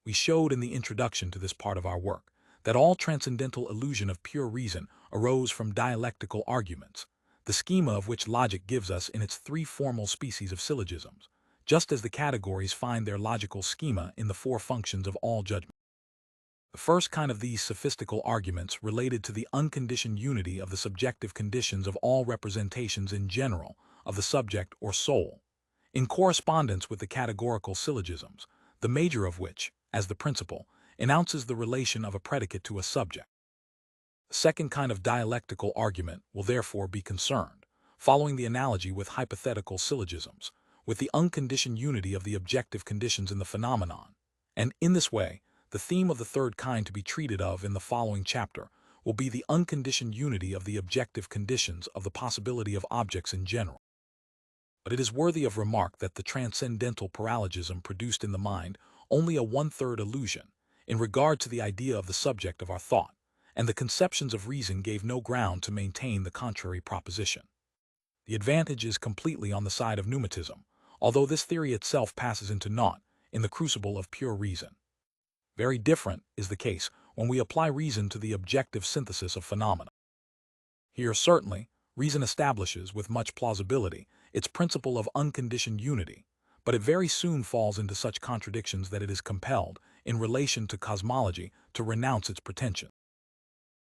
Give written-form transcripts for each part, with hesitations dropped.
We showed in the introduction to this part of our work that all transcendental illusion of pure reason arose from dialectical arguments, the schema of which logic gives us in its three formal species of syllogisms, just as the categories find their logical schema in the four functions of all judgment. The first kind of these sophistical arguments related to the unconditioned unity of the subjective conditions of all representations in general of the subject or soul, in correspondence with the categorical syllogisms, the major of which, as the principle, announces the relation of a predicate to a subject. The second kind of dialectical argument will therefore be concerned, following the analogy with hypothetical syllogisms, with the unconditioned unity of the objective conditions in the phenomenon, and in this way, the theme of the third kind to be treated of in the following chapter will be the unconditioned unity of the objective conditions of the possibility of objects in general. But it is worthy of remark that the transcendental paralogism produced in the mind only a one-third illusion in regard to the idea of the subject of our thought, and the conceptions of reason gave no ground to maintain the contrary proposition. The advantage is completely on the side of pneumatism, although this theory itself passes into naught in the crucible of pure reason. Very different is the case when we apply reason to the objective synthesis of phenomena. Here, certainly, reason establishes with much plausibility its principle of unconditioned unity, but it very soon falls into such contradictions that it is compelled, in relation to cosmology, to renounce its pretensions.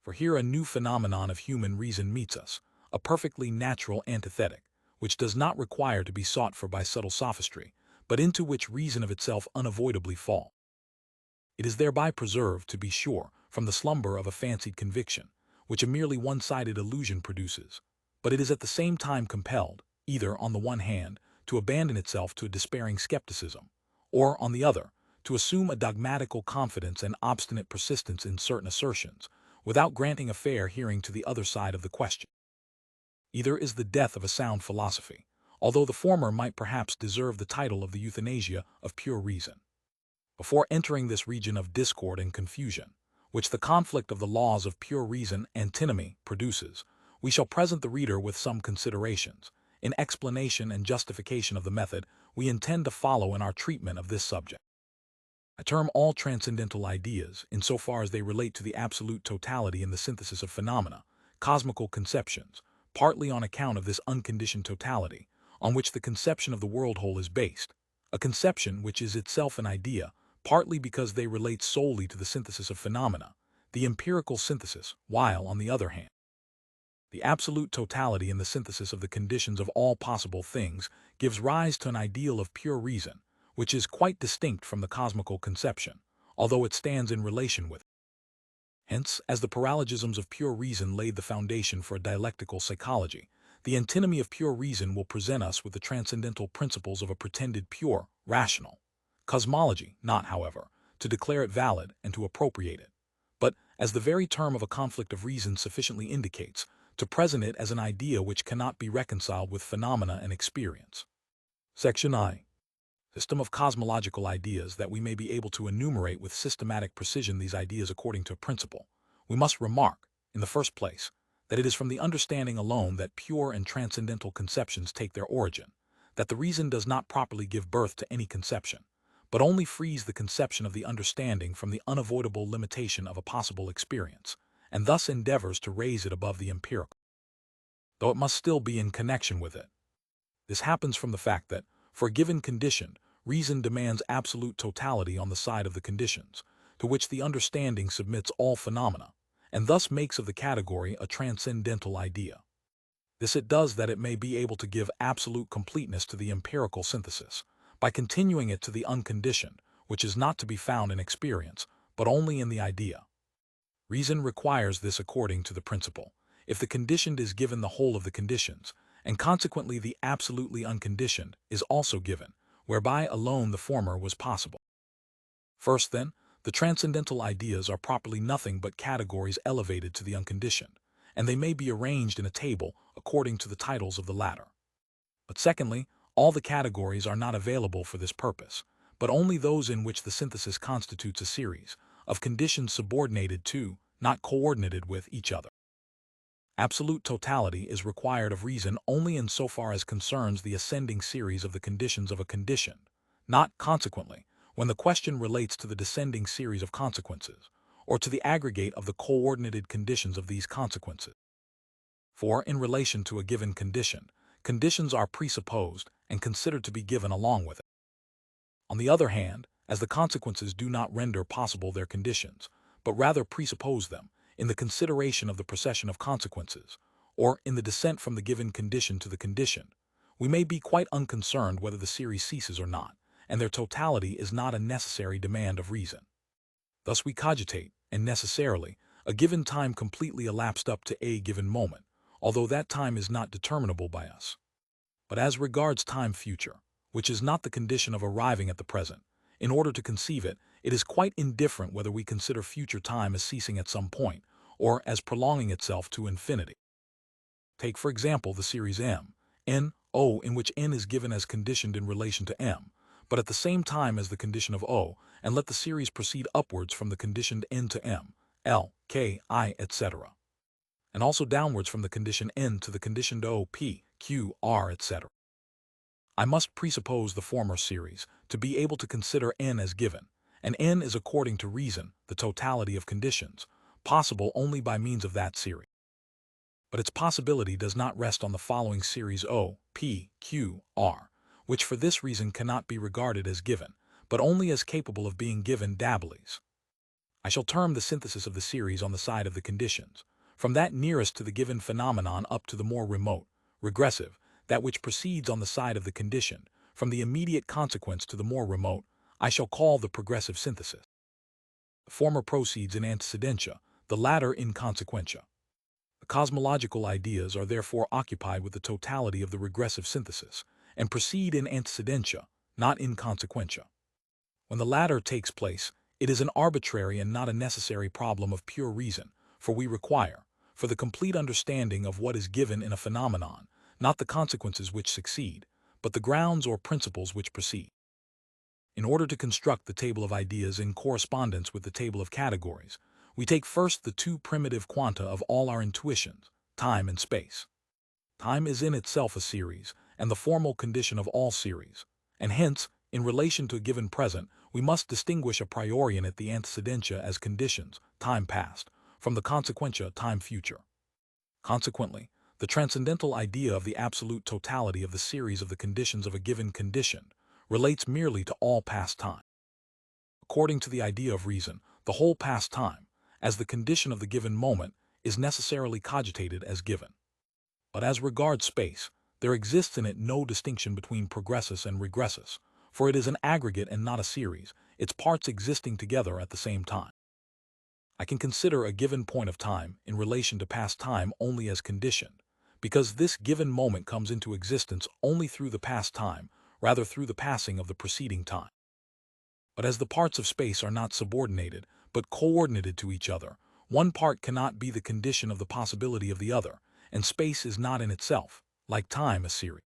For here a new phenomenon of human reason meets us, a perfectly natural antithetic, which does not require to be sought for by subtle sophistry, but into which reason of itself unavoidably falls. It is thereby preserved, to be sure, from the slumber of a fancied conviction, which a merely one-sided illusion produces, but it is at the same time compelled, either, on the one hand, to abandon itself to a despairing skepticism, or, on the other, to assume a dogmatical confidence and obstinate persistence in certain assertions, without granting a fair hearing to the other side of the question. Either is the death of a sound philosophy, although the former might perhaps deserve the title of the euthanasia of pure reason. Before entering this region of discord and confusion, which the conflict of the laws of pure reason antinomy produces, we shall present the reader with some considerations, in explanation and justification of the method we intend to follow in our treatment of this subject. I term all transcendental ideas, in so far as they relate to the absolute totality in the synthesis of phenomena, cosmical conceptions, partly on account of this unconditioned totality, on which the conception of the world whole is based, a conception which is itself an idea, partly because they relate solely to the synthesis of phenomena, the empirical synthesis, while, on the other hand, the absolute totality in the synthesis of the conditions of all possible things gives rise to an ideal of pure reason, which is quite distinct from the cosmical conception, although it stands in relation with it. Hence, as the paralogisms of pure reason laid the foundation for a dialectical psychology, the antinomy of pure reason will present us with the transcendental principles of a pretended pure, rational cosmology, not, however, to declare it valid and to appropriate it, but, as the very term of a conflict of reason sufficiently indicates, to present it as an idea which cannot be reconciled with phenomena and experience. Section I. System of cosmological ideas. That we may be able to enumerate with systematic precision these ideas according to a principle, we must remark, in the first place, that it is from the understanding alone that pure and transcendental conceptions take their origin, that the reason does not properly give birth to any conception, but only frees the conception of the understanding from the unavoidable limitation of a possible experience, and thus endeavors to raise it above the empirical, though it must still be in connection with it. This happens from the fact that, for a given condition, reason demands absolute totality on the side of the conditions, to which the understanding submits all phenomena, and thus makes of the category a transcendental idea. This it does that it may be able to give absolute completeness to the empirical synthesis, by continuing it to the unconditioned, which is not to be found in experience, but only in the idea. Reason requires this according to the principle, if the conditioned is given the whole of the conditions, and consequently the absolutely unconditioned is also given, whereby alone the former was possible. First, then, the transcendental ideas are properly nothing but categories elevated to the unconditioned, and they may be arranged in a table according to the titles of the latter. But secondly, all the categories are not available for this purpose, but only those in which the synthesis constitutes a series of conditions subordinated to, not coordinated with, each other. Absolute totality is required of reason only in so far as concerns the ascending series of the conditions of a condition, not, consequently, when the question relates to the descending series of consequences, or to the aggregate of the coordinated conditions of these consequences. For, in relation to a given condition, conditions are presupposed and considered to be given along with it. On the other hand, as the consequences do not render possible their conditions, but rather presuppose them, in the consideration of the procession of consequences, or in the descent from the given condition to the condition, we may be quite unconcerned whether the series ceases or not, and their totality is not a necessary demand of reason. Thus we cogitate, and necessarily, a given time completely elapsed up to a given moment, although that time is not determinable by us. But as regards time future, which is not the condition of arriving at the present, in order to conceive it, it is quite indifferent whether we consider future time as ceasing at some point, or as prolonging itself to infinity. Take for example the series m, n, o, in which n is given as conditioned in relation to m, but at the same time as the condition of o, and let the series proceed upwards from the conditioned n to m, l, k, I, etc., and also downwards from the condition n to the conditioned o, p, q, r, etc. I must presuppose the former series to be able to consider n as given, and n is according to reason the totality of conditions, possible only by means of that series. But its possibility does not rest on the following series O, P, Q, R, which for this reason cannot be regarded as given, but only as capable of being given dabblies. I shall term the synthesis of the series on the side of the conditions, from that nearest to the given phenomenon up to the more remote, regressive, that which proceeds on the side of the condition, from the immediate consequence to the more remote, I shall call the progressive synthesis. The former proceeds in antecedentia, the latter in consequentia. The cosmological ideas are therefore occupied with the totality of the regressive synthesis, and proceed in antecedentia, not in consequentia. When the latter takes place, it is an arbitrary and not a necessary problem of pure reason, for we require, for the complete understanding of what is given in a phenomenon, not the consequences which succeed, but the grounds or principles which precede. In order to construct the table of ideas in correspondence with the table of categories, we take first the two primitive quanta of all our intuitions, time and space. Time is in itself a series, and the formal condition of all series, and hence, in relation to a given present, we must distinguish a priori in it the antecedentia as conditions, time past, from the consequentia, time future. Consequently, the transcendental idea of the absolute totality of the series of the conditions of a given condition relates merely to all past time. According to the idea of reason, the whole past time, as the condition of the given moment, is necessarily cogitated as given. But as regards space, there exists in it no distinction between progressus and regressus, for it is an aggregate and not a series, its parts existing together at the same time. I can consider a given point of time in relation to past time only as conditioned, because this given moment comes into existence only through the past time, rather through the passing of the preceding time. But as the parts of space are not subordinated, but coordinated to each other, one part cannot be the condition of the possibility of the other, and space is not in itself, like time, a series.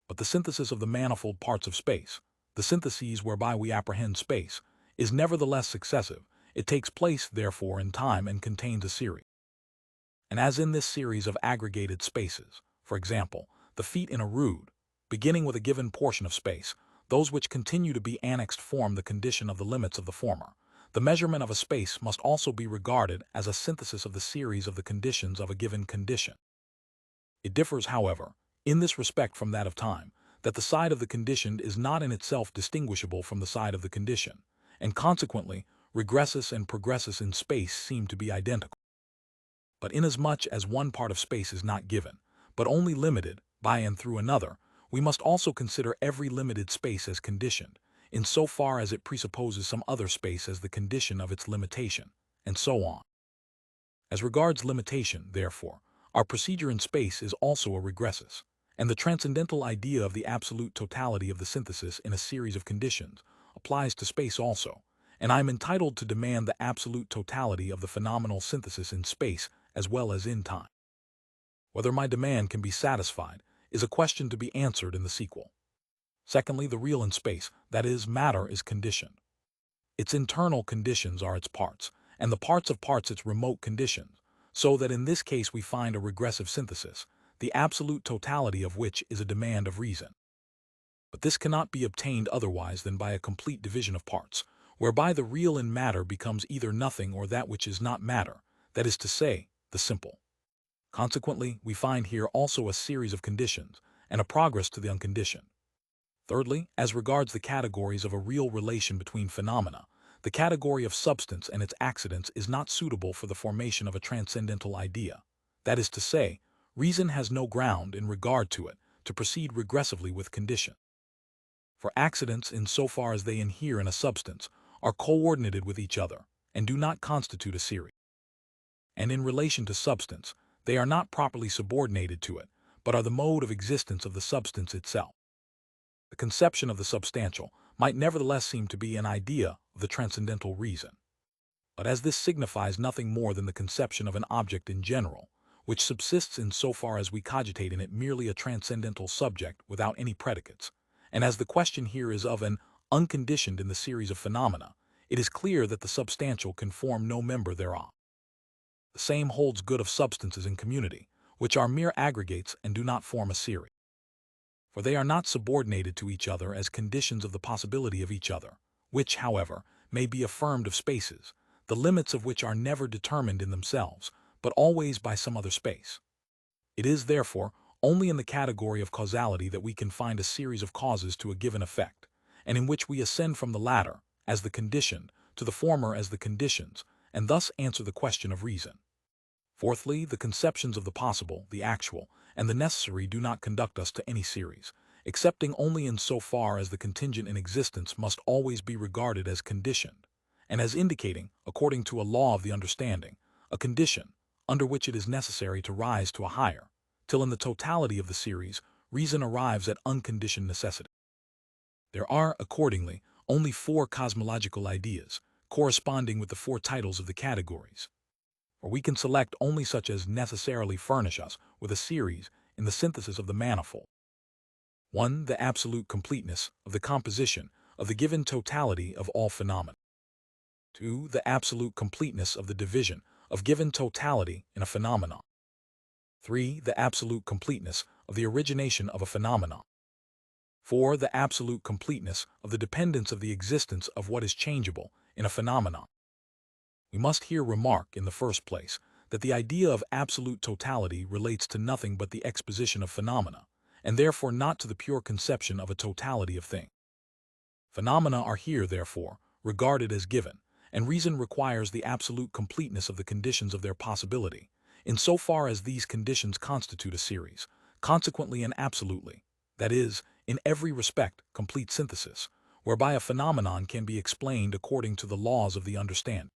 But the synthesis of the manifold parts of space, the syntheses whereby we apprehend space, is nevertheless successive. It takes place, therefore, in time and contains a series. And as in this series of aggregated spaces, for example, the feet in a rood, beginning with a given portion of space, those which continue to be annexed form the condition of the limits of the former. The measurement of a space must also be regarded as a synthesis of the series of the conditions of a given condition. It differs, however, in this respect from that of time, that the side of the conditioned is not in itself distinguishable from the side of the condition, and consequently, regressus and progressus in space seem to be identical. But inasmuch as one part of space is not given, but only limited, by and through another, we must also consider every limited space as conditioned, in so far as it presupposes some other space as the condition of its limitation, and so on. As regards limitation, therefore, our procedure in space is also a regressus, and the transcendental idea of the absolute totality of the synthesis in a series of conditions applies to space also, and I am entitled to demand the absolute totality of the phenomenal synthesis in space as well as in time. Whether my demand can be satisfied is a question to be answered in the sequel. Secondly, the real in space, that is, matter, is conditioned. Its internal conditions are its parts, and the parts of parts its remote conditions, so that in this case we find a regressive synthesis, the absolute totality of which is a demand of reason. But this cannot be obtained otherwise than by a complete division of parts, whereby the real in matter becomes either nothing or that which is not matter, that is to say, the simple. Consequently, we find here also a series of conditions, and a progress to the unconditioned. Thirdly, as regards the categories of a real relation between phenomena, the category of substance and its accidents is not suitable for the formation of a transcendental idea. That is to say, reason has no ground in regard to it to proceed regressively with condition. For accidents, in so far as they inhere in a substance, are coordinated with each other, and do not constitute a series. And in relation to substance, they are not properly subordinated to it, but are the mode of existence of the substance itself. The conception of the substantial might nevertheless seem to be an idea of the transcendental reason. But as this signifies nothing more than the conception of an object in general, which subsists in so far as we cogitate in it merely a transcendental subject without any predicates, and as the question here is of an unconditioned in the series of phenomena, it is clear that the substantial can form no member thereof. The same holds good of substances in community, which are mere aggregates and do not form a series. For they are not subordinated to each other as conditions of the possibility of each other, which, however, may be affirmed of spaces, the limits of which are never determined in themselves, but always by some other space. It is, therefore, only in the category of causality that we can find a series of causes to a given effect, and in which we ascend from the latter, as the conditioned, to the former as the conditions, and thus answer the question of reason. Fourthly, the conceptions of the possible, the actual, and the necessary do not conduct us to any series, excepting only in so far as the contingent in existence must always be regarded as conditioned, and as indicating, according to a law of the understanding, a condition, under which it is necessary to rise to a higher, till in the totality of the series, reason arrives at unconditioned necessity. There are, accordingly, only 4 cosmological ideas, corresponding with the 4 titles of the categories. Or we can select only such as necessarily furnish us with a series in the synthesis of the manifold. 1. The absolute completeness of the composition of the given totality of all phenomena. 2. The absolute completeness of the division of given totality in a phenomenon. 3. The absolute completeness of the origination of a phenomenon. 4. The absolute completeness of the dependence of the existence of what is changeable in a phenomenon. We must here remark, in the first place, that the idea of absolute totality relates to nothing but the exposition of phenomena, and therefore not to the pure conception of a totality of things. Phenomena are here, therefore, regarded as given, and reason requires the absolute completeness of the conditions of their possibility, in so far as these conditions constitute a series, consequently and absolutely, that is, in every respect, complete synthesis, whereby a phenomenon can be explained according to the laws of the understanding.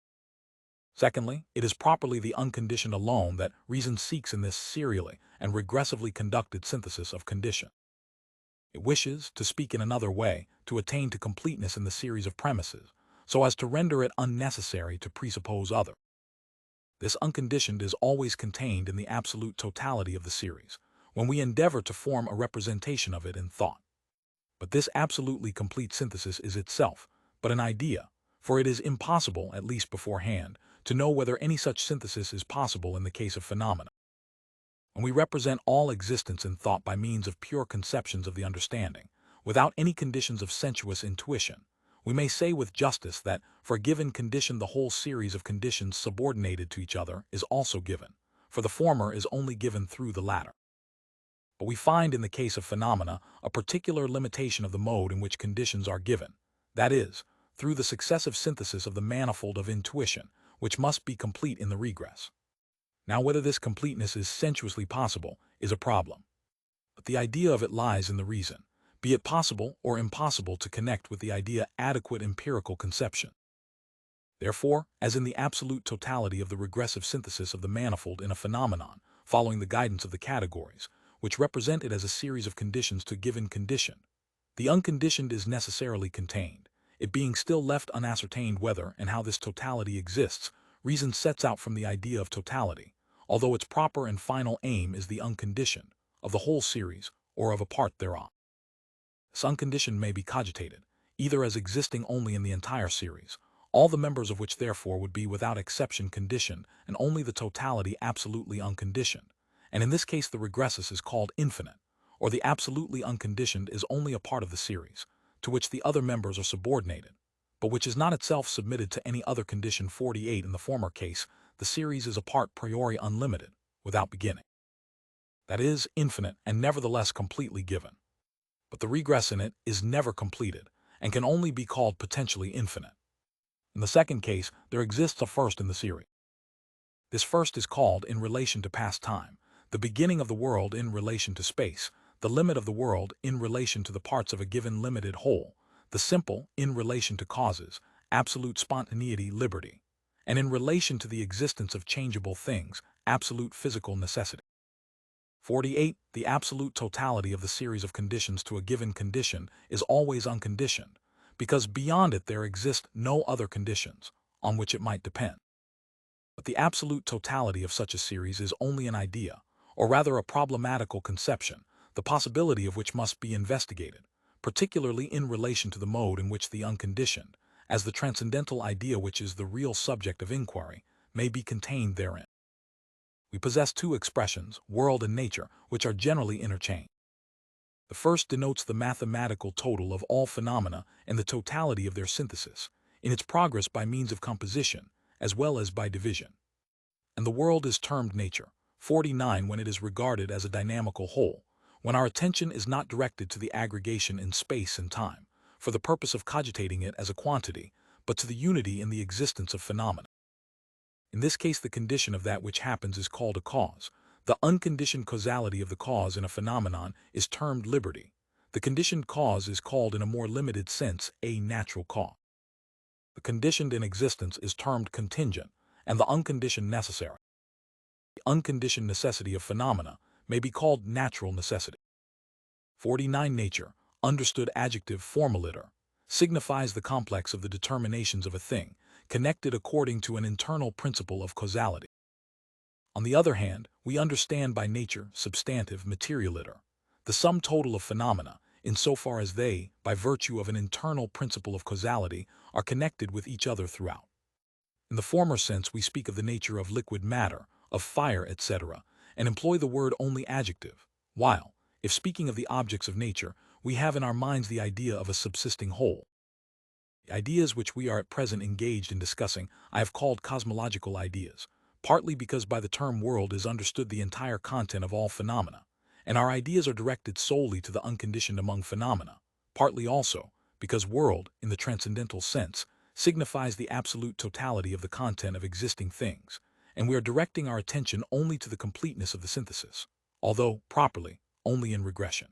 Secondly, it is properly the unconditioned alone that reason seeks in this serially and regressively conducted synthesis of condition. It wishes, to speak in another way, to attain to completeness in the series of premises, so as to render it unnecessary to presuppose other. This unconditioned is always contained in the absolute totality of the series, when we endeavor to form a representation of it in thought. But this absolutely complete synthesis is itself but an idea, for it is impossible, at least beforehand, to know whether any such synthesis is possible in the case of phenomena. When we represent all existence in thought by means of pure conceptions of the understanding, without any conditions of sensuous intuition, we may say with justice that for a given condition the whole series of conditions subordinated to each other is also given, for the former is only given through the latter. But we find in the case of phenomena a particular limitation of the mode in which conditions are given, that is, through the successive synthesis of the manifold of intuition, which must be complete in the regress. Now, whether this completeness is sensuously possible is a problem. But the idea of it lies in the reason, be it possible or impossible to connect with the idea adequate empirical conception. Therefore, as in the absolute totality of the regressive synthesis of the manifold in a phenomenon, following the guidance of the categories, which represent it as a series of conditions to given condition, the unconditioned is necessarily contained. It being still left unascertained whether and how this totality exists, reason sets out from the idea of totality, although its proper and final aim is the unconditioned, of the whole series, or of a part thereof. This unconditioned may be cogitated, either as existing only in the entire series, all the members of which therefore would be without exception conditioned, and only the totality absolutely unconditioned, and in this case the regressus is called infinite, or the absolutely unconditioned is only a part of the series, to which the other members are subordinated, but which is not itself submitted to any other condition. 48. In the former case, the series is a part priori unlimited, without beginning. That is, infinite and nevertheless completely given. But the regress in it is never completed, and can only be called potentially infinite. In the second case, there exists a first in the series. This first is called in relation to past time, the beginning of the world in relation to space, the limit of the world in relation to the parts of a given limited whole, the simple in relation to causes, absolute spontaneity, liberty, and in relation to the existence of changeable things, absolute physical necessity. 48. The absolute totality of the series of conditions to a given condition is always unconditioned, because beyond it there exist no other conditions on which it might depend. But the absolute totality of such a series is only an idea, or rather a problematical conception, the possibility of which must be investigated, particularly in relation to the mode in which the unconditioned, as the transcendental idea which is the real subject of inquiry, may be contained therein. We possess two expressions, world and nature, which are generally interchanged. The first denotes the mathematical total of all phenomena and the totality of their synthesis, in its progress by means of composition, as well as by division. And the world is termed nature. 49. When it is regarded as a dynamical whole, when our attention is not directed to the aggregation in space and time, for the purpose of cogitating it as a quantity, but to the unity in the existence of phenomena. In this case, the condition of that which happens is called a cause. The unconditioned causality of the cause in a phenomenon is termed liberty. The conditioned cause is called in a more limited sense a natural cause. The conditioned in existence is termed contingent, and the unconditioned necessary. The unconditioned necessity of phenomena may be called natural necessity. 49. Nature, understood adjective formaliter, signifies the complex of the determinations of a thing, connected according to an internal principle of causality. On the other hand, we understand by nature substantive materialiter, the sum total of phenomena, insofar as they, by virtue of an internal principle of causality, are connected with each other throughout. In the former sense, we speak of the nature of liquid matter, of fire, etc., and employ the word only adjective, while, if speaking of the objects of nature, we have in our minds the idea of a subsisting whole. The ideas which we are at present engaged in discussing I have called cosmological ideas, partly because by the term world is understood the entire content of all phenomena, and our ideas are directed solely to the unconditioned among phenomena, partly also because world, in the transcendental sense, signifies the absolute totality of the content of existing things, and we are directing our attention only to the completeness of the synthesis, although, properly, only in regression.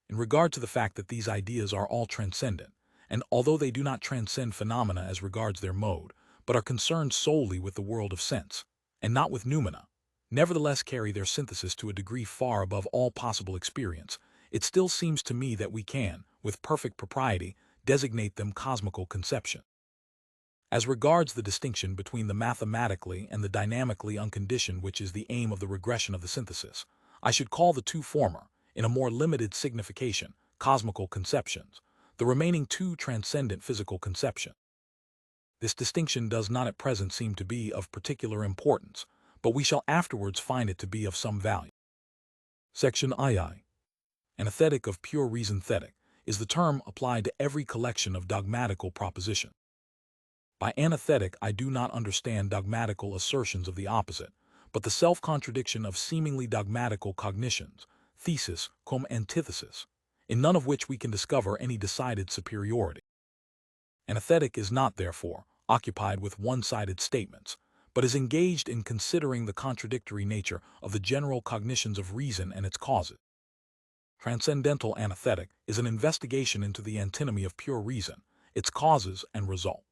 In regard to the fact that these ideas are all transcendent, and although they do not transcend phenomena as regards their mode, but are concerned solely with the world of sense, and not with noumena, nevertheless carry their synthesis to a degree far above all possible experience, it still seems to me that we can, with perfect propriety, designate them cosmical conceptions. As regards the distinction between the mathematically and the dynamically unconditioned, which is the aim of the regression of the synthesis, I should call the two former, in a more limited signification, cosmical conceptions, the remaining two transcendent physical conceptions. This distinction does not at present seem to be of particular importance, but we shall afterwards find it to be of some value. Section II. Anesthetic of pure reason. Thetic is the term applied to every collection of dogmatical propositions. By anesthetic I do not understand dogmatical assertions of the opposite, but the self-contradiction of seemingly dogmatical cognitions, thesis cum antithesis, in none of which we can discover any decided superiority. Anesthetic is not, therefore, occupied with one-sided statements, but is engaged in considering the contradictory nature of the general cognitions of reason and its causes. Transcendental anesthetic is an investigation into the antinomy of pure reason, its causes and result.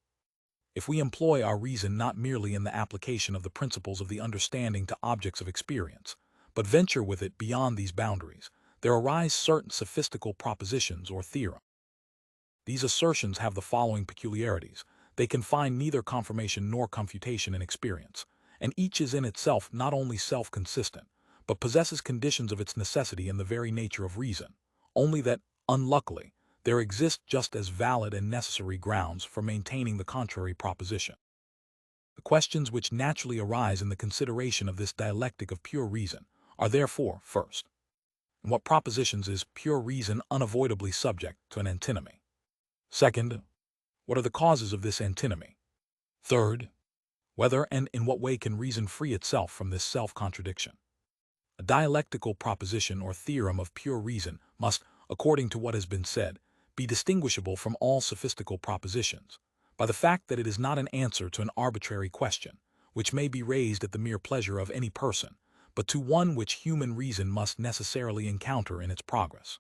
If we employ our reason not merely in the application of the principles of the understanding to objects of experience, but venture with it beyond these boundaries, there arise certain sophistical propositions or theorems. These assertions have the following peculiarities. They can find neither confirmation nor confutation in experience, and each is in itself not only self-consistent, but possesses conditions of its necessity in the very nature of reason, only that, unluckily, there exist just as valid and necessary grounds for maintaining the contrary proposition. The questions which naturally arise in the consideration of this dialectic of pure reason are therefore, first, And what propositions is pure reason unavoidably subject to an antinomy? Second, what are the causes of this antinomy? Third, whether and in what way can reason free itself from this self-contradiction? A dialectical proposition or theorem of pure reason must, according to what has been said, be distinguishable from all sophistical propositions by the fact that it is not an answer to an arbitrary question, which may be raised at the mere pleasure of any person, but to one which human reason must necessarily encounter in its progress.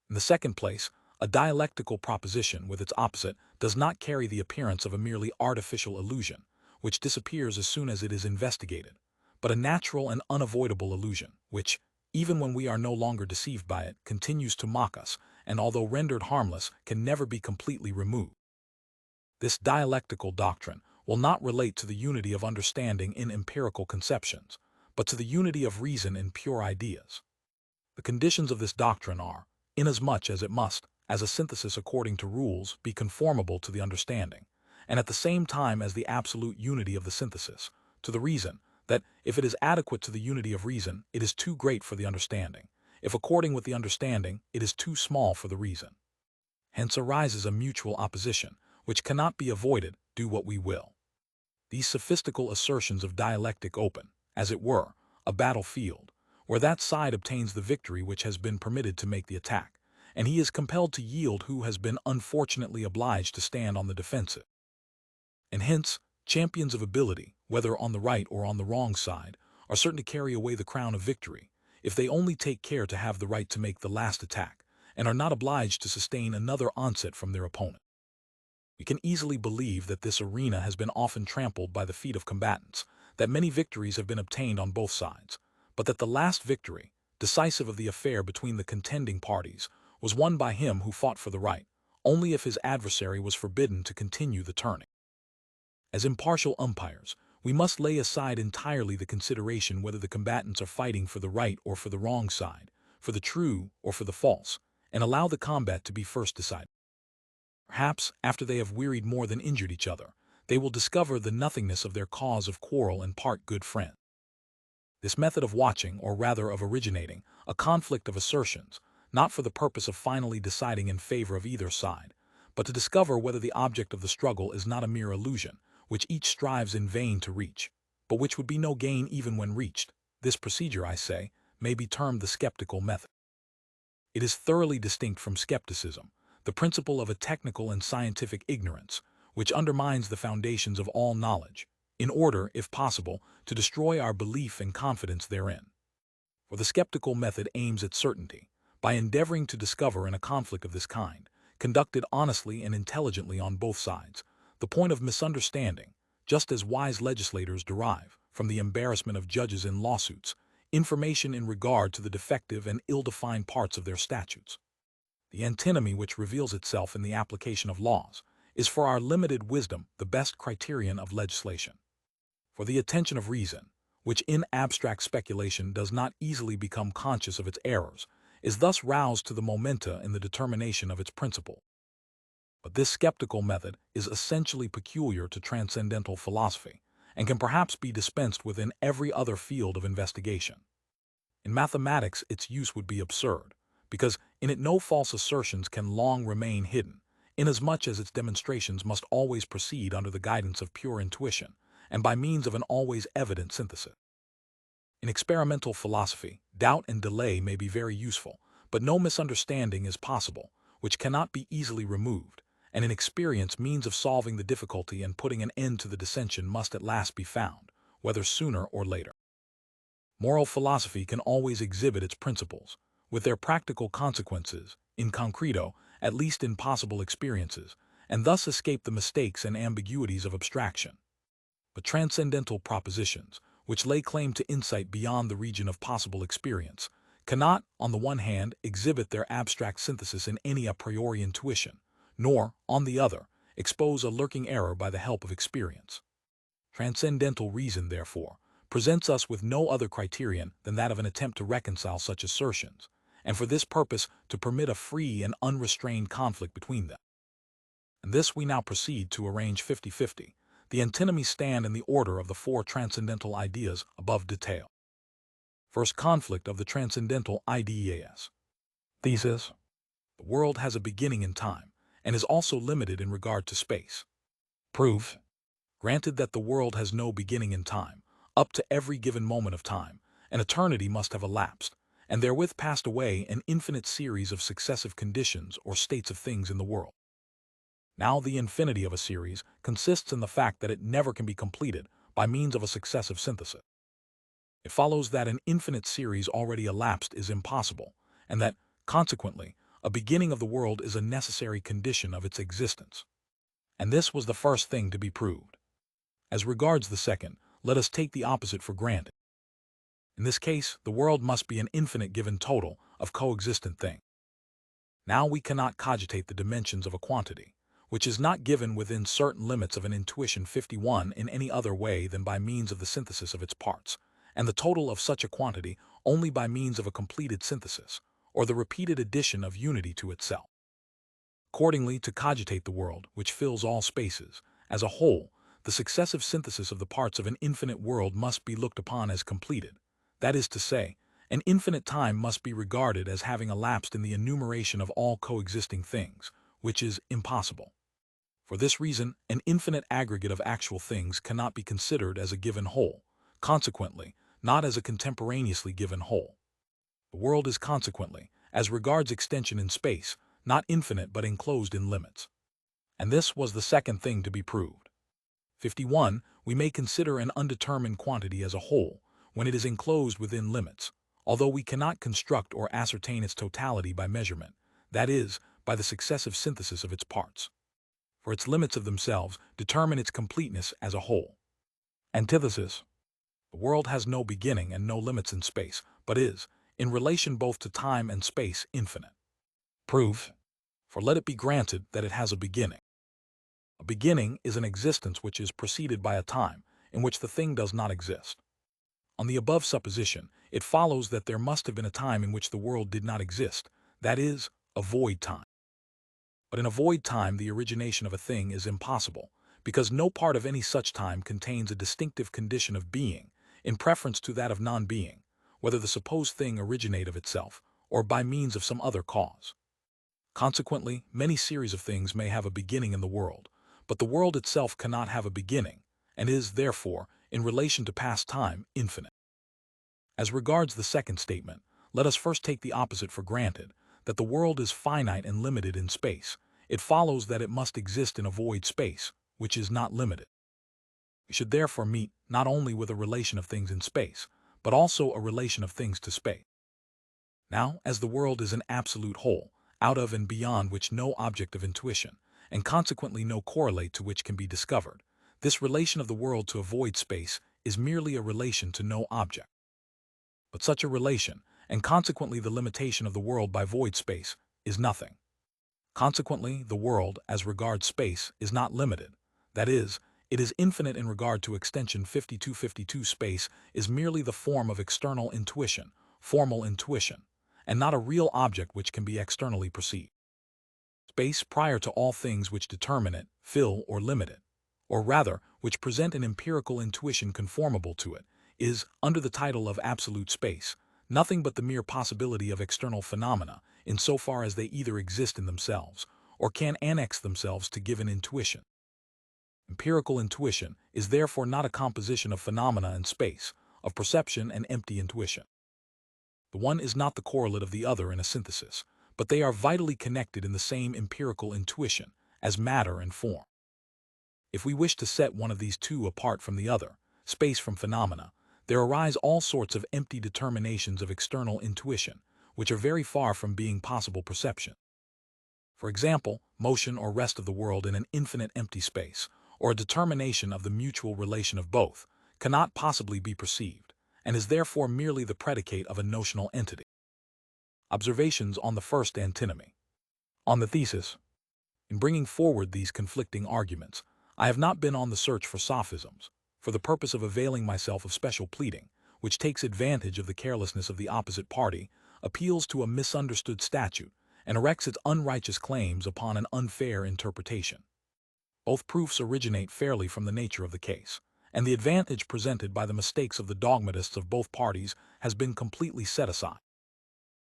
In the second place, a dialectical proposition with its opposite does not carry the appearance of a merely artificial illusion, which disappears as soon as it is investigated, but a natural and unavoidable illusion, which, even when we are no longer deceived by it, continues to mock us, and although rendered harmless, can never be completely removed. This dialectical doctrine will not relate to the unity of understanding in empirical conceptions, but to the unity of reason in pure ideas. The conditions of this doctrine are, inasmuch as it must, as a synthesis according to rules, be conformable to the understanding, and at the same time as the absolute unity of the synthesis, to the reason, that if it is adequate to the unity of reason, it is too great for the understanding, if according with the understanding, it is too small for the reason. Hence arises a mutual opposition, which cannot be avoided, do what we will. These sophistical assertions of dialectic open, as it were, a battlefield, where that side obtains the victory which has been permitted to make the attack, and he is compelled to yield who has been unfortunately obliged to stand on the defensive. And hence, champions of ability, whether on the right or on the wrong side, are certain to carry away the crown of victory, if they only take care to have the right to make the last attack, and are not obliged to sustain another onset from their opponent. We can easily believe that this arena has been often trampled by the feet of combatants, that many victories have been obtained on both sides, but that the last victory, decisive of the affair between the contending parties, was won by him who fought for the right, only if his adversary was forbidden to continue the turning. As impartial umpires, we must lay aside entirely the consideration whether the combatants are fighting for the right or for the wrong side, for the true or for the false, and allow the combat to be first decided. Perhaps, after they have wearied more than injured each other, they will discover the nothingness of their cause of quarrel and part good friends. This method of watching, or rather of originating, a conflict of assertions, not for the purpose of finally deciding in favor of either side, but to discover whether the object of the struggle is not a mere illusion, which each strives in vain to reach, but which would be no gain even when reached. This procedure, I say, may be termed the skeptical method. It is thoroughly distinct from skepticism, the principle of a technical and scientific ignorance, which undermines the foundations of all knowledge, in order, if possible, to destroy our belief and confidence therein. For the skeptical method aims at certainty, by endeavoring to discover in a conflict of this kind, conducted honestly and intelligently on both sides, the point of misunderstanding, just as wise legislators derive, from the embarrassment of judges in lawsuits, information in regard to the defective and ill-defined parts of their statutes. The antinomy which reveals itself in the application of laws is for our limited wisdom the best criterion of legislation. For the attention of reason, which in abstract speculation does not easily become conscious of its errors, is thus roused to the momenta in the determination of its principle. But this skeptical method is essentially peculiar to transcendental philosophy, and can perhaps be dispensed with in every other field of investigation. In mathematics its use would be absurd, because in it no false assertions can long remain hidden, inasmuch as its demonstrations must always proceed under the guidance of pure intuition, and by means of an always evident synthesis. In experimental philosophy, doubt and delay may be very useful, but no misunderstanding is possible, which cannot be easily removed, and in experience means of solving the difficulty and putting an end to the dissension must at last be found, whether sooner or later. Moral philosophy can always exhibit its principles, with their practical consequences, in concreto, at least in possible experiences, and thus escape the mistakes and ambiguities of abstraction. But transcendental propositions, which lay claim to insight beyond the region of possible experience, cannot, on the one hand, exhibit their abstract synthesis in any a priori intuition, nor, on the other, expose a lurking error by the help of experience. Transcendental reason, therefore, presents us with no other criterion than that of an attempt to reconcile such assertions, and for this purpose to permit a free and unrestrained conflict between them. And this we now proceed to arrange 50-50. The antinomies stand in the order of the four transcendental ideas above detailed. First conflict of the transcendental ideas. Thesis: the world has a beginning in time, and is also limited in regard to space. Proof: granted that the world has no beginning in time, up to every given moment of time, an eternity must have elapsed, and therewith passed away an infinite series of successive conditions or states of things in the world. Now the infinity of a series consists in the fact that it never can be completed by means of a successive synthesis. It follows that an infinite series already elapsed is impossible, and that, consequently, a beginning of the world is a necessary condition of its existence. And this was the first thing to be proved. As regards the second, let us take the opposite for granted. In this case, the world must be an infinite given total of coexistent things. Now we cannot cogitate the dimensions of a quantity, which is not given within certain limits of an intuition 51 in any other way than by means of the synthesis of its parts, and the total of such a quantity only by means of a completed synthesis, or the repeated addition of unity to itself. Accordingly, to cogitate the world, which fills all spaces, as a whole, the successive synthesis of the parts of an infinite world must be looked upon as completed. That is to say, an infinite time must be regarded as having elapsed in the enumeration of all coexisting things, which is impossible. For this reason, an infinite aggregate of actual things cannot be considered as a given whole, consequently, not as a contemporaneously given whole. The world is consequently, as regards extension in space, not infinite but enclosed in limits. And this was the second thing to be proved. 51. We may consider an undetermined quantity as a whole, when it is enclosed within limits, although we cannot construct or ascertain its totality by measurement, that is, by the successive synthesis of its parts. For its limits of themselves determine its completeness as a whole. Antithesis: the world has no beginning and no limits in space, but is, in relation both to time and space, infinite. Proof: for let it be granted that it has a beginning. A beginning is an existence which is preceded by a time in which the thing does not exist. On the above supposition, it follows that there must have been a time in which the world did not exist, that is, a void time. But in a void time the origination of a thing is impossible, because no part of any such time contains a distinctive condition of being, in preference to that of non-being, whether the supposed thing originate of itself, or by means of some other cause. Consequently, many series of things may have a beginning in the world, but the world itself cannot have a beginning, and is, therefore, in relation to past time, infinite. As regards the second statement, let us first take the opposite for granted, that the world is finite and limited in space. It follows that it must exist in a void space, which is not limited. We should therefore meet not only with a relation of things in space, but also a relation of things to space. Now, as the world is an absolute whole, out of and beyond which no object of intuition, and consequently no correlate to which can be discovered, this relation of the world to a void space is merely a relation to no object. But such a relation, and consequently the limitation of the world by void space, is nothing. Consequently, the world, as regards space, is not limited. That is, it is infinite in regard to extension 5252. Space is merely the form of external intuition, formal intuition, and not a real object which can be externally perceived. Space, prior to all things which determine it, fill or limit it, or rather, which present an empirical intuition conformable to it, is, under the title of absolute space, nothing but the mere possibility of external phenomena, in so far as they either exist in themselves, or can annex themselves to given intuition. Empirical intuition is therefore not a composition of phenomena and space, of perception and empty intuition. The one is not the correlate of the other in a synthesis, but they are vitally connected in the same empirical intuition, as matter and form. If we wish to set one of these two apart from the other, space from phenomena, there arise all sorts of empty determinations of external intuition, which are very far from being possible perception. For example, motion or rest of the world in an infinite empty space, or a determination of the mutual relation of both, cannot possibly be perceived, and is therefore merely the predicate of a notional entity. Observations on the first antinomy. On the thesis. In bringing forward these conflicting arguments, I have not been on the search for sophisms, for the purpose of availing myself of special pleading, which takes advantage of the carelessness of the opposite party, appeals to a misunderstood statute, and erects its unrighteous claims upon an unfair interpretation. Both proofs originate fairly from the nature of the case, and the advantage presented by the mistakes of the dogmatists of both parties has been completely set aside.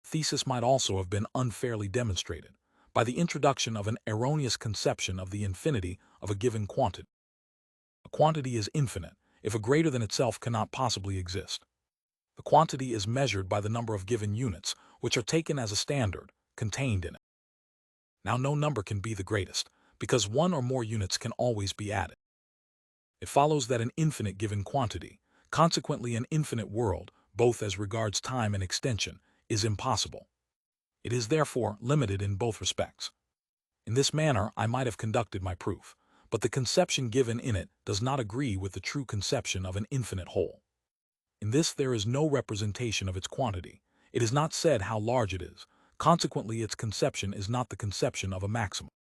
The thesis might also have been unfairly demonstrated by the introduction of an erroneous conception of the infinity of a given quantity. A quantity is infinite if a greater than itself cannot possibly exist. The quantity is measured by the number of given units, which are taken as a standard, contained in it. Now, no number can be the greatest, because one or more units can always be added. It follows that an infinite given quantity, consequently an infinite world, both as regards time and extension, is impossible. It is therefore limited in both respects. In this manner I might have conducted my proof, but the conception given in it does not agree with the true conception of an infinite whole. In this there is no representation of its quantity. It is not said how large it is. Consequently, its conception is not the conception of a maximum.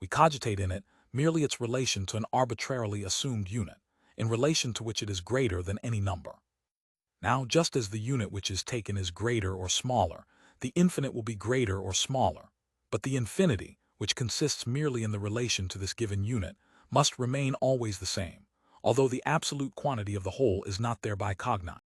We cogitate in it merely its relation to an arbitrarily assumed unit, in relation to which it is greater than any number. Now, just as the unit which is taken is greater or smaller, the infinite will be greater or smaller, but the infinity, which consists merely in the relation to this given unit, must remain always the same, although the absolute quantity of the whole is not thereby cognate.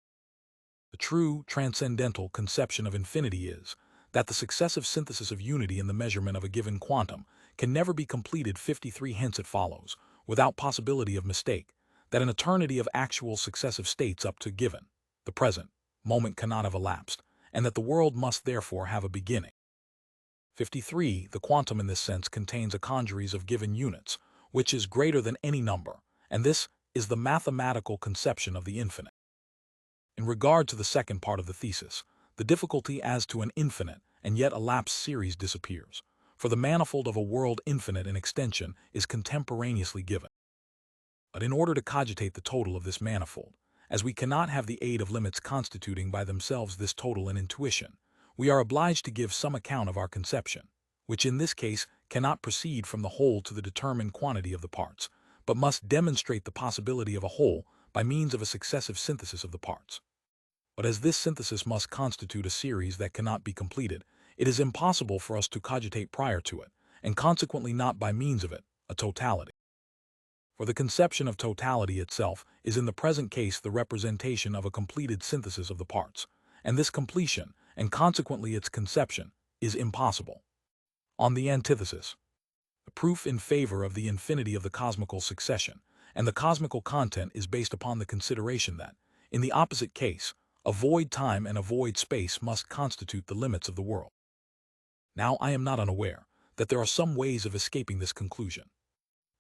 The true, transcendental conception of infinity is that the successive synthesis of unity in the measurement of a given quantum can never be completed. 53. Hence it follows, without possibility of mistake, that an eternity of actual successive states up to given, the present, moment cannot have elapsed, and that the world must therefore have a beginning. 53. The quantum in this sense contains a congeries of given units, which is greater than any number, and this is the mathematical conception of the infinite. In regard to the second part of the thesis, the difficulty as to an infinite and yet elapsed series disappears, for the manifold of a world infinite in extension is contemporaneously given. But in order to cogitate the total of this manifold, as we cannot have the aid of limits constituting by themselves this total in intuition, we are obliged to give some account of our conception, which in this case cannot proceed from the whole to the determined quantity of the parts, but must demonstrate the possibility of a whole by means of a successive synthesis of the parts. But as this synthesis must constitute a series that cannot be completed, it is impossible for us to cogitate prior to it, and consequently not by means of it, a totality. For the conception of totality itself is in the present case the representation of a completed synthesis of the parts, and this completion, and consequently its conception, is impossible. On the antithesis, the proof in favor of the infinity of the cosmical succession and the cosmical content is based upon the consideration that, in the opposite case, a void time and a void space must constitute the limits of the world. Now I am not unaware that there are some ways of escaping this conclusion.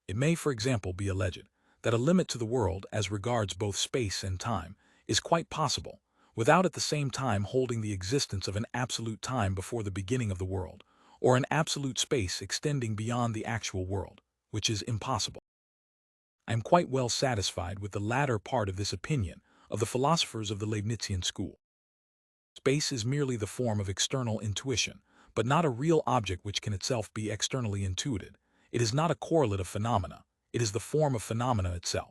It may, for example, be alleged that a limit to the world as regards both space and time is quite possible, without at the same time holding the existence of an absolute time before the beginning of the world, or an absolute space extending beyond the actual world, which is impossible. I am quite well satisfied with the latter part of this opinion of the philosophers of the Leibnizian school. Space is merely the form of external intuition, but not a real object which can itself be externally intuited. It is not a correlate of phenomena, it is the form of phenomena itself.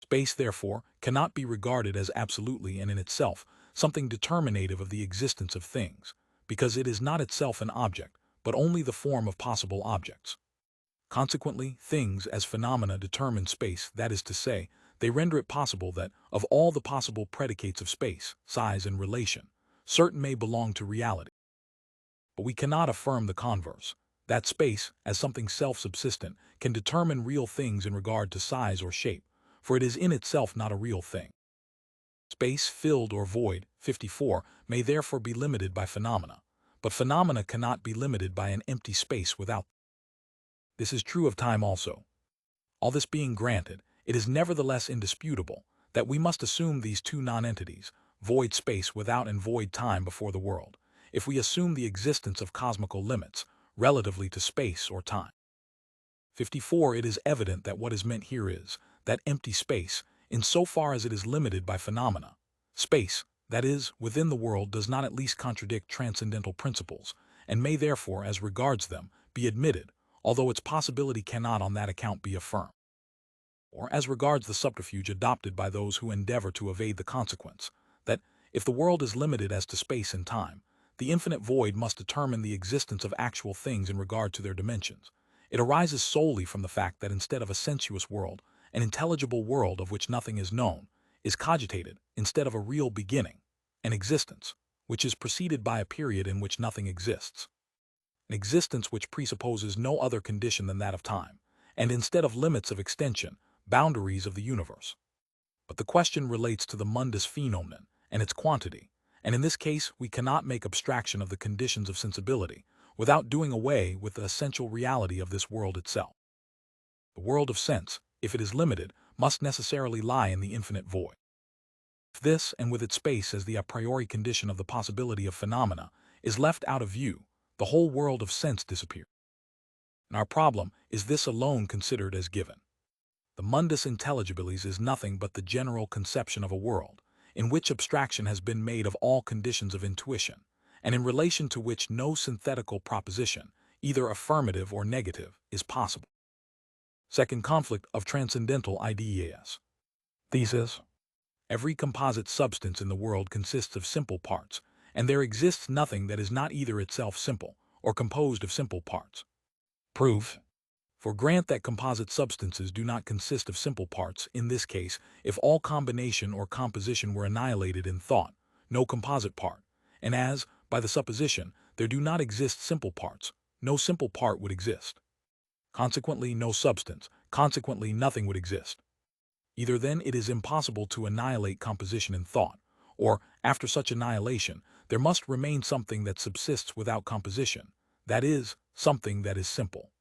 Space, therefore, cannot be regarded as absolutely and in itself something determinative of the existence of things, because it is not itself an object, but only the form of possible objects. Consequently, things as phenomena determine space, that is to say, they render it possible that, of all the possible predicates of space, size and relation, certain may belong to reality. But we cannot affirm the converse, that space, as something self-subsistent, can determine real things in regard to size or shape, for it is in itself not a real thing. Space, filled or void, 54, may therefore be limited by phenomena, but phenomena cannot be limited by an empty space without. This is true of time also. All this being granted, it is nevertheless indisputable that we must assume these two non-entities, void space without and void time before the world, if we assume the existence of cosmical limits, relatively to space or time. 54. It is evident that what is meant here is that empty space, in so far as it is limited by phenomena. Space, that is, within the world does not at least contradict transcendental principles, and may therefore, as regards them, be admitted, although its possibility cannot on that account be affirmed. Or as regards the subterfuge adopted by those who endeavor to evade the consequence, that, if the world is limited as to space and time, the infinite void must determine the existence of actual things in regard to their dimensions. It arises solely from the fact that instead of a sensuous world, an intelligible world of which nothing is known, is cogitated instead of a real beginning, an existence, which is preceded by a period in which nothing exists. An existence which presupposes no other condition than that of time, and instead of limits of extension, boundaries of the universe. But the question relates to the mundus phenomenon and its quantity, and in this case we cannot make abstraction of the conditions of sensibility without doing away with the essential reality of this world itself. The world of sense, if it is limited, must necessarily lie in the infinite void. If this, and with its space as the a priori condition of the possibility of phenomena, is left out of view, the whole world of sense disappears. And our problem is this alone considered as given. The mundus intelligibilis is nothing but the general conception of a world, in which abstraction has been made of all conditions of intuition, and in relation to which no synthetical proposition, either affirmative or negative, is possible. Second conflict of transcendental ideas. Thesis. Every composite substance in the world consists of simple parts, and there exists nothing that is not either itself simple, or composed of simple parts. Proof. For grant that composite substances do not consist of simple parts, in this case, if all combination or composition were annihilated in thought, no composite part, and as, by the supposition, there do not exist simple parts, no simple part would exist. Consequently, no substance, consequently nothing would exist. Either then it is impossible to annihilate composition in thought, or, after such annihilation, there must remain something that subsists without composition, that is, something that is simple.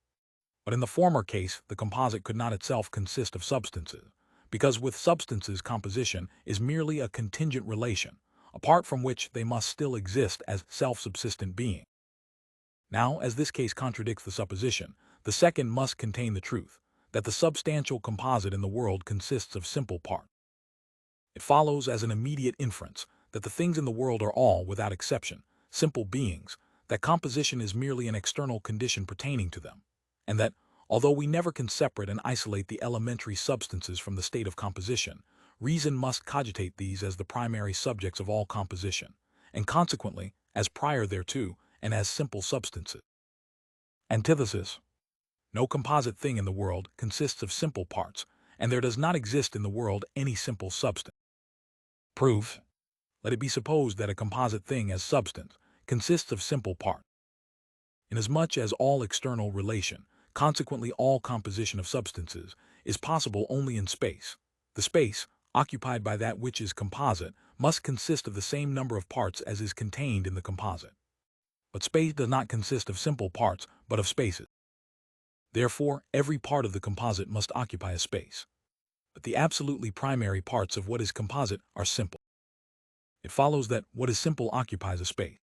But in the former case, the composite could not itself consist of substances, because with substances composition is merely a contingent relation, apart from which they must still exist as self-subsistent beings. Now, as this case contradicts the supposition, the second must contain the truth, that the substantial composite in the world consists of simple parts. It follows as an immediate inference that the things in the world are all, without exception, simple beings, that composition is merely an external condition pertaining to them, and that, although we never can separate and isolate the elementary substances from the state of composition, reason must cogitate these as the primary subjects of all composition, and consequently, as prior thereto, and as simple substances. Antithesis. No composite thing in the world consists of simple parts, and there does not exist in the world any simple substance. Proof. Let it be supposed that a composite thing as substance consists of simple parts. Inasmuch as all external relation, consequently all composition of substances, is possible only in space, the space, occupied by that which is composite, must consist of the same number of parts as is contained in the composite. But space does not consist of simple parts, but of spaces. Therefore, every part of the composite must occupy a space. But the absolutely primary parts of what is composite are simple. It follows that what is simple occupies a space.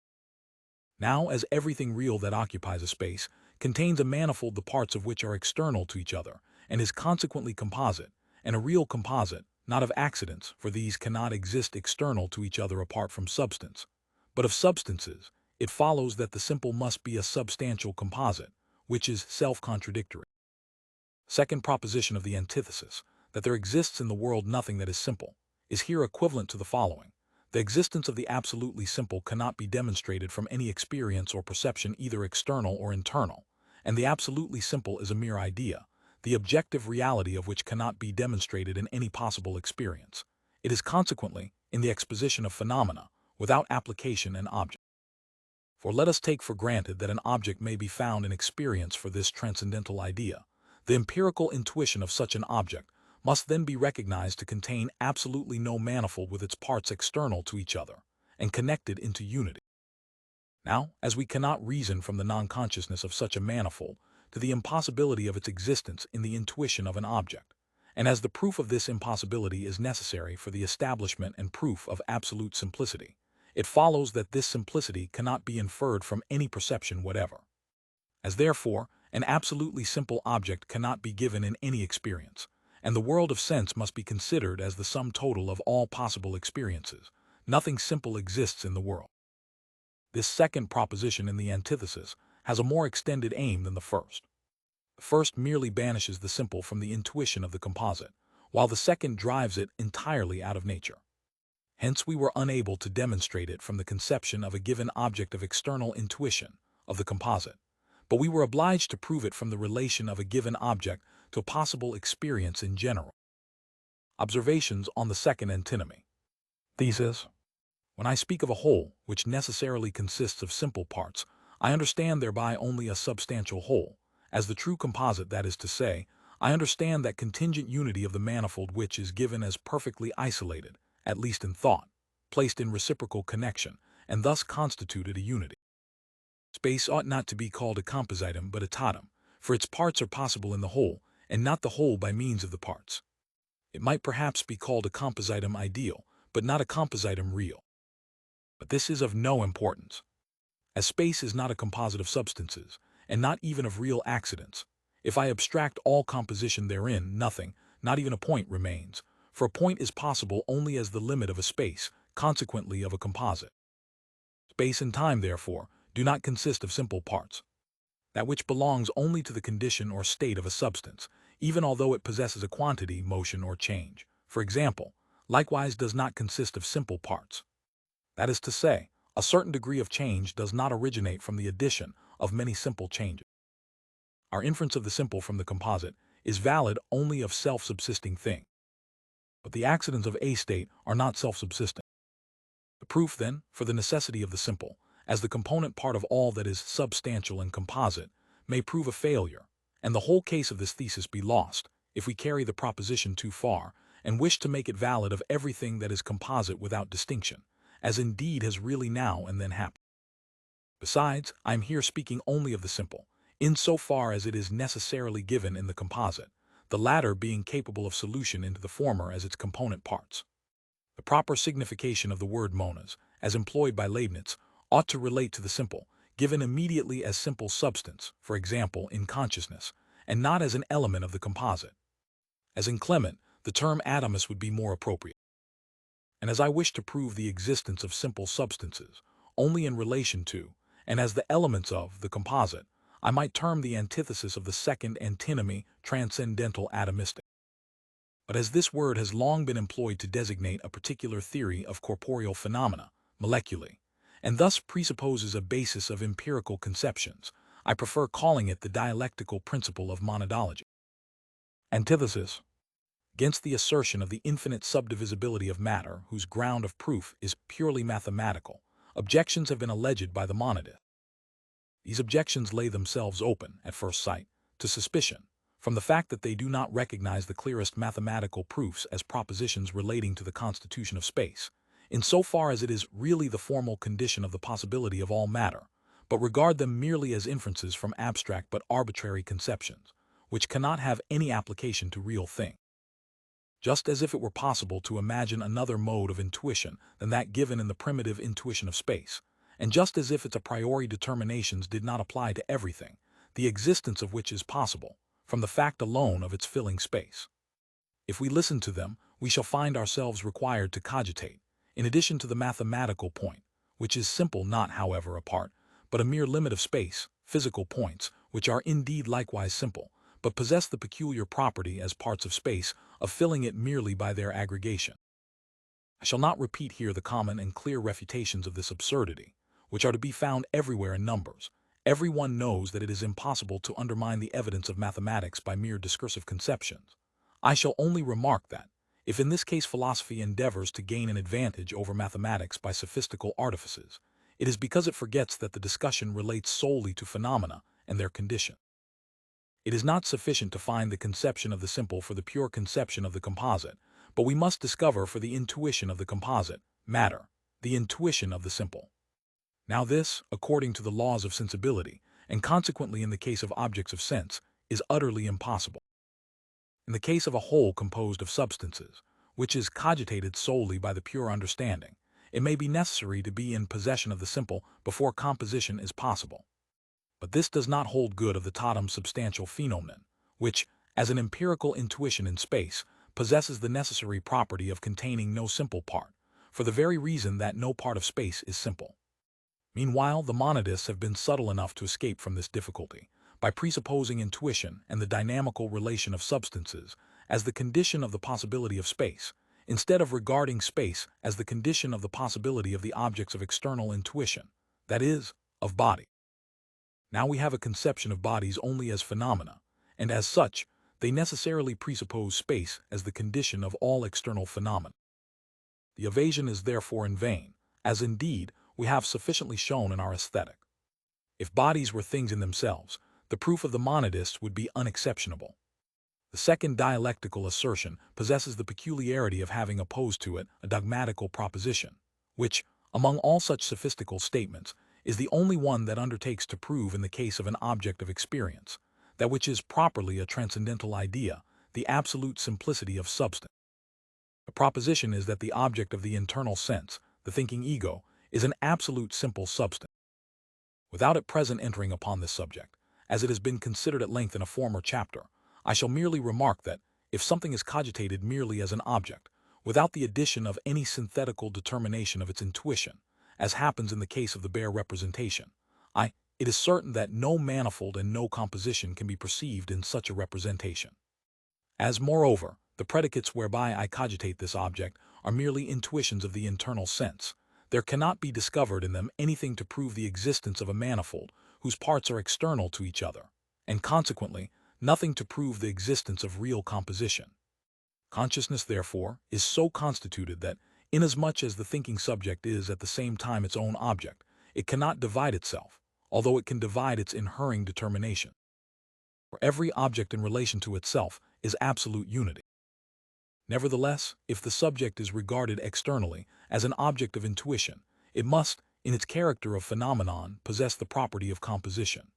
Now, as everything real that occupies a space contains a manifold the parts of which are external to each other, and is consequently composite, and a real composite, not of accidents, for these cannot exist external to each other apart from substance, but of substances, it follows that the simple must be a substantial composite, which is self-contradictory. Second proposition of the antithesis, that there exists in the world nothing that is simple, is here equivalent to the following. The existence of the absolutely simple cannot be demonstrated from any experience or perception either external or internal, and the absolutely simple is a mere idea, the objective reality of which cannot be demonstrated in any possible experience. It is consequently, in the exposition of phenomena, without application and object. For let us take for granted that an object may be found in experience for this transcendental idea. The empirical intuition of such an object must then be recognized to contain absolutely no manifold with its parts external to each other, and connected into unity. Now, as we cannot reason from the non-consciousness of such a manifold to the impossibility of its existence in the intuition of an object, and as the proof of this impossibility is necessary for the establishment and proof of absolute simplicity, it follows that this simplicity cannot be inferred from any perception whatever. As therefore, an absolutely simple object cannot be given in any experience, and the world of sense must be considered as the sum total of all possible experiences. Nothing simple exists in the world. This second proposition in the antithesis has a more extended aim than the first. The first merely banishes the simple from the intuition of the composite, while the second drives it entirely out of nature. Hence we were unable to demonstrate it from the conception of a given object of external intuition, of the composite, but we were obliged to prove it from the relation of a given object to possible experience in general. Observations on the second antinomy. Thesis. When I speak of a whole, which necessarily consists of simple parts, I understand thereby only a substantial whole. As the true composite, that is to say, I understand that contingent unity of the manifold which is given as perfectly isolated, at least in thought, placed in reciprocal connection, and thus constituted a unity. Space ought not to be called a compositum but a totum, for its parts are possible in the whole, and not the whole by means of the parts. It might perhaps be called a compositum ideal, but not a compositum real. But this is of no importance. As space is not a composite of substances, and not even of real accidents, if I abstract all composition therein, nothing, not even a point, remains, for a point is possible only as the limit of a space, consequently of a composite. Space and time, therefore, do not consist of simple parts. That which belongs only to the condition or state of a substance, even although it possesses a quantity, motion, or change, for example, likewise does not consist of simple parts. That is to say, a certain degree of change does not originate from the addition of many simple changes. Our inference of the simple from the composite is valid only of self-subsisting things. But the accidents of a state are not self-subsisting. The proof, then, for the necessity of the simple, as the component part of all that is substantial and composite, may prove a failure, and the whole case of this thesis be lost, if we carry the proposition too far, and wish to make it valid of everything that is composite without distinction, as indeed has really now and then happened. Besides, I am here speaking only of the simple, in so far as it is necessarily given in the composite, the latter being capable of solution into the former as its component parts. The proper signification of the word monas, as employed by Leibniz, ought to relate to the simple, given immediately as simple substance, for example, in consciousness, and not as an element of the composite. As in Clement, the term atomus would be more appropriate. And as I wish to prove the existence of simple substances, only in relation to, and as the elements of, the composite, I might term the antithesis of the second antinomy transcendental atomistic. But as this word has long been employed to designate a particular theory of corporeal phenomena, moleculae, and thus presupposes a basis of empirical conceptions, I prefer calling it the dialectical principle of monadology. Antithesis. Against the assertion of the infinite subdivisibility of matter, whose ground of proof is purely mathematical, objections have been alleged by the monadists. These objections lay themselves open, at first sight, to suspicion, from the fact that they do not recognize the clearest mathematical proofs as propositions relating to the constitution of space, in so far as it is really the formal condition of the possibility of all matter, but regard them merely as inferences from abstract but arbitrary conceptions, which cannot have any application to real things. Just as if it were possible to imagine another mode of intuition than that given in the primitive intuition of space, and just as if its a priori determinations did not apply to everything, the existence of which is possible, from the fact alone of its filling space. If we listen to them, we shall find ourselves required to cogitate, in addition to the mathematical point, which is simple not, however, a part, but a mere limit of space, physical points, which are indeed likewise simple, but possess the peculiar property as parts of space of filling it merely by their aggregation. I shall not repeat here the common and clear refutations of this absurdity, which are to be found everywhere in numbers. Everyone knows that it is impossible to undermine the evidence of mathematics by mere discursive conceptions. I shall only remark that, if in this case philosophy endeavors to gain an advantage over mathematics by sophistical artifices, it is because it forgets that the discussion relates solely to phenomena and their condition. It is not sufficient to find the conception of the simple for the pure conception of the composite, but we must discover for the intuition of the composite, matter, the intuition of the simple. Now this, according to the laws of sensibility, and consequently in the case of objects of sense, is utterly impossible. In the case of a whole composed of substances, which is cogitated solely by the pure understanding, it may be necessary to be in possession of the simple before composition is possible. But this does not hold good of the totum substantial phenomenon, which, as an empirical intuition in space, possesses the necessary property of containing no simple part, for the very reason that no part of space is simple. Meanwhile, the monadists have been subtle enough to escape from this difficulty, by presupposing intuition and the dynamical relation of substances as the condition of the possibility of space, instead of regarding space as the condition of the possibility of the objects of external intuition, that is, of body. Now we have a conception of bodies only as phenomena, and as such, they necessarily presuppose space as the condition of all external phenomena. The evasion is therefore in vain, as indeed we have sufficiently shown in our aesthetic. If bodies were things in themselves, the proof of the monadists would be unexceptionable. The second dialectical assertion possesses the peculiarity of having opposed to it a dogmatical proposition, which, among all such sophistical statements, is the only one that undertakes to prove in the case of an object of experience, that which is properly a transcendental idea, the absolute simplicity of substance. The proposition is that the object of the internal sense, the thinking ego, is an absolute simple substance. Without at present entering upon this subject, as it has been considered at length in a former chapter, I shall merely remark that, if something is cogitated merely as an object, without the addition of any synthetical determination of its intuition, as happens in the case of the bare representation, it is certain that no manifold and no composition can be perceived in such a representation. As, moreover, the predicates whereby I cogitate this object are merely intuitions of the internal sense, there cannot be discovered in them anything to prove the existence of a manifold whose parts are external to each other, and consequently nothing to prove the existence of real composition. Consciousness, therefore, is so constituted that, inasmuch as the thinking subject is at the same time its own object, it cannot divide itself, although it can divide its inhering determination. For every object in relation to itself is absolute unity. Nevertheless, if the subject is regarded externally as an object of intuition, it must, in its character of phenomenon, possess the property of composition.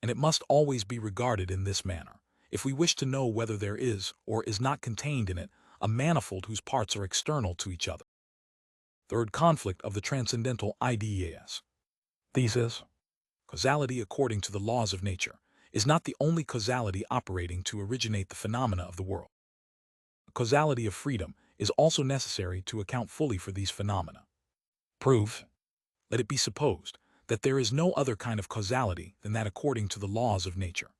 And it must always be regarded in this manner, if we wish to know whether there is or is not contained in it a manifold whose parts are external to each other. Third conflict of the transcendental ideas. Thesis: causality according to the laws of nature is not the only causality operating to originate the phenomena of the world. The causality of freedom is also necessary to account fully for these phenomena. Proof: let it be supposed that there is no other kind of causality than that according to the laws of nature.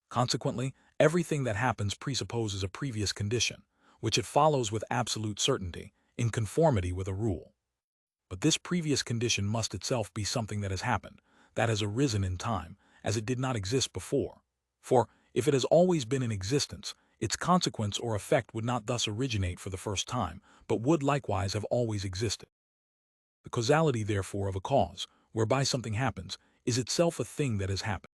Consequently, everything that happens presupposes a previous condition, which it follows with absolute certainty, in conformity with a rule. But this previous condition must itself be something that has happened, that has arisen in time, as it did not exist before. For, if it has always been in existence, its consequence or effect would not thus originate for the first time, but would likewise have always existed. The causality, therefore, of a cause, whereby something happens, is itself a thing that has happened.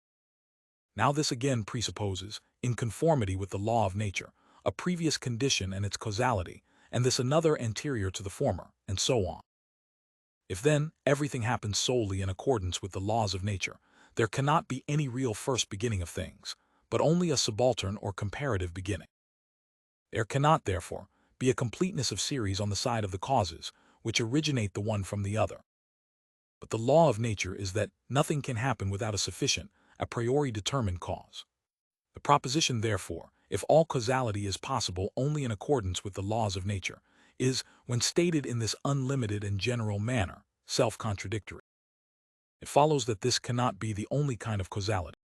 Now this again presupposes, in conformity with the law of nature, a previous condition and its causality, and this another anterior to the former, and so on. If then everything happens solely in accordance with the laws of nature, there cannot be any real first beginning of things, but only a subaltern or comparative beginning. There cannot, therefore, be a completeness of series on the side of the causes, which originate the one from the other. But the law of nature is that nothing can happen without a sufficient, a priori determined cause. The proposition, therefore, if all causality is possible only in accordance with the laws of nature, is, when stated in this unlimited and general manner, self-contradictory. It follows that this cannot be the only kind of causality.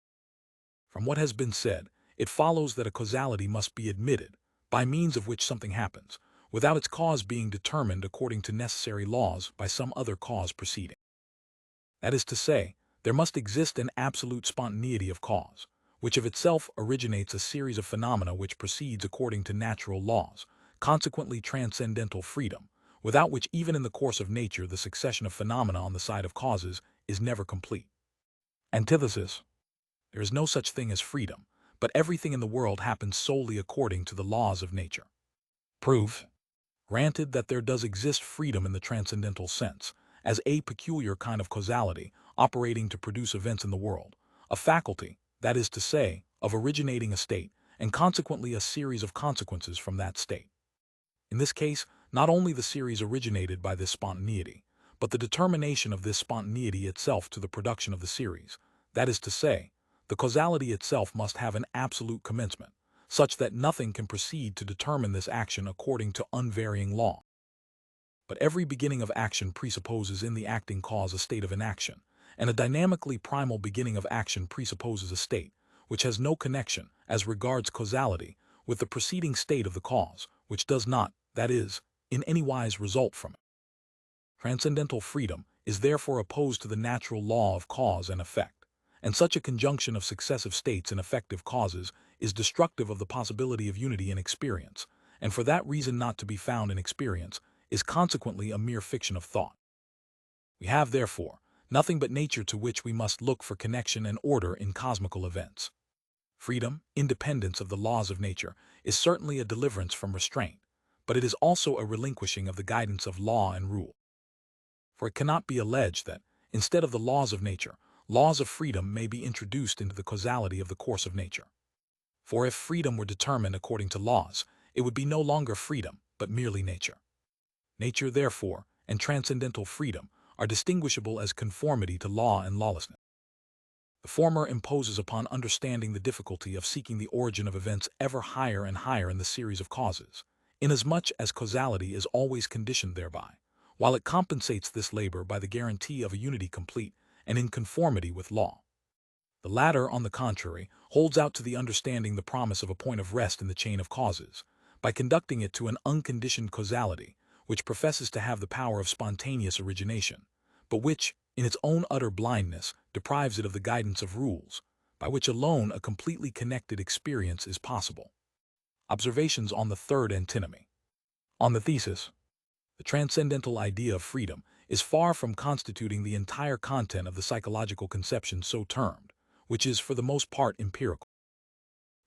From what has been said, it follows that a causality must be admitted, by means of which something happens, without its cause being determined according to necessary laws by some other cause preceding. That is to say, there must exist an absolute spontaneity of cause, which of itself originates a series of phenomena which proceeds according to natural laws, consequently transcendental freedom, without which even in the course of nature the succession of phenomena on the side of causes is never complete. Antithesis: there is no such thing as freedom, but everything in the world happens solely according to the laws of nature. Proof: granted that there does exist freedom in the transcendental sense, as a peculiar kind of causality operating to produce events in the world, a faculty, that is to say, of originating a state, and consequently a series of consequences from that state. In this case, not only the series originated by this spontaneity, but the determination of this spontaneity itself to the production of the series, that is to say, the causality itself must have an absolute commencement, such that nothing can proceed to determine this action according to unvarying law. But every beginning of action presupposes in the acting cause a state of inaction, and a dynamically primal beginning of action presupposes a state, which has no connection, as regards causality, with the preceding state of the cause, which does not, that is, in any wise result from it. Transcendental freedom is therefore opposed to the natural law of cause and effect, and such a conjunction of successive states and effective causes is destructive of the possibility of unity in experience, and for that reason not to be found in experience, is consequently a mere fiction of thought. We have, therefore, nothing but nature to which we must look for connection and order in cosmical events. Freedom, independence of the laws of nature, is certainly a deliverance from restraint, but it is also a relinquishing of the guidance of law and rule. For it cannot be alleged that, instead of the laws of nature, laws of freedom may be introduced into the causality of the course of nature. For if freedom were determined according to laws, it would be no longer freedom, but merely nature. Nature, therefore, and transcendental freedom are distinguishable as conformity to law and lawlessness. The former imposes upon understanding the difficulty of seeking the origin of events ever higher and higher in the series of causes, inasmuch as causality is always conditioned thereby, while it compensates this labor by the guarantee of a unity complete and in conformity with law. The latter, on the contrary, holds out to the understanding the promise of a point of rest in the chain of causes, by conducting it to an unconditioned causality, which professes to have the power of spontaneous origination, but which, in its own utter blindness, deprives it of the guidance of rules, by which alone a completely connected experience is possible. Observations on the third antinomy. On the thesis, the transcendental idea of freedom is far from constituting the entire content of the psychological conception so termed, which is for the most part empirical.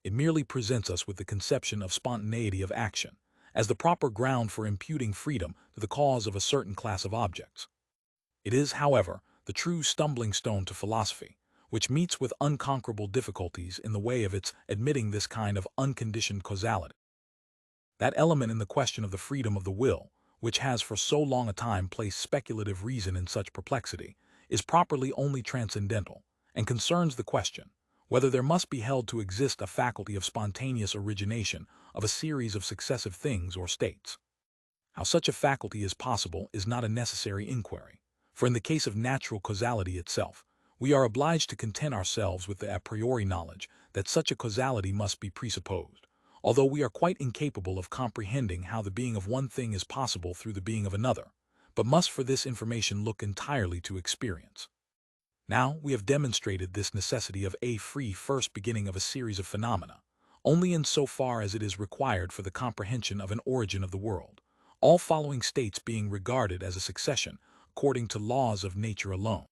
It merely presents us with the conception of spontaneity of action, as the proper ground for imputing freedom to the cause of a certain class of objects. It is, however, the true stumbling stone to philosophy, which meets with unconquerable difficulties in the way of its admitting this kind of unconditioned causality. That element in the question of the freedom of the will, which has for so long a time placed speculative reason in such perplexity, is properly only transcendental, and concerns the question whether there must be held to exist a faculty of spontaneous origination of a series of successive things or states. How such a faculty is possible is not a necessary inquiry, for in the case of natural causality itself, we are obliged to content ourselves with the a priori knowledge that such a causality must be presupposed, although we are quite incapable of comprehending how the being of one thing is possible through the being of another, but must for this information look entirely to experience. Now we have demonstrated this necessity of a free first beginning of a series of phenomena, only in so far as it is required for the comprehension of an origin of the world, all following states being regarded as a succession according to laws of nature alone.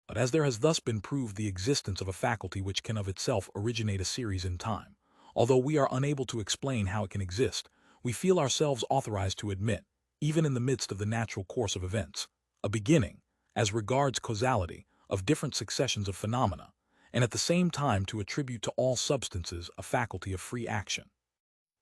But as there has thus been proved the existence of a faculty which can of itself originate a series in time, although we are unable to explain how it can exist, we feel ourselves authorized to admit, even in the midst of the natural course of events, a beginning, as regards causality, of different successions of phenomena, and at the same time to attribute to all substances a faculty of free action.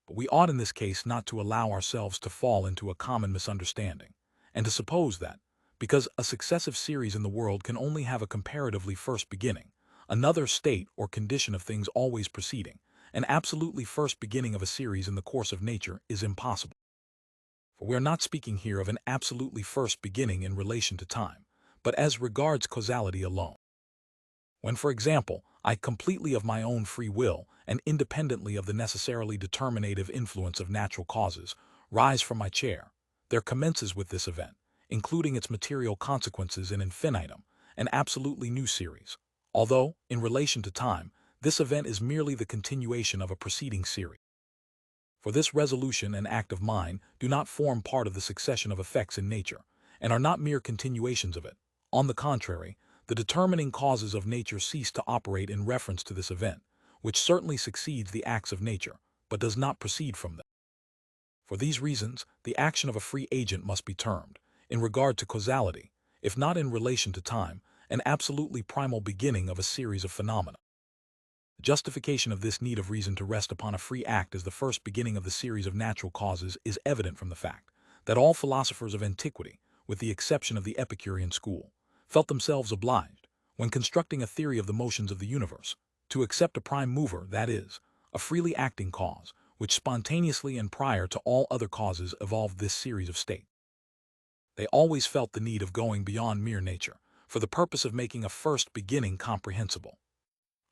But we ought in this case not to allow ourselves to fall into a common misunderstanding, and to suppose that, because a successive series in the world can only have a comparatively first beginning, another state or condition of things always preceding, an absolutely first beginning of a series in the course of nature is impossible. For we are not speaking here of an absolutely first beginning in relation to time, but as regards causality alone. When, for example, I completely of my own free will, and independently of the necessarily determinative influence of natural causes, rise from my chair, there commences with this event, including its material consequences in infinitum, an absolutely new series, although, in relation to time, this event is merely the continuation of a preceding series. For this resolution and act of mine do not form part of the succession of effects in nature, and are not mere continuations of it. On the contrary, the determining causes of nature cease to operate in reference to this event, which certainly succeeds the acts of nature, but does not proceed from them. For these reasons, the action of a free agent must be termed, in regard to causality, if not in relation to time, an absolutely primal beginning of a series of phenomena. The justification of this need of reason to rest upon a free act as the first beginning of the series of natural causes is evident from the fact that all philosophers of antiquity, with the exception of the Epicurean school, felt themselves obliged, when constructing a theory of the motions of the universe, to accept a prime mover, that is, a freely acting cause, which spontaneously and prior to all other causes evolved this series of states. They always felt the need of going beyond mere nature, for the purpose of making a first beginning comprehensible.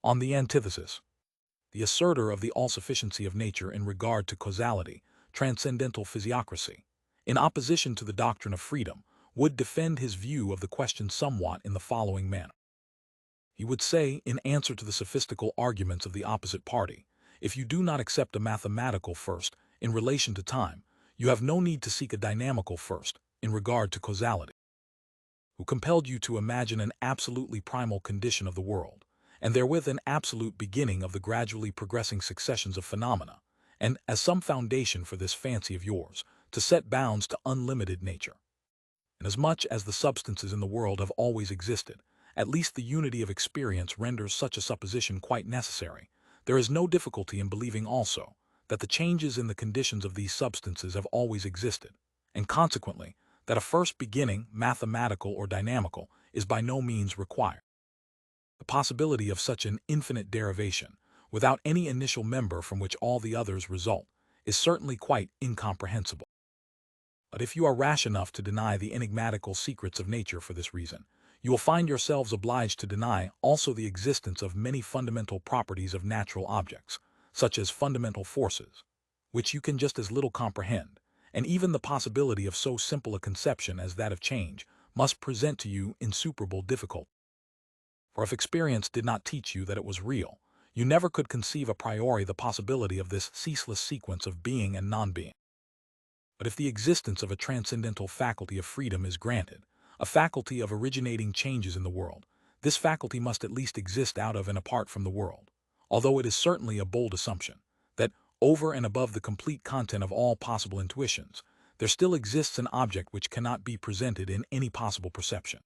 On the antithesis, the assertor of the all-sufficiency of nature in regard to causality, transcendental physiocracy, in opposition to the doctrine of freedom, would defend his view of the question somewhat in the following manner. He would say, in answer to the sophistical arguments of the opposite party, if you do not accept a mathematical first in relation to time, you have no need to seek a dynamical first in regard to causality. Who compelled you to imagine an absolutely primal condition of the world, and therewith an absolute beginning of the gradually progressing successions of phenomena, and, as some foundation for this fancy of yours, to set bounds to unlimited nature. Inasmuch as the substances in the world have always existed, at least the unity of experience renders such a supposition quite necessary. There is no difficulty in believing also that the changes in the conditions of these substances have always existed, and consequently that a first beginning, mathematical or dynamical, is by no means required. The possibility of such an infinite derivation, without any initial member from which all the others result, is certainly quite incomprehensible. But if you are rash enough to deny the enigmatical secrets of nature for this reason, you will find yourselves obliged to deny also the existence of many fundamental properties of natural objects, such as fundamental forces, which you can just as little comprehend, and even the possibility of so simple a conception as that of change must present to you insuperable difficulty. For if experience did not teach you that it was real, you never could conceive a priori the possibility of this ceaseless sequence of being and non-being. But if the existence of a transcendental faculty of freedom is granted, a faculty of originating changes in the world, this faculty must at least exist out of and apart from the world, although it is certainly a bold assumption that, over and above the complete content of all possible intuitions, there still exists an object which cannot be presented in any possible perception.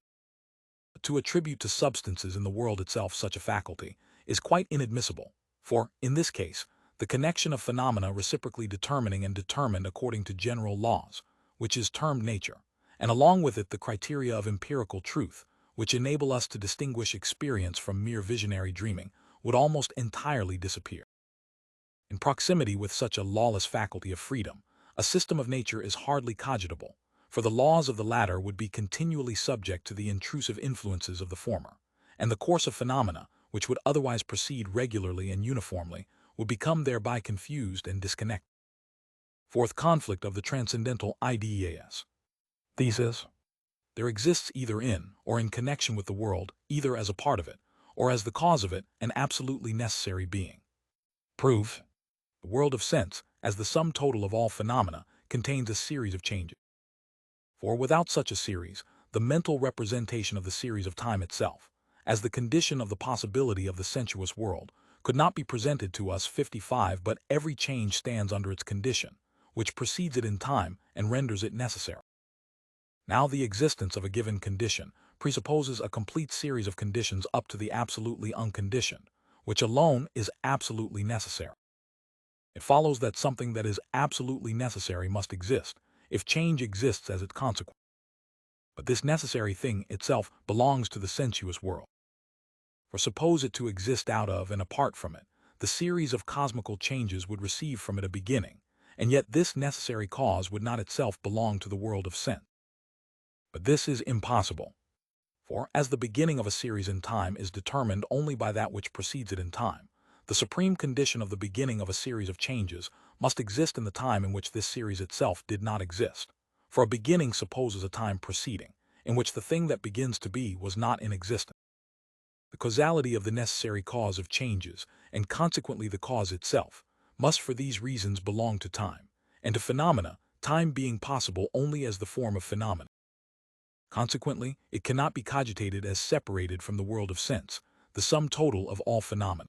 To attribute to substances in the world itself such a faculty is quite inadmissible, for, in this case, the connection of phenomena reciprocally determining and determined according to general laws, which is termed nature, and along with it the criteria of empirical truth, which enable us to distinguish experience from mere visionary dreaming, would almost entirely disappear. In proximity with such a lawless faculty of freedom, a system of nature is hardly cogitable, for the laws of the latter would be continually subject to the intrusive influences of the former, and the course of phenomena, which would otherwise proceed regularly and uniformly, would become thereby confused and disconnected. Fourth conflict of the transcendental ideas. Thesis. There exists either in or in connection with the world, either as a part of it, or as the cause of it, an absolutely necessary being. Proof. The world of sense, as the sum total of all phenomena, contains a series of changes. For without such a series, the mental representation of the series of time itself, as the condition of the possibility of the sensuous world, could not be presented to us 55, but every change stands under its condition, which precedes it in time and renders it necessary. Now the existence of a given condition presupposes a complete series of conditions up to the absolutely unconditioned, which alone is absolutely necessary. It follows that something that is absolutely necessary must exist, if change exists as its consequence. But this necessary thing itself belongs to the sensuous world. For suppose it to exist out of and apart from it, the series of cosmical changes would receive from it a beginning, and yet this necessary cause would not itself belong to the world of sense. But this is impossible. For, as the beginning of a series in time is determined only by that which precedes it in time, the supreme condition of the beginning of a series of changes must exist in the time in which this series itself did not exist. For a beginning supposes a time preceding, in which the thing that begins to be was not in existence. The causality of the necessary cause of changes, and consequently the cause itself, must for these reasons belong to time, and to phenomena, time being possible only as the form of phenomena. Consequently, it cannot be cogitated as separated from the world of sense, the sum total of all phenomena.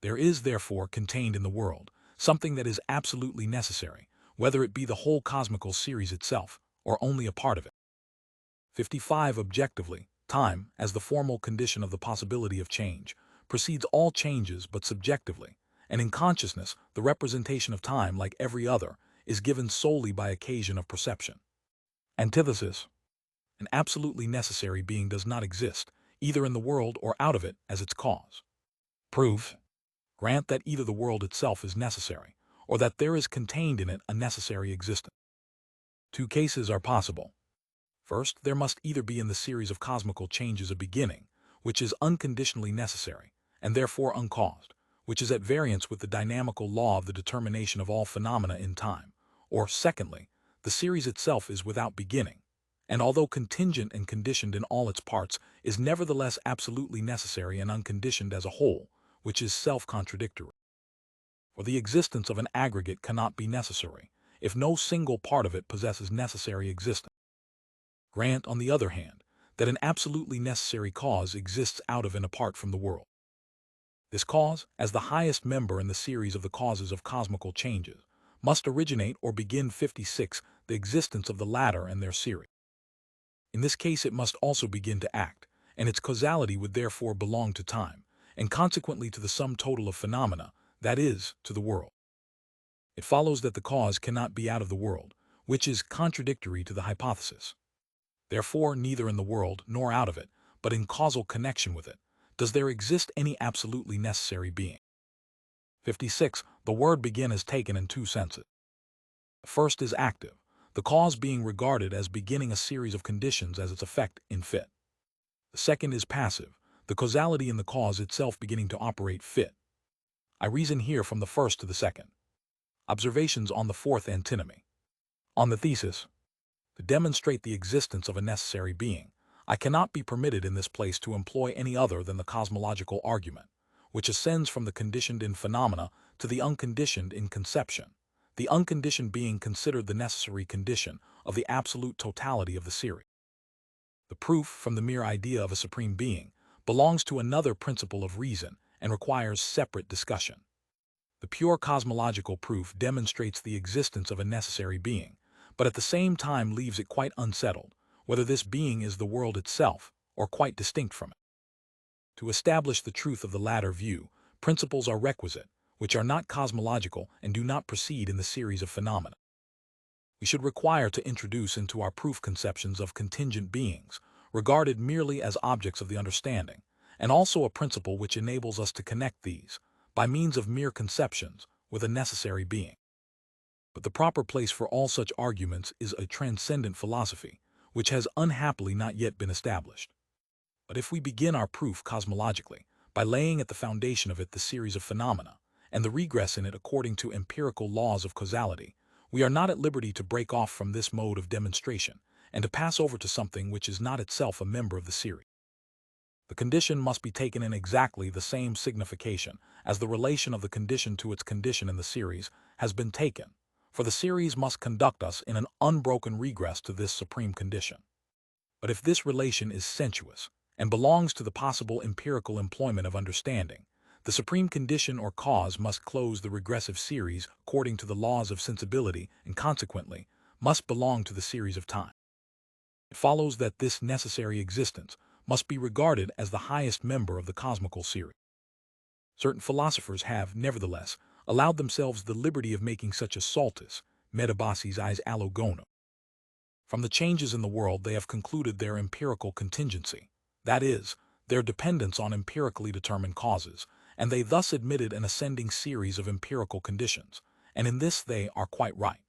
There is, therefore, contained in the world something that is absolutely necessary, whether it be the whole cosmical series itself, or only a part of it. 55. Objectively, time, as the formal condition of the possibility of change, precedes all changes but subjectively, and in consciousness the representation of time, like every other, is given solely by occasion of perception. Antithesis. An absolutely necessary being does not exist, either in the world or out of it, as its cause. Proof. Grant that either the world itself is necessary, or that there is contained in it a necessary existence. Two cases are possible. First, there must either be in the series of cosmical changes a beginning, which is unconditionally necessary, and therefore uncaused, which is at variance with the dynamical law of the determination of all phenomena in time, or, secondly, the series itself is without beginning, and although contingent and conditioned in all its parts, is nevertheless absolutely necessary and unconditioned as a whole, which is self-contradictory. For the existence of an aggregate cannot be necessary, if no single part of it possesses necessary existence. Grant, on the other hand, that an absolutely necessary cause exists out of and apart from the world. This cause, as the highest member in the series of the causes of cosmical changes, must originate or begin 56 the existence of the latter and their series. In this case it must also begin to act, and its causality would therefore belong to time, and consequently to the sum total of phenomena, that is, to the world. It follows that the cause cannot be out of the world, which is contradictory to the hypothesis. Therefore, neither in the world nor out of it, but in causal connection with it, does there exist any absolutely necessary being. 56. The word begin is taken in two senses. The first is active, the cause being regarded as beginning a series of conditions as its effect in fit. The second is passive, the causality in the cause itself beginning to operate fit. I reason here from the first to the second. Observations on the fourth antinomy. On the thesis, to demonstrate the existence of a necessary being, I cannot be permitted in this place to employ any other than the cosmological argument, which ascends from the conditioned in phenomena to the unconditioned in conception, the unconditioned being considered the necessary condition of the absolute totality of the series. The proof from the mere idea of a supreme being belongs to another principle of reason and requires separate discussion. The pure cosmological proof demonstrates the existence of a necessary being, but at the same time leaves it quite unsettled, whether this being is the world itself or quite distinct from it. To establish the truth of the latter view, principles are requisite, which are not cosmological and do not proceed in the series of phenomena. We should require to introduce into our proof conceptions of contingent beings, regarded merely as objects of the understanding, and also a principle which enables us to connect these, by means of mere conceptions, with a necessary being. But the proper place for all such arguments is a transcendent philosophy, which has unhappily not yet been established. But if we begin our proof cosmologically, by laying at the foundation of it the series of phenomena, and the regress in it according to empirical laws of causality, we are not at liberty to break off from this mode of demonstration, and to pass over to something which is not itself a member of the series. The condition must be taken in exactly the same signification as the relation of the condition to its condition in the series has been taken, for the series must conduct us in an unbroken regress to this supreme condition. But if this relation is sensuous, and belongs to the possible empirical employment of understanding, the supreme condition or cause must close the regressive series according to the laws of sensibility and consequently must belong to the series of time. It follows that this necessary existence must be regarded as the highest member of the cosmical series. Certain philosophers have, nevertheless, allowed themselves the liberty of making such a saltus, metabasis eis allogonum. From the changes in the world they have concluded their empirical contingency, that is, their dependence on empirically determined causes, and they thus admitted an ascending series of empirical conditions, and in this they are quite right.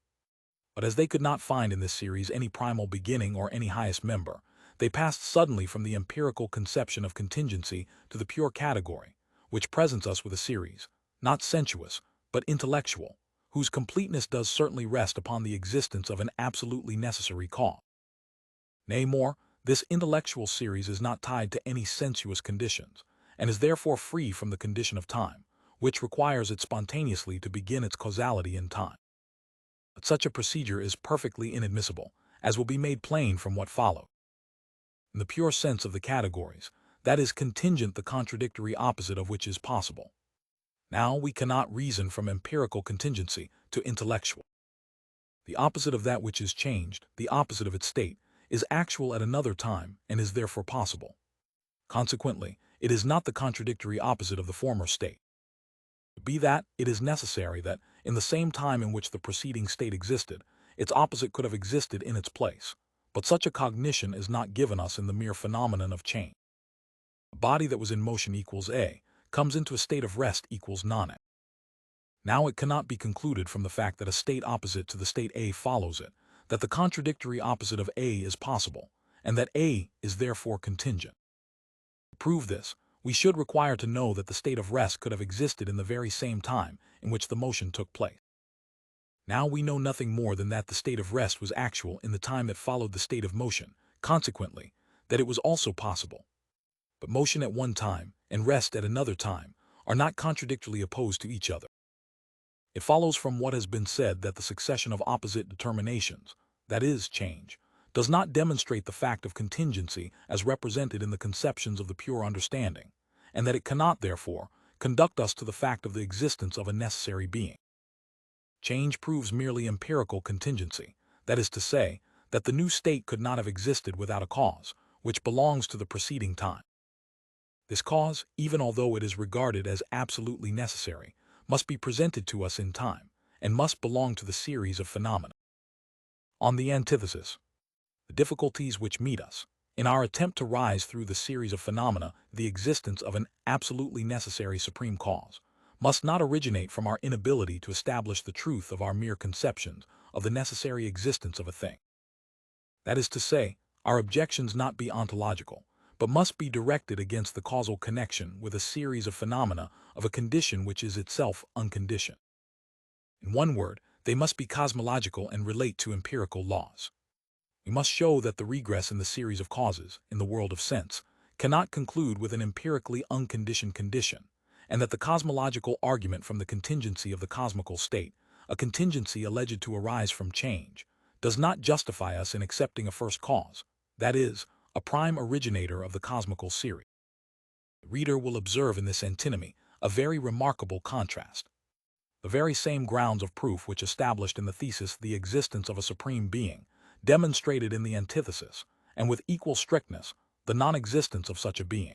But as they could not find in this series any primal beginning or any highest member, they passed suddenly from the empirical conception of contingency to the pure category, which presents us with a series, not sensuous, but intellectual, whose completeness does certainly rest upon the existence of an absolutely necessary cause. Nay, more, this intellectual series is not tied to any sensuous conditions, and is therefore free from the condition of time, which requires it spontaneously to begin its causality in time. But such a procedure is perfectly inadmissible, as will be made plain from what follows. In the pure sense of the categories, that is contingent the contradictory opposite of which is possible. Now we cannot reason from empirical contingency to intellectual. The opposite of that which is changed, the opposite of its state, is actual at another time and is therefore possible. Consequently, it is not the contradictory opposite of the former state. To be that, it is necessary that, in the same time in which the preceding state existed, its opposite could have existed in its place, but such a cognition is not given us in the mere phenomenon of change. A body that was in motion equals A, comes into a state of rest equals non-A. Now it cannot be concluded from the fact that a state opposite to the state A follows it, that the contradictory opposite of A is possible, and that A is therefore contingent. To prove this, we should require to know that the state of rest could have existed in the very same time in which the motion took place. Now we know nothing more than that the state of rest was actual in the time that followed the state of motion, consequently, that it was also possible. But motion at one time and rest at another time are not contradictorily opposed to each other. It follows from what has been said that the succession of opposite determinations, that is, change, does not demonstrate the fact of contingency as represented in the conceptions of the pure understanding, and that it cannot, therefore, conduct us to the fact of the existence of a necessary being. Change proves merely empirical contingency, that is to say, that the new state could not have existed without a cause, which belongs to the preceding time. This cause, even although it is regarded as absolutely necessary, must be presented to us in time, and must belong to the series of phenomena. On the antithesis, the difficulties which meet us, in our attempt to rise through the series of phenomena, the existence of an absolutely necessary supreme cause, must not originate from our inability to establish the truth of our mere conceptions of the necessary existence of a thing. That is to say, our objections not be ontological, but must be directed against the causal connection with a series of phenomena of a condition which is itself unconditioned. In one word, they must be cosmological and relate to empirical laws. We must show that the regress in the series of causes, in the world of sense, cannot conclude with an empirically unconditioned condition, and that the cosmological argument from the contingency of the cosmical state, a contingency alleged to arise from change, does not justify us in accepting a first cause, that is, a prime originator of the cosmical series. The reader will observe in this antinomy a very remarkable contrast. The very same grounds of proof which established in the thesis the existence of a supreme being, demonstrated in the antithesis, and with equal strictness, the non-existence of such a being.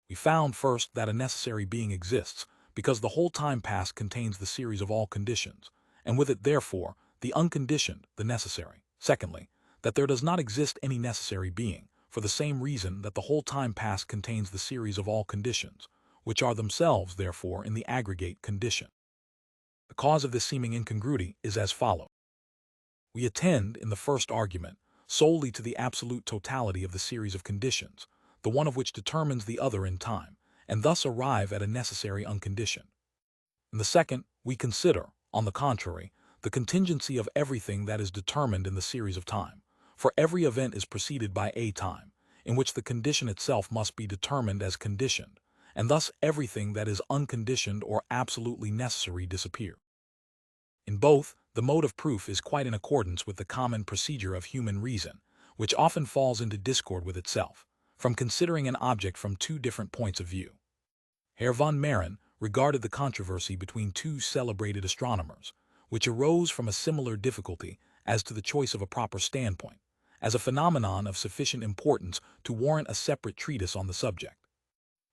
We found first that a necessary being exists, because the whole time past contains the series of all conditions, and with it therefore, the unconditioned, the necessary. Secondly, that there does not exist any necessary being, for the same reason that the whole time past contains the series of all conditions, which are themselves therefore in the aggregate condition. The cause of this seeming incongruity is as follows. We attend, in the first argument, solely to the absolute totality of the series of conditions, the one of which determines the other in time, and thus arrive at a necessary unconditioned. In the second, we consider, on the contrary, the contingency of everything that is determined in the series of time, for every event is preceded by a time, in which the condition itself must be determined as conditioned, and thus everything that is unconditioned or absolutely necessary disappears. In both, the mode of proof is quite in accordance with the common procedure of human reason, which often falls into discord with itself, from considering an object from two different points of view. Herr von Mehren regarded the controversy between two celebrated astronomers, which arose from a similar difficulty as to the choice of a proper standpoint, as a phenomenon of sufficient importance to warrant a separate treatise on the subject.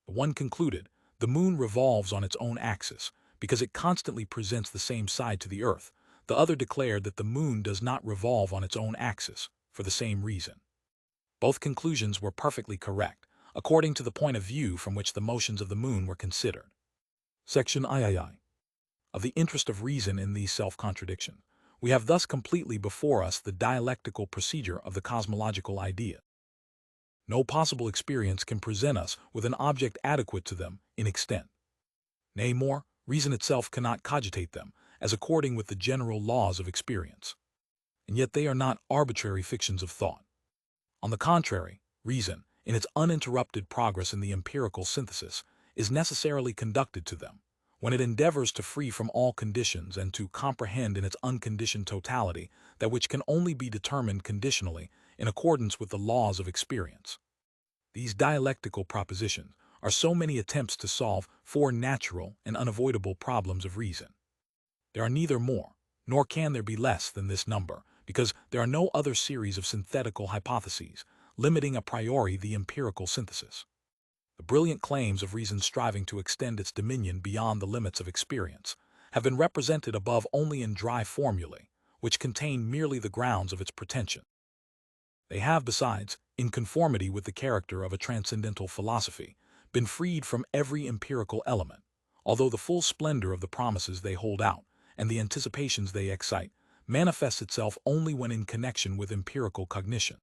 The one concluded, the moon revolves on its own axis, because it constantly presents the same side to the earth. The other declared that the moon does not revolve on its own axis, for the same reason. Both conclusions were perfectly correct, according to the point of view from which the motions of the moon were considered. Section III. Of the interest of reason in these self-contradictions, we have thus completely before us the dialectical procedure of the cosmological idea. No possible experience can present us with an object adequate to them in extent. Nay, more, reason itself cannot cogitate them, as according with the general laws of experience. And yet they are not arbitrary fictions of thought. On the contrary, reason, in its uninterrupted progress in the empirical synthesis, is necessarily conducted to them, when it endeavors to free from all conditions and to comprehend in its unconditioned totality that which can only be determined conditionally in accordance with the laws of experience. These dialectical propositions are so many attempts to solve four natural and unavoidable problems of reason. There are neither more, nor can there be less than this number, because there are no other series of synthetical hypotheses, limiting a priori the empirical synthesis. The brilliant claims of reason striving to extend its dominion beyond the limits of experience have been represented above only in dry formulae, which contain merely the grounds of its pretension. They have, besides, in conformity with the character of a transcendental philosophy, been freed from every empirical element, although the full splendor of the promises they hold out and the anticipations they excite manifests itself only when in connection with empirical cognition.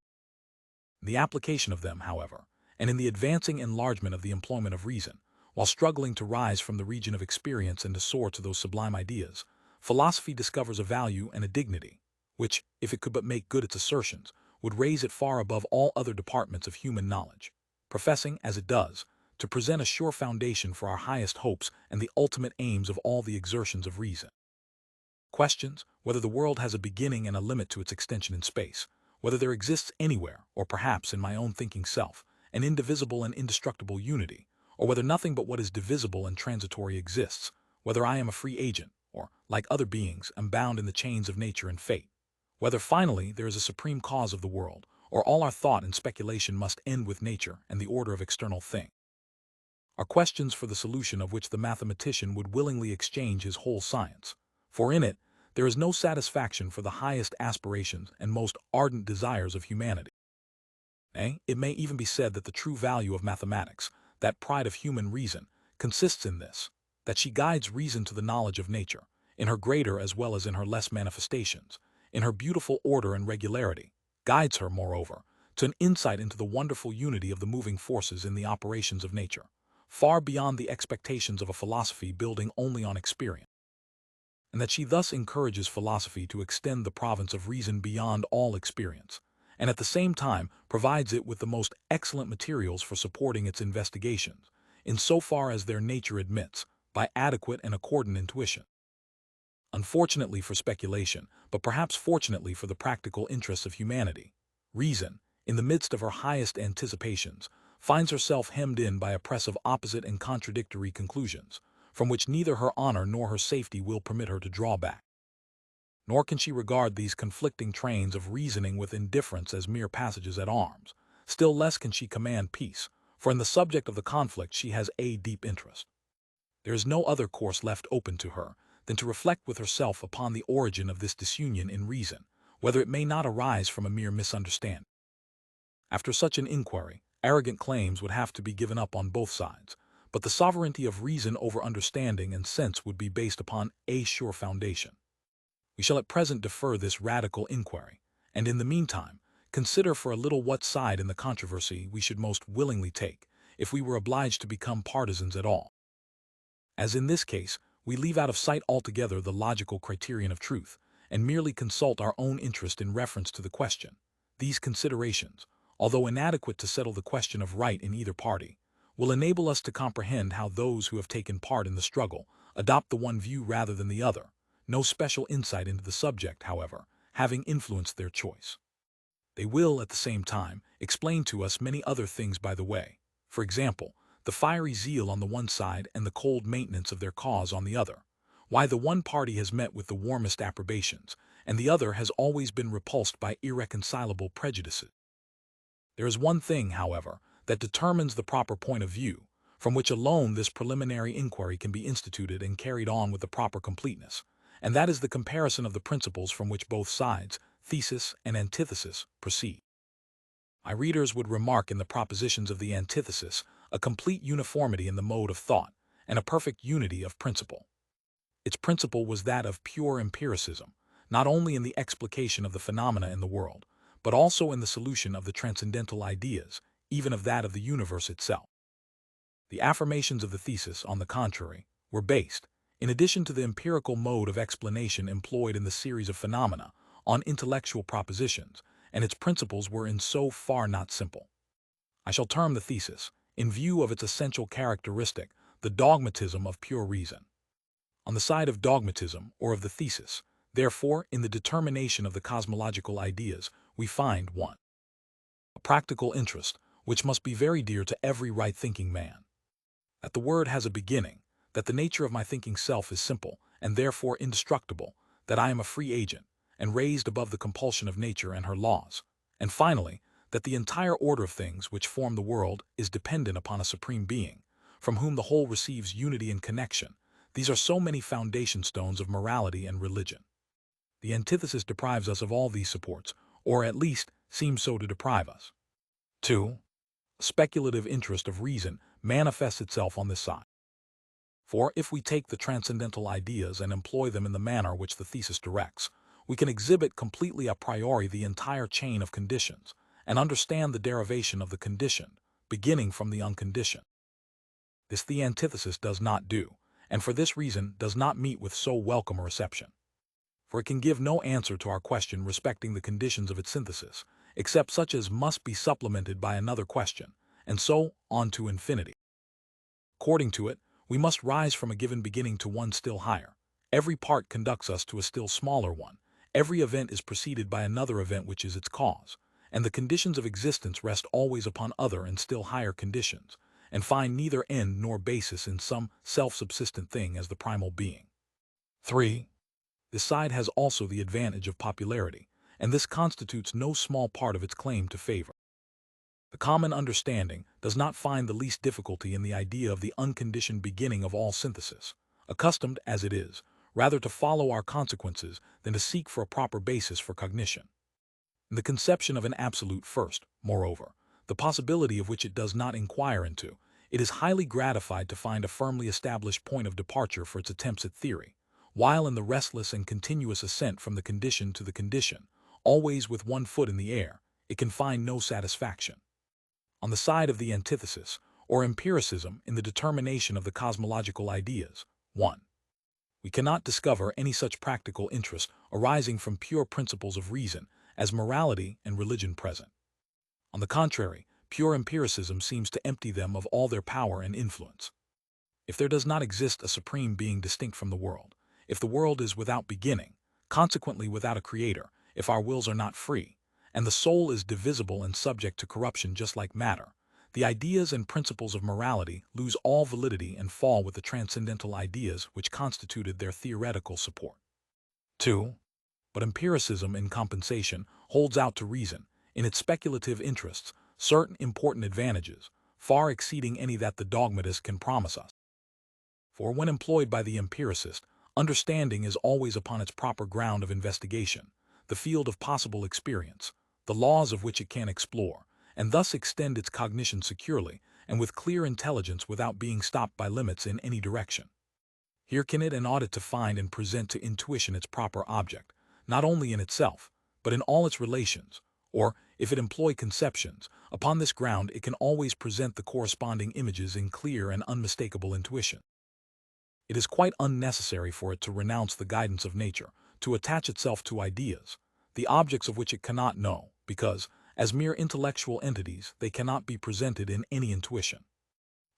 In the application of them, however, and in the advancing enlargement of the employment of reason, while struggling to rise from the region of experience and to soar to those sublime ideas, philosophy discovers a value and a dignity, which, if it could but make good its assertions, would raise it far above all other departments of human knowledge, professing, as it does, to present a sure foundation for our highest hopes and the ultimate aims of all the exertions of reason. Questions whether the world has a beginning and a limit to its extension in space, whether there exists anywhere, or perhaps in my own thinking self, an indivisible and indestructible unity, or whether nothing but what is divisible and transitory exists, whether I am a free agent, or, like other beings, am bound in the chains of nature and fate, whether finally there is a supreme cause of the world, or all our thought and speculation must end with nature and the order of external things, are questions for the solution of which the mathematician would willingly exchange his whole science, for in it there is no satisfaction for the highest aspirations and most ardent desires of humanity. It may even be said that the true value of mathematics, that pride of human reason, consists in this, that she guides reason to the knowledge of nature, in her greater as well as in her less manifestations, in her beautiful order and regularity, guides her, moreover, to an insight into the wonderful unity of the moving forces in the operations of nature, far beyond the expectations of a philosophy building only on experience, and that she thus encourages philosophy to extend the province of reason beyond all experience, and at the same time provides it with the most excellent materials for supporting its investigations, in so far as their nature admits, by adequate and accordant intuition. Unfortunately for speculation, but perhaps fortunately for the practical interests of humanity, reason, in the midst of her highest anticipations, finds herself hemmed in by a press of opposite and contradictory conclusions, from which neither her honor nor her safety will permit her to draw back. Nor can she regard these conflicting trains of reasoning with indifference as mere passages at arms. Still less can she command peace, for in the subject of the conflict she has a deep interest. There is no other course left open to her than to reflect with herself upon the origin of this disunion in reason, whether it may not arise from a mere misunderstanding. After such an inquiry, arrogant claims would have to be given up on both sides, but the sovereignty of reason over understanding and sense would be based upon a sure foundation. We shall at present defer this radical inquiry, and in the meantime, consider for a little what side in the controversy we should most willingly take, if we were obliged to become partisans at all. As in this case, we leave out of sight altogether the logical criterion of truth, and merely consult our own interest in reference to the question. These considerations, although inadequate to settle the question of right in either party, will enable us to comprehend how those who have taken part in the struggle adopt the one view rather than the other, no special insight into the subject, however, having influenced their choice. They will, at the same time, explain to us many other things by the way, for example, the fiery zeal on the one side and the cold maintenance of their cause on the other, why the one party has met with the warmest approbations, and the other has always been repulsed by irreconcilable prejudices. There is one thing, however, that determines the proper point of view, from which alone this preliminary inquiry can be instituted and carried on with the proper completeness, and that is the comparison of the principles from which both sides, thesis and antithesis, proceed. My readers would remark in the propositions of the antithesis a complete uniformity in the mode of thought, and a perfect unity of principle. Its principle was that of pure empiricism, not only in the explication of the phenomena in the world, but also in the solution of the transcendental ideas, even of that of the universe itself. The affirmations of the thesis, on the contrary, were based, in addition to the empirical mode of explanation employed in the series of phenomena, on intellectual propositions, and its principles were in so far not simple. I shall term the thesis, in view of its essential characteristic, the dogmatism of pure reason. On the side of dogmatism, or of the thesis, therefore, in the determination of the cosmological ideas, we find 1. A practical interest, which must be very dear to every right-thinking man. That the word has a beginning, that the nature of my thinking self is simple, and therefore indestructible, that I am a free agent, and raised above the compulsion of nature and her laws, and finally, that the entire order of things which form the world is dependent upon a supreme being, from whom the whole receives unity and connection. These are so many foundation stones of morality and religion. The antithesis deprives us of all these supports, or at least seems so to deprive us. 2. A speculative interest of reason manifests itself on this side. For if we take the transcendental ideas and employ them in the manner which the thesis directs, we can exhibit completely a priori the entire chain of conditions, and understand the derivation of the conditioned, beginning from the unconditioned. This the antithesis does not do, and for this reason does not meet with so welcome a reception. For it can give no answer to our question respecting the conditions of its synthesis, except such as must be supplemented by another question, and so on to infinity. According to it, we must rise from a given beginning to one still higher. Every part conducts us to a still smaller one. Every event is preceded by another event which is its cause, and the conditions of existence rest always upon other and still higher conditions, and find neither end nor basis in some self-subsistent thing as the primal being. 3. This side has also the advantage of popularity, and this constitutes no small part of its claim to favor. The common understanding does not find the least difficulty in the idea of the unconditioned beginning of all synthesis, accustomed, as it is, rather to follow our consequences than to seek for a proper basis for cognition. In the conception of an absolute first, moreover, the possibility of which it does not inquire into, it is highly gratified to find a firmly established point of departure for its attempts at theory, while in the restless and continuous ascent from the condition to the condition, always with one foot in the air, it can find no satisfaction. On the side of the antithesis, or empiricism in the determination of the cosmological ideas, 1. We cannot discover any such practical interest arising from pure principles of reason as morality and religion present. On the contrary, pure empiricism seems to empty them of all their power and influence. If there does not exist a supreme being distinct from the world, if the world is without beginning, consequently without a creator, if our wills are not free, and the soul is divisible and subject to corruption just like matter, the ideas and principles of morality lose all validity and fall with the transcendental ideas which constituted their theoretical support. 2. But empiricism, in compensation, holds out to reason, in its speculative interests, certain important advantages, far exceeding any that the dogmatist can promise us. For when employed by the empiricist, understanding is always upon its proper ground of investigation, the field of possible experience, the laws of which it can explore, and thus extend its cognition securely and with clear intelligence without being stopped by limits in any direction. Here can it and ought it to find and present to intuition its proper object, not only in itself, but in all its relations, or, if it employ conceptions, upon this ground it can always present the corresponding images in clear and unmistakable intuition. It is quite unnecessary for it to renounce the guidance of nature, to attach itself to ideas, the objects of which it cannot know, because, as mere intellectual entities, they cannot be presented in any intuition.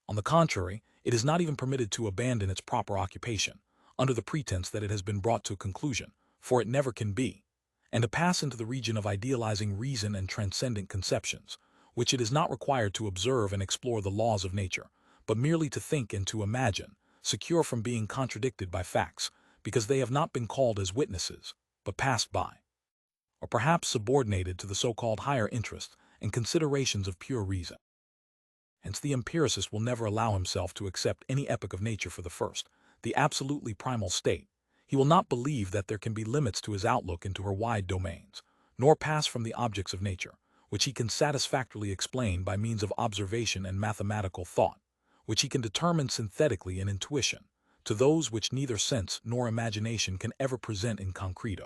On the contrary, it is not even permitted to abandon its proper occupation, under the pretense that it has been brought to a conclusion, for it never can be, and to pass into the region of idealizing reason and transcendent conceptions, which it is not required to observe and explore the laws of nature, but merely to think and to imagine, secure from being contradicted by facts, because they have not been called as witnesses, but passed by, or perhaps subordinated to the so-called higher interests and considerations of pure reason. Hence the empiricist will never allow himself to accept any epoch of nature for the first, the absolutely primal state. He will not believe that there can be limits to his outlook into her wide domains, nor pass from the objects of nature, which he can satisfactorily explain by means of observation and mathematical thought, which he can determine synthetically in intuition, to those which neither sense nor imagination can ever present in concreto.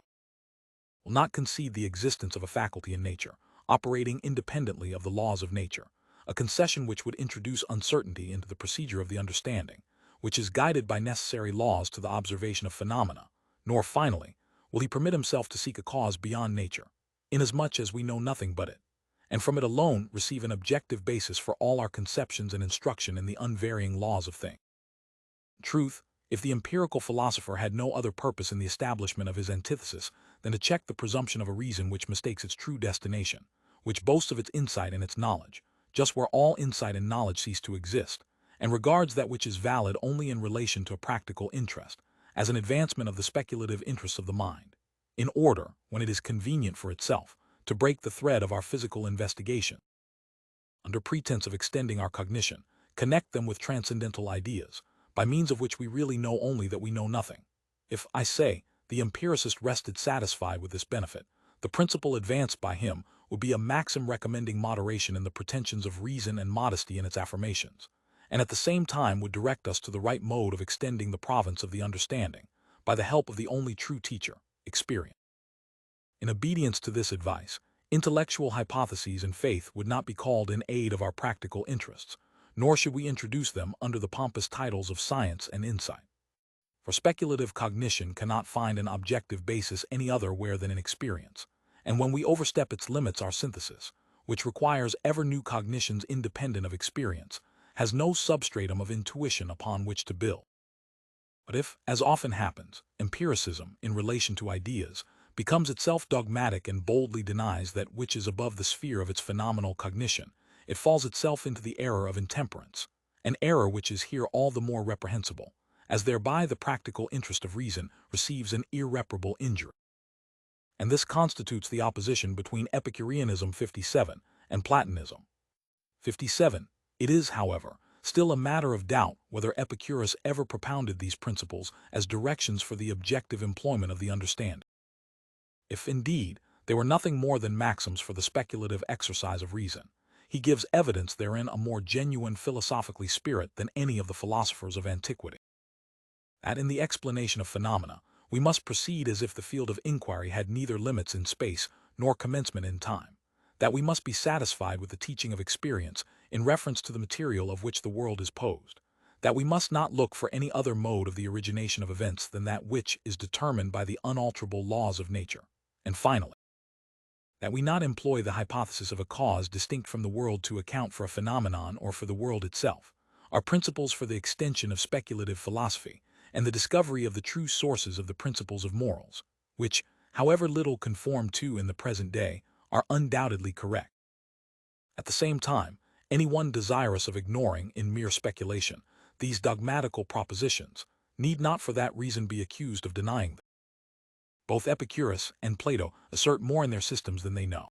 Will not concede the existence of a faculty in nature, operating independently of the laws of nature, a concession which would introduce uncertainty into the procedure of the understanding, which is guided by necessary laws to the observation of phenomena, nor, finally, will he permit himself to seek a cause beyond nature, inasmuch as we know nothing but it, and from it alone receive an objective basis for all our conceptions and instruction in the unvarying laws of things. In truth, if the empirical philosopher had no other purpose in the establishment of his antithesis than to check the presumption of a reason which mistakes its true destination, which boasts of its insight and its knowledge, just where all insight and knowledge cease to exist, and regards that which is valid only in relation to a practical interest, as an advancement of the speculative interests of the mind, in order, when it is convenient for itself, to break the thread of our physical investigation, under pretense of extending our cognition, connect them with transcendental ideas, by means of which we really know only that we know nothing. If, I say, the empiricist rested satisfied with this benefit, the principle advanced by him would be a maxim recommending moderation in the pretensions of reason and modesty in its affirmations, and at the same time would direct us to the right mode of extending the province of the understanding, by the help of the only true teacher, experience. In obedience to this advice, intellectual hypotheses and faith would not be called in aid of our practical interests, nor should we introduce them under the pompous titles of science and insight. For speculative cognition cannot find an objective basis any other where than in experience, and when we overstep its limits our synthesis, which requires ever new cognitions independent of experience, has no substratum of intuition upon which to build. But if, as often happens, empiricism, in relation to ideas, becomes itself dogmatic and boldly denies that which is above the sphere of its phenomenal cognition, it falls itself into the error of intemperance, an error which is here all the more reprehensible, as thereby the practical interest of reason receives an irreparable injury. And this constitutes the opposition between Epicureanism 57 and Platonism 57. It is, however, still a matter of doubt whether Epicurus ever propounded these principles as directions for the objective employment of the understanding. If, indeed, they were nothing more than maxims for the speculative exercise of reason, he gives evidence therein a more genuine philosophically spirit than any of the philosophers of antiquity. That in the explanation of phenomena, we must proceed as if the field of inquiry had neither limits in space nor commencement in time, that we must be satisfied with the teaching of experience in reference to the material of which the world is posed, that we must not look for any other mode of the origination of events than that which is determined by the unalterable laws of nature, and finally, that we not employ the hypothesis of a cause distinct from the world to account for a phenomenon or for the world itself, are principles for the extension of speculative philosophy and the discovery of the true sources of the principles of morals, which, however little conform to in the present day, are undoubtedly correct. At the same time, anyone desirous of ignoring, in mere speculation, these dogmatical propositions need not for that reason be accused of denying them. Both Epicurus and Plato assert more in their systems than they know.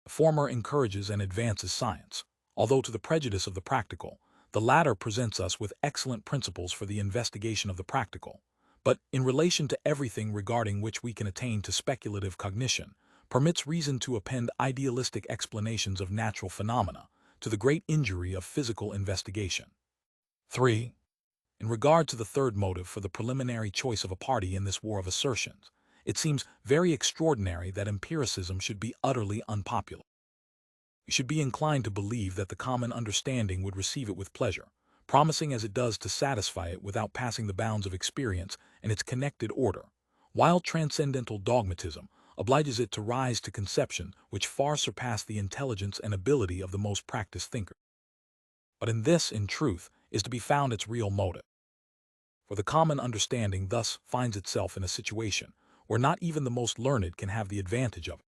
The former encourages and advances science, although to the prejudice of the practical, the latter presents us with excellent principles for the investigation of the practical, but in relation to everything regarding which we can attain to speculative cognition, permits reason to append idealistic explanations of natural phenomena, to the great injury of physical investigation. 3. In regard to the third motive for the preliminary choice of a party in this war of assertions, it seems very extraordinary that empiricism should be utterly unpopular. We should be inclined to believe that the common understanding would receive it with pleasure, promising as it does to satisfy it without passing the bounds of experience and its connected order, while transcendental dogmatism obliges it to rise to conceptions which far surpass the intelligence and ability of the most practiced thinker. But in this, in truth, is to be found its real motive. For the common understanding thus finds itself in a situation where not even the most learned can have the advantage of it.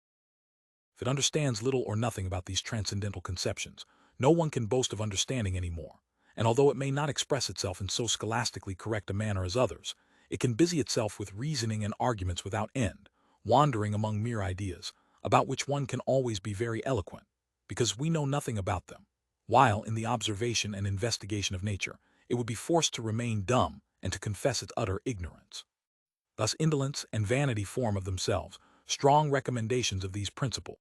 If it understands little or nothing about these transcendental conceptions, no one can boast of understanding any more, and although it may not express itself in so scholastically correct a manner as others, it can busy itself with reasoning and arguments without end, wandering among mere ideas, about which one can always be very eloquent, because we know nothing about them, while in the observation and investigation of nature, it would be forced to remain dumb and to confess its utter ignorance. Thus indolence and vanity form of themselves strong recommendations of these principles.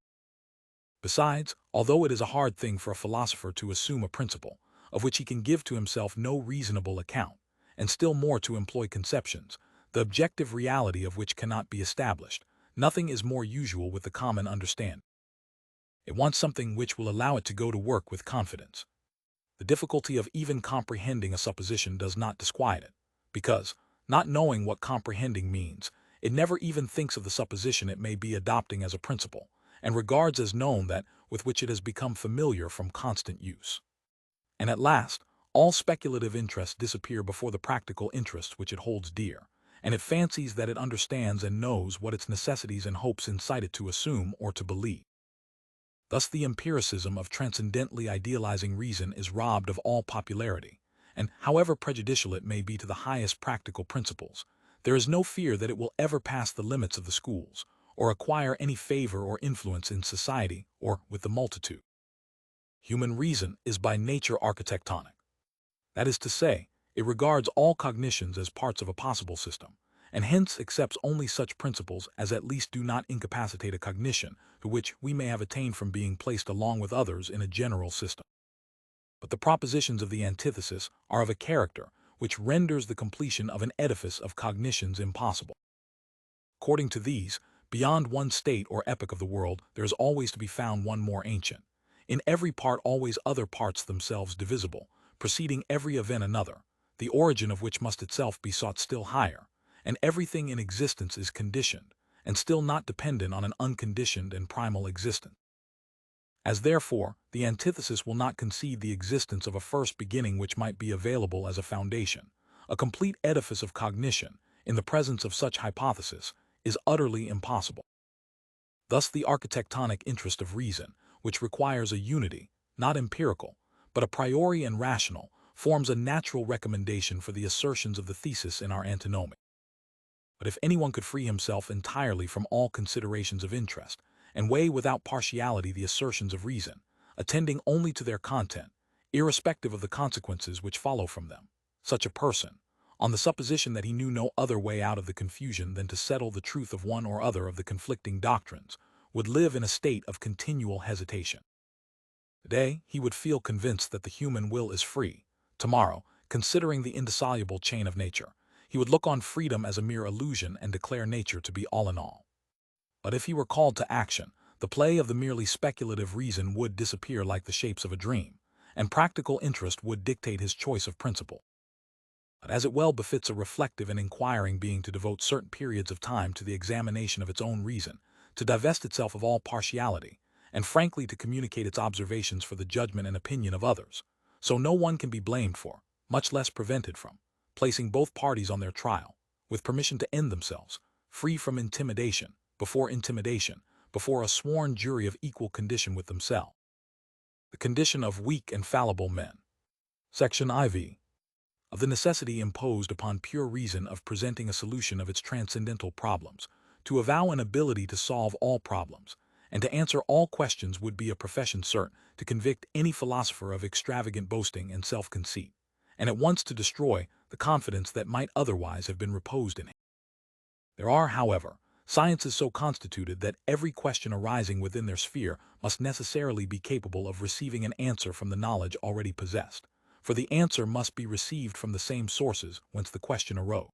Besides, although it is a hard thing for a philosopher to assume a principle, of which he can give to himself no reasonable account, and still more to employ conceptions, the objective reality of which cannot be established, nothing is more usual with the common understanding. It wants something which will allow it to go to work with confidence. The difficulty of even comprehending a supposition does not disquiet it, because, not knowing what comprehending means, it never even thinks of the supposition it may be adopting as a principle, and regards as known that with which it has become familiar from constant use. And at last, all speculative interests disappear before the practical interests which it holds dear, and it fancies that it understands and knows what its necessities and hopes incite it to assume or to believe. Thus the empiricism of transcendently idealizing reason is robbed of all popularity, and however prejudicial it may be to the highest practical principles, there is no fear that it will ever pass the limits of the schools, or acquire any favor or influence in society or with the multitude. Human reason is by nature architectonic. That is to say, it regards all cognitions as parts of a possible system, and hence accepts only such principles as at least do not incapacitate a cognition to which we may have attained from being placed along with others in a general system. But the propositions of the antithesis are of a character which renders the completion of an edifice of cognitions impossible. According to these, beyond one state or epoch of the world there is always to be found one more ancient, in every part always other parts themselves divisible, preceding every event another, the origin of which must itself be sought still higher, and everything in existence is conditioned, and still not dependent on an unconditioned and primal existence. As therefore, the antithesis will not concede the existence of a first beginning which might be available as a foundation, a complete edifice of cognition, in the presence of such hypothesis, is utterly impossible. Thus the architectonic interest of reason, which requires a unity, not empirical, but a priori and rational, forms a natural recommendation for the assertions of the thesis in our antinomy. But if anyone could free himself entirely from all considerations of interest, and weigh without partiality the assertions of reason, attending only to their content, irrespective of the consequences which follow from them, such a person, on the supposition that he knew no other way out of the confusion than to settle the truth of one or other of the conflicting doctrines, would live in a state of continual hesitation. Today, he would feel convinced that the human will is free. Tomorrow, considering the indissoluble chain of nature, he would look on freedom as a mere illusion and declare nature to be all in all. But if he were called to action, the play of the merely speculative reason would disappear like the shapes of a dream, and practical interest would dictate his choice of principle. But as it well befits a reflective and inquiring being to devote certain periods of time to the examination of its own reason, to divest itself of all partiality, and frankly to communicate its observations for the judgment and opinion of others, so no one can be blamed for, much less prevented from, placing both parties on their trial, with permission to end themselves, free from intimidation, before a sworn jury of equal condition with themselves. The condition of weak and fallible men. Section IV. Of the necessity imposed upon pure reason of presenting a solution of its transcendental problems, to avow an ability to solve all problems, and to answer all questions would be a profession certain to convict any philosopher of extravagant boasting and self-conceit, and at once to destroy the confidence that might otherwise have been reposed in him. There are, however, sciences so constituted that every question arising within their sphere must necessarily be capable of receiving an answer from the knowledge already possessed, for the answer must be received from the same sources whence the question arose.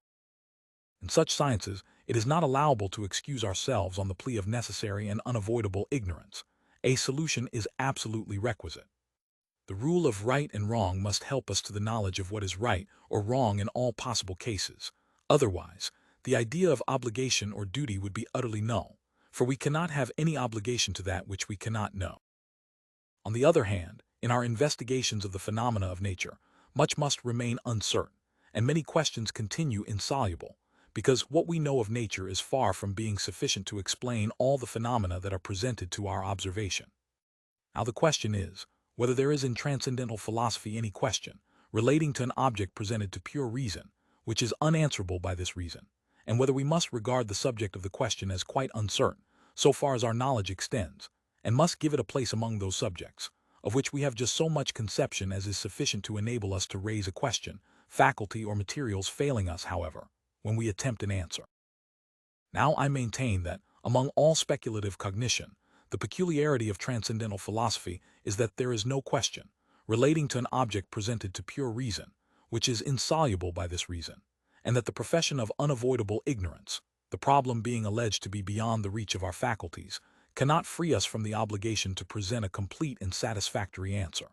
In such sciences, it is not allowable to excuse ourselves on the plea of necessary and unavoidable ignorance. A solution is absolutely requisite. The rule of right and wrong must help us to the knowledge of what is right or wrong in all possible cases. Otherwise, the idea of obligation or duty would be utterly null, for we cannot have any obligation to that which we cannot know. On the other hand, in our investigations of the phenomena of nature, much must remain uncertain, and many questions continue insoluble, because what we know of nature is far from being sufficient to explain all the phenomena that are presented to our observation. Now the question is, whether there is in transcendental philosophy any question, relating to an object presented to pure reason, which is unanswerable by this reason, and whether we must regard the subject of the question as quite uncertain, so far as our knowledge extends, and must give it a place among those subjects, of which we have just so much conception as is sufficient to enable us to raise a question, faculty or materials failing us, however, when we attempt an answer. Now I maintain that, among all speculative cognition, the peculiarity of transcendental philosophy is that there is no question, relating to an object presented to pure reason, which is insoluble by this reason, and that the profession of unavoidable ignorance, the problem being alleged to be beyond the reach of our faculties, cannot free us from the obligation to present a complete and satisfactory answer.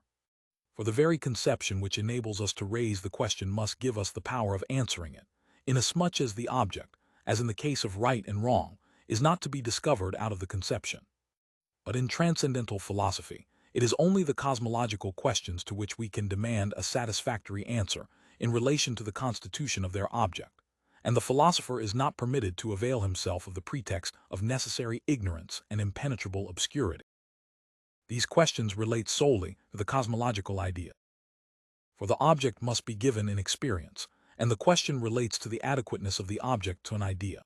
For the very conception which enables us to raise the question must give us the power of answering it, inasmuch as the object, as in the case of right and wrong, is not to be discovered out of the conception. But in transcendental philosophy, it is only the cosmological questions to which we can demand a satisfactory answer in relation to the constitution of their object, and the philosopher is not permitted to avail himself of the pretext of necessary ignorance and impenetrable obscurity. These questions relate solely to the cosmological idea. For the object must be given in experience, and the question relates to the adequateness of the object to an idea.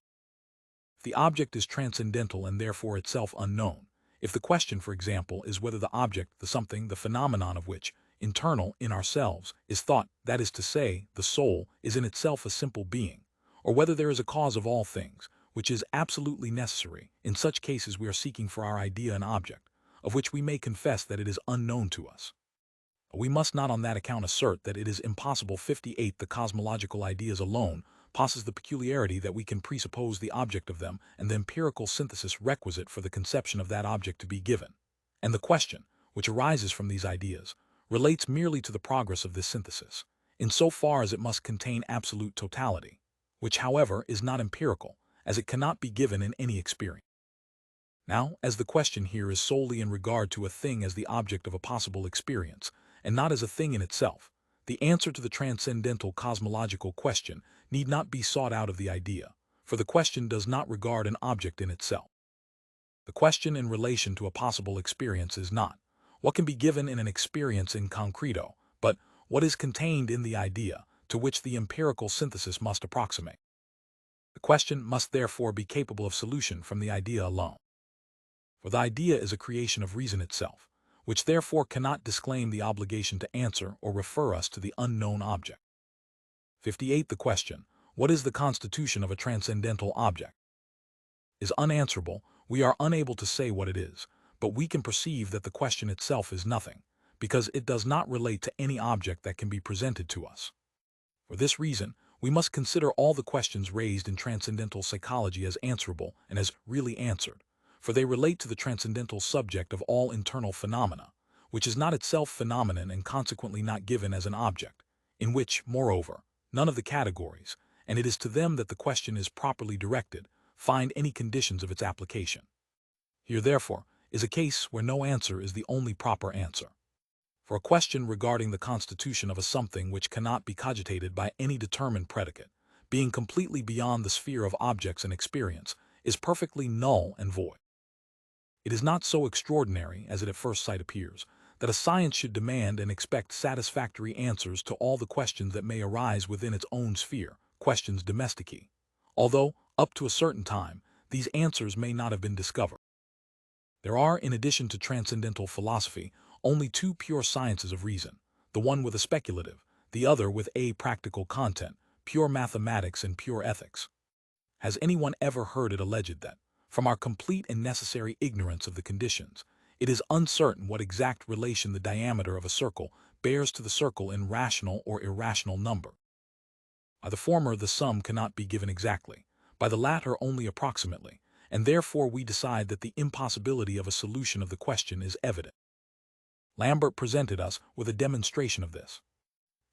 If the object is transcendental and therefore itself unknown, if the question, for example, is whether the object, the something, the phenomenon of which, internal in ourselves, is thought, that is to say, the soul, is in itself a simple being, or whether there is a cause of all things, which is absolutely necessary, in such cases we are seeking for our idea an object, of which we may confess that it is unknown to us. We must not on that account assert that it is impossible. 58. The cosmological ideas alone possess the peculiarity that we can presuppose the object of them and the empirical synthesis requisite for the conception of that object to be given, and the question, which arises from these ideas, relates merely to the progress of this synthesis, insofar as it must contain absolute totality, which, however, is not empirical, as it cannot be given in any experience. Now, as the question here is solely in regard to a thing as the object of a possible experience, and not as a thing in itself, the answer to the transcendental cosmological question need not be sought out of the idea, for the question does not regard an object in itself. The question in relation to a possible experience is not what can be given in an experience in concreto, but what is contained in the idea to which the empirical synthesis must approximate. The question must therefore be capable of solution from the idea alone. For the idea is a creation of reason itself, which therefore cannot disclaim the obligation to answer or refer us to the unknown object. 58. The question, what is the constitution of a transcendental object, is unanswerable. We are unable to say what it is, but we can perceive that the question itself is nothing, because it does not relate to any object that can be presented to us. For this reason, we must consider all the questions raised in transcendental psychology as answerable and as really answered, for they relate to the transcendental subject of all internal phenomena, which is not itself phenomenon and consequently not given as an object, in which, moreover, none of the categories, and it is to them that the question is properly directed, find any conditions of its application. Here, therefore, is a case where no answer is the only proper answer. For a question regarding the constitution of a something which cannot be cogitated by any determined predicate, being completely beyond the sphere of objects and experience, is perfectly null and void. It is not so extraordinary, as it at first sight appears, that a science should demand and expect satisfactory answers to all the questions that may arise within its own sphere, questions domestici, although, up to a certain time, these answers may not have been discovered. There are, in addition to transcendental philosophy, only two pure sciences of reason, the one with a speculative, the other with a practical content, pure mathematics and pure ethics. Has anyone ever heard it alleged that, from our complete and necessary ignorance of the conditions, it is uncertain what exact relation the diameter of a circle bears to the circle in rational or irrational number? By the former, the sum cannot be given exactly, by the latter only approximately, and therefore we decide that the impossibility of a solution of the question is evident. Lambert presented us with a demonstration of this.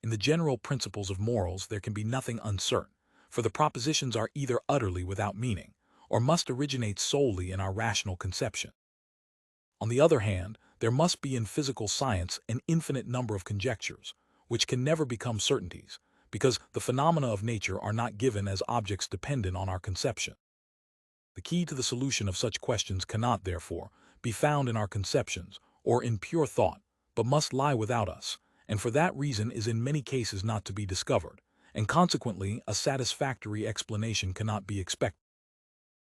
In the general principles of morals there can be nothing uncertain, for the propositions are either utterly without meaning, or must originate solely in our rational conception. On the other hand, there must be in physical science an infinite number of conjectures, which can never become certainties, because the phenomena of nature are not given as objects dependent on our conception. The key to the solution of such questions cannot, therefore, be found in our conceptions or in pure thought, but must lie without us, and for that reason is in many cases not to be discovered, and consequently a satisfactory explanation cannot be expected.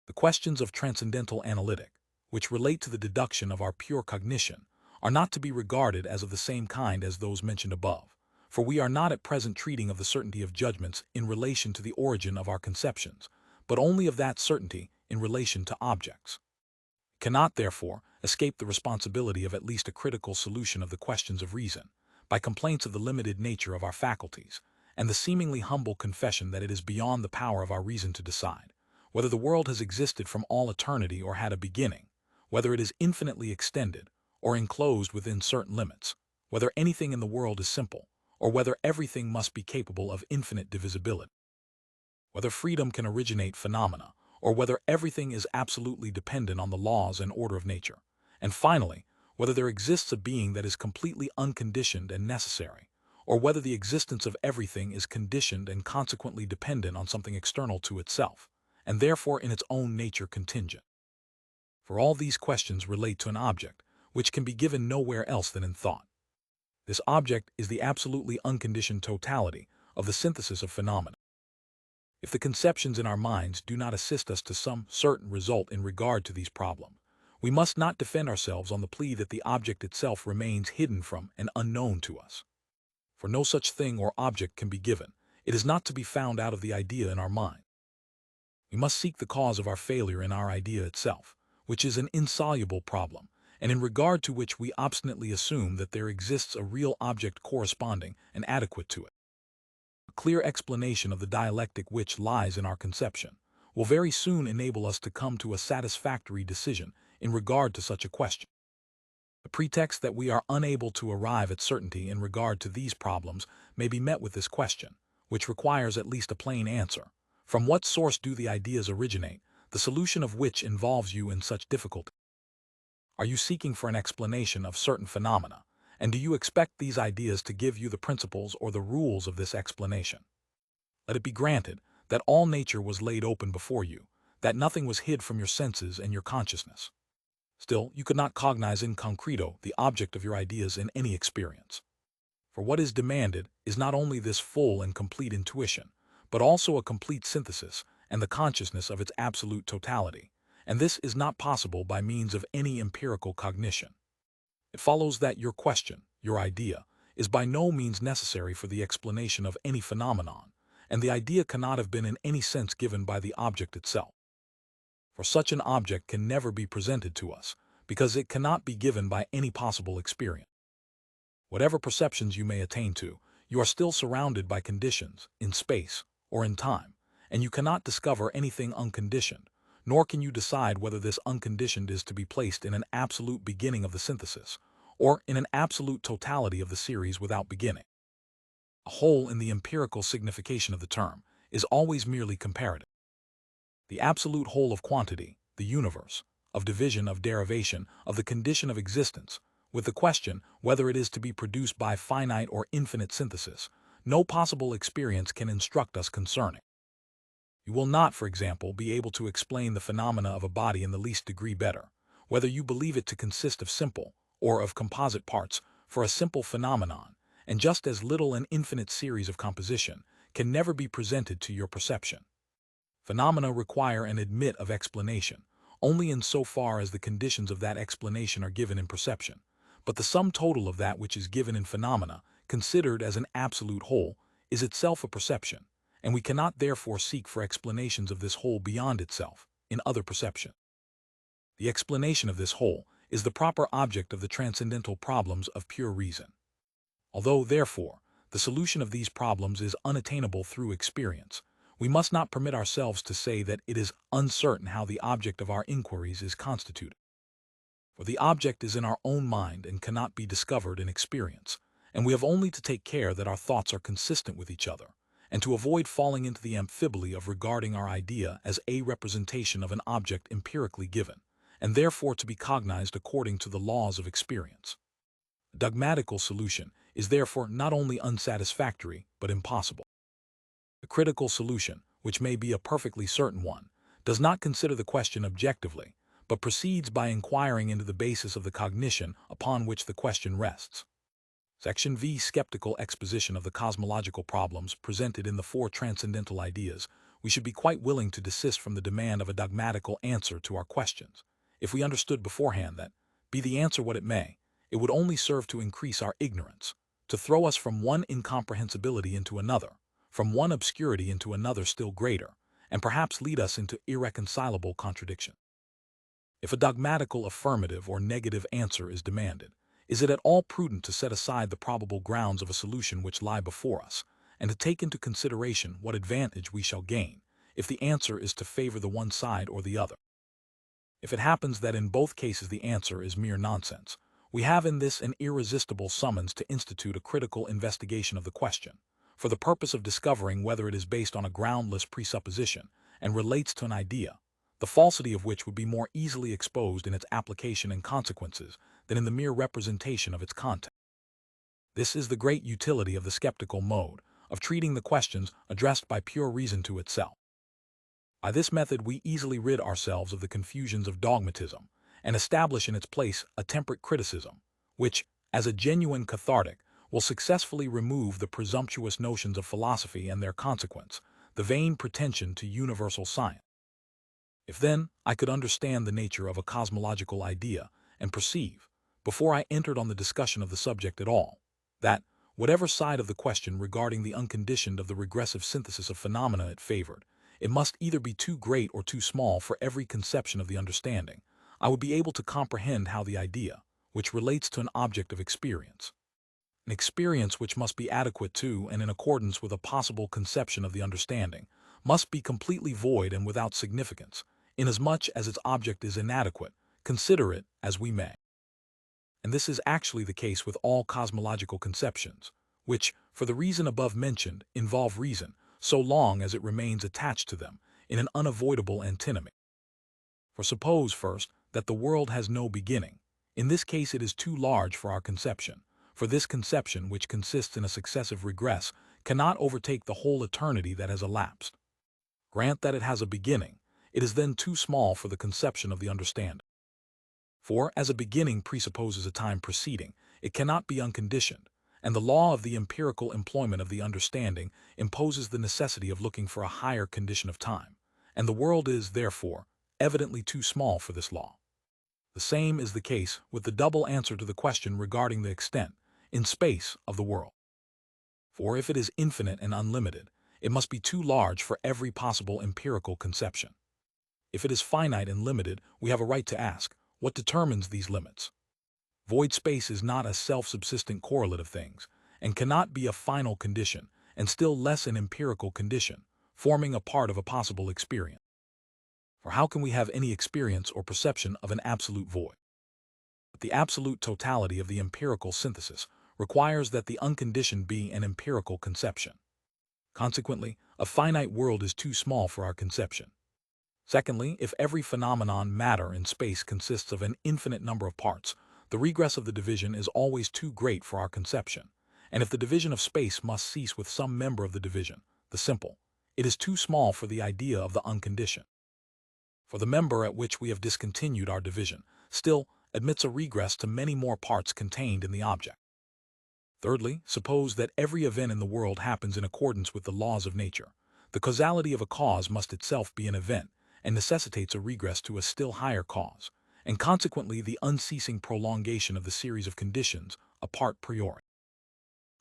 The questions of transcendental analytic, which relate to the deduction of our pure cognition, are not to be regarded as of the same kind as those mentioned above, for we are not at present treating of the certainty of judgments in relation to the origin of our conceptions, but only of that certainty in relation to objects. It cannot, therefore, escape the responsibility of at least a critical solution of the questions of reason, by complaints of the limited nature of our faculties, and the seemingly humble confession that it is beyond the power of our reason to decide whether the world has existed from all eternity or had a beginning, whether it is infinitely extended or enclosed within certain limits, whether anything in the world is simple, or whether everything must be capable of infinite divisibility, whether freedom can originate phenomena, or whether everything is absolutely dependent on the laws and order of nature, and finally, whether there exists a being that is completely unconditioned and necessary, or whether the existence of everything is conditioned and consequently dependent on something external to itself, and therefore in its own nature contingent. For all these questions relate to an object, which can be given nowhere else than in thought. This object is the absolutely unconditioned totality of the synthesis of phenomena. If the conceptions in our minds do not assist us to some certain result in regard to these problems, we must not defend ourselves on the plea that the object itself remains hidden from and unknown to us. For no such thing or object can be given. It is not to be found out of the idea in our mind. We must seek the cause of our failure in our idea itself, which is an insoluble problem, and in regard to which we obstinately assume that there exists a real object corresponding and adequate to it. A clear explanation of the dialectic which lies in our conception will very soon enable us to come to a satisfactory decision in regard to such a question. The pretext that we are unable to arrive at certainty in regard to these problems may be met with this question, which requires at least a plain answer. From what source do the ideas originate, the solution of which involves you in such difficulty? Are you seeking for an explanation of certain phenomena, and do you expect these ideas to give you the principles or the rules of this explanation? Let it be granted that all nature was laid open before you, that nothing was hid from your senses and your consciousness. Still, you could not cognize in concreto the object of your ideas in any experience. For what is demanded is not only this full and complete intuition, but also a complete synthesis and the consciousness of its absolute totality, and this is not possible by means of any empirical cognition. It follows that your question, your idea, is by no means necessary for the explanation of any phenomenon, and the idea cannot have been in any sense given by the object itself. For such an object can never be presented to us, because it cannot be given by any possible experience. Whatever perceptions you may attain to, you are still surrounded by conditions, in space or in time, and you cannot discover anything unconditioned, nor can you decide whether this unconditioned is to be placed in an absolute beginning of the synthesis, or in an absolute totality of the series without beginning. A whole in the empirical signification of the term is always merely comparative. The absolute whole of quantity, the universe, of division, of derivation, of the condition of existence, with the question whether it is to be produced by finite or infinite synthesis, no possible experience can instruct us concerning. You will not, for example, be able to explain the phenomena of a body in the least degree better, whether you believe it to consist of simple or of composite parts, for a simple phenomenon, and just as little an infinite series of composition, can never be presented to your perception. Phenomena require and admit of explanation, only in so far as the conditions of that explanation are given in perception, but the sum total of that which is given in phenomena, considered as an absolute whole, is itself a perception, and we cannot therefore seek for explanations of this whole beyond itself, in other perception. The explanation of this whole is the proper object of the transcendental problems of pure reason. Although, therefore, the solution of these problems is unattainable through experience, we must not permit ourselves to say that it is uncertain how the object of our inquiries is constituted. For the object is in our own mind and cannot be discovered in experience, and we have only to take care that our thoughts are consistent with each other, and to avoid falling into the amphiboly of regarding our idea as a representation of an object empirically given, and therefore to be cognized according to the laws of experience. A dogmatical solution is therefore not only unsatisfactory, but impossible. The critical solution, which may be a perfectly certain one, does not consider the question objectively, but proceeds by inquiring into the basis of the cognition upon which the question rests. Section V. Skeptical exposition of the cosmological problems presented in the four transcendental ideas. We should be quite willing to desist from the demand of a dogmatical answer to our questions, if we understood beforehand that, be the answer what it may, it would only serve to increase our ignorance, to throw us from one incomprehensibility into another, from one obscurity into another still greater, and perhaps lead us into irreconcilable contradiction. If a dogmatical affirmative or negative answer is demanded, is it at all prudent to set aside the probable grounds of a solution which lie before us, and to take into consideration what advantage we shall gain, if the answer is to favor the one side or the other? If it happens that in both cases the answer is mere nonsense, we have in this an irresistible summons to institute a critical investigation of the question, for the purpose of discovering whether it is based on a groundless presupposition and relates to an idea, the falsity of which would be more easily exposed in its application and consequences than in the mere representation of its content. This is the great utility of the skeptical mode of treating the questions addressed by pure reason to itself. By this method we easily rid ourselves of the confusions of dogmatism and establish in its place a temperate criticism, which, as a genuine cathartic, will successfully remove the presumptuous notions of philosophy and their consequence, the vain pretension to universal science. If then I could understand the nature of a cosmological idea and perceive, before I entered on the discussion of the subject at all, that, whatever side of the question regarding the unconditioned of the regressive synthesis of phenomena it favored, it must either be too great or too small for every conception of the understanding, I would be able to comprehend how the idea, which relates to an object of experience, an experience which must be adequate to and in accordance with a possible conception of the understanding, must be completely void and without significance, inasmuch as its object is inadequate, consider it as we may. And this is actually the case with all cosmological conceptions, which, for the reason above mentioned, involve reason, so long as it remains attached to them, in an unavoidable antinomy. For suppose, first, that the world has no beginning. In this case it is too large for our conception, for this conception, which consists in a successive regress, cannot overtake the whole eternity that has elapsed. Grant that it has a beginning, it is then too small for the conception of the understanding. For, as a beginning presupposes a time preceding, it cannot be unconditioned, and the law of the empirical employment of the understanding imposes the necessity of looking for a higher condition of time, and the world is, therefore, evidently too small for this law. The same is the case with the double answer to the question regarding the extent, in space, of the world. For if it is infinite and unlimited, it must be too large for every possible empirical conception. If it is finite and limited, we have a right to ask, what determines these limits? Void space is not a self-subsistent correlate of things, and cannot be a final condition, and still less an empirical condition, forming a part of a possible experience. For how can we have any experience or perception of an absolute void? But the absolute totality of the empirical synthesis requires that the unconditioned be an empirical conception. Consequently, a finite world is too small for our conception. Secondly, if every phenomenon, matter, in space consists of an infinite number of parts, the regress of the division is always too great for our conception, and if the division of space must cease with some member of the division, the simple, it is too small for the idea of the unconditioned. For the member at which we have discontinued our division still admits a regress to many more parts contained in the object. Thirdly, suppose that every event in the world happens in accordance with the laws of nature. The causality of a cause must itself be an event, and necessitates a regress to a still higher cause, and consequently the unceasing prolongation of the series of conditions a part priori.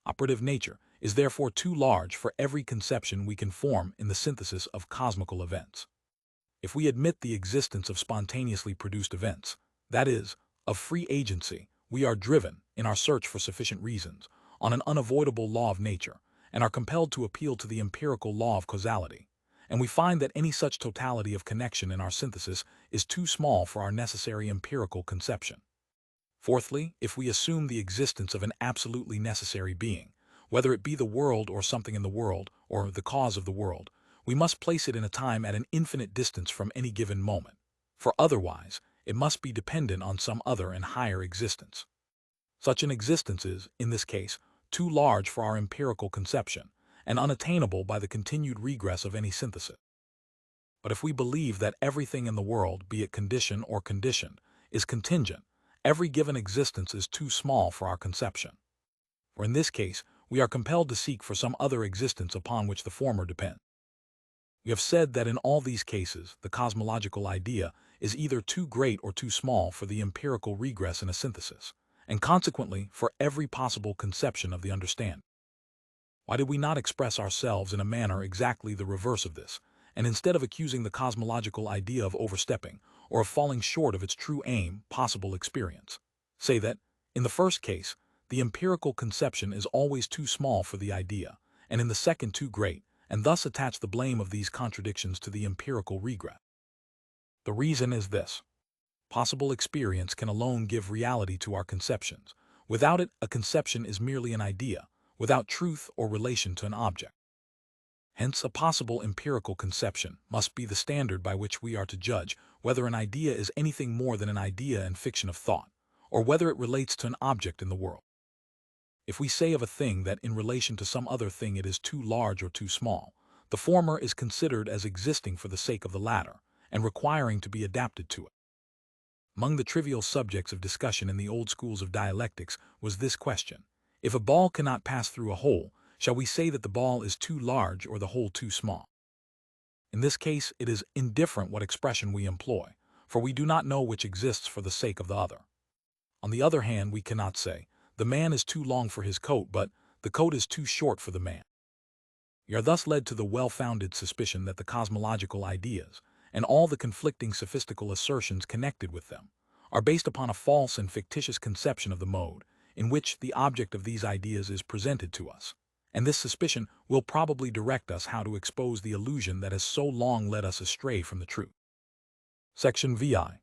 Operative nature is therefore too large for every conception we can form in the synthesis of cosmical events. If we admit the existence of spontaneously produced events, that is, of free agency, we are driven, in our search for sufficient reasons, on an unavoidable law of nature, and are compelled to appeal to the empirical law of causality, and we find that any such totality of connection in our synthesis is too small for our necessary empirical conception. Fourthly, if we assume the existence of an absolutely necessary being, whether it be the world or something in the world, or the cause of the world, we must place it in a time at an infinite distance from any given moment, for otherwise it must be dependent on some other and higher existence. Such an existence is, in this case, too large for our empirical conception, and unattainable by the continued regress of any synthesis. But if we believe that everything in the world, be it condition or conditioned, is contingent, every given existence is too small for our conception. For in this case, we are compelled to seek for some other existence upon which the former depends. We have said that in all these cases, the cosmological idea is either too great or too small for the empirical regress in a synthesis, and consequently for every possible conception of the understanding. Why did we not express ourselves in a manner exactly the reverse of this, and instead of accusing the cosmological idea of overstepping, or of falling short of its true aim, possible experience, say that, in the first case, the empirical conception is always too small for the idea, and in the second too great, and thus attach the blame of these contradictions to the empirical regress? The reason is this. Possible experience can alone give reality to our conceptions. Without it, a conception is merely an idea, without truth or relation to an object. Hence, a possible empirical conception must be the standard by which we are to judge whether an idea is anything more than an idea and fiction of thought, or whether it relates to an object in the world. If we say of a thing that in relation to some other thing it is too large or too small, the former is considered as existing for the sake of the latter, and requiring to be adapted to it. Among the trivial subjects of discussion in the old schools of dialectics was this question: if a ball cannot pass through a hole, shall we say that the ball is too large or the hole too small? In this case, it is indifferent what expression we employ, for we do not know which exists for the sake of the other. On the other hand, we cannot say, the man is too long for his coat, but the coat is too short for the man. We are thus led to the well-founded suspicion that the cosmological ideas, and all the conflicting sophistical assertions connected with them, are based upon a false and fictitious conception of the mode in which the object of these ideas is presented to us, and this suspicion will probably direct us how to expose the illusion that has so long led us astray from the truth. Section VI.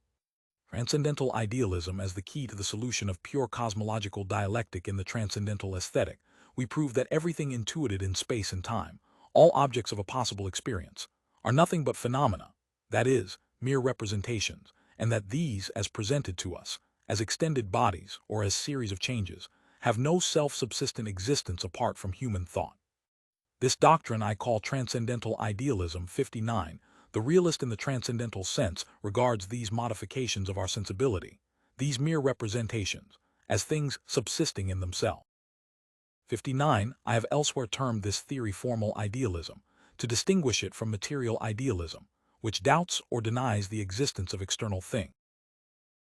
Transcendental idealism as the key to the solution of pure cosmological dialectic in the transcendental aesthetic, we prove that everything intuited in space and time, all objects of a possible experience, are nothing but phenomena, that is, mere representations, and that these, as presented to us, as extended bodies or as series of changes, have no self-subsistent existence apart from human thought. This doctrine I call Transcendental Idealism. 59. The realist in the transcendental sense regards these modifications of our sensibility, these mere representations, as things subsisting in themselves. 59. I have elsewhere termed this theory formal idealism, to distinguish it from material idealism, which doubts or denies the existence of external things.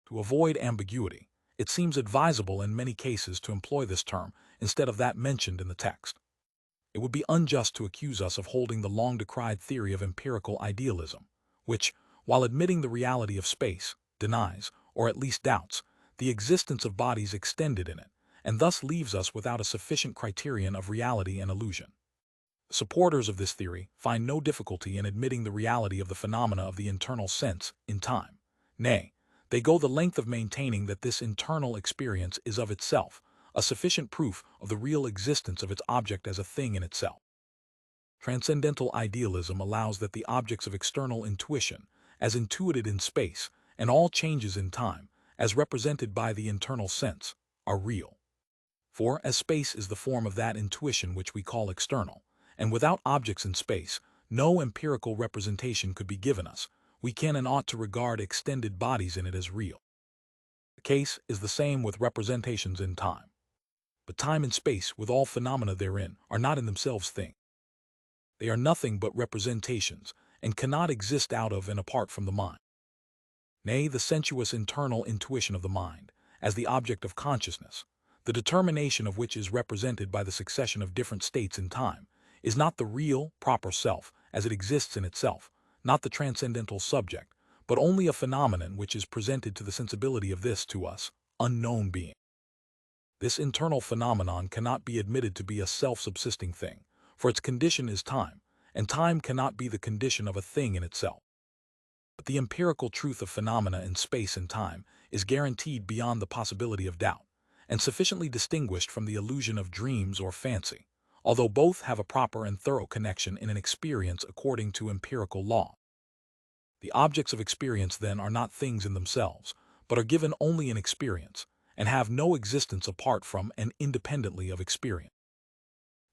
To avoid ambiguity, it seems advisable in many cases to employ this term instead of that mentioned in the text. It would be unjust to accuse us of holding the long-decried theory of empirical idealism, which, while admitting the reality of space, denies, or at least doubts, the existence of bodies extended in it, and thus leaves us without a sufficient criterion of reality and illusion. Supporters of this theory find no difficulty in admitting the reality of the phenomena of the internal sense in time. Nay, they go the length of maintaining that this internal experience is of itself a sufficient proof of the real existence of its object as a thing in itself. Transcendental idealism allows that the objects of external intuition, as intuited in space, and all changes in time, as represented by the internal sense, are real. For, as space is the form of that intuition which we call external, and without objects in space, no empirical representation could be given us, we can and ought to regard extended bodies in it as real. The case is the same with representations in time. But time and space, with all phenomena therein, are not in themselves things. They are nothing but representations, and cannot exist out of and apart from the mind. Nay, the sensuous internal intuition of the mind, as the object of consciousness, the determination of which is represented by the succession of different states in time, is not the real, proper self, as it exists in itself, not the transcendental subject, but only a phenomenon which is presented to the sensibility of this, to us, unknown being. This internal phenomenon cannot be admitted to be a self-subsisting thing, for its condition is time, and time cannot be the condition of a thing in itself. But the empirical truth of phenomena in space and time is guaranteed beyond the possibility of doubt, and sufficiently distinguished from the illusion of dreams or fancy, although both have a proper and thorough connection in an experience according to empirical law. The objects of experience, then, are not things in themselves, but are given only in experience, and have no existence apart from and independently of experience.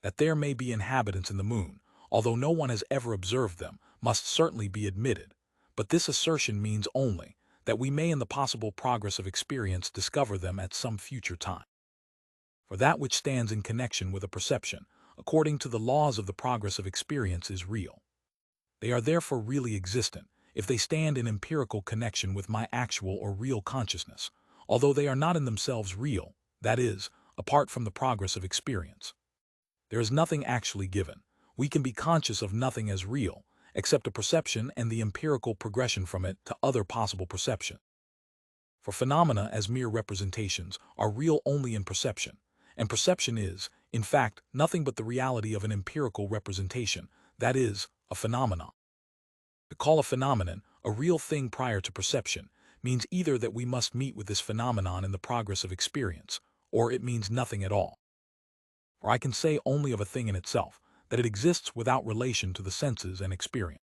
That there may be inhabitants in the moon, although no one has ever observed them, must certainly be admitted, but this assertion means only that we may in the possible progress of experience discover them at some future time. For that which stands in connection with a perception, according to the laws of the progress of experience, is real. They are therefore really existent, if they stand in empirical connection with my actual or real consciousness, although they are not in themselves real, that is, apart from the progress of experience. There is nothing actually given. We can be conscious of nothing as real, except a perception and the empirical progression from it to other possible perception. For phenomena as mere representations are real only in perception, and perception is, in fact, nothing but the reality of an empirical representation, that is, a phenomenon. To call a phenomenon a real thing prior to perception means either that we must meet with this phenomenon in the progress of experience, or it means nothing at all. For I can say only of a thing in itself, that it exists without relation to the senses and experience.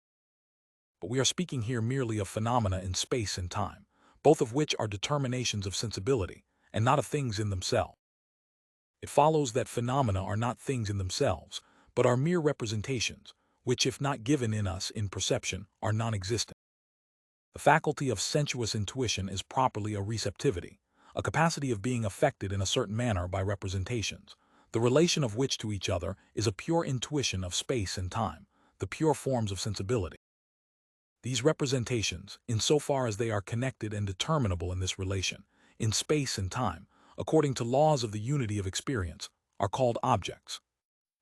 But we are speaking here merely of phenomena in space and time, both of which are determinations of sensibility, and not of things in themselves. It follows that phenomena are not things in themselves, but are mere representations, which, if not given in us in perception, are non-existent. The faculty of sensuous intuition is properly a receptivity, a capacity of being affected in a certain manner by representations, the relation of which to each other is a pure intuition of space and time, the pure forms of sensibility. These representations, in so far as they are connected and determinable in this relation, in space and time, according to laws of the unity of experience, are called objects.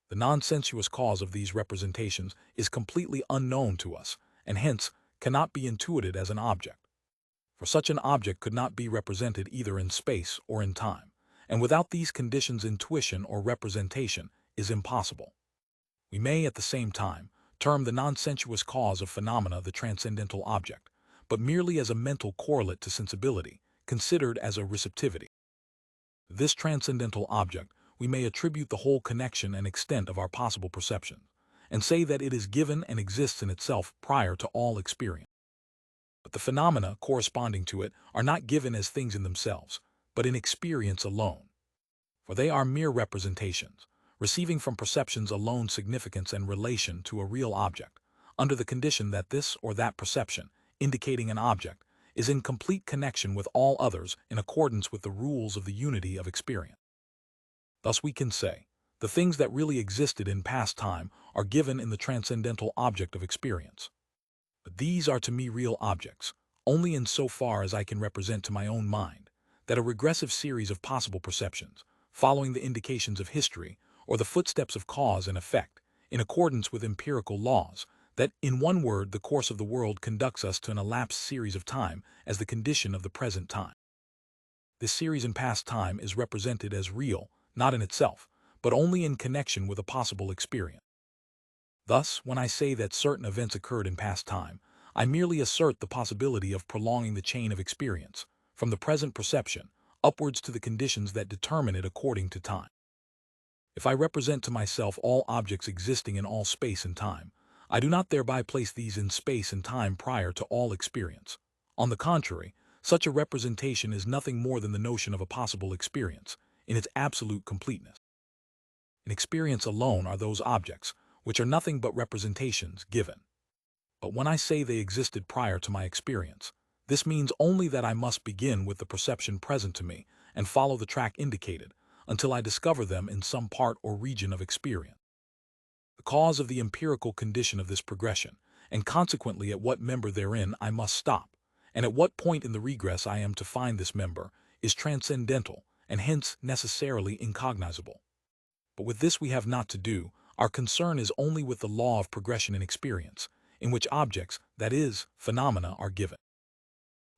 The non-sensuous cause of these representations is completely unknown to us, and hence cannot be intuited as an object. For such an object could not be represented either in space or in time, and without these conditions intuition or representation is impossible. We may, at the same time, term the non-sensuous cause of phenomena the transcendental object, but merely as a mental correlate to sensibility, considered as a receptivity. This transcendental object, we may attribute the whole connection and extent of our possible perception, and say that it is given and exists in itself prior to all experience. But the phenomena corresponding to it are not given as things in themselves, but in experience alone. For they are mere representations, receiving from perceptions alone significance and relation to a real object, under the condition that this or that perception, indicating an object, is in complete connection with all others in accordance with the rules of the unity of experience. Thus we can say, the things that really existed in past time are given in the transcendental object of experience. But these are to me real objects, only in so far as I can represent to my own mind that a regressive series of possible perceptions, following the indications of history or the footsteps of cause and effect, in accordance with empirical laws, that, in one word, the course of the world conducts us to an elapsed series of time as the condition of the present time. This series in past time is represented as real, not in itself, but only in connection with a possible experience. Thus, when I say that certain events occurred in past time, I merely assert the possibility of prolonging the chain of experience, from the present perception, upwards to the conditions that determine it according to time. If I represent to myself all objects existing in all space and time, I do not thereby place these in space and time prior to all experience. On the contrary, such a representation is nothing more than the notion of a possible experience, in its absolute completeness. In experience alone are those objects, which are nothing but representations given. But when I say they existed prior to my experience, this means only that I must begin with the perception present to me and follow the track indicated, until I discover them in some part or region of experience. The cause of the empirical condition of this progression, and consequently at what member therein I must stop, and at what point in the regress I am to find this member, is transcendental, and hence necessarily incognizable. But with this we have not to do. Our concern is only with the law of progression in experience, in which objects, that is, phenomena, are given.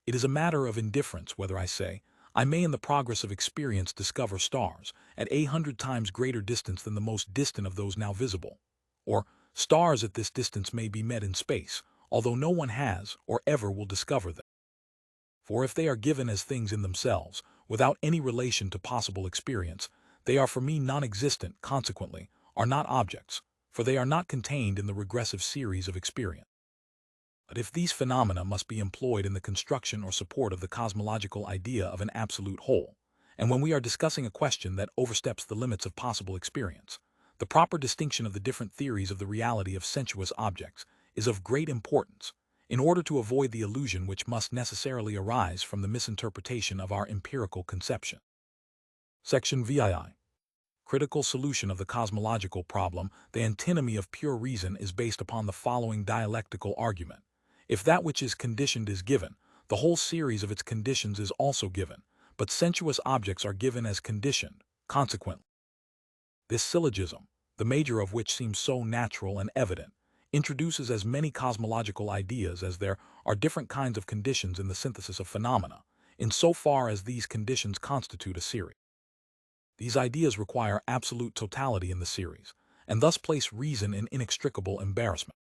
It is a matter of indifference whether I say, I may in the progress of experience discover stars at 100 times greater distance than the most distant of those now visible, or stars at this distance may be met in space, although no one has or ever will discover them. For if they are given as things in themselves, without any relation to possible experience, they are for me non-existent, consequently, are not objects, for they are not contained in the regressive series of experience. But if these phenomena must be employed in the construction or support of the cosmological idea of an absolute whole, and when we are discussing a question that oversteps the limits of possible experience, the proper distinction of the different theories of the reality of sensuous objects is of great importance, in order to avoid the illusion which must necessarily arise from the misinterpretation of our empirical conception. Section VII. Critical solution of the cosmological problem. The antinomy of pure reason is based upon the following dialectical argument. If that which is conditioned is given, the whole series of its conditions is also given, but sensuous objects are given as conditioned, consequently. This syllogism, the major of which seems so natural and evident, introduces as many cosmological ideas as there are different kinds of conditions in the synthesis of phenomena, in so far as these conditions constitute a series. These ideas require absolute totality in the series, and thus place reason in inextricable embarrassment.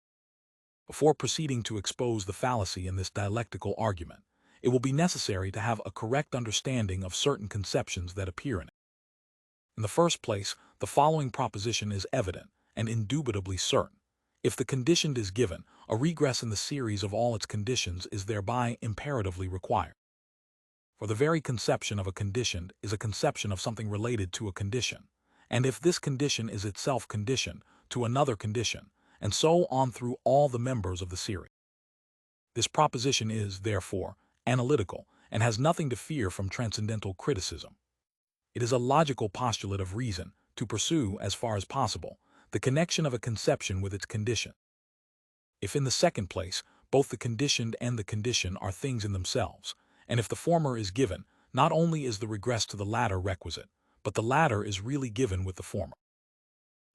Before proceeding to expose the fallacy in this dialectical argument, it will be necessary to have a correct understanding of certain conceptions that appear in it. In the first place, the following proposition is evident and indubitably certain. If the conditioned is given, a regress in the series of all its conditions is thereby imperatively required. For the very conception of a conditioned is a conception of something related to a condition, and if this condition is itself conditioned to another condition, and so on through all the members of the series. This proposition is, therefore, analytical and has nothing to fear from transcendental criticism. It is a logical postulate of reason to pursue, as far as possible, the connection of a conception with its condition. If in the second place, both the conditioned and the condition are things in themselves, and if the former is given, not only is the regress to the latter requisite, but the latter is really given with the former.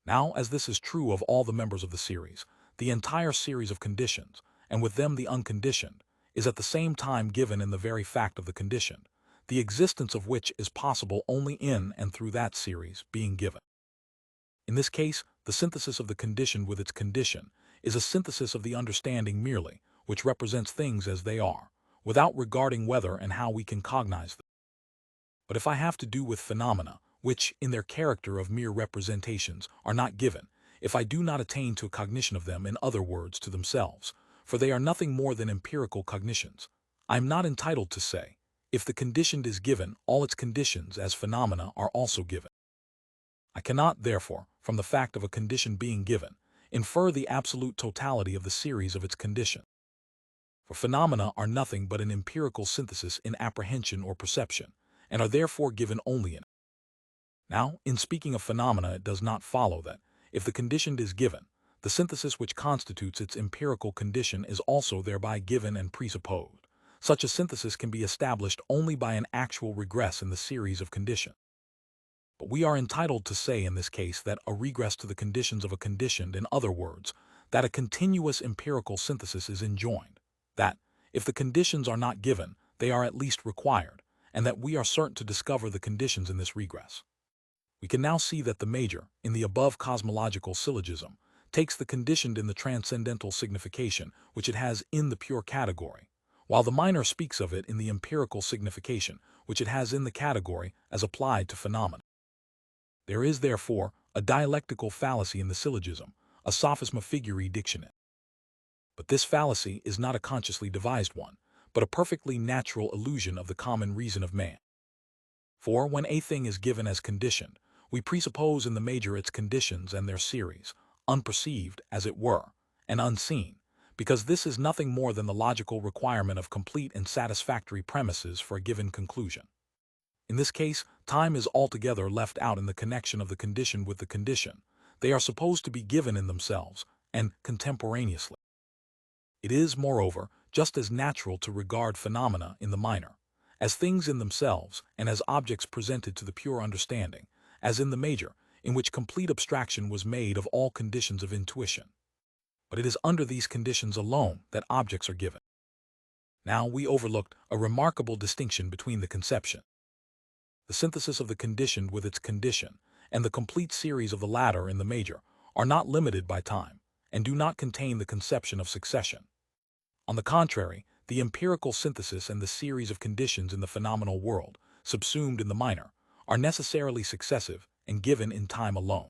Now, as this is true of all the members of the series, the entire series of conditions, and with them the unconditioned, is at the same time given in the very fact of the conditioned, the existence of which is possible only in and through that series being given. In this case, the synthesis of the conditioned with its condition is a synthesis of the understanding merely, which represents things as they are, without regarding whether and how we can cognize them. But if I have to do with phenomena, which, in their character of mere representations, are not given, if I do not attain to a cognition of them, in other words, to themselves, for they are nothing more than empirical cognitions, I am not entitled to say, if the conditioned is given, all its conditions as phenomena are also given. I cannot, therefore, from the fact of a condition being given, infer the absolute totality of the series of its conditions. For phenomena are nothing but an empirical synthesis in apprehension or perception, and are therefore given only in it. Now, in speaking of phenomena, it does not follow that, if the conditioned is given, the synthesis which constitutes its empirical condition is also thereby given and presupposed. Such a synthesis can be established only by an actual regress in the series of conditions. But we are entitled to say in this case that a regress to the conditions of a conditioned, in other words, that a continuous empirical synthesis is enjoined, that, if the conditions are not given, they are at least required, and that we are certain to discover the conditions in this regress. We can now see that the major, in the above cosmological syllogism, takes the conditioned in the transcendental signification which it has in the pure category, while the minor speaks of it in the empirical signification which it has in the category as applied to phenomena. There is, therefore, a dialectical fallacy in the syllogism, a sophisma figurae dictionis. But this fallacy is not a consciously devised one, but a perfectly natural illusion of the common reason of man. For when a thing is given as conditioned, we presuppose in the major its conditions and their series, unperceived, as it were, and unseen, because this is nothing more than the logical requirement of complete and satisfactory premises for a given conclusion. In this case, time is altogether left out in the connection of the condition with the condition. They are supposed to be given in themselves, and contemporaneously. It is, moreover, just as natural to regard phenomena in the minor, as things in themselves and as objects presented to the pure understanding, as in the major, in which complete abstraction was made of all conditions of intuition. But it is under these conditions alone that objects are given. Now we overlooked a remarkable distinction between the conception, the synthesis of the conditioned with its condition, and the complete series of the latter in the major, are not limited by time, and do not contain the conception of succession. On the contrary, the empirical synthesis and the series of conditions in the phenomenal world, subsumed in the minor, are necessarily successive and given in time alone.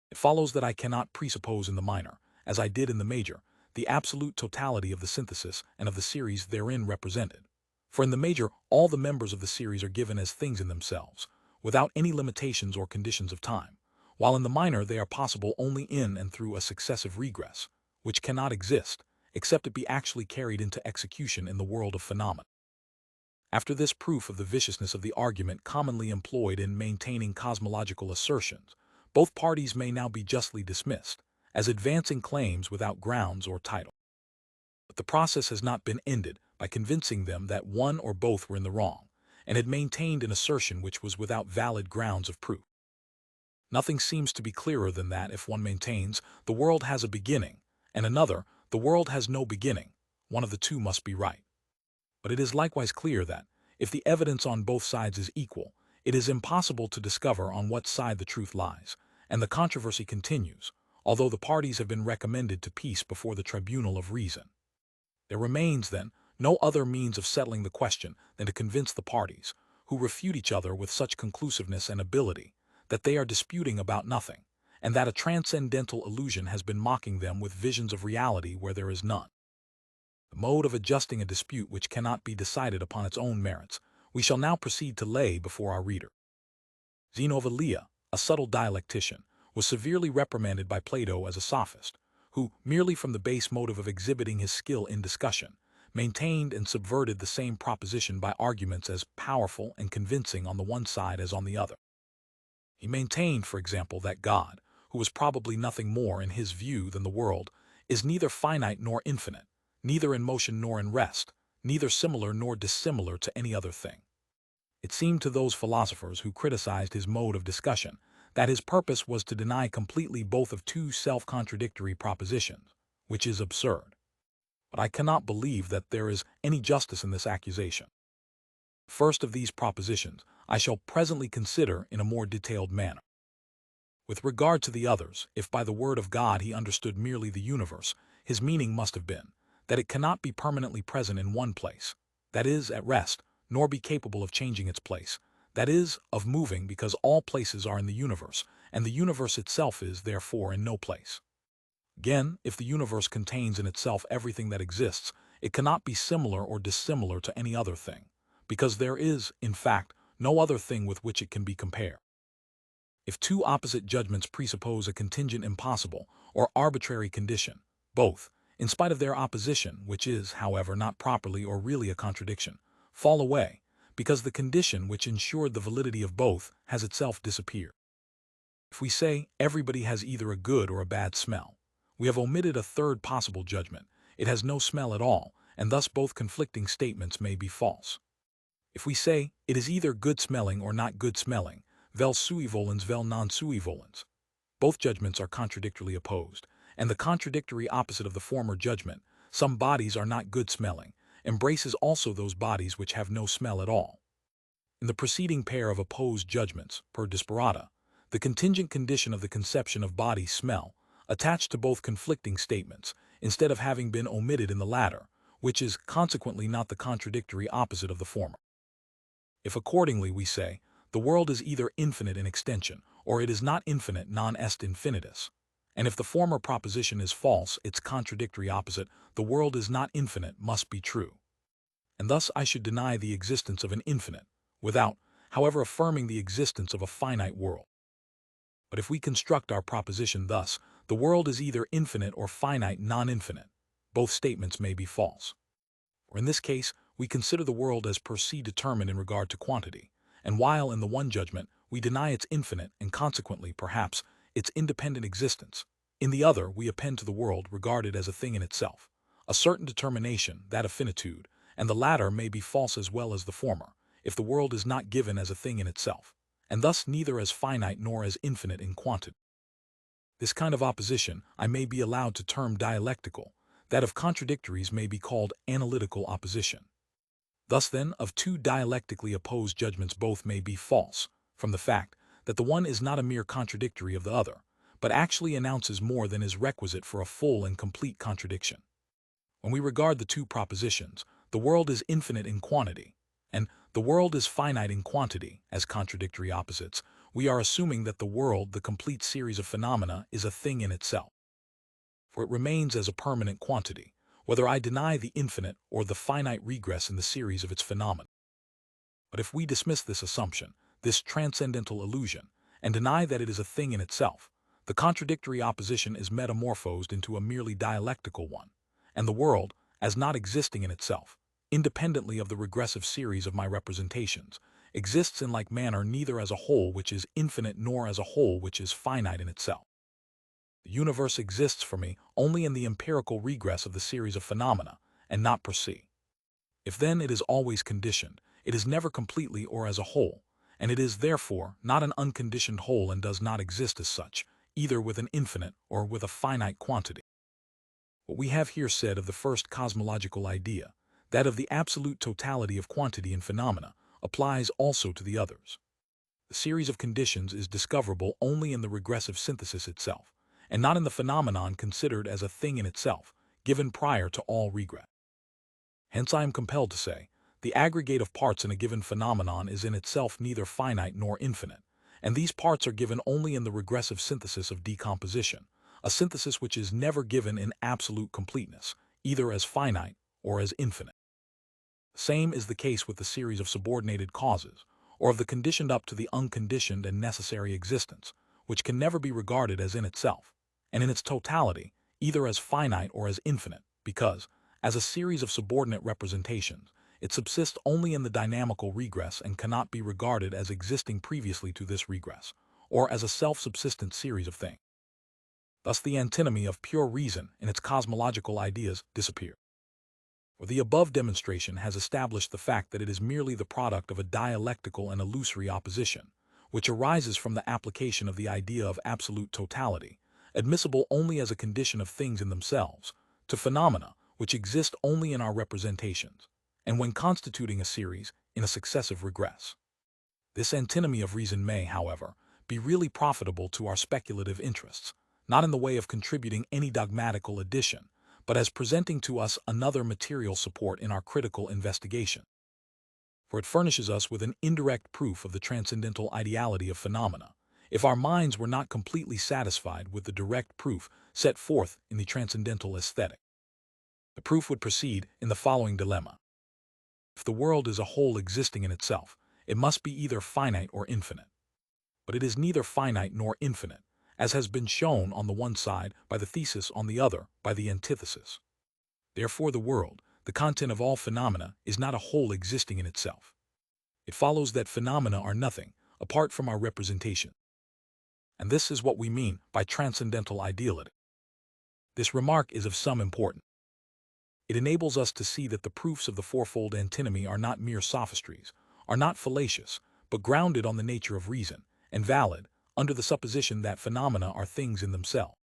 It follows that I cannot presuppose in the minor, as I did in the major, the absolute totality of the synthesis and of the series therein represented. For in the major, all the members of the series are given as things in themselves, without any limitations or conditions of time, while in the minor they are possible only in and through a successive regress, which cannot exist, except it be actually carried into execution in the world of phenomena. After this proof of the viciousness of the argument commonly employed in maintaining cosmological assertions, both parties may now be justly dismissed, as advancing claims without grounds or title. But the process has not been ended by convincing them that one or both were in the wrong, and had maintained an assertion which was without valid grounds of proof. Nothing seems to be clearer than that if one maintains the world has a beginning, and another, the world has no beginning, one of the two must be right. But it is likewise clear that, if the evidence on both sides is equal, it is impossible to discover on what side the truth lies, and the controversy continues, although the parties have been recommended to peace before the tribunal of reason. There remains, then, no other means of settling the question than to convince the parties, who refute each other with such conclusiveness and ability, that they are disputing about nothing, and that a transcendental illusion has been mocking them with visions of reality where there is none. The mode of adjusting a dispute which cannot be decided upon its own merits, we shall now proceed to lay before our reader. Zeno of Elea, a subtle dialectician, was severely reprimanded by Plato as a sophist, who, merely from the base motive of exhibiting his skill in discussion, maintained and subverted the same proposition by arguments as powerful and convincing on the one side as on the other. He maintained, for example, that God, who was probably nothing more in his view than the world, is neither finite nor infinite, neither in motion nor in rest, neither similar nor dissimilar to any other thing. It seemed to those philosophers who criticized his mode of discussion that his purpose was to deny completely both of two self-contradictory propositions, which is absurd. But I cannot believe that there is any justice in this accusation. The first of these propositions I shall presently consider in a more detailed manner. With regard to the others, if by the word of God he understood merely the universe, his meaning must have been that it cannot be permanently present in one place, that is, at rest, nor be capable of changing its place, that is, of moving, because all places are in the universe, and the universe itself is, therefore, in no place. Again, if the universe contains in itself everything that exists, it cannot be similar or dissimilar to any other thing, because there is, in fact, no other thing with which it can be compared. If two opposite judgments presuppose a contingent impossible or arbitrary condition, both, in spite of their opposition, which is, however, not properly or really a contradiction, fall away, because the condition which ensured the validity of both has itself disappeared. If we say everybody has either a good or a bad smell, we have omitted a third possible judgment: it has no smell at all, and thus both conflicting statements may be false. If we say it is either good smelling or not good smelling, vel sui volens vel non sui volens, both judgments are contradictorily opposed, and the contradictory opposite of the former judgment, some bodies are not good smelling, embraces also those bodies which have no smell at all. In the preceding pair of opposed judgments, per disparata, the contingent condition of the conception of body smell attached to both conflicting statements, instead of having been omitted in the latter, which is consequently not the contradictory opposite of the former. If accordingly we say, the world is either infinite in extension, or it is not infinite non est infinitus, and if the former proposition is false, its contradictory opposite, the world is not infinite, must be true. And thus I should deny the existence of an infinite, without, however, affirming the existence of a finite world. But if we construct our proposition thus, the world is either infinite or finite non-infinite, both statements may be false. Or in this case, we consider the world as per se determined in regard to quantity, and while in the one judgment we deny its infinite and consequently, perhaps, its independent existence, in the other we append to the world, regarded as a thing in itself, a certain determination, that of finitude, and the latter may be false as well as the former, if the world is not given as a thing in itself, and thus neither as finite nor as infinite in quantity. This kind of opposition I may be allowed to term dialectical, that of contradictories may be called analytical opposition. Thus then, of two dialectically opposed judgments both may be false, from the fact that the one is not a mere contradictory of the other, but actually announces more than is requisite for a full and complete contradiction. When we regard the two propositions, the world is infinite in quantity, and the world is finite in quantity, as contradictory opposites, we are assuming that the world, the complete series of phenomena, is a thing in itself. For it remains as a permanent quantity, whether I deny the infinite or the finite regress in the series of its phenomena. But if we dismiss this assumption, this transcendental illusion, and deny that it is a thing in itself, the contradictory opposition is metamorphosed into a merely dialectical one, and the world, as not existing in itself, independently of the regressive series of my representations, exists in like manner neither as a whole which is infinite nor as a whole which is finite in itself. The universe exists for me only in the empirical regress of the series of phenomena, and not per se. If then it is always conditioned, it is never completely or as a whole, and it is therefore not an unconditioned whole and does not exist as such, either with an infinite or with a finite quantity. What we have here said of the first cosmological idea, that of the absolute totality of quantity in phenomena, applies also to the others. The series of conditions is discoverable only in the regressive synthesis itself, and not in the phenomenon considered as a thing in itself, given prior to all regress. Hence I am compelled to say, the aggregate of parts in a given phenomenon is in itself neither finite nor infinite, and these parts are given only in the regressive synthesis of decomposition, a synthesis which is never given in absolute completeness, either as finite or as infinite. The same is the case with the series of subordinated causes, or of the conditioned up to the unconditioned and necessary existence, which can never be regarded as in itself, and in its totality, either as finite or as infinite, because, as a series of subordinate representations, it subsists only in the dynamical regress and cannot be regarded as existing previously to this regress, or as a self-subsistent series of things. Thus the antinomy of pure reason in its cosmological ideas disappears. For the above demonstration has established the fact that it is merely the product of a dialectical and illusory opposition, which arises from the application of the idea of absolute totality, admissible only as a condition of things in themselves, to phenomena which exist only in our representations, and when constituting a series, in a successive regress. This antinomy of reason may, however, be really profitable to our speculative interests, not in the way of contributing any dogmatical addition, but as presenting to us another material support in our critical investigation. For it furnishes us with an indirect proof of the transcendental ideality of phenomena, if our minds were not completely satisfied with the direct proof set forth in the transcendental aesthetic. The proof would proceed in the following dilemma. If the world is a whole existing in itself, it must be either finite or infinite. But it is neither finite nor infinite, as has been shown on the one side by the thesis, on the other by the antithesis. Therefore the world, the content of all phenomena, is not a whole existing in itself. It follows that phenomena are nothing apart from our representation. And this is what we mean by transcendental ideality. This remark is of some importance. It enables us to see that the proofs of the fourfold antinomy are not mere sophistries, are not fallacious, but grounded on the nature of reason, and valid, under the supposition that phenomena are things in themselves.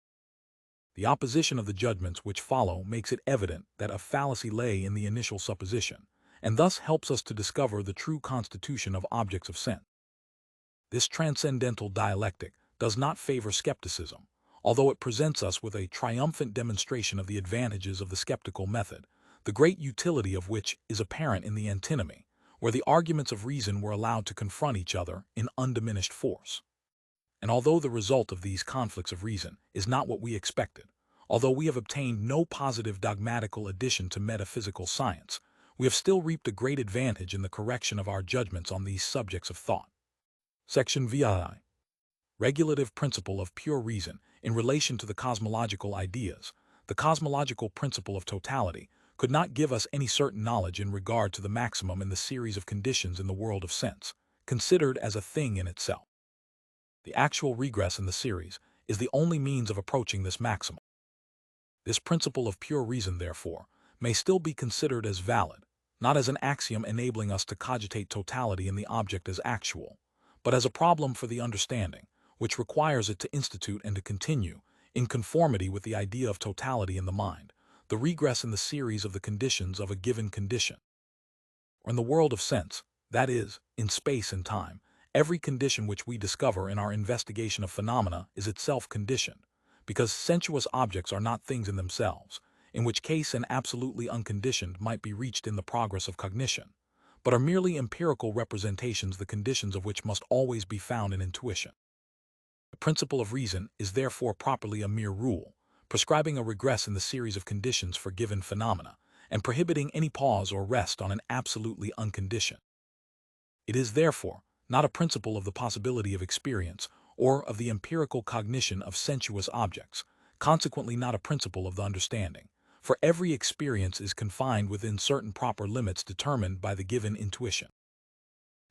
The opposition of the judgments which follow makes it evident that a fallacy lay in the initial supposition, and thus helps us to discover the true constitution of objects of sense. This transcendental dialectic does not favor skepticism, although it presents us with a triumphant demonstration of the advantages of the skeptical method, the great utility of which is apparent in the antinomy, where the arguments of reason were allowed to confront each other in undiminished force. And although the result of these conflicts of reason is not what we expected, although we have obtained no positive dogmatical addition to metaphysical science, we have still reaped a great advantage in the correction of our judgments on these subjects of thought. Section VI. Regulative principle of pure reason in relation to the cosmological ideas. The cosmological principle of totality could not give us any certain knowledge in regard to the maximum in the series of conditions in the world of sense, considered as a thing in itself. The actual regress in the series is the only means of approaching this maximum. This principle of pure reason, therefore, may still be considered as valid, not as an axiom enabling us to cogitate totality in the object as actual, but as a problem for the understanding, which requires it to institute and to continue, in conformity with the idea of totality in the mind, the regress in the series of the conditions of a given condition. Or in the world of sense, that is, in space and time, every condition which we discover in our investigation of phenomena is itself conditioned, because sensuous objects are not things in themselves, in which case an absolutely unconditioned might be reached in the progress of cognition, but are merely empirical representations the conditions of which must always be found in intuition. The principle of reason is therefore properly a mere rule, prescribing a regress in the series of conditions for given phenomena, and prohibiting any pause or rest on an absolutely unconditioned. It is therefore not a principle of the possibility of experience or of the empirical cognition of sensuous objects, consequently not a principle of the understanding, for every experience is confined within certain proper limits determined by the given intuition.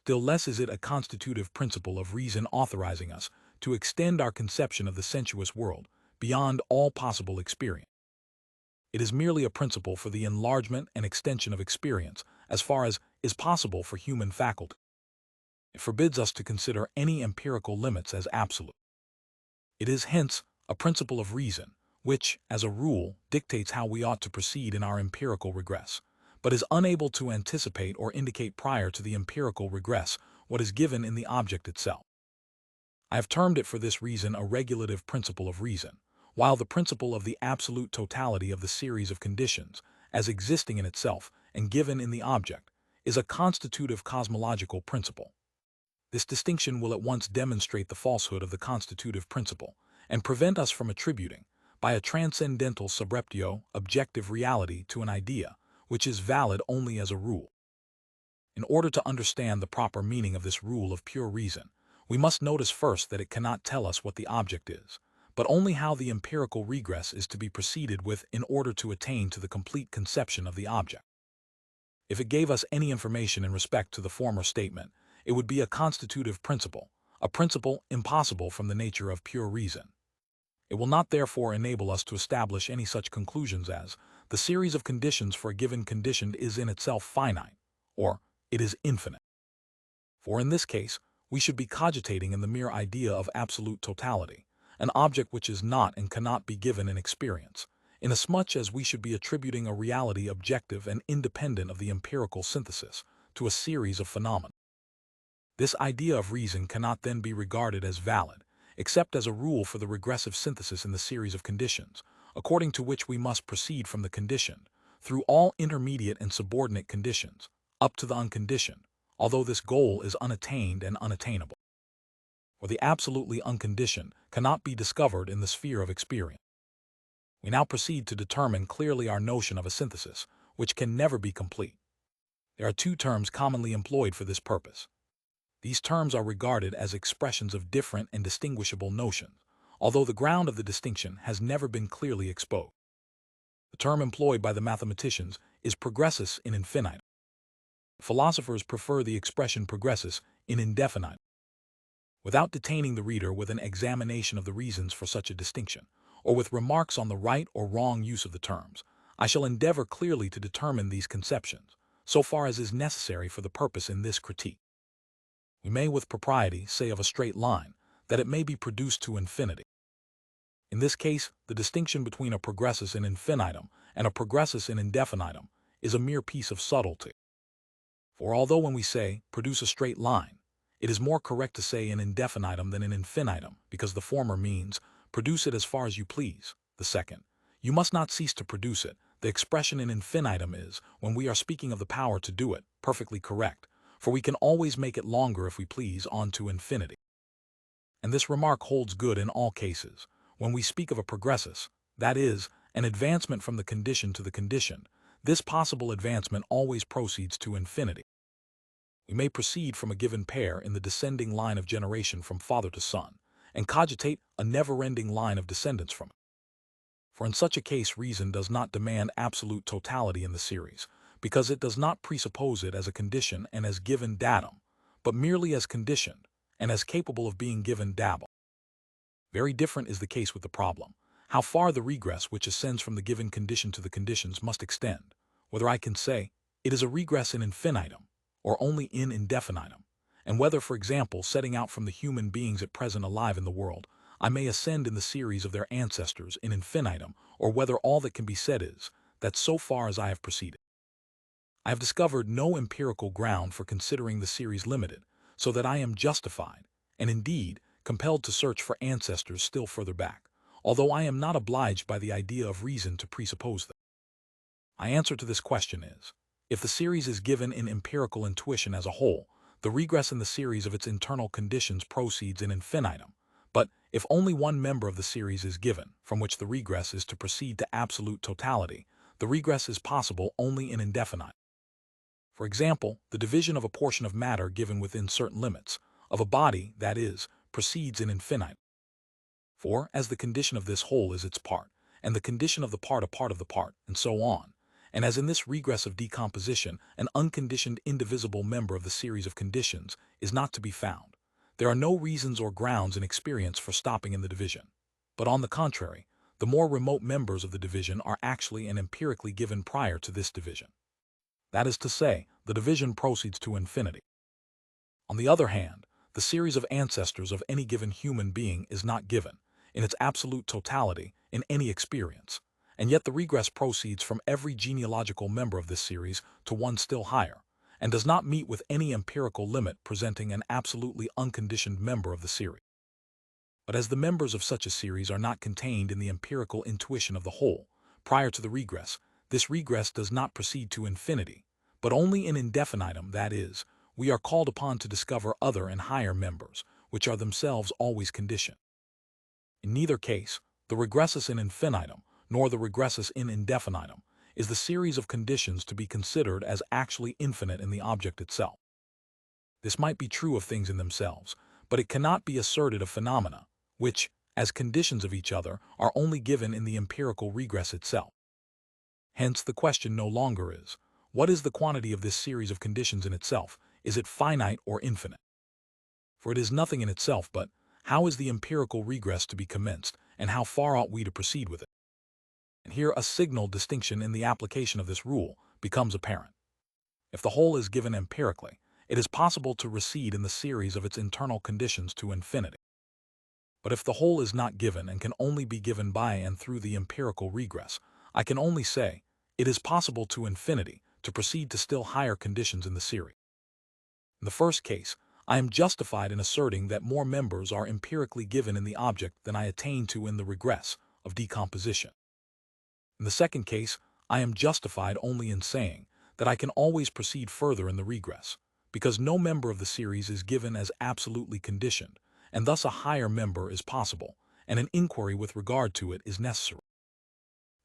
Still less is it a constitutive principle of reason authorizing us to extend our conception of the sensuous world beyond all possible experience. It is merely a principle for the enlargement and extension of experience as far as is possible for human faculty. It forbids us to consider any empirical limits as absolute. It is hence a principle of reason, which, as a rule, dictates how we ought to proceed in our empirical regress, but is unable to anticipate or indicate prior to the empirical regress what is given in the object itself. I have termed it for this reason a regulative principle of reason, while the principle of the absolute totality of the series of conditions, as existing in itself and given in the object, is a constitutive cosmological principle. This distinction will at once demonstrate the falsehood of the constitutive principle, and prevent us from attributing, by a transcendental subreptio, objective reality to an idea, which is valid only as a rule. In order to understand the proper meaning of this rule of pure reason, we must notice first that it cannot tell us what the object is, but only how the empirical regress is to be proceeded with in order to attain to the complete conception of the object. If it gave us any information in respect to the former statement, it would be a constitutive principle, a principle impossible from the nature of pure reason. It will not therefore enable us to establish any such conclusions as, the series of conditions for a given condition is in itself finite, or it is infinite. For in this case, we should be cogitating in the mere idea of absolute totality, an object which is not and cannot be given in experience, inasmuch as we should be attributing a reality objective and independent of the empirical synthesis to a series of phenomena. This idea of reason cannot then be regarded as valid, except as a rule for the regressive synthesis in the series of conditions, according to which we must proceed from the conditioned, through all intermediate and subordinate conditions, up to the unconditioned, although this goal is unattained and unattainable. For the absolutely unconditioned cannot be discovered in the sphere of experience. We now proceed to determine clearly our notion of a synthesis, which can never be complete. There are two terms commonly employed for this purpose. These terms are regarded as expressions of different and distinguishable notions, although the ground of the distinction has never been clearly exposed. The term employed by the mathematicians is progressus in infinitum. Philosophers prefer the expression progressus in indefinitum. Without detaining the reader with an examination of the reasons for such a distinction, or with remarks on the right or wrong use of the terms, I shall endeavor clearly to determine these conceptions, so far as is necessary for the purpose in this critique. We may with propriety say of a straight line that it may be produced to infinity. In this case, the distinction between a progressus in infinitum and a progressus in indefinitum is a mere piece of subtlety. For although when we say, produce a straight line, it is more correct to say in indefinitum than in infinitum, because the former means, produce it as far as you please. The second, you must not cease to produce it. The expression in infinitum is, when we are speaking of the power to do it, perfectly correct, for we can always make it longer if we please on to infinity. And this remark holds good in all cases. When we speak of a progressus, that is, an advancement from the condition to the conditioned, this possible advancement always proceeds to infinity. We may proceed from a given pair in the descending line of generation from father to son, and cogitate a never-ending line of descendants from it. For in such a case reason does not demand absolute totality in the series, because it does not presuppose it as a condition and as given datum, but merely as conditioned, and as capable of being given dabble. Very different is the case with the problem, how far the regress which ascends from the given condition to the conditions must extend, whether I can say, it is a regress in infinitum, or only in indefinitum, and whether, for example, setting out from the human beings at present alive in the world, I may ascend in the series of their ancestors in infinitum, or whether all that can be said is, that so far as I have proceeded, I have discovered no empirical ground for considering the series limited, so that I am justified, and indeed, compelled to search for ancestors still further back, although I am not obliged by the idea of reason to presuppose them. My answer to this question is, if the series is given in empirical intuition as a whole, the regress in the series of its internal conditions proceeds in infinitum, but if only one member of the series is given, from which the regress is to proceed to absolute totality, the regress is possible only in indefinitum. For example, the division of a portion of matter given within certain limits, of a body, that is, proceeds in infinitum. For, as the condition of this whole is its part, and the condition of the part a part of the part, and so on, and as in this regress of decomposition, an unconditioned indivisible member of the series of conditions is not to be found, there are no reasons or grounds in experience for stopping in the division. But on the contrary, the more remote members of the division are actually and empirically given prior to this division. That is to say, the division proceeds to infinity. On the other hand, the series of ancestors of any given human being is not given, in its absolute totality, in any experience, and yet the regress proceeds from every genealogical member of this series to one still higher, and does not meet with any empirical limit presenting an absolutely unconditioned member of the series. But as the members of such a series are not contained in the empirical intuition of the whole, prior to the regress, this regress does not proceed to infinity, but only in indefinitum, that is, we are called upon to discover other and higher members, which are themselves always conditioned. In neither case, the regressus in infinitum, nor the regressus in indefinitum, is the series of conditions to be considered as actually infinite in the object itself. This might be true of things in themselves, but it cannot be asserted of phenomena, which, as conditions of each other, are only given in the empirical regress itself. Hence, the question no longer is, what is the quantity of this series of conditions in itself? Is it finite or infinite? For it is nothing in itself, but how is the empirical regress to be commenced, and how far ought we to proceed with it? And here a signal distinction in the application of this rule becomes apparent. If the whole is given empirically, it is possible to recede in the series of its internal conditions to infinity. But if the whole is not given and can only be given by and through the empirical regress, I can only say, it is possible to infinity to proceed to still higher conditions in the series. In the first case, I am justified in asserting that more members are empirically given in the object than I attain to in the regress of decomposition. In the second case, I am justified only in saying that I can always proceed further in the regress, because no member of the series is given as absolutely conditioned, and thus a higher member is possible, and an inquiry with regard to it is necessary.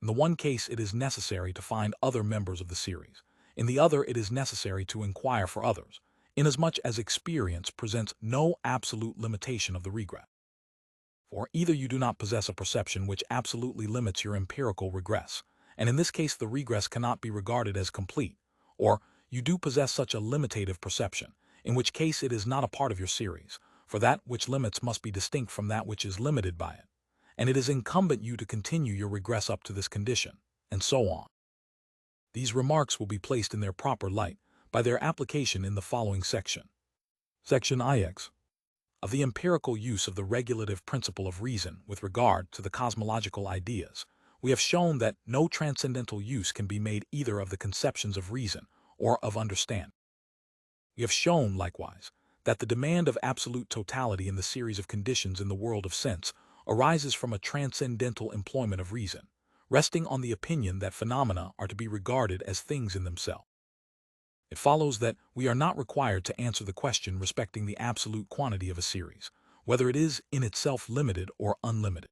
In the one case, it is necessary to find other members of the series. In the other, it is necessary to inquire for others, inasmuch as experience presents no absolute limitation of the regress. For either you do not possess a perception which absolutely limits your empirical regress, and in this case the regress cannot be regarded as complete, or you do possess such a limitative perception, in which case it is not a part of your series, for that which limits must be distinct from that which is limited by it, and it is incumbent you to continue your regress up to this condition, and so on. These remarks will be placed in their proper light by their application in the following section. Section IX. Of the empirical use of the regulative principle of reason with regard to the cosmological ideas, we have shown that no transcendental use can be made either of the conceptions of reason or of understanding. We have shown, likewise, that the demand of absolute totality in the series of conditions in the world of sense arises from a transcendental employment of reason, resting on the opinion that phenomena are to be regarded as things in themselves. It follows that we are not required to answer the question respecting the absolute quantity of a series, whether it is in itself limited or unlimited.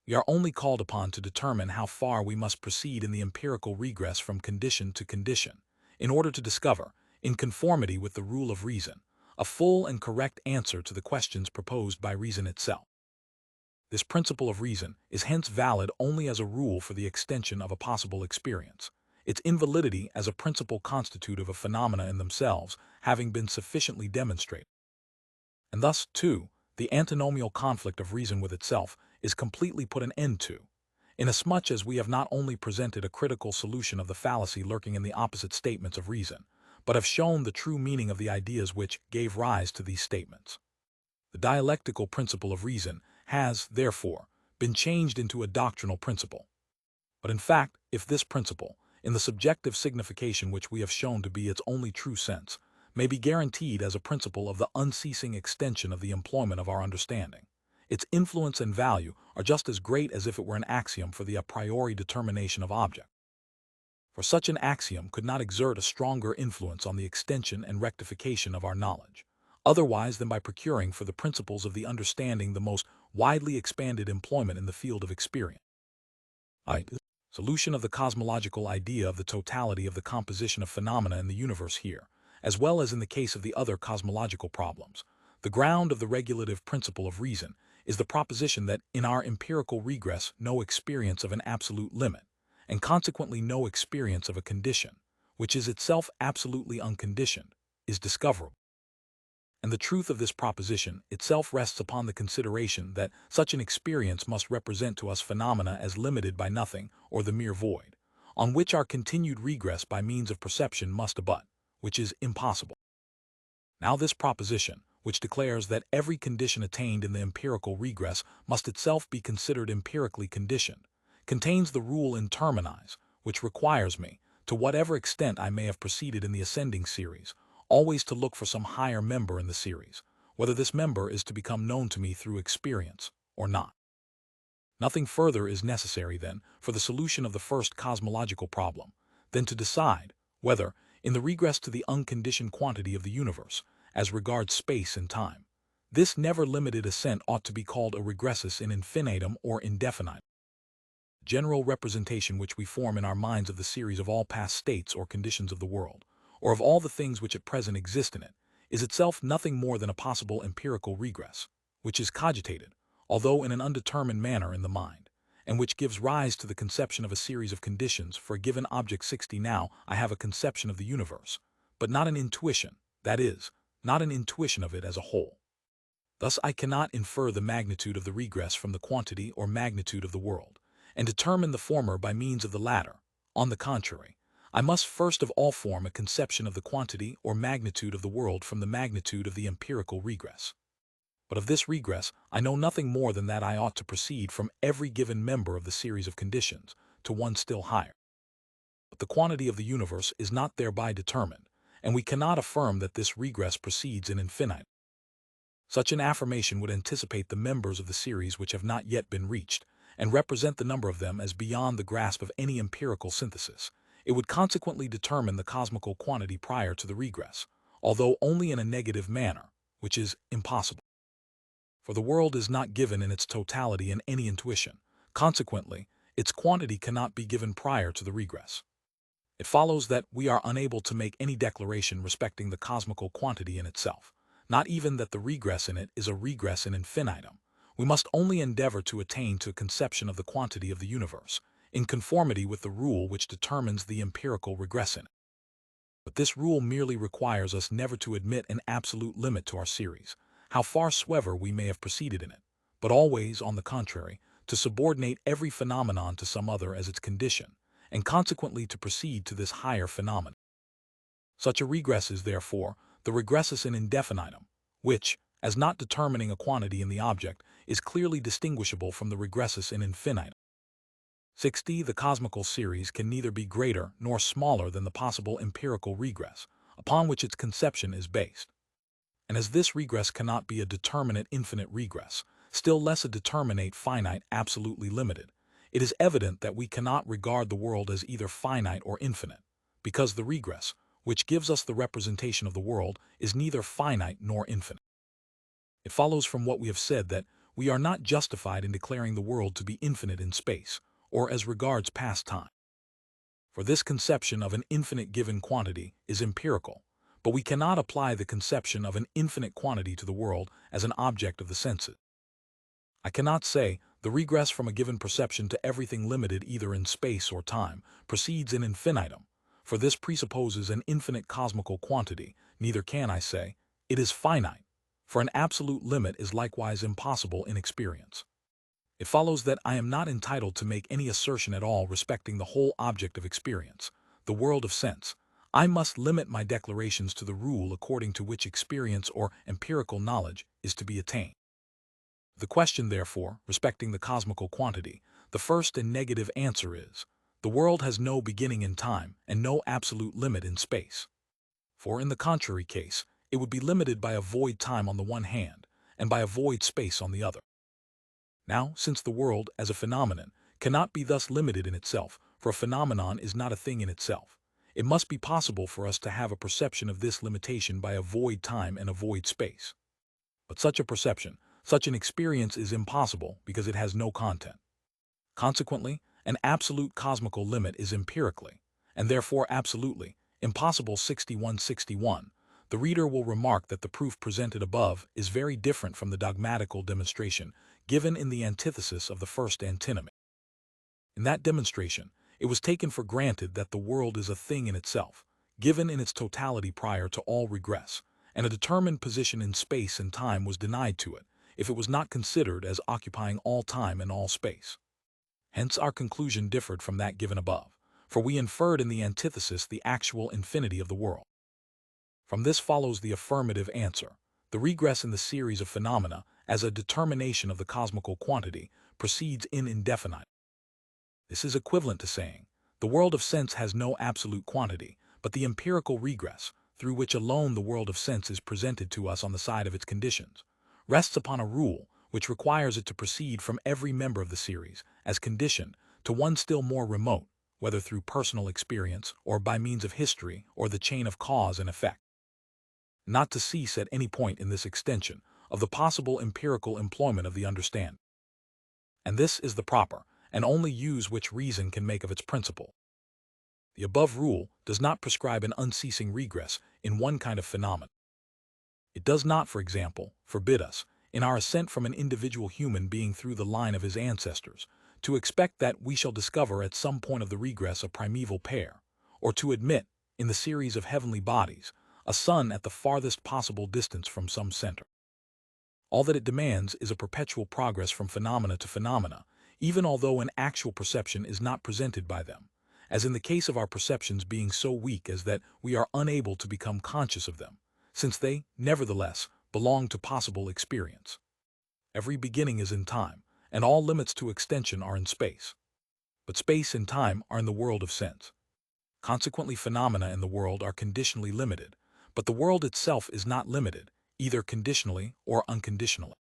We are only called upon to determine how far we must proceed in the empirical regress from condition to condition, in order to discover, in conformity with the rule of reason, a full and correct answer to the questions proposed by reason itself. This principle of reason is hence valid only as a rule for the extension of a possible experience, its invalidity as a principle constitutive of phenomena in themselves having been sufficiently demonstrated. And thus, too, the antinomial conflict of reason with itself is completely put an end to, inasmuch as we have not only presented a critical solution of the fallacy lurking in the opposite statements of reason, but have shown the true meaning of the ideas which gave rise to these statements. The dialectical principle of reason has, therefore, been changed into a doctrinal principle. But in fact, if this principle, in the subjective signification which we have shown to be its only true sense, may be guaranteed as a principle of the unceasing extension of the employment of our understanding, its influence and value are just as great as if it were an axiom for the a priori determination of objects. For such an axiom could not exert a stronger influence on the extension and rectification of our knowledge, otherwise than by procuring for the principles of the understanding the most widely expanded employment in the field of experience. Solution of the cosmological idea of the totality of the composition of phenomena in the universe here, as well as in the case of the other cosmological problems. The ground of the regulative principle of reason is the proposition that in our empirical regress no experience of an absolute limit, and consequently no experience of a condition, which is itself absolutely unconditioned, is discoverable. And the truth of this proposition itself rests upon the consideration that such an experience must represent to us phenomena as limited by nothing or the mere void, on which our continued regress by means of perception must abut, which is impossible. Now this proposition, which declares that every condition attained in the empirical regress must itself be considered empirically conditioned, contains the rule in terminis, which requires me, to whatever extent I may have proceeded in the ascending series, always to look for some higher member in the series, whether this member is to become known to me through experience or not. Nothing further is necessary, then, for the solution of the first cosmological problem, than to decide whether, in the regress to the unconditioned quantity of the universe, as regards space and time, this never-limited ascent ought to be called a regressus in infinitum or indefinitum. General representation which we form in our minds of the series of all past states or conditions of the world, or of all the things which at present exist in it, is itself nothing more than a possible empirical regress, which is cogitated, although in an undetermined manner in the mind, and which gives rise to the conception of a series of conditions for a given object. 60. Now I have a conception of the universe, but not an intuition, that is, not an intuition of it as a whole. Thus I cannot infer the magnitude of the regress from the quantity or magnitude of the world, and determine the former by means of the latter. On the contrary, I must first of all form a conception of the quantity or magnitude of the world from the magnitude of the empirical regress. But of this regress I know nothing more than that I ought to proceed from every given member of the series of conditions to one still higher. But the quantity of the universe is not thereby determined, and we cannot affirm that this regress proceeds in infinitum. Such an affirmation would anticipate the members of the series which have not yet been reached, and represent the number of them as beyond the grasp of any empirical synthesis. It would consequently determine the cosmical quantity prior to the regress, although only in a negative manner, which is impossible. For the world is not given in its totality in any intuition. Consequently, its quantity cannot be given prior to the regress. It follows that we are unable to make any declaration respecting the cosmical quantity in itself, not even that the regress in it is a regress in infinitum. We must only endeavor to attain to a conception of the quantity of the universe, in conformity with the rule which determines the empirical regress in it. But this rule merely requires us never to admit an absolute limit to our series, how far soever we may have proceeded in it, but always, on the contrary, to subordinate every phenomenon to some other as its condition, and consequently to proceed to this higher phenomenon. Such a regress is, therefore, the regressus in indefinitum, which, as not determining a quantity in the object, is clearly distinguishable from the regressus in infinitum. 60. The cosmical series can neither be greater nor smaller than the possible empirical regress, upon which its conception is based. And as this regress cannot be a determinate infinite regress, still less a determinate finite absolutely limited, it is evident that we cannot regard the world as either finite or infinite, because the regress, which gives us the representation of the world, is neither finite nor infinite. It follows from what we have said that we are not justified in declaring the world to be infinite in space, or as regards past time. For this conception of an infinite given quantity is empirical, but we cannot apply the conception of an infinite quantity to the world as an object of the senses. I cannot say the regress from a given perception to everything limited either in space or time proceeds in infinitum, for this presupposes an infinite cosmical quantity. Neither can I say it is finite, for an absolute limit is likewise impossible in experience. It follows that I am not entitled to make any assertion at all respecting the whole object of experience, the world of sense. I must limit my declarations to the rule according to which experience or empirical knowledge is to be attained. The question, therefore, respecting the cosmical quantity, the first and negative answer is, the world has no beginning in time and no absolute limit in space. For in the contrary case, it would be limited by a void time on the one hand, and by a void space on the other. Now, since the world, as a phenomenon, cannot be thus limited in itself, for a phenomenon is not a thing in itself, it must be possible for us to have a perception of this limitation by a void time and a void space. But such a perception, such an experience is impossible because it has no content. Consequently, an absolute cosmical limit is empirically, and therefore absolutely, impossible. 6161. The reader will remark that the proof presented above is very different from the dogmatical demonstration given in the antithesis of the first antinomy. In that demonstration, it was taken for granted that the world is a thing in itself, given in its totality prior to all regress, and a determined position in space and time was denied to it if it was not considered as occupying all time and all space. Hence our conclusion differed from that given above, for we inferred in the antithesis the actual infinity of the world. From this follows the affirmative answer. The regress in the series of phenomena, as a determination of the cosmical quantity, proceeds in indefinitum. This is equivalent to saying, the world of sense has no absolute quantity, but the empirical regress, through which alone the world of sense is presented to us on the side of its conditions, rests upon a rule which requires it to proceed from every member of the series, as conditioned, to one still more remote, whether through personal experience, or by means of history, or the chain of cause and effect. Not to cease at any point in this extension of the possible empirical employment of the understanding. And this is the proper and only use which reason can make of its principle. The above rule does not prescribe an unceasing regress in one kind of phenomenon. It does not, for example, forbid us, in our ascent from an individual human being through the line of his ancestors, to expect that we shall discover at some point of the regress a primeval pair, or to admit, in the series of heavenly bodies, a sun at the farthest possible distance from some center. All that it demands is a perpetual progress from phenomena to phenomena, even although an actual perception is not presented by them, as in the case of our perceptions being so weak as that we are unable to become conscious of them, since they, nevertheless, belong to possible experience. Every beginning is in time, and all limits to extension are in space. But space and time are in the world of sense. Consequently, phenomena in the world are conditionally limited, but the world itself is not limited, either conditionally or unconditionally.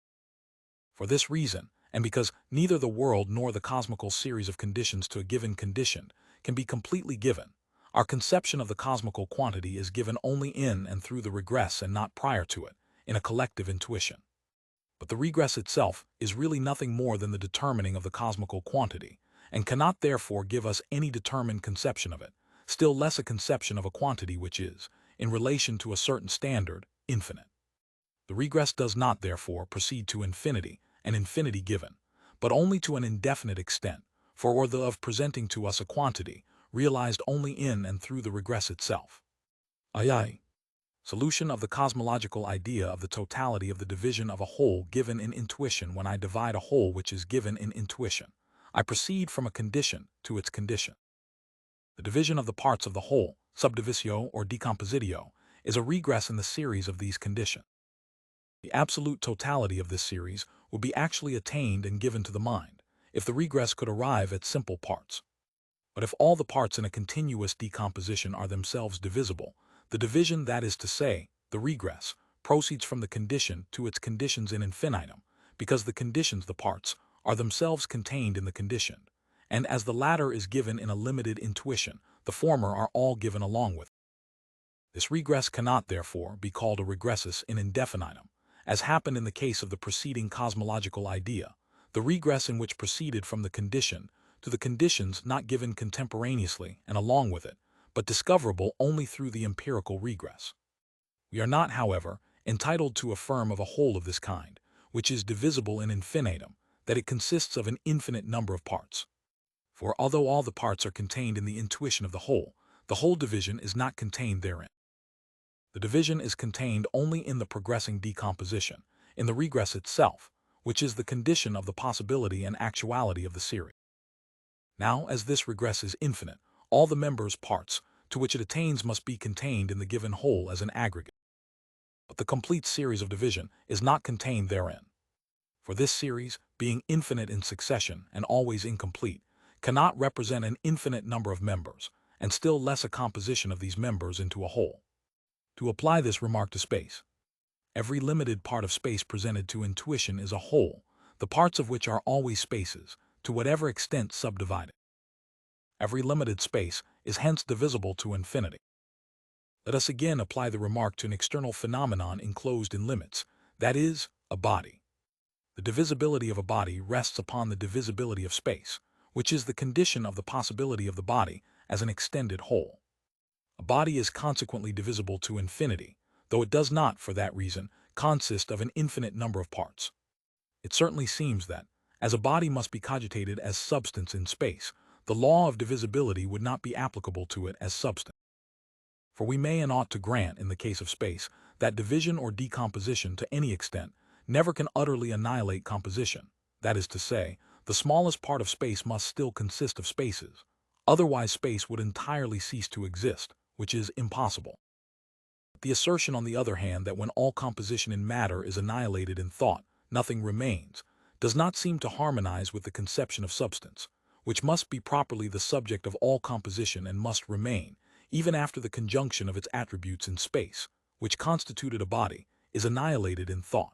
For this reason, And because neither the world nor the cosmical series of conditions to a given condition can be completely given, our conception of the cosmical quantity is given only in and through the regress and not prior to it, in a collective intuition. But the regress itself is really nothing more than the determining of the cosmical quantity, and cannot therefore give us any determined conception of it, still less a conception of a quantity which is, in relation to a certain standard, infinite. The regress does not, therefore, proceed to infinity, an infinity given, but only to an indefinite extent, for the of presenting to us a quantity, realized only in and through the regress itself. Aye. Solution of the cosmological idea of the totality of the division of a whole given in intuition. When I divide a whole which is given in intuition, I proceed from a condition to its condition. The division of the parts of the whole, subdivisio or decompositio, is a regress in the series of these conditions. The absolute totality of this series would be actually attained and given to the mind, if the regress could arrive at simple parts. But if all the parts in a continuous decomposition are themselves divisible, the division, that is to say, the regress, proceeds from the condition to its conditions in infinitum, because the conditions, the parts, are themselves contained in the condition, and as the latter is given in a limited intuition, the former are all given along with it. This regress cannot, therefore, be called a regressus in indefinitum, as happened in the case of the preceding cosmological idea, the regress in which proceeded from the condition to the conditions not given contemporaneously and along with it, but discoverable only through the empirical regress. We are not, however, entitled to affirm of a whole of this kind, which is divisible in infinitum, that it consists of an infinite number of parts. For although all the parts are contained in the intuition of the whole division is not contained therein. The division is contained only in the progressing decomposition, in the regress itself, which is the condition of the possibility and actuality of the series. Now, as this regress is infinite, all the members' parts to which it attains must be contained in the given whole as an aggregate. But the complete series of division is not contained therein. For this series, being infinite in succession and always incomplete, cannot represent an infinite number of members, and still less a composition of these members into a whole. To apply this remark to space, every limited part of space presented to intuition is a whole, the parts of which are always spaces, to whatever extent subdivided. Every limited space is hence divisible to infinity. Let us again apply the remark to an external phenomenon enclosed in limits, that is, a body. The divisibility of a body rests upon the divisibility of space, which is the condition of the possibility of the body as an extended whole. A body is consequently divisible to infinity, though it does not, for that reason, consist of an infinite number of parts. It certainly seems that, as a body must be cogitated as substance in space, the law of divisibility would not be applicable to it as substance. For we may and ought to grant, in the case of space, that division or decomposition to any extent never can utterly annihilate composition, that is to say, the smallest part of space must still consist of spaces, otherwise space would entirely cease to exist, which is impossible. The assertion, on the other hand, that when all composition in matter is annihilated in thought, nothing remains, does not seem to harmonize with the conception of substance, which must be properly the subject of all composition and must remain, even after the conjunction of its attributes in space, which constituted a body, is annihilated in thought.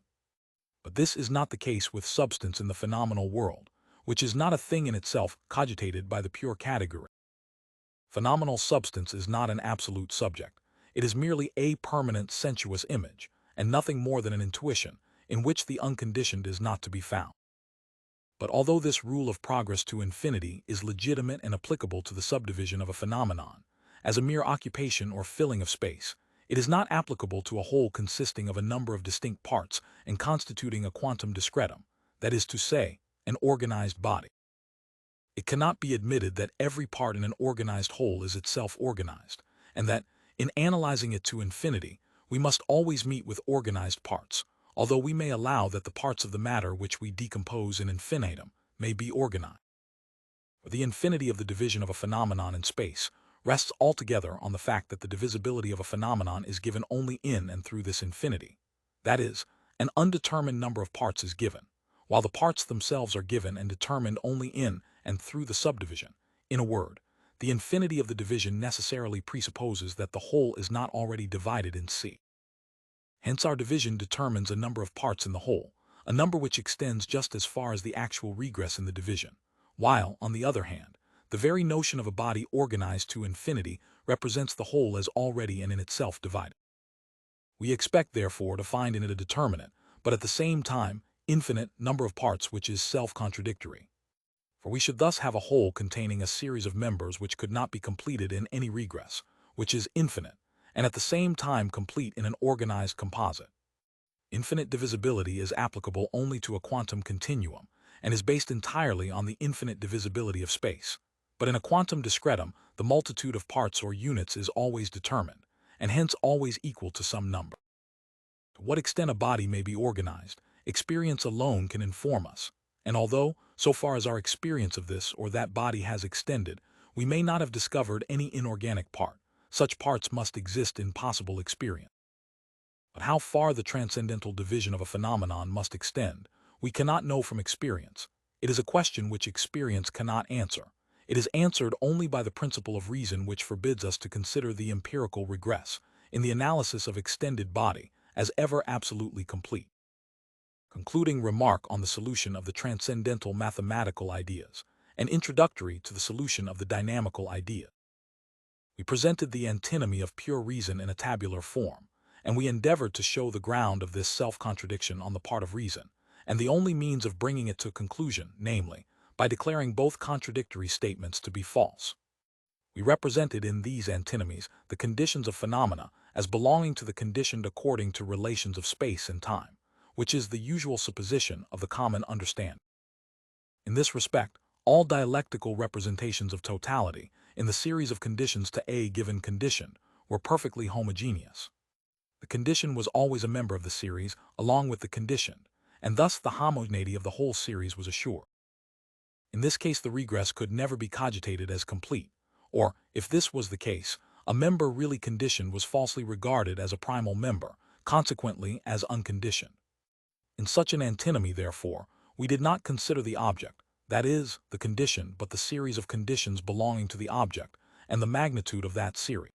But this is not the case with substance in the phenomenal world, which is not a thing in itself cogitated by the pure category. Phenomenal substance is not an absolute subject. It is merely a permanent sensuous image, and nothing more than an intuition, in which the unconditioned is not to be found. But although this rule of progress to infinity is legitimate and applicable to the subdivision of a phenomenon, as a mere occupation or filling of space, it is not applicable to a whole consisting of a number of distinct parts and constituting a quantum discretum, that is to say, an organized body. It cannot be admitted that every part in an organized whole is itself organized, and that, in analyzing it to infinity, we must always meet with organized parts, although we may allow that the parts of the matter which we decompose in infinitum may be organized. For the infinity of the division of a phenomenon in space rests altogether on the fact that the divisibility of a phenomenon is given only in and through this infinity. That is, an undetermined number of parts is given, while the parts themselves are given and determined only in and through the subdivision. In a word, the infinity of the division necessarily presupposes that the whole is not already divided in C. Hence our division determines a number of parts in the whole, a number which extends just as far as the actual regress in the division, while, on the other hand, the very notion of a body organized to infinity represents the whole as already and in itself divided. We expect, therefore, to find in it a determinate, but at the same time, infinite number of parts which is self-contradictory. For we should thus have a whole containing a series of members which could not be completed in any regress, which is infinite, and at the same time complete in an organized composite. Infinite divisibility is applicable only to a quantum continuum, and is based entirely on the infinite divisibility of space. But in a quantum discretum, the multitude of parts or units is always determined, and hence always equal to some number. To what extent a body may be organized, experience alone can inform us, and although, so far as our experience of this or that body has extended, we may not have discovered any inorganic part, such parts must exist in possible experience. But how far the transcendental division of a phenomenon must extend, we cannot know from experience. It is a question which experience cannot answer. It is answered only by the principle of reason, which forbids us to consider the empirical regress, in the analysis of extended body, as ever absolutely complete. Concluding remark on the solution of the transcendental mathematical ideas, and introductory to the solution of the dynamical idea. We presented the antinomy of pure reason in a tabular form, and we endeavored to show the ground of this self-contradiction on the part of reason, and the only means of bringing it to conclusion, namely, by declaring both contradictory statements to be false. We represented in these antinomies the conditions of phenomena as belonging to the conditioned according to relations of space and time, which is the usual supposition of the common understanding. In this respect, all dialectical representations of totality, in the series of conditions to a given condition, were perfectly homogeneous. The condition was always a member of the series, along with the conditioned, and thus the homogeneity of the whole series was assured. In this case, the regress could never be cogitated as complete, or, if this was the case, a member really conditioned was falsely regarded as a primal member, consequently as unconditioned. In such an antinomy, therefore, we did not consider the object, that is, the condition, but the series of conditions belonging to the object, and the magnitude of that series.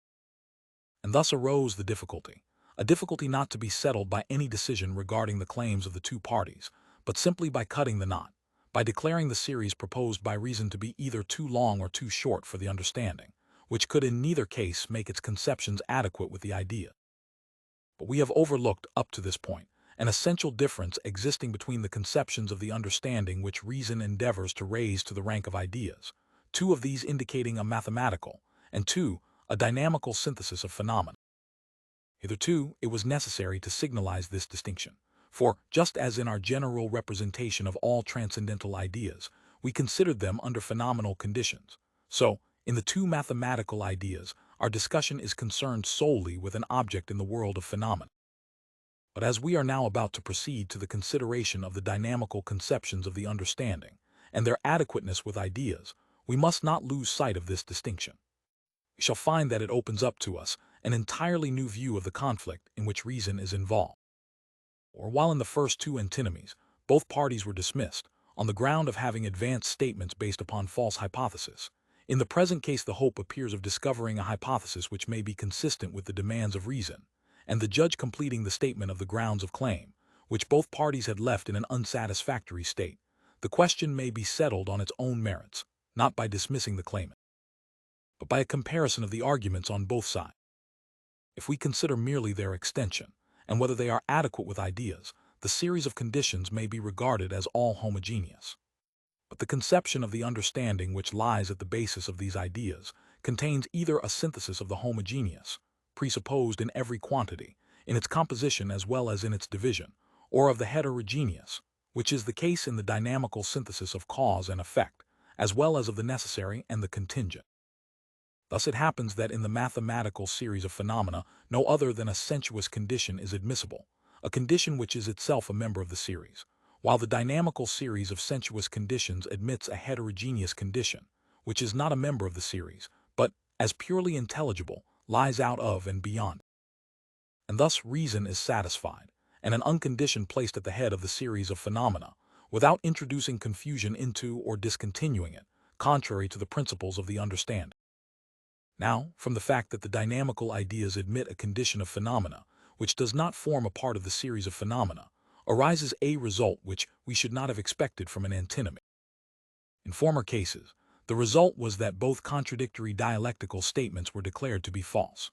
And thus arose the difficulty, a difficulty not to be settled by any decision regarding the claims of the two parties, but simply by cutting the knot, by declaring the series proposed by reason to be either too long or too short for the understanding, which could in neither case make its conceptions adequate with the idea. But we have overlooked, up to this point, an essential difference existing between the conceptions of the understanding which reason endeavors to raise to the rank of ideas, two of these indicating a mathematical, and two, a dynamical synthesis of phenomena. Hitherto, it was necessary to signalize this distinction, for, just as in our general representation of all transcendental ideas, we considered them under phenomenal conditions, so, in the two mathematical ideas, our discussion is concerned solely with an object in the world of phenomena. But as we are now about to proceed to the consideration of the dynamical conceptions of the understanding, and their adequateness with ideas, we must not lose sight of this distinction. We shall find that it opens up to us an entirely new view of the conflict in which reason is involved. Or while in the first two antinomies, both parties were dismissed, on the ground of having advanced statements based upon false hypothesis, in the present case the hope appears of discovering a hypothesis which may be consistent with the demands of reason, and the judge completing the statement of the grounds of claim, which both parties had left in an unsatisfactory state, the question may be settled on its own merits, not by dismissing the claimant, but by a comparison of the arguments on both sides. If we consider merely their extension, and whether they are adequate with ideas, the series of conditions may be regarded as all homogeneous. But the conception of the understanding which lies at the basis of these ideas contains either a synthesis of the homogeneous, presupposed in every quantity, in its composition as well as in its division, or of the heterogeneous, which is the case in the dynamical synthesis of cause and effect, as well as of the necessary and the contingent. Thus it happens that in the mathematical series of phenomena no other than a sensuous condition is admissible, a condition which is itself a member of the series, while the dynamical series of sensuous conditions admits a heterogeneous condition, which is not a member of the series, but, as purely intelligible, lies out of and beyond. And thus reason is satisfied, and an unconditioned placed at the head of the series of phenomena, without introducing confusion into or discontinuing it, contrary to the principles of the understanding. Now, from the fact that the dynamical ideas admit a condition of phenomena, which does not form a part of the series of phenomena, arises a result which we should not have expected from an antinomy. In former cases, the result was that both contradictory dialectical statements were declared to be false.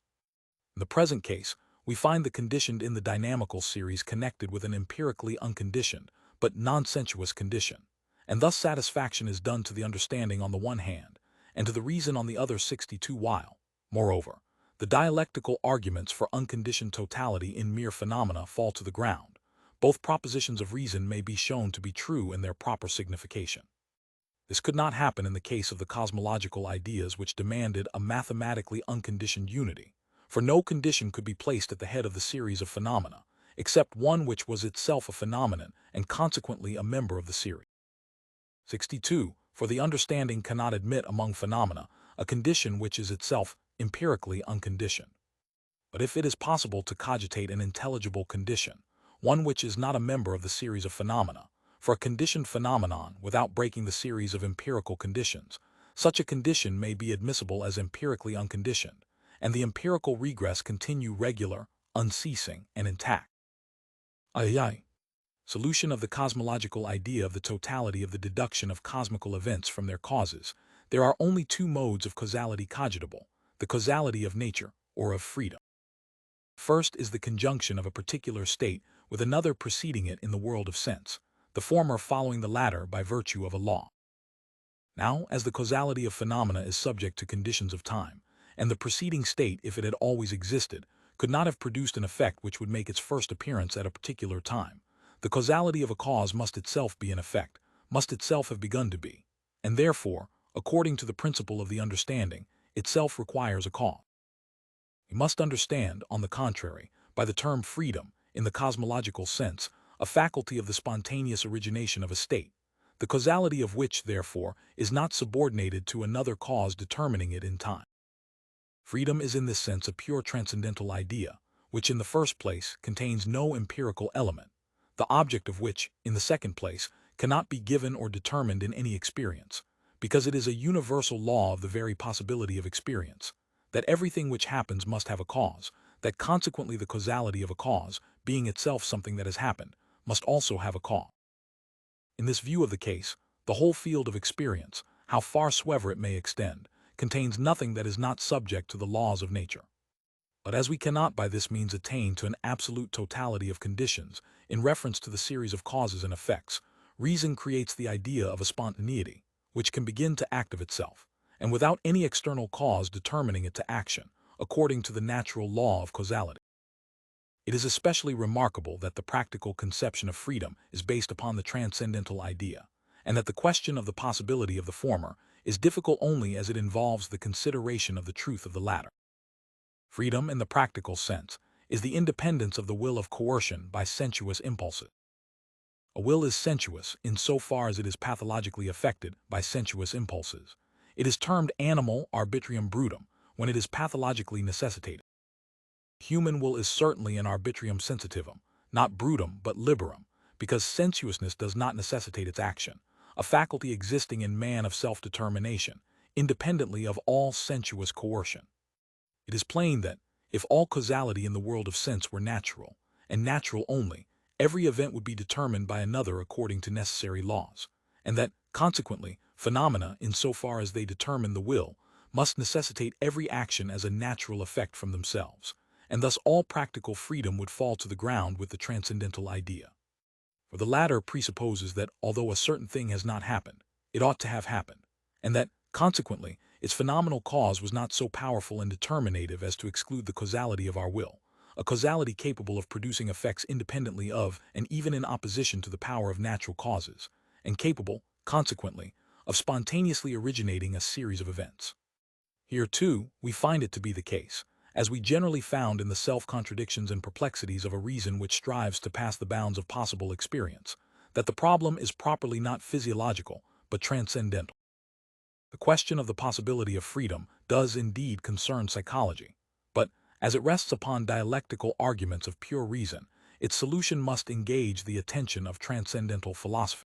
In the present case, we find the conditioned in the dynamical series connected with an empirically unconditioned, but non-sensuous condition, and thus satisfaction is done to the understanding on the one hand, and to the reason on the other 62 while, moreover, the dialectical arguments for unconditioned totality in mere phenomena fall to the ground. Both propositions of reason may be shown to be true in their proper signification. This could not happen in the case of the cosmological ideas which demanded a mathematically unconditioned unity, for no condition could be placed at the head of the series of phenomena, except one which was itself a phenomenon and consequently a member of the series. 62. For the understanding cannot admit among phenomena a condition which is itself empirically unconditioned. But if it is possible to cogitate an intelligible condition, one which is not a member of the series of phenomena, for a conditioned phenomenon without breaking the series of empirical conditions, such a condition may be admissible as empirically unconditioned, and the empirical regress continue regular, unceasing, and intact. Solution of the cosmological idea of the totality of the deduction of cosmical events from their causes. There are only two modes of causality cogitable, the causality of nature or of freedom. First is the conjunction of a particular state with another preceding it in the world of sense, the former following the latter by virtue of a law. Now, as the causality of phenomena is subject to conditions of time, and the preceding state, if it had always existed, could not have produced an effect which would make its first appearance at a particular time, the causality of a cause must itself be an effect, must itself have begun to be, and therefore, according to the principle of the understanding, itself requires a cause. We must understand, on the contrary, by the term freedom, in the cosmological sense, a faculty of the spontaneous origination of a state, the causality of which, therefore, is not subordinated to another cause determining it in time. Freedom is in this sense a pure transcendental idea, which in the first place contains no empirical element, the object of which, in the second place, cannot be given or determined in any experience, because it is a universal law of the very possibility of experience, that everything which happens must have a cause, that consequently the causality of a cause, being itself something that has happened, must also have a cause. In this view of the case, the whole field of experience, how far soever it may extend, contains nothing that is not subject to the laws of nature. But as we cannot by this means attain to an absolute totality of conditions in reference to the series of causes and effects, reason creates the idea of a spontaneity, which can begin to act of itself, and without any external cause determining it to action, according to the natural law of causality. It is especially remarkable that the practical conception of freedom is based upon the transcendental idea, and that the question of the possibility of the former is difficult only as it involves the consideration of the truth of the latter. Freedom, in the practical sense, is the independence of the will of coercion by sensuous impulses. A will is sensuous in so far as it is pathologically affected by sensuous impulses. It is termed animal arbitrium brutum when it is pathologically necessitated. Human will is certainly an arbitrium sensitivum, not brutum but liberum, because sensuousness does not necessitate its action, a faculty existing in man of self-determination, independently of all sensuous coercion. It is plain that, if all causality in the world of sense were natural, and natural only, every event would be determined by another according to necessary laws, and that, consequently, phenomena, in so far as they determine the will, must necessitate every action as a natural effect from themselves, and thus all practical freedom would fall to the ground with the transcendental idea. For the latter presupposes that, although a certain thing has not happened, it ought to have happened, and that, consequently, its phenomenal cause was not so powerful and determinative as to exclude the causality of our will, a causality capable of producing effects independently of and even in opposition to the power of natural causes, and capable, consequently, of spontaneously originating a series of events. Here, too, we find it to be the case, as we generally found in the self-contradictions and perplexities of a reason which strives to pass the bounds of possible experience, that the problem is properly not physiological, but transcendental. The question of the possibility of freedom does indeed concern psychology, but, as it rests upon dialectical arguments of pure reason, its solution must engage the attention of transcendental philosophy.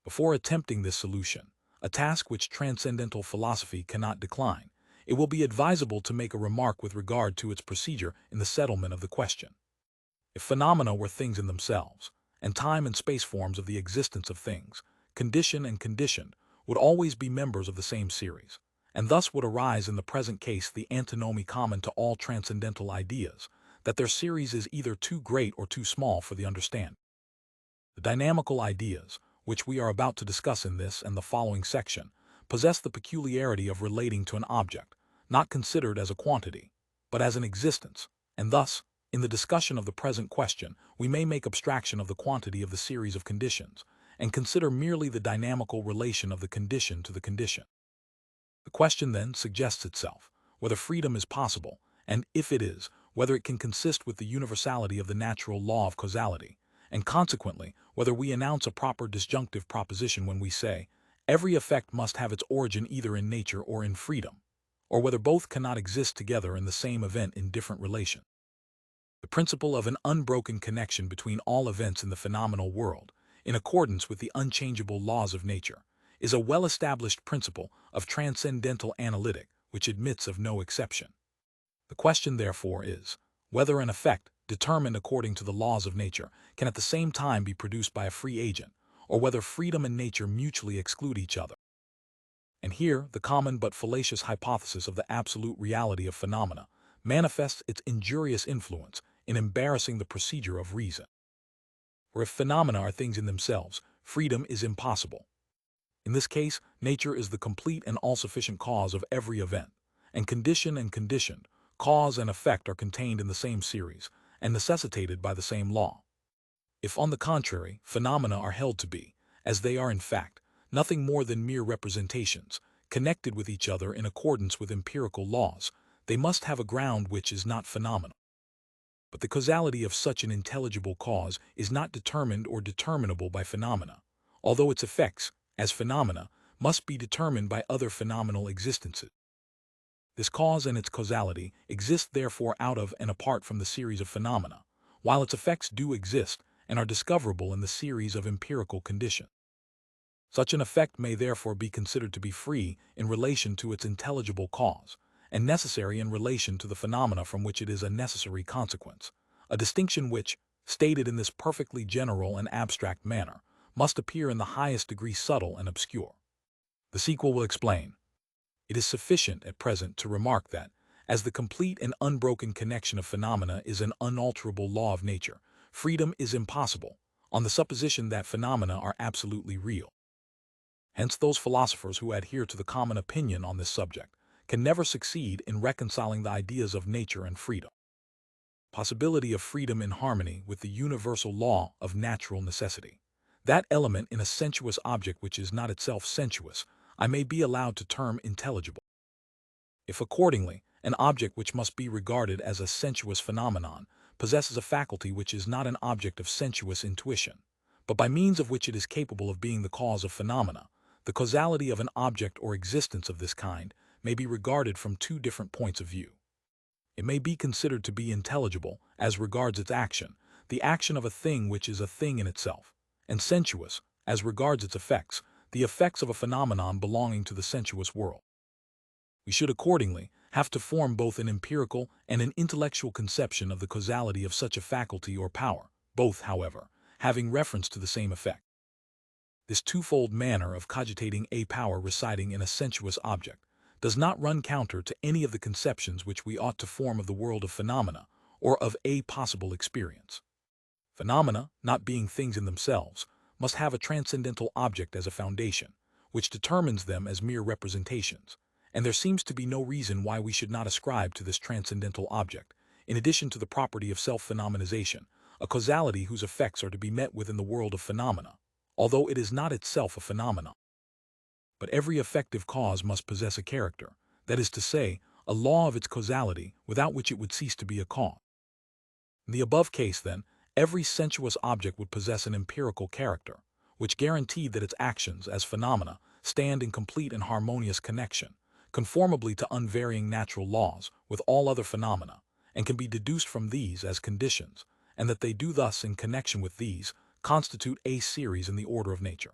Before attempting this solution, a task which transcendental philosophy cannot decline, it will be advisable to make a remark with regard to its procedure in the settlement of the question. If phenomena were things in themselves, and time and space forms of the existence of things, condition and conditioned, would always be members of the same series, and thus would arise in the present case the antinomy common to all transcendental ideas, that their series is either too great or too small for the understanding. The dynamical ideas, which we are about to discuss in this and the following section, possess the peculiarity of relating to an object, not considered as a quantity, but as an existence, and thus, in the discussion of the present question, we may make abstraction of the quantity of the series of conditions, and consider merely the dynamical relation of the condition to the condition. The question then suggests itself, whether freedom is possible, and if it is, whether it can consist with the universality of the natural law of causality, and consequently, whether we announce a proper disjunctive proposition when we say, every effect must have its origin either in nature or in freedom, or whether both cannot exist together in the same event in different relations. The principle of an unbroken connection between all events in the phenomenal world, in accordance with the unchangeable laws of nature, is a well-established principle of transcendental analytic which admits of no exception. The question, therefore, is whether an effect, determined according to the laws of nature, can at the same time be produced by a free agent, or whether freedom and nature mutually exclude each other. And here, the common but fallacious hypothesis of the absolute reality of phenomena manifests its injurious influence in embarrassing the procedure of reason. For if phenomena are things in themselves, freedom is impossible. In this case, nature is the complete and all-sufficient cause of every event, and conditioned, cause and effect are contained in the same series, and necessitated by the same law. If, on the contrary, phenomena are held to be, as they are in fact, nothing more than mere representations, connected with each other in accordance with empirical laws, they must have a ground which is not phenomenal. But the causality of such an intelligible cause is not determined or determinable by phenomena, although its effects, as phenomena, must be determined by other phenomenal existences. This cause and its causality exist therefore out of and apart from the series of phenomena, while its effects do exist and are discoverable in the series of empirical conditions. Such an effect may therefore be considered to be free in relation to its intelligible cause, and necessary in relation to the phenomena from which it is a necessary consequence, a distinction which, stated in this perfectly general and abstract manner, must appear in the highest degree subtle and obscure. The sequel will explain. It is sufficient at present to remark that, as the complete and unbroken connection of phenomena is an unalterable law of nature, freedom is impossible, on the supposition that phenomena are absolutely real. Hence those philosophers who adhere to the common opinion on this subject can never succeed in reconciling the ideas of nature and freedom. Possibility of freedom in harmony with the universal law of natural necessity. That element in a sensuous object which is not itself sensuous, I may be allowed to term intelligible. If accordingly, an object which must be regarded as a sensuous phenomenon possesses a faculty which is not an object of sensuous intuition, but by means of which it is capable of being the cause of phenomena, the causality of an object or existence of this kind may be regarded from two different points of view. It may be considered to be intelligible as regards its action, the action of a thing which is a thing in itself, and sensuous as regards its effects, the effects of a phenomenon belonging to the sensuous world. We should accordingly have to form both an empirical and an intellectual conception of the causality of such a faculty or power, both, however, having reference to the same effect. This twofold manner of cogitating a power residing in a sensuous object does not run counter to any of the conceptions which we ought to form of the world of phenomena or of a possible experience. Phenomena, not being things in themselves, must have a transcendental object as a foundation, which determines them as mere representations, and there seems to be no reason why we should not ascribe to this transcendental object, in addition to the property of self-phenomenization, a causality whose effects are to be met with in the world of phenomena, although it is not itself a phenomenon. But every effective cause must possess a character, that is to say, a law of its causality without which it would cease to be a cause. In the above case, then, every sensuous object would possess an empirical character, which guaranteed that its actions, as phenomena, stand in complete and harmonious connection, conformably to unvarying natural laws, with all other phenomena, and can be deduced from these as conditions, and that they do thus, in connection with these, constitute a series in the order of nature.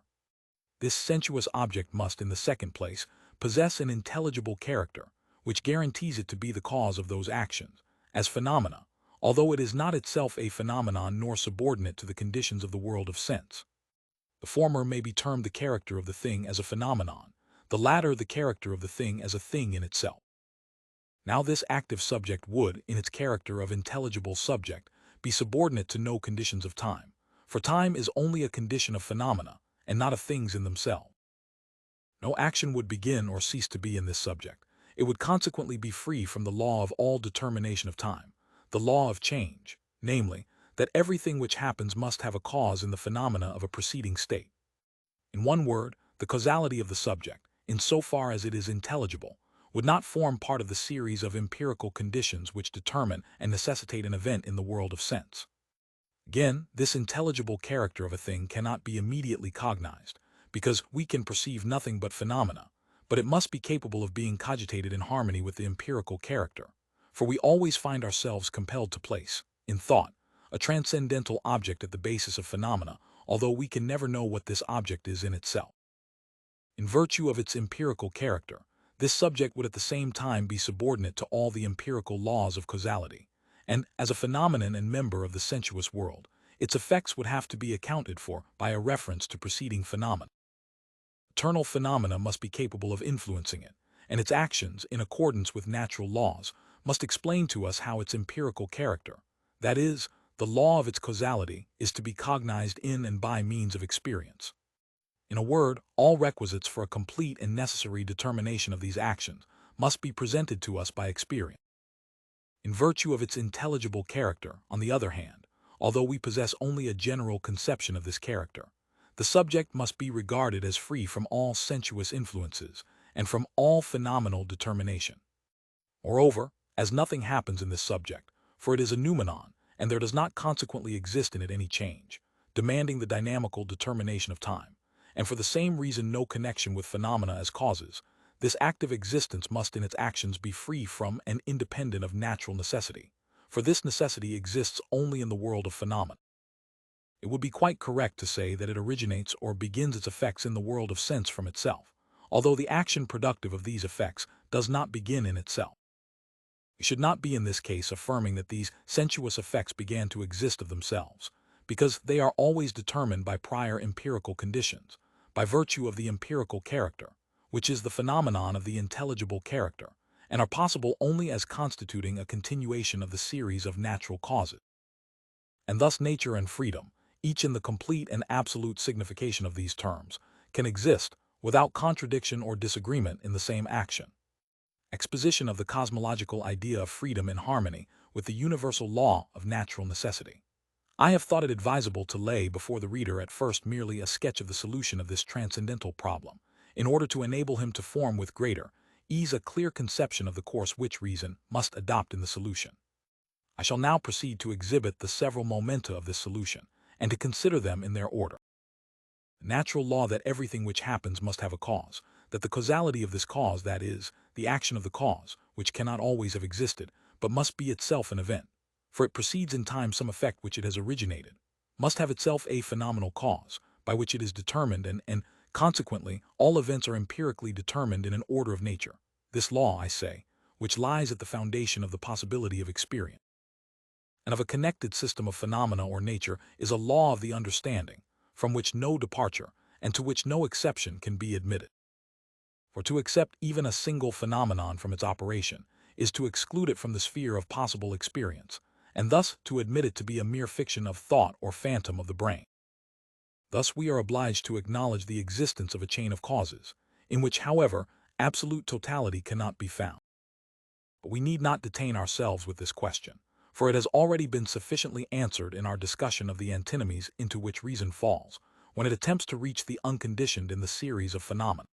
This sensuous object must, in the second place, possess an intelligible character, which guarantees it to be the cause of those actions, as phenomena, although it is not itself a phenomenon nor subordinate to the conditions of the world of sense. The former may be termed the character of the thing as a phenomenon, the latter the character of the thing as a thing in itself. Now this active subject would, in its character of intelligible subject, be subordinate to no conditions of time, for time is only a condition of phenomena, and not of things in themselves. No action would begin or cease to be in this subject. It would consequently be free from the law of all determination of time, the law of change, namely, that everything which happens must have a cause in the phenomena of a preceding state. In one word, the causality of the subject, in so far as it is intelligible, would not form part of the series of empirical conditions which determine and necessitate an event in the world of sense. Again, this intelligible character of a thing cannot be immediately cognized, because we can perceive nothing but phenomena, but it must be capable of being cogitated in harmony with the empirical character, for we always find ourselves compelled to place, in thought, a transcendental object at the basis of phenomena, although we can never know what this object is in itself. In virtue of its empirical character, this subject would at the same time be subordinate to all the empirical laws of causality, and, as a phenomenon and member of the sensuous world, its effects would have to be accounted for by a reference to preceding phenomena. Eternal phenomena must be capable of influencing it, and its actions, in accordance with natural laws, must explain to us how its empirical character, that is, the law of its causality, is to be cognized in and by means of experience. In a word, all requisites for a complete and necessary determination of these actions must be presented to us by experience. In virtue of its intelligible character, on the other hand, although we possess only a general conception of this character, the subject must be regarded as free from all sensuous influences and from all phenomenal determination. Moreover, as nothing happens in this subject, for it is a noumenon, and there does not consequently exist in it any change, demanding the dynamical determination of time, and for the same reason no connection with phenomena as causes, this active existence must in its actions be free from and independent of natural necessity, for this necessity exists only in the world of phenomena. It would be quite correct to say that it originates or begins its effects in the world of sense from itself, although the action productive of these effects does not begin in itself. We should not be in this case affirming that these sensuous effects began to exist of themselves, because they are always determined by prior empirical conditions, by virtue of the empirical character, which is the phenomenon of the intelligible character, and are possible only as constituting a continuation of the series of natural causes. And thus nature and freedom, each in the complete and absolute signification of these terms, can exist without contradiction or disagreement in the same action. Exposition of the cosmological idea of freedom in harmony with the universal law of natural necessity. I have thought it advisable to lay before the reader at first merely a sketch of the solution of this transcendental problem, in order to enable him to form with greater ease a clear conception of the course which reason must adopt in the solution. I shall now proceed to exhibit the several momenta of this solution, and to consider them in their order. The natural law that everything which happens must have a cause, that the causality of this cause, that is, the action of the cause, which cannot always have existed, but must be itself an event, for it precedes in time some effect which it has originated, must have itself a phenomenal cause, by which it is determined, and consequently, all events are empirically determined in an order of nature. This law, I say, which lies at the foundation of the possibility of experience, and of a connected system of phenomena or nature, is a law of the understanding, from which no departure, and to which no exception can be admitted. For to accept even a single phenomenon from its operation is to exclude it from the sphere of possible experience, and thus to admit it to be a mere fiction of thought or phantom of the brain. Thus we are obliged to acknowledge the existence of a chain of causes, in which, however, absolute totality cannot be found. But we need not detain ourselves with this question, for it has already been sufficiently answered in our discussion of the antinomies into which reason falls, when it attempts to reach the unconditioned in the series of phenomena.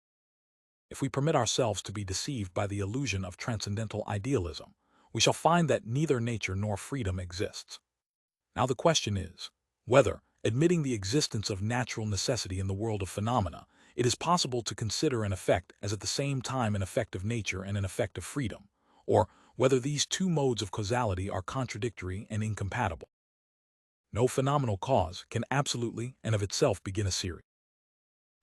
If we permit ourselves to be deceived by the illusion of transcendental idealism, we shall find that neither nature nor freedom exists. Now the question is, whether, admitting the existence of natural necessity in the world of phenomena, it is possible to consider an effect as at the same time an effect of nature and an effect of freedom, or whether these two modes of causality are contradictory and incompatible. No phenomenal cause can absolutely and of itself begin a series.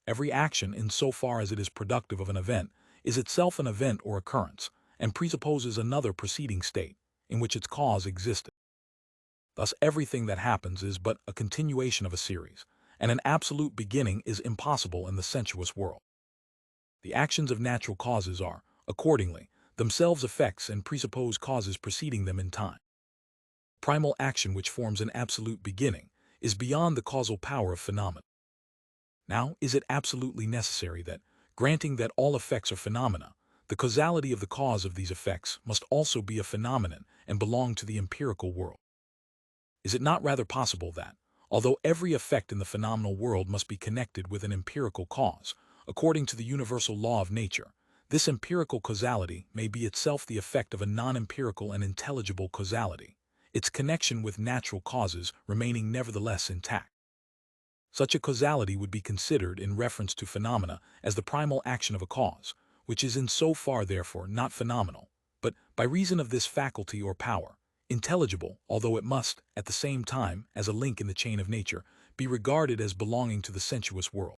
Every action, in so far as it is productive of an event, is itself an event or occurrence, and presupposes another preceding state, in which its cause existed. Thus, everything that happens is but a continuation of a series, and an absolute beginning is impossible in the sensuous world. The actions of natural causes are, accordingly, themselves effects and presuppose causes preceding them in time. Primal action which forms an absolute beginning is beyond the causal power of phenomena. Now, is it absolutely necessary that, granting that all effects are phenomena, the causality of the cause of these effects must also be a phenomenon and belong to the empirical world? Is it not rather possible that, although every effect in the phenomenal world must be connected with an empirical cause, according to the universal law of nature, this empirical causality may be itself the effect of a non-empirical and intelligible causality, its connection with natural causes remaining nevertheless intact? Such a causality would be considered in reference to phenomena as the primal action of a cause, which is in so far therefore not phenomenal, but, by reason of this faculty or power, intelligible, although it must, at the same time, as a link in the chain of nature, be regarded as belonging to the sensuous world.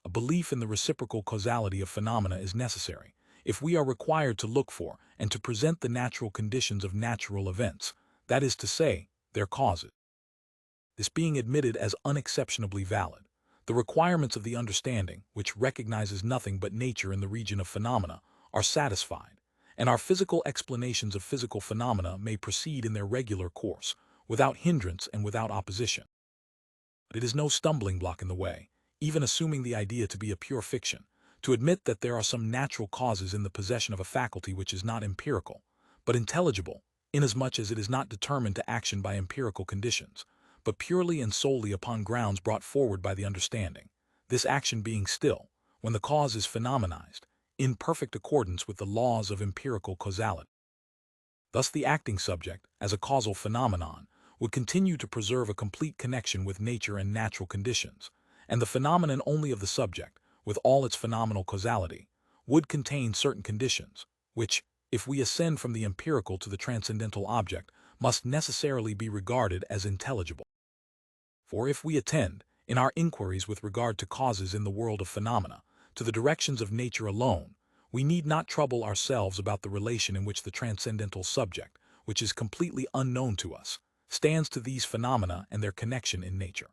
A belief in the reciprocal causality of phenomena is necessary, if we are required to look for and to present the natural conditions of natural events, that is to say, their causes. This being admitted as unexceptionably valid, the requirements of the understanding, which recognizes nothing but nature in the region of phenomena, are satisfied, and our physical explanations of physical phenomena may proceed in their regular course, without hindrance and without opposition. But it is no stumbling block in the way, even assuming the idea to be a pure fiction, to admit that there are some natural causes in the possession of a faculty which is not empirical, but intelligible, inasmuch as it is not determined to action by empirical conditions, but purely and solely upon grounds brought forward by the understanding, this action being still, when the cause is phenomenized, in perfect accordance with the laws of empirical causality. Thus the acting subject, as a causal phenomenon, would continue to preserve a complete connection with nature and natural conditions, and the phenomenon only of the subject, with all its phenomenal causality, would contain certain conditions, which, if we ascend from the empirical to the transcendental object, must necessarily be regarded as intelligible. For if we attend, in our inquiries with regard to causes in the world of phenomena, to the directions of nature alone, we need not trouble ourselves about the relation in which the transcendental subject, which is completely unknown to us, stands to these phenomena and their connection in nature.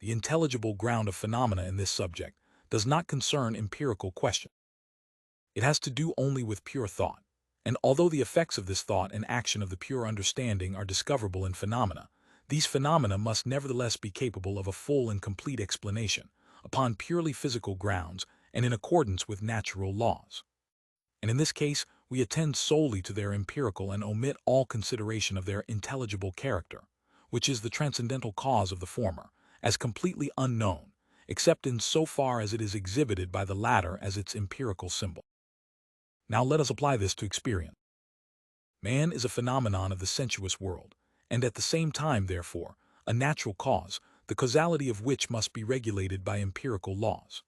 The intelligible ground of phenomena in this subject does not concern empirical questions. It has to do only with pure thought, and although the effects of this thought and action of the pure understanding are discoverable in phenomena, these phenomena must nevertheless be capable of a full and complete explanation, upon purely physical grounds and in accordance with natural laws. And in this case, we attend solely to their empirical and omit all consideration of their intelligible character, which is the transcendental cause of the former, as completely unknown, except in so far as it is exhibited by the latter as its empirical symbol. Now let us apply this to experience. Man is a phenomenon of the sensuous world, and at the same time, therefore, a natural cause, the causality of which must be regulated by empirical laws.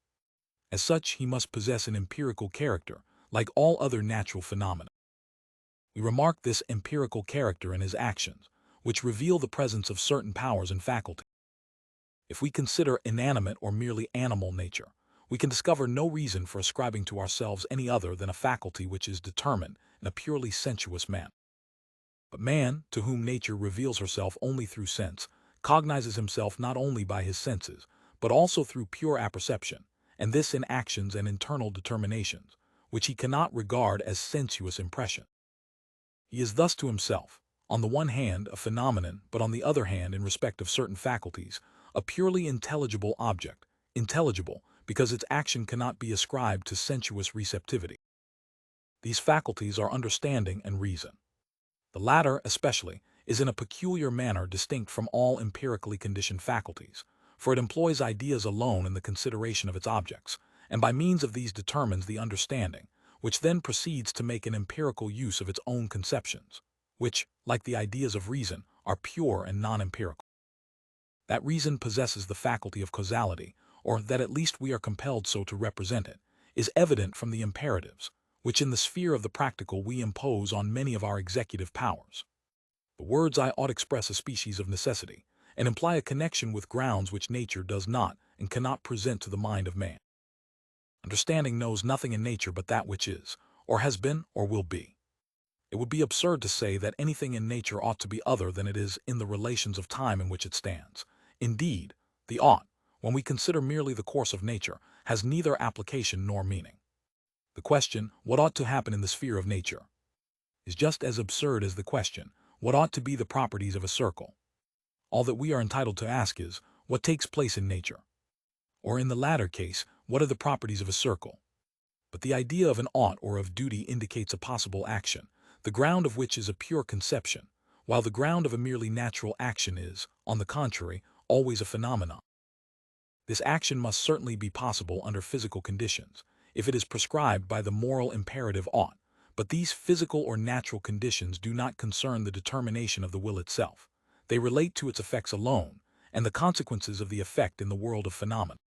As such, he must possess an empirical character, like all other natural phenomena. We remark this empirical character in his actions, which reveal the presence of certain powers and faculties. If we consider inanimate or merely animal nature, we can discover no reason for ascribing to ourselves any other than a faculty which is determined in a purely sensuous manner. But man, to whom nature reveals herself only through sense, cognizes himself not only by his senses, but also through pure apperception, and this in actions and internal determinations, which he cannot regard as sensuous impression. He is thus to himself, on the one hand a phenomenon, but on the other hand, in respect of certain faculties, a purely intelligible object, intelligible because its action cannot be ascribed to sensuous receptivity. These faculties are understanding and reason. The latter, especially, is in a peculiar manner distinct from all empirically conditioned faculties, for it employs ideas alone in the consideration of its objects, and by means of these determines the understanding, which then proceeds to make an empirical use of its own conceptions, which, like the ideas of reason, are pure and non-empirical. That reason possesses the faculty of causality, or that at least we are compelled so to represent it, is evident from the imperatives, which in the sphere of the practical we impose on many of our executive powers. The words I ought express a species of necessity, and imply a connection with grounds which nature does not and cannot present to the mind of man. Understanding knows nothing in nature but that which is, or has been, or will be. It would be absurd to say that anything in nature ought to be other than it is in the relations of time in which it stands. Indeed, the ought, when we consider merely the course of nature, has neither application nor meaning. The question, what ought to happen in the sphere of nature, is just as absurd as the question, what ought to be the properties of a circle. All that we are entitled to ask is, what takes place in nature? Or in the latter case, what are the properties of a circle? But the idea of an ought or of duty indicates a possible action, the ground of which is a pure conception, while the ground of a merely natural action is, on the contrary, always a phenomenon. This action must certainly be possible under physical conditions, if it is prescribed by the moral imperative ought, but these physical or natural conditions do not concern the determination of the will itself. They relate to its effects alone, and the consequences of the effect in the world of phenomena.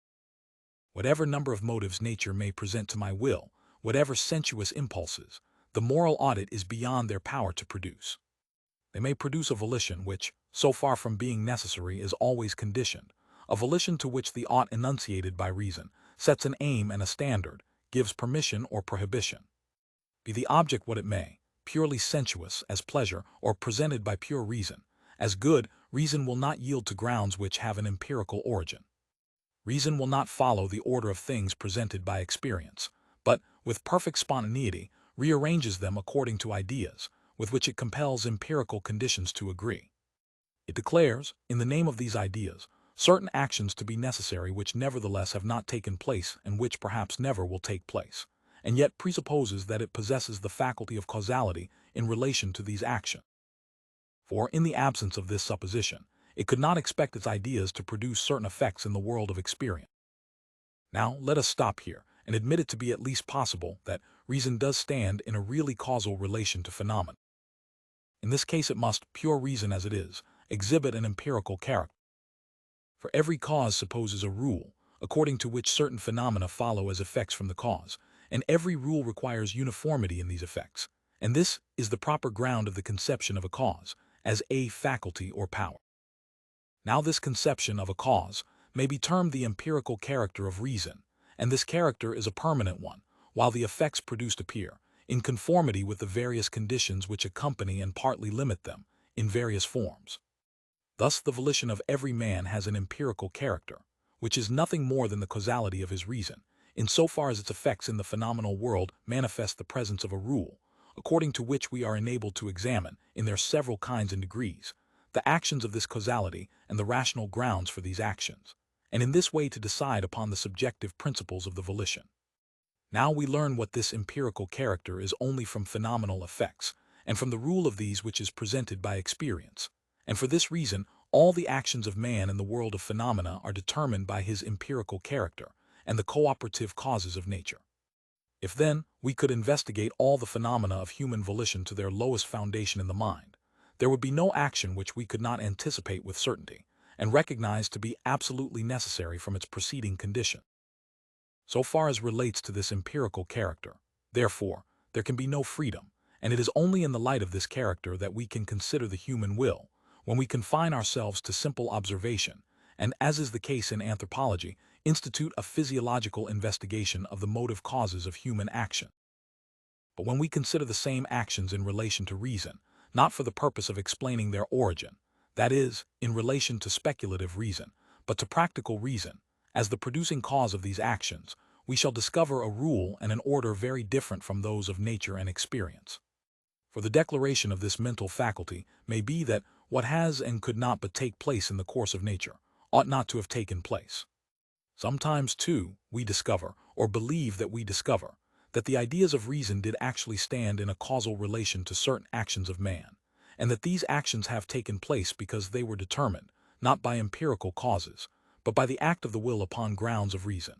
Whatever number of motives nature may present to my will, whatever sensuous impulses, the moral audit is beyond their power to produce. They may produce a volition which, so far from being necessary, is always conditioned, a volition to which the ought enunciated by reason sets an aim and a standard, gives permission or prohibition. Be the object what it may, purely sensuous, as pleasure, or presented by pure reason, as good, reason will not yield to grounds which have an empirical origin. Reason will not follow the order of things presented by experience, but, with perfect spontaneity, rearranges them according to ideas, with which it compels empirical conditions to agree. It declares, in the name of these ideas, certain actions to be necessary which nevertheless have not taken place and which perhaps never will take place, and yet presupposes that it possesses the faculty of causality in relation to these actions. For, in the absence of this supposition, it could not expect its ideas to produce certain effects in the world of experience. Now, let us stop here and admit it to be at least possible that reason does stand in a really causal relation to phenomena. In this case it must, pure reason as it is, exhibit an empirical character. For every cause supposes a rule, according to which certain phenomena follow as effects from the cause, and every rule requires uniformity in these effects, and this is the proper ground of the conception of a cause, as a faculty or power. Now this conception of a cause may be termed the empirical character of reason, and this character is a permanent one, while the effects produced appear, in conformity with the various conditions which accompany and partly limit them, in various forms. Thus the volition of every man has an empirical character, which is nothing more than the causality of his reason, in so far as its effects in the phenomenal world manifest the presence of a rule, according to which we are enabled to examine, in their several kinds and degrees, the actions of this causality and the rational grounds for these actions, and in this way to decide upon the subjective principles of the volition. Now we learn what this empirical character is only from phenomenal effects, and from the rule of these which is presented by experience, and for this reason all the actions of man in the world of phenomena are determined by his empirical character and the cooperative causes of nature. If then we could investigate all the phenomena of human volition to their lowest foundation in the mind, there would be no action which we could not anticipate with certainty, and recognize to be absolutely necessary from its preceding condition. So far as relates to this empirical character, therefore, there can be no freedom, and it is only in the light of this character that we can consider the human will, when we confine ourselves to simple observation, and, as is the case in anthropology, institute a physiological investigation of the motive causes of human action. But when we consider the same actions in relation to reason, not for the purpose of explaining their origin, that is, in relation to speculative reason, but to practical reason, as the producing cause of these actions, we shall discover a rule and an order very different from those of nature and experience. For the declaration of this mental faculty may be that what has and could not but take place in the course of nature ought not to have taken place. Sometimes, too, we discover, or believe that we discover, that the ideas of reason did actually stand in a causal relation to certain actions of man, and that these actions have taken place because they were determined, not by empirical causes, but by the act of the will upon grounds of reason.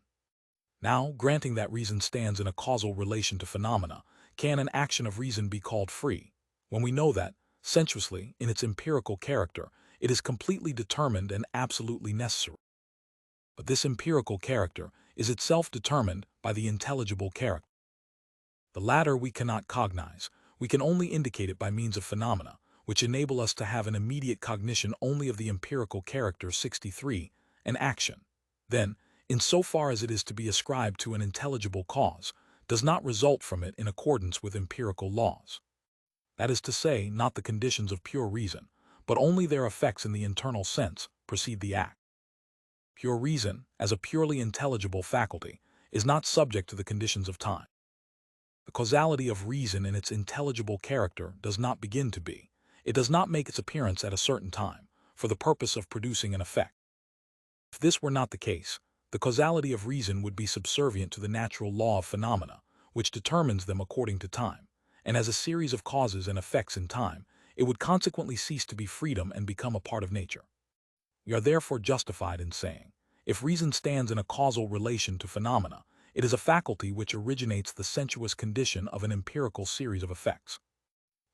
Now, granting that reason stands in a causal relation to phenomena, can an action of reason be called free, when we know that, sensuously, in its empirical character, it is completely determined and absolutely necessary? But this empirical character is itself determined by the intelligible character. The latter we cannot cognize, we can only indicate it by means of phenomena, which enable us to have an immediate cognition only of the empirical character 63, an action. Then, in so far as it is to be ascribed to an intelligible cause, does not result from it in accordance with empirical laws. That is to say, not the conditions of pure reason, but only their effects in the internal sense precede the act. Pure reason, as a purely intelligible faculty, is not subject to the conditions of time. The causality of reason in its intelligible character does not begin to be. It does not make its appearance at a certain time, for the purpose of producing an effect. If this were not the case, the causality of reason would be subservient to the natural law of phenomena, which determines them according to time, and as a series of causes and effects in time, it would consequently cease to be freedom and become a part of nature. We are therefore justified in saying, if reason stands in a causal relation to phenomena, it is a faculty which originates the sensuous condition of an empirical series of effects.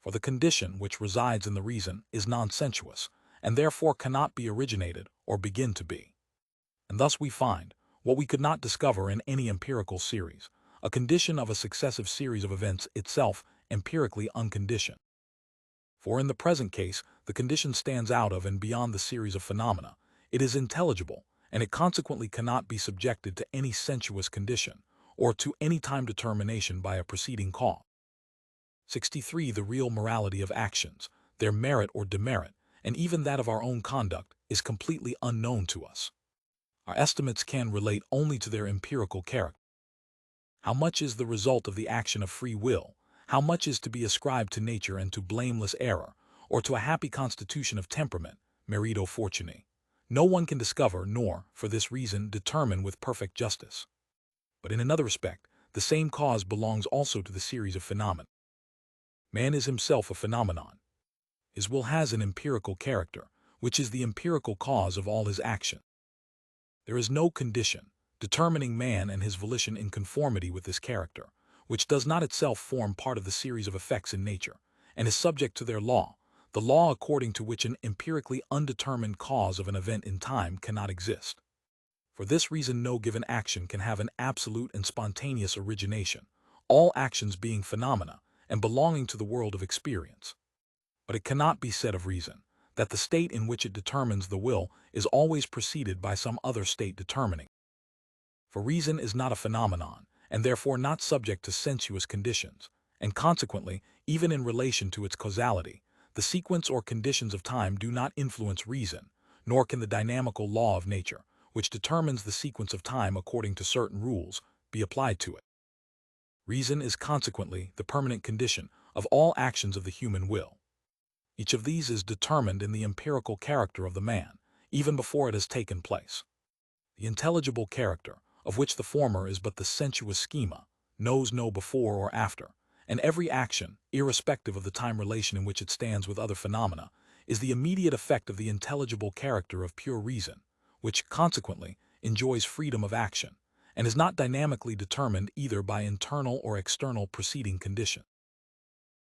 For the condition which resides in the reason is non-sensuous, and therefore cannot be originated or begin to be. And thus we find, what we could not discover in any empirical series, a condition of a successive series of events itself empirically unconditioned. For in the present case, the condition stands out of and beyond the series of phenomena. It is intelligible, and it consequently cannot be subjected to any sensuous condition, or to any time determination by a preceding cause. 63. The real morality of actions, their merit or demerit, and even that of our own conduct, is completely unknown to us. Our estimates can relate only to their empirical character. How much is the result of the action of free will? How much is to be ascribed to nature and to blameless error, or to a happy constitution of temperament, merito fortunae? No one can discover, nor, for this reason, determine with perfect justice. But in another respect, the same cause belongs also to the series of phenomena. Man is himself a phenomenon. His will has an empirical character, which is the empirical cause of all his action. There is no condition, determining man and his volition in conformity with this character, which does not itself form part of the series of effects in nature, and is subject to their law, the law according to which an empirically undetermined cause of an event in time cannot exist. For this reason no given action can have an absolute and spontaneous origination, all actions being phenomena and belonging to the world of experience. But it cannot be said of reason, that the state in which it determines the will is always preceded by some other state determining. For reason is not a phenomenon, and therefore not subject to sensuous conditions, and consequently, even in relation to its causality, the sequence or conditions of time do not influence reason, nor can the dynamical law of nature, which determines the sequence of time according to certain rules, be applied to it. Reason is consequently the permanent condition of all actions of the human will. Each of these is determined in the empirical character of the man, even before it has taken place. The intelligible character, of which the former is but the sensuous schema, knows no before or after, and every action, irrespective of the time relation in which it stands with other phenomena, is the immediate effect of the intelligible character of pure reason, which, consequently, enjoys freedom of action, and is not dynamically determined either by internal or external preceding condition.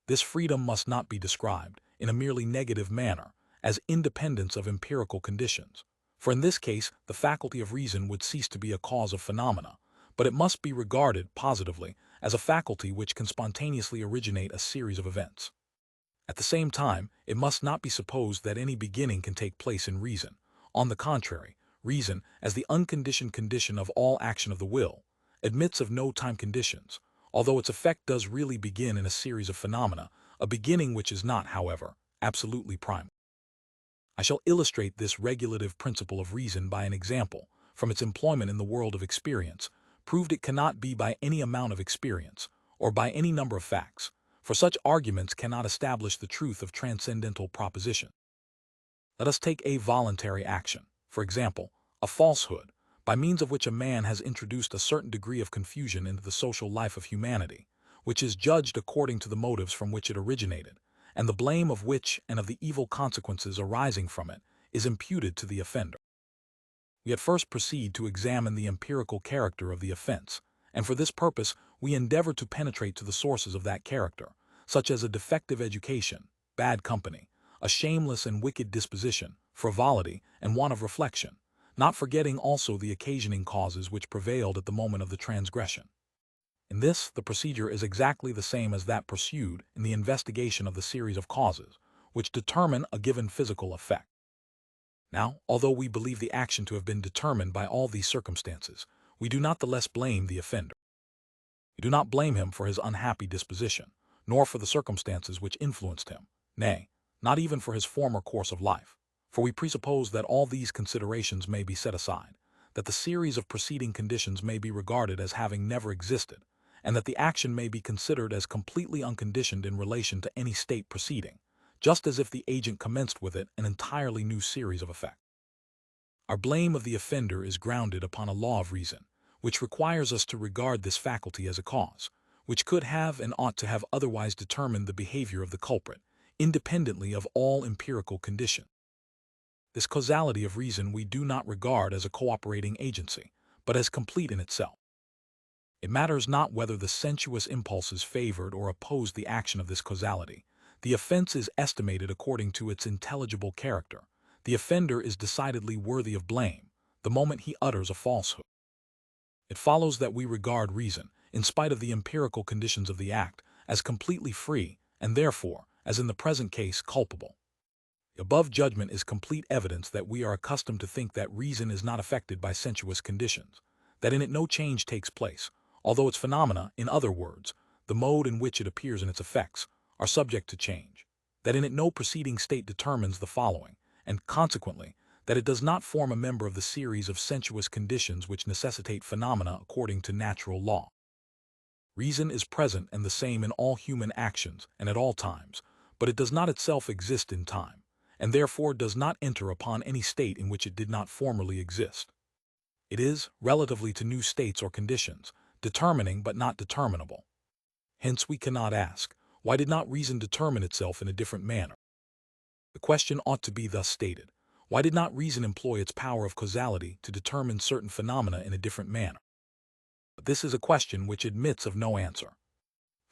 This freedom must not be described, in a merely negative manner, as independence of empirical conditions, for in this case the faculty of reason would cease to be a cause of phenomena, but it must be regarded, positively, as a faculty which can spontaneously originate a series of events. At the same time, it must not be supposed that any beginning can take place in reason. On the contrary, reason, as the unconditioned condition of all action of the will, admits of no time conditions, although its effect does really begin in a series of phenomena, a beginning which is not, however, absolutely primal. I shall illustrate this regulative principle of reason by an example, from its employment in the world of experience, proved it cannot be by any amount of experience, or by any number of facts, for such arguments cannot establish the truth of transcendental proposition. Let us take a voluntary action, for example, a falsehood, by means of which a man has introduced a certain degree of confusion into the social life of humanity, which is judged according to the motives from which it originated, and the blame of which and of the evil consequences arising from it is imputed to the offender. We at first proceed to examine the empirical character of the offense, and for this purpose we endeavor to penetrate to the sources of that character, such as a defective education, bad company, a shameless and wicked disposition, frivolity, and want of reflection, not forgetting also the occasioning causes which prevailed at the moment of the transgression. In this, the procedure is exactly the same as that pursued in the investigation of the series of causes, which determine a given physical effect. Now, although we believe the action to have been determined by all these circumstances, we do not the less blame the offender. We do not blame him for his unhappy disposition, nor for the circumstances which influenced him, nay, not even for his former course of life. For we presuppose that all these considerations may be set aside, that the series of preceding conditions may be regarded as having never existed, and that the action may be considered as completely unconditioned in relation to any state preceding, just as if the agent commenced with it an entirely new series of effects. Our blame of the offender is grounded upon a law of reason, which requires us to regard this faculty as a cause, which could have and ought to have otherwise determined the behavior of the culprit, independently of all empirical conditions. This causality of reason we do not regard as a cooperating agency, but as complete in itself. It matters not whether the sensuous impulses favored or opposed the action of this causality. The offense is estimated according to its intelligible character. The offender is decidedly worthy of blame the moment he utters a falsehood. It follows that we regard reason, in spite of the empirical conditions of the act, as completely free, and therefore, as in the present case, culpable. The above judgment is complete evidence that we are accustomed to think that reason is not affected by sensuous conditions, that in it no change takes place, although its phenomena, in other words, the mode in which it appears and its effects, are subject to change, that in it no preceding state determines the following, and consequently, that it does not form a member of the series of sensuous conditions which necessitate phenomena according to natural law. Reason is present and the same in all human actions and at all times, but it does not itself exist in time, and therefore does not enter upon any state in which it did not formerly exist. It is, relatively to new states or conditions, determining but not determinable. Hence we cannot ask, why did not reason determine itself in a different manner? The question ought to be thus stated: why did not reason employ its power of causality to determine certain phenomena in a different manner? But this is a question which admits of no answer.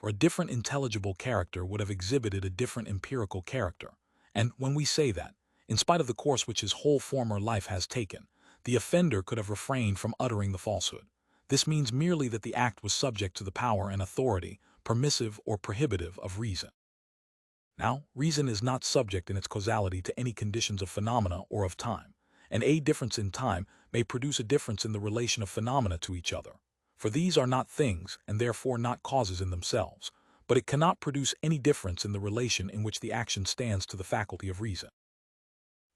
For a different intelligible character would have exhibited a different empirical character, and when we say that, in spite of the course which his whole former life has taken, the offender could have refrained from uttering the falsehood, this means merely that the act was subject to the power and authority, permissive or prohibitive, of reason. Now, reason is not subject in its causality to any conditions of phenomena or of time, and a difference in time may produce a difference in the relation of phenomena to each other, for these are not things and therefore not causes in themselves, but it cannot produce any difference in the relation in which the action stands to the faculty of reason.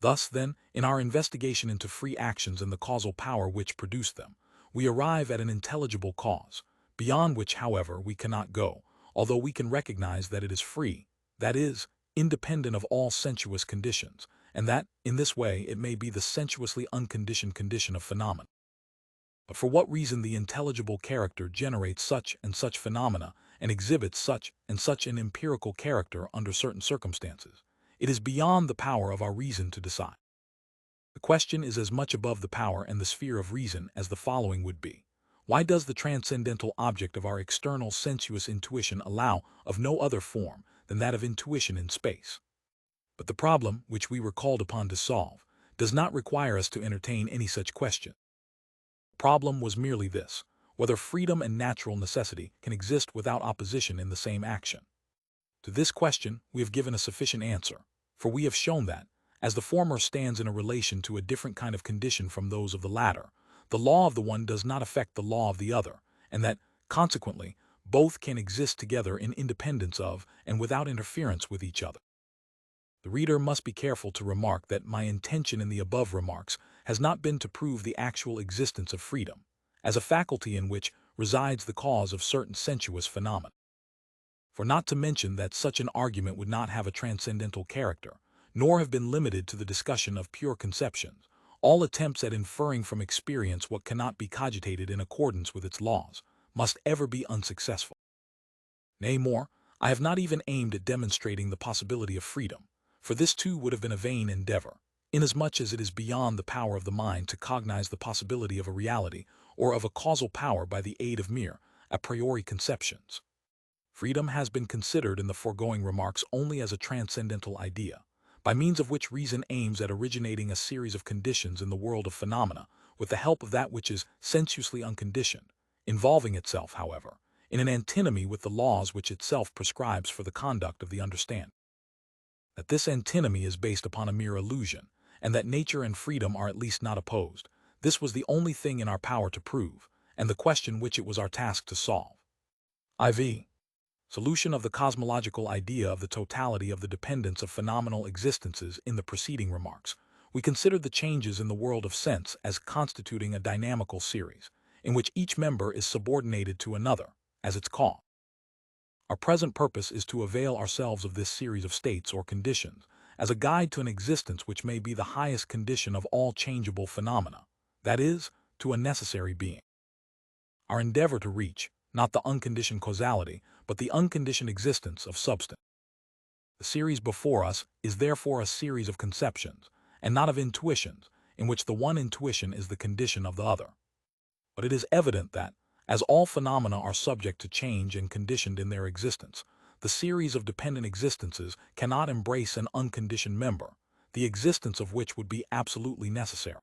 Thus, then, in our investigation into free actions and the causal power which produced them, we arrive at an intelligible cause, beyond which, however, we cannot go, although we can recognize that it is free, that is, independent of all sensuous conditions, and that, in this way, it may be the sensuously unconditioned condition of phenomena. But for what reason the intelligible character generates such and such phenomena and exhibits such and such an empirical character under certain circumstances, it is beyond the power of our reason to decide. The question is as much above the power and the sphere of reason as the following would be: why does the transcendental object of our external sensuous intuition allow of no other form than that of intuition in space? But the problem which we were called upon to solve does not require us to entertain any such question. The problem was merely this: whether freedom and natural necessity can exist without opposition in the same action. To this question we have given a sufficient answer, for we have shown that, as the former stands in a relation to a different kind of condition from those of the latter, the law of the one does not affect the law of the other, and that, consequently, both can exist together in independence of and without interference with each other. The reader must be careful to remark that my intention in the above remarks has not been to prove the actual existence of freedom, as a faculty in which resides the cause of certain sensuous phenomena. For not to mention that such an argument would not have a transcendental character, nor have been limited to the discussion of pure conceptions, all attempts at inferring from experience what cannot be cogitated in accordance with its laws must ever be unsuccessful. Nay, more, I have not even aimed at demonstrating the possibility of freedom, for this too would have been a vain endeavor, inasmuch as it is beyond the power of the mind to cognize the possibility of a reality or of a causal power by the aid of mere a priori conceptions. Freedom has been considered in the foregoing remarks only as a transcendental idea, by means of which reason aims at originating a series of conditions in the world of phenomena with the help of that which is sensuously unconditioned, involving itself, however, in an antinomy with the laws which itself prescribes for the conduct of the understanding. That this antinomy is based upon a mere illusion, and that nature and freedom are at least not opposed, this was the only thing in our power to prove, and the question which it was our task to solve. IV. Solution of the cosmological idea of the totality of the dependence of phenomenal existences in the preceding remarks. We considered the changes in the world of sense as constituting a dynamical series, in which each member is subordinated to another, as its cause. Our present purpose is to avail ourselves of this series of states or conditions as a guide to an existence which may be the highest condition of all changeable phenomena, that is, to a necessary being. Our endeavor to reach, not the unconditioned causality, but the unconditioned existence of substance. The series before us is therefore a series of conceptions, and not of intuitions, in which the one intuition is the condition of the other. But it is evident that, as all phenomena are subject to change and conditioned in their existence, the series of dependent existences cannot embrace an unconditioned member, the existence of which would be absolutely necessary.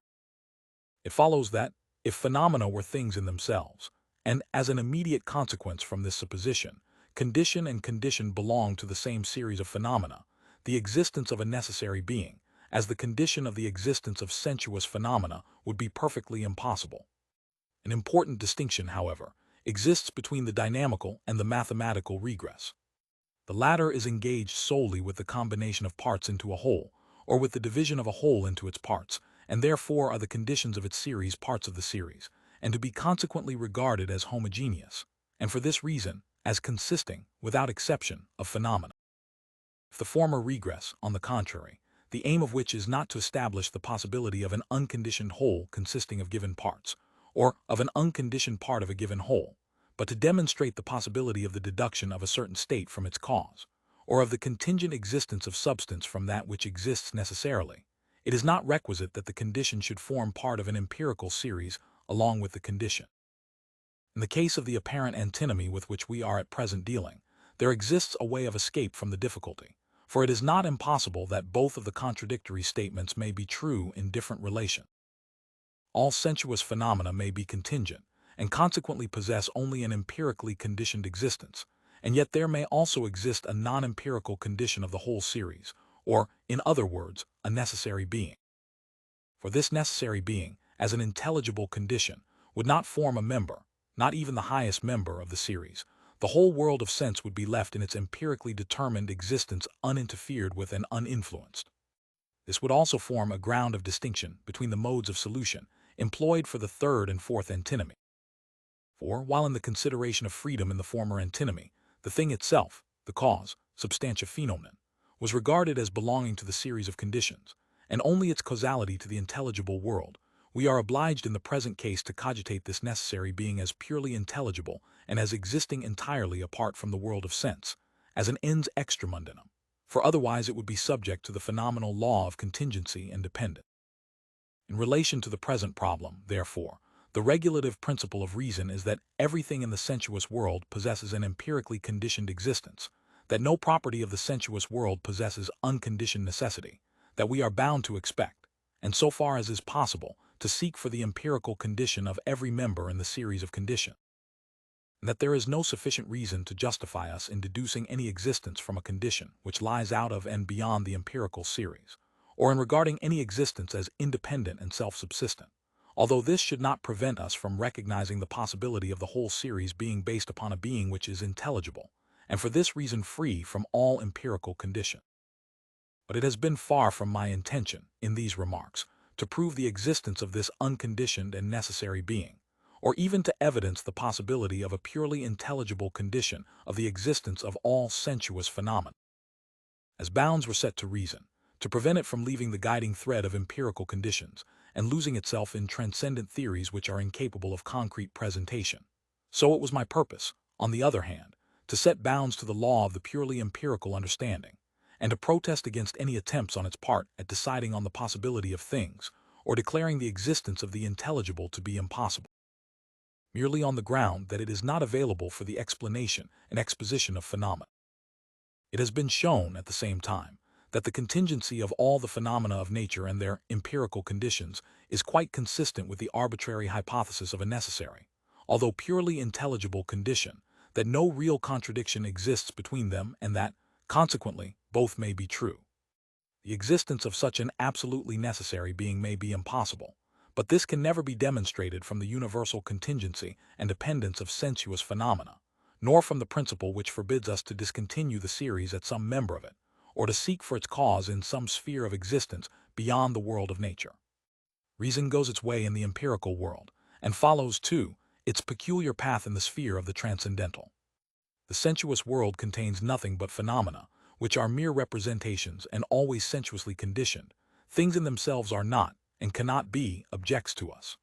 It follows that, if phenomena were things in themselves, and as an immediate consequence from this supposition, condition and condition belong to the same series of phenomena, the existence of a necessary being, as the condition of the existence of sensuous phenomena, would be perfectly impossible. An important distinction, however, exists between the dynamical and the mathematical regress. The latter is engaged solely with the combination of parts into a whole, or with the division of a whole into its parts, and therefore are the conditions of its series parts of the series, and to be consequently regarded as homogeneous, and for this reason, as consisting, without exception, of phenomena. If the former regress, on the contrary, the aim of which is not to establish the possibility of an unconditioned whole consisting of given parts, or of an unconditioned part of a given whole, but to demonstrate the possibility of the deduction of a certain state from its cause, or of the contingent existence of substance from that which exists necessarily, it is not requisite that the condition should form part of an empirical series along with the condition. In the case of the apparent antinomy with which we are at present dealing, there exists a way of escape from the difficulty, for it is not impossible that both of the contradictory statements may be true in different relations. All sensuous phenomena may be contingent, and consequently possess only an empirically conditioned existence, and yet there may also exist a non-empirical condition of the whole series, or, in other words, a necessary being. For this necessary being, as an intelligible condition, would not form a member, not even the highest member of the series. The whole world of sense would be left in its empirically determined existence uninterfered with and uninfluenced. This would also form a ground of distinction between the modes of solution employed for the third and fourth antinomy. For, while in the consideration of freedom in the former antinomy, the thing itself, the cause, substantia phenomenon, was regarded as belonging to the series of conditions, and only its causality to the intelligible world, we are obliged in the present case to cogitate this necessary being as purely intelligible and as existing entirely apart from the world of sense, as an ens extramundinum, for otherwise it would be subject to the phenomenal law of contingency and dependence. In relation to the present problem, therefore, the regulative principle of reason is that everything in the sensuous world possesses an empirically conditioned existence, that no property of the sensuous world possesses unconditioned necessity, that we are bound to expect, and so far as is possible, to seek for the empirical condition of every member in the series of conditions, and that there is no sufficient reason to justify us in deducing any existence from a condition which lies out of and beyond the empirical series, or in regarding any existence as independent and self-subsistent, although this should not prevent us from recognizing the possibility of the whole series being based upon a being which is intelligible, and for this reason free from all empirical condition. But it has been far from my intention, in these remarks, to prove the existence of this unconditioned and necessary being, or even to evidence the possibility of a purely intelligible condition of the existence of all sensuous phenomena. As bounds were set to reason, to prevent it from leaving the guiding thread of empirical conditions and losing itself in transcendent theories which are incapable of concrete presentation, so it was my purpose, on the other hand, to set bounds to the law of the purely empirical understanding, and to protest against any attempts on its part at deciding on the possibility of things, or declaring the existence of the intelligible to be impossible, merely on the ground that it is not available for the explanation and exposition of phenomena. It has been shown, at the same time, that the contingency of all the phenomena of nature and their empirical conditions is quite consistent with the arbitrary hypothesis of a necessary, although purely intelligible condition, that no real contradiction exists between them and that, consequently, both may be true. The existence of such an absolutely necessary being may be impossible, but this can never be demonstrated from the universal contingency and dependence of sensuous phenomena, nor from the principle which forbids us to discontinue the series at some member of it, or to seek for its cause in some sphere of existence beyond the world of nature. Reason goes its way in the empirical world, and follows, too, its peculiar path in the sphere of the transcendental. The sensuous world contains nothing but phenomena, which are mere representations and always sensuously conditioned. Things in themselves are not, and cannot be, objects to us.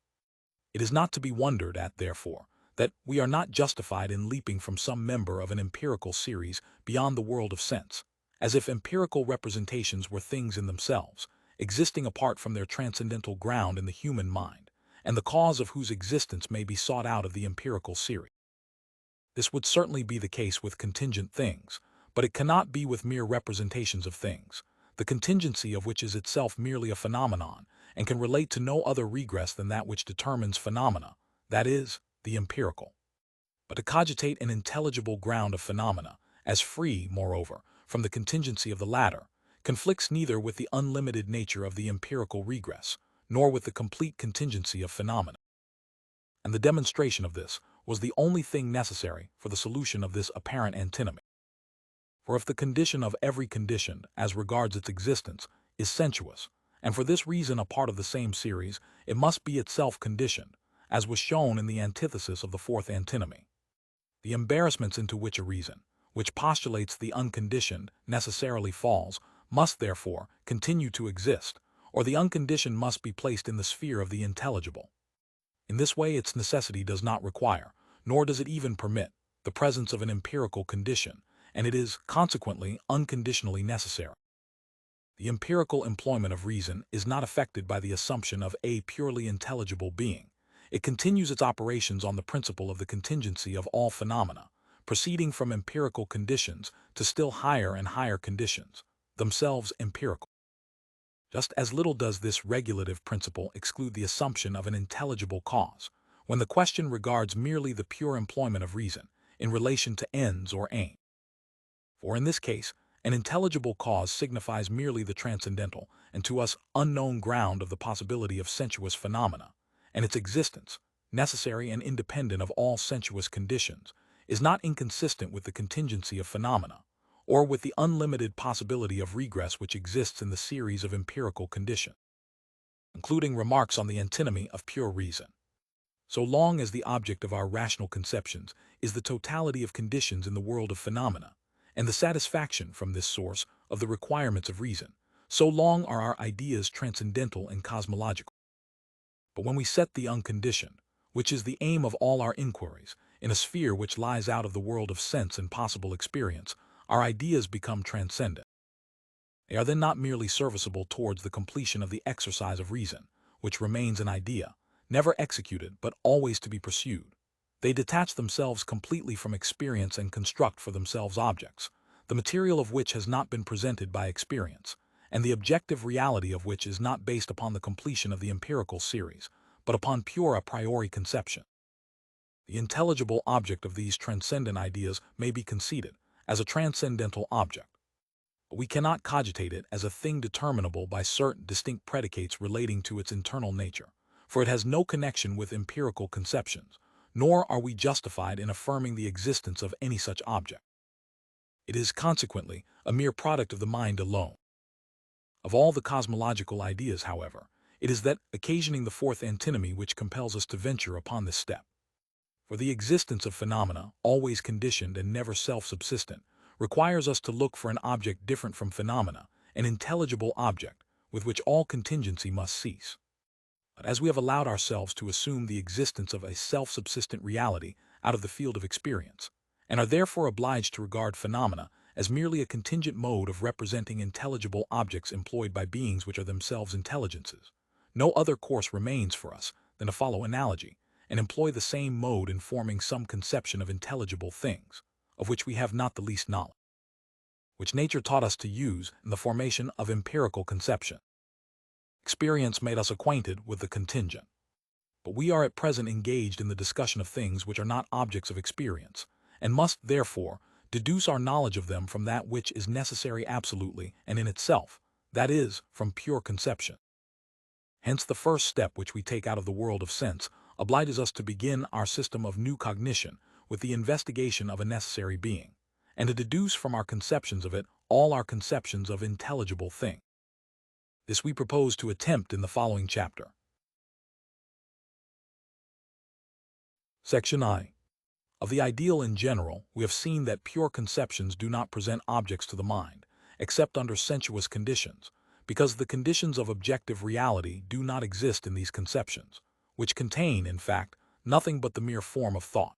It is not to be wondered at, therefore, that we are not justified in leaping from some member of an empirical series beyond the world of sense, as if empirical representations were things in themselves, existing apart from their transcendental ground in the human mind, and the cause of whose existence may be sought out of the empirical series. This would certainly be the case with contingent things, but it cannot be with mere representations of things, the contingency of which is itself merely a phenomenon, and can relate to no other regress than that which determines phenomena, that is, the empirical. But to cogitate an intelligible ground of phenomena, as free, moreover, from the contingency of the latter, conflicts neither with the unlimited nature of the empirical regress, nor with the complete contingency of phenomena. And the demonstration of this was the only thing necessary for the solution of this apparent antinomy. For if the condition of every condition, as regards its existence, is sensuous, and for this reason a part of the same series, it must be itself conditioned, as was shown in the antithesis of the fourth antinomy. The embarrassments into which a reason, which postulates the unconditioned, necessarily falls, must therefore continue to exist, or the unconditioned must be placed in the sphere of the intelligible. In this way its necessity does not require, nor does it even permit, the presence of an empirical condition, and it is, consequently, unconditionally necessary. The empirical employment of reason is not affected by the assumption of a purely intelligible being. It continues its operations on the principle of the contingency of all phenomena, proceeding from empirical conditions to still higher and higher conditions, themselves empirical. Just as little does this regulative principle exclude the assumption of an intelligible cause, when the question regards merely the pure employment of reason in relation to ends or aims. For in this case, an intelligible cause signifies merely the transcendental and to us unknown ground of the possibility of sensuous phenomena, and its existence, necessary and independent of all sensuous conditions, is not inconsistent with the contingency of phenomena, or with the unlimited possibility of regress which exists in the series of empirical conditions. Including remarks on the antinomy of pure reason. So long as the object of our rational conceptions is the totality of conditions in the world of phenomena, and the satisfaction from this source of the requirements of reason, so long are our ideas transcendental and cosmological. But when we set the unconditioned, which is the aim of all our inquiries, in a sphere which lies out of the world of sense and possible experience, our ideas become transcendent. They are then not merely serviceable towards the completion of the exercise of reason, which remains an idea, never executed but always to be pursued. They detach themselves completely from experience and construct for themselves objects, the material of which has not been presented by experience, and the objective reality of which is not based upon the completion of the empirical series, but upon pure a priori conception. The intelligible object of these transcendent ideas may be conceded as a transcendental object, but we cannot cogitate it as a thing determinable by certain distinct predicates relating to its internal nature, for it has no connection with empirical conceptions, nor are we justified in affirming the existence of any such object. It is, consequently, a mere product of the mind alone. Of all the cosmological ideas, however, it is that occasioning the fourth antinomy which compels us to venture upon this step. For the existence of phenomena, always conditioned and never self-subsistent, requires us to look for an object different from phenomena, an intelligible object, with which all contingency must cease. But as we have allowed ourselves to assume the existence of a self-subsistent reality out of the field of experience, and are therefore obliged to regard phenomena as merely a contingent mode of representing intelligible objects employed by beings which are themselves intelligences, no other course remains for us than to follow analogy, and employ the same mode in forming some conception of intelligible things, of which we have not the least knowledge, which nature taught us to use in the formation of empirical conception. Experience made us acquainted with the contingent. But we are at present engaged in the discussion of things which are not objects of experience, and must, therefore, deduce our knowledge of them from that which is necessary absolutely and in itself, that is, from pure conception. Hence the first step which we take out of the world of sense obliges us to begin our system of new cognition with the investigation of a necessary being, and to deduce from our conceptions of it all our conceptions of intelligible thing. This we propose to attempt in the following chapter. Section I. Of the ideal in general, we have seen that pure conceptions do not present objects to the mind, except under sensuous conditions, because the conditions of objective reality do not exist in these conceptions, which contain, in fact, nothing but the mere form of thought.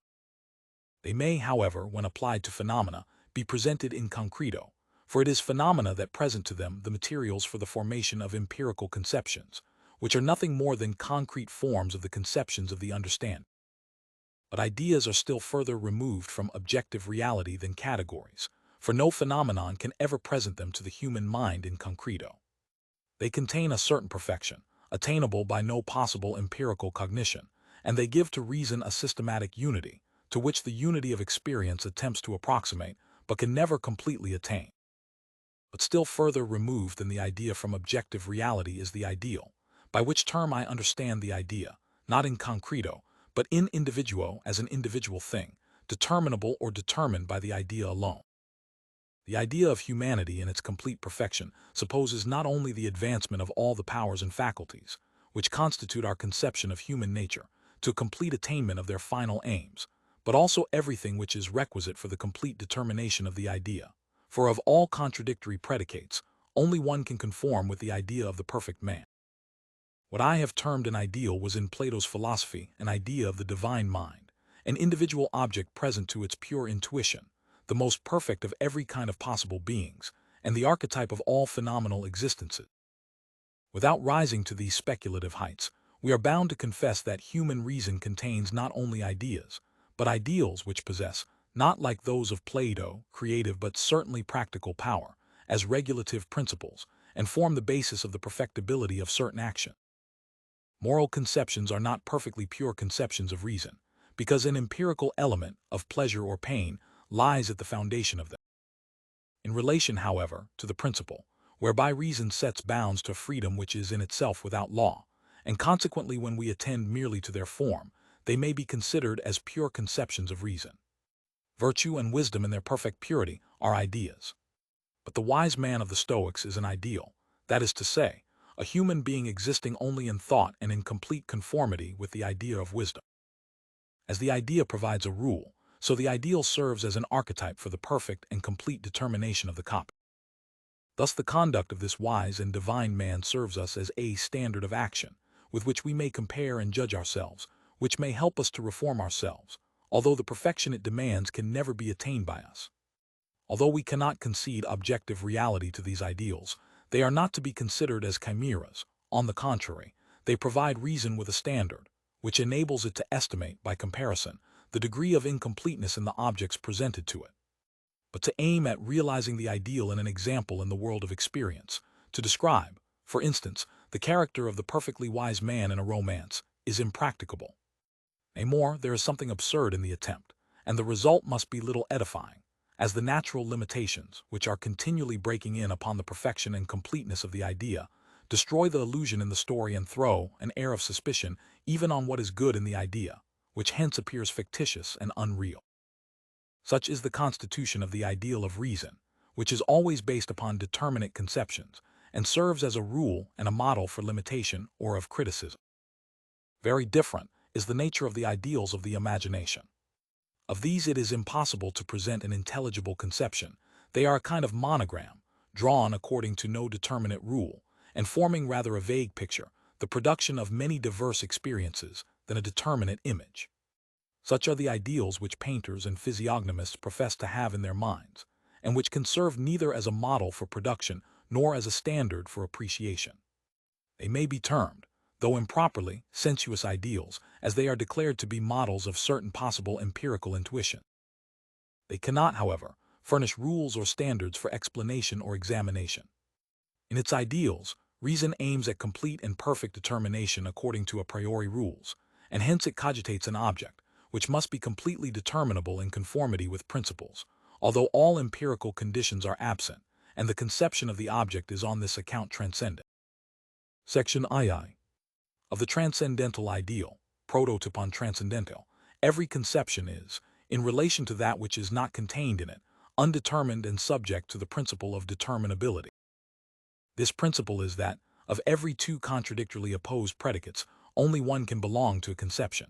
They may, however, when applied to phenomena, be presented in concreto, for it is phenomena that present to them the materials for the formation of empirical conceptions, which are nothing more than concrete forms of the conceptions of the understanding. But ideas are still further removed from objective reality than categories, for no phenomenon can ever present them to the human mind in concreto. They contain a certain perfection, attainable by no possible empirical cognition, and they give to reason a systematic unity, to which the unity of experience attempts to approximate, but can never completely attain. But still further removed than the idea from objective reality is the ideal, by which term I understand the idea, not in concreto, but in individuo as an individual thing, determinable or determined by the idea alone. The idea of humanity in its complete perfection supposes not only the advancement of all the powers and faculties, which constitute our conception of human nature, to a complete attainment of their final aims, but also everything which is requisite for the complete determination of the idea. For of all contradictory predicates, only one can conform with the idea of the perfect man. What I have termed an ideal was in Plato's philosophy an idea of the divine mind, an individual object present to its pure intuition, the most perfect of every kind of possible beings, and the archetype of all phenomenal existences. Without rising to these speculative heights, we are bound to confess that human reason contains not only ideas, but ideals which possess, not like those of Plato, creative but certainly practical power, as regulative principles, and form the basis of the perfectibility of certain action. Moral conceptions are not perfectly pure conceptions of reason, because an empirical element of pleasure or pain lies at the foundation of them. In relation, however, to the principle, whereby reason sets bounds to freedom which is in itself without law, and consequently when we attend merely to their form, they may be considered as pure conceptions of reason. Virtue and wisdom in their perfect purity are ideas. But the wise man of the Stoics is an ideal, that is to say, a human being existing only in thought and in complete conformity with the idea of wisdom. As the idea provides a rule, so the ideal serves as an archetype for the perfect and complete determination of the copy. Thus the conduct of this wise and divine man serves us as a standard of action, with which we may compare and judge ourselves, which may help us to reform ourselves, although the perfection it demands can never be attained by us. Although we cannot concede objective reality to these ideals, they are not to be considered as chimeras. On the contrary, they provide reason with a standard, which enables it to estimate, by comparison, the degree of incompleteness in the objects presented to it. But to aim at realizing the ideal in an example in the world of experience, to describe, for instance, the character of the perfectly wise man in a romance, is impracticable. Nay more, there is something absurd in the attempt, and the result must be little edifying, as the natural limitations, which are continually breaking in upon the perfection and completeness of the idea, destroy the illusion in the story and throw an air of suspicion even on what is good in the idea, which hence appears fictitious and unreal. Such is the constitution of the ideal of reason, which is always based upon determinate conceptions, and serves as a rule and a model for limitation or of criticism. Very different is the nature of the ideals of the imagination. Of these it is impossible to present an intelligible conception. They are a kind of monogram, drawn according to no determinate rule, and forming rather a vague picture, the production of many diverse experiences, than a determinate image. Such are the ideals which painters and physiognomists profess to have in their minds, and which can serve neither as a model for production nor as a standard for appreciation. They may be termed, though improperly, sensuous ideals, as they are declared to be models of certain possible empirical intuition. They cannot, however, furnish rules or standards for explanation or examination. In its ideals, reason aims at complete and perfect determination according to a priori rules, and hence it cogitates an object, which must be completely determinable in conformity with principles, although all empirical conditions are absent, and the conception of the object is on this account transcendent. Section II. Of the transcendental ideal, prototypon transcendental, every conception is, in relation to that which is not contained in it, undetermined and subject to the principle of determinability. This principle is that, of every two contradictorily opposed predicates, only one can belong to a conception.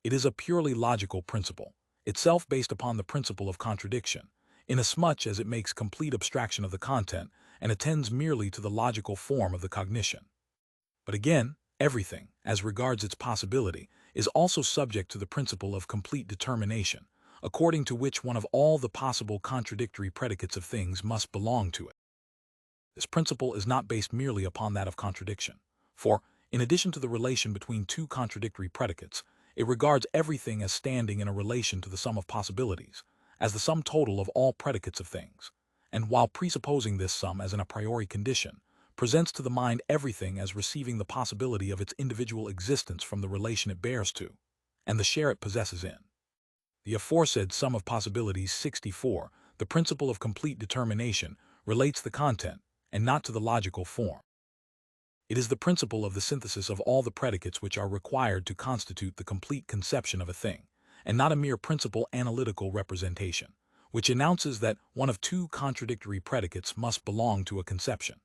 It is a purely logical principle, itself based upon the principle of contradiction, inasmuch as it makes complete abstraction of the content and attends merely to the logical form of the cognition. But again, everything, as regards its possibility, is also subject to the principle of complete determination, according to which one of all the possible contradictory predicates of things must belong to it. This principle is not based merely upon that of contradiction, for, in addition to the relation between two contradictory predicates, it regards everything as standing in a relation to the sum of possibilities, as the sum total of all predicates of things, and while presupposing this sum as an a priori condition, presents to the mind everything as receiving the possibility of its individual existence from the relation it bears to, and the share it possesses in. The aforesaid sum of possibilities 64, the principle of complete determination, relates the content, and not to the logical form. It is the principle of the synthesis of all the predicates which are required to constitute the complete conception of a thing, and not a mere principal analytical representation, which announces that one of two contradictory predicates must belong to a conception.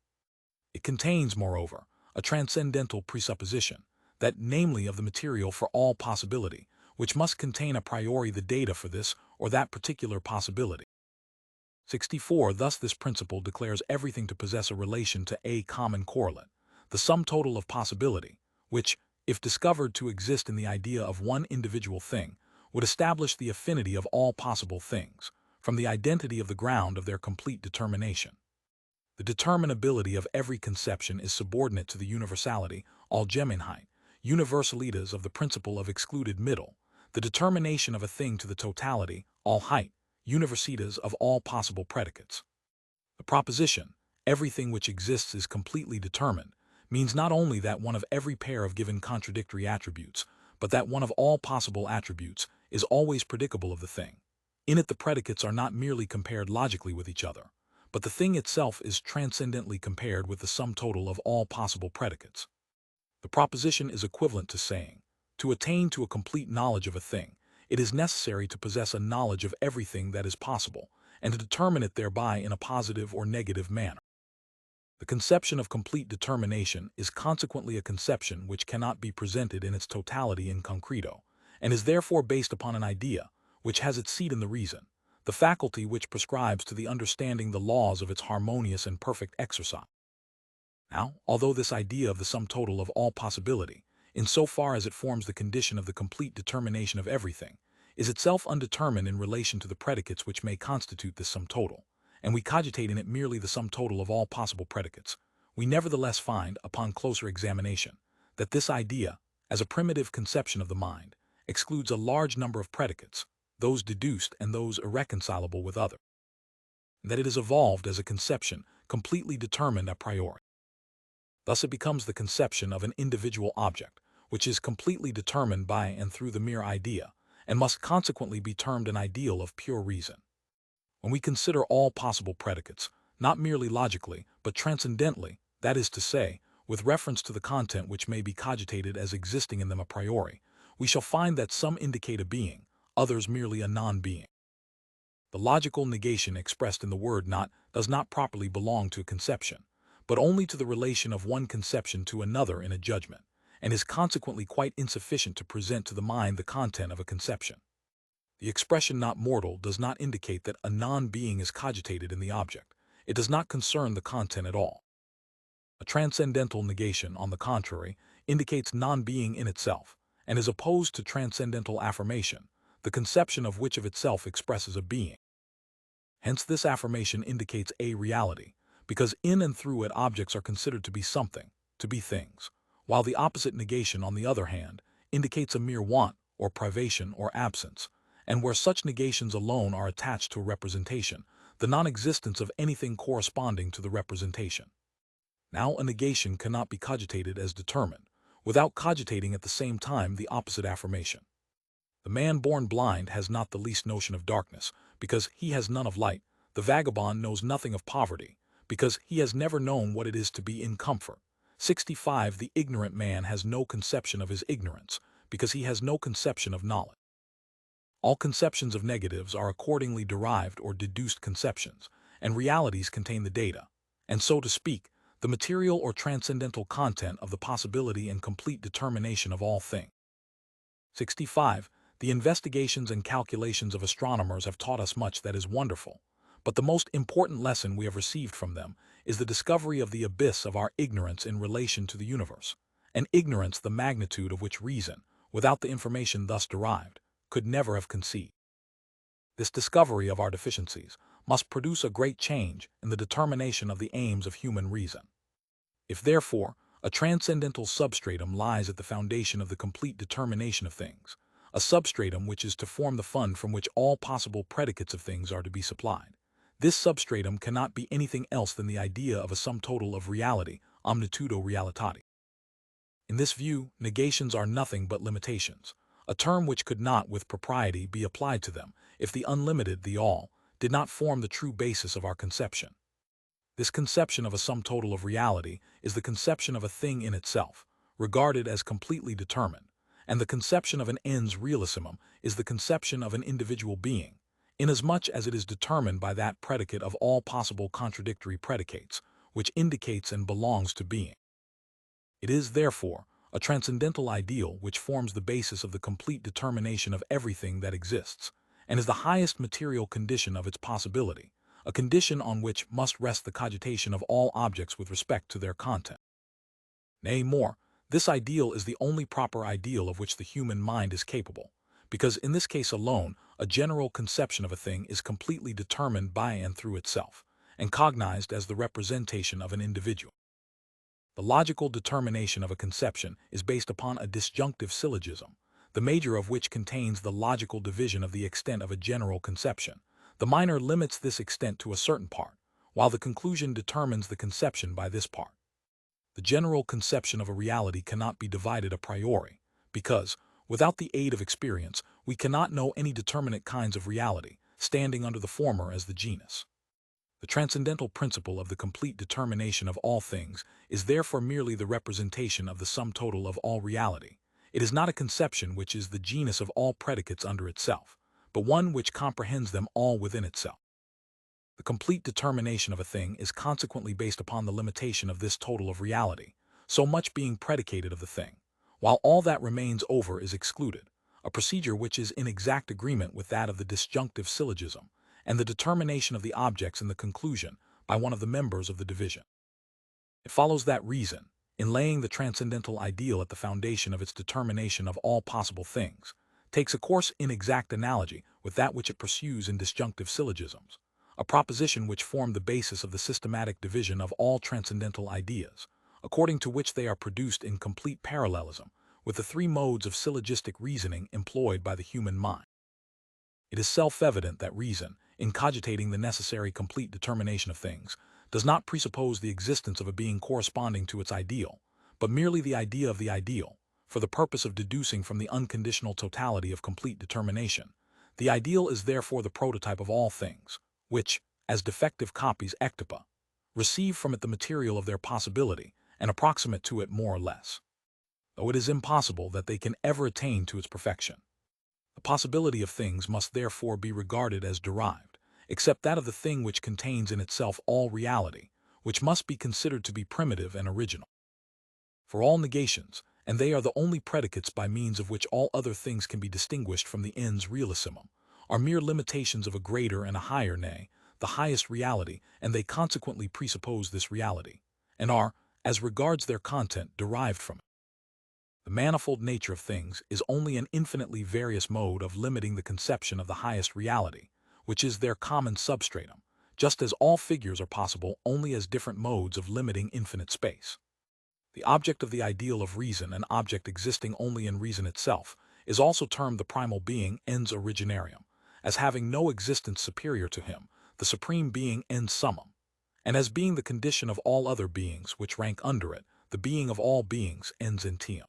It contains, moreover, a transcendental presupposition, that namely of the material for all possibility, which must contain a priori the data for this or that particular possibility. 64. Thus this principle declares everything to possess a relation to a common correlate, the sum total of possibility, which, if discovered to exist in the idea of one individual thing, would establish the affinity of all possible things, from the identity of the ground of their complete determination. The determinability of every conception is subordinate to the universality, Allgemeinheit, universalitas of the principle of excluded middle, the determination of a thing to the totality, Allheit, universitas of all possible predicates. The proposition, everything which exists is completely determined, means not only that one of every pair of given contradictory attributes, but that one of all possible attributes is always predicable of the thing. In it the predicates are not merely compared logically with each other, but the thing itself is transcendently compared with the sum total of all possible predicates. The proposition is equivalent to saying, to attain to a complete knowledge of a thing, it is necessary to possess a knowledge of everything that is possible, and to determine it thereby in a positive or negative manner. The conception of complete determination is consequently a conception which cannot be presented in its totality in concreto, and is therefore based upon an idea, which has its seat in the reason, the faculty which prescribes to the understanding the laws of its harmonious and perfect exercise. Now, although this idea of the sum total of all possibility, in so far as it forms the condition of the complete determination of everything, is itself undetermined in relation to the predicates which may constitute this sum total, and we cogitate in it merely the sum total of all possible predicates, we nevertheless find, upon closer examination, that this idea, as a primitive conception of the mind, excludes a large number of predicates, those deduced and those irreconcilable with others, and that it is evolved as a conception completely determined a priori. Thus it becomes the conception of an individual object, which is completely determined by and through the mere idea, and must consequently be termed an ideal of pure reason. When we consider all possible predicates, not merely logically, but transcendently, that is to say, with reference to the content which may be cogitated as existing in them a priori, we shall find that some indicate a being, others merely a non-being. The logical negation expressed in the word not does not properly belong to a conception, but only to the relation of one conception to another in a judgment, and is consequently quite insufficient to present to the mind the content of a conception. The expression not mortal does not indicate that a non-being is cogitated in the object. It does not concern the content at all. A transcendental negation, on the contrary, indicates non-being in itself, and is opposed to transcendental affirmation, the conception of which of itself expresses a being. Hence this affirmation indicates a reality, because in and through it objects are considered to be something, to be things, while the opposite negation, on the other hand, indicates a mere want, or privation, or absence, and where such negations alone are attached to a representation, the non-existence of anything corresponding to the representation. Now a negation cannot be cogitated as determined, without cogitating at the same time the opposite affirmation. The man born blind has not the least notion of darkness, because he has none of light. The vagabond knows nothing of poverty, because he has never known what it is to be in comfort. 65. The ignorant man has no conception of his ignorance, because he has no conception of knowledge. All conceptions of negatives are accordingly derived or deduced conceptions, and realities contain the data, and so to speak, the material or transcendental content of the possibility and complete determination of all things. 65. The investigations and calculations of astronomers have taught us much that is wonderful, but the most important lesson we have received from them is the discovery of the abyss of our ignorance in relation to the universe, an ignorance the magnitude of which reason, without the information thus derived, could never have conceived. This discovery of our deficiencies must produce a great change in the determination of the aims of human reason. If, therefore, a transcendental substratum lies at the foundation of the complete determination of things, a substratum which is to form the fund from which all possible predicates of things are to be supplied, this substratum cannot be anything else than the idea of a sum total of reality, omnitudo realitati. In this view, negations are nothing but limitations, a term which could not with propriety be applied to them if the unlimited, the all, did not form the true basis of our conception. This conception of a sum total of reality is the conception of a thing in itself, regarded as completely determined, and the conception of an ens realissimum is the conception of an individual being, inasmuch as it is determined by that predicate of all possible contradictory predicates, which indicates and belongs to being. It is, therefore, a transcendental ideal which forms the basis of the complete determination of everything that exists, and is the highest material condition of its possibility, a condition on which must rest the cogitation of all objects with respect to their content. Nay, more, this ideal is the only proper ideal of which the human mind is capable, because in this case alone a general conception of a thing is completely determined by and through itself, and cognized as the representation of an individual. The logical determination of a conception is based upon a disjunctive syllogism, the major of which contains the logical division of the extent of a general conception. The minor limits this extent to a certain part, while the conclusion determines the conception by this part. The general conception of a reality cannot be divided a priori, because, without the aid of experience, we cannot know any determinate kinds of reality, standing under the former as the genus. The transcendental principle of the complete determination of all things is therefore merely the representation of the sum total of all reality. It is not a conception which is the genus of all predicates under itself, but one which comprehends them all within itself. The complete determination of a thing is consequently based upon the limitation of this total of reality, so much being predicated of the thing, while all that remains over is excluded, a procedure which is in exact agreement with that of the disjunctive syllogism, and the determination of the objects in the conclusion by one of the members of the division. It follows that reason, in laying the transcendental ideal at the foundation of its determination of all possible things, takes a course in exact analogy with that which it pursues in disjunctive syllogisms, a proposition which formed the basis of the systematic division of all transcendental ideas, according to which they are produced in complete parallelism with the three modes of syllogistic reasoning employed by the human mind. It is self-evident that reason, in cogitating the necessary complete determination of things, does not presuppose the existence of a being corresponding to its ideal, but merely the idea of the ideal, for the purpose of deducing from the unconditional totality of complete determination. The ideal is therefore the prototype of all things, which, as defective copies ectopa, receive from it the material of their possibility and approximate to it more or less, though it is impossible that they can ever attain to its perfection. The possibility of things must therefore be regarded as derived, except that of the thing which contains in itself all reality, which must be considered to be primitive and original. For all negations, and they are the only predicates by means of which all other things can be distinguished from the ens realissimum, are mere limitations of a greater and a higher, nay, the highest reality, and they consequently presuppose this reality, and are, as regards their content, derived from it. The manifold nature of things is only an infinitely various mode of limiting the conception of the highest reality, which is their common substratum, just as all figures are possible only as different modes of limiting infinite space. The object of the ideal of reason, an object existing only in reason itself, is also termed the primal being ens originarium, as having no existence superior to him, the supreme being ens summum, and as being the condition of all other beings which rank under it, the being of all beings ens entium.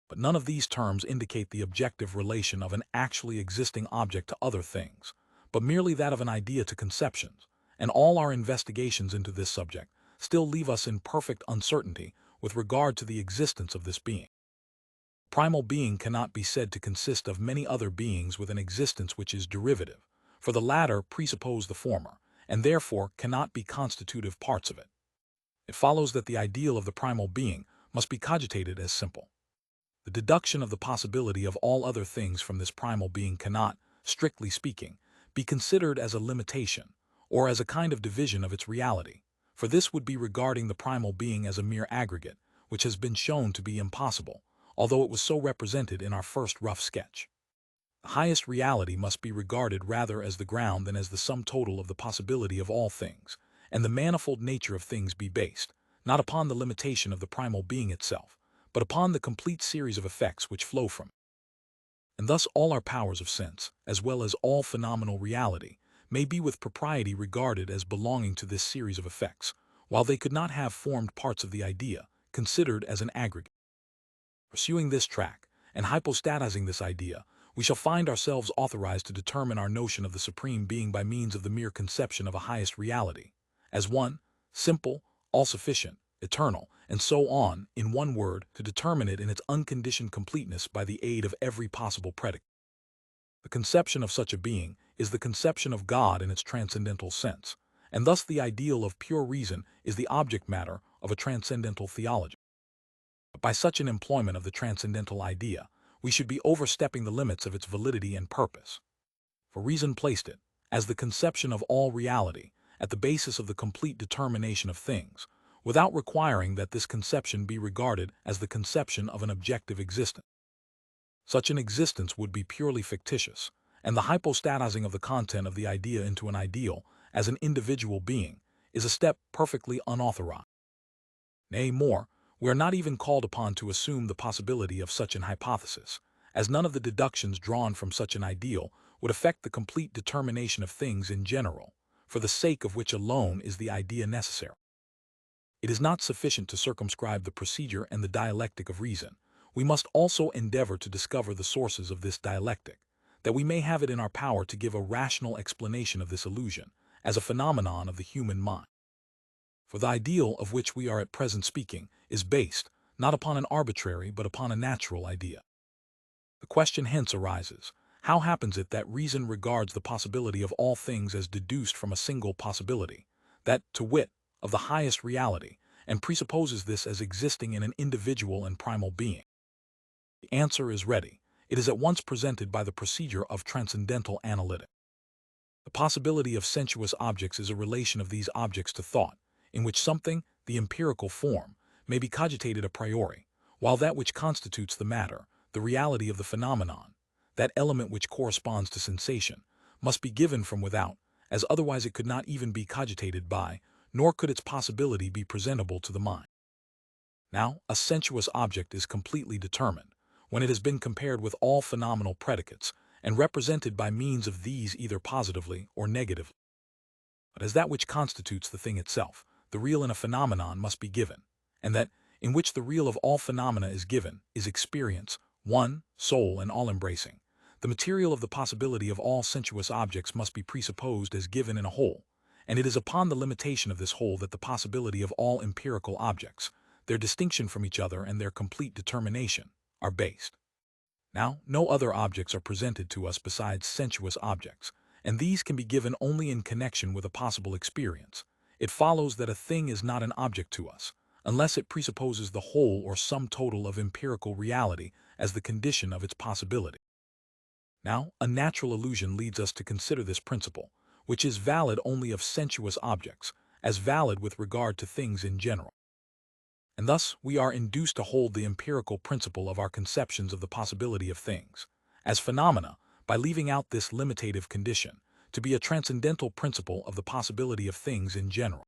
But none of these terms indicate the objective relation of an actually existing object to other things, but merely that of an idea to conceptions, and all our investigations into this subject still leave us in perfect uncertainty with regard to the existence of this being. primal being cannot be said to consist of many other beings with an existence which is derivative, for the latter presuppose the former, and therefore cannot be constitutive parts of it. It follows that the ideal of the primal being must be cogitated as simple. The deduction of the possibility of all other things from this primal being cannot, strictly speaking, be considered as a limitation, or as a kind of division of its reality, for this would be regarding the primal being as a mere aggregate, which has been shown to be impossible, although it was so represented in our first rough sketch. The highest reality must be regarded rather as the ground than as the sum total of the possibility of all things, and the manifold nature of things be based, not upon the limitation of the primal being itself, but upon the complete series of effects which flow from it. And thus all our powers of sense, as well as all phenomenal reality, may be with propriety regarded as belonging to this series of effects, while they could not have formed parts of the idea, considered as an aggregate. Pursuing this track, and hypostatizing this idea, we shall find ourselves authorized to determine our notion of the Supreme Being by means of the mere conception of a highest reality, as one, simple, all-sufficient, eternal, and so on, in one word, to determine it in its unconditioned completeness by the aid of every possible predicate. The conception of such a being is the conception of God in its transcendental sense, and thus the ideal of pure reason is the object matter of a transcendental theology. But by such an employment of the transcendental idea, we should be overstepping the limits of its validity and purpose. For reason placed it, as the conception of all reality, at the basis of the complete determination of things, without requiring that this conception be regarded as the conception of an objective existence. Such an existence would be purely fictitious, and the hypostatizing of the content of the idea into an ideal, as an individual being, is a step perfectly unauthorized. Nay, more, we are not even called upon to assume the possibility of such an hypothesis, as none of the deductions drawn from such an ideal would affect the complete determination of things in general, for the sake of which alone is the idea necessary. It is not sufficient to circumscribe the procedure and the dialectic of reason. We must also endeavor to discover the sources of this dialectic, that we may have it in our power to give a rational explanation of this illusion, as a phenomenon of the human mind. For the ideal of which we are at present speaking is based, not upon an arbitrary but upon a natural idea. The question hence arises, how happens it that reason regards the possibility of all things as deduced from a single possibility, that, to wit, of the highest reality, and presupposes this as existing in an individual and primal being? The answer is ready. It is at once presented by the procedure of transcendental analytic. The possibility of sensuous objects is a relation of these objects to thought, in which something, the empirical form, may be cogitated a priori, while that which constitutes the matter, the reality of the phenomenon, that element which corresponds to sensation, must be given from without, as otherwise it could not even be cogitated by, nor could its possibility be presentable to the mind. Now, a sensuous object is completely determined, when it has been compared with all phenomenal predicates, and represented by means of these either positively or negatively. But as that which constitutes the thing itself, the real in a phenomenon must be given, and that, in which the real of all phenomena is given, is experience, one, sole and all-embracing. The material of the possibility of all sensuous objects must be presupposed as given in a whole, and it is upon the limitation of this whole that the possibility of all empirical objects, their distinction from each other and their complete determination, are based. Now, no other objects are presented to us besides sensuous objects, and these can be given only in connection with a possible experience. It follows that a thing is not an object to us, unless it presupposes the whole or sum total of empirical reality as the condition of its possibility. Now, a natural illusion leads us to consider this principle, which is valid only of sensuous objects, as valid with regard to things in general. And thus we are induced to hold the empirical principle of our conceptions of the possibility of things, as phenomena, by leaving out this limitative condition, to be a transcendental principle of the possibility of things in general.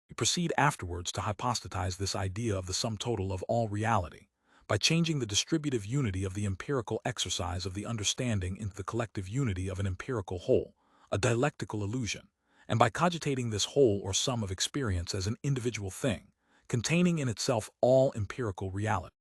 We proceed afterwards to hypostatize this idea of the sum total of all reality, by changing the distributive unity of the empirical exercise of the understanding into the collective unity of an empirical whole, a dialectical illusion, and by cogitating this whole or sum of experience as an individual thing, containing in itself all empirical reality.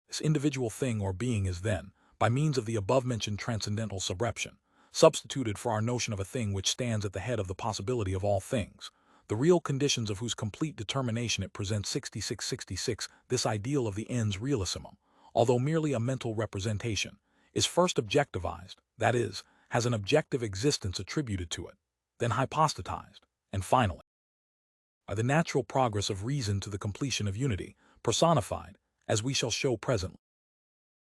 This individual thing or being is then, by means of the above-mentioned transcendental subreption, substituted for our notion of a thing which stands at the head of the possibility of all things, the real conditions of whose complete determination it presents 6666, this ideal of the ens realissimum, although merely a mental representation, is first objectivized, that is, has an objective existence attributed to it, then hypostatized, and finally, by the natural progress of reason to the completion of unity, personified, as we shall show presently.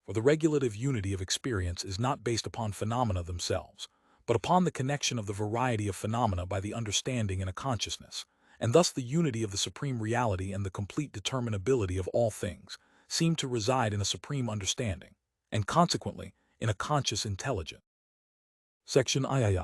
For the regulative unity of experience is not based upon phenomena themselves, but upon the connection of the variety of phenomena by the understanding in a consciousness, and thus the unity of the supreme reality and the complete determinability of all things seem to reside in a supreme understanding, and consequently in a conscious intelligence. Section III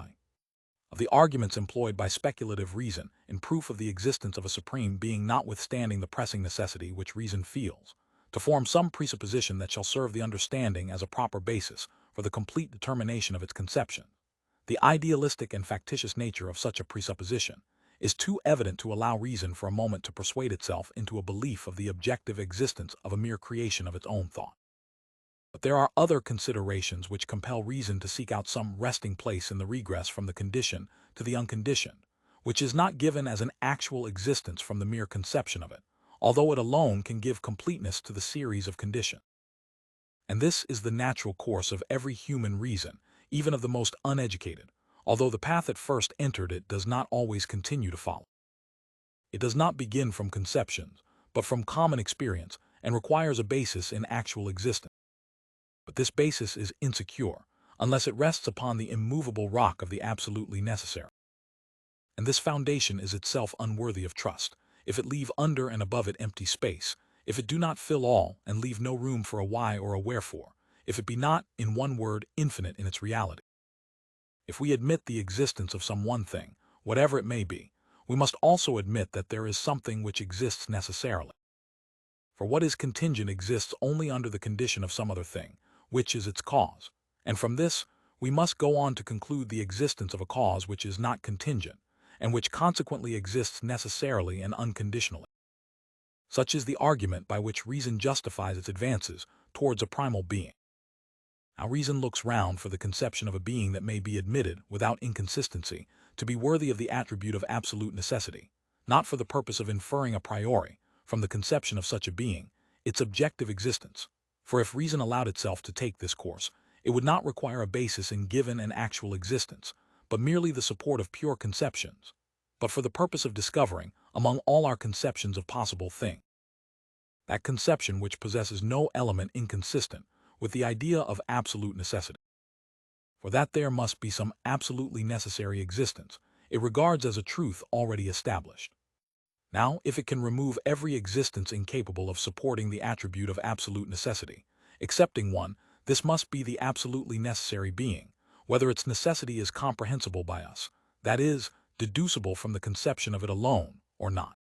of the arguments employed by speculative reason in proof of the existence of a supreme being notwithstanding the pressing necessity which reason feels, to form some presupposition that shall serve the understanding as a proper basis for the complete determination of its conception. The idealistic and factitious nature of such a presupposition is too evident to allow reason for a moment to persuade itself into a belief of the objective existence of a mere creation of its own thought. But there are other considerations which compel reason to seek out some resting place in the regress from the conditioned to the unconditioned, which is not given as an actual existence from the mere conception of it, although it alone can give completeness to the series of conditions. And this is the natural course of every human reason, even of the most uneducated, although the path at first entered it does not always continue to follow. It does not begin from conceptions, but from common experience, and requires a basis in actual existence. But this basis is insecure, unless it rests upon the immovable rock of the absolutely necessary. And this foundation is itself unworthy of trust, if it leave under and above it empty space, if it do not fill all and leave no room for a why or a wherefore, if it be not, in one word, infinite in its reality. If we admit the existence of some one thing, whatever it may be, we must also admit that there is something which exists necessarily. For what is contingent exists only under the condition of some other thing, which is its cause, and from this we must go on to conclude the existence of a cause which is not contingent, and which consequently exists necessarily and unconditionally. Such is the argument by which reason justifies its advances towards a primal being. Now reason looks round for the conception of a being that may be admitted, without inconsistency, to be worthy of the attribute of absolute necessity, not for the purpose of inferring a priori, from the conception of such a being, its objective existence. For if reason allowed itself to take this course, it would not require a basis in given and actual existence, but merely the support of pure conceptions, but for the purpose of discovering, among all our conceptions of possible things, that conception which possesses no element inconsistent with the idea of absolute necessity. For that there must be some absolutely necessary existence, it regards as a truth already established. Now, if it can remove every existence incapable of supporting the attribute of absolute necessity, excepting one, this must be the absolutely necessary being, whether its necessity is comprehensible by us, that is, deducible from the conception of it alone, or not.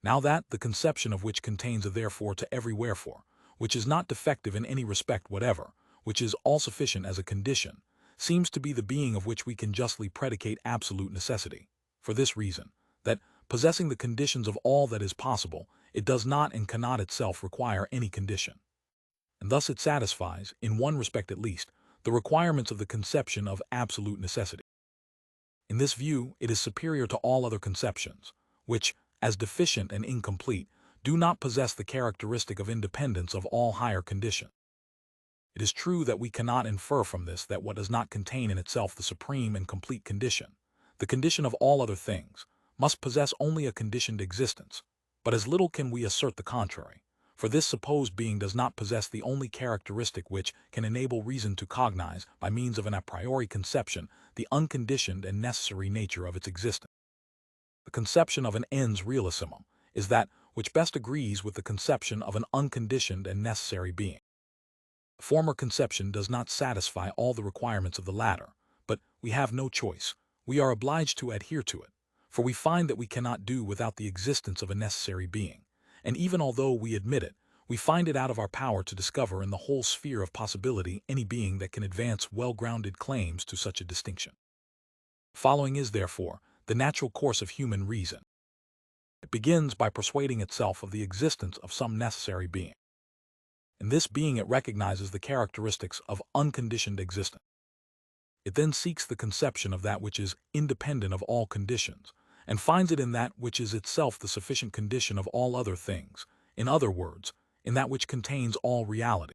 Now that, the conception of which contains a therefore to every wherefore, which is not defective in any respect whatever, which is all-sufficient as a condition, seems to be the being of which we can justly predicate absolute necessity, for this reason, that, possessing the conditions of all that is possible, it does not and cannot itself require any condition. And thus it satisfies, in one respect at least, the requirements of the conception of absolute necessity. In this view, it is superior to all other conceptions, which, as deficient and incomplete, do not possess the characteristic of independence of all higher conditions. It is true that we cannot infer from this that what does not contain in itself the supreme and complete condition, the condition of all other things, must possess only a conditioned existence, but as little can we assert the contrary, for this supposed being does not possess the only characteristic which can enable reason to cognize, by means of an a priori conception, the unconditioned and necessary nature of its existence. The conception of an ens realissimum is that which best agrees with the conception of an unconditioned and necessary being. The former conception does not satisfy all the requirements of the latter, but we have no choice. We are obliged to adhere to it, for we find that we cannot do without the existence of a necessary being, and even although we admit it, we find it out of our power to discover in the whole sphere of possibility any being that can advance well-grounded claims to such a distinction. Following is, therefore, the natural course of human reason. It begins by persuading itself of the existence of some necessary being. In this being it recognizes the characteristics of unconditioned existence. It then seeks the conception of that which is independent of all conditions, and finds it in that which is itself the sufficient condition of all other things. In other words, in that which contains all reality.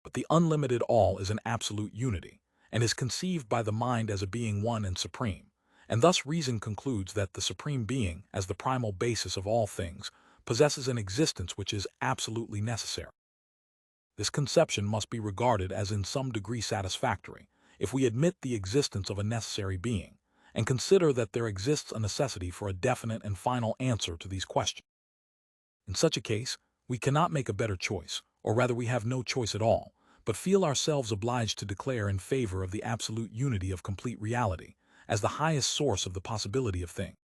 But the unlimited all is an absolute unity, and is conceived by the mind as a being one and supreme, and thus reason concludes that the supreme being, as the primal basis of all things, possesses an existence which is absolutely necessary. This conception must be regarded as in some degree satisfactory, if we admit the existence of a necessary being, and consider that there exists a necessity for a definite and final answer to these questions. In such a case, we cannot make a better choice, or rather we have no choice at all, but feel ourselves obliged to declare in favor of the absolute unity of complete reality, as the highest source of the possibility of things.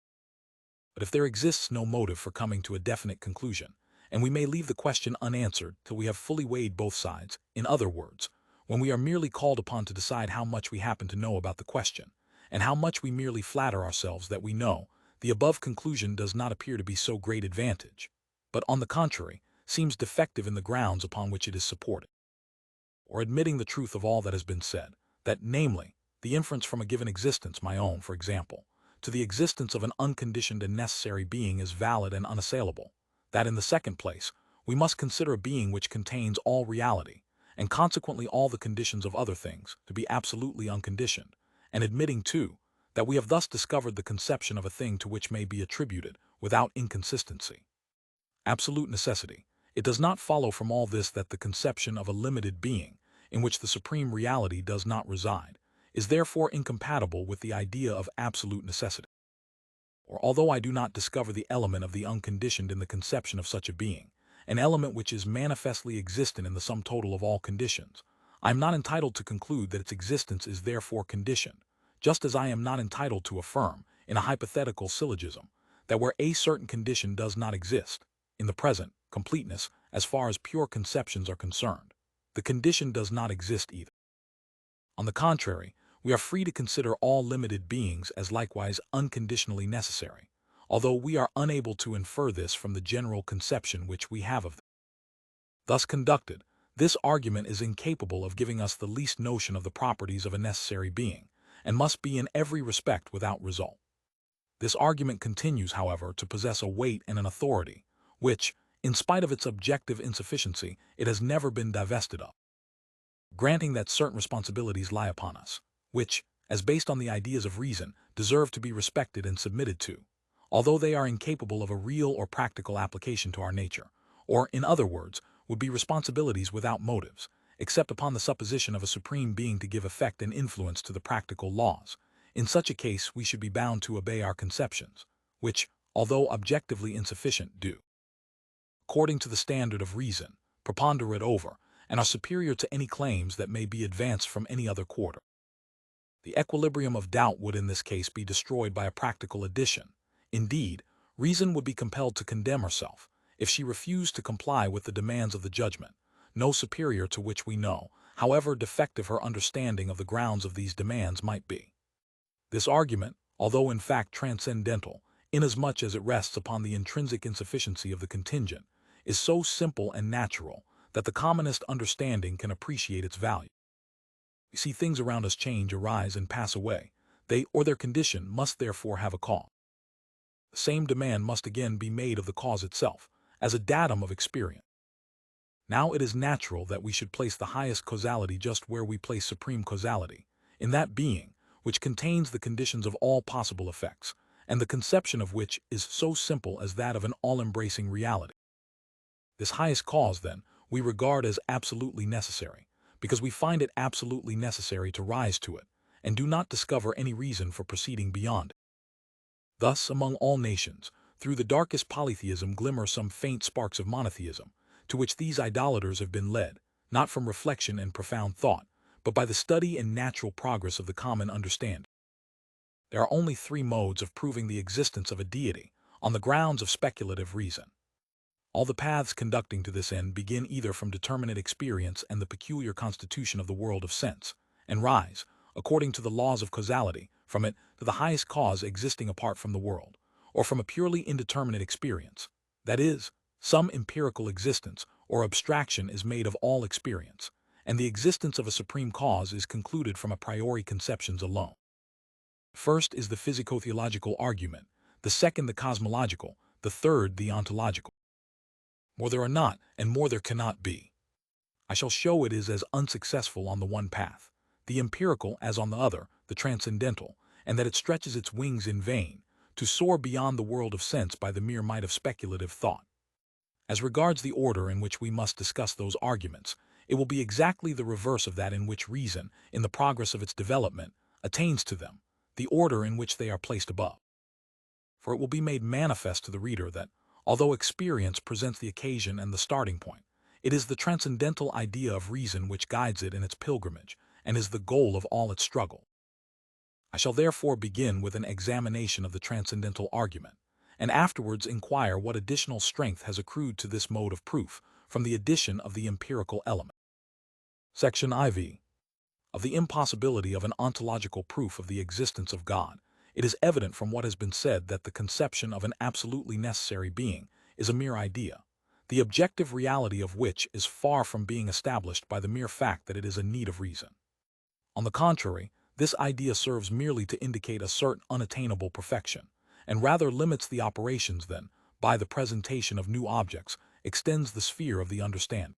But if there exists no motive for coming to a definite conclusion, and we may leave the question unanswered till we have fully weighed both sides, in other words, when we are merely called upon to decide how much we happen to know about the question, and how much we merely flatter ourselves that we know, the above conclusion does not appear to be so great advantage, but on the contrary, seems defective in the grounds upon which it is supported. Or admitting the truth of all that has been said, that, namely, the inference from a given existence, my own, for example, to the existence of an unconditioned and necessary being is valid and unassailable, that in the second place, we must consider a being which contains all reality, and consequently all the conditions of other things, to be absolutely unconditioned, and admitting, too, that we have thus discovered the conception of a thing to which may be attributed, without inconsistency, absolute necessity, it does not follow from all this that the conception of a limited being, in which the supreme reality does not reside, is therefore incompatible with the idea of absolute necessity. Or although I do not discover the element of the unconditioned in the conception of such a being, an element which is manifestly existent in the sum total of all conditions, I am not entitled to conclude that its existence is therefore conditioned, just as I am not entitled to affirm, in a hypothetical syllogism, that where a certain condition does not exist, in the present completeness, as far as pure conceptions are concerned, the condition does not exist either. On the contrary, we are free to consider all limited beings as likewise unconditionally necessary, although we are unable to infer this from the general conception which we have of them. Thus conducted, this argument is incapable of giving us the least notion of the properties of a necessary being, and must be in every respect without result. This argument continues, however, to possess a weight and an authority, which, in spite of its objective insufficiency, it has never been divested of. Granting that certain responsibilities lie upon us, which, as based on the ideas of reason, deserve to be respected and submitted to, although they are incapable of a real or practical application to our nature, or, in other words, would be responsibilities without motives, except upon the supposition of a supreme being to give effect and influence to the practical laws. In such a case we should be bound to obey our conceptions, which, although objectively insufficient, do, according to the standard of reason, preponderate over, and are superior to any claims that may be advanced from any other quarter. The equilibrium of doubt would in this case be destroyed by a practical addition. Indeed, reason would be compelled to condemn herself, if she refused to comply with the demands of the judgment, no superior to which we know, however defective her understanding of the grounds of these demands might be. This argument, although in fact transcendental, inasmuch as it rests upon the intrinsic insufficiency of the contingent, is so simple and natural that the commonest understanding can appreciate its value. We see things around us change, arise, and pass away. They or their condition must therefore have a cause. The same demand must again be made of the cause itself, as a datum of experience. Now it is natural that we should place the highest causality just where we place supreme causality, in that being which contains the conditions of all possible effects, and the conception of which is so simple as that of an all-embracing reality. This highest cause, then, we regard as absolutely necessary, because we find it absolutely necessary to rise to it, and do not discover any reason for proceeding beyond it. Thus, among all nations, through the darkest polytheism glimmer some faint sparks of monotheism, to which these idolaters have been led, not from reflection and profound thought, but by the study and natural progress of the common understanding. There are only three modes of proving the existence of a deity, on the grounds of speculative reason. All the paths conducting to this end begin either from determinate experience and the peculiar constitution of the world of sense, and rise, according to the laws of causality, from it to the highest cause existing apart from the world, or from a purely indeterminate experience, that is, some empirical existence or abstraction is made of all experience, and the existence of a supreme cause is concluded from a priori conceptions alone. First is the physico-theological argument, the second the cosmological, the third the ontological. More there are not, and more there cannot be. I shall show it is as unsuccessful on the one path, the empirical, as on the other, the transcendental, and that it stretches its wings in vain, to soar beyond the world of sense by the mere might of speculative thought. As regards the order in which we must discuss those arguments, it will be exactly the reverse of that in which reason, in the progress of its development, attains to them, the order in which they are placed above. For it will be made manifest to the reader that, although experience presents the occasion and the starting point, it is the transcendental idea of reason which guides it in its pilgrimage, and is the goal of all its struggle. I shall therefore begin with an examination of the transcendental argument, and afterwards inquire what additional strength has accrued to this mode of proof from the addition of the empirical element. Section IV. Of the impossibility of an ontological proof of the existence of God, it is evident from what has been said that the conception of an absolutely necessary being is a mere idea, the objective reality of which is far from being established by the mere fact that it is in need of reason. On the contrary, this idea serves merely to indicate a certain unattainable perfection, and rather limits the operations than, by the presentation of new objects, extends the sphere of the understanding.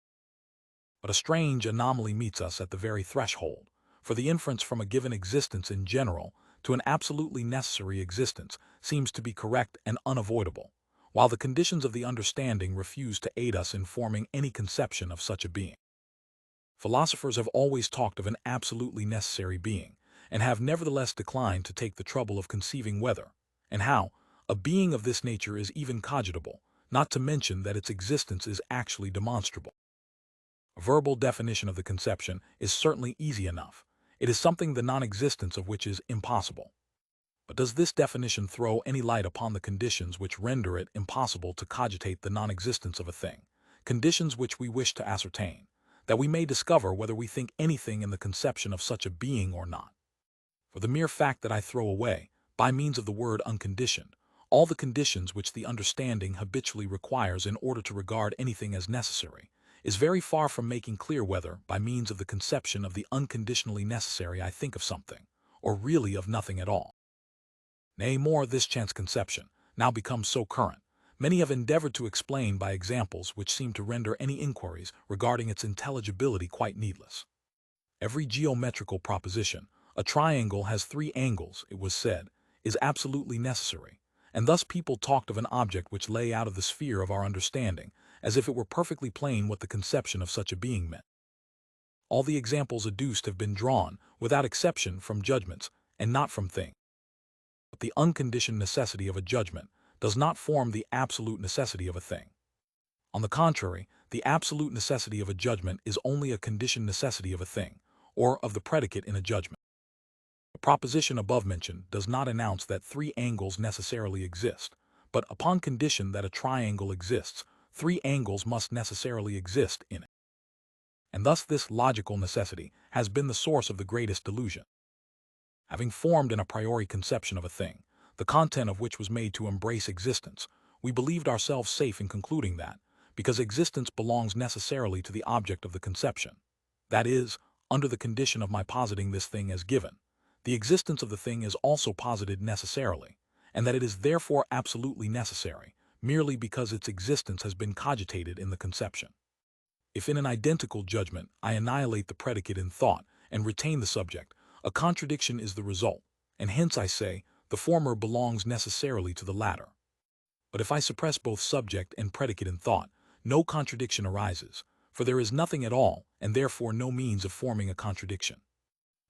But a strange anomaly meets us at the very threshold, for the inference from a given existence in general to an absolutely necessary existence seems to be correct and unavoidable, while the conditions of the understanding refuse to aid us in forming any conception of such a being. Philosophers have always talked of an absolutely necessary being, and have nevertheless declined to take the trouble of conceiving whether, and how, a being of this nature is even cogitable, not to mention that its existence is actually demonstrable. A verbal definition of the conception is certainly easy enough. It is something the non-existence of which is impossible. But does this definition throw any light upon the conditions which render it impossible to cogitate the non-existence of a thing, conditions which we wish to ascertain, that we may discover whether we think anything in the conception of such a being or not? For the mere fact that I throw away, by means of the word unconditioned, all the conditions which the understanding habitually requires in order to regard anything as necessary, is very far from making clear whether, by means of the conception of the unconditionally necessary, I think of something, or really of nothing at all. Nay, more, this chance conception, now becomes so current, many have endeavored to explain by examples which seem to render any inquiries regarding its intelligibility quite needless. Every geometrical proposition, a triangle has 3 angles, it was said, is absolutely necessary, and thus people talked of an object which lay out of the sphere of our understanding, as if it were perfectly plain what the conception of such a being meant. All the examples adduced have been drawn, without exception, from judgments, and not from things. But the unconditioned necessity of a judgment does not form the absolute necessity of a thing. On the contrary, the absolute necessity of a judgment is only a conditioned necessity of a thing, or of the predicate in a judgment. The proposition above mentioned does not announce that 3 angles necessarily exist, but upon condition that a triangle exists, 3 angles must necessarily exist in it. And thus this logical necessity has been the source of the greatest delusion. Having formed an a priori conception of a thing, the content of which was made to embrace existence, we believed ourselves safe in concluding that, because existence belongs necessarily to the object of the conception, that is, under the condition of my positing this thing as given, the existence of the thing is also posited necessarily, and that it is therefore absolutely necessary, merely because its existence has been cogitated in the conception. If in an identical judgment I annihilate the predicate in thought and retain the subject, a contradiction is the result, and hence I say, the former belongs necessarily to the latter. But if I suppress both subject and predicate in thought, no contradiction arises, for there is nothing at all, and therefore no means of forming a contradiction.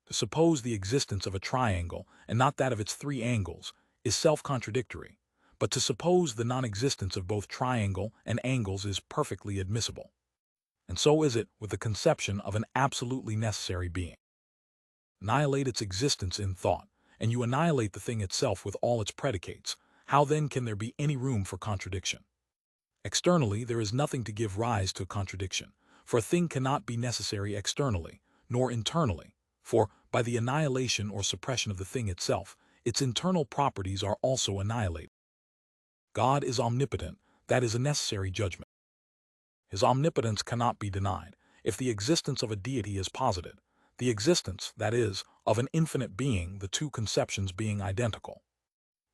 To suppose the existence of a triangle, and not that of its 3 angles, is self-contradictory, but to suppose the non-existence of both triangle and angles is perfectly admissible. And so is it with the conception of an absolutely necessary being. Annihilate its existence in thought, and you annihilate the thing itself with all its predicates. How then can there be any room for contradiction? Externally, there is nothing to give rise to a contradiction, for a thing cannot be necessary externally, nor internally, for, by the annihilation or suppression of the thing itself, its internal properties are also annihilated. God is omnipotent, that is a necessary judgment. His omnipotence cannot be denied, if the existence of a deity is posited, the existence, that is, of an infinite being, the 2 conceptions being identical.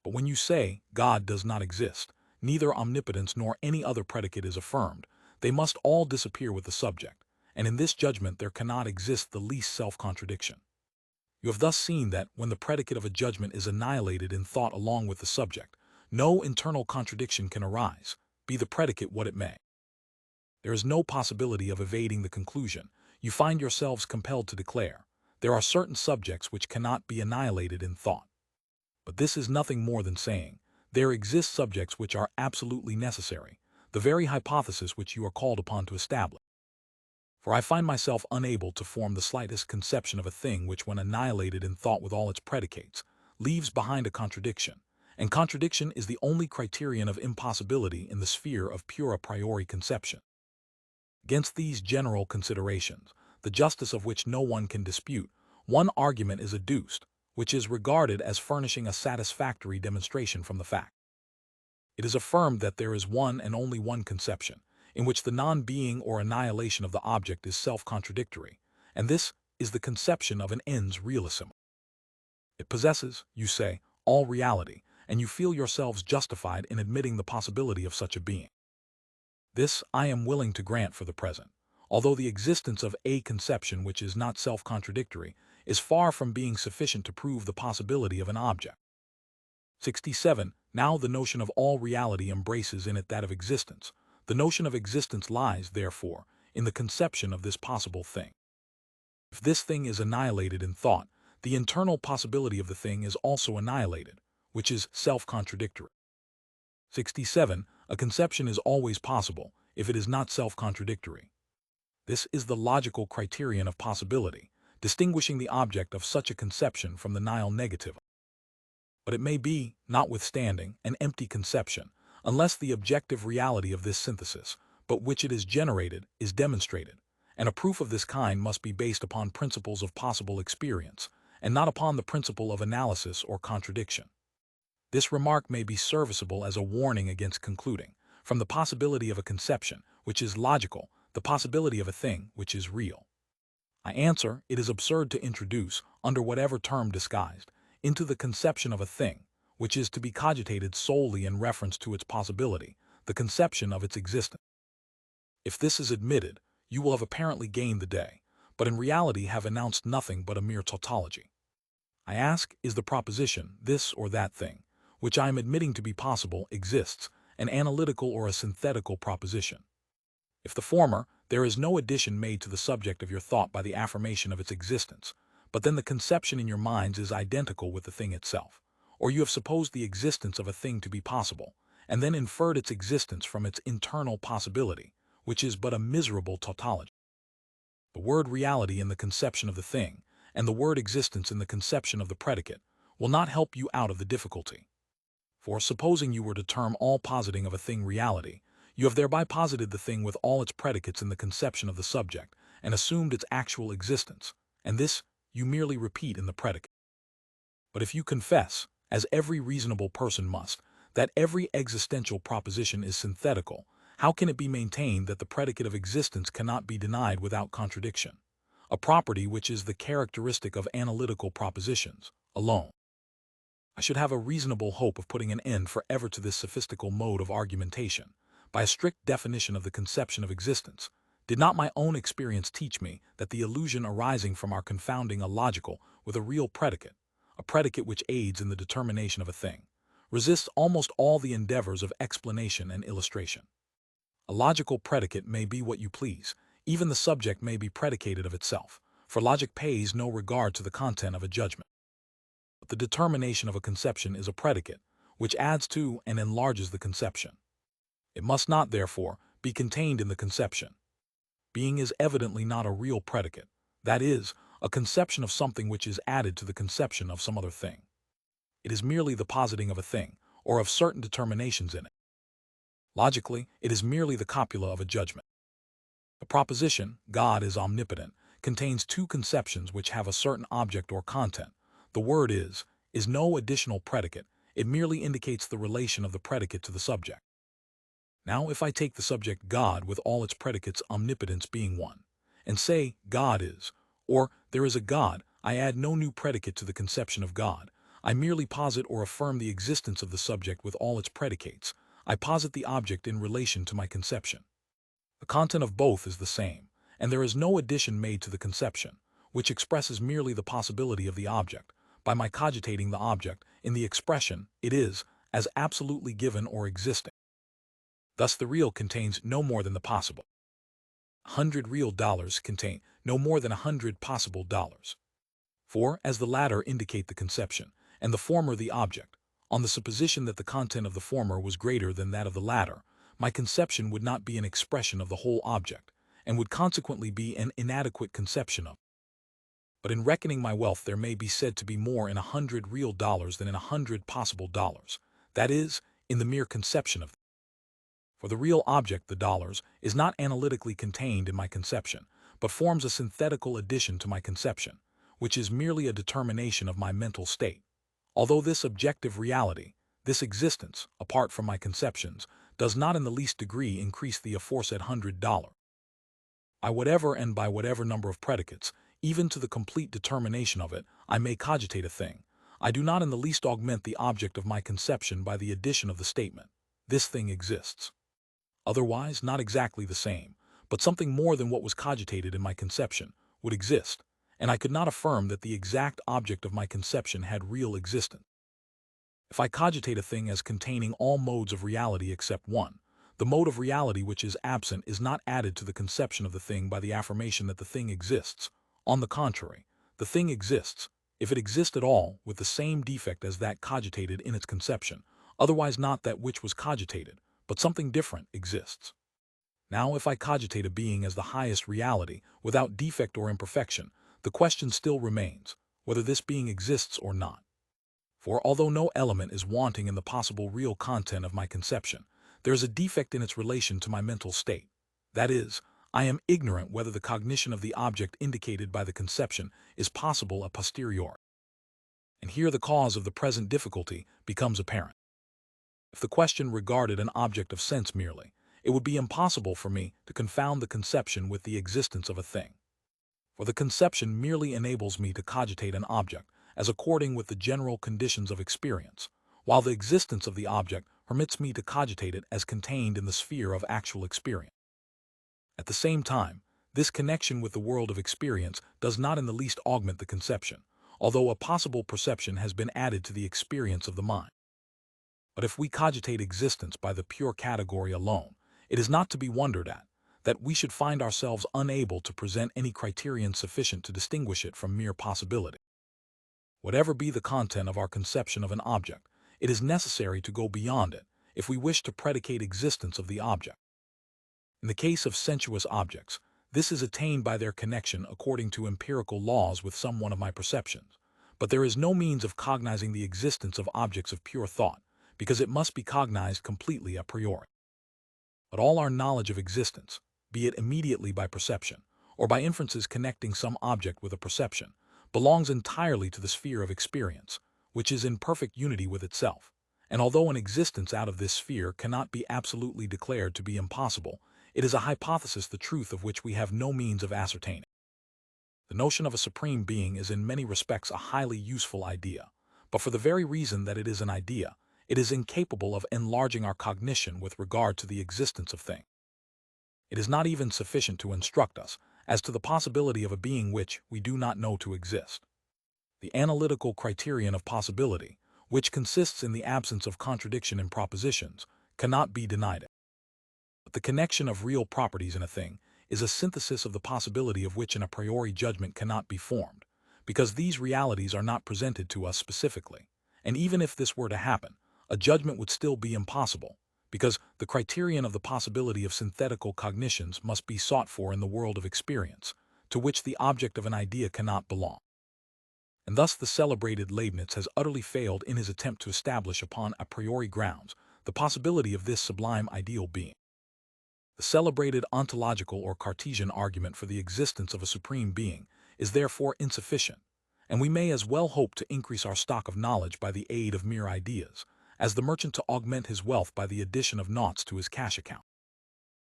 But when you say, God does not exist, neither omnipotence nor any other predicate is affirmed. They must all disappear with the subject, and in this judgment there cannot exist the least self-contradiction. You have thus seen that when the predicate of a judgment is annihilated in thought along with the subject, no internal contradiction can arise, be the predicate what it may. There is no possibility of evading the conclusion. You find yourselves compelled to declare, there are certain subjects which cannot be annihilated in thought. But this is nothing more than saying, there exist subjects which are absolutely necessary, the very hypothesis which you are called upon to establish. For I find myself unable to form the slightest conception of a thing which, when annihilated in thought with all its predicates, leaves behind a contradiction, and contradiction is the only criterion of impossibility in the sphere of pure a priori conception. Against these general considerations, the justice of which no one can dispute, one argument is adduced, which is regarded as furnishing a satisfactory demonstration from the fact. It is affirmed that there is one and only one conception, in which the non-being or annihilation of the object is self-contradictory, and this is the conception of an ens realissimum. It possesses, you say, all reality, and you feel yourselves justified in admitting the possibility of such a being. This I am willing to grant for the present, although the existence of a conception which is not self-contradictory is far from being sufficient to prove the possibility of an object. 67. Now the notion of all reality embraces in it that of existence. The notion of existence lies, therefore, in the conception of this possible thing. If this thing is annihilated in thought, the internal possibility of the thing is also annihilated, which is self-contradictory. 67. A conception is always possible if it is not self-contradictory. This is the logical criterion of possibility, distinguishing the object of such a conception from the nihil negative. But it may be, notwithstanding, an empty conception, unless the objective reality of this synthesis, but which it is generated, is demonstrated, and a proof of this kind must be based upon principles of possible experience, and not upon the principle of analysis or contradiction. This remark may be serviceable as a warning against concluding, from the possibility of a conception, which is logical, the possibility of a thing, which is real. I answer, it is absurd to introduce, under whatever term disguised, into the conception of a thing, which is to be cogitated solely in reference to its possibility, the conception of its existence. If this is admitted, you will have apparently gained the day, but in reality have announced nothing but a mere tautology. I ask, is the proposition, this or that thing, which I am admitting to be possible, exists, an analytical or a synthetical proposition? If the former, there is no addition made to the subject of your thought by the affirmation of its existence, but then the conception in your minds is identical with the thing itself, or you have supposed the existence of a thing to be possible, and then inferred its existence from its internal possibility, which is but a miserable tautology. The word reality in the conception of the thing, and the word existence in the conception of the predicate, will not help you out of the difficulty. For supposing you were to term all positing of a thing reality, you have thereby posited the thing with all its predicates in the conception of the subject, and assumed its actual existence, and this you merely repeat in the predicate. But if you confess, as every reasonable person must, that every existential proposition is synthetical, how can it be maintained that the predicate of existence cannot be denied without contradiction, a property which is the characteristic of analytical propositions alone? I should have a reasonable hope of putting an end forever to this sophistical mode of argumentation, by a strict definition of the conception of existence. Did not my own experience teach me that the illusion arising from our confounding a logical with a real predicate, a predicate which aids in the determination of a thing, resists almost all the endeavors of explanation and illustration? A logical predicate may be what you please, even the subject may be predicated of itself, for logic pays no regard to the content of a judgment. But the determination of a conception is a predicate, which adds to and enlarges the conception. It must not, therefore, be contained in the conception. Being is evidently not a real predicate, that is, a conception of something which is added to the conception of some other thing. It is merely the positing of a thing, or of certain determinations in it. Logically, it is merely the copula of a judgment. The proposition, God is omnipotent, contains two conceptions which have a certain object or content. The word is no additional predicate, it merely indicates the relation of the predicate to the subject. Now if I take the subject God with all its predicates, omnipotence being one, and say God is, or there is a God, I add no new predicate to the conception of God, I merely posit or affirm the existence of the subject with all its predicates, I posit the object in relation to my conception. The content of both is the same, and there is no addition made to the conception, which expresses merely the possibility of the object, by my cogitating the object in the expression it is, as absolutely given or existing. Thus the real contains no more than the possible. 100 real dollars contain no more than 100 possible dollars. For, as the latter indicate the conception, and the former the object, on the supposition that the content of the former was greater than that of the latter, my conception would not be an expression of the whole object, and would consequently be an inadequate conception of. But in reckoning my wealth there may be said to be more in 100 real dollars than in 100 possible dollars, that is, in the mere conception of them. For the real object, the dollars, is not analytically contained in my conception, but forms a synthetical addition to my conception, which is merely a determination of my mental state. Although this objective reality, this existence, apart from my conceptions, does not in the least degree increase the aforesaid $100. By whatever and by whatever number of predicates, even to the complete determination of it, I may cogitate a thing, I do not in the least augment the object of my conception by the addition of the statement, this thing exists. Otherwise, not exactly the same, but something more than what was cogitated in my conception, would exist, and I could not affirm that the exact object of my conception had real existence. If I cogitate a thing as containing all modes of reality except one, the mode of reality which is absent is not added to the conception of the thing by the affirmation that the thing exists. On the contrary, the thing exists, if it exists at all, with the same defect as that cogitated in its conception, otherwise not that which was cogitated, but something different exists. Now, if I cogitate a being as the highest reality, without defect or imperfection, the question still remains, whether this being exists or not. For although no element is wanting in the possible real content of my conception, there is a defect in its relation to my mental state. That is, I am ignorant whether the cognition of the object indicated by the conception is possible a posteriori. And here the cause of the present difficulty becomes apparent. If the question regarded an object of sense merely, it would be impossible for me to confound the conception with the existence of a thing. For the conception merely enables me to cogitate an object as according with the general conditions of experience, while the existence of the object permits me to cogitate it as contained in the sphere of actual experience. At the same time, this connection with the world of experience does not in the least augment the conception, although a possible perception has been added to the experience of the mind. But if we cogitate existence by the pure category alone, it is not to be wondered at that we should find ourselves unable to present any criterion sufficient to distinguish it from mere possibility. Whatever be the content of our conception of an object, it is necessary to go beyond it if we wish to predicate existence of the object. In the case of sensuous objects, this is attained by their connection according to empirical laws with some one of my perceptions, but there is no means of cognizing the existence of objects of pure thought, because it must be cognized completely a priori. But all our knowledge of existence, be it immediately by perception, or by inferences connecting some object with a perception, belongs entirely to the sphere of experience, which is in perfect unity with itself, and although an existence out of this sphere cannot be absolutely declared to be impossible, it is a hypothesis the truth of which we have no means of ascertaining. The notion of a supreme being is in many respects a highly useful idea, but for the very reason that it is an idea, it is incapable of enlarging our cognition with regard to the existence of things. It is not even sufficient to instruct us as to the possibility of a being which we do not know to exist. The analytical criterion of possibility, which consists in the absence of contradiction in propositions, cannot be denied. But the connection of real properties in a thing is a synthesis of the possibility of which an a priori judgment cannot be formed, because these realities are not presented to us specifically, and even if this were to happen, a judgment would still be impossible, because the criterion of the possibility of synthetical cognitions must be sought for in the world of experience, to which the object of an idea cannot belong. And thus the celebrated Leibniz has utterly failed in his attempt to establish upon a priori grounds the possibility of this sublime ideal being. The celebrated ontological or Cartesian argument for the existence of a supreme being is therefore insufficient, and we may as well hope to increase our stock of knowledge by the aid of mere ideas, as the merchant to augment his wealth by the addition of naughts to his cash account.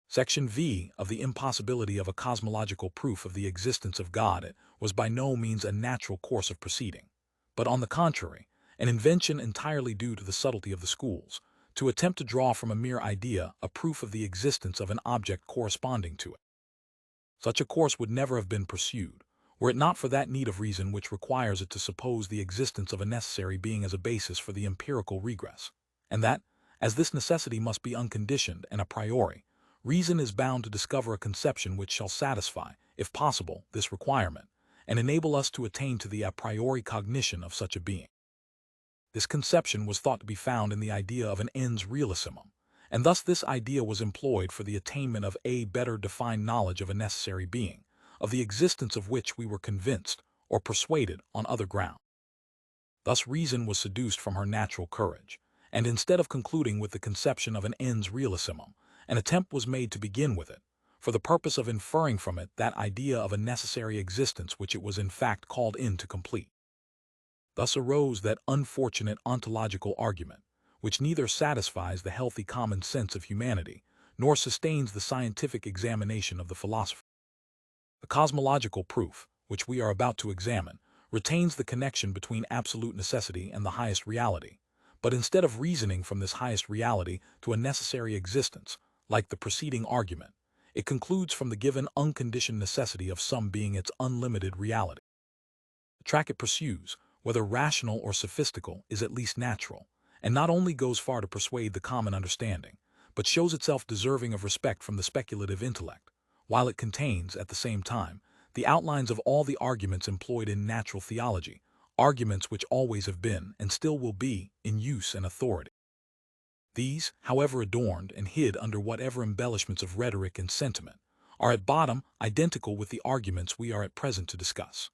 Section V of the impossibility of a cosmological proof of the existence of God was by no means a natural course of proceeding, but on the contrary, an invention entirely due to the subtlety of the schools, to attempt to draw from a mere idea a proof of the existence of an object corresponding to it. Such a course would never have been pursued, were it not for that need of reason which requires it to suppose the existence of a necessary being as a basis for the empirical regress, and that, as this necessity must be unconditioned and a priori, reason is bound to discover a conception which shall satisfy, if possible, this requirement, and enable us to attain to the a priori cognition of such a being. This conception was thought to be found in the idea of an ens realissimum, and thus this idea was employed for the attainment of a better defined knowledge of a necessary being, of the existence of which we were convinced or persuaded on other grounds. Thus reason was seduced from her natural courage, and instead of concluding with the conception of an ens realissimum, an attempt was made to begin with it, for the purpose of inferring from it that idea of a necessary existence which it was in fact called in to complete. Thus arose that unfortunate ontological argument, which neither satisfies the healthy common sense of humanity, nor sustains the scientific examination of the philosopher. The cosmological proof, which we are about to examine, retains the connection between absolute necessity and the highest reality, but instead of reasoning from this highest reality to a necessary existence, like the preceding argument, it concludes from the given unconditioned necessity of some being its unlimited reality. The track it pursues, whether rational or sophistical, is at least natural, and not only goes far to persuade the common understanding, but shows itself deserving of respect from the speculative intellect, while it contains, at the same time, the outlines of all the arguments employed in natural theology, arguments which always have been, and still will be, in use and authority. These, however adorned and hid under whatever embellishments of rhetoric and sentiment, are at bottom identical with the arguments we are at present to discuss.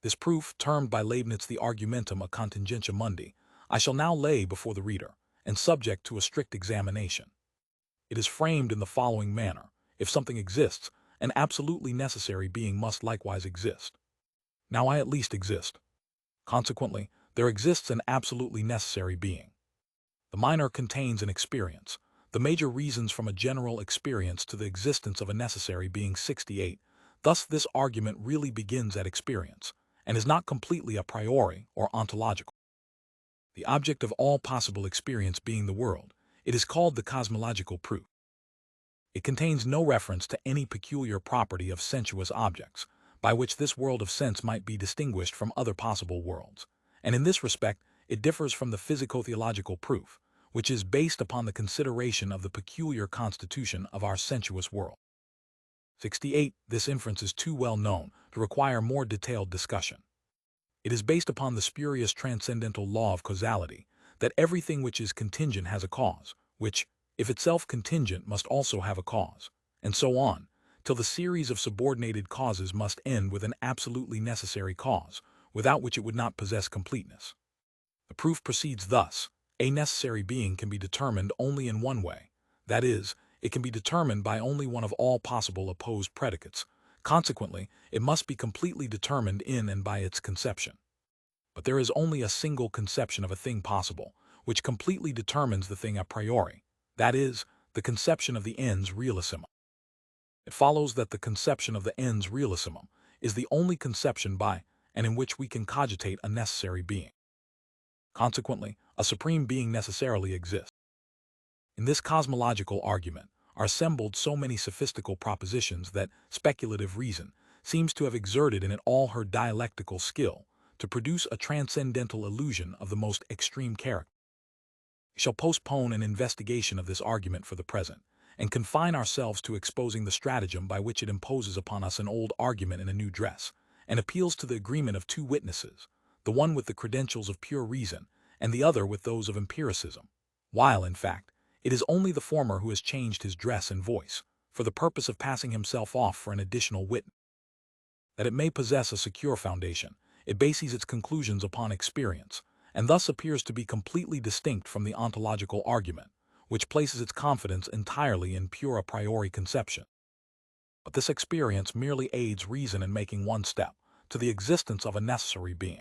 This proof, termed by Leibniz the argumentum a contingentia mundi, I shall now lay before the reader, and subject to a strict examination. It is framed in the following manner: if something exists, an absolutely necessary being must likewise exist. Now I at least exist. Consequently, there exists an absolutely necessary being. The minor contains an experience, the major reasons from a general experience to the existence of a necessary being 68. Thus this argument really begins at experience, and is not completely a priori or ontological. The object of all possible experience being the world, it is called the cosmological proof. It contains no reference to any peculiar property of sensuous objects, by which this world of sense might be distinguished from other possible worlds, and in this respect it differs from the physico-theological proof, which is based upon the consideration of the peculiar constitution of our sensuous world. 68. This inference is too well known to require more detailed discussion. It is based upon the spurious transcendental law of causality, that everything which is contingent has a cause, which, if itself contingent, must also have a cause, and so on, till the series of subordinated causes must end with an absolutely necessary cause, without which it would not possess completeness. The proof proceeds thus: a necessary being can be determined only in one way, that is, it can be determined by only one of all possible opposed predicates. Consequently, it must be completely determined in and by its conception. But there is only a single conception of a thing possible, which completely determines the thing a priori, that is, the conception of the ens realissimum. It follows that the conception of the ens realissimum is the only conception by and in which we can cogitate a necessary being. Consequently, a supreme being necessarily exists. In this cosmological argument are assembled so many sophistical propositions that speculative reason seems to have exerted in it all her dialectical skill to produce a transcendental illusion of the most extreme character. We shall postpone an investigation of this argument for the present, and confine ourselves to exposing the stratagem by which it imposes upon us an old argument in a new dress, and appeals to the agreement of two witnesses, the one with the credentials of pure reason, and the other with those of empiricism, while, in fact, it is only the former who has changed his dress and voice, for the purpose of passing himself off for an additional witness. That it may possess a secure foundation, it bases its conclusions upon experience, and thus appears to be completely distinct from the ontological argument, which places its confidence entirely in pure a priori conception. But this experience merely aids reason in making one step to the existence of a necessary being.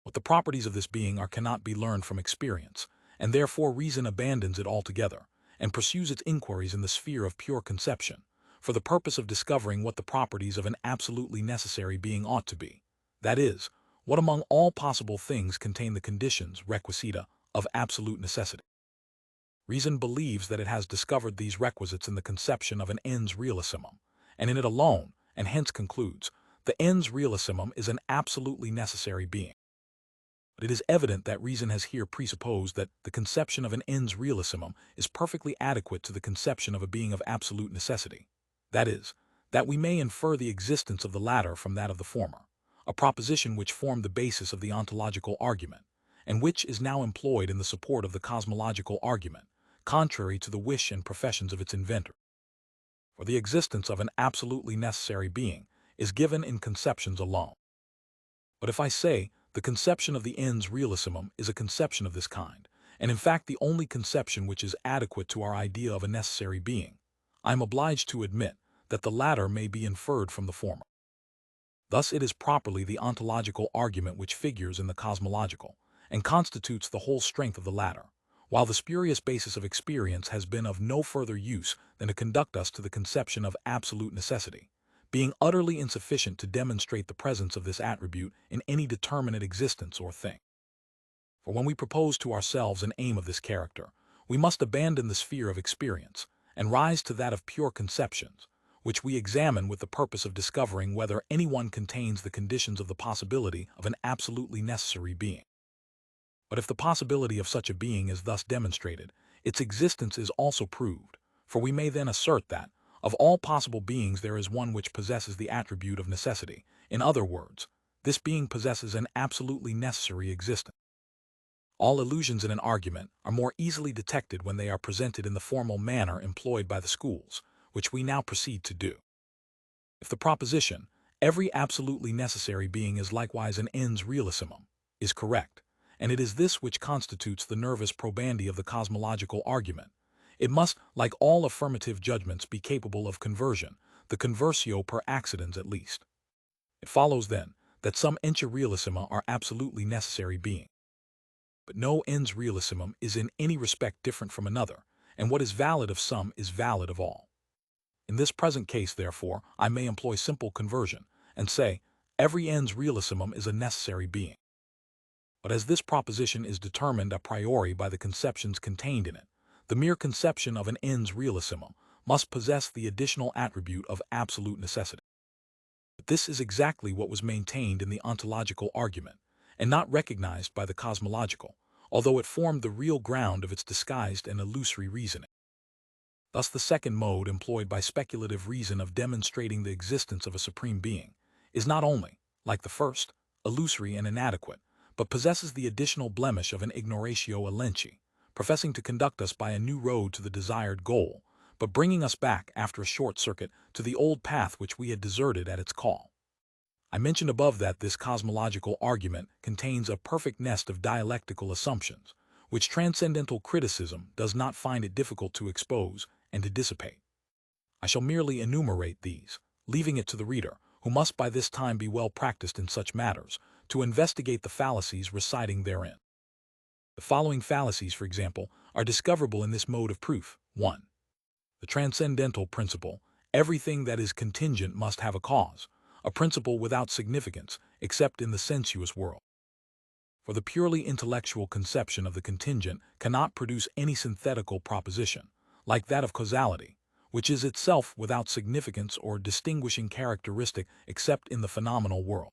What the properties of this being are cannot be learned from experience, and therefore reason abandons it altogether, and pursues its inquiries in the sphere of pure conception, for the purpose of discovering what the properties of an absolutely necessary being ought to be, that is, what among all possible things contain the conditions requisita of absolute necessity. Reason believes that it has discovered these requisites in the conception of an ens realissimum, and in it alone, and hence concludes, the ens realissimum is an absolutely necessary being. But it is evident that reason has here presupposed that the conception of an ens realissimum is perfectly adequate to the conception of a being of absolute necessity. That is, that we may infer the existence of the latter from that of the former, a proposition which formed the basis of the ontological argument, and which is now employed in the support of the cosmological argument, contrary to the wish and professions of its inventor. For the existence of an absolutely necessary being is given in conceptions alone. But if I say the conception of the ens realissimum is a conception of this kind, and in fact the only conception which is adequate to our idea of a necessary being, I am obliged to admit that the latter may be inferred from the former. Thus it is properly the ontological argument which figures in the cosmological, and constitutes the whole strength of the latter, while the spurious basis of experience has been of no further use than to conduct us to the conception of absolute necessity, being utterly insufficient to demonstrate the presence of this attribute in any determinate existence or thing. For when we propose to ourselves an aim of this character, we must abandon the sphere of experience, and rise to that of pure conceptions, which we examine with the purpose of discovering whether any one contains the conditions of the possibility of an absolutely necessary being. But if the possibility of such a being is thus demonstrated, its existence is also proved, for we may then assert that, of all possible beings there is one which possesses the attribute of necessity. In other words, this being possesses an absolutely necessary existence. All illusions in an argument are more easily detected when they are presented in the formal manner employed by the schools, which we now proceed to do. If the proposition, every absolutely necessary being is likewise an ens realissimum, is correct, and it is this which constitutes the nervus probandi of the cosmological argument, it must, like all affirmative judgments, be capable of conversion, the conversio per accidens at least. It follows, then, that some entia realissima are absolutely necessary beings. But no ens realissimum is in any respect different from another, and what is valid of some is valid of all. In this present case, therefore, I may employ simple conversion, and say, every ens realissimum is a necessary being. But as this proposition is determined a priori by the conceptions contained in it, the mere conception of an ens realissimum must possess the additional attribute of absolute necessity. But this is exactly what was maintained in the ontological argument, and not recognized by the cosmological, although it formed the real ground of its disguised and illusory reasoning. Thus the second mode employed by speculative reason of demonstrating the existence of a supreme being is not only, like the first, illusory and inadequate, but possesses the additional blemish of an ignoratio elenchi, professing to conduct us by a new road to the desired goal, but bringing us back after a short circuit to the old path which we had deserted at its call. I mentioned above that this cosmological argument contains a perfect nest of dialectical assumptions, which transcendental criticism does not find it difficult to expose and to dissipate. I shall merely enumerate these, leaving it to the reader, who must by this time be well practiced in such matters, to investigate the fallacies reciting therein. The following fallacies, for example, are discoverable in this mode of proof. 1. The transcendental principle, everything that is contingent must have a cause, a principle without significance, except in the sensuous world. For the purely intellectual conception of the contingent cannot produce any synthetical proposition, like that of causality, which is itself without significance or distinguishing characteristic except in the phenomenal world.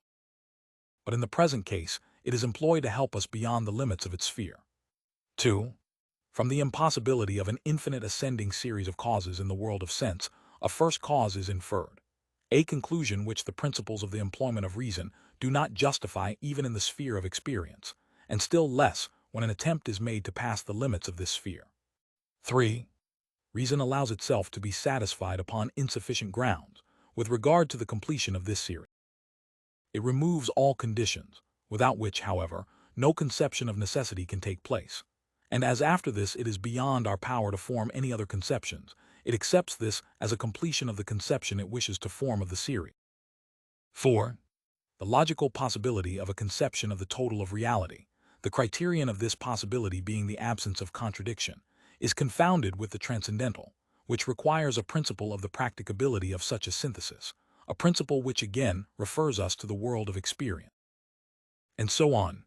But in the present case, it is employed to help us beyond the limits of its sphere. 2. From the impossibility of an infinite ascending series of causes in the world of sense, a first cause is inferred, a conclusion which the principles of the employment of reason do not justify even in the sphere of experience, and still less when an attempt is made to pass the limits of this sphere. 3. Reason allows itself to be satisfied upon insufficient grounds with regard to the completion of this series. It removes all conditions, without which, however, no conception of necessity can take place, and as after this it is beyond our power to form any other conceptions, it accepts this as a completion of the conception it wishes to form of the series. 4. The logical possibility of a conception of the total of reality, the criterion of this possibility being the absence of contradiction, is confounded with the transcendental, which requires a principle of the practicability of such a synthesis, a principle which again refers us to the world of experience. And so on.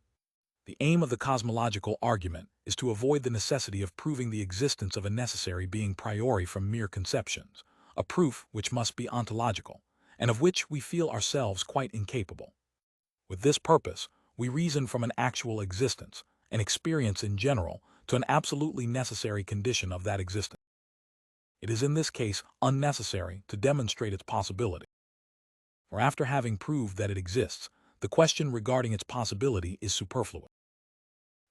The aim of the cosmological argument is to avoid the necessity of proving the existence of a necessary being priori from mere conceptions, a proof which must be ontological, and of which we feel ourselves quite incapable. With this purpose, we reason from an actual existence, an experience in general, to an absolutely necessary condition of that existence. It is in this case unnecessary to demonstrate its possibility. For after having proved that it exists, the question regarding its possibility is superfluous.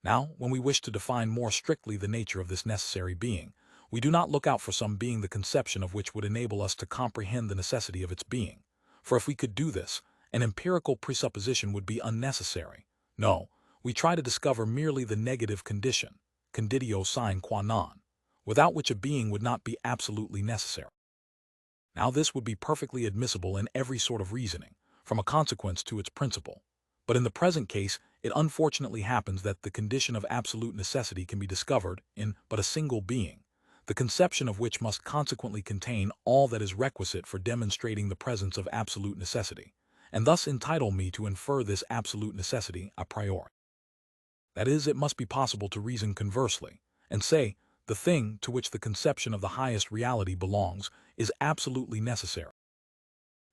Now, when we wish to define more strictly the nature of this necessary being, we do not look out for some being the conception of which would enable us to comprehend the necessity of its being. For if we could do this, an empirical presupposition would be unnecessary. No, we try to discover merely the negative condition, conditio sine qua non, without which a being would not be absolutely necessary. Now this would be perfectly admissible in every sort of reasoning, from a consequence to its principle. But in the present case, it unfortunately happens that the condition of absolute necessity can be discovered in but a single being, the conception of which must consequently contain all that is requisite for demonstrating the presence of absolute necessity, and thus entitle me to infer this absolute necessity a priori. That is, it must be possible to reason conversely, and say, the thing to which the conception of the highest reality belongs is absolutely necessary.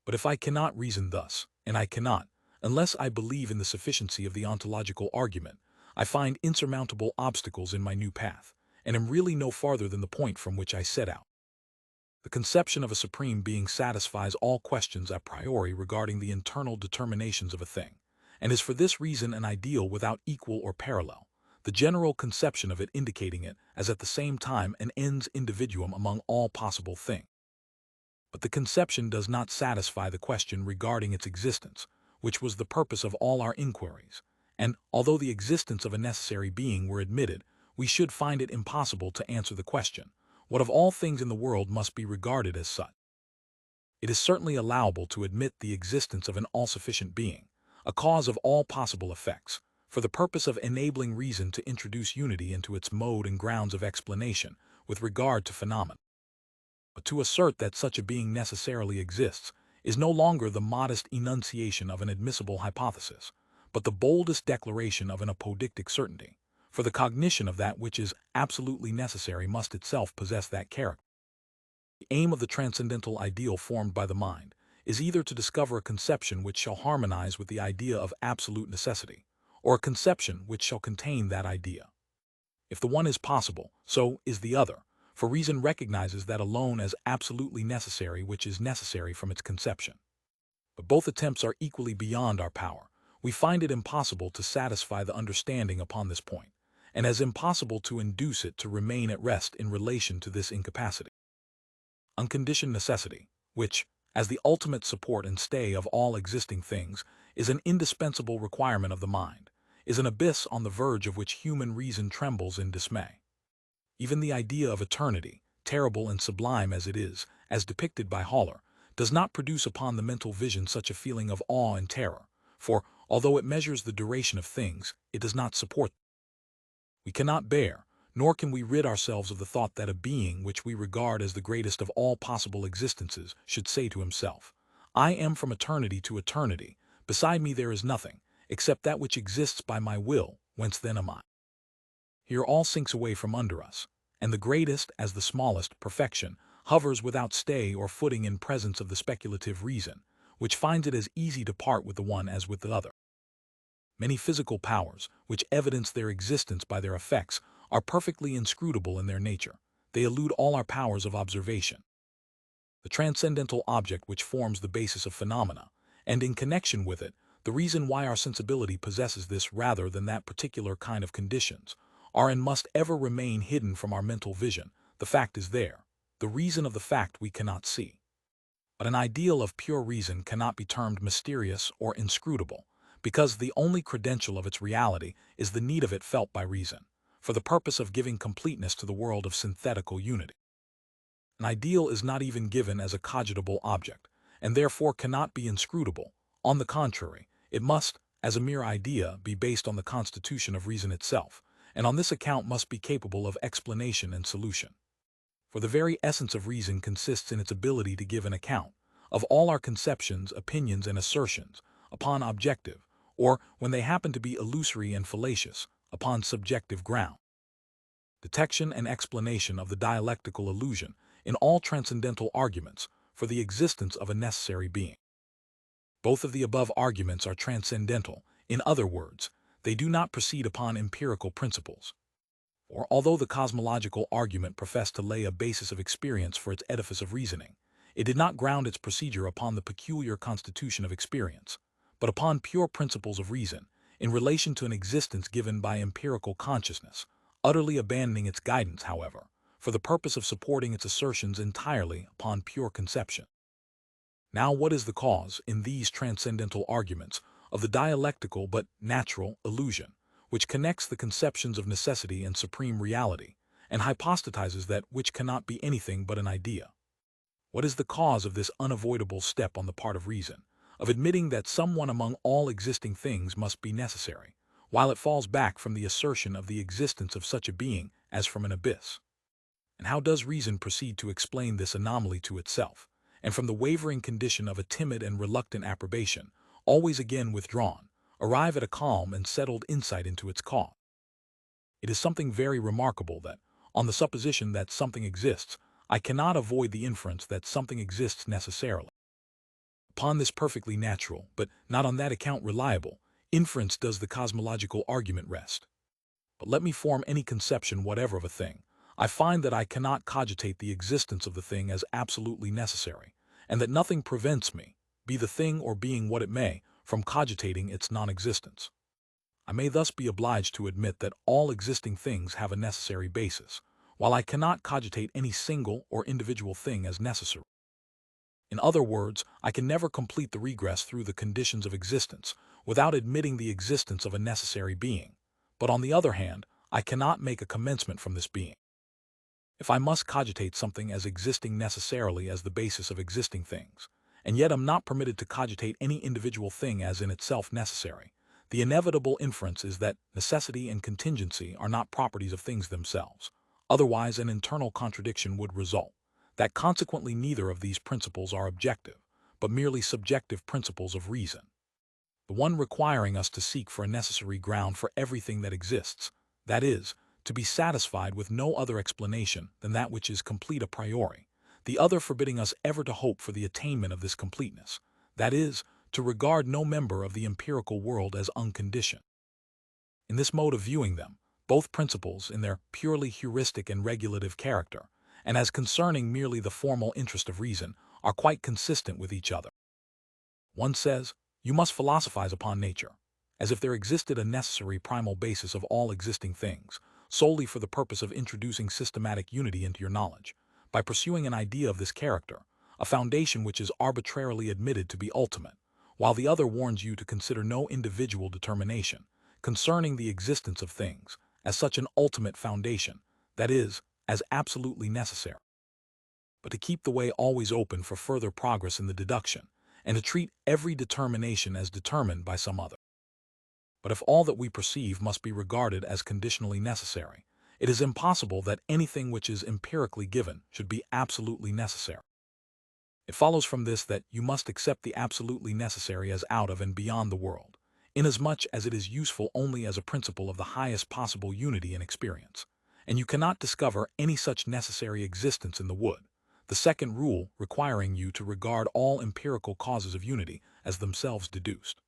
But if I cannot reason thus, and I cannot, unless I believe in the sufficiency of the ontological argument, I find insurmountable obstacles in my new path, and am really no farther than the point from which I set out. The conception of a supreme being satisfies all questions a priori regarding the internal determinations of a thing, and is for this reason an ideal without equal or parallel, the general conception of it indicating it as at the same time an ens individuum among all possible things. But the conception does not satisfy the question regarding its existence, which was the purpose of all our inquiries, and, although the existence of a necessary being were admitted, we should find it impossible to answer the question, what of all things in the world must be regarded as such. It is certainly allowable to admit the existence of an all-sufficient being, a cause of all possible effects, for the purpose of enabling reason to introduce unity into its mode and grounds of explanation with regard to phenomena. But to assert that such a being necessarily exists is no longer the modest enunciation of an admissible hypothesis, but the boldest declaration of an apodictic certainty, for the cognition of that which is absolutely necessary must itself possess that character. The aim of the transcendental ideal formed by the mind is either to discover a conception which shall harmonize with the idea of absolute necessity, or a conception which shall contain that idea. If the one is possible, so is the other, for reason recognizes that alone as absolutely necessary which is necessary from its conception. But both attempts are equally beyond our power. We find it impossible to satisfy the understanding upon this point, and as impossible to induce it to remain at rest in relation to this incapacity. Unconditioned necessity, which, as the ultimate support and stay of all existing things, is an indispensable requirement of the mind, is an abyss on the verge of which human reason trembles in dismay. Even the idea of eternity, terrible and sublime as it is, as depicted by Haller, does not produce upon the mental vision such a feeling of awe and terror, for, although it measures the duration of things, it does not support them. We cannot bear, nor can we rid ourselves of the thought that a being which we regard as the greatest of all possible existences should say to himself, I am from eternity to eternity, beside me there is nothing, except that which exists by my will, whence then am I. Here all sinks away from under us, and the greatest, as the smallest, perfection hovers without stay or footing in presence of the speculative reason, which finds it as easy to part with the one as with the other. Many physical powers, which evidence their existence by their effects, are perfectly inscrutable in their nature. They elude all our powers of observation. The transcendental object which forms the basis of phenomena, and in connection with it, the reason why our sensibility possesses this rather than that particular kind of conditions, are and must ever remain hidden from our mental vision. The fact is there. The reason of the fact we cannot see. But an ideal of pure reason cannot be termed mysterious or inscrutable, because the only credential of its reality is the need of it felt by reason, for the purpose of giving completeness to the world of synthetical unity. An ideal is not even given as a cogitable object, and therefore cannot be inscrutable. On the contrary, it must, as a mere idea, be based on the constitution of reason itself, and on this account must be capable of explanation and solution. For the very essence of reason consists in its ability to give an account of all our conceptions, opinions, and assertions upon objective, or when they happen to be illusory and fallacious, upon subjective ground. Detection and explanation of the dialectical illusion in all transcendental arguments for the existence of a necessary being. Both of the above arguments are transcendental. In other words, they do not proceed upon empirical principles. Or although the cosmological argument professed to lay a basis of experience for its edifice of reasoning, it did not ground its procedure upon the peculiar constitution of experience, but upon pure principles of reason, in relation to an existence given by empirical consciousness, utterly abandoning its guidance, however, for the purpose of supporting its assertions entirely upon pure conception. Now, what is the cause, in these transcendental arguments, of the dialectical but natural illusion, which connects the conceptions of necessity and supreme reality, and hypostatizes that which cannot be anything but an idea? What is the cause of this unavoidable step on the part of reason, of admitting that someone among all existing things must be necessary, while it falls back from the assertion of the existence of such a being as from an abyss? And how does reason proceed to explain this anomaly to itself, and from the wavering condition of a timid and reluctant approbation, always again withdrawn, arrive at a calm and settled insight into its cause? It is something very remarkable that, on the supposition that something exists, I cannot avoid the inference that something exists necessarily. Upon this perfectly natural, but not on that account reliable, inference does the cosmological argument rest. But let me form any conception whatever of a thing, I find that I cannot cogitate the existence of the thing as absolutely necessary, and that nothing prevents me, be the thing or being what it may, from cogitating its non-existence. I may thus be obliged to admit that all existing things have a necessary basis, while I cannot cogitate any single or individual thing as necessary. In other words, I can never complete the regress through the conditions of existence without admitting the existence of a necessary being, but on the other hand, I cannot make a commencement from this being. If I must cogitate something as existing necessarily as the basis of existing things, and yet am not permitted to cogitate any individual thing as in itself necessary, the inevitable inference is that necessity and contingency are not properties of things themselves. Otherwise, an internal contradiction would result, that consequently neither of these principles are objective, but merely subjective principles of reason. The one requiring us to seek for a necessary ground for everything that exists, that is, to be satisfied with no other explanation than that which is complete a priori, the other forbidding us ever to hope for the attainment of this completeness, that is, to regard no member of the empirical world as unconditioned. In this mode of viewing them, both principles, in their purely heuristic and regulative character, and as concerning merely the formal interest of reason, are quite consistent with each other. One says, you must philosophize upon nature, as if there existed a necessary primal basis of all existing things, solely for the purpose of introducing systematic unity into your knowledge, by pursuing an idea of this character, a foundation which is arbitrarily admitted to be ultimate, while the other warns you to consider no individual determination concerning the existence of things as such an ultimate foundation, that is, as absolutely necessary, but to keep the way always open for further progress in the deduction, and to treat every determination as determined by some other. But if all that we perceive must be regarded as conditionally necessary, it is impossible that anything which is empirically given should be absolutely necessary. It follows from this that you must accept the absolutely necessary as out of and beyond the world, inasmuch as it is useful only as a principle of the highest possible unity in experience, and you cannot discover any such necessary existence in the wood, the second rule requiring you to regard all empirical causes of unity as themselves deduced.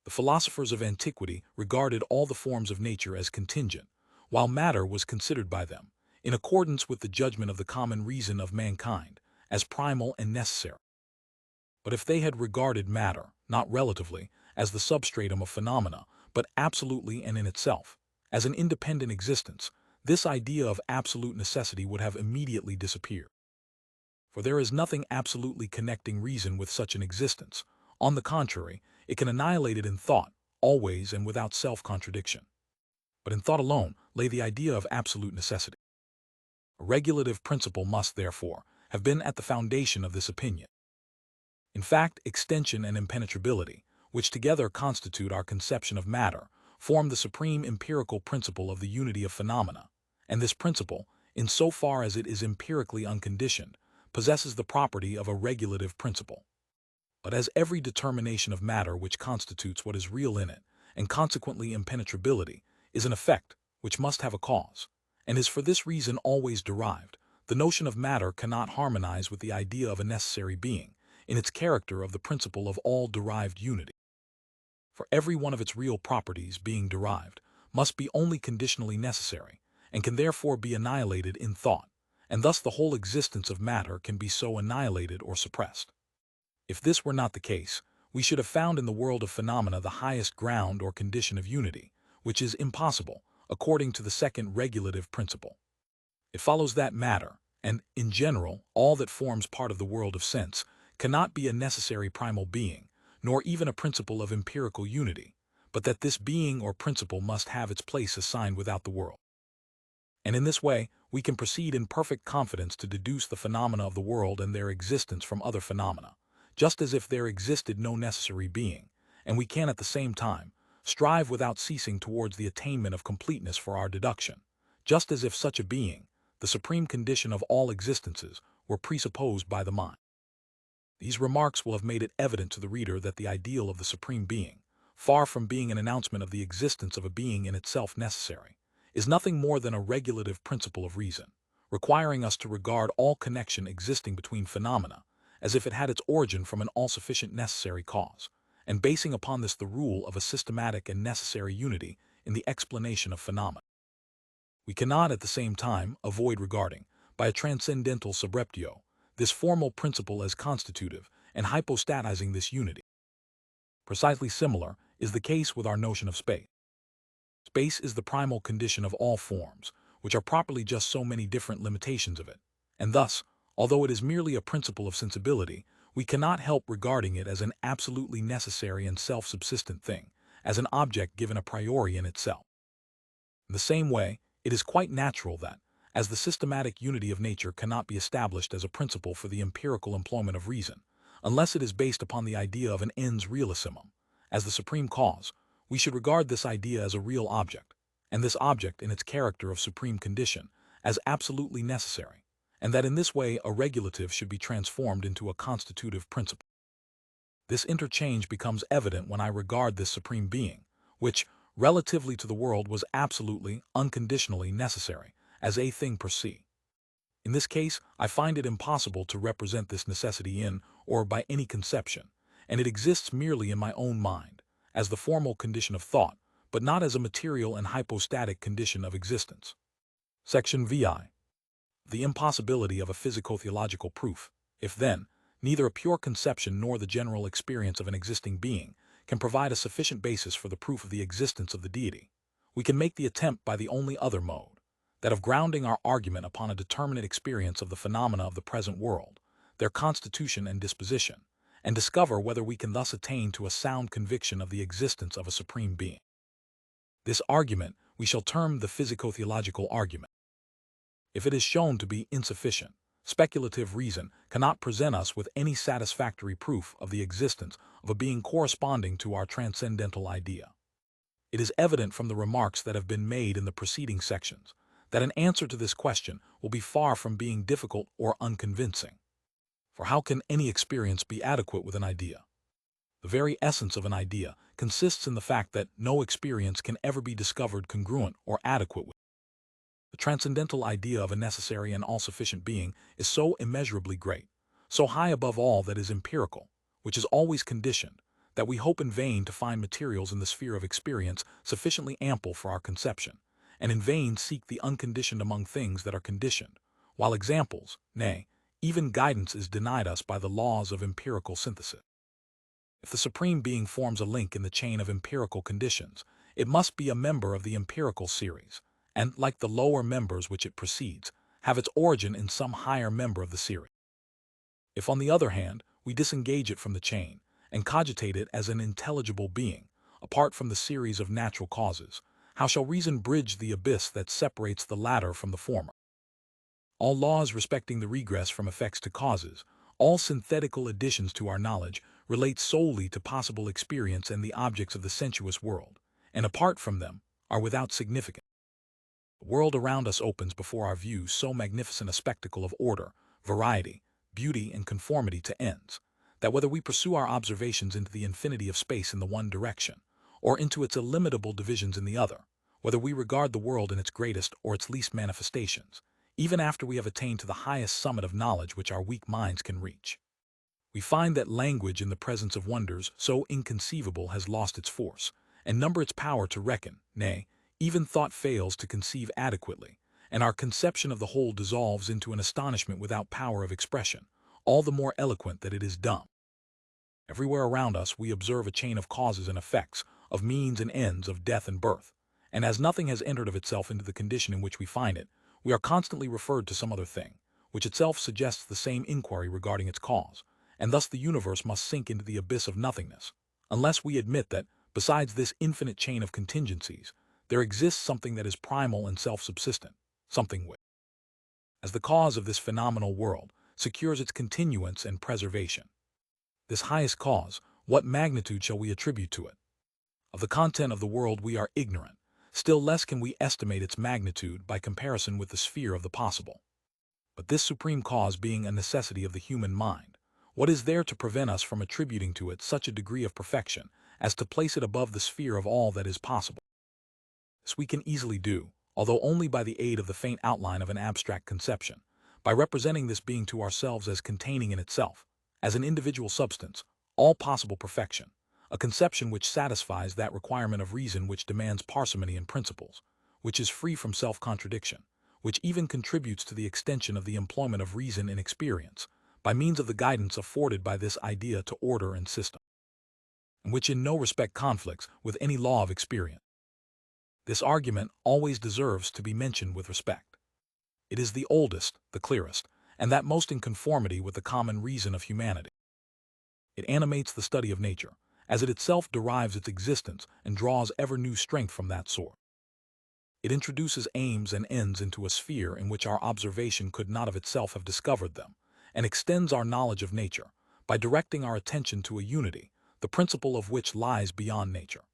The philosophers of antiquity regarded all the forms of nature as contingent, while matter was considered by them, in accordance with the judgment of the common reason of mankind, as primal and necessary. But if they had regarded matter, not relatively, as the substratum of phenomena, but absolutely and in itself, as an independent existence, this idea of absolute necessity would have immediately disappeared. For there is nothing absolutely connecting reason with such an existence. On the contrary, it can annihilate it in thought, always and without self-contradiction. But in thought alone lay the idea of absolute necessity. A regulative principle must, therefore, have been at the foundation of this opinion. In fact, extension and impenetrability, which together constitute our conception of matter, form the supreme empirical principle of the unity of phenomena, and this principle, in so far as it is empirically unconditioned, possesses the property of a regulative principle. but as every determination of matter which constitutes what is real in it, and consequently impenetrability, is an effect which must have a cause, and is for this reason always derived, the notion of matter cannot harmonize with the idea of a necessary being, in its character of the principle of all derived unity. For every one of its real properties being derived must be only conditionally necessary, and can therefore be annihilated in thought, and thus the whole existence of matter can be so annihilated or suppressed. If this were not the case, we should have found in the world of phenomena the highest ground or condition of unity, which is impossible, according to the second regulative principle. It follows that matter, and, in general, all that forms part of the world of sense, cannot be a necessary primal being, nor even a principle of empirical unity, but that this being or principle must have its place assigned without the world. And in this way, we can proceed in perfect confidence to deduce the phenomena of the world and their existence from other phenomena, just as if there existed no necessary being, and we can at the same time strive without ceasing towards the attainment of completeness for our deduction, just as if such a being, the supreme condition of all existences, were presupposed by the mind. These remarks will have made it evident to the reader that the ideal of the Supreme Being, far from being an announcement of the existence of a being in itself necessary, is nothing more than a regulative principle of reason, requiring us to regard all connection existing between phenomena as if it had its origin from an all-sufficient necessary cause, and basing upon this the rule of a systematic and necessary unity in the explanation of phenomena. We cannot, at the same time, avoid regarding, by a transcendental subreptio, this formal principle as constitutive and hypostatizing this unity. Precisely similar is the case with our notion of space. Space is the primal condition of all forms, which are properly just so many different limitations of it, and thus, although it is merely a principle of sensibility, we cannot help regarding it as an absolutely necessary and self-subsistent thing, as an object given a priori in itself. In the same way, it is quite natural that, as the systematic unity of nature cannot be established as a principle for the empirical employment of reason, unless it is based upon the idea of an ens realissimum, as the supreme cause, we should regard this idea as a real object, and this object in its character of supreme condition, as absolutely necessary, and that in this way a regulative should be transformed into a constitutive principle. This interchange becomes evident when I regard this supreme being, which, relatively to the world, was absolutely, unconditionally necessary, as a thing per se. In this case, I find it impossible to represent this necessity in, or by any conception, and it exists merely in my own mind, as the formal condition of thought, but not as a material and hypostatic condition of existence. Section VI. The impossibility of a physico-theological proof, if then, neither a pure conception nor the general experience of an existing being can provide a sufficient basis for the proof of the existence of the deity, we can make the attempt by the only other mode, that of grounding our argument upon a determinate experience of the phenomena of the present world, their constitution and disposition, and discover whether we can thus attain to a sound conviction of the existence of a supreme being. This argument we shall term the physico-theological argument. If it is shown to be insufficient, speculative reason cannot present us with any satisfactory proof of the existence of a being corresponding to our transcendental idea. It is evident from the remarks that have been made in the preceding sections that an answer to this question will be far from being difficult or unconvincing. For how can any experience be adequate with an idea? The very essence of an idea consists in the fact that no experience can ever be discovered congruent or adequate with it. The transcendental idea of a necessary and all-sufficient being is so immeasurably great, so high above all that is empirical, which is always conditioned, that we hope in vain to find materials in the sphere of experience sufficiently ample for our conception, and in vain seek the unconditioned among things that are conditioned, while examples, nay, even guidance is denied us by the laws of empirical synthesis. If the Supreme Being forms a link in the chain of empirical conditions, it must be a member of the empirical series, and, like the lower members which it precedes, have its origin in some higher member of the series. If, on the other hand, we disengage it from the chain, and cogitate it as an intelligible being, apart from the series of natural causes, how shall reason bridge the abyss that separates the latter from the former? All laws respecting the regress from effects to causes, all synthetical additions to our knowledge, relate solely to possible experience and the objects of the sensuous world, and apart from them, are without significance. The world around us opens before our view so magnificent a spectacle of order, variety, beauty, and conformity to ends, that whether we pursue our observations into the infinity of space in the one direction, or into its illimitable divisions in the other, whether we regard the world in its greatest or its least manifestations, even after we have attained to the highest summit of knowledge which our weak minds can reach, we find that language in the presence of wonders so inconceivable has lost its force, and number its power to reckon, nay, even thought fails to conceive adequately, and our conception of the whole dissolves into an astonishment without power of expression, all the more eloquent that it is dumb. Everywhere around us we observe a chain of causes and effects, of means and ends, of death and birth, and as nothing has entered of itself into the condition in which we find it, we are constantly referred to some other thing, which itself suggests the same inquiry regarding its cause, and thus the universe must sink into the abyss of nothingness, unless we admit that, besides this infinite chain of contingencies, there exists something that is primal and self-subsistent, something which, as the cause of this phenomenal world, secures its continuance and preservation. This highest cause, what magnitude shall we attribute to it? Of the content of the world we are ignorant, still less can we estimate its magnitude by comparison with the sphere of the possible. But this supreme cause being a necessity of the human mind, what is there to prevent us from attributing to it such a degree of perfection as to place it above the sphere of all that is possible? This we can easily do, although only by the aid of the faint outline of an abstract conception, by representing this being to ourselves as containing in itself, as an individual substance, all possible perfection, a conception which satisfies that requirement of reason which demands parsimony in principles, which is free from self-contradiction, which even contributes to the extension of the employment of reason in experience, by means of the guidance afforded by this idea to order and system, and which in no respect conflicts with any law of experience. This argument always deserves to be mentioned with respect. It is the oldest, the clearest, and that most in conformity with the common reason of humanity. It animates the study of nature, as it itself derives its existence and draws ever new strength from that source. It introduces aims and ends into a sphere in which our observation could not of itself have discovered them, and extends our knowledge of nature, by directing our attention to a unity, the principle of which lies beyond nature.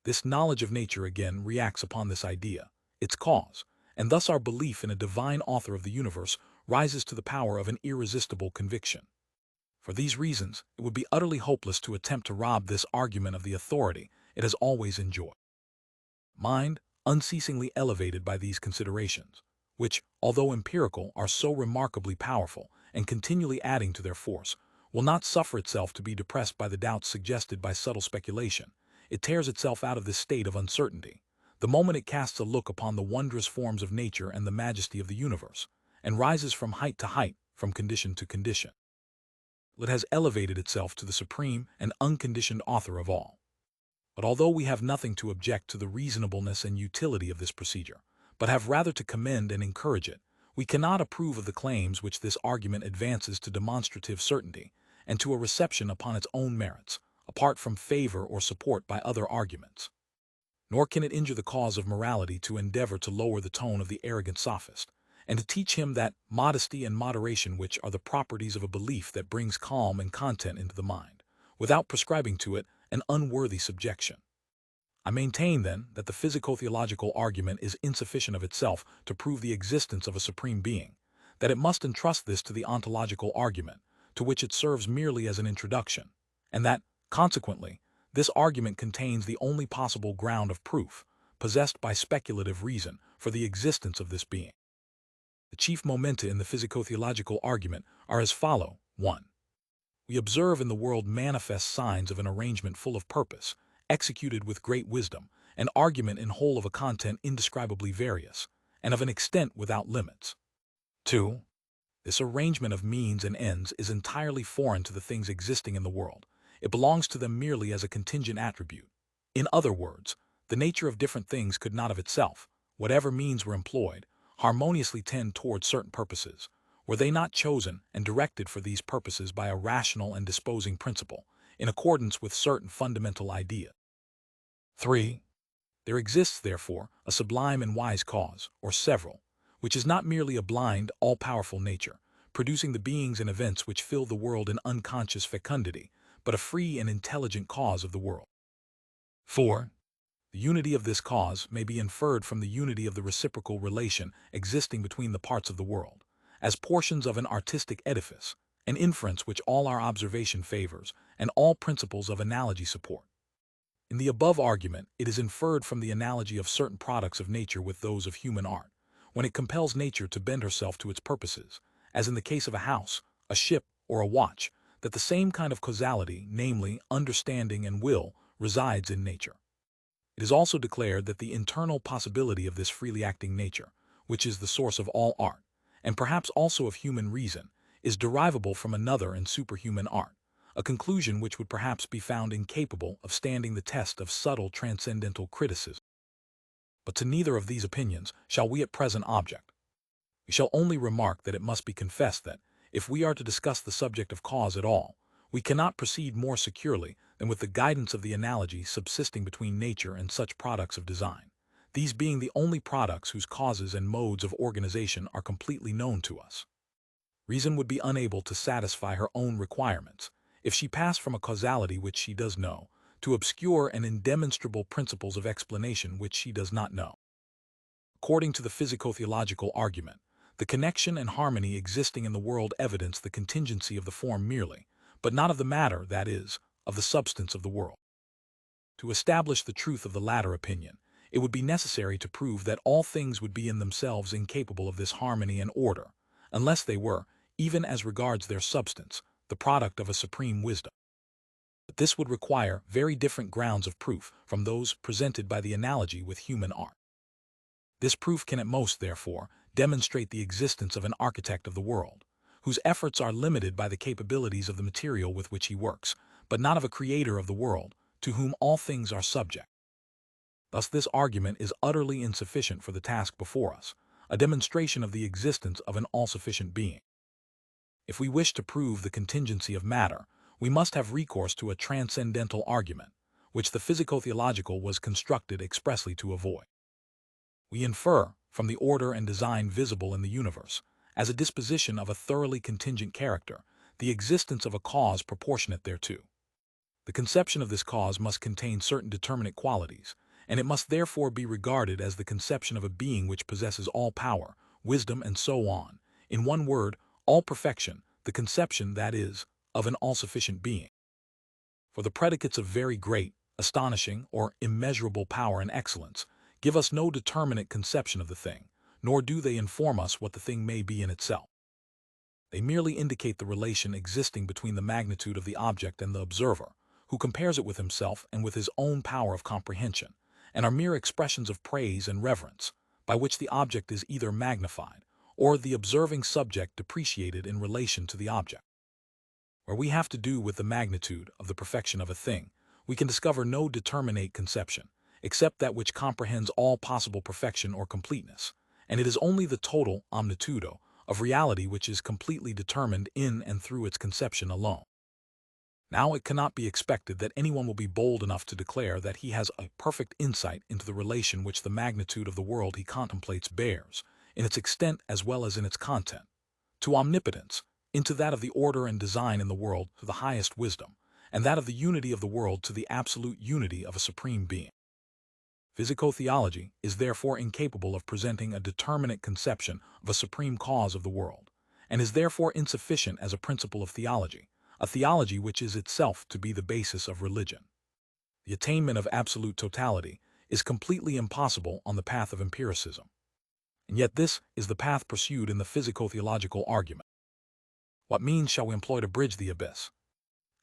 This knowledge of nature again reacts upon this idea, its cause, and thus our belief in a divine author of the universe rises to the power of an irresistible conviction. For these reasons, it would be utterly hopeless to attempt to rob this argument of the authority it has always enjoyed. Mind, unceasingly elevated by these considerations, which, although empirical, are so remarkably powerful, and continually adding to their force, will not suffer itself to be depressed by the doubts suggested by subtle speculation. It tears itself out of this state of uncertainty, the moment it casts a look upon the wondrous forms of nature and the majesty of the universe, and rises from height to height, from condition to condition. It has elevated itself to the supreme and unconditioned author of all. But although we have nothing to object to the reasonableness and utility of this procedure, but have rather to commend and encourage it, we cannot approve of the claims which this argument advances to demonstrative certainty, and to a reception upon its own merits, apart from favor or support by other arguments. Nor can it injure the cause of morality to endeavor to lower the tone of the arrogant sophist, and to teach him that modesty and moderation which are the properties of a belief that brings calm and content into the mind, without prescribing to it an unworthy subjection. I maintain, then, that the physico-theological argument is insufficient of itself to prove the existence of a supreme being, that it must entrust this to the ontological argument, to which it serves merely as an introduction, and that, consequently, this argument contains the only possible ground of proof, possessed by speculative reason, for the existence of this being. The chief momenta in the physico-theological argument are as follow. 1. We observe in the world manifest signs of an arrangement full of purpose, executed with great wisdom, an argument in whole of a content indescribably various, and of an extent without limits. 2. This arrangement of means and ends is entirely foreign to the things existing in the world. It belongs to them merely as a contingent attribute. In other words, the nature of different things could not of itself, whatever means were employed, harmoniously tend toward certain purposes, were they not chosen and directed for these purposes by a rational and disposing principle, in accordance with certain fundamental ideas. 3. There exists, therefore, a sublime and wise cause, or several, which is not merely a blind, all-powerful nature, producing the beings and events which fill the world in unconscious fecundity, but a free and intelligent cause of the world. 4. The unity of this cause may be inferred from the unity of the reciprocal relation existing between the parts of the world, as portions of an artistic edifice, an inference which all our observation favors and all principles of analogy support. In the above argument, it is inferred from the analogy of certain products of nature with those of human art, when it compels nature to bend herself to its purposes, as in the case of a house, a ship, or a watch, that the same kind of causality, namely understanding and will, resides in nature. It is also declared that the internal possibility of this freely acting nature, which is the source of all art, and perhaps also of human reason, is derivable from another and superhuman art, a conclusion which would perhaps be found incapable of standing the test of subtle transcendental criticism. But to neither of these opinions shall we at present object. We shall only remark that it must be confessed that, if we are to discuss the subject of cause at all, we cannot proceed more securely than with the guidance of the analogy subsisting between nature and such products of design, these being the only products whose causes and modes of organization are completely known to us. Reason would be unable to satisfy her own requirements, if she passed from a causality which she does know, to obscure and indemonstrable principles of explanation which she does not know. According to the physico-theological argument, the connection and harmony existing in the world evidence the contingency of the form merely, but not of the matter, that is, of the substance of the world. To establish the truth of the latter opinion, it would be necessary to prove that all things would be in themselves incapable of this harmony and order, unless they were, even as regards their substance, the product of a supreme wisdom. But this would require very different grounds of proof from those presented by the analogy with human art. This proof can at most, therefore, demonstrate the existence of an architect of the world, whose efforts are limited by the capabilities of the material with which he works, but not of a creator of the world, to whom all things are subject. Thus this argument is utterly insufficient for the task before us, a demonstration of the existence of an all-sufficient being. If we wish to prove the contingency of matter, we must have recourse to a transcendental argument, which the physico-theological was constructed expressly to avoid. We infer, from the order and design visible in the universe, as a disposition of a thoroughly contingent character, the existence of a cause proportionate thereto. The conception of this cause must contain certain determinate qualities, and it must therefore be regarded as the conception of a being which possesses all power, wisdom, and so on. In one word, all perfection, the conception, that is, of an all-sufficient being. For the predicates of very great, astonishing, or immeasurable power and excellence give us no determinate conception of the thing, nor do they inform us what the thing may be in itself. They merely indicate the relation existing between the magnitude of the object and the observer, who compares it with himself and with his own power of comprehension, and are mere expressions of praise and reverence, by which the object is either magnified, or the observing subject depreciated in relation to the object. Where we have to do with the magnitude of the perfection of a thing, we can discover no determinate conception, except that which comprehends all possible perfection or completeness, and it is only the total omnitudo of reality which is completely determined in and through its conception alone. Now it cannot be expected that anyone will be bold enough to declare that he has a perfect insight into the relation which the magnitude of the world he contemplates bears, in its extent as well as in its content, to omnipotence, into that of the order and design in the world to the highest wisdom, and that of the unity of the world to the absolute unity of a supreme being. Physico-theology is therefore incapable of presenting a determinate conception of a supreme cause of the world, and is therefore insufficient as a principle of theology, a theology which is itself to be the basis of religion. The attainment of absolute totality is completely impossible on the path of empiricism, and yet this is the path pursued in the physico-theological argument. What means shall we employ to bridge the abyss?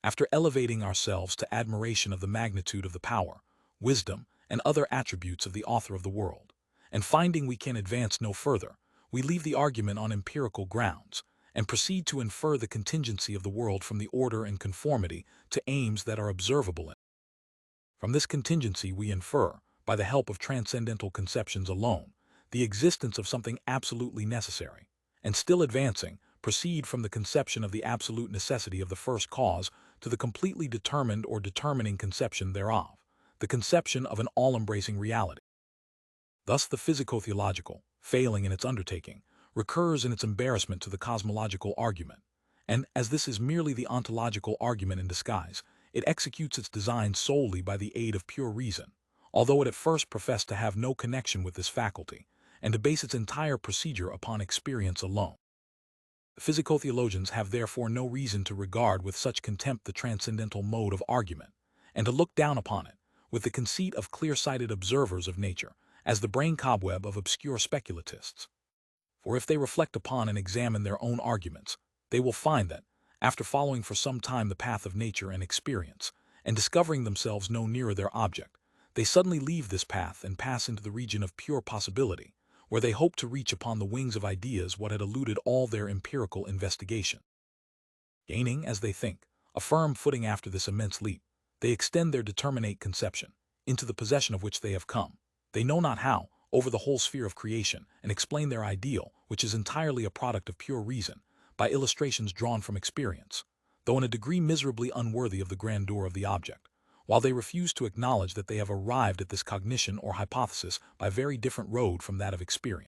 After elevating ourselves to admiration of the magnitude of the power, wisdom, and other attributes of the author of the world, and finding we can advance no further, we leave the argument on empirical grounds, and proceed to infer the contingency of the world from the order and conformity to aims that are observable in it. From this contingency we infer, by the help of transcendental conceptions alone, the existence of something absolutely necessary, and still advancing, proceed from the conception of the absolute necessity of the first cause to the completely determined or determining conception thereof, the conception of an all-embracing reality. Thus the physico-theological, failing in its undertaking, recurs in its embarrassment to the cosmological argument, and as this is merely the ontological argument in disguise, it executes its design solely by the aid of pure reason, although it at first professed to have no connection with this faculty, and to base its entire procedure upon experience alone. Physico-theologians have therefore no reason to regard with such contempt the transcendental mode of argument, and to look down upon it, with the conceit of clear-sighted observers of nature, as the brain cobweb of obscure speculatists. For if they reflect upon and examine their own arguments, they will find that, after following for some time the path of nature and experience, and discovering themselves no nearer their object, they suddenly leave this path and pass into the region of pure possibility, where they hope to reach upon the wings of ideas what had eluded all their empirical investigation. Gaining, as they think, a firm footing after this immense leap, they extend their determinate conception, into the possession of which they have come, they know not how, over the whole sphere of creation, and explain their ideal, which is entirely a product of pure reason, by illustrations drawn from experience, though in a degree miserably unworthy of the grandeur of the object, while they refuse to acknowledge that they have arrived at this cognition or hypothesis by a very different road from that of experience.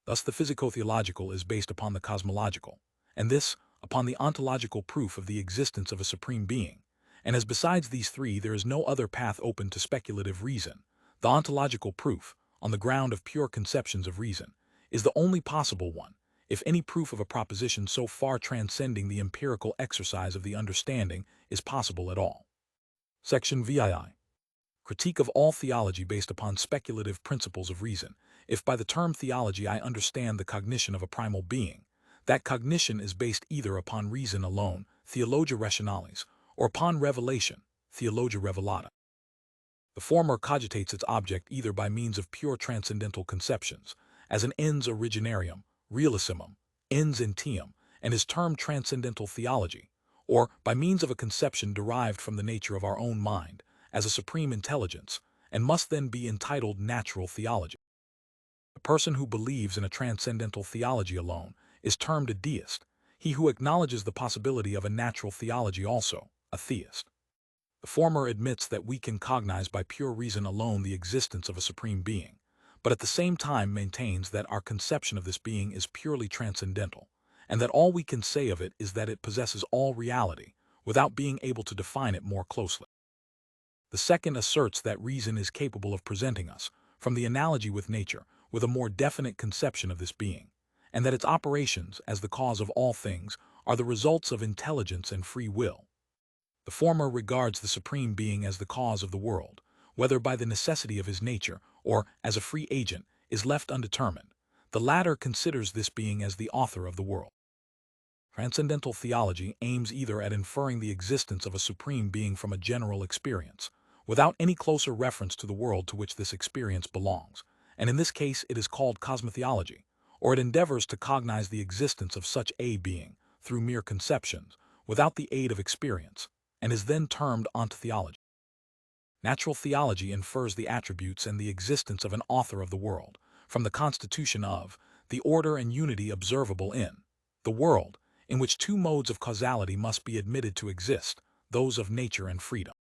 Thus the physico-theological is based upon the cosmological, and this upon the ontological proof of the existence of a supreme being, and as besides these three there is no other path open to speculative reason, the ontological proof, on the ground of pure conceptions of reason, is the only possible one, if any proof of a proposition so far transcending the empirical exercise of the understanding is possible at all. Section VII. Critique of all theology based upon speculative principles of reason. If by the term theology I understand the cognition of a primal being, that cognition is based either upon reason alone, theologia rationalis, or upon revelation, theologia revelata. The former cogitates its object either by means of pure transcendental conceptions, as an ens originarium, realissimum, ens entium, and is termed transcendental theology, or by means of a conception derived from the nature of our own mind, as a supreme intelligence, and must then be entitled natural theology. The person who believes in a transcendental theology alone is termed a deist, he who acknowledges the possibility of a natural theology also, a theist. The former admits that we can cognize by pure reason alone the existence of a supreme being, but at the same time maintains that our conception of this being is purely transcendental, and that all we can say of it is that it possesses all reality, without being able to define it more closely. The second asserts that reason is capable of presenting us, from the analogy with nature, with a more definite conception of this being, and that its operations, as the cause of all things, are the results of intelligence and free will. The former regards the Supreme Being as the cause of the world, whether by the necessity of his nature or as a free agent, is left undetermined. The latter considers this being as the author of the world. Transcendental theology aims either at inferring the existence of a Supreme Being from a general experience, without any closer reference to the world to which this experience belongs, and in this case it is called cosmotheology, or it endeavors to cognize the existence of such a being, through mere conceptions, without the aid of experience, and is then termed ontotheology. Natural theology infers the attributes and the existence of an author of the world, from the constitution of, the order and unity observable in, the world, in which two modes of causality must be admitted to exist, those of nature and freedom.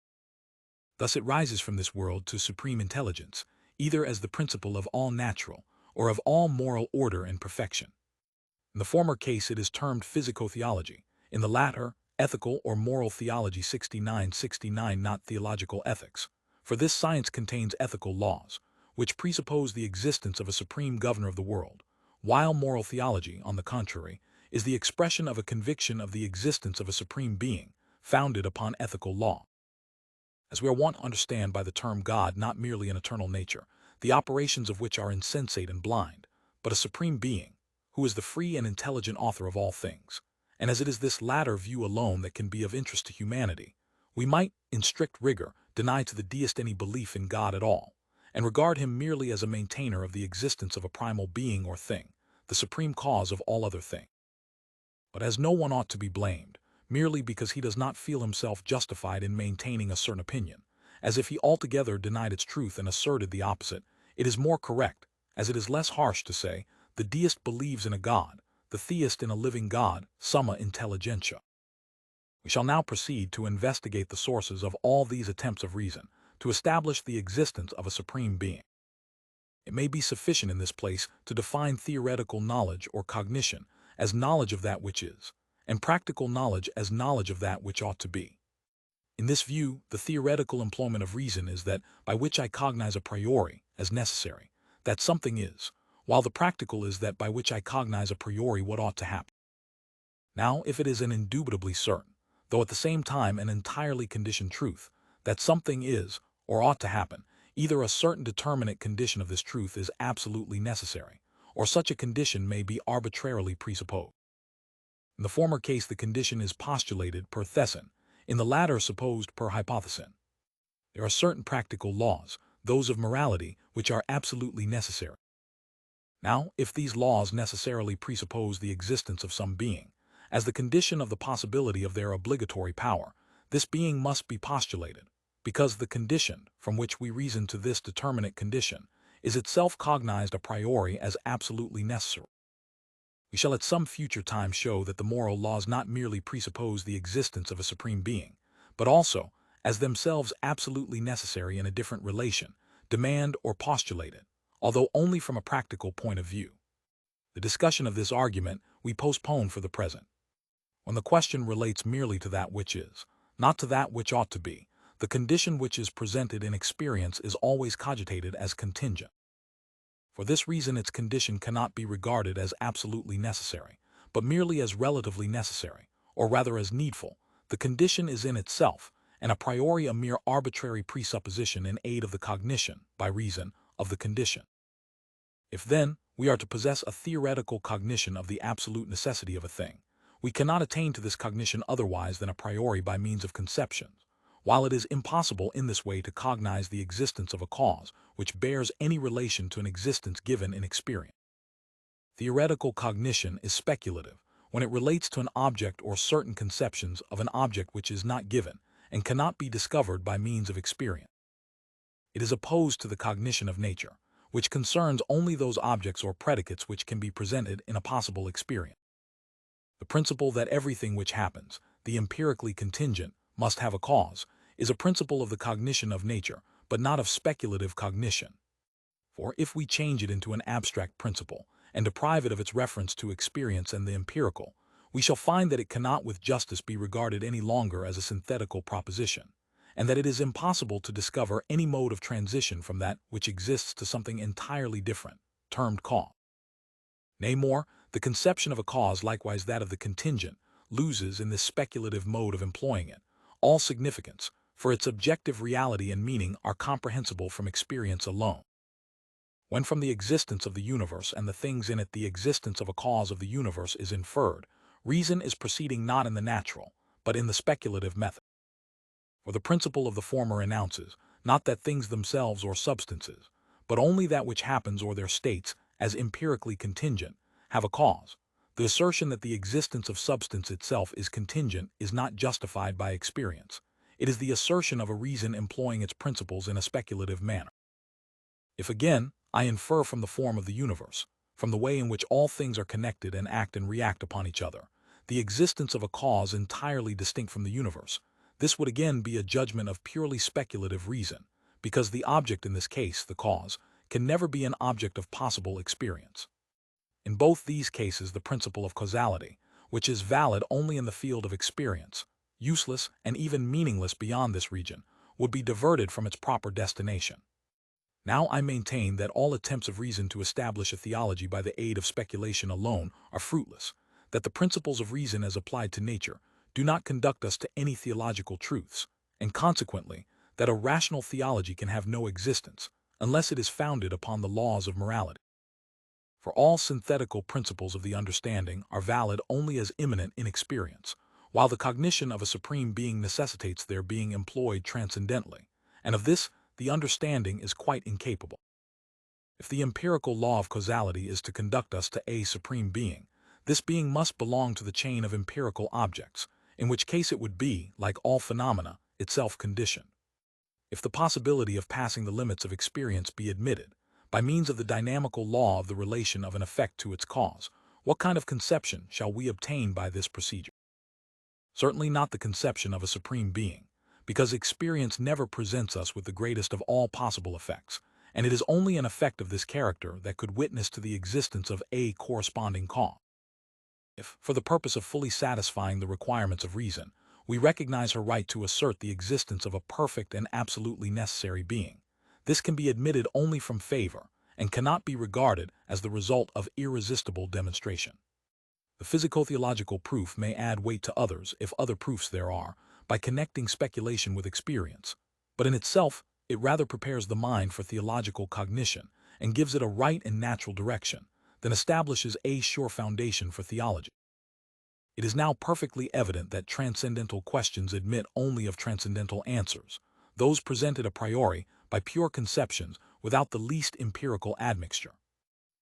Thus it rises from this world to supreme intelligence, either as the principle of all natural, or of all moral order and perfection. In the former case it is termed physico-theology, in the latter, ethical or moral theology 69 not theological ethics, for this science contains ethical laws, which presuppose the existence of a supreme governor of the world, while moral theology, on the contrary, is the expression of a conviction of the existence of a supreme being, founded upon ethical law. As we are wont to understand by the term God not merely an eternal nature, the operations of which are insensate and blind, but a supreme being, who is the free and intelligent author of all things, and as it is this latter view alone that can be of interest to humanity, we might, in strict rigor, deny to the deist any belief in God at all, and regard him merely as a maintainer of the existence of a primal being or thing, the supreme cause of all other things. But as no one ought to be blamed, merely because he does not feel himself justified in maintaining a certain opinion, as if he altogether denied its truth and asserted the opposite, it is more correct, as it is less harsh to say, the deist believes in a God, the theist in a living God, summa intelligentia. We shall now proceed to investigate the sources of all these attempts of reason, to establish the existence of a supreme being. It may be sufficient in this place to define theoretical knowledge or cognition as knowledge of that which is, and practical knowledge as knowledge of that which ought to be. In this view, the theoretical employment of reason is that by which I cognize a priori, as necessary, that something is, while the practical is that by which I cognize a priori what ought to happen. Now, if it is an indubitably certain, though at the same time an entirely conditioned truth, that something is, or ought to happen, either a certain determinate condition of this truth is absolutely necessary, or such a condition may be arbitrarily presupposed. In the former case, the condition is postulated per thesin, in the latter supposed per hypothesin. There are certain practical laws, those of morality, which are absolutely necessary. Now, if these laws necessarily presuppose the existence of some being, as the condition of the possibility of their obligatory power, this being must be postulated, because the condition, from which we reason to this determinate condition, is itself cognized a priori as absolutely necessary. We shall at some future time show that the moral laws not merely presuppose the existence of a supreme being, but also, as themselves absolutely necessary in a different relation, demand or postulate it, although only from a practical point of view. The discussion of this argument we postpone for the present. When the question relates merely to that which is, not to that which ought to be, the condition which is presented in experience is always cogitated as contingent. For this reason its condition cannot be regarded as absolutely necessary, but merely as relatively necessary, or rather as needful. The condition is in itself, and a priori a mere arbitrary presupposition in aid of the cognition, by reason, of the condition. If then we are to possess a theoretical cognition of the absolute necessity of a thing, we cannot attain to this cognition otherwise than a priori by means of conceptions, while it is impossible in this way to cognize the existence of a cause which bears any relation to an existence given in experience. Theoretical cognition is speculative when it relates to an object or certain conceptions of an object which is not given and cannot be discovered by means of experience. It is opposed to the cognition of nature, which concerns only those objects or predicates which can be presented in a possible experience. The principle that everything which happens, the empirically contingent, must have a cause, is a principle of the cognition of nature, but not of speculative cognition. For if we change it into an abstract principle, and deprive it of its reference to experience and the empirical, we shall find that it cannot with justice be regarded any longer as a synthetical proposition, and that it is impossible to discover any mode of transition from that which exists to something entirely different, termed cause. Nay more, the conception of a cause, likewise that of the contingent, loses in this speculative mode of employing it all significance, for its objective reality and meaning are comprehensible from experience alone. When from the existence of the universe and the things in it the existence of a cause of the universe is inferred, reason is proceeding not in the natural, but in the speculative method. For the principle of the former announces, not that things themselves or substances, but only that which happens or their states, as empirically contingent, have a cause. The assertion that the existence of substance itself is contingent is not justified by experience. It is the assertion of a reason employing its principles in a speculative manner. If again, I infer from the form of the universe, from the way in which all things are connected and act and react upon each other, the existence of a cause entirely distinct from the universe, this would again be a judgment of purely speculative reason, because the object in this case, the cause, can never be an object of possible experience. In both these cases the principle of causality, which is valid only in the field of experience, useless and even meaningless beyond this region, would be diverted from its proper destination. Now I maintain that all attempts of reason to establish a theology by the aid of speculation alone are fruitless, that the principles of reason as applied to nature do not conduct us to any theological truths, and consequently that a rational theology can have no existence unless it is founded upon the laws of morality. For all synthetical principles of the understanding are valid only as immanent in experience, while the cognition of a supreme being necessitates their being employed transcendently, and of this the understanding is quite incapable. If the empirical law of causality is to conduct us to a supreme being, this being must belong to the chain of empirical objects, in which case it would be, like all phenomena, itself conditioned. If the possibility of passing the limits of experience be admitted, by means of the dynamical law of the relation of an effect to its cause, what kind of conception shall we obtain by this procedure? Certainly not the conception of a supreme being, because experience never presents us with the greatest of all possible effects, and it is only an effect of this character that could witness to the existence of a corresponding cause. If, for the purpose of fully satisfying the requirements of reason, we recognize her right to assert the existence of a perfect and absolutely necessary being, this can be admitted only from favor, and cannot be regarded as the result of irresistible demonstration. The physico-theological proof may add weight to others if other proofs there are, by connecting speculation with experience. But in itself, it rather prepares the mind for theological cognition and gives it a right and natural direction, than establishes a sure foundation for theology. It is now perfectly evident that transcendental questions admit only of transcendental answers, those presented a priori by pure conceptions without the least empirical admixture.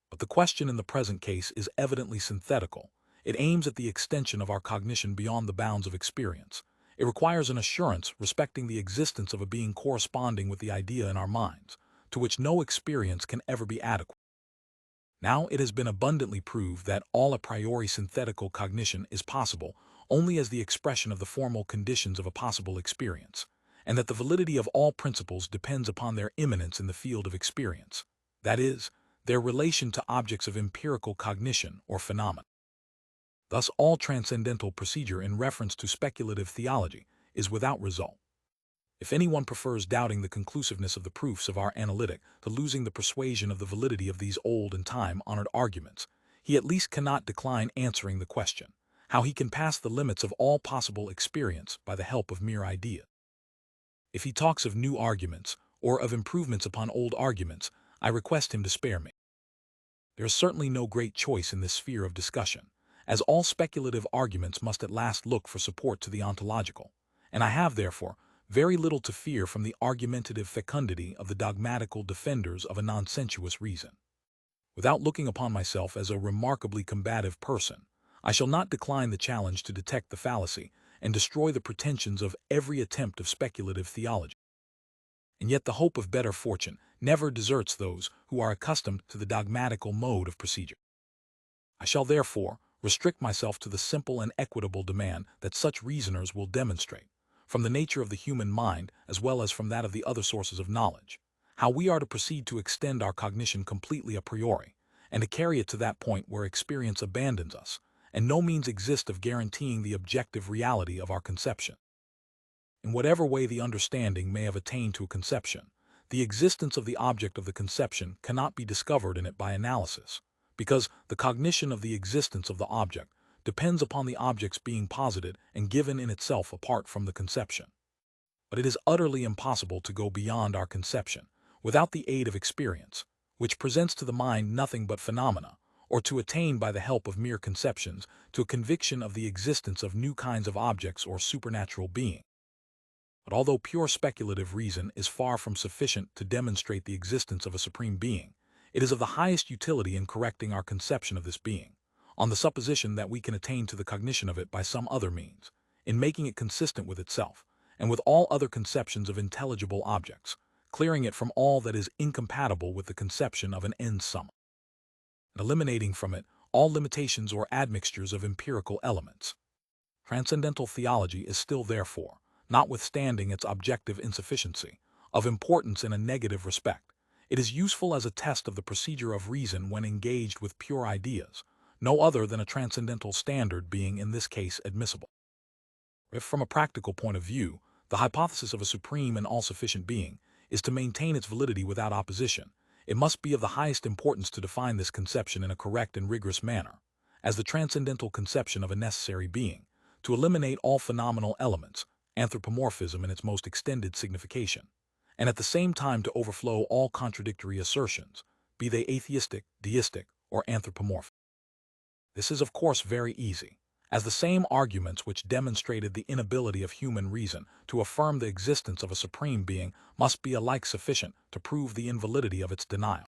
But the question in the present case is evidently synthetical. It aims at the extension of our cognition beyond the bounds of experience. It requires an assurance respecting the existence of a being corresponding with the idea in our minds, to which no experience can ever be adequate. Now it has been abundantly proved that all a priori synthetical cognition is possible only as the expression of the formal conditions of a possible experience, and that the validity of all principles depends upon their immanence in the field of experience, that is, their relation to objects of empirical cognition or phenomena. Thus all transcendental procedure in reference to speculative theology is without result. If anyone prefers doubting the conclusiveness of the proofs of our analytic to losing the persuasion of the validity of these old and time-honored arguments, he at least cannot decline answering the question, how he can pass the limits of all possible experience by the help of mere ideas. If he talks of new arguments, or of improvements upon old arguments, I request him to spare me. There is certainly no great choice in this sphere of discussion, as all speculative arguments must at last look for support to the ontological, and I have, therefore, very little to fear from the argumentative fecundity of the dogmatical defenders of a nonsensuous reason. Without looking upon myself as a remarkably combative person, I shall not decline the challenge to detect the fallacy and destroy the pretensions of every attempt of speculative theology. And yet the hope of better fortune never deserts those who are accustomed to the dogmatical mode of procedure. I shall therefore restrict myself to the simple and equitable demand that such reasoners will demonstrate, from the nature of the human mind as well as from that of the other sources of knowledge, how we are to proceed to extend our cognition completely a priori, and to carry it to that point where experience abandons us, and no means exist of guaranteeing the objective reality of our conception. In whatever way the understanding may have attained to a conception, the existence of the object of the conception cannot be discovered in it by analysis, because the cognition of the existence of the object depends upon the object's being posited and given in itself apart from the conception. But it is utterly impossible to go beyond our conception without the aid of experience, which presents to the mind nothing but phenomena, or to attain by the help of mere conceptions to a conviction of the existence of new kinds of objects or supernatural being. But although pure speculative reason is far from sufficient to demonstrate the existence of a supreme being, it is of the highest utility in correcting our conception of this being, on the supposition that we can attain to the cognition of it by some other means, in making it consistent with itself, and with all other conceptions of intelligible objects, clearing it from all that is incompatible with the conception of an end sum, and eliminating from it all limitations or admixtures of empirical elements. Transcendental theology is still, therefore, notwithstanding its objective insufficiency, of importance in a negative respect. It is useful as a test of the procedure of reason when engaged with pure ideas, no other than a transcendental standard being in this case admissible. If from a practical point of view, the hypothesis of a supreme and all-sufficient being is to maintain its validity without opposition, it must be of the highest importance to define this conception in a correct and rigorous manner, as the transcendental conception of a necessary being, to eliminate all phenomenal elements, anthropomorphism in its most extended signification, and at the same time to overflow all contradictory assertions, be they atheistic, deistic, or anthropomorphic. This is of course very easy, as the same arguments which demonstrated the inability of human reason to affirm the existence of a supreme being must be alike sufficient to prove the invalidity of its denial.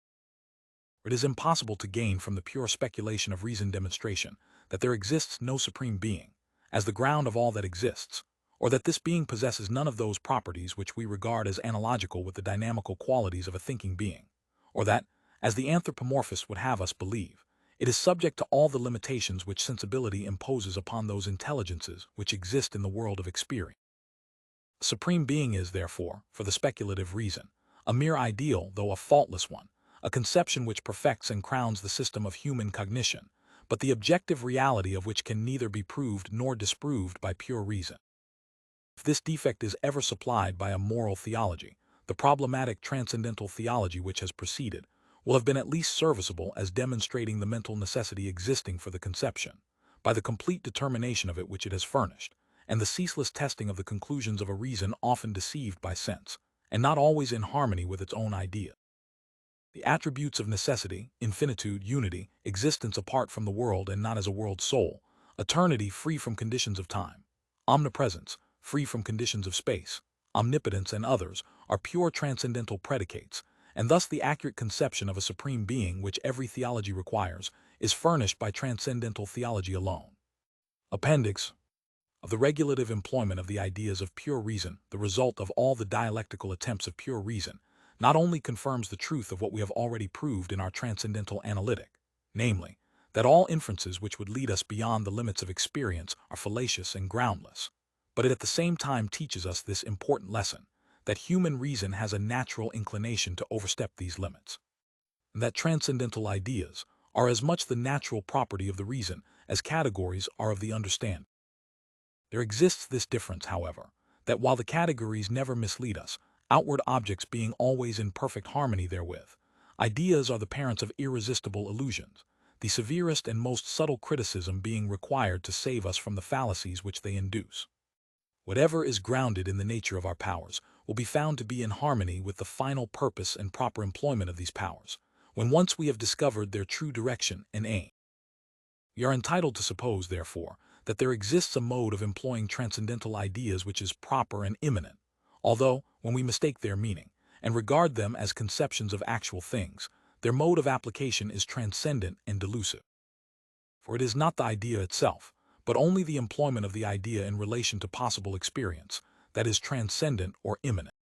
It is impossible to gain from the pure speculation of reason demonstration that there exists no supreme being, as the ground of all that exists, or that this being possesses none of those properties which we regard as analogical with the dynamical qualities of a thinking being, or that, as the anthropomorphists would have us believe, it is subject to all the limitations which sensibility imposes upon those intelligences which exist in the world of experience. A supreme being is, therefore, for the speculative reason, a mere ideal though a faultless one, a conception which perfects and crowns the system of human cognition, but the objective reality of which can neither be proved nor disproved by pure reason. If this defect is ever supplied by a moral theology, the problematic transcendental theology which has preceded will have been at least serviceable as demonstrating the mental necessity existing for the conception, by the complete determination of it which it has furnished, and the ceaseless testing of the conclusions of a reason often deceived by sense, and not always in harmony with its own idea. The attributes of necessity, infinitude, unity, existence apart from the world and not as a world soul, eternity free from conditions of time, omnipresence, free from conditions of space, omnipotence and others, are pure transcendental predicates, and thus the accurate conception of a supreme being which every theology requires is furnished by transcendental theology alone. Appendix of the regulative employment of the ideas of pure reason, the result of all the dialectical attempts of pure reason, not only confirms the truth of what we have already proved in our transcendental analytic, namely, that all inferences which would lead us beyond the limits of experience are fallacious and groundless, but it at the same time teaches us this important lesson, that human reason has a natural inclination to overstep these limits, and that transcendental ideas are as much the natural property of the reason as categories are of the understanding. There exists this difference, however, that while the categories never mislead us, outward objects being always in perfect harmony therewith, ideas are the parents of irresistible illusions, the severest and most subtle criticism being required to save us from the fallacies which they induce. Whatever is grounded in the nature of our powers will be found to be in harmony with the final purpose and proper employment of these powers, when once we have discovered their true direction and aim. We are entitled to suppose, therefore, that there exists a mode of employing transcendental ideas which is proper and imminent, although, when we mistake their meaning, and regard them as conceptions of actual things, their mode of application is transcendent and delusive. For it is not the idea itself, but only the employment of the idea in relation to possible experience, that is transcendent or imminent.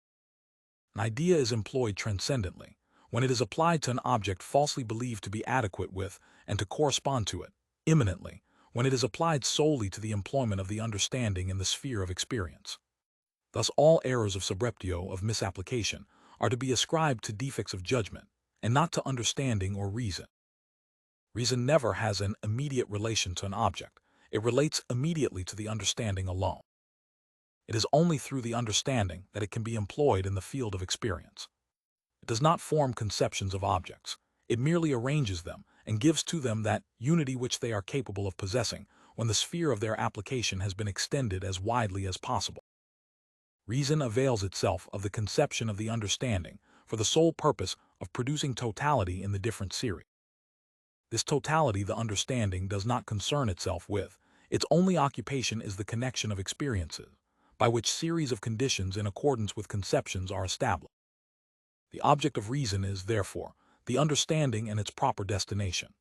An idea is employed transcendently when it is applied to an object falsely believed to be adequate with and to correspond to it, imminently when it is applied solely to the employment of the understanding in the sphere of experience. Thus all errors of subreptio, of misapplication, are to be ascribed to defects of judgment, and not to understanding or reason. Reason never has an immediate relation to an object. It relates immediately to the understanding alone. It is only through the understanding that it can be employed in the field of experience. It does not form conceptions of objects. It merely arranges them and gives to them that unity which they are capable of possessing when the sphere of their application has been extended as widely as possible. Reason avails itself of the conception of the understanding for the sole purpose of producing totality in the different series. This totality the understanding does not concern itself with. Its only occupation is the connection of experiences, by which series of conditions in accordance with conceptions are established. The object of reason is, therefore, the understanding and its proper destination.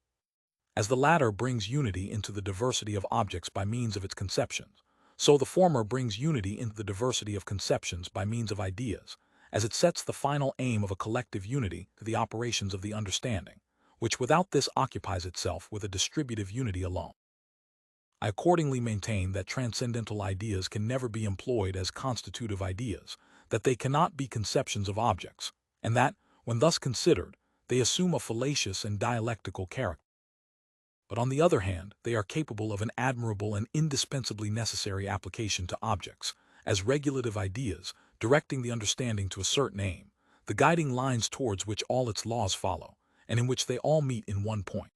As the latter brings unity into the diversity of objects by means of its conceptions, so the former brings unity into the diversity of conceptions by means of ideas, as it sets the final aim of a collective unity to the operations of the understanding, which without this occupies itself with a distributive unity alone. I accordingly maintain that transcendental ideas can never be employed as constitutive ideas, that they cannot be conceptions of objects, and that, when thus considered, they assume a fallacious and dialectical character. But on the other hand, they are capable of an admirable and indispensably necessary application to objects, as regulative ideas, directing the understanding to a certain aim, the guiding lines towards which all its laws follow, and in which they all meet in one point.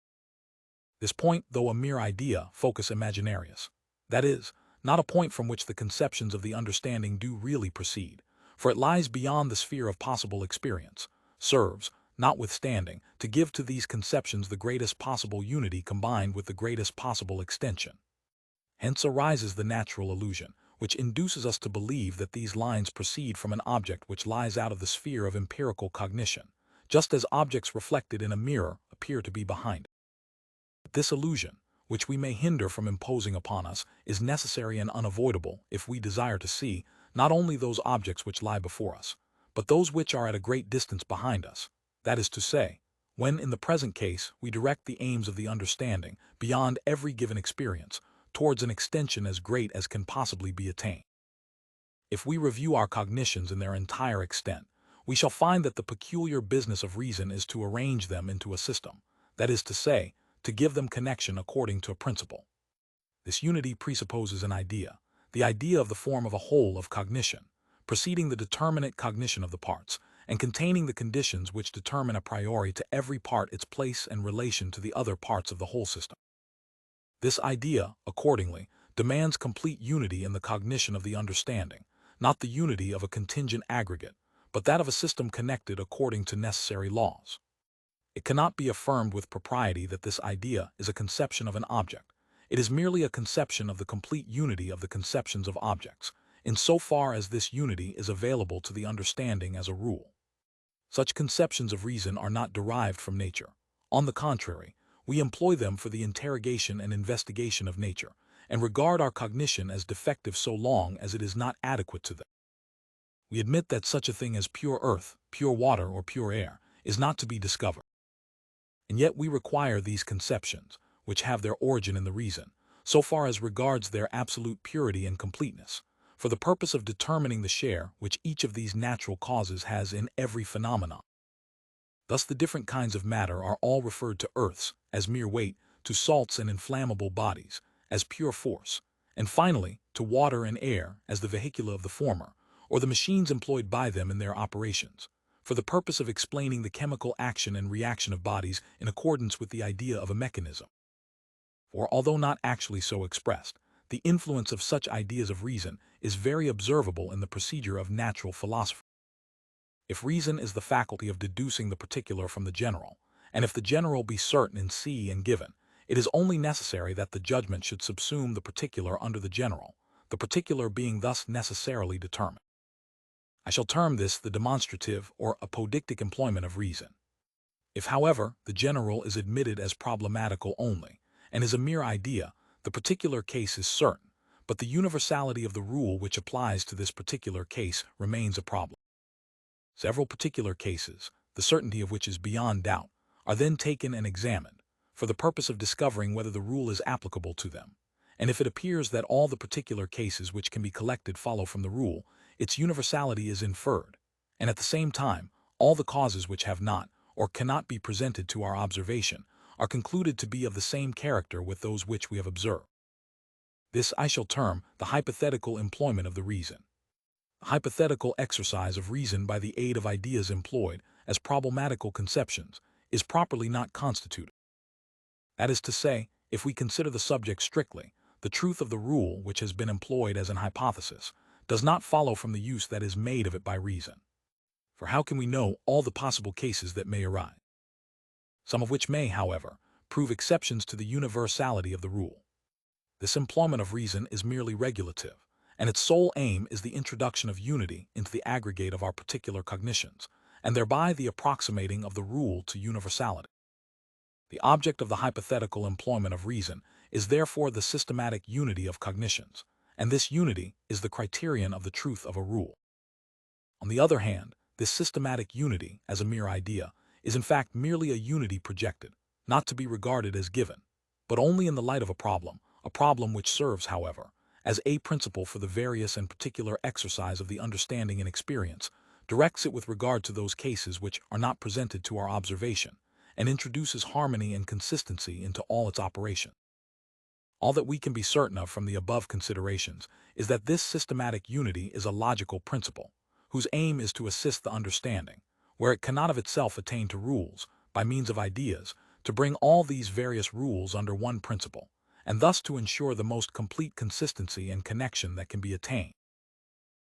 This point, though a mere idea, focus imaginarius, that is, not a point from which the conceptions of the understanding do really proceed, for it lies beyond the sphere of possible experience, serves, notwithstanding, to give to these conceptions the greatest possible unity combined with the greatest possible extension. Hence arises the natural illusion, which induces us to believe that these lines proceed from an object which lies out of the sphere of empirical cognition, just as objects reflected in a mirror appear to be behind it. But this illusion, which we may hinder from imposing upon us, is necessary and unavoidable if we desire to see not only those objects which lie before us, but those which are at a great distance behind us. That is to say, when in the present case we direct the aims of the understanding beyond every given experience, towards an extension as great as can possibly be attained. If we review our cognitions in their entire extent, we shall find that the peculiar business of reason is to arrange them into a system, that is to say, to give them connection according to a principle. This unity presupposes an idea, the idea of the form of a whole of cognition, preceding the determinate cognition of the parts, and containing the conditions which determine a priori to every part its place and relation to the other parts of the whole system. This idea, accordingly, demands complete unity in the cognition of the understanding, not the unity of a contingent aggregate, but that of a system connected according to necessary laws. It cannot be affirmed with propriety that this idea is a conception of an object. It is merely a conception of the complete unity of the conceptions of objects, insofar as this unity is available to the understanding as a rule. Such conceptions of reason are not derived from nature. On the contrary, we employ them for the interrogation and investigation of nature, and regard our cognition as defective so long as it is not adequate to them. We admit that such a thing as pure earth, pure water, or pure air is not to be discovered. And yet we require these conceptions, which have their origin in the reason, so far as regards their absolute purity and completeness, for the purpose of determining the share which each of these natural causes has in every phenomenon. Thus the different kinds of matter are all referred to earths as mere weight, to salts and inflammable bodies as pure force, and finally to water and air as the vehicula of the former, or the machines employed by them in their operations, for the purpose of explaining the chemical action and reaction of bodies in accordance with the idea of a mechanism. For although not actually so expressed, the influence of such ideas of reason is very observable in the procedure of natural philosophy. If reason is the faculty of deducing the particular from the general, and if the general be certain in see and given, it is only necessary that the judgment should subsume the particular under the general, the particular being thus necessarily determined. I shall term this the demonstrative or apodictic employment of reason. If, however, the general is admitted as problematical only, and is a mere idea, the particular case is certain, but the universality of the rule which applies to this particular case remains a problem. Several particular cases, the certainty of which is beyond doubt, are then taken and examined, for the purpose of discovering whether the rule is applicable to them, and if it appears that all the particular cases which can be collected follow from the rule, its universality is inferred, and at the same time, all the causes which have not, or cannot be presented to our observation, are concluded to be of the same character with those which we have observed. This I shall term the hypothetical employment of the reason. The hypothetical exercise of reason by the aid of ideas employed as problematical conceptions is properly not constituted. That is to say, if we consider the subject strictly, the truth of the rule which has been employed as an hypothesis does not follow from the use that is made of it by reason. For how can we know all the possible cases that may arise? Some of which may, however, prove exceptions to the universality of the rule. This employment of reason is merely regulative, and its sole aim is the introduction of unity into the aggregate of our particular cognitions, and thereby the approximating of the rule to universality. The object of the hypothetical employment of reason is therefore the systematic unity of cognitions, and this unity is the criterion of the truth of a rule. On the other hand, this systematic unity, as a mere idea, is in fact merely a unity projected, not to be regarded as given, but only in the light of a problem which serves, however, as a principle for the various and particular exercise of the understanding and experience, directs it with regard to those cases which are not presented to our observation, and introduces harmony and consistency into all its operation. All that we can be certain of from the above considerations is that this systematic unity is a logical principle, whose aim is to assist the understanding, where it cannot of itself attain to rules, by means of ideas, to bring all these various rules under one principle, and thus to ensure the most complete consistency and connection that can be attained.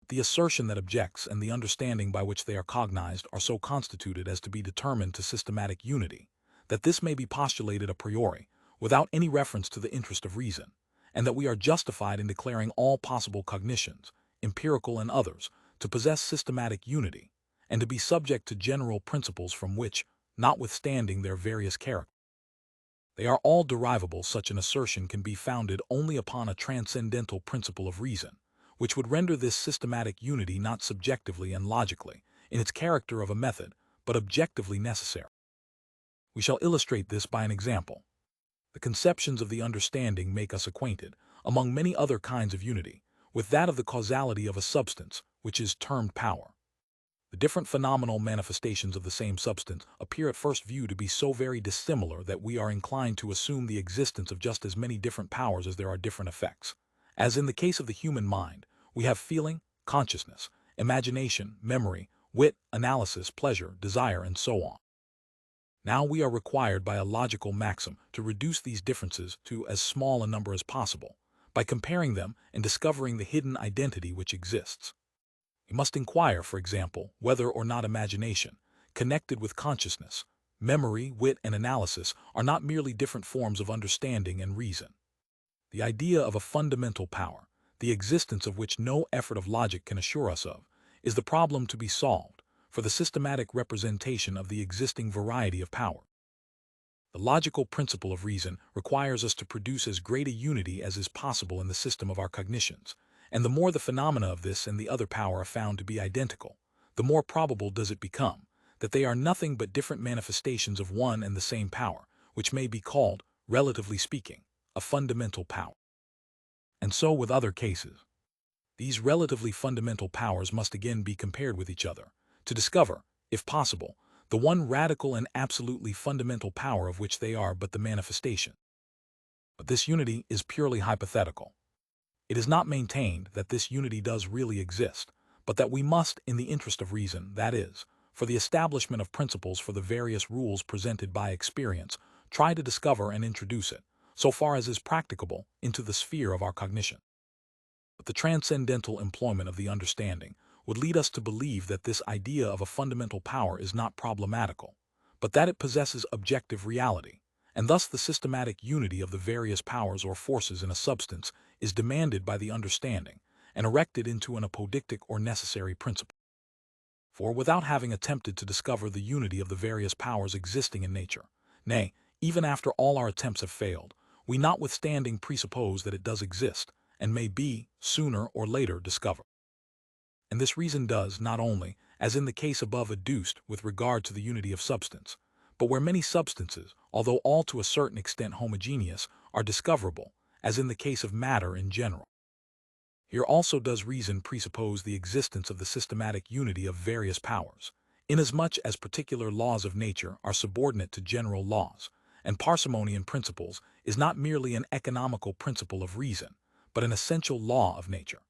The assertion that objects and the understanding by which they are cognized are so constituted as to be determined to systematic unity, that this may be postulated a priori, without any reference to the interest of reason, and that we are justified in declaring all possible cognitions, empirical and others, to possess systematic unity, and to be subject to general principles from which, notwithstanding their various characters, they are all derivable. Such an assertion can be founded only upon a transcendental principle of reason, which would render this systematic unity not subjectively and logically, in its character of a method, but objectively necessary. We shall illustrate this by an example. The conceptions of the understanding make us acquainted, among many other kinds of unity, with that of the causality of a substance, which is termed power. The different phenomenal manifestations of the same substance appear at first view to be so very dissimilar that we are inclined to assume the existence of just as many different powers as there are different effects. As in the case of the human mind, we have feeling, consciousness, imagination, memory, wit, analysis, pleasure, desire, and so on. Now we are required by a logical maxim to reduce these differences to as small a number as possible, by comparing them and discovering the hidden identity which exists. We must inquire, for example, whether or not imagination, connected with consciousness, memory, wit, and analysis are not merely different forms of understanding and reason. The idea of a fundamental power, the existence of which no effort of logic can assure us of, is the problem to be solved for the systematic representation of the existing variety of power. The logical principle of reason requires us to produce as great a unity as is possible in the system of our cognitions, and the more the phenomena of this and the other power are found to be identical, the more probable does it become that they are nothing but different manifestations of one and the same power, which may be called, relatively speaking, a fundamental power. And so with other cases. These relatively fundamental powers must again be compared with each other, to discover, if possible, the one radical and absolutely fundamental power of which they are but the manifestation. But this unity is purely hypothetical. It is not maintained that this unity does really exist, but that we must, in the interest of reason, that is, for the establishment of principles for the various rules presented by experience, try to discover and introduce it, so far as is practicable, into the sphere of our cognition. But the transcendental employment of the understanding would lead us to believe that this idea of a fundamental power is not problematical, but that it possesses objective reality, and thus the systematic unity of the various powers or forces in a substance is demanded by the understanding and erected into an apodictic or necessary principle. For without having attempted to discover the unity of the various powers existing in nature, nay, even after all our attempts have failed, we notwithstanding presuppose that it does exist, and may be, sooner or later, discovered. And this reason does not only, as in the case above adduced with regard to the unity of substance, but where many substances, although all to a certain extent homogeneous, are discoverable, as in the case of matter in general. Here also does reason presuppose the existence of the systematic unity of various powers, inasmuch as particular laws of nature are subordinate to general laws, and parsimony in principles is not merely an economical principle of reason, but an essential law of nature.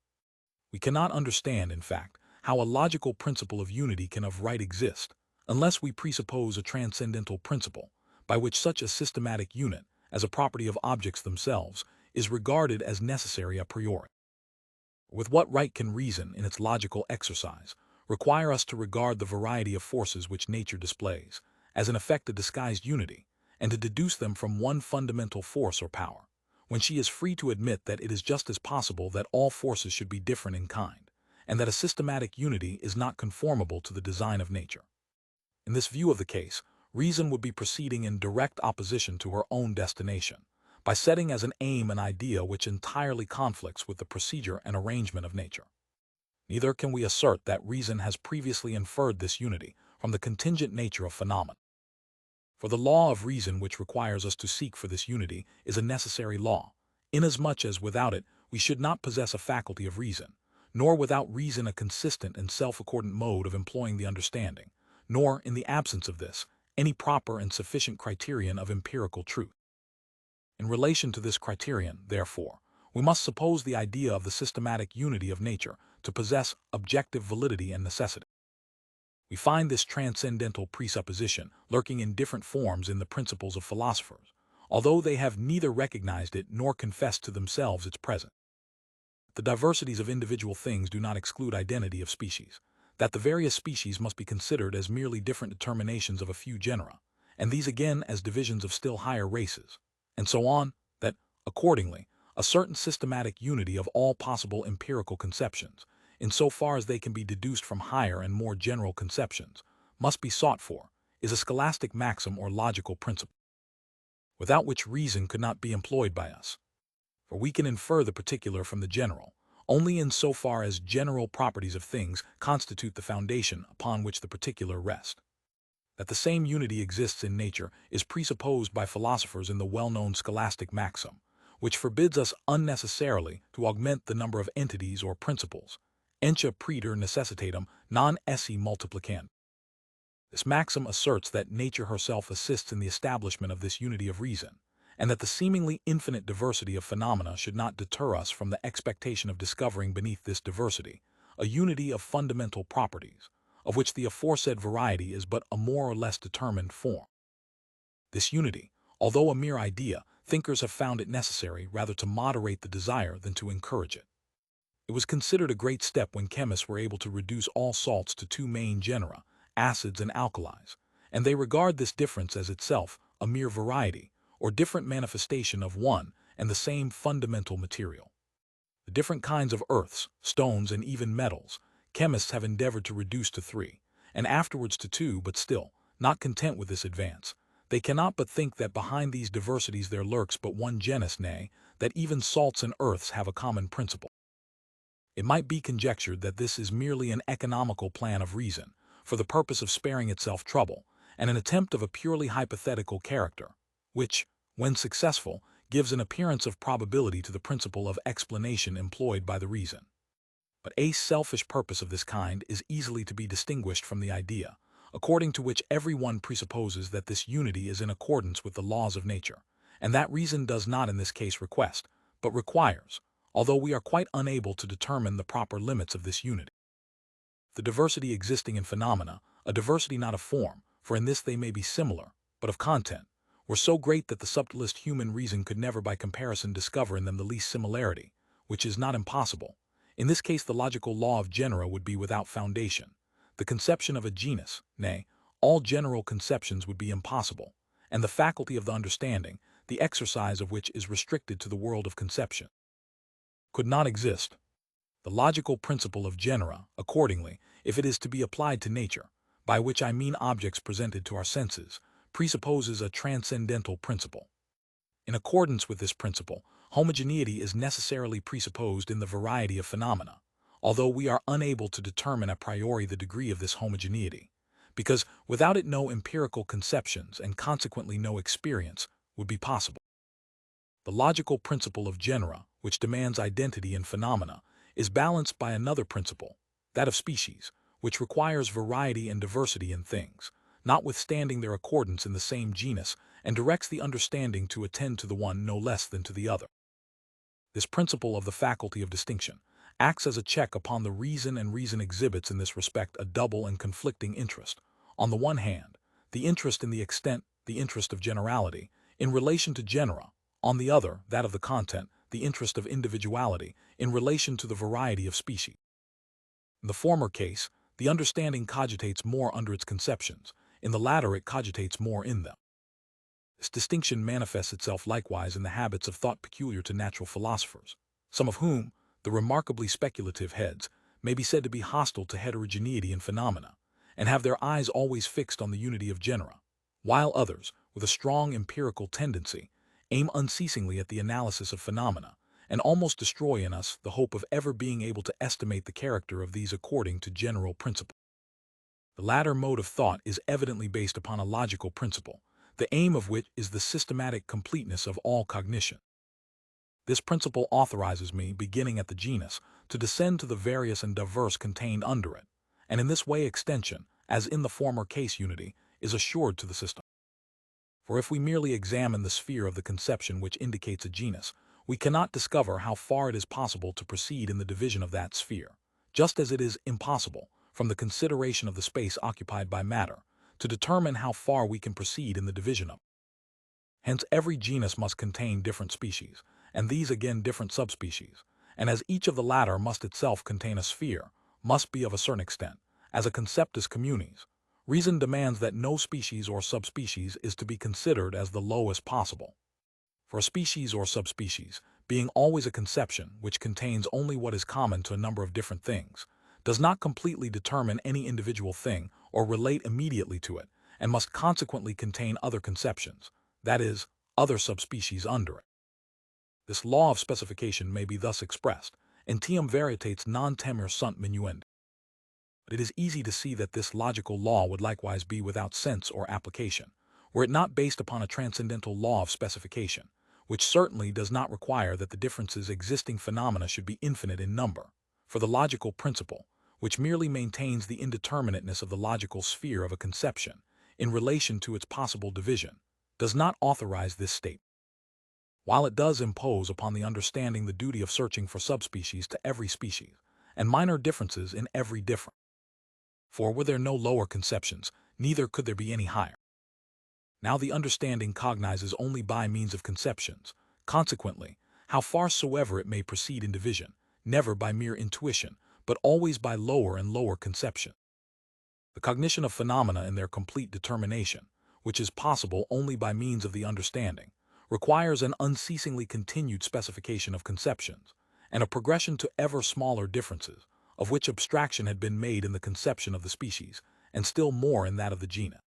We cannot understand, in fact, how a logical principle of unity can of right exist, unless we presuppose a transcendental principle, by which such a systematic unit, as a property of objects themselves, is regarded as necessary a priori. With what right can reason, in its logical exercise, require us to regard the variety of forces which nature displays, as in effect a disguised unity, and to deduce them from one fundamental force or power, when she is free to admit that it is just as possible that all forces should be different in kind, and that a systematic unity is not conformable to the design of nature? In this view of the case, reason would be proceeding in direct opposition to her own destination, by setting as an aim an idea which entirely conflicts with the procedure and arrangement of nature. Neither can we assert that reason has previously inferred this unity from the contingent nature of phenomena. For the law of reason which requires us to seek for this unity is a necessary law, inasmuch as without it we should not possess a faculty of reason, nor without reason a consistent and self-accordant mode of employing the understanding, nor, in the absence of this, any proper and sufficient criterion of empirical truth. In relation to this criterion, therefore, we must suppose the idea of the systematic unity of nature to possess objective validity and necessity. We find this transcendental presupposition lurking in different forms in the principles of philosophers, although they have neither recognized it nor confessed to themselves its presence. The diversities of individual things do not exclude identity of species, that the various species must be considered as merely different determinations of a few genera, and these again as divisions of still higher races, and so on, that, accordingly, a certain systematic unity of all possible empirical conceptions, in so far as they can be deduced from higher and more general conceptions, must be sought for, is a scholastic maxim or logical principle, without which reason could not be employed by us. For we can infer the particular from the general, only in so far as general properties of things constitute the foundation upon which the particular rest. That the same unity exists in nature is presupposed by philosophers in the well-known scholastic maxim, which forbids us unnecessarily to augment the number of entities or principles, entia praeter necessitatem non esse multiplicand. This maxim asserts that nature herself assists in the establishment of this unity of reason, and that the seemingly infinite diversity of phenomena should not deter us from the expectation of discovering beneath this diversity a unity of fundamental properties, of which the aforesaid variety is but a more or less determined form. This unity, although a mere idea, thinkers have found it necessary rather to moderate the desire than to encourage it. It was considered a great step when chemists were able to reduce all salts to two main genera, acids and alkalis, and they regard this difference as itself a mere variety, or different manifestation of one and the same fundamental material. The different kinds of earths, stones, and even metals, chemists have endeavored to reduce to three, and afterwards to two, but still, not content with this advance, they cannot but think that behind these diversities there lurks but one genus, nay, that even salts and earths have a common principle. It might be conjectured that this is merely an economical plan of reason, for the purpose of sparing itself trouble, and an attempt of a purely hypothetical character, which, when successful, gives an appearance of probability to the principle of explanation employed by the reason. But a selfish purpose of this kind is easily to be distinguished from the idea, according to which every one presupposes that this unity is in accordance with the laws of nature, and that reason does not in this case request, but requires, although we are quite unable to determine the proper limits of this unity. The diversity existing in phenomena, a diversity not of form, for in this they may be similar, but of content, were so great that the subtlest human reason could never by comparison discover in them the least similarity, which is not impossible. In this case the logical law of genera would be without foundation. The conception of a genus, nay, all general conceptions would be impossible, and the faculty of the understanding, the exercise of which is restricted to the world of conception, could not exist. The logical principle of genera, accordingly, if it is to be applied to nature, by which I mean objects presented to our senses, presupposes a transcendental principle. In accordance with this principle, homogeneity is necessarily presupposed in the variety of phenomena, although we are unable to determine a priori the degree of this homogeneity, because without it no empirical conceptions and consequently no experience would be possible. The logical principle of genera, which demands identity in phenomena, is balanced by another principle, that of species, which requires variety and diversity in things, notwithstanding their accordance in the same genus, and directs the understanding to attend to the one no less than to the other. This principle of the faculty of distinction acts as a check upon the reason, and reason exhibits in this respect a double and conflicting interest. On the one hand, the interest in the extent, the interest of generality, in relation to genera; on the other, that of the content, the interest of individuality, in relation to the variety of species. In the former case, the understanding cogitates more under its conceptions; in the latter it cogitates more in them. This distinction manifests itself likewise in the habits of thought peculiar to natural philosophers, some of whom, the remarkably speculative heads, may be said to be hostile to heterogeneity in phenomena, and have their eyes always fixed on the unity of genera, while others, with a strong empirical tendency, aim unceasingly at the analysis of phenomena, and almost destroy in us the hope of ever being able to estimate the character of these according to general principles. The latter mode of thought is evidently based upon a logical principle, the aim of which is the systematic completeness of all cognition. This principle authorizes me, beginning at the genus, to descend to the various and diverse contained under it, and in this way extension, as in the former case unity, is assured to the system. For if we merely examine the sphere of the conception which indicates a genus, we cannot discover how far it is possible to proceed in the division of that sphere, just as it is impossible, from the consideration of the space occupied by matter, to determine how far we can proceed in the division of it. Hence every genus must contain different species, and these again different subspecies, and as each of the latter must itself contain a sphere, must be of a certain extent, as a conceptus communis, reason demands that no species or subspecies is to be considered as the lowest possible. For a species or subspecies, being always a conception which contains only what is common to a number of different things, does not completely determine any individual thing or relate immediately to it, and must consequently contain other conceptions, that is, other subspecies under it. This law of specification may be thus expressed: entiam veritates non temere sunt minuendi. But it is easy to see that this logical law would likewise be without sense or application, were it not based upon a transcendental law of specification, which certainly does not require that the differences existing phenomena should be infinite in number, for the logical principle, which merely maintains the indeterminateness of the logical sphere of a conception in relation to its possible division, does not authorize this state. While it does impose upon the understanding the duty of searching for subspecies to every species, and minor differences in every difference. For were there no lower conceptions, neither could there be any higher. Now the understanding cognizes only by means of conceptions. Consequently, how far soever it may proceed in division, never by mere intuition, but always by lower and lower conception. The cognition of phenomena in their complete determination, which is possible only by means of the understanding, requires an unceasingly continued specification of conceptions, and a progression to ever smaller differences, of which abstraction had been made in the conception of the species, and still more in that of the genus.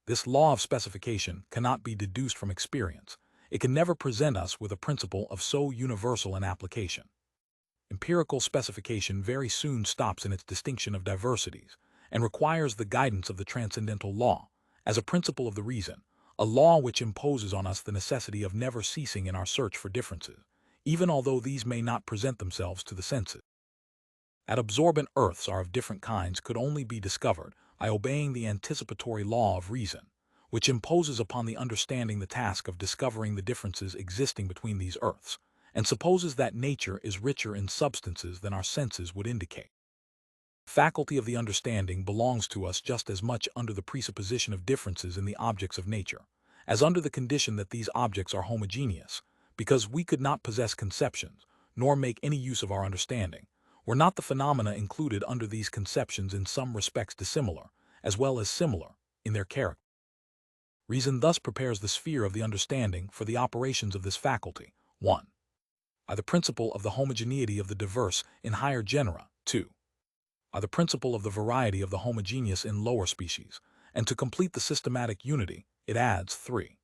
This law of specification cannot be deduced from experience. It can never present us with a principle of so universal an application. Empirical specification very soon stops in its distinction of diversities, and requires the guidance of the transcendental law, as a principle of the reason, a law which imposes on us the necessity of never ceasing in our search for differences, even although these may not present themselves to the senses. That absorbent earths are of different kinds could only be discovered by obeying the anticipatory law of reason, which imposes upon the understanding the task of discovering the differences existing between these earths, and supposes that nature is richer in substances than our senses would indicate. The faculty of the understanding belongs to us just as much under the presupposition of differences in the objects of nature, as under the condition that these objects are homogeneous, because we could not possess conceptions, nor make any use of our understanding, were not the phenomena included under these conceptions in some respects dissimilar, as well as similar, in their character. Reason thus prepares the sphere of the understanding for the operations of this faculty. 1. By the principle of the homogeneity of the diverse in higher genera. 2. By the principle of the variety of the homogeneous in lower species, and to complete the systematic unity, it adds 3.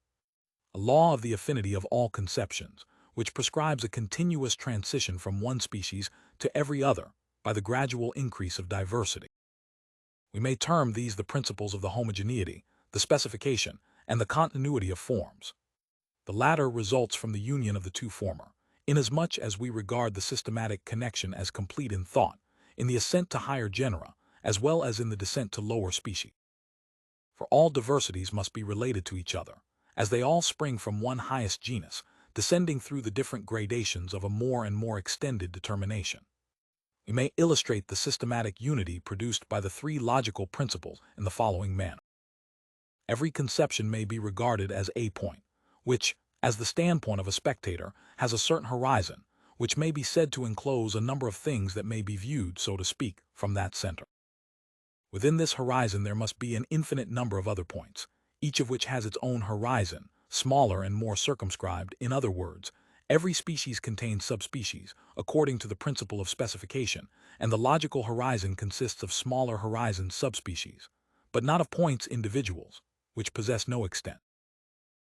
A law of the affinity of all conceptions, which prescribes a continuous transition from one species to every other by the gradual increase of diversity. We may term these the principles of the homogeneity, the specification, and the continuity of forms. The latter results from the union of the two former, inasmuch as we regard the systematic connection as complete in thought, in the ascent to higher genera, as well as in the descent to lower species. For all diversities must be related to each other, as they all spring from one highest genus, descending through the different gradations of a more and more extended determination. We may illustrate the systematic unity produced by the three logical principles in the following manner. Every conception may be regarded as a point, which, as the standpoint of a spectator, has a certain horizon, which may be said to enclose a number of things that may be viewed, so to speak, from that center. Within this horizon there must be an infinite number of other points, each of which has its own horizon, smaller and more circumscribed. In other words, every species contains subspecies, according to the principle of specification, and the logical horizon consists of smaller horizon subspecies, but not of points individuals, which possess no extent.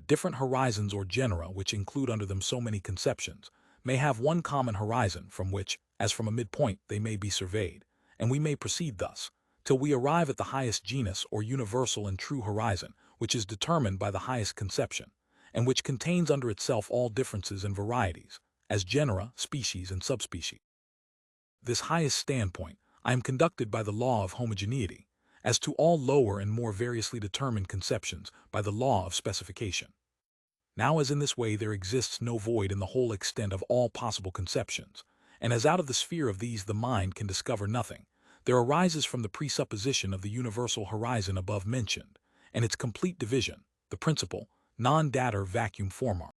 Different horizons or genera, which include under them so many conceptions, may have one common horizon from which, as from a midpoint, they may be surveyed, and we may proceed thus, till we arrive at the highest genus or universal and true horizon, which is determined by the highest conception, and which contains under itself all differences and varieties, as genera, species, and subspecies. This highest standpoint, I am conducted by the law of homogeneity, as to all lower and more variously determined conceptions by the law of specification. Now as in this way there exists no void in the whole extent of all possible conceptions, and as out of the sphere of these the mind can discover nothing, there arises from the presupposition of the universal horizon above mentioned, and its complete division, the principle, non-dater vacuum formar.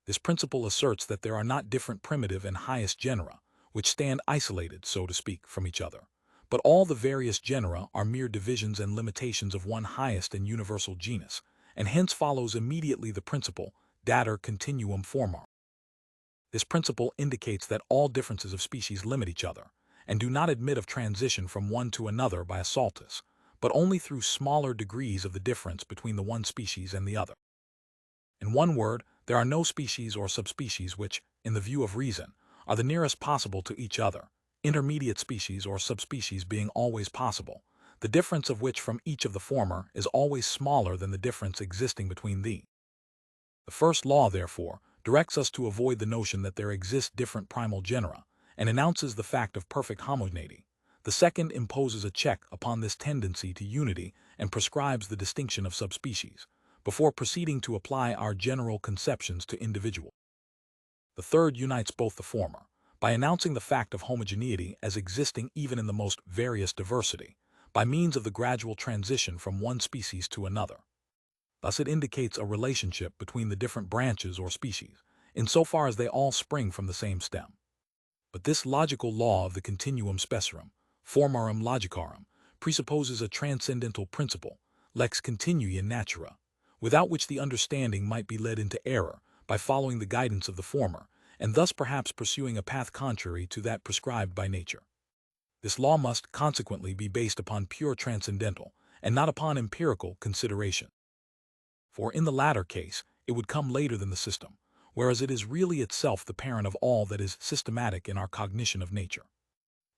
This principle asserts that there are not different primitive and highest genera, which stand isolated, so to speak, from each other, but all the various genera are mere divisions and limitations of one highest and universal genus, and hence follows immediately the principle, dater continuum formar. This principle indicates that all differences of species limit each other, and do not admit of transition from one to another by a saltus, but only through smaller degrees of the difference between the one species and the other. In one word, there are no species or subspecies which, in the view of reason, are the nearest possible to each other, intermediate species or subspecies being always possible, the difference of which from each of the former is always smaller than the difference existing between these. The first law, therefore, directs us to avoid the notion that there exist different primal genera, and announces the fact of perfect homogeneity. The second imposes a check upon this tendency to unity and prescribes the distinction of subspecies, before proceeding to apply our general conceptions to individuals. The third unites both the former, by announcing the fact of homogeneity as existing even in the most various diversity, by means of the gradual transition from one species to another. Thus it indicates a relationship between the different branches or species, insofar as they all spring from the same stem. But this logical law of the continuum specium, formarum logicarum, presupposes a transcendental principle, lex continui in natura, without which the understanding might be led into error by following the guidance of the former, and thus perhaps pursuing a path contrary to that prescribed by nature. This law must, consequently, be based upon pure transcendental, and not upon empirical consideration. For in the latter case, it would come later than the system, whereas it is really itself the parent of all that is systematic in our cognition of nature.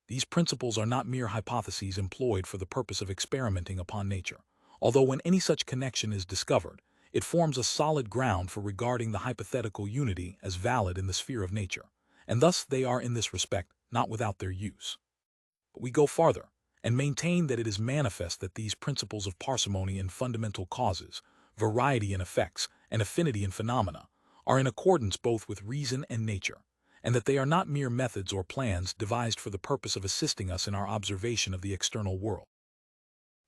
These principles are not mere hypotheses employed for the purpose of experimenting upon nature, although when any such connection is discovered, it forms a solid ground for regarding the hypothetical unity as valid in the sphere of nature, and thus they are in this respect not without their use. But we go farther, and maintain that it is manifest that these principles of parsimony in fundamental causes, variety in effects, and affinity in phenomena, are in accordance both with reason and nature, and that they are not mere methods or plans devised for the purpose of assisting us in our observation of the external world.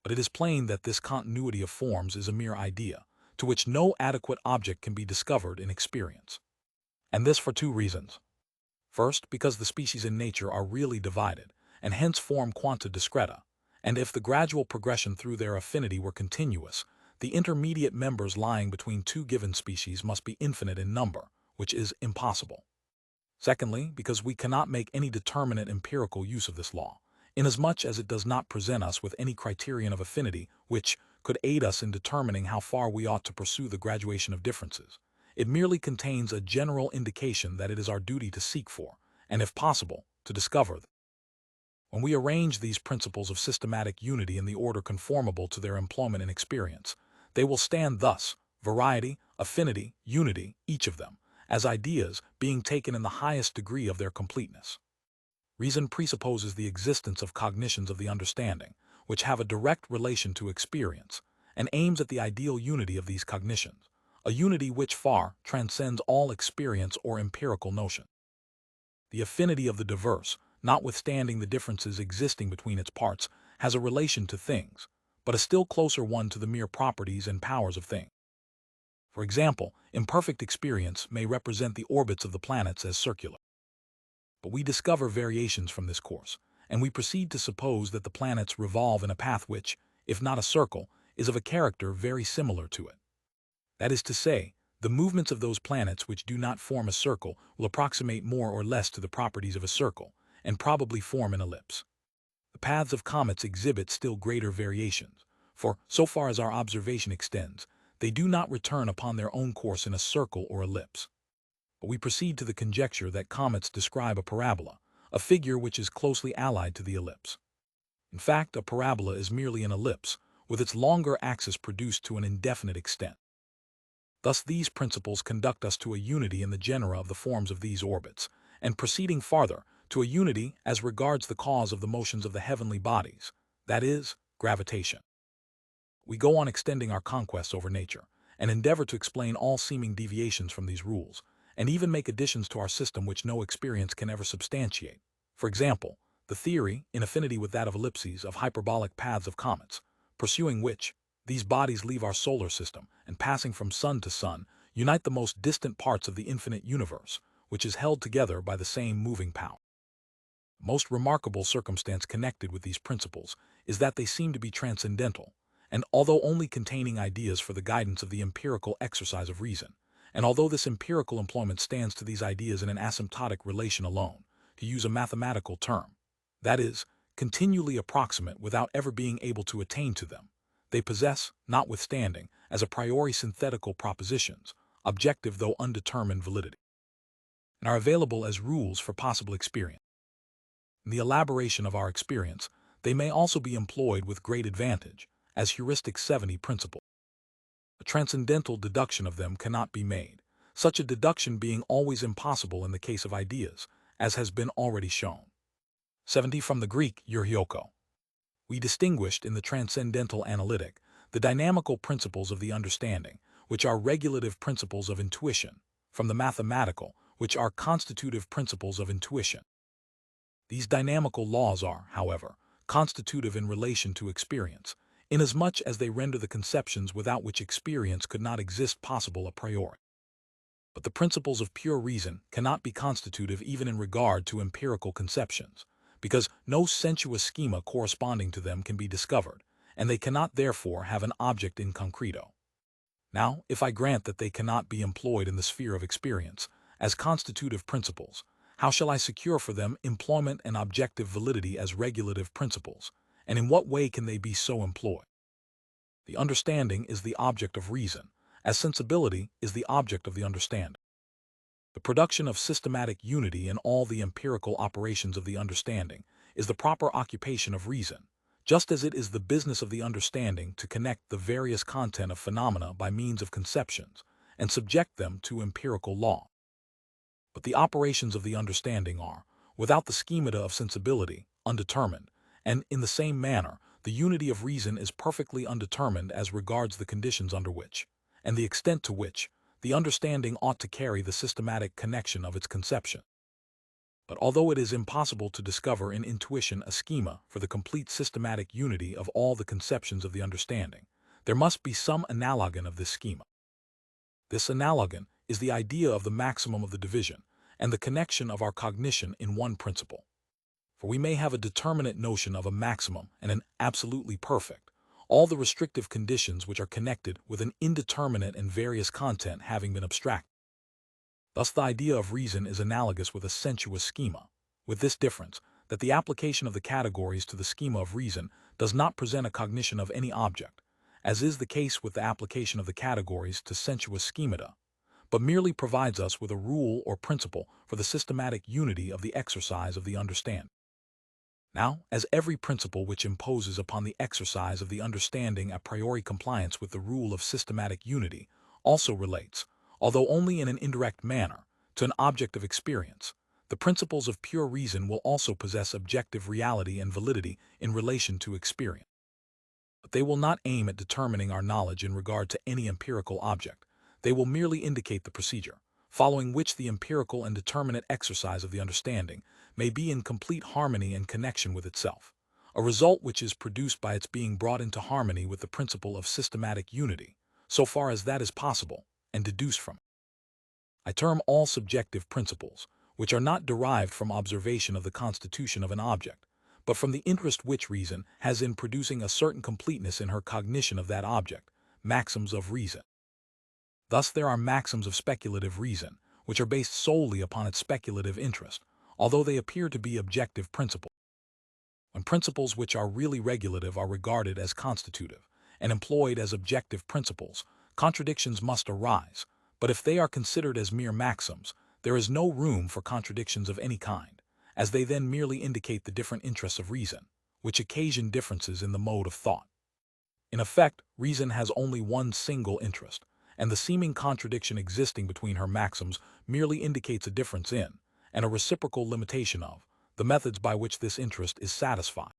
But it is plain that this continuity of forms is a mere idea, to which no adequate object can be discovered in experience. And this for two reasons. First, because the species in nature are really divided, and hence form quanta discreta, and if the gradual progression through their affinity were continuous, the intermediate members lying between two given species must be infinite in number, which is impossible. Secondly, because we cannot make any determinate empirical use of this law, inasmuch as it does not present us with any criterion of affinity which could aid us in determining how far we ought to pursue the graduation of differences. It merely contains a general indication that it is our duty to seek for, and if possible, to discover. When we arrange these principles of systematic unity in the order conformable to their employment in experience, they will stand thus: variety, affinity, unity, each of them, as ideas being taken in the highest degree of their completeness. Reason presupposes the existence of cognitions of the understanding, which have a direct relation to experience, and aims at the ideal unity of these cognitions, a unity which far transcends all experience or empirical notion. The affinity of the diverse, notwithstanding the differences existing between its parts, has a relation to things, but a still closer one to the mere properties and powers of things. For example, imperfect experience may represent the orbits of the planets as circular. But we discover variations from this course, and we proceed to suppose that the planets revolve in a path which, if not a circle, is of a character very similar to it. That is to say, the movements of those planets which do not form a circle will approximate more or less to the properties of a circle, and probably form an ellipse. The paths of comets exhibit still greater variations, for, so far as our observation extends, they do not return upon their own course in a circle or ellipse. But we proceed to the conjecture that comets describe a parabola, a figure which is closely allied to the ellipse. In fact, a parabola is merely an ellipse, with its longer axis produced to an indefinite extent. Thus these principles conduct us to a unity in the genera of the forms of these orbits, and proceeding farther, to a unity as regards the cause of the motions of the heavenly bodies, that is, gravitation. We go on extending our conquests over nature, and endeavor to explain all seeming deviations from these rules, and even make additions to our system which no experience can ever substantiate. For example, the theory, in affinity with that of ellipses, of hyperbolic paths of comets, pursuing which, these bodies leave our solar system, and passing from sun to sun, unite the most distant parts of the infinite universe, which is held together by the same moving power. The most remarkable circumstance connected with these principles is that they seem to be transcendental, and although only containing ideas for the guidance of the empirical exercise of reason, and although this empirical employment stands to these ideas in an asymptotic relation alone, to use a mathematical term, that is, continually approximate without ever being able to attain to them, they possess, notwithstanding, as a priori synthetical propositions, objective though undetermined validity, and are available as rules for possible experience. In the elaboration of our experience, they may also be employed with great advantage, as heuristic 70 principles. A transcendental deduction of them cannot be made, such a deduction being always impossible in the case of ideas, as has been already shown. 70 from the Greek euryoko. We distinguished in the transcendental analytic the dynamical principles of the understanding, which are regulative principles of intuition, from the mathematical, which are constitutive principles of intuition. These dynamical laws are, however, constitutive in relation to experience, inasmuch as they render the conceptions without which experience could not exist possible a priori. But the principles of pure reason cannot be constitutive even in regard to empirical conceptions, because no sensuous schema corresponding to them can be discovered, and they cannot therefore have an object in concreto. Now, if I grant that they cannot be employed in the sphere of experience as constitutive principles, how shall I secure for them employment and objective validity as regulative principles, and in what way can they be so employed? The understanding is the object of reason, as sensibility is the object of the understanding. The production of systematic unity in all the empirical operations of the understanding is the proper occupation of reason, just as it is the business of the understanding to connect the various content of phenomena by means of conceptions and subject them to empirical law. But the operations of the understanding are, without the schemata of sensibility, undetermined, and, in the same manner, the unity of reason is perfectly undetermined as regards the conditions under which, and the extent to which, the understanding ought to carry the systematic connection of its conception. But although it is impossible to discover in intuition a schema for the complete systematic unity of all the conceptions of the understanding, there must be some analogon of this schema. This analogon is the idea of the maximum of the division and the connection of our cognition in one principle. For we may have a determinate notion of a maximum and an absolutely perfect, all the restrictive conditions which are connected with an indeterminate and various content having been abstracted. Thus the idea of reason is analogous with a sensuous schema, with this difference, that the application of the categories to the schema of reason does not present a cognition of any object, as is the case with the application of the categories to sensuous schemata, but merely provides us with a rule or principle for the systematic unity of the exercise of the understanding. Now, as every principle which imposes upon the exercise of the understanding a priori compliance with the rule of systematic unity also relates, although only in an indirect manner, to an object of experience, the principles of pure reason will also possess objective reality and validity in relation to experience. But they will not aim at determining our knowledge in regard to any empirical object. They will merely indicate the procedure, following which the empirical and determinate exercise of the understanding may be in complete harmony and connection with itself, a result which is produced by its being brought into harmony with the principle of systematic unity, so far as that is possible, and deduced from it. I term all subjective principles, which are not derived from observation of the constitution of an object, but from the interest which reason has in producing a certain completeness in her cognition of that object, maxims of reason. Thus there are maxims of speculative reason, which are based solely upon its speculative interest, although they appear to be objective principles. When principles which are really regulative are regarded as constitutive, and employed as objective principles, contradictions must arise, but if they are considered as mere maxims, there is no room for contradictions of any kind, as they then merely indicate the different interests of reason, which occasion differences in the mode of thought. In effect, reason has only one single interest, and the seeming contradiction existing between her maxims merely indicates a difference in, and a reciprocal limitation of, the methods by which this interest is satisfied.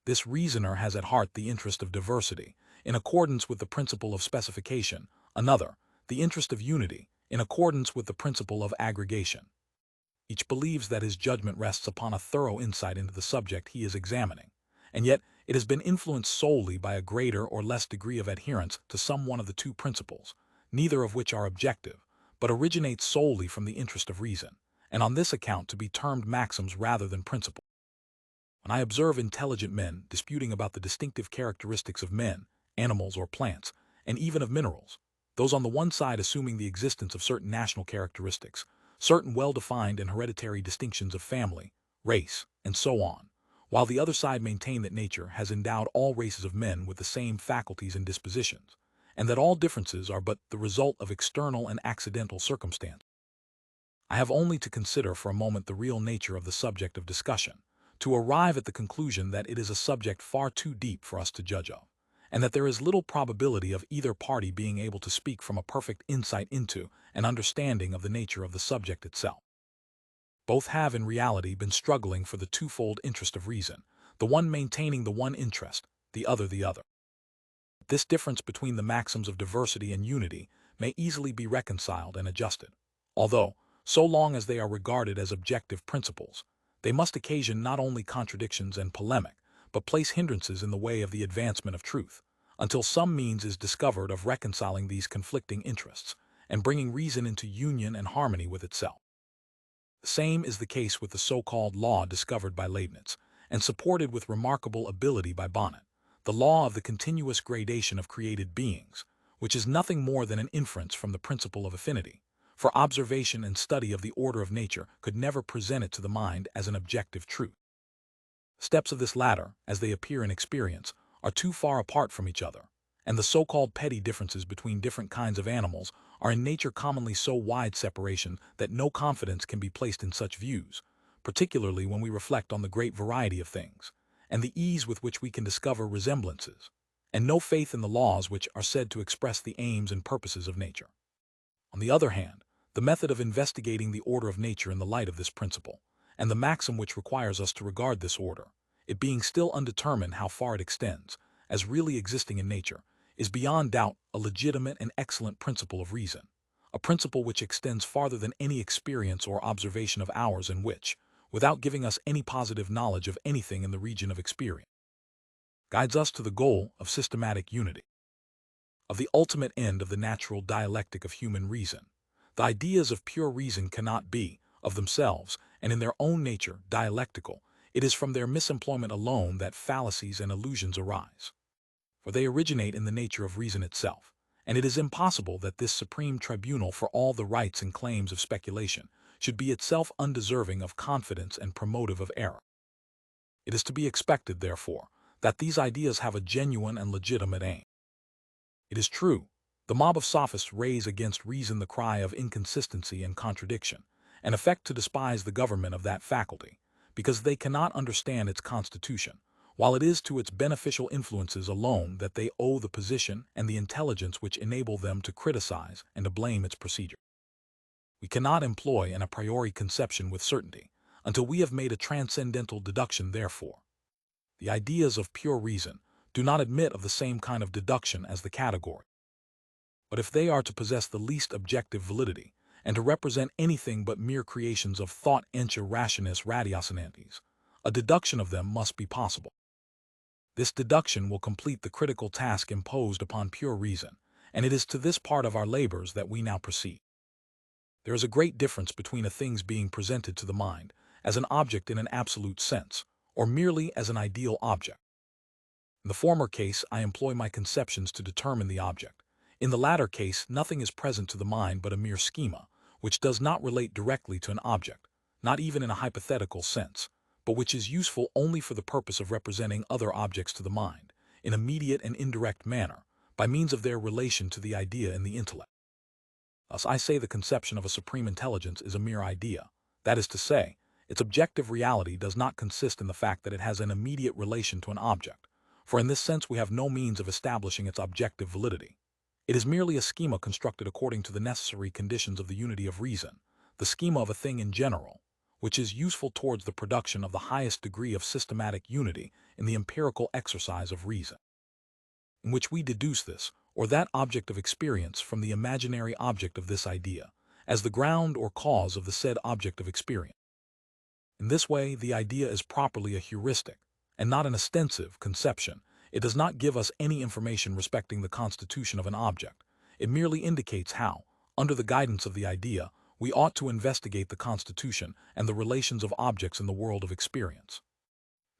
This reasoner has at heart the interest of diversity, in accordance with the principle of specification, another, the interest of unity, in accordance with the principle of aggregation. Each believes that his judgment rests upon a thorough insight into the subject he is examining, and yet it has been influenced solely by a greater or less degree of adherence to some one of the two principles, neither of which are objective, but originate solely from the interest of reason, and on this account to be termed maxims rather than principles. When I observe intelligent men disputing about the distinctive characteristics of men, animals or plants, and even of minerals, those on the one side assuming the existence of certain national characteristics, certain well-defined and hereditary distinctions of family, race, and so on, while the other side maintain that nature has endowed all races of men with the same faculties and dispositions, and that all differences are but the result of external and accidental circumstances. I have only to consider for a moment the real nature of the subject of discussion, to arrive at the conclusion that it is a subject far too deep for us to judge of, and that there is little probability of either party being able to speak from a perfect insight into and understanding of the nature of the subject itself. Both have in reality been struggling for the twofold interest of reason, the one maintaining the one interest, the other the other. This difference between the maxims of diversity and unity may easily be reconciled and adjusted, although, so long as they are regarded as objective principles, they must occasion not only contradictions and polemic, but place hindrances in the way of the advancement of truth, until some means is discovered of reconciling these conflicting interests and bringing reason into union and harmony with itself. The same is the case with the so-called law discovered by Leibniz and supported with remarkable ability by Bonnet, the law of the continuous gradation of created beings, which is nothing more than an inference from the principle of affinity, for observation and study of the order of nature could never present it to the mind as an objective truth. Steps of this latter, as they appear in experience, are too far apart from each other, and the so-called petty differences between different kinds of animals are in nature commonly so wide separation that no confidence can be placed in such views, particularly when we reflect on the great variety of things, and the ease with which we can discover resemblances, and no faith in the laws which are said to express the aims and purposes of nature. On the other hand, the method of investigating the order of nature in the light of this principle, and the maxim which requires us to regard this order, it being still undetermined how far it extends, as really existing in nature, is beyond doubt a legitimate and excellent principle of reason, a principle which extends farther than any experience or observation of ours and which, without giving us any positive knowledge of anything in the region of experience, guides us to the goal of systematic unity, of the ultimate end of the natural dialectic of human reason. The ideas of pure reason cannot be, of themselves, and in their own nature, dialectical. It is from their misemployment alone that fallacies and illusions arise. For they originate in the nature of reason itself, and it is impossible that this supreme tribunal for all the rights and claims of speculation should be itself undeserving of confidence and promotive of error. It is to be expected, therefore, that these ideas have a genuine and legitimate aim. It is true, the mob of sophists raise against reason the cry of inconsistency and contradiction, and affect to despise the government of that faculty, because they cannot understand its constitution, while it is to its beneficial influences alone that they owe the position and the intelligence which enable them to criticize and to blame its procedure. We cannot employ an a priori conception with certainty, until we have made a transcendental deduction therefore. The ideas of pure reason do not admit of the same kind of deduction as the category. But if they are to possess the least objective validity, and to represent anything but mere creations of thought ente rationis ratiocinantes, a deduction of them must be possible. This deduction will complete the critical task imposed upon pure reason, and it is to this part of our labors that we now proceed. There is a great difference between a thing's being presented to the mind as an object in an absolute sense, or merely as an ideal object. In the former case, I employ my conceptions to determine the object. In the latter case, nothing is present to the mind but a mere schema, which does not relate directly to an object, not even in a hypothetical sense, but which is useful only for the purpose of representing other objects to the mind, in a mediate and indirect manner, by means of their relation to the idea in the intellect. Thus I say the conception of a supreme intelligence is a mere idea, that is to say, its objective reality does not consist in the fact that it has an immediate relation to an object, for in this sense we have no means of establishing its objective validity. It is merely a schema constructed according to the necessary conditions of the unity of reason, the schema of a thing in general, which is useful towards the production of the highest degree of systematic unity in the empirical exercise of reason, in which we deduce this or that object of experience from the imaginary object of this idea, as the ground or cause of the said object of experience. In this way, the idea is properly a heuristic, and not an ostensive, conception. It does not give us any information respecting the constitution of an object. It merely indicates how, under the guidance of the idea, we ought to investigate the constitution and the relations of objects in the world of experience.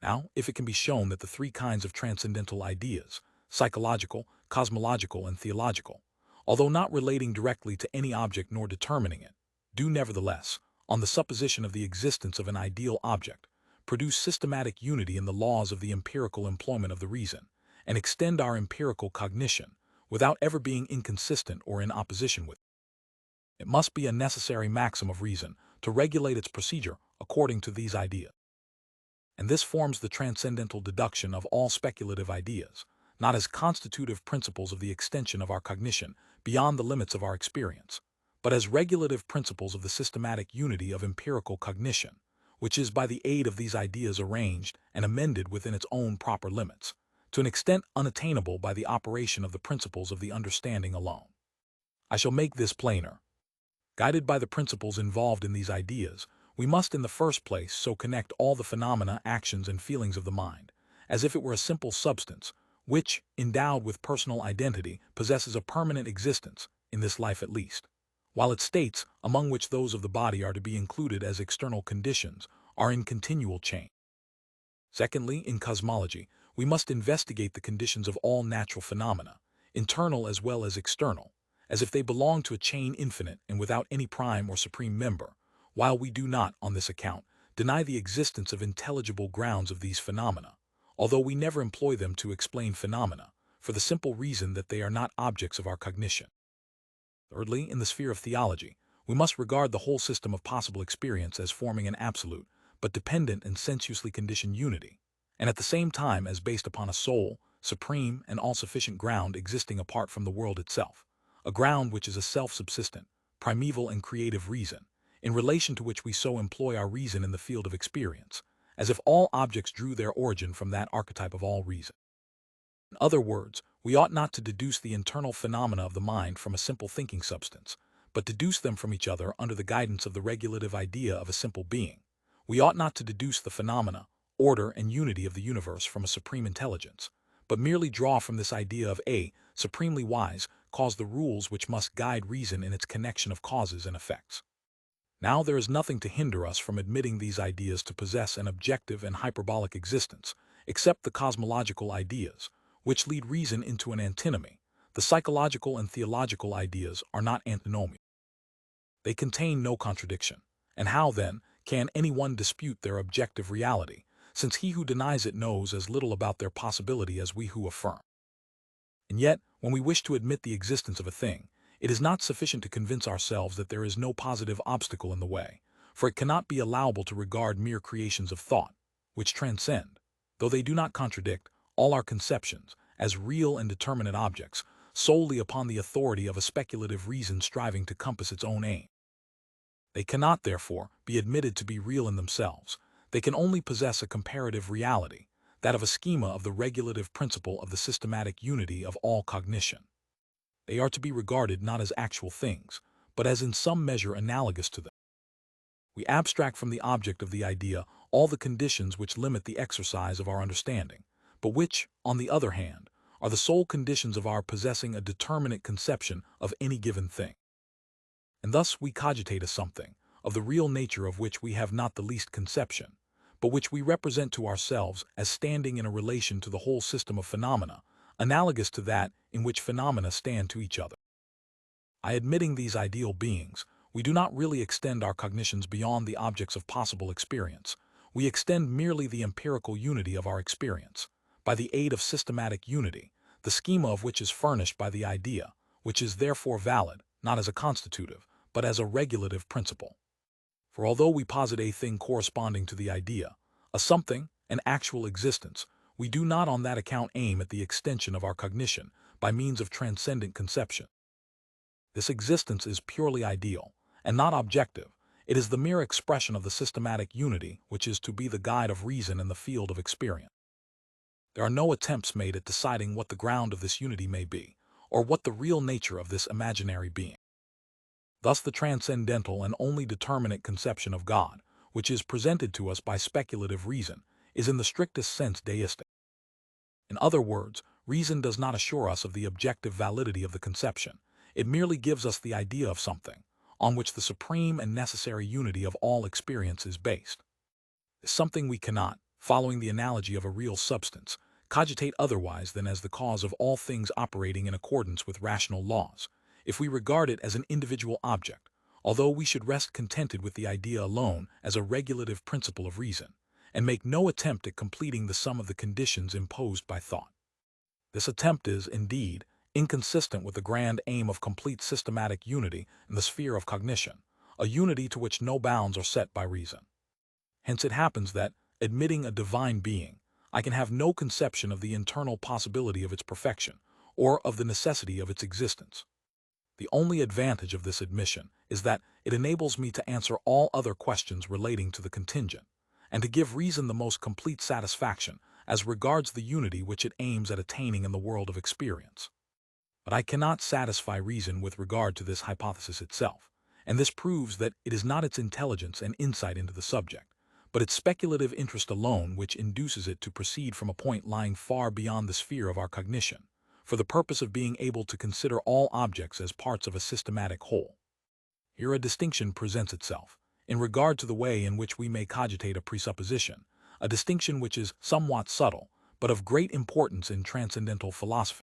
Now, if it can be shown that the three kinds of transcendental ideas, psychological, cosmological, and theological, although not relating directly to any object nor determining it, do nevertheless, on the supposition of the existence of an ideal object, produce systematic unity in the laws of the empirical employment of the reason, and extend our empirical cognition, without ever being inconsistent or in opposition with it. It must be a necessary maxim of reason to regulate its procedure according to these ideas. And this forms the transcendental deduction of all speculative ideas, not as constitutive principles of the extension of our cognition beyond the limits of our experience, but as regulative principles of the systematic unity of empirical cognition, which is by the aid of these ideas arranged and amended within its own proper limits, to an extent unattainable by the operation of the principles of the understanding alone. I shall make this plainer. Guided by the principles involved in these ideas, we must in the first place so connect all the phenomena, actions, and feelings of the mind, as if it were a simple substance, which, endowed with personal identity, possesses a permanent existence, in this life at least, while its states, among which those of the body are to be included as external conditions, are in continual change. Secondly, in cosmology, we must investigate the conditions of all natural phenomena, internal as well as external, as if they belong to a chain infinite and without any prime or supreme member, while we do not, on this account, deny the existence of intelligible grounds of these phenomena, although we never employ them to explain phenomena, for the simple reason that they are not objects of our cognition. Thirdly, in the sphere of theology, we must regard the whole system of possible experience as forming an absolute, but dependent and sensuously conditioned unity, and at the same time as based upon a sole, supreme, and all-sufficient ground existing apart from the world itself, a ground which is a self-subsistent, primeval and creative reason, in relation to which we so employ our reason in the field of experience, as if all objects drew their origin from that archetype of all reason. In other words, we ought not to deduce the internal phenomena of the mind from a simple thinking substance, but deduce them from each other under the guidance of the regulative idea of a simple being. We ought not to deduce the phenomena, order, and unity of the universe from a supreme intelligence, but merely draw from this idea of a supremely wise cause the rules which must guide reason in its connection of causes and effects. Now there is nothing to hinder us from admitting these ideas to possess an objective and hyperbolic existence, except the cosmological ideas, which lead reason into an antinomy. The psychological and theological ideas are not antinomial. They contain no contradiction. And how, then, can anyone dispute their objective reality, since he who denies it knows as little about their possibility as we who affirm? And yet, when we wish to admit the existence of a thing, it is not sufficient to convince ourselves that there is no positive obstacle in the way, for it cannot be allowable to regard mere creations of thought, which transcend, though they do not contradict, all our conceptions, as real and determinate objects, solely upon the authority of a speculative reason striving to compass its own aim. They cannot, therefore, be admitted to be real in themselves. They can only possess a comparative reality, that of a schema of the regulative principle of the systematic unity of all cognition. They are to be regarded not as actual things, but as in some measure analogous to them. We abstract from the object of the idea all the conditions which limit the exercise of our understanding, but which, on the other hand, are the sole conditions of our possessing a determinate conception of any given thing. And thus we cogitate a something, of the real nature of which we have not the least conception, but which we represent to ourselves as standing in a relation to the whole system of phenomena, analogous to that in which phenomena stand to each other. By admitting these ideal beings, we do not really extend our cognitions beyond the objects of possible experience. We extend merely the empirical unity of our experience, by the aid of systematic unity, the schema of which is furnished by the idea, which is therefore valid, not as a constitutive, but as a regulative principle. For although we posit a thing corresponding to the idea, a something, an actual existence, we do not on that account aim at the extension of our cognition by means of transcendent conception. This existence is purely ideal, and not objective. It is the mere expression of the systematic unity which is to be the guide of reason in the field of experience. There are no attempts made at deciding what the ground of this unity may be, or what the real nature of this imaginary being. Thus the transcendental and only determinate conception of God, which is presented to us by speculative reason, is in the strictest sense deistic. In other words, reason does not assure us of the objective validity of the conception. It merely gives us the idea of something, on which the supreme and necessary unity of all experience is based. This something we cannot, following the analogy of a real substance, cogitate otherwise than as the cause of all things operating in accordance with rational laws, if we regard it as an individual object, although we should rest contented with the idea alone as a regulative principle of reason, and make no attempt at completing the sum of the conditions imposed by thought. This attempt is, indeed, inconsistent with the grand aim of complete systematic unity in the sphere of cognition, a unity to which no bounds are set by reason. Hence it happens that, admitting a divine being, I can have no conception of the internal possibility of its perfection, or of the necessity of its existence. The only advantage of this admission is that it enables me to answer all other questions relating to the contingent, and to give reason the most complete satisfaction as regards the unity which it aims at attaining in the world of experience. But I cannot satisfy reason with regard to this hypothesis itself, and this proves that it is not its intelligence and insight into the subject, but its speculative interest alone which induces it to proceed from a point lying far beyond the sphere of our cognition, for the purpose of being able to consider all objects as parts of a systematic whole. Here a distinction presents itself, in regard to the way in which we may cogitate a presupposition, a distinction which is somewhat subtle, but of great importance in transcendental philosophy.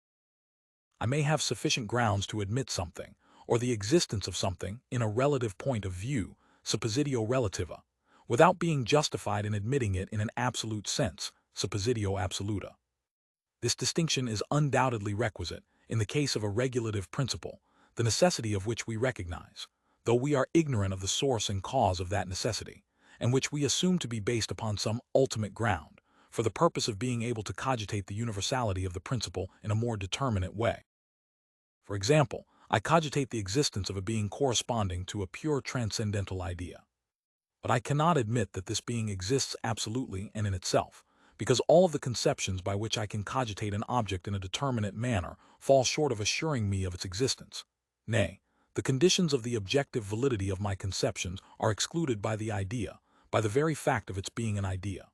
I may have sufficient grounds to admit something, or the existence of something, in a relative point of view, suppositio relativa, without being justified in admitting it in an absolute sense, suppositio absoluta. This distinction is undoubtedly requisite in the case of a regulative principle, the necessity of which we recognize, though we are ignorant of the source and cause of that necessity, and which we assume to be based upon some ultimate ground, for the purpose of being able to cogitate the universality of the principle in a more determinate way. For example, I cogitate the existence of a being corresponding to a pure transcendental idea. But I cannot admit that this being exists absolutely and in itself, because all of the conceptions by which I can cogitate an object in a determinate manner fall short of assuring me of its existence. Nay, the conditions of the objective validity of my conceptions are excluded by the idea, by the very fact of its being an idea.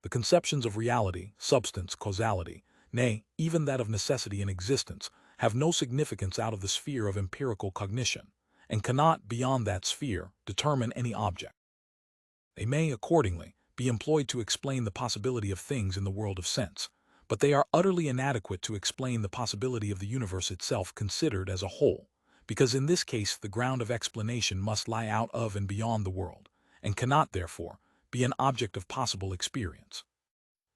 The conceptions of reality, substance, causality, nay, even that of necessity and existence, have no significance out of the sphere of empirical cognition, and cannot, beyond that sphere, determine any object. They may, accordingly, be employed to explain the possibility of things in the world of sense, but they are utterly inadequate to explain the possibility of the universe itself considered as a whole, because in this case the ground of explanation must lie out of and beyond the world, and cannot, therefore, be an object of possible experience.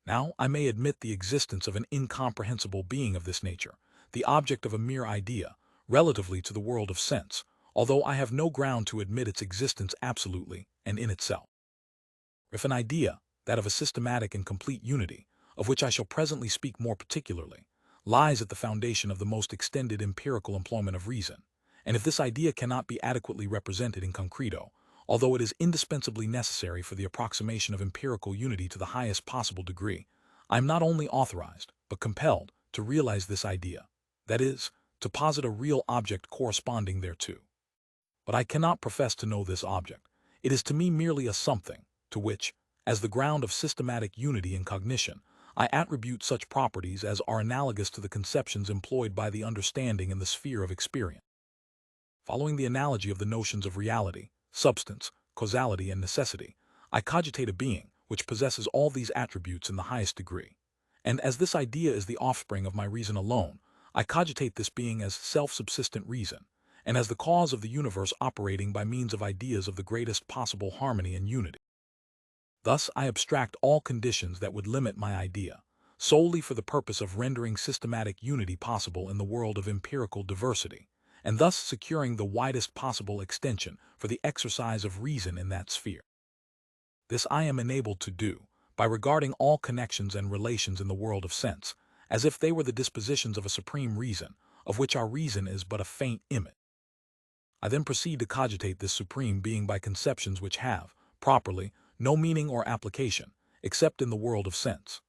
Now, I may admit the existence of an incomprehensible being of this nature, the object of a mere idea, relatively to the world of sense, although I have no ground to admit its existence absolutely and in itself. If an idea, that of a systematic and complete unity, of which I shall presently speak more particularly, lies at the foundation of the most extended empirical employment of reason, and if this idea cannot be adequately represented in concreto, although it is indispensably necessary for the approximation of empirical unity to the highest possible degree, I am not only authorized, but compelled, to realize this idea, that is, to posit a real object corresponding thereto. But I cannot profess to know this object. It is to me merely a something, to which, as the ground of systematic unity in cognition, I attribute such properties as are analogous to the conceptions employed by the understanding in the sphere of experience. Following the analogy of the notions of reality, substance, causality, and necessity, I cogitate a being which possesses all these attributes in the highest degree. And as this idea is the offspring of my reason alone, I cogitate this being as self-subsistent reason, and as the cause of the universe operating by means of ideas of the greatest possible harmony and unity. Thus I abstract all conditions that would limit my idea, solely for the purpose of rendering systematic unity possible in the world of empirical diversity, and thus securing the widest possible extension for the exercise of reason in that sphere. This I am enabled to do by regarding all connections and relations in the world of sense as if they were the dispositions of a supreme reason, of which our reason is but a faint image. I then proceed to cogitate this supreme being by conceptions which have, properly, no meaning or application, except in the world of sense.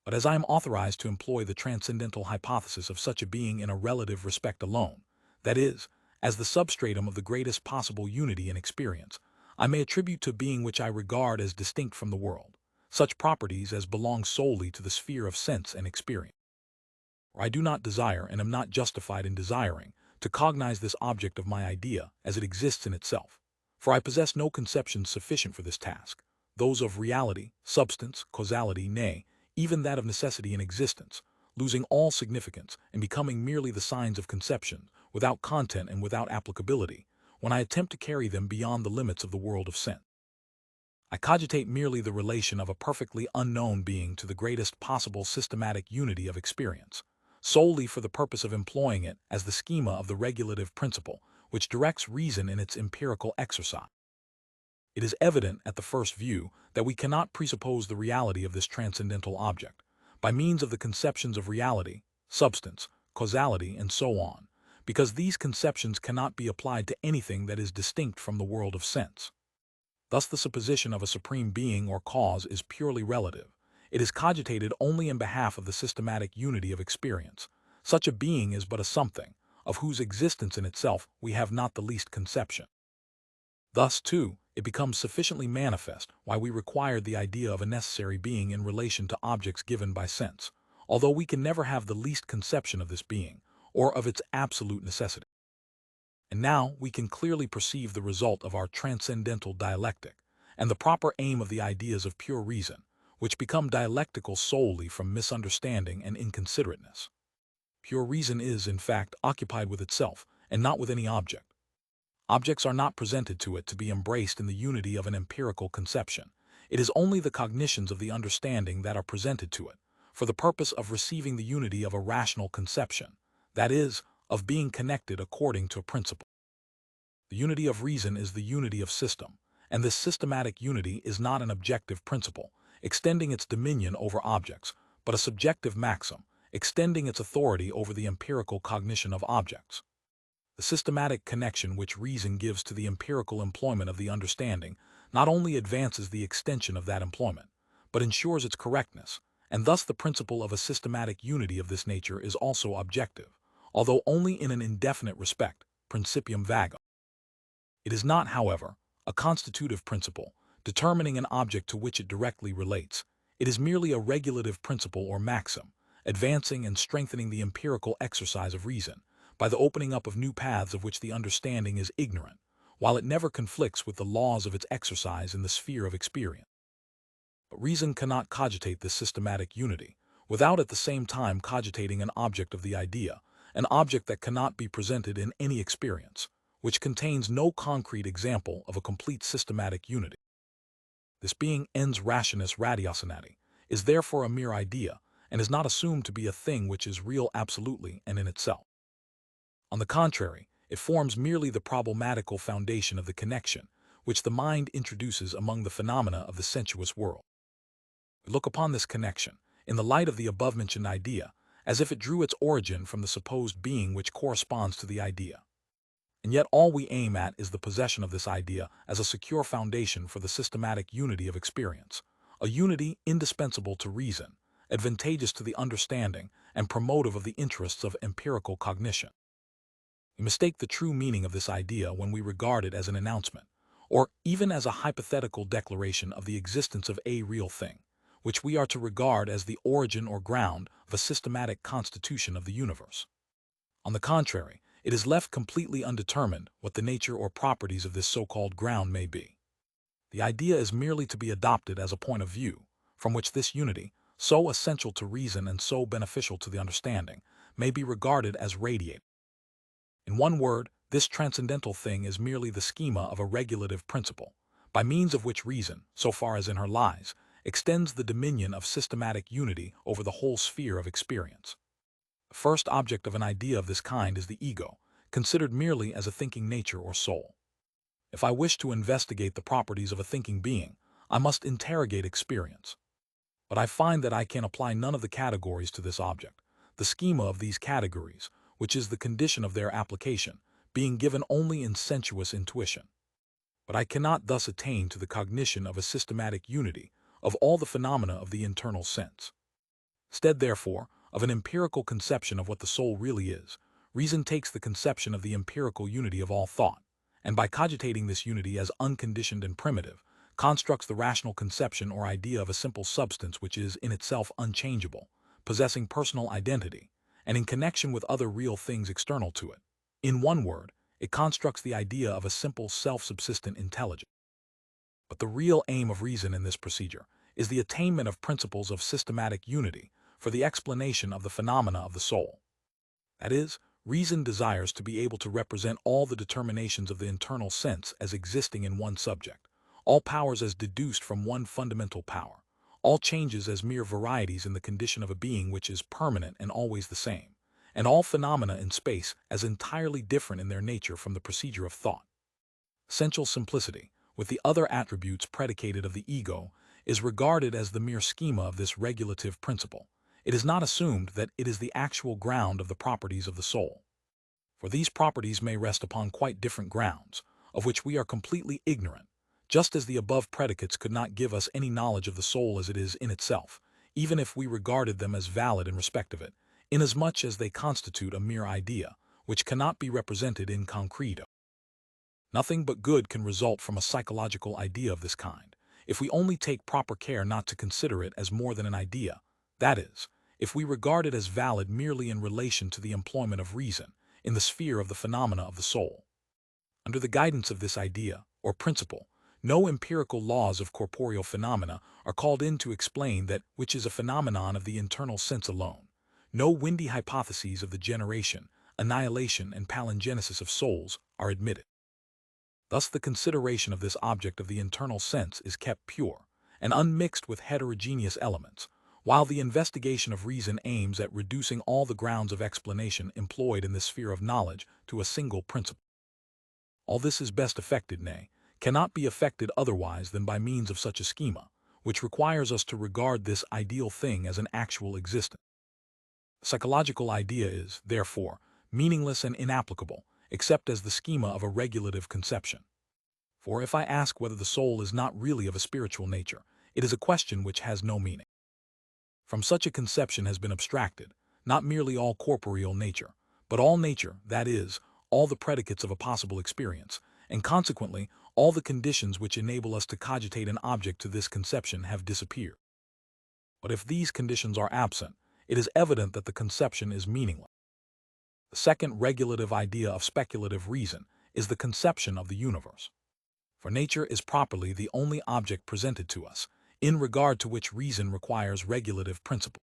But as I am authorized to employ the transcendental hypothesis of such a being in a relative respect alone, that is, as the substratum of the greatest possible unity in experience, I may attribute to a being which I regard as distinct from the world, such properties as belong solely to the sphere of sense and experience. For I do not desire, and am not justified in desiring, to cognize this object of my idea as it exists in itself, for I possess no conceptions sufficient for this task, those of reality, substance, causality, nay, even that of necessity and existence, losing all significance and becoming merely the signs of conception, without content and without applicability, when I attempt to carry them beyond the limits of the world of sense. I cogitate merely the relation of a perfectly unknown being to the greatest possible systematic unity of experience, solely for the purpose of employing it as the schema of the regulative principle which directs reason in its empirical exercise. It is evident at the first view that we cannot presuppose the reality of this transcendental object, by means of the conceptions of reality, substance, causality, and so on, because these conceptions cannot be applied to anything that is distinct from the world of sense. Thus the supposition of a supreme being or cause is purely relative. It is cogitated only in behalf of the systematic unity of experience. Such a being is but a something, of whose existence in itself we have not the least conception. Thus, too, it becomes sufficiently manifest why we required the idea of a necessary being in relation to objects given by sense, although we can never have the least conception of this being, or of its absolute necessity. And now we can clearly perceive the result of our transcendental dialectic, and the proper aim of the ideas of pure reason, which become dialectical solely from misunderstanding and inconsiderateness. Pure reason is, in fact, occupied with itself, and not with any object. Objects are not presented to it to be embraced in the unity of an empirical conception. It is only the cognitions of the understanding that are presented to it, for the purpose of receiving the unity of a rational conception, that is, of being connected according to a principle. The unity of reason is the unity of system, and this systematic unity is not an objective principle, extending its dominion over objects, but a subjective maxim, extending its authority over the empirical cognition of objects. The systematic connection which reason gives to the empirical employment of the understanding not only advances the extension of that employment, but ensures its correctness, and thus the principle of a systematic unity of this nature is also objective, although only in an indefinite respect, principium vagum. It is not, however, a constitutive principle, determining an object to which it directly relates. It is merely a regulative principle or maxim, advancing and strengthening the empirical exercise of reason, by the opening up of new paths of which the understanding is ignorant, while it never conflicts with the laws of its exercise in the sphere of experience. But reason cannot cogitate this systematic unity, without at the same time cogitating an object of the idea, an object that cannot be presented in any experience, which contains no concrete example of a complete systematic unity. This being ens rationis ratiocinati, is therefore a mere idea, and is not assumed to be a thing which is real absolutely and in itself. On the contrary, it forms merely the problematical foundation of the connection, which the mind introduces among the phenomena of the sensuous world. We look upon this connection, in the light of the above-mentioned idea, as if it drew its origin from the supposed being which corresponds to the idea. And yet all we aim at is the possession of this idea as a secure foundation for the systematic unity of experience, a unity indispensable to reason, advantageous to the understanding, and promotive of the interests of empirical cognition. We mistake the true meaning of this idea when we regard it as an announcement, or even as a hypothetical declaration of the existence of a real thing, which we are to regard as the origin or ground of a systematic constitution of the universe. On the contrary, it is left completely undetermined what the nature or properties of this so-called ground may be. The idea is merely to be adopted as a point of view, from which this unity, so essential to reason and so beneficial to the understanding, may be regarded as radiating. In one word, this transcendental thing is merely the schema of a regulative principle, by means of which reason, so far as in her lies, extends the dominion of systematic unity over the whole sphere of experience. The first object of an idea of this kind is the ego, considered merely as a thinking nature or soul. If I wish to investigate the properties of a thinking being, I must interrogate experience. But I find that I can apply none of the categories to this object, the schema of these categories, which is the condition of their application, being given only in sensuous intuition. But I cannot thus attain to the cognition of a systematic unity of all the phenomena of the internal sense. Instead, therefore, of an empirical conception of what the soul really is, reason takes the conception of the empirical unity of all thought, and by cogitating this unity as unconditioned and primitive, constructs the rational conception or idea of a simple substance which is in itself unchangeable, possessing personal identity, and in connection with other real things external to it. In one word, it constructs the idea of a simple self-subsistent intelligence. But the real aim of reason in this procedure is the attainment of principles of systematic unity for the explanation of the phenomena of the soul. That is, reason desires to be able to represent all the determinations of the internal sense as existing in one subject, all powers as deduced from one fundamental power, all changes as mere varieties in the condition of a being which is permanent and always the same, and all phenomena in space as entirely different in their nature from the procedure of thought. Essential simplicity, with the other attributes predicated of the ego, is regarded as the mere schema of this regulative principle. It is not assumed that it is the actual ground of the properties of the soul. For these properties may rest upon quite different grounds, of which we are completely ignorant, just as the above predicates could not give us any knowledge of the soul as it is in itself, even if we regarded them as valid in respect of it, inasmuch as they constitute a mere idea, which cannot be represented in concreto. Nothing but good can result from a psychological idea of this kind, if we only take proper care not to consider it as more than an idea, that is, if we regard it as valid merely in relation to the employment of reason, in the sphere of the phenomena of the soul. Under the guidance of this idea, or principle, no empirical laws of corporeal phenomena are called in to explain that which is a phenomenon of the internal sense alone. No windy hypotheses of the generation, annihilation, and palingenesis of souls are admitted. Thus the consideration of this object of the internal sense is kept pure and unmixed with heterogeneous elements, while the investigation of reason aims at reducing all the grounds of explanation employed in this sphere of knowledge to a single principle. All this is best effected, nay, cannot be effected otherwise than by means of such a schema, which requires us to regard this ideal thing as an actual existence. The psychological idea is, therefore, meaningless and inapplicable, except as the schema of a regulative conception. For if I ask whether the soul is not really of a spiritual nature, it is a question which has no meaning. From such a conception has been abstracted, not merely all corporeal nature, but all nature, that is, all the predicates of a possible experience, and consequently all the conditions which enable us to cogitate an object to this conception have disappeared. But if these conditions are absent, it is evident that the conception is meaningless. The second regulative idea of speculative reason is the conception of the universe. For nature is properly the only object presented to us, in regard to which reason requires regulative principle.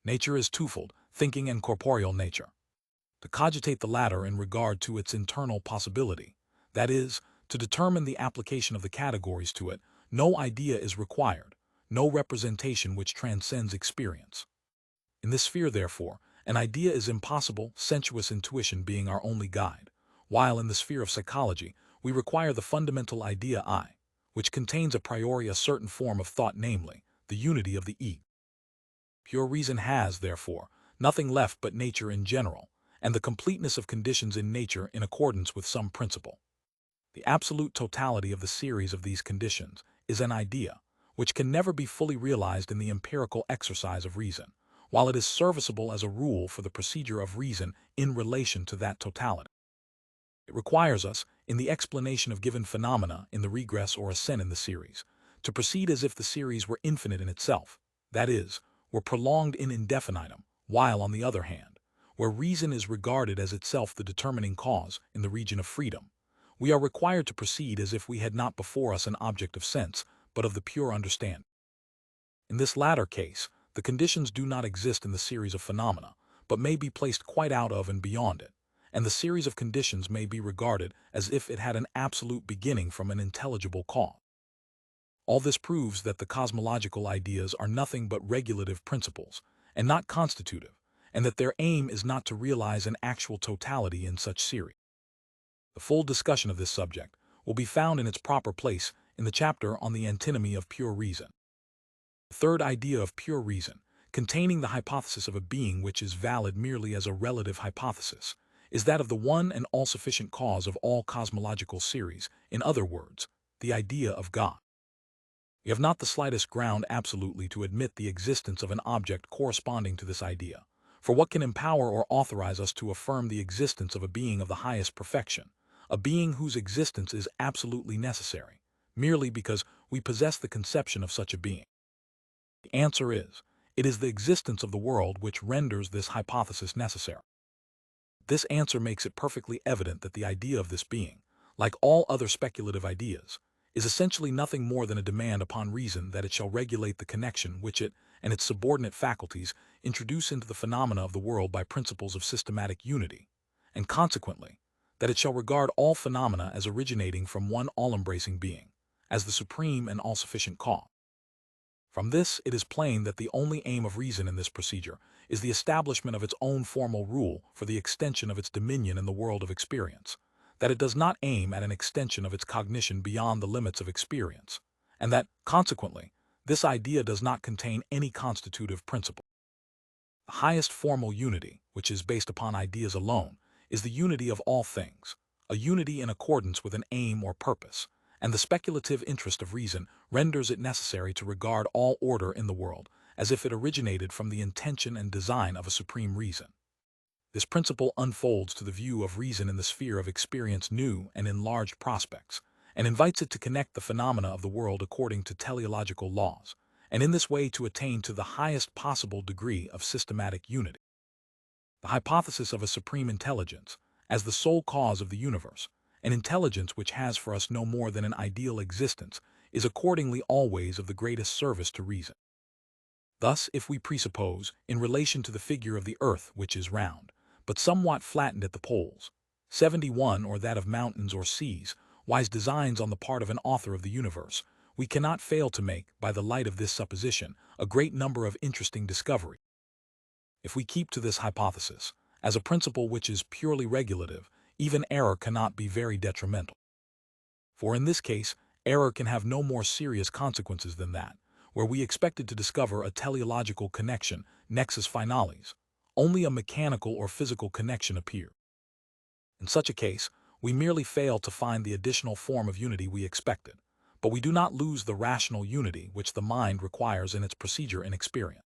Nature is twofold, thinking and corporeal nature. To cogitate the latter in regard to its internal possibility, that is, to determine the application of the categories to it, no idea is required, no representation which transcends experience. In this sphere, therefore, an idea is impossible, sensuous intuition being our only guide, while in the sphere of psychology, we require the fundamental idea I, which contains a priori a certain form of thought, namely, the unity of the ego. Pure reason has, therefore, nothing left but nature in general, and the completeness of conditions in nature in accordance with some principle. The absolute totality of the series of these conditions is an idea, which can never be fully realized in the empirical exercise of reason, while it is serviceable as a rule for the procedure of reason in relation to that totality. It requires us, in the explanation of given phenomena in the regress or ascent in the series, to proceed as if the series were infinite in itself, that is, were prolonged in indefinitum, while, on the other hand, where reason is regarded as itself the determining cause in the region of freedom, we are required to proceed as if we had not before us an object of sense, but of the pure understanding. In this latter case, the conditions do not exist in the series of phenomena, but may be placed quite out of and beyond it, and the series of conditions may be regarded as if it had an absolute beginning from an intelligible cause. All this proves that the cosmological ideas are nothing but regulative principles, and not constitutive, and that their aim is not to realize an actual totality in such series. The full discussion of this subject will be found in its proper place in the chapter on the antinomy of pure reason. The third idea of pure reason, containing the hypothesis of a being which is valid merely as a relative hypothesis, is that of the one and all-sufficient cause of all cosmological series, in other words, the idea of God. We have not the slightest ground absolutely to admit the existence of an object corresponding to this idea, for what can empower or authorize us to affirm the existence of a being of the highest perfection, a being whose existence is absolutely necessary, merely because we possess the conception of such a being? The answer is, it is the existence of the world which renders this hypothesis necessary. This answer makes it perfectly evident that the idea of this being, like all other speculative ideas, is essentially nothing more than a demand upon reason that it shall regulate the connection which it and its subordinate faculties introduce into the phenomena of the world by principles of systematic unity, and consequently, that it shall regard all phenomena as originating from one all-embracing being, as the supreme and all-sufficient cause. From this it is plain that the only aim of reason in this procedure is the establishment of its own formal rule for the extension of its dominion in the world of experience, that it does not aim at an extension of its cognition beyond the limits of experience, and that, consequently, this idea does not contain any constitutive principle. The highest formal unity, which is based upon ideas alone, is the unity of all things, a unity in accordance with an aim or purpose, and the speculative interest of reason renders it necessary to regard all order in the world as if it originated from the intention and design of a supreme reason. This principle unfolds to the view of reason in the sphere of experience new and enlarged prospects, and invites it to connect the phenomena of the world according to teleological laws, and in this way to attain to the highest possible degree of systematic unity. The hypothesis of a supreme intelligence, as the sole cause of the universe, an intelligence which has for us no more than an ideal existence, is accordingly always of the greatest service to reason. Thus, if we presuppose, in relation to the figure of the earth which is round, but somewhat flattened at the poles, 71 or that of mountains or seas, wise designs on the part of an author of the universe, we cannot fail to make, by the light of this supposition, a great number of interesting discoveries. If we keep to this hypothesis, as a principle which is purely regulative, even error cannot be very detrimental. For in this case, error can have no more serious consequences than that, where we expected to discover a teleological connection, nexus finalis, only a mechanical or physical connection appear. In such a case, we merely fail to find the additional form of unity we expected, but we do not lose the rational unity which the mind requires in its procedure and experience.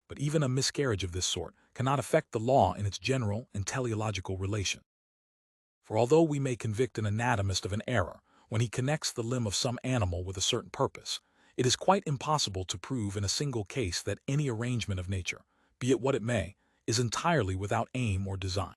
But even a miscarriage of this sort cannot affect the law in its general and teleological relation. For although we may convict an anatomist of an error when he connects the limb of some animal with a certain purpose, it is quite impossible to prove in a single case that any arrangement of nature, be it what it may, is entirely without aim or design.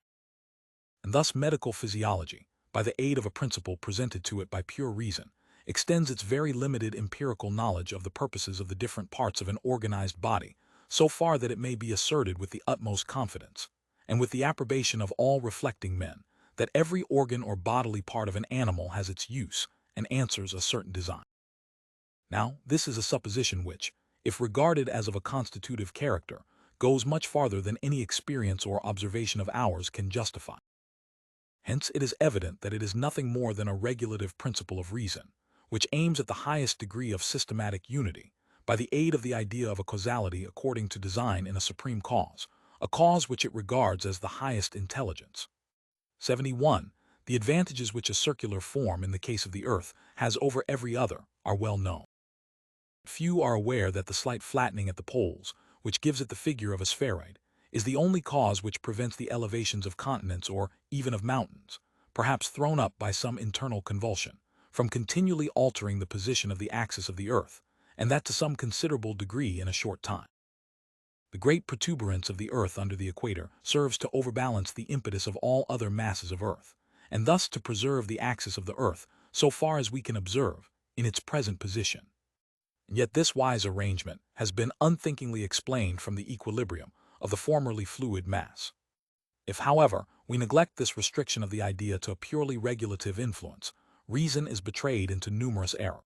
And thus medical physiology, by the aid of a principle presented to it by pure reason, extends its very limited empirical knowledge of the purposes of the different parts of an organized body, so far that it may be asserted with the utmost confidence, and with the approbation of all reflecting men, that every organ or bodily part of an animal has its use and answers a certain design. Now, this is a supposition which, if regarded as of a constitutive character, goes much farther than any experience or observation of ours can justify. Hence it is evident that it is nothing more than a regulative principle of reason, which aims at the highest degree of systematic unity, by the aid of the idea of a causality according to design in a supreme cause, a cause which it regards as the highest intelligence. 71. The advantages which a circular form in the case of the earth has over every other are well known. Few are aware that the slight flattening at the poles, which gives it the figure of a spheroid, is the only cause which prevents the elevations of continents or even of mountains, perhaps thrown up by some internal convulsion, from continually altering the position of the axis of the earth, and that to some considerable degree in a short time. The great protuberance of the earth under the equator serves to overbalance the impetus of all other masses of earth, and thus to preserve the axis of the earth, so far as we can observe, in its present position. And yet this wise arrangement has been unthinkingly explained from the equilibrium of the formerly fluid mass. If, however, we neglect this restriction of the idea to a purely regulative influence, reason is betrayed into numerous errors.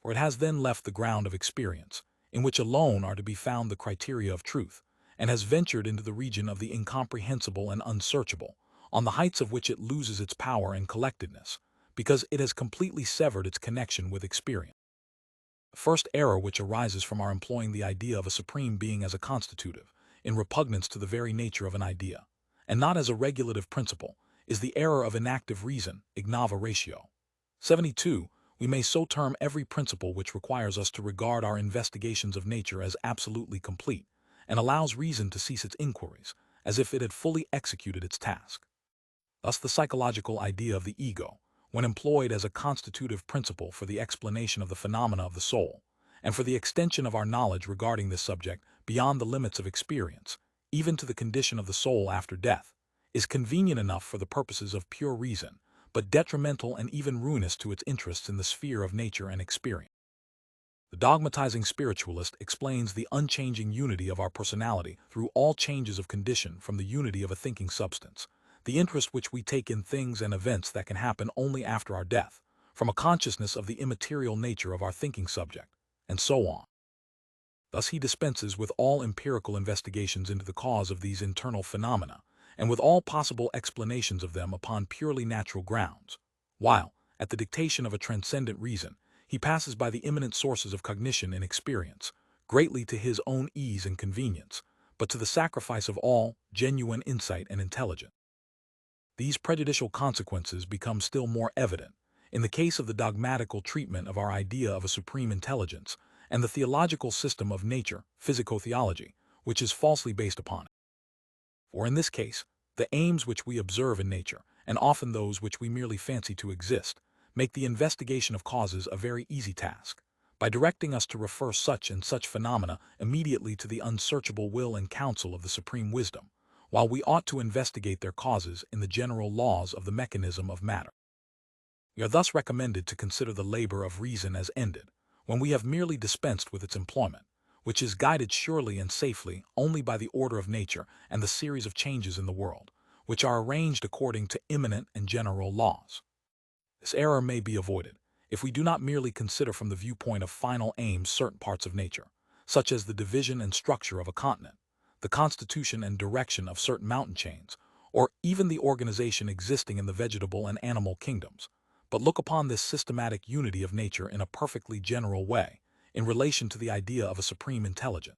For it has then left the ground of experience, in which alone are to be found the criteria of truth, and has ventured into the region of the incomprehensible and unsearchable, on the heights of which it loses its power and collectedness, because it has completely severed its connection with experience. The first error which arises from our employing the idea of a supreme being as a constitutive, in repugnance to the very nature of an idea, and not as a regulative principle, is the error of inactive reason, ignava ratio. 72. We may so term every principle which requires us to regard our investigations of nature as absolutely complete, and allows reason to cease its inquiries, as if it had fully executed its task. Thus the psychological idea of the ego, when employed as a constitutive principle for the explanation of the phenomena of the soul, and for the extension of our knowledge regarding this subject beyond the limits of experience, even to the condition of the soul after death, is convenient enough for the purposes of pure reason, but detrimental and even ruinous to its interests in the sphere of nature and experience. The dogmatizing spiritualist explains the unchanging unity of our personality through all changes of condition from the unity of a thinking substance, the interest which we take in things and events that can happen only after our death, from a consciousness of the immaterial nature of our thinking subject, and so on. Thus he dispenses with all empirical investigations into the cause of these internal phenomena, and with all possible explanations of them upon purely natural grounds, while, at the dictation of a transcendent reason, he passes by the immanent sources of cognition and experience, greatly to his own ease and convenience, but to the sacrifice of all genuine insight and intelligence. These prejudicial consequences become still more evident in the case of the dogmatical treatment of our idea of a supreme intelligence and the theological system of nature, physico-theology, which is falsely based upon it. For in this case, the aims which we observe in nature, and often those which we merely fancy to exist, make the investigation of causes a very easy task, by directing us to refer such and such phenomena immediately to the unsearchable will and counsel of the supreme wisdom, while we ought to investigate their causes in the general laws of the mechanism of matter. We are thus recommended to consider the labor of reason as ended, when we have merely dispensed with its employment, which is guided surely and safely only by the order of nature and the series of changes in the world, which are arranged according to immanent and general laws. This error may be avoided if we do not merely consider from the viewpoint of final aims certain parts of nature, such as the division and structure of a continent, the constitution and direction of certain mountain chains, or even the organization existing in the vegetable and animal kingdoms, but look upon this systematic unity of nature in a perfectly general way, in relation to the idea of a supreme intelligence.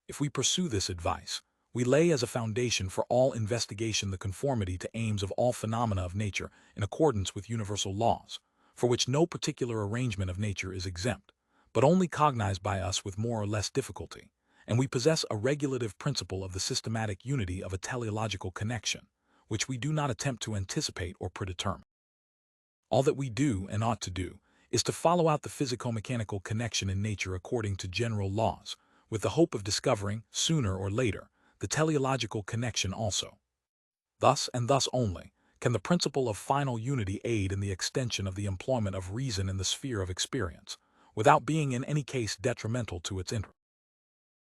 If we pursue this advice, we lay as a foundation for all investigation the conformity to aims of all phenomena of nature in accordance with universal laws, for which no particular arrangement of nature is exempt, but only cognized by us with more or less difficulty, and we possess a regulative principle of the systematic unity of a teleological connection, which we do not attempt to anticipate or predetermine. All that we do and ought to do is to follow out the physico-mechanical connection in nature according to general laws, with the hope of discovering, sooner or later, the teleological connection also. Thus and thus only can the principle of final unity aid in the extension of the employment of reason in the sphere of experience, without being in any case detrimental to its interest.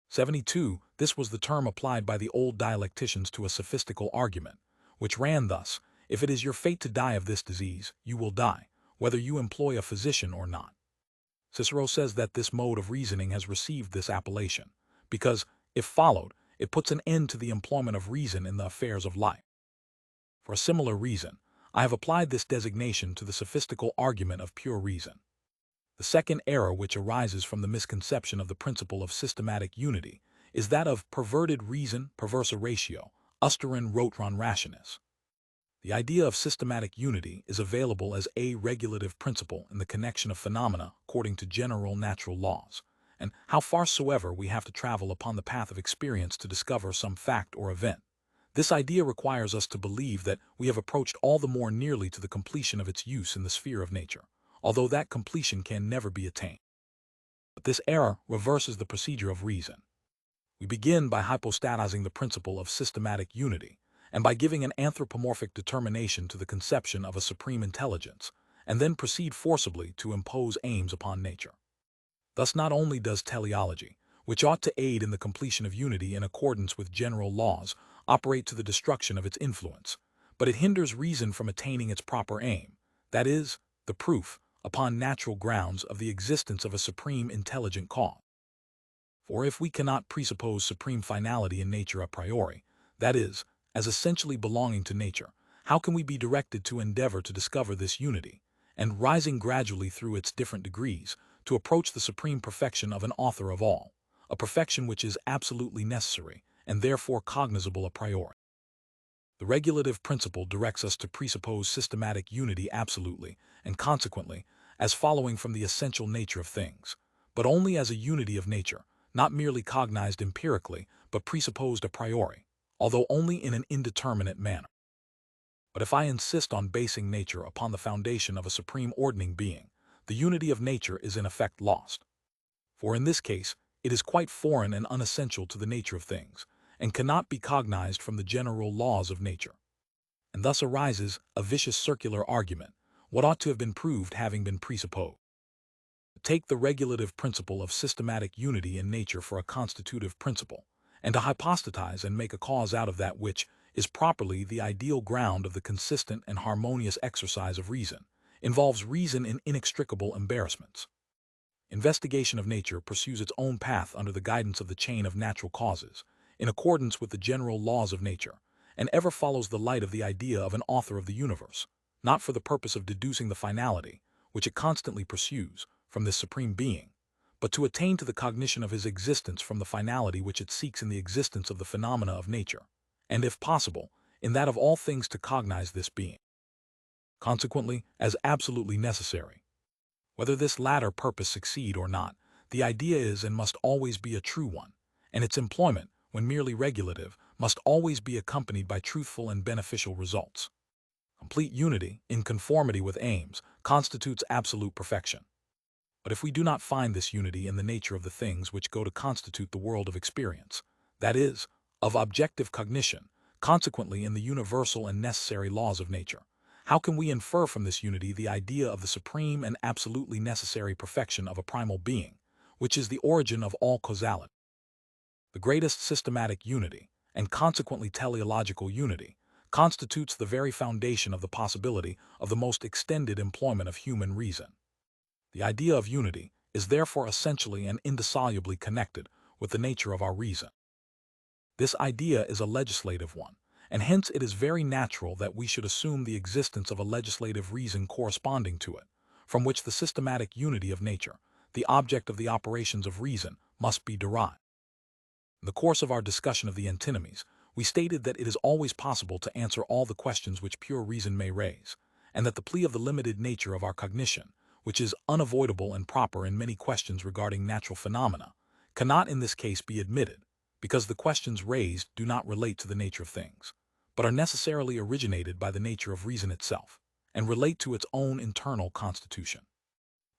72. This was the term applied by the old dialecticians to a sophistical argument, which ran thus: if it is your fate to die of this disease, you will die, whether you employ a physician or not. Cicero says that this mode of reasoning has received this appellation, because, if followed, it puts an end to the employment of reason in the affairs of life. For a similar reason, I have applied this designation to the sophistical argument of pure reason. The second error which arises from the misconception of the principle of systematic unity is that of perverted reason, perversa ratio, usterin rotron rationis. The idea of systematic unity is available as a regulative principle in the connection of phenomena according to general natural laws, and how far soever we have to travel upon the path of experience to discover some fact or event, this idea requires us to believe that we have approached all the more nearly to the completion of its use in the sphere of nature, although that completion can never be attained. But this error reverses the procedure of reason. We begin by hypostatizing the principle of systematic unity, and by giving an anthropomorphic determination to the conception of a supreme intelligence, and then proceed forcibly to impose aims upon nature. Thus not only does teleology, which ought to aid in the completion of unity in accordance with general laws, operate to the destruction of its influence, but it hinders reason from attaining its proper aim, that is, the proof, upon natural grounds, of the existence of a supreme intelligent cause. For if we cannot presuppose supreme finality in nature a priori, that is, as essentially belonging to nature, how can we be directed to endeavor to discover this unity, and, rising gradually through its different degrees, to approach the supreme perfection of an author of all, a perfection which is absolutely necessary, and therefore cognizable a priori? The regulative principle directs us to presuppose systematic unity absolutely, and consequently, as following from the essential nature of things, but only as a unity of nature, not merely cognized empirically, but presupposed a priori, although only in an indeterminate manner. But if I insist on basing nature upon the foundation of a supreme ordaining being, the unity of nature is in effect lost. For in this case, it is quite foreign and unessential to the nature of things, and cannot be cognized from the general laws of nature. And thus arises a vicious circular argument, what ought to have been proved having been presupposed. Take the regulative principle of systematic unity in nature for a constitutive principle, and to hypostatize and make a cause out of that which is properly the ideal ground of the consistent and harmonious exercise of reason, involves reason in inextricable embarrassments. Investigation of nature pursues its own path under the guidance of the chain of natural causes, in accordance with the general laws of nature, and ever follows the light of the idea of an author of the universe, not for the purpose of deducing the finality, which it constantly pursues, from this supreme being, but to attain to the cognition of his existence from the finality which it seeks in the existence of the phenomena of nature, and, if possible, in that of all things to cognize this being, consequently, as absolutely necessary. Whether this latter purpose succeed or not, the idea is and must always be a true one, and its employment, when merely regulative, must always be accompanied by truthful and beneficial results. Complete unity, in conformity with aims, constitutes absolute perfection. But if we do not find this unity in the nature of the things which go to constitute the world of experience, that is, of objective cognition, consequently in the universal and necessary laws of nature, how can we infer from this unity the idea of the supreme and absolutely necessary perfection of a primal being, which is the origin of all causality? The greatest systematic unity, and consequently teleological unity, constitutes the very foundation of the possibility of the most extended employment of human reason. The idea of unity is therefore essentially and indissolubly connected with the nature of our reason. This idea is a legislative one, and hence it is very natural that we should assume the existence of a legislative reason corresponding to it, from which the systematic unity of nature, the object of the operations of reason, must be derived. In the course of our discussion of the antinomies, we stated that it is always possible to answer all the questions which pure reason may raise, and that the plea of the limited nature of our cognition, which is unavoidable and proper in many questions regarding natural phenomena, cannot in this case be admitted, because the questions raised do not relate to the nature of things, but are necessarily originated by the nature of reason itself, and relate to its own internal constitution.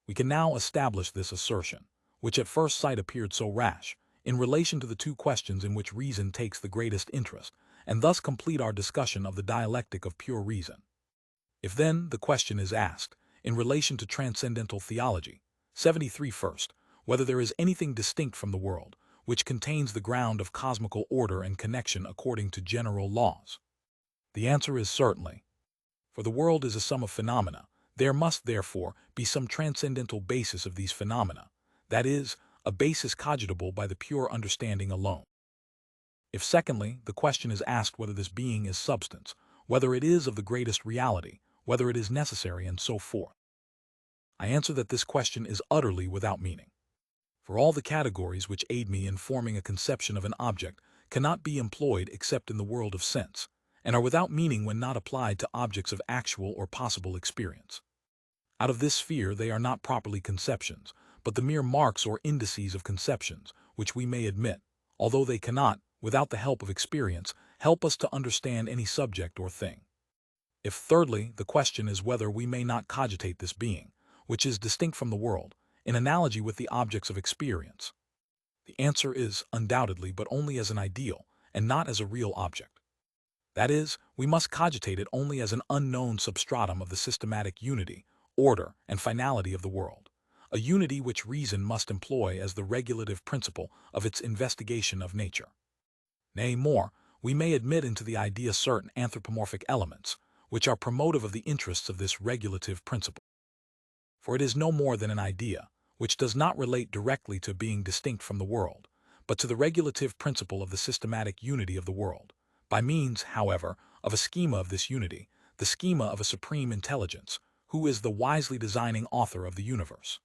We can now establish this assertion, which at first sight appeared so rash, in relation to the two questions in which reason takes the greatest interest, and thus complete our discussion of the dialectic of pure reason. If then the question is asked, in relation to transcendental theology, 73 first, whether there is anything distinct from the world, which contains the ground of cosmical order and connection according to general laws? The answer is certainly. For the world is a sum of phenomena, there must therefore be some transcendental basis of these phenomena, that is, a basis cogitable by the pure understanding alone. If secondly, the question is asked whether this being is substance, whether it is of the greatest reality, whether it is necessary, and so forth, I answer that this question is utterly without meaning. For all the categories which aid me in forming a conception of an object cannot be employed except in the world of sense, and are without meaning when not applied to objects of actual or possible experience. Out of this sphere they are not properly conceptions, but the mere marks or indices of conceptions, which we may admit, although they cannot, without the help of experience, help us to understand any subject or thing. If thirdly, the question is whether we may not cogitate this being, which is distinct from the world, in analogy with the objects of experience, the answer is undoubtedly, but only as an ideal, and not as a real object. That is, we must cogitate it only as an unknown substratum of the systematic unity, order, and finality of the world, a unity which reason must employ as the regulative principle of its investigation of nature. Nay, more, we may admit into the idea certain anthropomorphic elements, which are promotive of the interests of this regulative principle. For it is no more than an idea, which does not relate directly to being distinct from the world, but to the regulative principle of the systematic unity of the world, by means, however, of a schema of this unity, the schema of a supreme intelligence, who is the wisely designing author of the universe.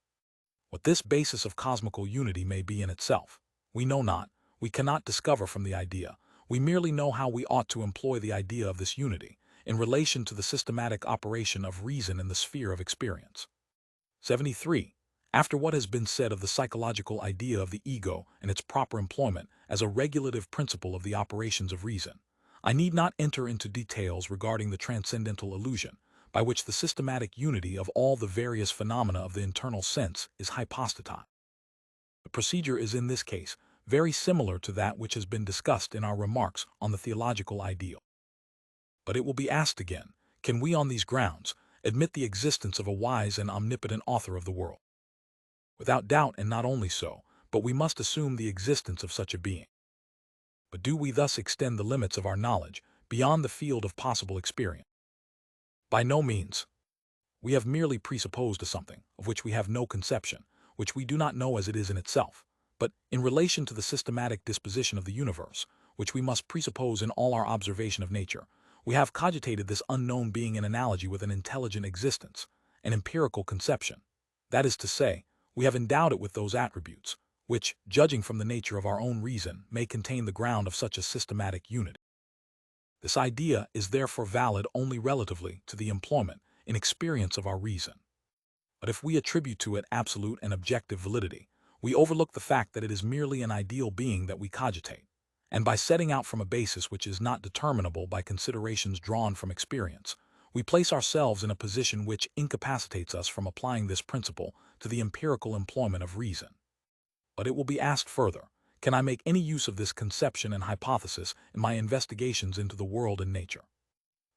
What this basis of cosmical unity may be in itself, we know not, we cannot discover from the idea, we merely know how we ought to employ the idea of this unity, in relation to the systematic operation of reason in the sphere of experience. 73. After what has been said of the psychological idea of the ego and its proper employment as a regulative principle of the operations of reason, I need not enter into details regarding the transcendental illusion, by which the systematic unity of all the various phenomena of the internal sense is hypostatized. The procedure is in this case very similar to that which has been discussed in our remarks on the theological ideal. But it will be asked again, can we on these grounds admit the existence of a wise and omnipotent author of the world? Without doubt, and not only so, but we must assume the existence of such a being. But do we thus extend the limits of our knowledge beyond the field of possible experience? By no means. We have merely presupposed a something of which we have no conception, which we do not know as it is in itself, but in relation to the systematic disposition of the universe, which we must presuppose in all our observation of nature, we have cogitated this unknown being in analogy with an intelligent existence, an empirical conception. That is to say, we have endowed it with those attributes, which, judging from the nature of our own reason, may contain the ground of such a systematic unity. This idea is therefore valid only relatively to the employment in experience of our reason. But if we attribute to it absolute and objective validity, we overlook the fact that it is merely an ideal being that we cogitate, And by setting out from a basis which is not determinable by considerations drawn from experience, we place ourselves in a position which incapacitates us from applying this principle to the empirical employment of reason. But it will be asked further, can I make any use of this conception and hypothesis in my investigations into the world and nature?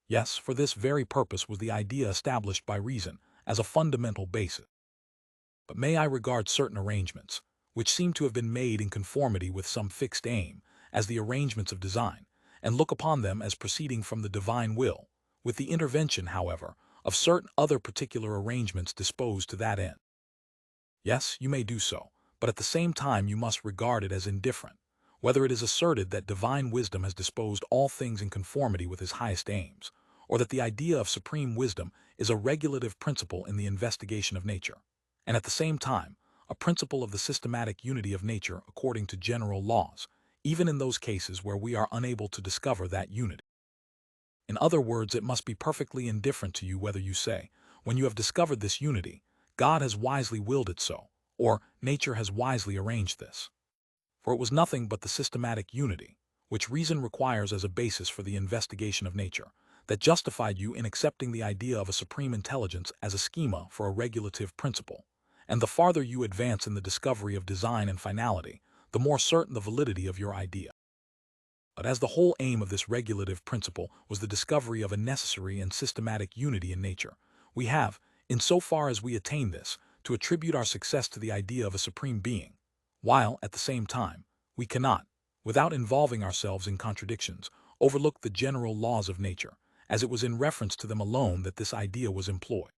Yes, for this very purpose was the idea established by reason as a fundamental basis. But may I regard certain arrangements, which seem to have been made in conformity with some fixed aim, as the arrangements of design, and look upon them as proceeding from the divine will, with the intervention, however, of certain other particular arrangements disposed to that end? Yes, you may do so, but at the same time you must regard it as indifferent, whether it is asserted that divine wisdom has disposed all things in conformity with his highest aims, or that the idea of supreme wisdom is a regulative principle in the investigation of nature, and at the same time a principle of the systematic unity of nature according to general laws, even in those cases where we are unable to discover that unity. In other words, it must be perfectly indifferent to you whether you say, when you have discovered this unity, God has wisely willed it so, or nature has wisely arranged this. For it was nothing but the systematic unity, which reason requires as a basis for the investigation of nature, that justified you in accepting the idea of a supreme intelligence as a schema for a regulative principle. And the farther you advance in the discovery of design and finality, the more certain the validity of your idea. But as the whole aim of this regulative principle was the discovery of a necessary and systematic unity in nature, we have, in so far as we attain this, to attribute our success to the idea of a supreme being, while, at the same time, we cannot, without involving ourselves in contradictions, overlook the general laws of nature, as it was in reference to them alone that this idea was employed.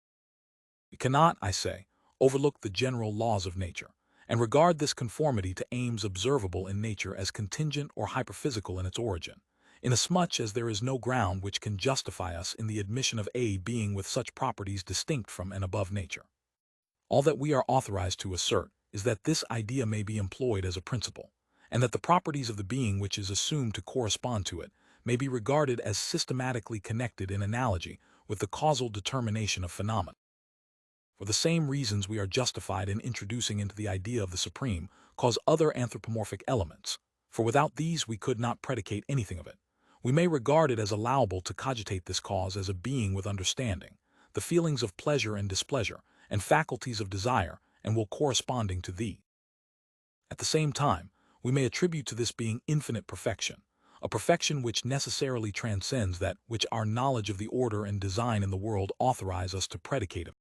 We cannot, I say, overlook the general laws of nature, and regard this conformity to aims observable in nature as contingent or hyperphysical in its origin, inasmuch as there is no ground which can justify us in the admission of a being with such properties distinct from and above nature. All that we are authorized to assert is that this idea may be employed as a principle, and that the properties of the being which is assumed to correspond to it may be regarded as systematically connected in analogy with the causal determination of phenomena. For the same reasons we are justified in introducing into the idea of the supreme cause other anthropomorphic elements, for without these we could not predicate anything of it. We may regard it as allowable to cogitate this cause as a being with understanding, the feelings of pleasure and displeasure, and faculties of desire, and will corresponding to thee. At the same time, we may attribute to this being infinite perfection, a perfection which necessarily transcends that which our knowledge of the order and design in the world authorize us to predicate of.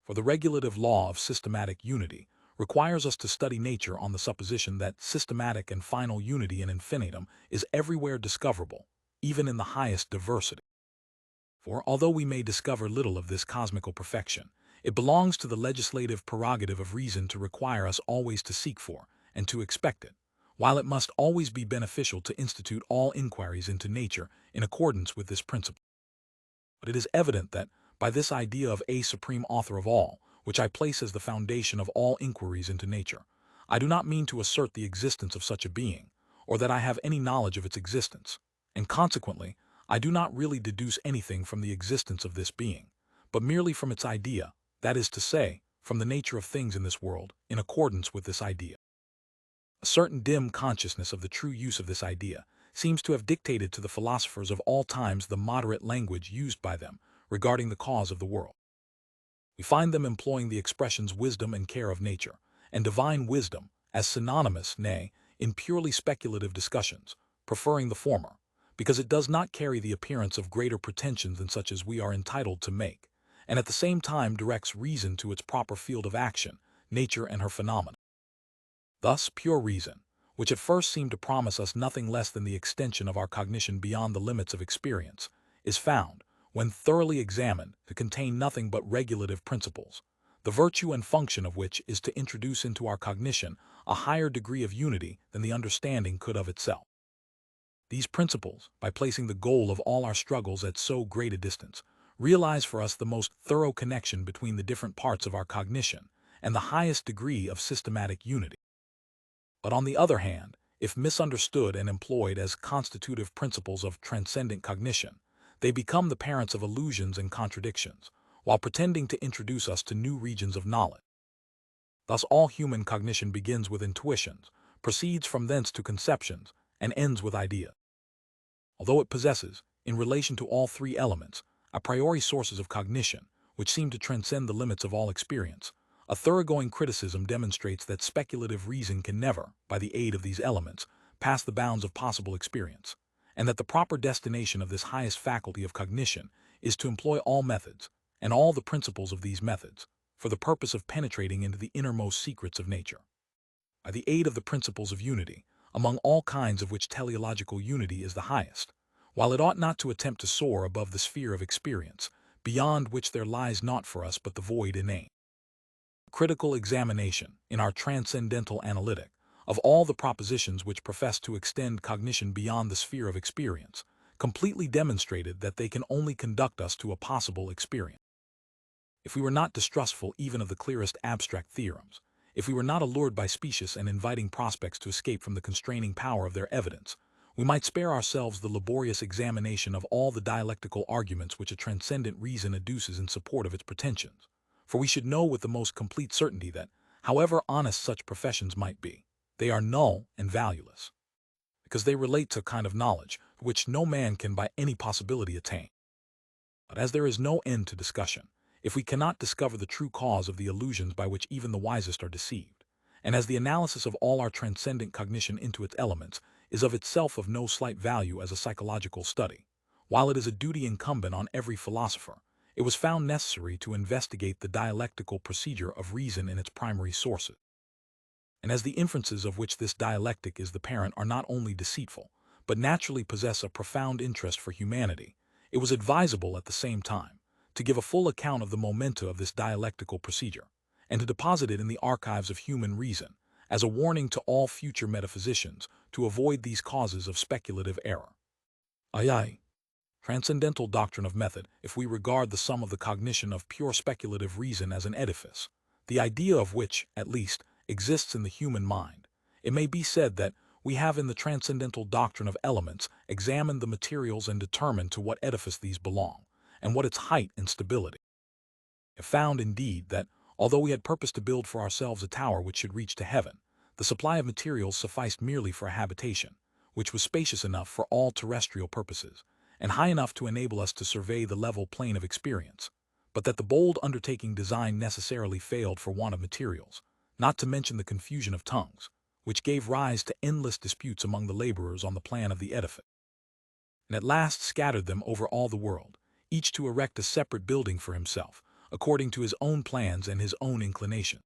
For the regulative law of systematic unity requires us to study nature on the supposition that systematic and final unity in infinitum is everywhere discoverable, even in the highest diversity. For although we may discover little of this cosmical perfection, it belongs to the legislative prerogative of reason to require us always to seek for and to expect it, while it must always be beneficial to institute all inquiries into nature in accordance with this principle. But it is evident that, by this idea of a supreme author of all, which I place as the foundation of all inquiries into nature, I do not mean to assert the existence of such a being, or that I have any knowledge of its existence, and consequently, I do not really deduce anything from the existence of this being, but merely from its idea, that is to say, from the nature of things in this world, in accordance with this idea. A certain dim consciousness of the true use of this idea seems to have dictated to the philosophers of all times the moderate language used by them regarding the cause of the world. We find them employing the expressions wisdom and care of nature, and divine wisdom, as synonymous, nay, in purely speculative discussions, preferring the former, because it does not carry the appearance of greater pretensions than such as we are entitled to make, and at the same time directs reason to its proper field of action, nature and her phenomena. Thus, pure reason, which at first seemed to promise us nothing less than the extension of our cognition beyond the limits of experience, is found, when thoroughly examined, to contain nothing but regulative principles, the virtue and function of which is to introduce into our cognition a higher degree of unity than the understanding could of itself. These principles, by placing the goal of all our struggles at so great a distance, realize for us the most thorough connection between the different parts of our cognition and the highest degree of systematic unity. But on the other hand, if misunderstood and employed as constitutive principles of transcendent cognition, they become the parents of illusions and contradictions, while pretending to introduce us to new regions of knowledge. Thus all human cognition begins with intuitions, proceeds from thence to conceptions, and ends with idea. Although it possesses, in relation to all three elements, a priori sources of cognition, which seem to transcend the limits of all experience, a thoroughgoing criticism demonstrates that speculative reason can never, by the aid of these elements, pass the bounds of possible experience, and that the proper destination of this highest faculty of cognition is to employ all methods, and all the principles of these methods, for the purpose of penetrating into the innermost secrets of nature. By the aid of the principles of unity, among all kinds of which teleological unity is the highest, while it ought not to attempt to soar above the sphere of experience, beyond which there lies naught for us but the void inane. Critical examination, in our transcendental analytic, of all the propositions which profess to extend cognition beyond the sphere of experience, completely demonstrated that they can only conduct us to a possible experience. If we were not distrustful even of the clearest abstract theorems, if we were not allured by specious and inviting prospects to escape from the constraining power of their evidence, we might spare ourselves the laborious examination of all the dialectical arguments which a transcendent reason adduces in support of its pretensions, for we should know with the most complete certainty that, however honest such professions might be, they are null and valueless, because they relate to a kind of knowledge which no man can by any possibility attain. But as there is no end to discussion, if we cannot discover the true cause of the illusions by which even the wisest are deceived, and as the analysis of all our transcendent cognition into its elements is of itself of no slight value as a psychological study, while it is a duty incumbent on every philosopher, it was found necessary to investigate the dialectical procedure of reason in its primary sources. And as the inferences of which this dialectic is the parent are not only deceitful, but naturally possess a profound interest for humanity, it was advisable at the same time to give a full account of the momenta of this dialectical procedure, and to deposit it in the archives of human reason, as a warning to all future metaphysicians to avoid these causes of speculative error. Aye. Transcendental doctrine of method, if we regard the sum of the cognition of pure speculative reason as an edifice, the idea of which, at least, exists in the human mind, it may be said that we have in the transcendental doctrine of elements examined the materials and determined to what edifice these belong, and what its height and stability. We have found, indeed, that, although we had purposed to build for ourselves a tower which should reach to heaven, the supply of materials sufficed merely for a habitation, which was spacious enough for all terrestrial purposes, and high enough to enable us to survey the level plain of experience, but that the bold undertaking designed necessarily failed for want of materials, not to mention the confusion of tongues, which gave rise to endless disputes among the laborers on the plan of the edifice, and at last scattered them over all the world, each to erect a separate building for himself, according to his own plans and his own inclination.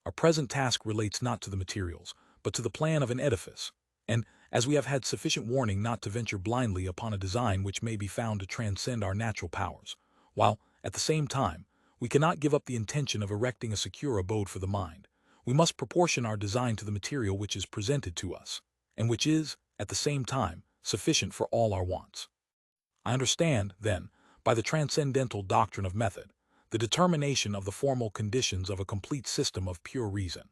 Our present task relates not to the materials, but to the plan of an edifice, and, as we have had sufficient warning not to venture blindly upon a design which may be found to transcend our natural powers, while, at the same time, we cannot give up the intention of erecting a secure abode for the mind, we must proportion our design to the material which is presented to us, and which is, at the same time, sufficient for all our wants. I understand, then, by the transcendental doctrine of method, the determination of the formal conditions of a complete system of pure reason.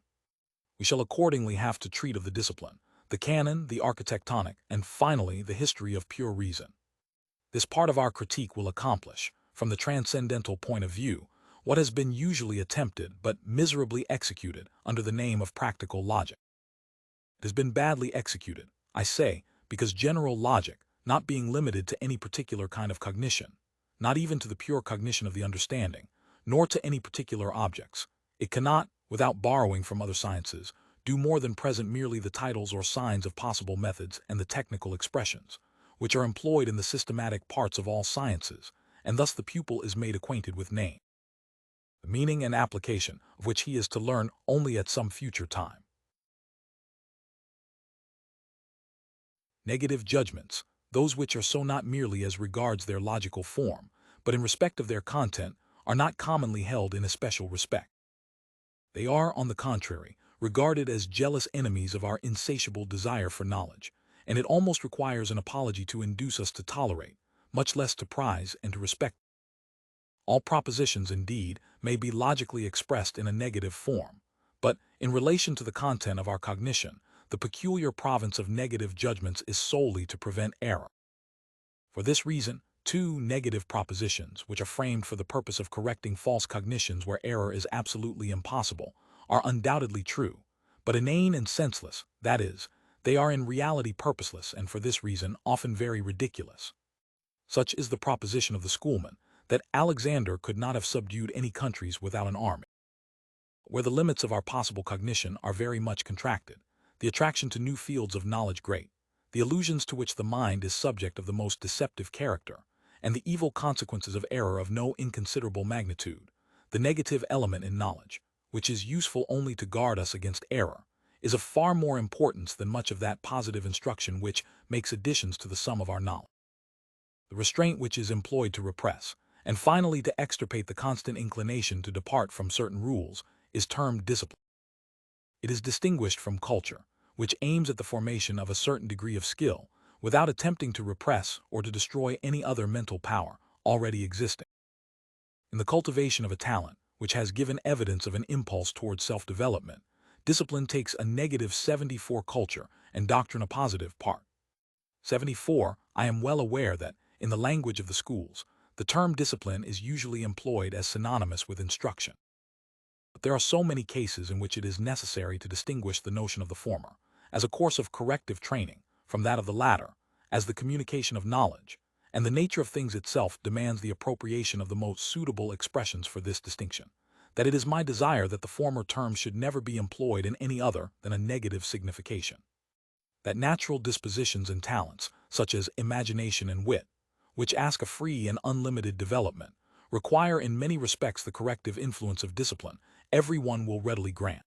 We shall accordingly have to treat of the discipline, the canon, the architectonic, and finally the history of pure reason. This part of our critique will accomplish, from the transcendental point of view, what has been usually attempted but miserably executed under the name of practical logic. It has been badly executed, I say, because general logic, not being limited to any particular kind of cognition, not even to the pure cognition of the understanding, nor to any particular objects, it cannot, without borrowing from other sciences, do more than present merely the titles or signs of possible methods and the technical expressions, which are employed in the systematic parts of all sciences, and thus the pupil is made acquainted with name, the meaning and application of which he is to learn only at some future time. Negative judgments, those which are so not merely as regards their logical form, but in respect of their content, are not commonly held in especial respect. They are, on the contrary, regarded as jealous enemies of our insatiable desire for knowledge, and it almost requires an apology to induce us to tolerate, much less to prize and to respect. All propositions, indeed, may be logically expressed in a negative form, but, in relation to the content of our cognition, the peculiar province of negative judgments is solely to prevent error. For this reason, two negative propositions, which are framed for the purpose of correcting false cognitions where error is absolutely impossible, are undoubtedly true, but inane and senseless, that is, They are in reality purposeless and for this reason often very ridiculous. Such is the proposition of the schoolman, that Alexander could not have subdued any countries without an army. Where the limits of our possible cognition are very much contracted, the attraction to new fields of knowledge great, the illusions to which the mind is subject of the most deceptive character, and the evil consequences of error of no inconsiderable magnitude, the negative element in knowledge, which is useful only to guard us against error, is of far more importance than much of that positive instruction which makes additions to the sum of our knowledge. The restraint which is employed to repress, and finally to extirpate the constant inclination to depart from certain rules, is termed discipline. It is distinguished from culture, which aims at the formation of a certain degree of skill, without attempting to repress or to destroy any other mental power already existing. In the cultivation of a talent, which has given evidence of an impulse towards self-development, discipline takes a negative 74 culture and doctrine a positive part. 74. I am well aware that, in the language of the schools, the term discipline is usually employed as synonymous with instruction. But there are so many cases in which it is necessary to distinguish the notion of the former, as a course of corrective training, from that of the latter, as the communication of knowledge, and the nature of things itself demands the appropriation of the most suitable expressions for this distinction, that it is my desire that the former term should never be employed in any other than a negative signification. That natural dispositions and talents, such as imagination and wit, which ask a free and unlimited development, require in many respects the corrective influence of discipline, every one will readily grant.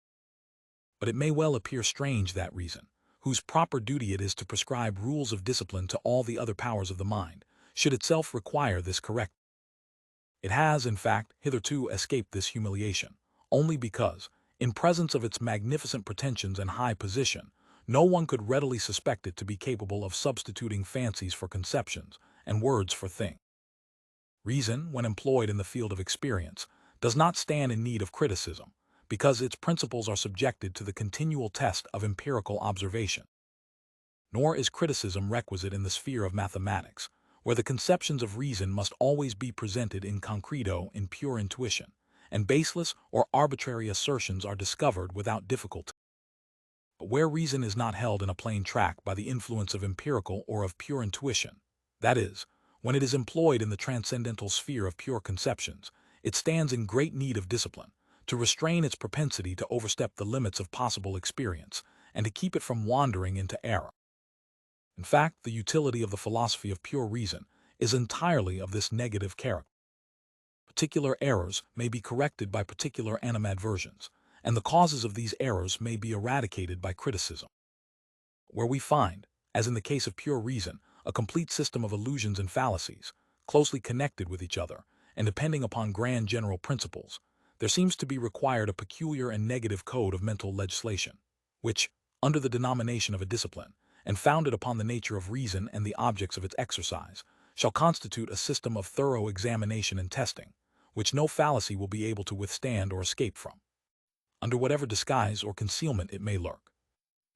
But it may well appear strange that reason, whose proper duty it is to prescribe rules of discipline to all the other powers of the mind, should itself require this correct. It has, in fact, hitherto escaped this humiliation, only because, in presence of its magnificent pretensions and high position, no one could readily suspect it to be capable of substituting fancies for conceptions and words for things. Reason, when employed in the field of experience, does not stand in need of criticism, because its principles are subjected to the continual test of empirical observation. Nor is criticism requisite in the sphere of mathematics, where the conceptions of reason must always be presented in concreto in pure intuition, and baseless or arbitrary assertions are discovered without difficulty. But where reason is not held in a plain track by the influence of empirical or of pure intuition, that is, when it is employed in the transcendental sphere of pure conceptions, it stands in great need of discipline, to restrain its propensity to overstep the limits of possible experience, and to keep it from wandering into error. In fact, the utility of the philosophy of pure reason is entirely of this negative character. Particular errors may be corrected by particular animadversions, and the causes of these errors may be eradicated by criticism. Where we find, as in the case of pure reason, a complete system of illusions and fallacies, closely connected with each other, and depending upon grand general principles, there seems to be required a peculiar and negative code of mental legislation, which, under the denomination of a discipline, and founded upon the nature of reason and the objects of its exercise, shall constitute a system of thorough examination and testing, which no fallacy will be able to withstand or escape from, under whatever disguise or concealment it may lurk.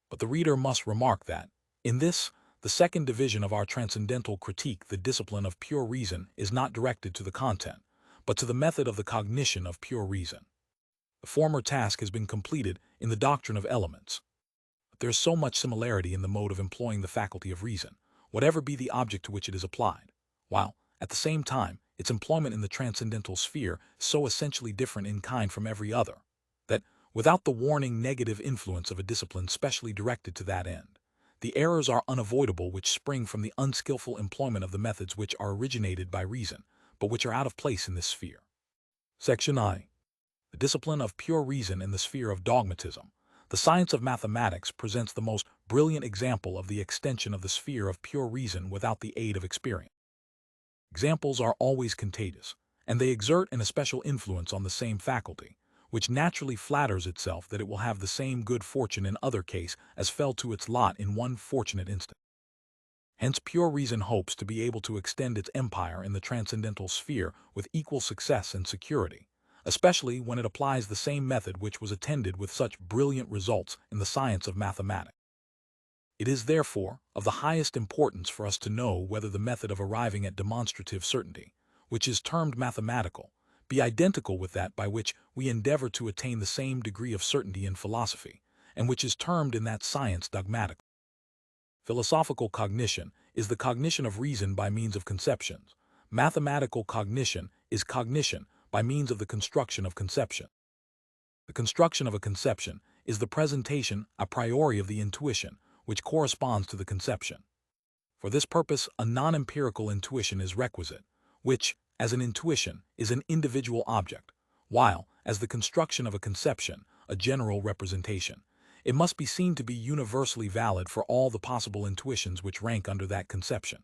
But the reader must remark that, in this, the second division of our transcendental critique, the discipline of pure reason is not directed to the content, but to the method of the cognition of pure reason. The former task has been completed in the doctrine of elements. But there is so much similarity in the mode of employing the faculty of reason, whatever be the object to which it is applied, while, at the same time, its employment in the transcendental sphere is so essentially different in kind from every other, that, without the warning negative influence of a discipline specially directed to that end, the errors are unavoidable which spring from the unskillful employment of the methods which are originated by reason, but which are out of place in this sphere. Section I. The discipline of pure reason in the sphere of dogmatism. The science of mathematics presents the most brilliant example of the extension of the sphere of pure reason without the aid of experience. Examples are always contagious, and they exert an especial influence on the same faculty, which naturally flatters itself that it will have the same good fortune in other case as fell to its lot in one fortunate instant. Hence pure reason hopes to be able to extend its empire in the transcendental sphere with equal success and security, especially when it applies the same method which was attended with such brilliant results in the science of mathematics. It is, therefore, of the highest importance for us to know whether the method of arriving at demonstrative certainty, which is termed mathematical, be identical with that by which we endeavor to attain the same degree of certainty in philosophy, and which is termed in that science dogmatical. Philosophical cognition is the cognition of reason by means of conceptions. Mathematical cognition is cognition by means of the construction of conception. The construction of a conception is the presentation a priori of the intuition, which corresponds to the conception. For this purpose, a non-empirical intuition is requisite, which, as an intuition, is an individual object, while, as the construction of a conception, a general representation, it must be seen to be universally valid for all the possible intuitions which rank under that conception.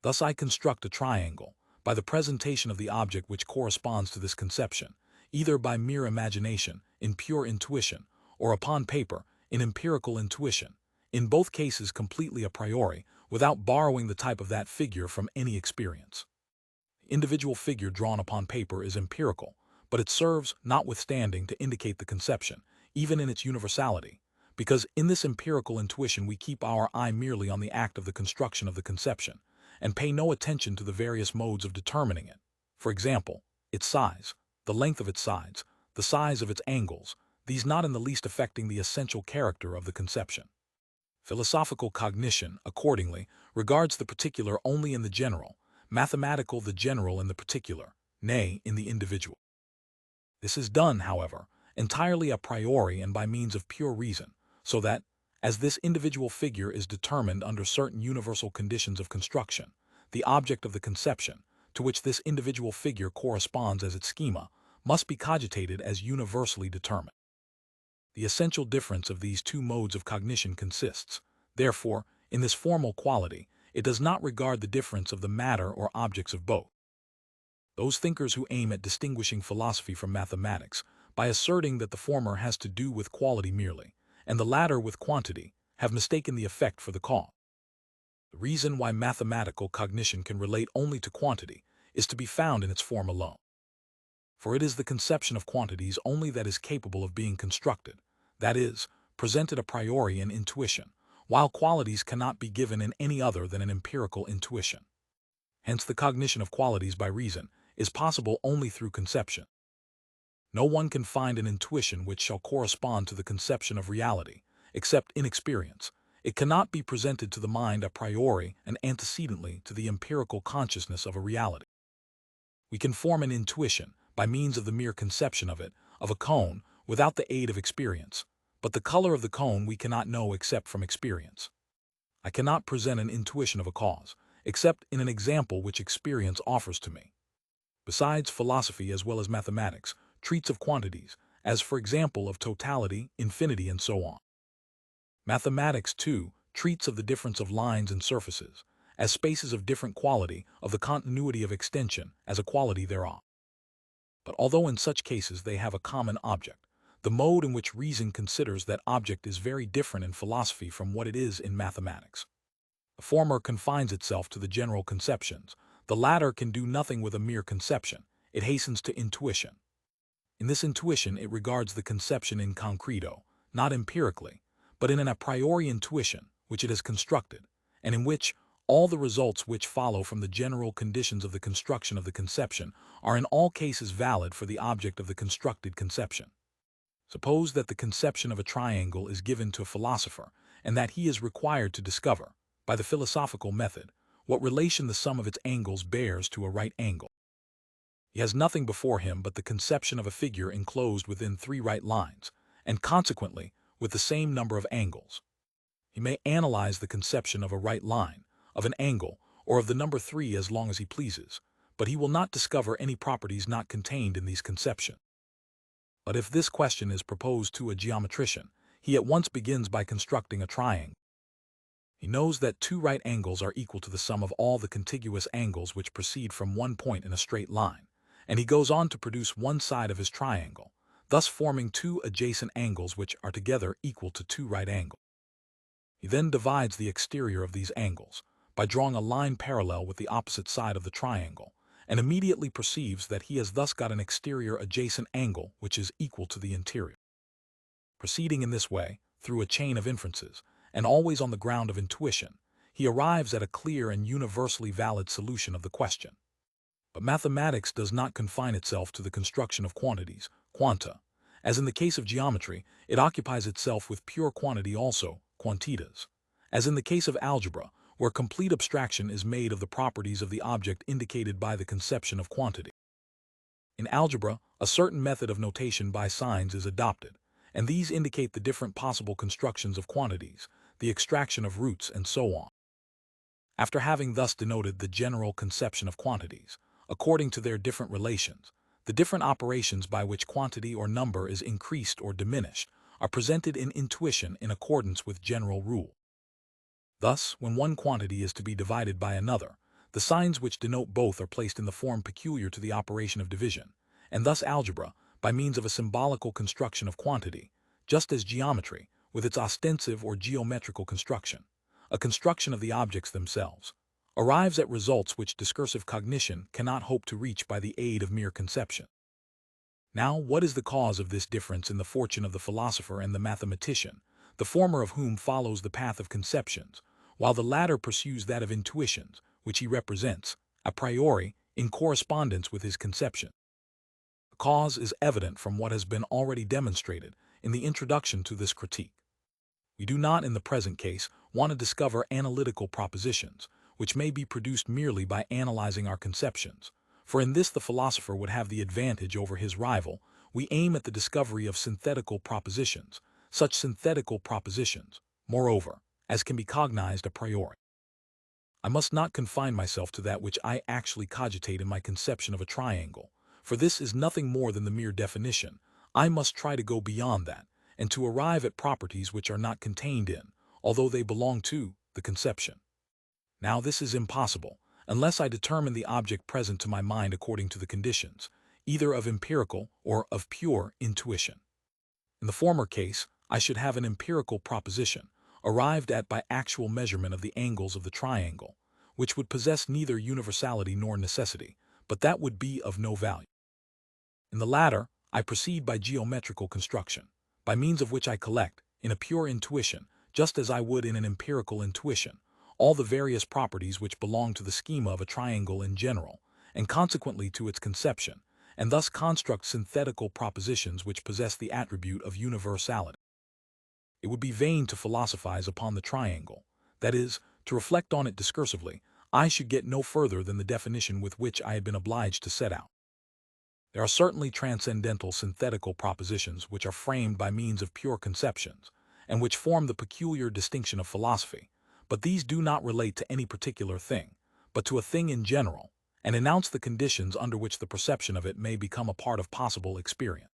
Thus I construct a triangle, by the presentation of the object which corresponds to this conception, either by mere imagination, in pure intuition, or upon paper, in empirical intuition, in both cases completely a priori, without borrowing the type of that figure from any experience. The individual figure drawn upon paper is empirical, but it serves, notwithstanding, to indicate the conception, even in its universality, because in this empirical intuition we keep our eye merely on the act of the construction of the conception, and pay no attention to the various modes of determining it. For example, its size, the length of its sides, the size of its angles, these not in the least affecting the essential character of the conception. Philosophical cognition, accordingly, regards the particular only in the general, mathematical the general in the particular, nay, in the individual. This is done, however, entirely a priori and by means of pure reason, so that, as this individual figure is determined under certain universal conditions of construction, the object of the conception, to which this individual figure corresponds as its schema, must be cogitated as universally determined. The essential difference of these two modes of cognition consists, therefore, in this formal quality. It does not regard the difference of the matter or objects of both. Those thinkers who aim at distinguishing philosophy from mathematics, by asserting that the former has to do with quality merely, and the latter with quantity, have mistaken the effect for the cause. The reason why mathematical cognition can relate only to quantity is to be found in its form alone. For it is the conception of quantities only that is capable of being constructed, that is, presented a priori in intuition, while qualities cannot be given in any other than an empirical intuition. Hence the cognition of qualities by reason is possible only through conception. No one can find an intuition which shall correspond to the conception of reality, except in experience. It cannot be presented to the mind a priori and antecedently to the empirical consciousness of a reality. We can form an intuition, by means of the mere conception of it, of a cone, without the aid of experience, but the color of the cone we cannot know except from experience. I cannot present an intuition of a cause, except in an example which experience offers to me. Besides, philosophy as well as mathematics treats of quantities, as for example of totality, infinity, and so on. Mathematics, too, treats of the difference of lines and surfaces, as spaces of different quality, of the continuity of extension, as a quality thereof. But although in such cases they have a common object, the mode in which reason considers that object is very different in philosophy from what it is in mathematics. The former confines itself to the general conceptions, the latter can do nothing with a mere conception, it hastens to intuition. In this intuition it regards the conception in concreto, not empirically, but in an a priori intuition which it has constructed, and in which all the results which follow from the general conditions of the construction of the conception are in all cases valid for the object of the constructed conception. Suppose that the conception of a triangle is given to a philosopher, and that he is required to discover, by the philosophical method, what relation the sum of its angles bears to a right angle. He has nothing before him but the conception of a figure enclosed within 3 right lines, and consequently with the same number of angles. He may analyze the conception of a right line, of an angle, or of the number 3 as long as he pleases, but he will not discover any properties not contained in these conceptions. But if this question is proposed to a geometrician, he at once begins by constructing a triangle. He knows that 2 right angles are equal to the sum of all the contiguous angles which proceed from one point in a straight line, and he goes on to produce one side of his triangle, thus forming 2 adjacent angles which are together equal to 2 right angles. He then divides the exterior of these angles, by drawing a line parallel with the opposite side of the triangle, and immediately perceives that he has thus got an exterior adjacent angle which is equal to the interior. Proceeding in this way, through a chain of inferences, and always on the ground of intuition, he arrives at a clear and universally valid solution of the question. But mathematics does not confine itself to the construction of quantities, quanta. As in the case of geometry, it occupies itself with pure quantity also, quantitas. as in the case of algebra, where complete abstraction is made of the properties of the object indicated by the conception of quantity. In algebra, a certain method of notation by signs is adopted, and these indicate the different possible constructions of quantities, the extraction of roots, and so on. After having thus denoted the general conception of quantities, according to their different relations, the different operations by which quantity or number is increased or diminished are presented in intuition in accordance with general rule. Thus, when one quantity is to be divided by another, the signs which denote both are placed in the form peculiar to the operation of division, and thus algebra, by means of a symbolical construction of quantity, just as geometry, with its ostensive or geometrical construction, a construction of the objects themselves, arrives at results which discursive cognition cannot hope to reach by the aid of mere conception. Now, what is the cause of this difference in the fortune of the philosopher and the mathematician, the former of whom follows the path of conceptions, while the latter pursues that of intuitions, which he represents, a priori, in correspondence with his conception? The cause is evident from what has been already demonstrated in the introduction to this critique. We do not, in the present case, want to discover analytical propositions, which may be produced merely by analyzing our conceptions, for in this the philosopher would have the advantage over his rival. We aim at the discovery of synthetical propositions, such synthetical propositions, moreover, as can be cognized a priori. I must not confine myself to that which I actually cogitate in my conception of a triangle, for this is nothing more than the mere definition. I must try to go beyond that, and to arrive at properties which are not contained in, although they belong to, the conception. Now this is impossible, unless I determine the object present to my mind according to the conditions, either of empirical or of pure intuition. In the former case, I should have an empirical proposition, arrived at by actual measurement of the angles of the triangle, which would possess neither universality nor necessity, but that would be of no value. In the latter, I proceed by geometrical construction, by means of which I collect, in a pure intuition, just as I would in an empirical intuition, all the various properties which belong to the schema of a triangle in general, and consequently to its conception, and thus construct synthetical propositions which possess the attribute of universality. It would be vain to philosophize upon the triangle, that is, to reflect on it discursively. I should get no further than the definition with which I had been obliged to set out. There are certainly transcendental synthetical propositions which are framed by means of pure conceptions, and which form the peculiar distinction of philosophy, but these do not relate to any particular thing, but to a thing in general, and announce the conditions under which the perception of it may become a part of possible experience.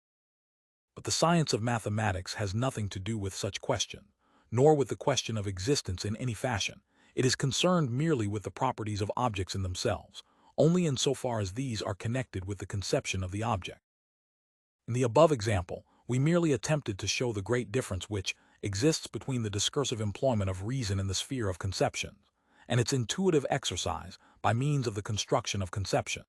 But the science of mathematics has nothing to do with such questions, nor with the question of existence in any fashion. It is concerned merely with the properties of objects in themselves, only in so far as these are connected with the conception of the object. In the above example, we merely attempted to show the great difference which exists between the discursive employment of reason in the sphere of conceptions, and its intuitive exercise by means of the construction of conception.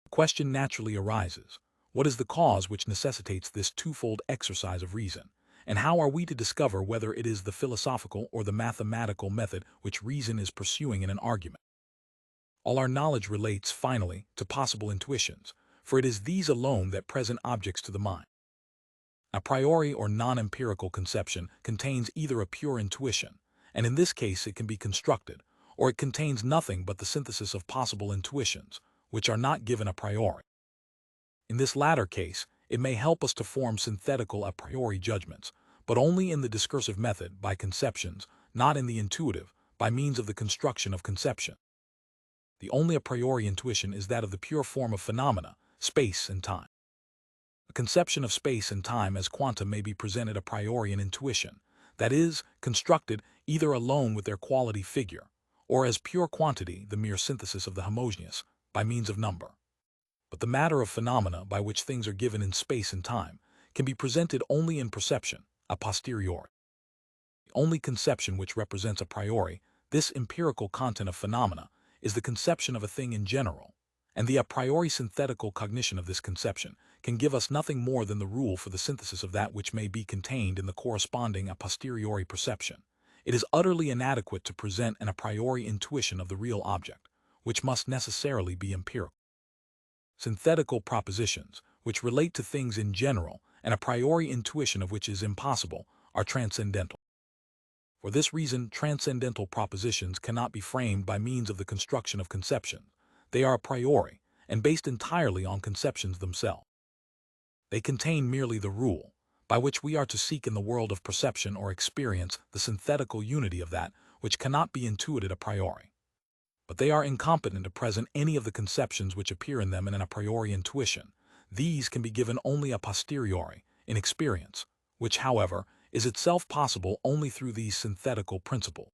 The question naturally arises, what is the cause which necessitates this twofold exercise of reason, and how are we to discover whether it is the philosophical or the mathematical method which reason is pursuing in an argument? All our knowledge relates, finally, to possible intuitions, for it is these alone that present objects to the mind. A priori or non-empirical conception contains either a pure intuition, and in this case it can be constructed, or it contains nothing but the synthesis of possible intuitions, which are not given a priori. In this latter case, it may help us to form synthetical a priori judgments, but only in the discursive method by conceptions, not in the intuitive, by means of the construction of conception. The only a priori intuition is that of the pure form of phenomena, space and time. A conception of space and time as quanta may be presented a priori in intuition, that is, constructed either alone with their quality figure, or as pure quantity, the mere synthesis of the homogeneous, by means of number. But the matter of phenomena by which things are given in space and time can be presented only in perception, a posteriori. The only conception which represents a priori this empirical content of phenomena is the conception of a thing in general, and the a priori synthetical cognition of this conception can give us nothing more than the rule for the synthesis of that which may be contained in the corresponding a posteriori perception. It is utterly inadequate to present an a priori intuition of the real object, which must necessarily be empirical. Synthetical propositions, which relate to things in general, and a priori intuition of which is impossible, are transcendental. For this reason, transcendental propositions cannot be framed by means of the construction of conceptions. They are a priori, and based entirely on conceptions themselves. They contain merely the rule, by which we are to seek in the world of perception or experience the synthetical unity of that which cannot be intuited a priori. But they are incompetent to present any of the conceptions which appear in them in an a priori intuition. These can be given only a posteriori, in experience, which, however, is itself possible only through these synthetical principles.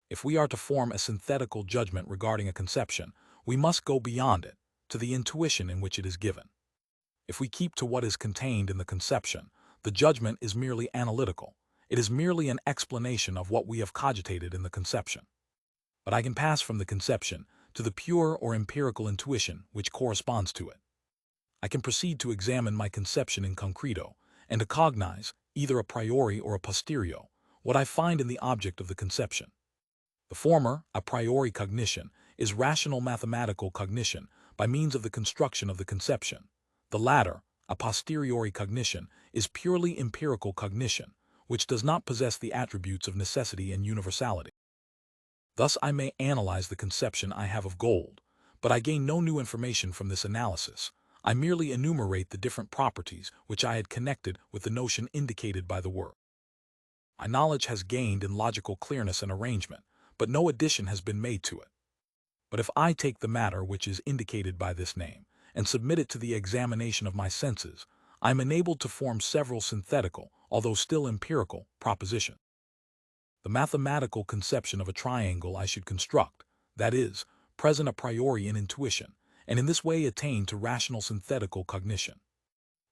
If we are to form a synthetical judgment regarding a conception, we must go beyond it, to the intuition in which it is given. If we keep to what is contained in the conception, the judgment is merely analytical. It is merely an explanation of what we have cogitated in the conception. But I can pass from the conception to the pure or empirical intuition which corresponds to it. I can proceed to examine my conception in concreto, and to cognize, either a priori or a posterio, what I find in the object of the conception. The former, a priori cognition, is rational mathematical cognition by means of the construction of the conception. The latter, a posteriori cognition, is purely empirical cognition, which does not possess the attributes of necessity and universality. Thus I may analyze the conception I have of gold, but I gain no new information from this analysis. I merely enumerate the different properties which I had connected with the notion indicated by the word. My knowledge has gained in logical clearness and arrangement, but no addition has been made to it. But if I take the matter which is indicated by this name, and submit it to the examination of my senses, I am enabled to form several synthetical, although still empirical, propositions. The mathematical conception of a triangle I should construct, that is, present a priori in intuition, and in this way attain to rational synthetical cognition.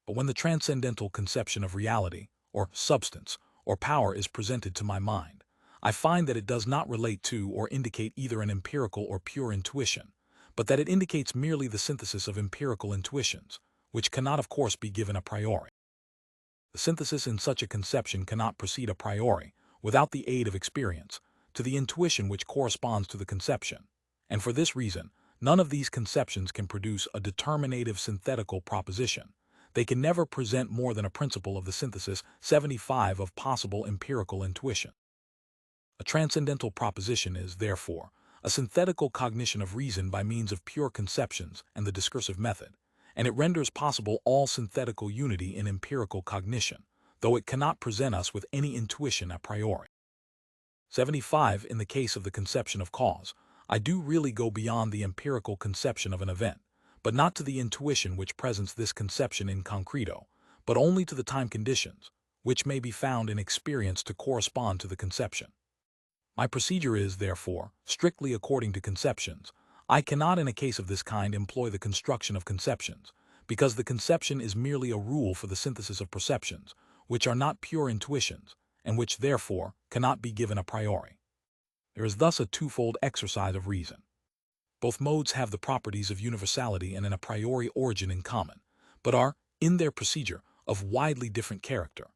But when the transcendental conception of reality, or substance, or power is presented to my mind, I find that it does not relate to or indicate either an empirical or pure intuition, but that it indicates merely the synthesis of empirical intuitions, which cannot of course be given a priori. The synthesis in such a conception cannot proceed a priori, without the aid of experience, to the intuition which corresponds to the conception, and for this reason, none of these conceptions can produce a determinative synthetical proposition. They can never present more than a principle of the synthesis 75 of possible empirical intuition. A transcendental proposition is, therefore, a synthetical cognition of reason by means of pure conceptions and the discursive method, and it renders possible all synthetical unity in empirical cognition, though it cannot present us with any intuition a priori. 75. In the case of the conception of cause, I do really go beyond the empirical conception of an event, but not to the intuition which presents this conception in concreto, but only to the time conditions, which may be found in experience to correspond to the conception. My procedure is, therefore, strictly according to conceptions. I cannot in a case of this kind employ the construction of conceptions, because the conception is merely a rule for the synthesis of perceptions, which are not pure intuitions, and which, therefore, cannot be given a priori. There is thus a twofold exercise of reason. Both modes have the properties of universality and an a priori origin in common, but are, in their procedure, of widely different character.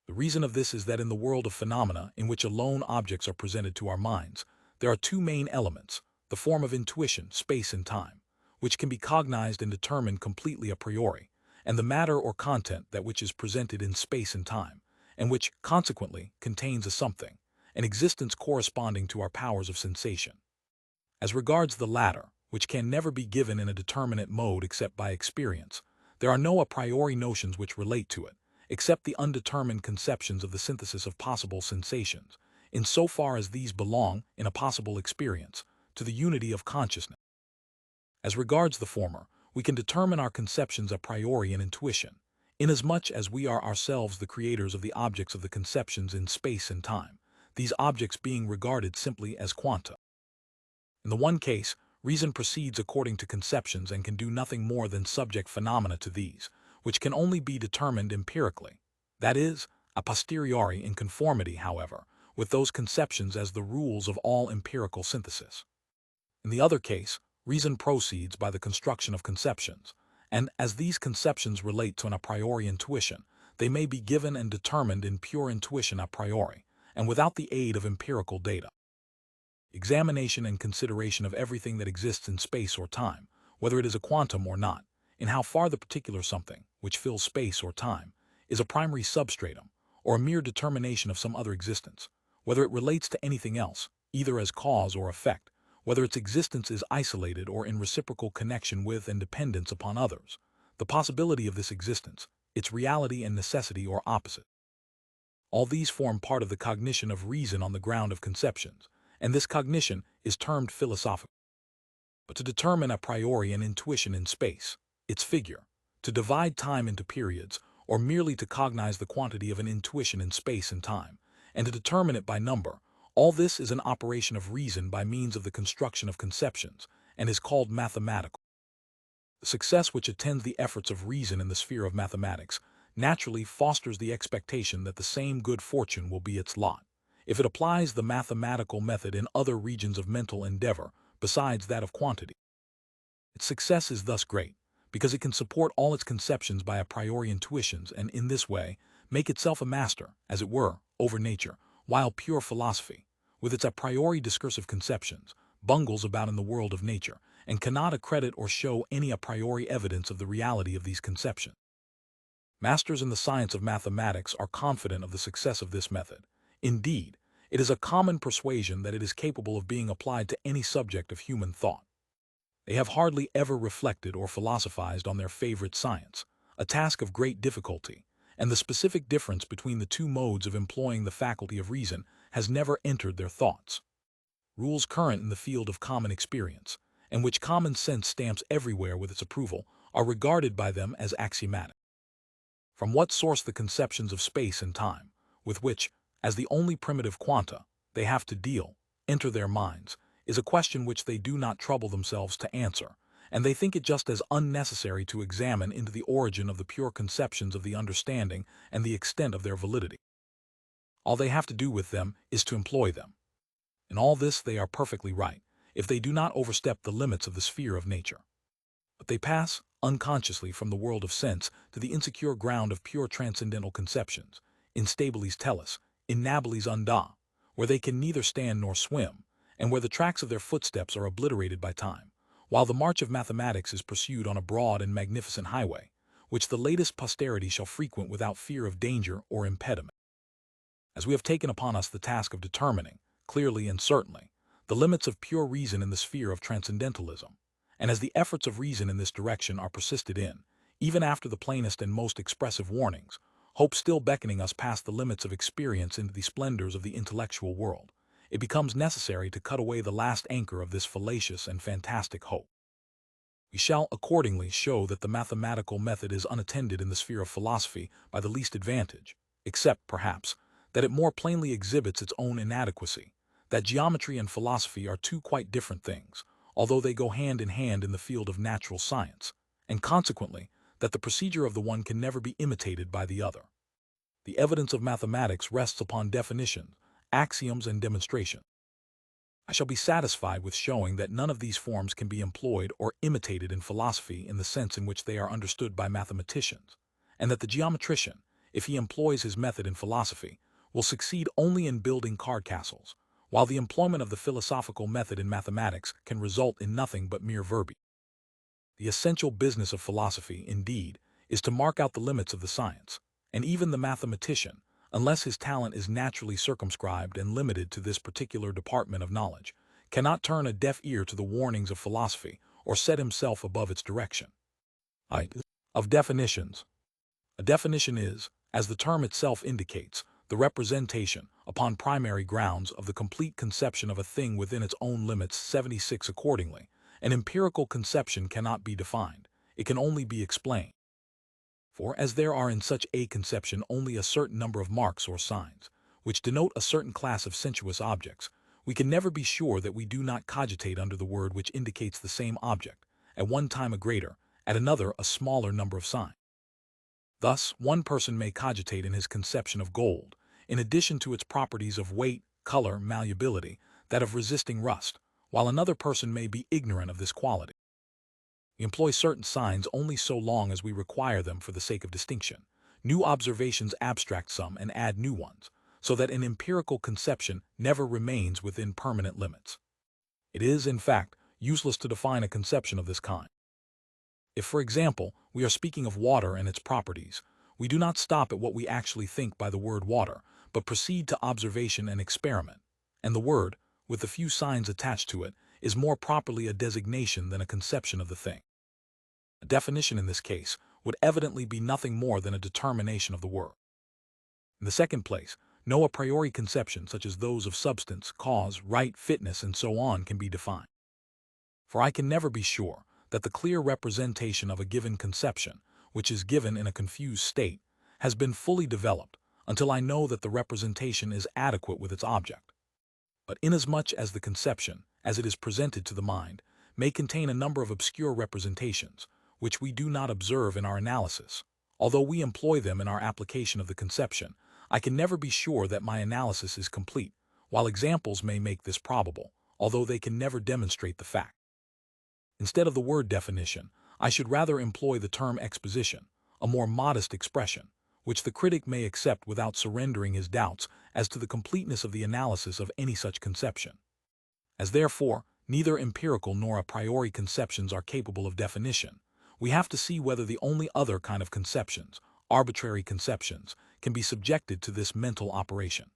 The reason of this is that in the world of phenomena in which alone objects are presented to our minds, there are two main elements, the form of intuition, space and time, which can be cognized and determined completely a priori, and the matter or content that which is presented in space and time, and which, consequently, contains a something, an existence corresponding to our powers of sensation. As regards the latter, which can never be given in a determinate mode except by experience, there are no a priori notions which relate to it, except the undetermined conceptions of the synthesis of possible sensations, in so far as these belong, in a possible experience, to the unity of consciousness. As regards the former, we can determine our conceptions a priori in intuition, inasmuch as we are ourselves the creators of the objects of the conceptions in space and time, these objects being regarded simply as quanta. In the one case, reason proceeds according to conceptions and can do nothing more than subject phenomena to these, which can only be determined empirically, that is, a posteriori in conformity, however, with those conceptions as the rules of all empirical synthesis. In the other case, reason proceeds by the construction of conceptions, and as these conceptions relate to an a priori intuition, they may be given and determined in pure intuition a priori, and without the aid of empirical data. Examination and consideration of everything that exists in space or time, whether it is a quantum or not, in how far the particular something, which fills space or time, is a primary substratum, or a mere determination of some other existence, whether it relates to anything else, either as cause or effect, whether its existence is isolated or in reciprocal connection with and dependence upon others, the possibility of this existence, its reality and necessity or opposite. All these form part of the cognition of reason on the ground of conceptions, and this cognition is termed philosophical. But to determine a priori an intuition in space, its figure, to divide time into periods, or merely to cognize the quantity of an intuition in space and time, and to determine it by number, all this is an operation of reason by means of the construction of conceptions, and is called mathematical. The success which attends the efforts of reason in the sphere of mathematics naturally fosters the expectation that the same good fortune will be its lot, if it applies the mathematical method in other regions of mental endeavor besides that of quantity. Its success is thus great, because it can support all its conceptions by a priori intuitions and in this way make itself a master, as it were, over nature, while pure philosophy, with its a priori discursive conceptions, bungles about in the world of nature, and cannot accredit or show any a priori evidence of the reality of these conceptions. Masters in the science of mathematics are confident of the success of this method. Indeed, it is a common persuasion that it is capable of being applied to any subject of human thought. They have hardly ever reflected or philosophized on their favorite science, a task of great difficulty, and the specific difference between the two modes of employing the faculty of reason has never entered their thoughts. Rules current in the field of common experience, and which common sense stamps everywhere with its approval, are regarded by them as axiomatic. From what source the conceptions of space and time, with which, as the only primitive quanta, they have to deal, enter their minds, is a question which they do not trouble themselves to answer, and they think it just as unnecessary to examine into the origin of the pure conceptions of the understanding and the extent of their validity. All they have to do with them is to employ them. In all this they are perfectly right, if they do not overstep the limits of the sphere of nature. But they pass, unconsciously, from the world of sense to the insecure ground of pure transcendental conceptions, instabilis tellus, innabilis unda, where they can neither stand nor swim, and where the tracks of their footsteps are obliterated by time, while the march of mathematics is pursued on a broad and magnificent highway, which the latest posterity shall frequent without fear of danger or impediment. As we have taken upon us the task of determining, clearly and certainly, the limits of pure reason in the sphere of transcendentalism, and as the efforts of reason in this direction are persisted in, even after the plainest and most expressive warnings, hope still beckoning us past the limits of experience into the splendors of the intellectual world, it becomes necessary to cut away the last anchor of this fallacious and fantastic hope. We shall accordingly show that the mathematical method is unattended in the sphere of philosophy by the least advantage, except, perhaps, that it more plainly exhibits its own inadequacy, that geometry and philosophy are two quite different things, although they go hand in hand in the field of natural science, and consequently that the procedure of the one can never be imitated by the other. The evidence of mathematics rests upon definition, axioms, and demonstration. I shall be satisfied with showing that none of these forms can be employed or imitated in philosophy in the sense in which they are understood by mathematicians, and that the geometrician, if he employs his method in philosophy, will succeed only in building card castles, while the employment of the philosophical method in mathematics can result in nothing but mere verbiage. The essential business of philosophy, indeed, is to mark out the limits of the science, and even the mathematician, unless his talent is naturally circumscribed and limited to this particular department of knowledge, cannot turn a deaf ear to the warnings of philosophy or set himself above its direction. Of definitions. A definition is, as the term itself indicates, the representation, upon primary grounds, of the complete conception of a thing within its own limits. 76. Accordingly, an empirical conception cannot be defined, it can only be explained. For as there are in such a conception only a certain number of marks or signs, which denote a certain class of sensuous objects, we can never be sure that we do not cogitate under the word which indicates the same object, at one time a greater, at another a smaller number of signs. Thus, one person may cogitate in his conception of gold, in addition to its properties of weight, color, malleability, that of resisting rust, while another person may be ignorant of this quality. We employ certain signs only so long as we require them for the sake of distinction. New observations abstract some and add new ones, so that an empirical conception never remains within permanent limits. It is, in fact, useless to define a conception of this kind. If, for example, we are speaking of water and its properties, we do not stop at what we actually think by the word water, but proceed to observation and experiment, and the word, with the few signs attached to it, is more properly a designation than a conception of the thing. A definition in this case would evidently be nothing more than a determination of the word. In the second place, no a priori conceptions such as those of substance, cause, right, fitness, and so on can be defined. For I can never be sure that the clear representation of a given conception, which is given in a confused state, has been fully developed until I know that the representation is adequate with its object. But inasmuch as the conception, as it is presented to the mind, may contain a number of obscure representations, which we do not observe in our analysis, although we employ them in our application of the conception, I can never be sure that my analysis is complete, while examples may make this probable, although they can never demonstrate the fact. Instead of the word definition, I should rather employ the term exposition, a more modest expression, which the critic may accept without surrendering his doubts as to the completeness of the analysis of any such conception. As therefore, neither empirical nor a priori conceptions are capable of definition, we have to see whether the only other kind of conceptions, arbitrary conceptions, can be subjected to this mental operation.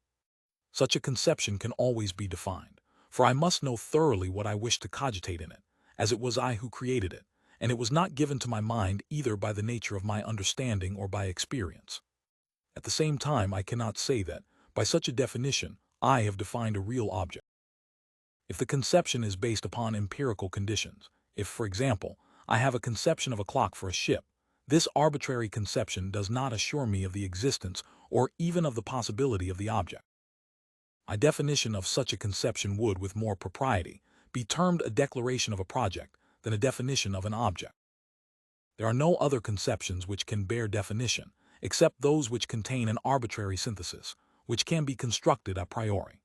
Such a conception can always be defined, for I must know thoroughly what I wish to cogitate in it, as it was I who created it, and it was not given to my mind either by the nature of my understanding or by experience. At the same time, I cannot say that, by such a definition, I have defined a real object. If the conception is based upon empirical conditions, if, for example, I have a conception of a clock for a ship, this arbitrary conception does not assure me of the existence or even of the possibility of the object. My definition of such a conception would, with more propriety, be termed a declaration of a project than a definition of an object. There are no other conceptions which can bear definition, except those which contain an arbitrary synthesis, which can be constructed a priori.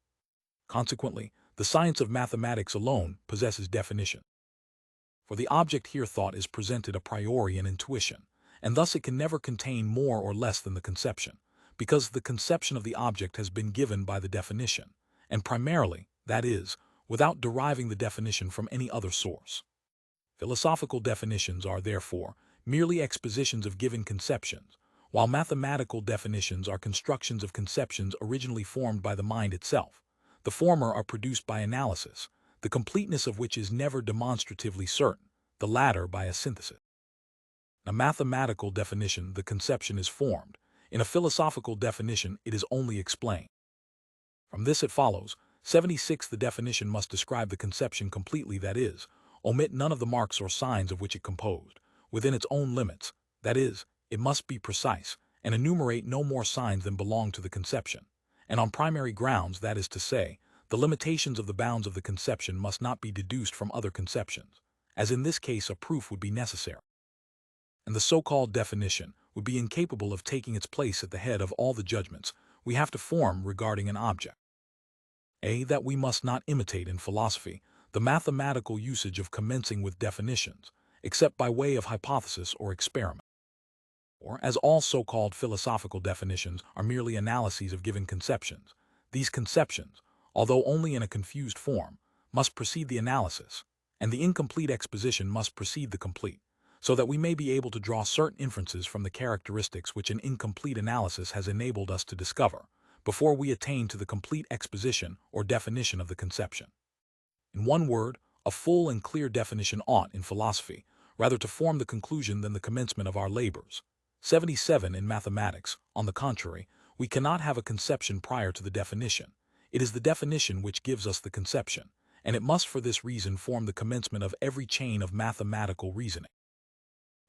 Consequently, the science of mathematics alone possesses definition. For the object here thought is presented a priori in intuition, and thus it can never contain more or less than the conception, because the conception of the object has been given by the definition, and primarily, that is, without deriving the definition from any other source. Philosophical definitions are, therefore, merely expositions of given conceptions, while mathematical definitions are constructions of conceptions originally formed by the mind itself. The former are produced by analysis, the completeness of which is never demonstratively certain, the latter by a synthesis. In a mathematical definition, the conception is formed. In a philosophical definition, it is only explained. From this it follows, 76. The definition must describe the conception completely, that is, omit none of the marks or signs of which it composed, within its own limits, that is, it must be precise, and enumerate no more signs than belong to the conception, and on primary grounds, that is to say, the limitations of the bounds of the conception must not be deduced from other conceptions, as in this case a proof would be necessary. And the so-called definition would be incapable of taking its place at the head of all the judgments we have to form regarding an object. That we must not imitate in philosophy the mathematical usage of commencing with definitions, except by way of hypothesis or experiment. Or, as all so-called philosophical definitions are merely analyses of given conceptions, these conceptions, although only in a confused form, must precede the analysis, and the incomplete exposition must precede the complete, so that we may be able to draw certain inferences from the characteristics which an incomplete analysis has enabled us to discover, before we attain to the complete exposition or definition of the conception. In one word, a full and clear definition ought, in philosophy, rather to form the conclusion than the commencement of our labors. 77. In mathematics, on the contrary, we cannot have a conception prior to the definition. It is the definition which gives us the conception, and it must for this reason form the commencement of every chain of mathematical reasoning.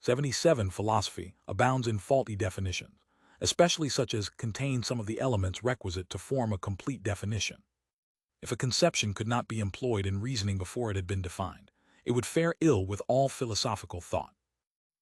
77. Philosophy abounds in faulty definitions, especially such as contain some of the elements requisite to form a complete definition. If a conception could not be employed in reasoning before it had been defined, it would fare ill with all philosophical thought.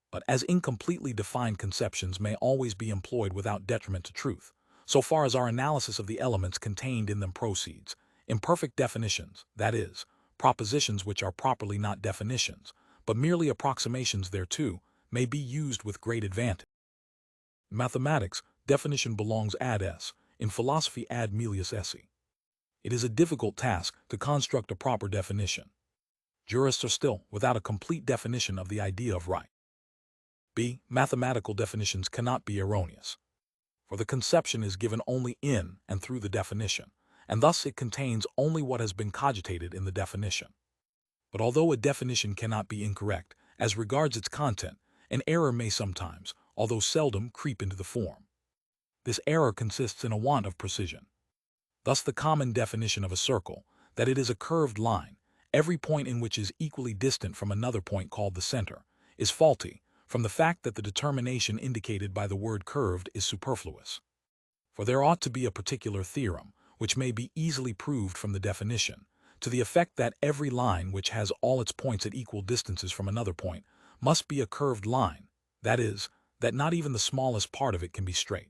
But as incompletely defined conceptions may always be employed without detriment to truth, so far as our analysis of the elements contained in them proceeds, imperfect definitions, that is, propositions which are properly not definitions, but merely approximations thereto, may be used with great advantage. In mathematics, definition belongs ad s, in philosophy ad melius esse. It is a difficult task to construct a proper definition. Jurists are still without a complete definition of the idea of right. Mathematical definitions cannot be erroneous. For the conception is given only in and through the definition, and thus it contains only what has been cogitated in the definition. But although a definition cannot be incorrect, as regards its content, an error may sometimes, although seldom, creep into the form. This error consists in a want of precision. Thus the common definition of a circle, that it is a curved line, every point in which is equally distant from another point called the center, is faulty, from the fact that the determination indicated by the word curved is superfluous. For there ought to be a particular theorem, which may be easily proved from the definition, to the effect that every line which has all its points at equal distances from another point must be a curved line, that is, that not even the smallest part of it can be straight.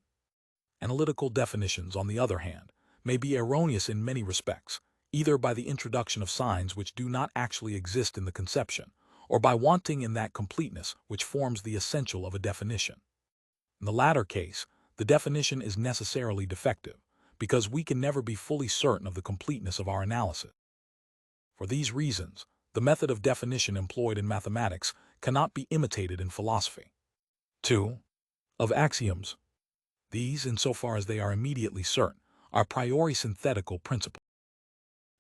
Analytical definitions, on the other hand, may be erroneous in many respects, either by the introduction of signs which do not actually exist in the conception, or by wanting in that completeness which forms the essential of a definition. In the latter case, the definition is necessarily defective, because we can never be fully certain of the completeness of our analysis. For these reasons, the method of definition employed in mathematics cannot be imitated in philosophy. 2. Of axioms. These, insofar as they are immediately certain, are a priori synthetical principles.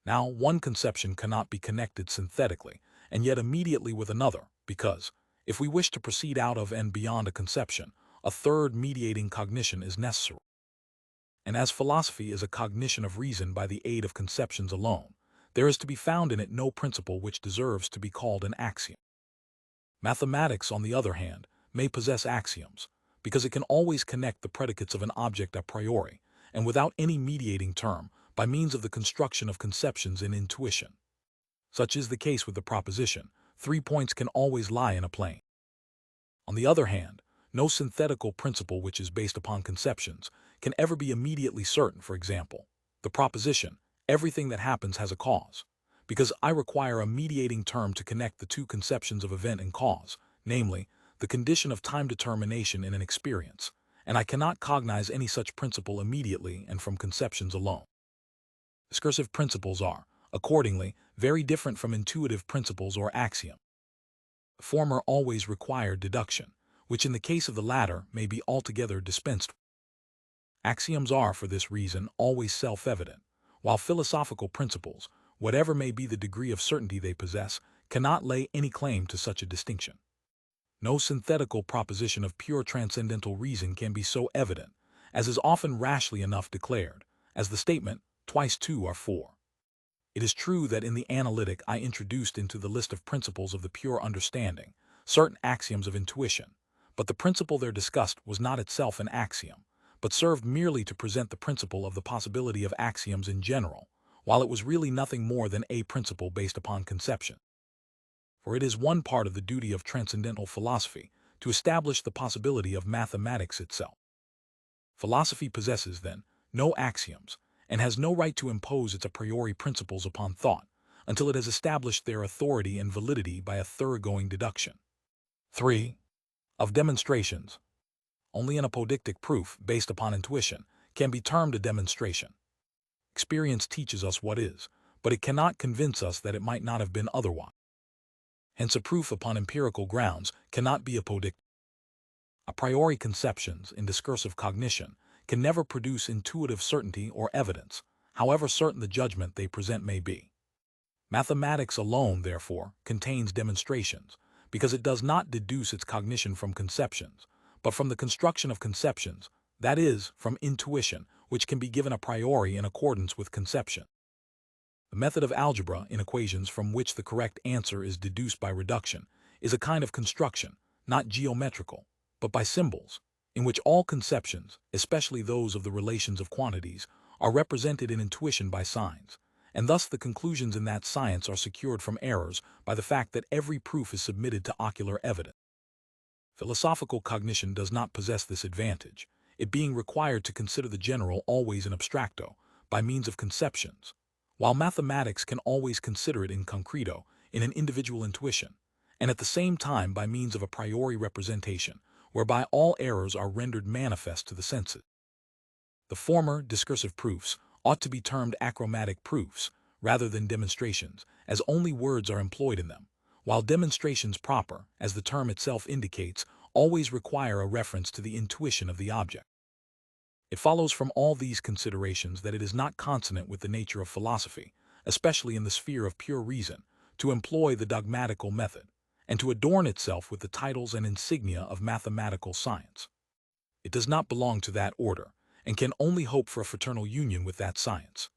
Now, one conception cannot be connected synthetically and yet immediately with another, because, if we wish to proceed out of and beyond a conception, a third mediating cognition is necessary. And as philosophy is a cognition of reason by the aid of conceptions alone, there is to be found in it no principle which deserves to be called an axiom. Mathematics, on the other hand, may possess axioms, because it can always connect the predicates of an object a priori, and without any mediating term, by means of the construction of conceptions in intuition. Such is the case with the proposition, 3 points can always lie in a plane. On the other hand, no synthetical principle which is based upon conceptions can ever be immediately certain. For example, the proposition, everything that happens has a cause, because I require a mediating term to connect the two conceptions of event and cause, namely, the condition of time determination in an experience, and I cannot cognize any such principle immediately and from conceptions alone. Discursive principles are, accordingly, very different from intuitive principles or axioms. The former always require deduction, which in the case of the latter may be altogether dispensed with. Axioms are, for this reason, always self-evident, while philosophical principles, whatever may be the degree of certainty they possess, cannot lay any claim to such a distinction. No synthetical proposition of pure transcendental reason can be so evident, as is often rashly enough declared, as the statement, twice 2 are 4. It is true that in the analytic I introduced into the list of principles of the pure understanding certain axioms of intuition, but the principle there discussed was not itself an axiom, but served merely to present the principle of the possibility of axioms in general, while it was really nothing more than a principle based upon conception. For it is one part of the duty of transcendental philosophy to establish the possibility of mathematics itself. Philosophy possesses, then, no axioms, and has no right to impose its a priori principles upon thought until it has established their authority and validity by a thoroughgoing deduction. 3. Of demonstrations. Only an apodictic proof based upon intuition can be termed a demonstration. Experience teaches us what is, but it cannot convince us that it might not have been otherwise. Hence a proof upon empirical grounds cannot be apodictic. A priori conceptions in discursive cognition can never produce intuitive certainty or evidence, however certain the judgment they present may be. Mathematics alone, therefore, contains demonstrations, because it does not deduce its cognition from conceptions, but from the construction of conceptions, that is, from intuition, which can be given a priori in accordance with conception. The method of algebra in equations from which the correct answer is deduced by reduction is a kind of construction, not geometrical, but by symbols, in which all conceptions, especially those of the relations of quantities, are represented in intuition by signs, and thus the conclusions in that science are secured from errors by the fact that every proof is submitted to ocular evidence. Philosophical cognition does not possess this advantage, it being required to consider the general always in abstracto, by means of conceptions, while mathematics can always consider it in concreto, in an individual intuition, and at the same time by means of a priori representation, whereby all errors are rendered manifest to the senses. The former, discursive proofs, ought to be termed achromatic proofs, rather than demonstrations, as only words are employed in them, while demonstrations proper, as the term itself indicates, always require a reference to the intuition of the object. It follows from all these considerations that it is not consonant with the nature of philosophy, especially in the sphere of pure reason, to employ the dogmatical method, and to adorn itself with the titles and insignia of mathematical science. It does not belong to that order, and can only hope for a fraternal union with that science.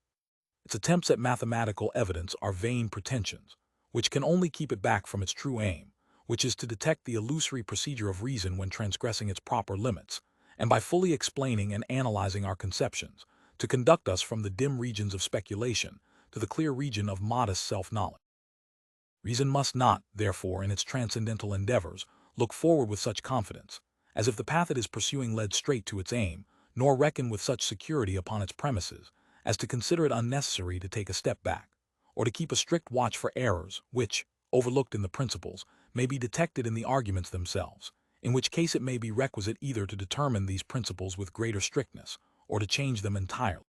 Its attempts at mathematical evidence are vain pretensions, which can only keep it back from its true aim, which is to detect the illusory procedure of reason when transgressing its proper limits, and by fully explaining and analyzing our conceptions, to conduct us from the dim regions of speculation to the clear region of modest self-knowledge. Reason must not, therefore, in its transcendental endeavors, look forward with such confidence, as if the path it is pursuing led straight to its aim, nor reckon with such security upon its premises, as to consider it unnecessary to take a step back, or to keep a strict watch for errors, which, overlooked in the principles, may be detected in the arguments themselves, in which case it may be requisite either to determine these principles with greater strictness, or to change them entirely.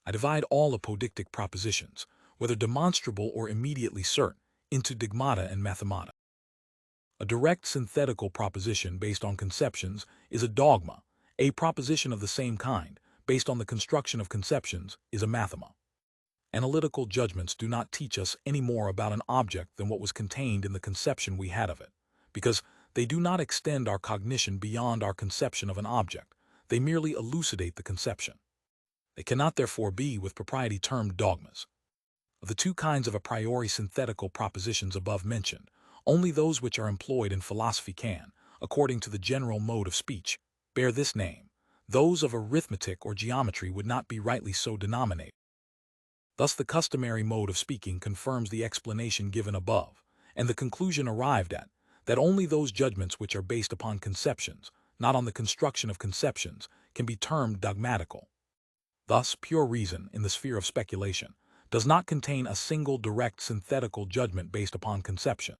I divide all apodictic propositions, whether demonstrable or immediately certain, into dogmata and mathemata. A direct synthetical proposition based on conceptions is a dogma. A proposition of the same kind, based on the construction of conceptions, is a mathema. Analytical judgments do not teach us any more about an object than what was contained in the conception we had of it, because they do not extend our cognition beyond our conception of an object, they merely elucidate the conception. They cannot therefore be with propriety termed dogmas. Of the two kinds of a priori synthetical propositions above mentioned, only those which are employed in philosophy can, according to the general mode of speech, bear this name. Those of arithmetic or geometry would not be rightly so denominated. Thus the customary mode of speaking confirms the explanation given above, and the conclusion arrived at, that only those judgments which are based upon conceptions, not on the construction of conceptions, can be termed dogmatical. Thus, pure reason, in the sphere of speculation, does not contain a single direct synthetical judgment based upon conception.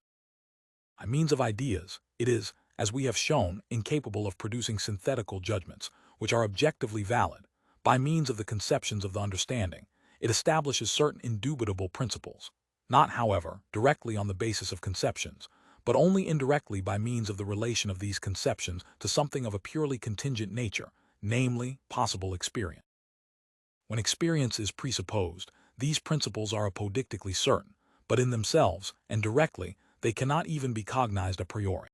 By means of ideas, it is, as we have shown, incapable of producing synthetical judgments, which are objectively valid. By means of the conceptions of the understanding, it establishes certain indubitable principles, not, however, directly on the basis of conceptions, but only indirectly by means of the relation of these conceptions to something of a purely contingent nature, namely, possible experience. When experience is presupposed, these principles are apodictically certain, but in themselves, and directly, they cannot even be cognized a priori.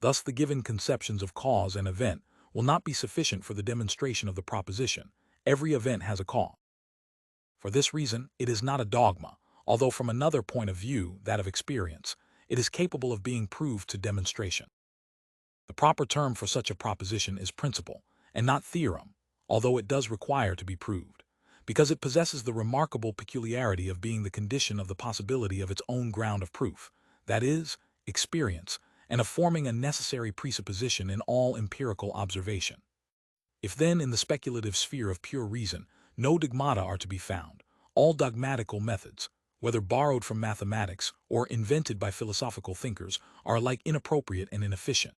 Thus the given conceptions of cause and event will not be sufficient for the demonstration of the proposition. Every event has a cause. For this reason, it is not a dogma, although from another point of view, that of experience, it is capable of being proved to demonstration. The proper term for such a proposition is principle, and not theorem, although it does require to be proved, because it possesses the remarkable peculiarity of being the condition of the possibility of its own ground of proof, that is, experience, and of forming a necessary presupposition in all empirical observation. If then in the speculative sphere of pure reason no dogmata are to be found, all dogmatical methods, whether borrowed from mathematics or invented by philosophical thinkers, are alike inappropriate and inefficient.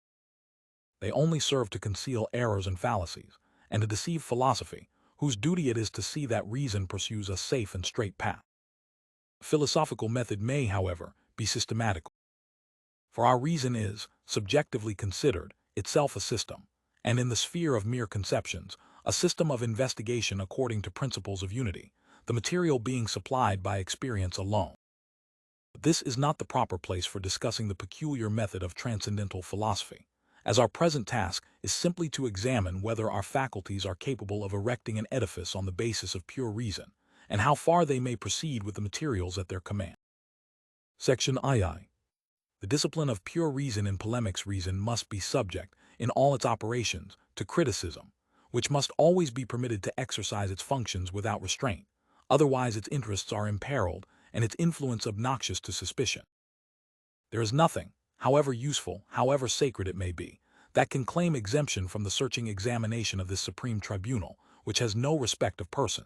They only serve to conceal errors and fallacies, and to deceive philosophy, whose duty it is to see that reason pursues a safe and straight path. A philosophical method may, however, be systematical. For our reason is, subjectively considered, itself a system, and in the sphere of mere conceptions, a system of investigation according to principles of unity, the material being supplied by experience alone. But this is not the proper place for discussing the peculiar method of transcendental philosophy, as our present task is simply to examine whether our faculties are capable of erecting an edifice on the basis of pure reason, and how far they may proceed with the materials at their command. Section II. The discipline of pure reason in polemics. Reason must be subject, in all its operations, to criticism, which must always be permitted to exercise its functions without restraint, otherwise its interests are imperiled and its influence obnoxious to suspicion. There is nothing, however useful, however sacred it may be, that can claim exemption from the searching examination of this supreme tribunal, which has no respect of person.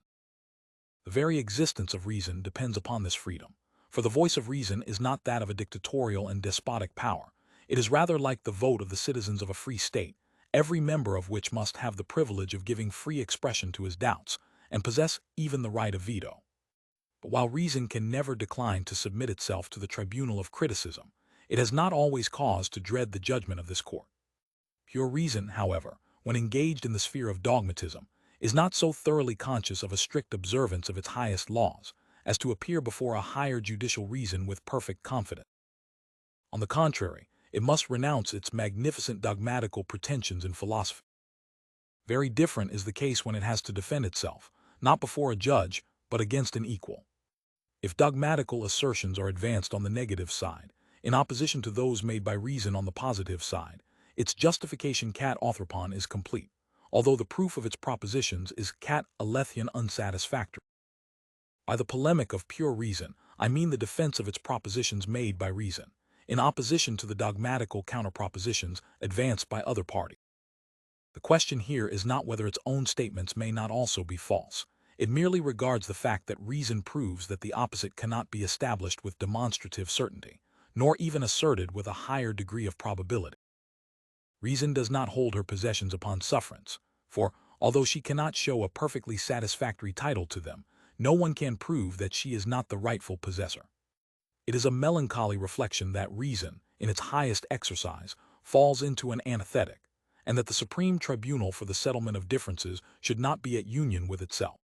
The very existence of reason depends upon this freedom, for the voice of reason is not that of a dictatorial and despotic power. It is rather like the vote of the citizens of a free state, every member of which must have the privilege of giving free expression to his doubts, and possess even the right of veto. But while reason can never decline to submit itself to the tribunal of criticism, it has not always cause to dread the judgment of this court. Pure reason, however, when engaged in the sphere of dogmatism, is not so thoroughly conscious of a strict observance of its highest laws as to appear before a higher judicial reason with perfect confidence. On the contrary, it must renounce its magnificent dogmatical pretensions in philosophy. Very different is the case when it has to defend itself, not before a judge, but against an equal. If dogmatical assertions are advanced on the negative side, in opposition to those made by reason on the positive side, its justification cat arthropon is complete, although the proof of its propositions is cat alethian unsatisfactory. By the polemic of pure reason, I mean the defense of its propositions made by reason, in opposition to the dogmatical counterpropositions advanced by other parties. The question here is not whether its own statements may not also be false. It merely regards the fact that reason proves that the opposite cannot be established with demonstrative certainty, nor even asserted with a higher degree of probability. Reason does not hold her possessions upon sufferance, for, although she cannot show a perfectly satisfactory title to them, no one can prove that she is not the rightful possessor. It is a melancholy reflection that reason, in its highest exercise, falls into an antithetic, and that the supreme tribunal for the settlement of differences should not be at union with itself.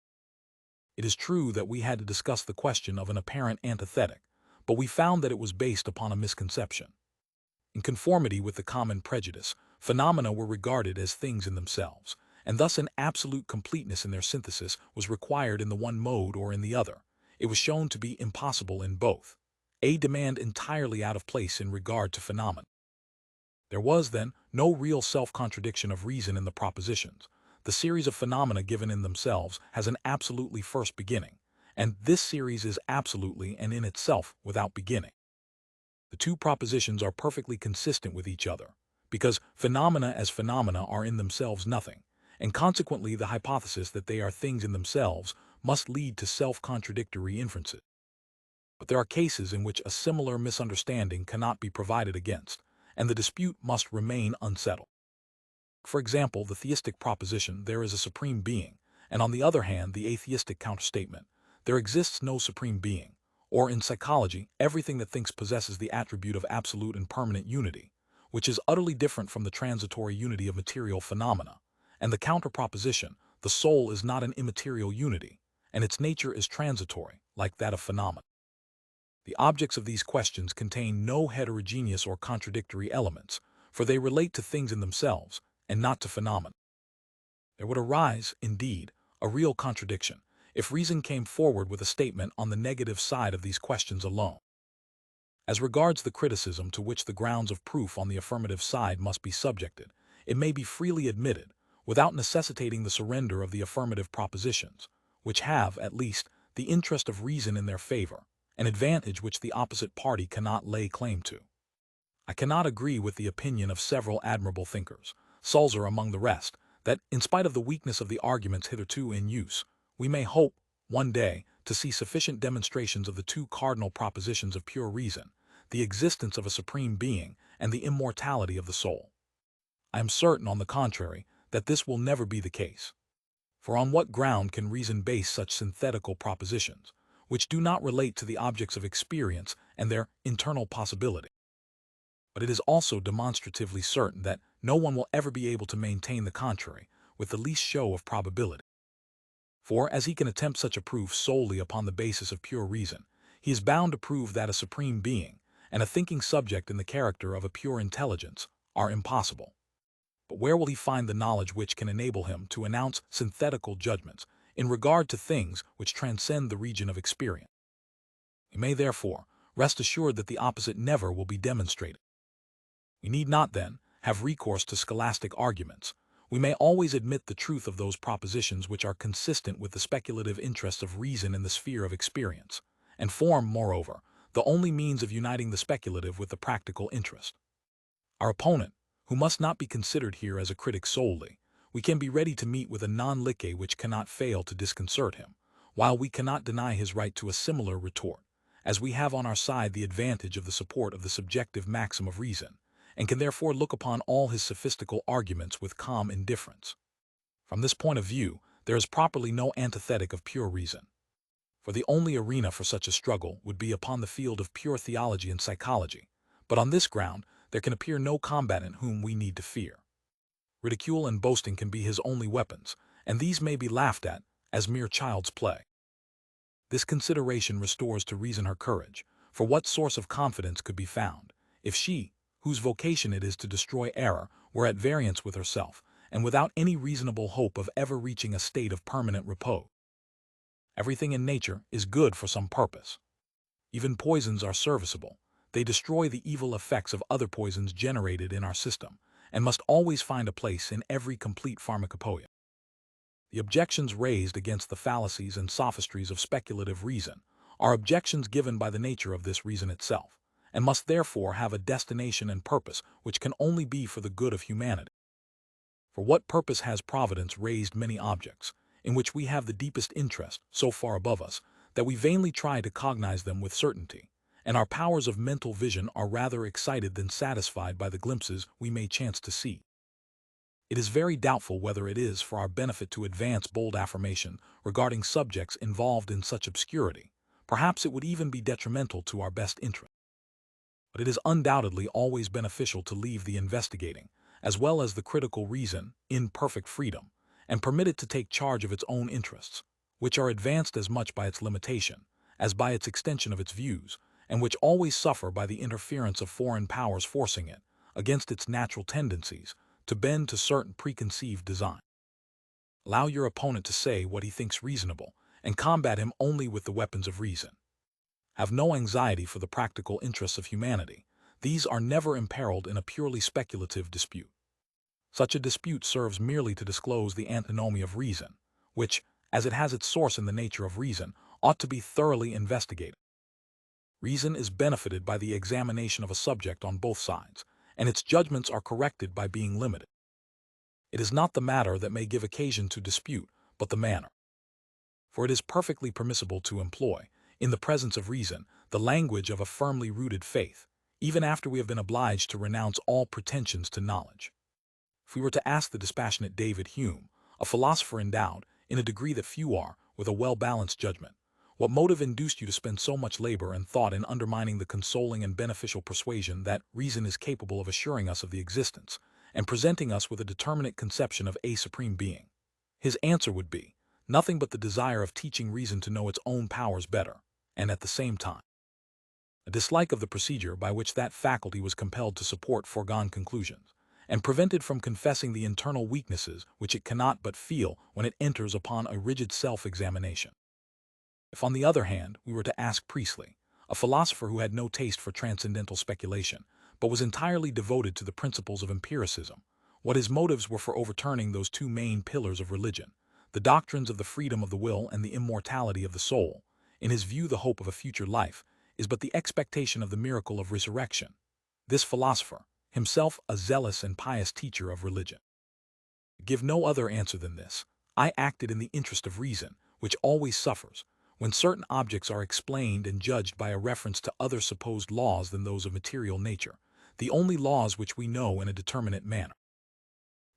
It is true that we had to discuss the question of an apparent antithetic, but we found that it was based upon a misconception. In conformity with the common prejudice, phenomena were regarded as things in themselves, and thus an absolute completeness in their synthesis was required in the one mode or in the other. It was shown to be impossible in both. A demand entirely out of place in regard to phenomena. There was, then, no real self-contradiction of reason in the propositions. The series of phenomena given in themselves has an absolutely first beginning, and this series is absolutely and in itself without beginning. The two propositions are perfectly consistent with each other, because phenomena as phenomena are in themselves nothing, and consequently the hypothesis that they are things in themselves must lead to self-contradictory inferences. But there are cases in which a similar misunderstanding cannot be provided against, and the dispute must remain unsettled. For example, the theistic proposition, there is a supreme being, and on the other hand, the atheistic counterstatement, there exists no supreme being, or in psychology, everything that thinks possesses the attribute of absolute and permanent unity, which is utterly different from the transitory unity of material phenomena, and the counterproposition, the soul is not an immaterial unity, and its nature is transitory, like that of phenomena. The objects of these questions contain no heterogeneous or contradictory elements, for they relate to things in themselves, and not to phenomena. There would arise, indeed, a real contradiction, if reason came forward with a statement on the negative side of these questions alone. As regards the criticism to which the grounds of proof on the affirmative side must be subjected, it may be freely admitted, without necessitating the surrender of the affirmative propositions, which have, at least, the interest of reason in their favor, an advantage which the opposite party cannot lay claim to. I cannot agree with the opinion of several admirable thinkers, Sulzer among the rest, that, in spite of the weakness of the arguments hitherto in use, we may hope, one day, to see sufficient demonstrations of the two cardinal propositions of pure reason, the existence of a supreme being and the immortality of the soul. I am certain, on the contrary, that this will never be the case. For on what ground can reason base such synthetical propositions, which do not relate to the objects of experience and their internal possibility? But it is also demonstratively certain that no one will ever be able to maintain the contrary with the least show of probability. For, as he can attempt such a proof solely upon the basis of pure reason, he is bound to prove that a supreme being, and a thinking subject in the character of a pure intelligence, are impossible. But where will he find the knowledge which can enable him to announce synthetical judgments in regard to things which transcend the region of experience? He may, therefore, rest assured that the opposite never will be demonstrated. We need not, then, have recourse to scholastic arguments. We may always admit the truth of those propositions which are consistent with the speculative interests of reason in the sphere of experience, and form, moreover, the only means of uniting the speculative with the practical interest. Our opponent, who must not be considered here as a critic solely, we can be ready to meet with a non-licet which cannot fail to disconcert him, while we cannot deny his right to a similar retort, as we have on our side the advantage of the support of the subjective maxim of reason, and can therefore look upon all his sophistical arguments with calm indifference. From this point of view, there is properly no antithetic of pure reason. For the only arena for such a struggle would be upon the field of pure theology and psychology, but on this ground there can appear no combatant whom we need to fear. Ridicule and boasting can be his only weapons, and these may be laughed at as mere child's play. This consideration restores to reason her courage, for what source of confidence could be found if she, whose vocation it is to destroy error, were at variance with herself, and without any reasonable hope of ever reaching a state of permanent repose? Everything in nature is good for some purpose. Even poisons are serviceable. They destroy the evil effects of other poisons generated in our system, and must always find a place in every complete pharmacopoeia. The objections raised against the fallacies and sophistries of speculative reason are objections given by the nature of this reason itself, and must therefore have a destination and purpose which can only be for the good of humanity. For what purpose has Providence raised many objects, in which we have the deepest interest, so far above us, that we vainly try to cognize them with certainty, and our powers of mental vision are rather excited than satisfied by the glimpses we may chance to see? It is very doubtful whether it is for our benefit to advance bold affirmation regarding subjects involved in such obscurity. Perhaps it would even be detrimental to our best interest. But it is undoubtedly always beneficial to leave the investigating, as well as the critical reason, in perfect freedom, and permit it to take charge of its own interests, which are advanced as much by its limitation as by its extension of its views, and which always suffer by the interference of foreign powers forcing it, against its natural tendencies, to bend to certain preconceived design. Allow your opponent to say what he thinks reasonable, and combat him only with the weapons of reason. Have no anxiety for the practical interests of humanity. These are never imperiled in a purely speculative dispute. Such a dispute serves merely to disclose the antinomy of reason, which, as it has its source in the nature of reason, ought to be thoroughly investigated. Reason is benefited by the examination of a subject on both sides, and its judgments are corrected by being limited. It is not the matter that may give occasion to dispute, but the manner. For it is perfectly permissible to employ, in the presence of reason, the language of a firmly rooted faith, even after we have been obliged to renounce all pretensions to knowledge. If we were to ask the dispassionate David Hume, a philosopher endowed, in a degree that few are, with a well-balanced judgment, what motive induced you to spend so much labor and thought in undermining the consoling and beneficial persuasion that reason is capable of assuring us of the existence, and presenting us with a determinate conception of a supreme being? His answer would be, nothing but the desire of teaching reason to know its own powers better, and at the same time, a dislike of the procedure by which that faculty was compelled to support foregone conclusions, and prevented from confessing the internal weaknesses which it cannot but feel when it enters upon a rigid self-examination. If, on the other hand, we were to ask Priestley, a philosopher who had no taste for transcendental speculation, but was entirely devoted to the principles of empiricism, what his motives were for overturning those two main pillars of religion, the doctrines of the freedom of the will and the immortality of the soul, in his view the hope of a future life, is but the expectation of the miracle of resurrection. This philosopher, himself a zealous and pious teacher of religion, give no other answer than this: I acted in the interest of reason, which always suffers when certain objects are explained and judged by a reference to other supposed laws than those of material nature, the only laws which we know in a determinate manner.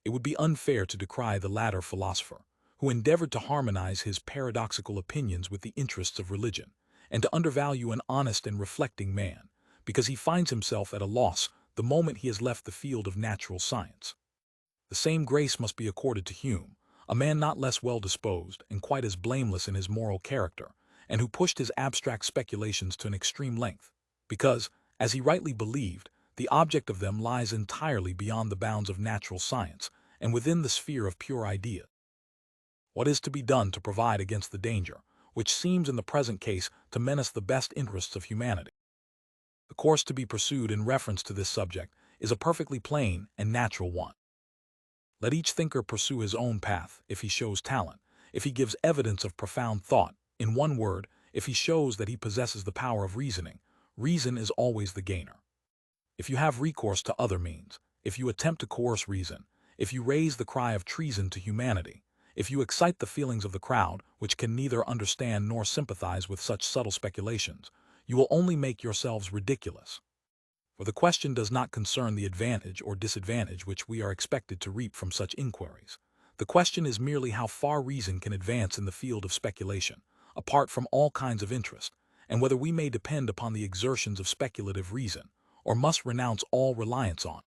It would be unfair to decry the latter philosopher, who endeavored to harmonize his paradoxical opinions with the interests of religion, and to undervalue an honest and reflecting man, because he finds himself at a loss the moment he has left the field of natural science. The same grace must be accorded to Hume, a man not less well disposed and quite as blameless in his moral character, and who pushed his abstract speculations to an extreme length, because, as he rightly believed, the object of them lies entirely beyond the bounds of natural science and within the sphere of pure ideas. What is to be done to provide against the danger, which seems in the present case to menace the best interests of humanity? The course to be pursued in reference to this subject is a perfectly plain and natural one. Let each thinker pursue his own path. If he shows talent, if he gives evidence of profound thought, in one word, if he shows that he possesses the power of reasoning, reason is always the gainer. If you have recourse to other means, if you attempt to coerce reason, if you raise the cry of treason to humanity, if you excite the feelings of the crowd, which can neither understand nor sympathize with such subtle speculations, you will only make yourselves ridiculous. For the question does not concern the advantage or disadvantage which we are expected to reap from such inquiries. The question is merely how far reason can advance in the field of speculation, apart from all kinds of interest, and whether we may depend upon the exertions of speculative reason, or must renounce all reliance on it.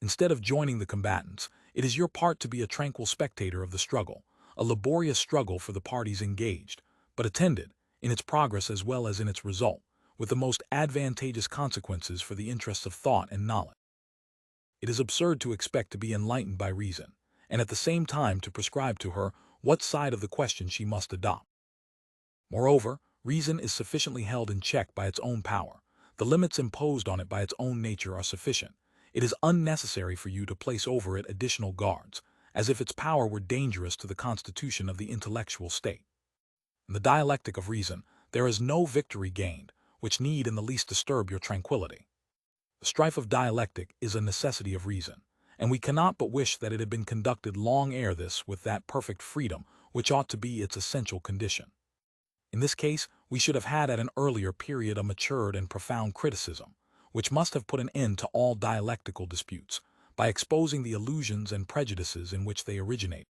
Instead of joining the combatants, it is your part to be a tranquil spectator of the struggle, a laborious struggle for the parties engaged, but attended, in its progress as well as in its result, with the most advantageous consequences for the interests of thought and knowledge. It is absurd to expect to be enlightened by reason, and at the same time to prescribe to her what side of the question she must adopt. Moreover, reason is sufficiently held in check by its own power. The limits imposed on it by its own nature are sufficient. It is unnecessary for you to place over it additional guards, as if its power were dangerous to the constitution of the intellectual state. In the dialectic of reason, there is no victory gained, which need in the least disturb your tranquility. The strife of dialectic is a necessity of reason, and we cannot but wish that it had been conducted long ere this with that perfect freedom which ought to be its essential condition. In this case, we should have had at an earlier period a matured and profound criticism, which must have put an end to all dialectical disputes, by exposing the illusions and prejudices in which they originate.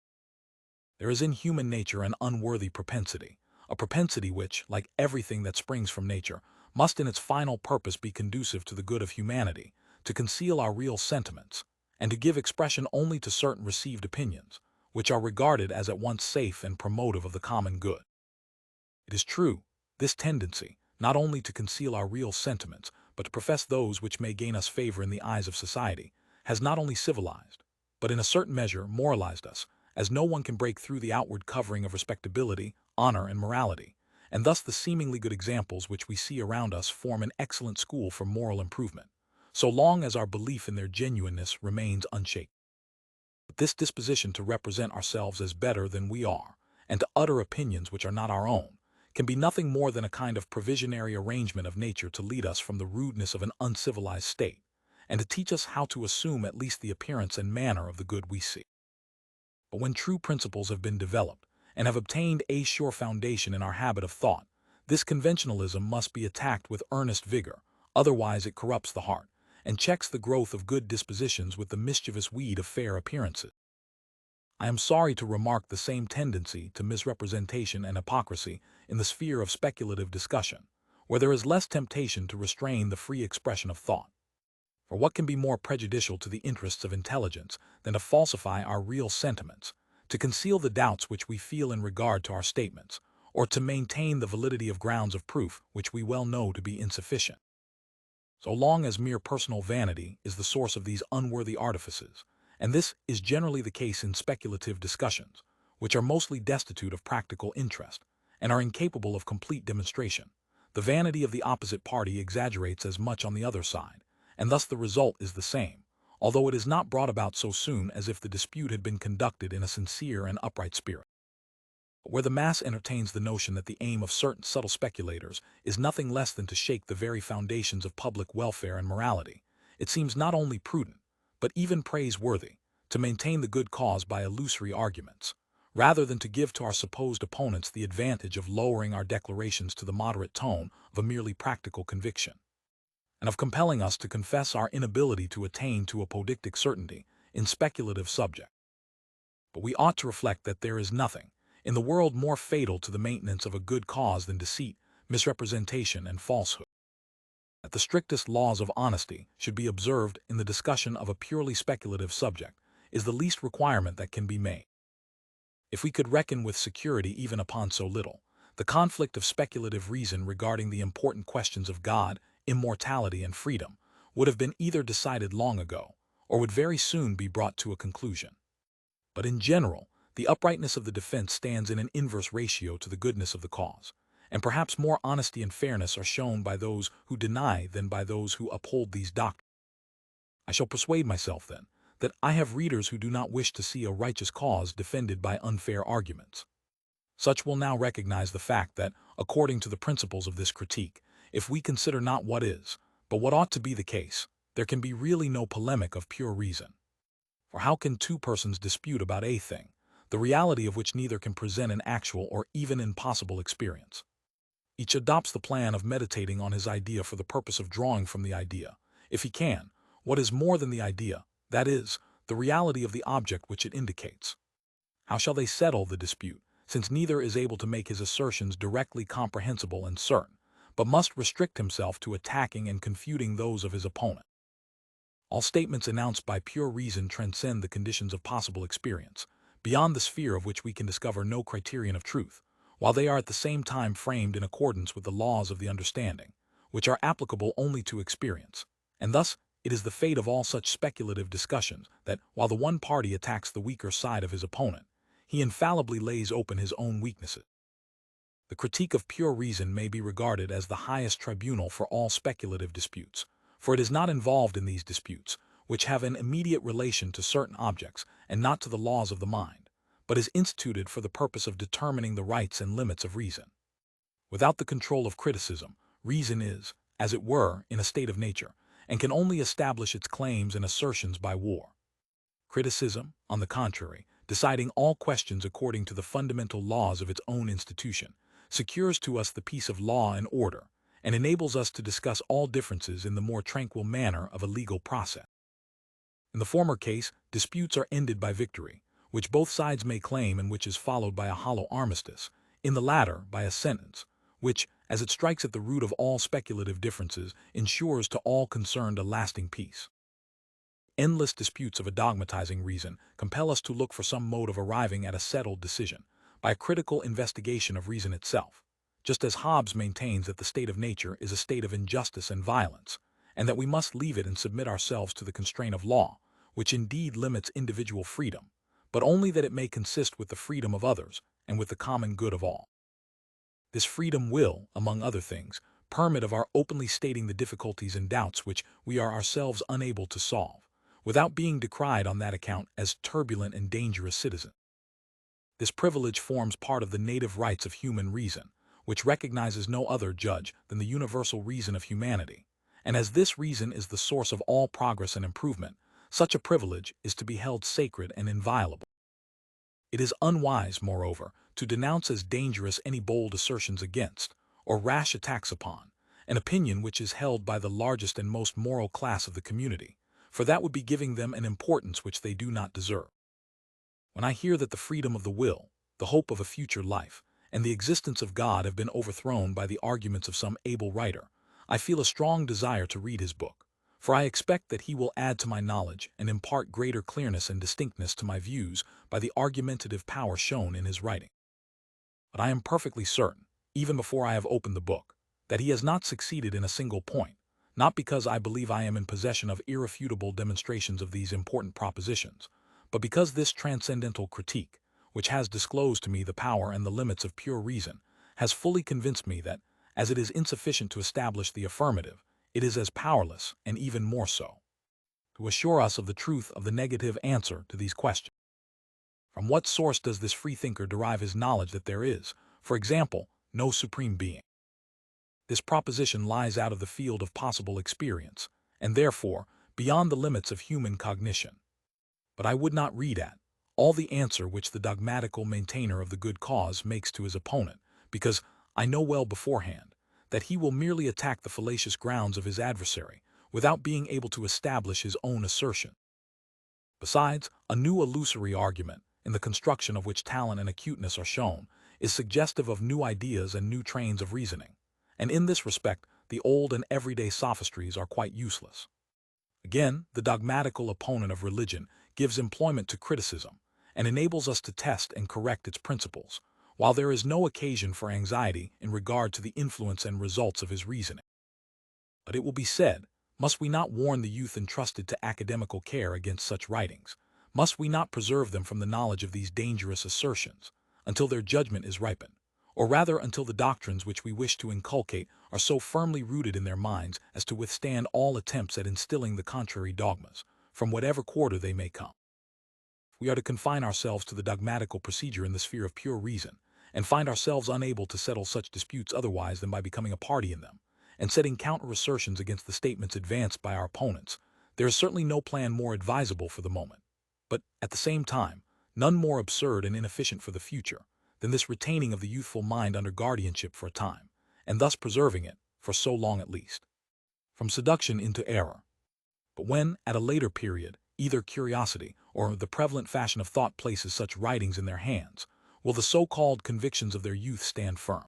There is in human nature an unworthy propensity, a propensity which, like everything that springs from nature, must in its final purpose be conducive to the good of humanity, to conceal our real sentiments, and to give expression only to certain received opinions, which are regarded as at once safe and promotive of the common good. It is true, this tendency, not only to conceal our real sentiments, but to profess those which may gain us favor in the eyes of society, has not only civilized, but in a certain measure moralized us, as no one can break through the outward covering of respectability, honor, and morality, and thus the seemingly good examples which we see around us form an excellent school for moral improvement, so long as our belief in their genuineness remains unshaken. But this disposition to represent ourselves as better than we are, and to utter opinions which are not our own, can be nothing more than a kind of provisionary arrangement of nature to lead us from the rudeness of an uncivilized state, and to teach us how to assume at least the appearance and manner of the good we see. But when true principles have been developed, and have obtained a sure foundation in our habit of thought, this conventionalism must be attacked with earnest vigor, otherwise it corrupts the heart, and checks the growth of good dispositions with the mischievous weed of fair appearances. I am sorry to remark the same tendency to misrepresentation and hypocrisy in the sphere of speculative discussion, where there is less temptation to restrain the free expression of thought. For what can be more prejudicial to the interests of intelligence than to falsify our real sentiments, to conceal the doubts which we feel in regard to our statements, or to maintain the validity of grounds of proof which we well know to be insufficient? So long as mere personal vanity is the source of these unworthy artifices, and this is generally the case in speculative discussions, which are mostly destitute of practical interest, and are incapable of complete demonstration, the vanity of the opposite party exaggerates as much on the other side, and thus the result is the same, although it is not brought about so soon as if the dispute had been conducted in a sincere and upright spirit. But where the mass entertains the notion that the aim of certain subtle speculators is nothing less than to shake the very foundations of public welfare and morality, it seems not only prudent, but even praiseworthy, to maintain the good cause by illusory arguments, rather than to give to our supposed opponents the advantage of lowering our declarations to the moderate tone of a merely practical conviction, and of compelling us to confess our inability to attain to apodictic certainty in speculative subjects. But we ought to reflect that there is nothing in the world more fatal to the maintenance of a good cause than deceit, misrepresentation, and falsehood. That the strictest laws of honesty should be observed in the discussion of a purely speculative subject is the least requirement that can be made. If we could reckon with security even upon so little, the conflict of speculative reason regarding the important questions of God, immortality, and freedom would have been either decided long ago, or would very soon be brought to a conclusion. But in general, the uprightness of the defense stands in an inverse ratio to the goodness of the cause, and perhaps more honesty and fairness are shown by those who deny than by those who uphold these doctrines. I shall persuade myself, then, that I have readers who do not wish to see a righteous cause defended by unfair arguments. Such will now recognize the fact that, according to the principles of this critique, if we consider not what is, but what ought to be the case, there can be really no polemic of pure reason. For how can two persons dispute about a thing, the reality of which neither can present an actual or even impossible experience? Each adopts the plan of meditating on his idea for the purpose of drawing from the idea, if he can, what is more than the idea, that is, the reality of the object which it indicates. How shall they settle the dispute, since neither is able to make his assertions directly comprehensible and certain, but must restrict himself to attacking and confuting those of his opponent? All statements announced by pure reason transcend the conditions of possible experience, beyond the sphere of which we can discover no criterion of truth, while they are at the same time framed in accordance with the laws of the understanding, which are applicable only to experience. And thus, it is the fate of all such speculative discussions that, while the one party attacks the weaker side of his opponent, he infallibly lays open his own weaknesses. The critique of pure reason may be regarded as the highest tribunal for all speculative disputes, for it is not involved in these disputes, which have an immediate relation to certain objects and not to the laws of the mind, but is instituted for the purpose of determining the rights and limits of reason. Without the control of criticism, reason is, as it were, in a state of nature, and can only establish its claims and assertions by war. Criticism, on the contrary, deciding all questions according to the fundamental laws of its own institution, secures to us the peace of law and order, and enables us to discuss all differences in the more tranquil manner of a legal process. In the former case, disputes are ended by victory, which both sides may claim and which is followed by a hollow armistice; in the latter, by a sentence, which, as it strikes at the root of all speculative differences, ensures to all concerned a lasting peace. Endless disputes of a dogmatizing reason compel us to look for some mode of arriving at a settled decision, by a critical investigation of reason itself, just as Hobbes maintains that the state of nature is a state of injustice and violence, and that we must leave it and submit ourselves to the constraint of law, which indeed limits individual freedom, but only that it may consist with the freedom of others and with the common good of all. This freedom will, among other things, permit of our openly stating the difficulties and doubts which we are ourselves unable to solve, without being decried on that account as turbulent and dangerous citizens. This privilege forms part of the native rights of human reason, which recognizes no other judge than the universal reason of humanity, and as this reason is the source of all progress and improvement, such a privilege is to be held sacred and inviolable. It is unwise, moreover, to denounce as dangerous any bold assertions against, or rash attacks upon, an opinion which is held by the largest and most moral class of the community, for that would be giving them an importance which they do not deserve. When I hear that the freedom of the will, the hope of a future life, and the existence of God have been overthrown by the arguments of some able writer, I feel a strong desire to read his book, for I expect that he will add to my knowledge and impart greater clearness and distinctness to my views by the argumentative power shown in his writing. But I am perfectly certain, even before I have opened the book, that he has not succeeded in a single point, not because I believe I am in possession of irrefutable demonstrations of these important propositions, but because this transcendental critique, which has disclosed to me the power and the limits of pure reason, has fully convinced me that, as it is insufficient to establish the affirmative, it is as powerless, and even more so, to assure us of the truth of the negative answer to these questions. From what source does this freethinker derive his knowledge that there is, for example, no supreme being? This proposition lies out of the field of possible experience, and therefore beyond the limits of human cognition. But I would not read at all the answer which the dogmatical maintainer of the good cause makes to his opponent, because I know well beforehand that he will merely attack the fallacious grounds of his adversary without being able to establish his own assertion. Besides, a new illusory argument, in the construction of which talent and acuteness are shown, is suggestive of new ideas and new trains of reasoning, and in this respect the old and everyday sophistries are quite useless. Again, the dogmatical opponent of religion gives employment to criticism, and enables us to test and correct its principles, while there is no occasion for anxiety in regard to the influence and results of his reasoning. But it will be said, must we not warn the youth entrusted to academical care against such writings? Must we not preserve them from the knowledge of these dangerous assertions, until their judgment is ripened, or rather until the doctrines which we wish to inculcate are so firmly rooted in their minds as to withstand all attempts at instilling the contrary dogmas, from whatever quarter they may come? We are to confine ourselves to the dogmatical procedure in the sphere of pure reason, and find ourselves unable to settle such disputes otherwise than by becoming a party in them, and setting counter-assertions against the statements advanced by our opponents. There is certainly no plan more advisable for the moment, but, at the same time, none more absurd and inefficient for the future, than this retaining of the youthful mind under guardianship for a time, and thus preserving it, for so long at least, from seduction into error. But when, at a later period, either curiosity or the prevalent fashion of thought places such writings in their hands, will the so-called convictions of their youth stand firm?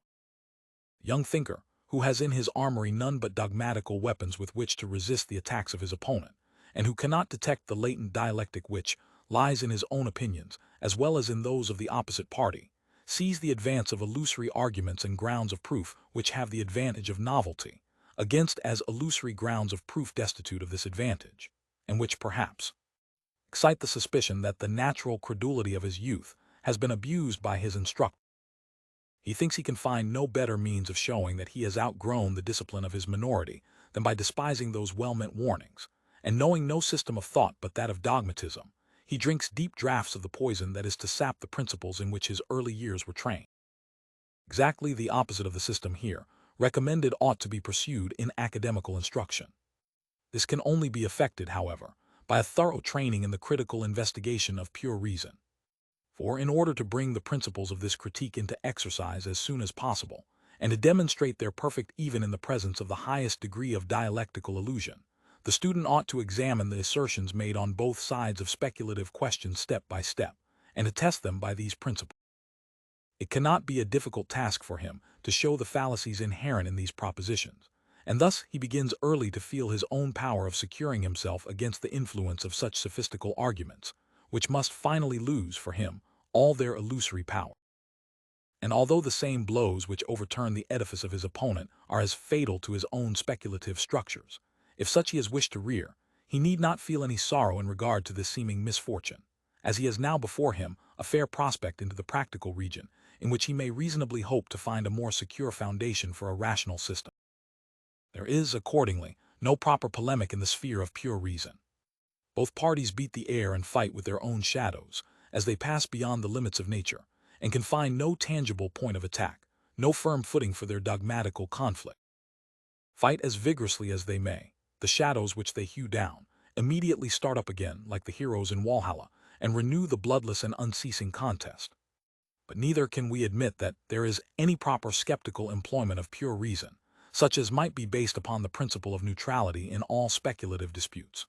The young thinker, who has in his armory none but dogmatical weapons with which to resist the attacks of his opponent, and who cannot detect the latent dialectic which lies in his own opinions, as well as in those of the opposite party, sees the advance of illusory arguments and grounds of proof which have the advantage of novelty, against as illusory grounds of proof destitute of this advantage, and which perhaps excite the suspicion that the natural credulity of his youth has been abused by his instructor. He thinks he can find no better means of showing that he has outgrown the discipline of his minority than by despising those well-meant warnings, and knowing no system of thought but that of dogmatism, he drinks deep draughts of the poison that is to sap the principles in which his early years were trained. Exactly the opposite of the system here recommended ought to be pursued in academical instruction. This can only be effected, however, by a thorough training in the critical investigation of pure reason. For in order to bring the principles of this critique into exercise as soon as possible, and to demonstrate their perfect even in the presence of the highest degree of dialectical illusion, the student ought to examine the assertions made on both sides of speculative questions step by step, and to test them by these principles. It cannot be a difficult task for him to show the fallacies inherent in these propositions, and thus he begins early to feel his own power of securing himself against the influence of such sophistical arguments, which must finally lose for him all their illusory power. And although the same blows which overturn the edifice of his opponent are as fatal to his own speculative structures, if such he has wished to rear, he need not feel any sorrow in regard to this seeming misfortune, as he has now before him a fair prospect into the practical region, in which he may reasonably hope to find a more secure foundation for a rational system. There is, accordingly, no proper polemic in the sphere of pure reason. Both parties beat the air and fight with their own shadows, as they pass beyond the limits of nature, and can find no tangible point of attack, no firm footing for their dogmatical conflict. Fight as vigorously as they may, the shadows which they hew down immediately start up again like the heroes in Walhalla, and renew the bloodless and unceasing contest. But neither can we admit that there is any proper skeptical employment of pure reason, such as might be based upon the principle of neutrality in all speculative disputes.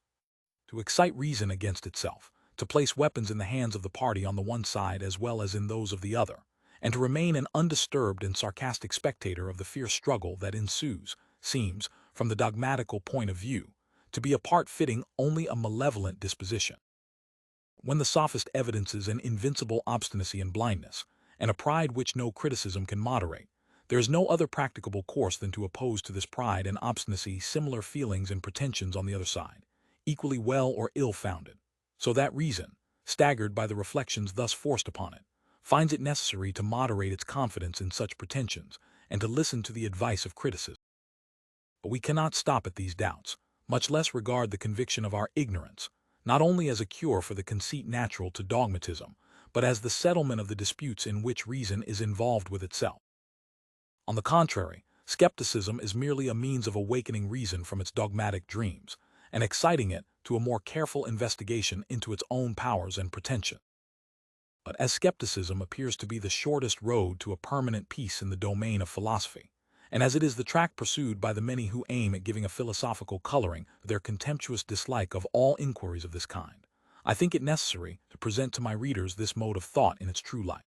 To excite reason against itself, to place weapons in the hands of the party on the one side as well as in those of the other, and to remain an undisturbed and sarcastic spectator of the fierce struggle that ensues, seems, from the dogmatical point of view, to be a part fitting only a malevolent disposition. When the sophist evidences an invincible obstinacy and blindness, and a pride which no criticism can moderate, there is no other practicable course than to oppose to this pride and obstinacy similar feelings and pretensions on the other side, equally well or ill-founded, so that reason, staggered by the reflections thus forced upon it, finds it necessary to moderate its confidence in such pretensions and to listen to the advice of criticism. But we cannot stop at these doubts, much less regard the conviction of our ignorance, not only as a cure for the conceit natural to dogmatism, but as the settlement of the disputes in which reason is involved with itself. On the contrary, skepticism is merely a means of awakening reason from its dogmatic dreams, and exciting it to a more careful investigation into its own powers and pretensions. But as skepticism appears to be the shortest road to a permanent peace in the domain of philosophy, and as it is the track pursued by the many who aim at giving a philosophical coloring to their contemptuous dislike of all inquiries of this kind, I think it necessary to present to my readers this mode of thought in its true light.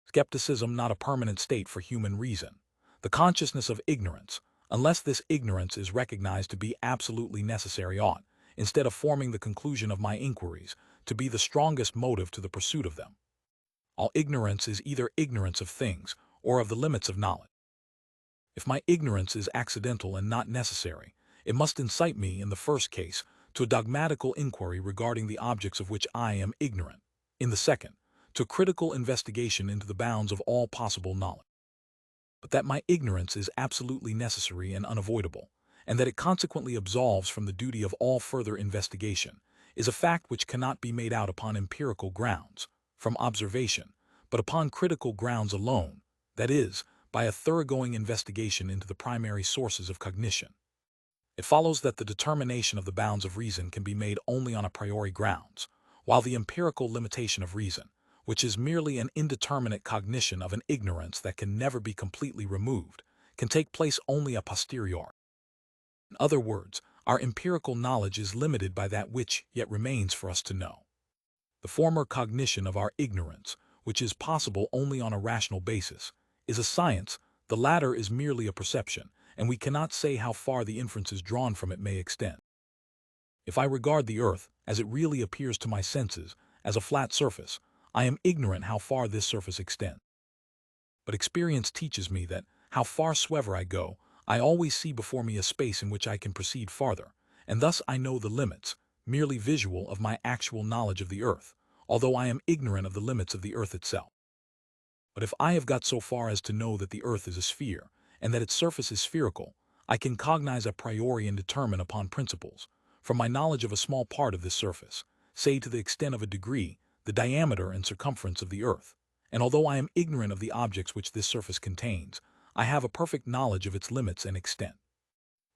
Skepticism not a permanent state for human reason, the consciousness of ignorance, unless this ignorance is recognized to be absolutely necessary ought, instead of forming the conclusion of my inquiries, to be the strongest motive to the pursuit of them. All ignorance is either ignorance of things or of the limits of knowledge. If my ignorance is accidental and not necessary, it must incite me, in the first case, to a dogmatical inquiry regarding the objects of which I am ignorant, in the second, to critical investigation into the bounds of all possible knowledge. But that my ignorance is absolutely necessary and unavoidable, and that it consequently absolves from the duty of all further investigation, is a fact which cannot be made out upon empirical grounds, from observation, but upon critical grounds alone, that is, by a thoroughgoing investigation into the primary sources of cognition. It follows that the determination of the bounds of reason can be made only on a priori grounds, while the empirical limitation of reason, which is merely an indeterminate cognition of an ignorance that can never be completely removed, can take place only a posteriori. In other words, our empirical knowledge is limited by that which yet remains for us to know. The former cognition of our ignorance, which is possible only on a rational basis, is a science, the latter is merely a perception, and we cannot say how far the inferences drawn from it may extend. If I regard the earth, as it really appears to my senses, as a flat surface, I am ignorant how far this surface extends. But experience teaches me that, how farsoever I go, I always see before me a space in which I can proceed farther, and thus I know the limits, merely visual, of my actual knowledge of the earth, although I am ignorant of the limits of the earth itself. But if I have got so far as to know that the earth is a sphere, and that its surface is spherical, I can cognize a priori and determine upon principles, from my knowledge of a small part of this surface, say to the extent of a degree, the diameter and circumference of the earth. And although I am ignorant of the objects which this surface contains, I have a perfect knowledge of its limits and extent.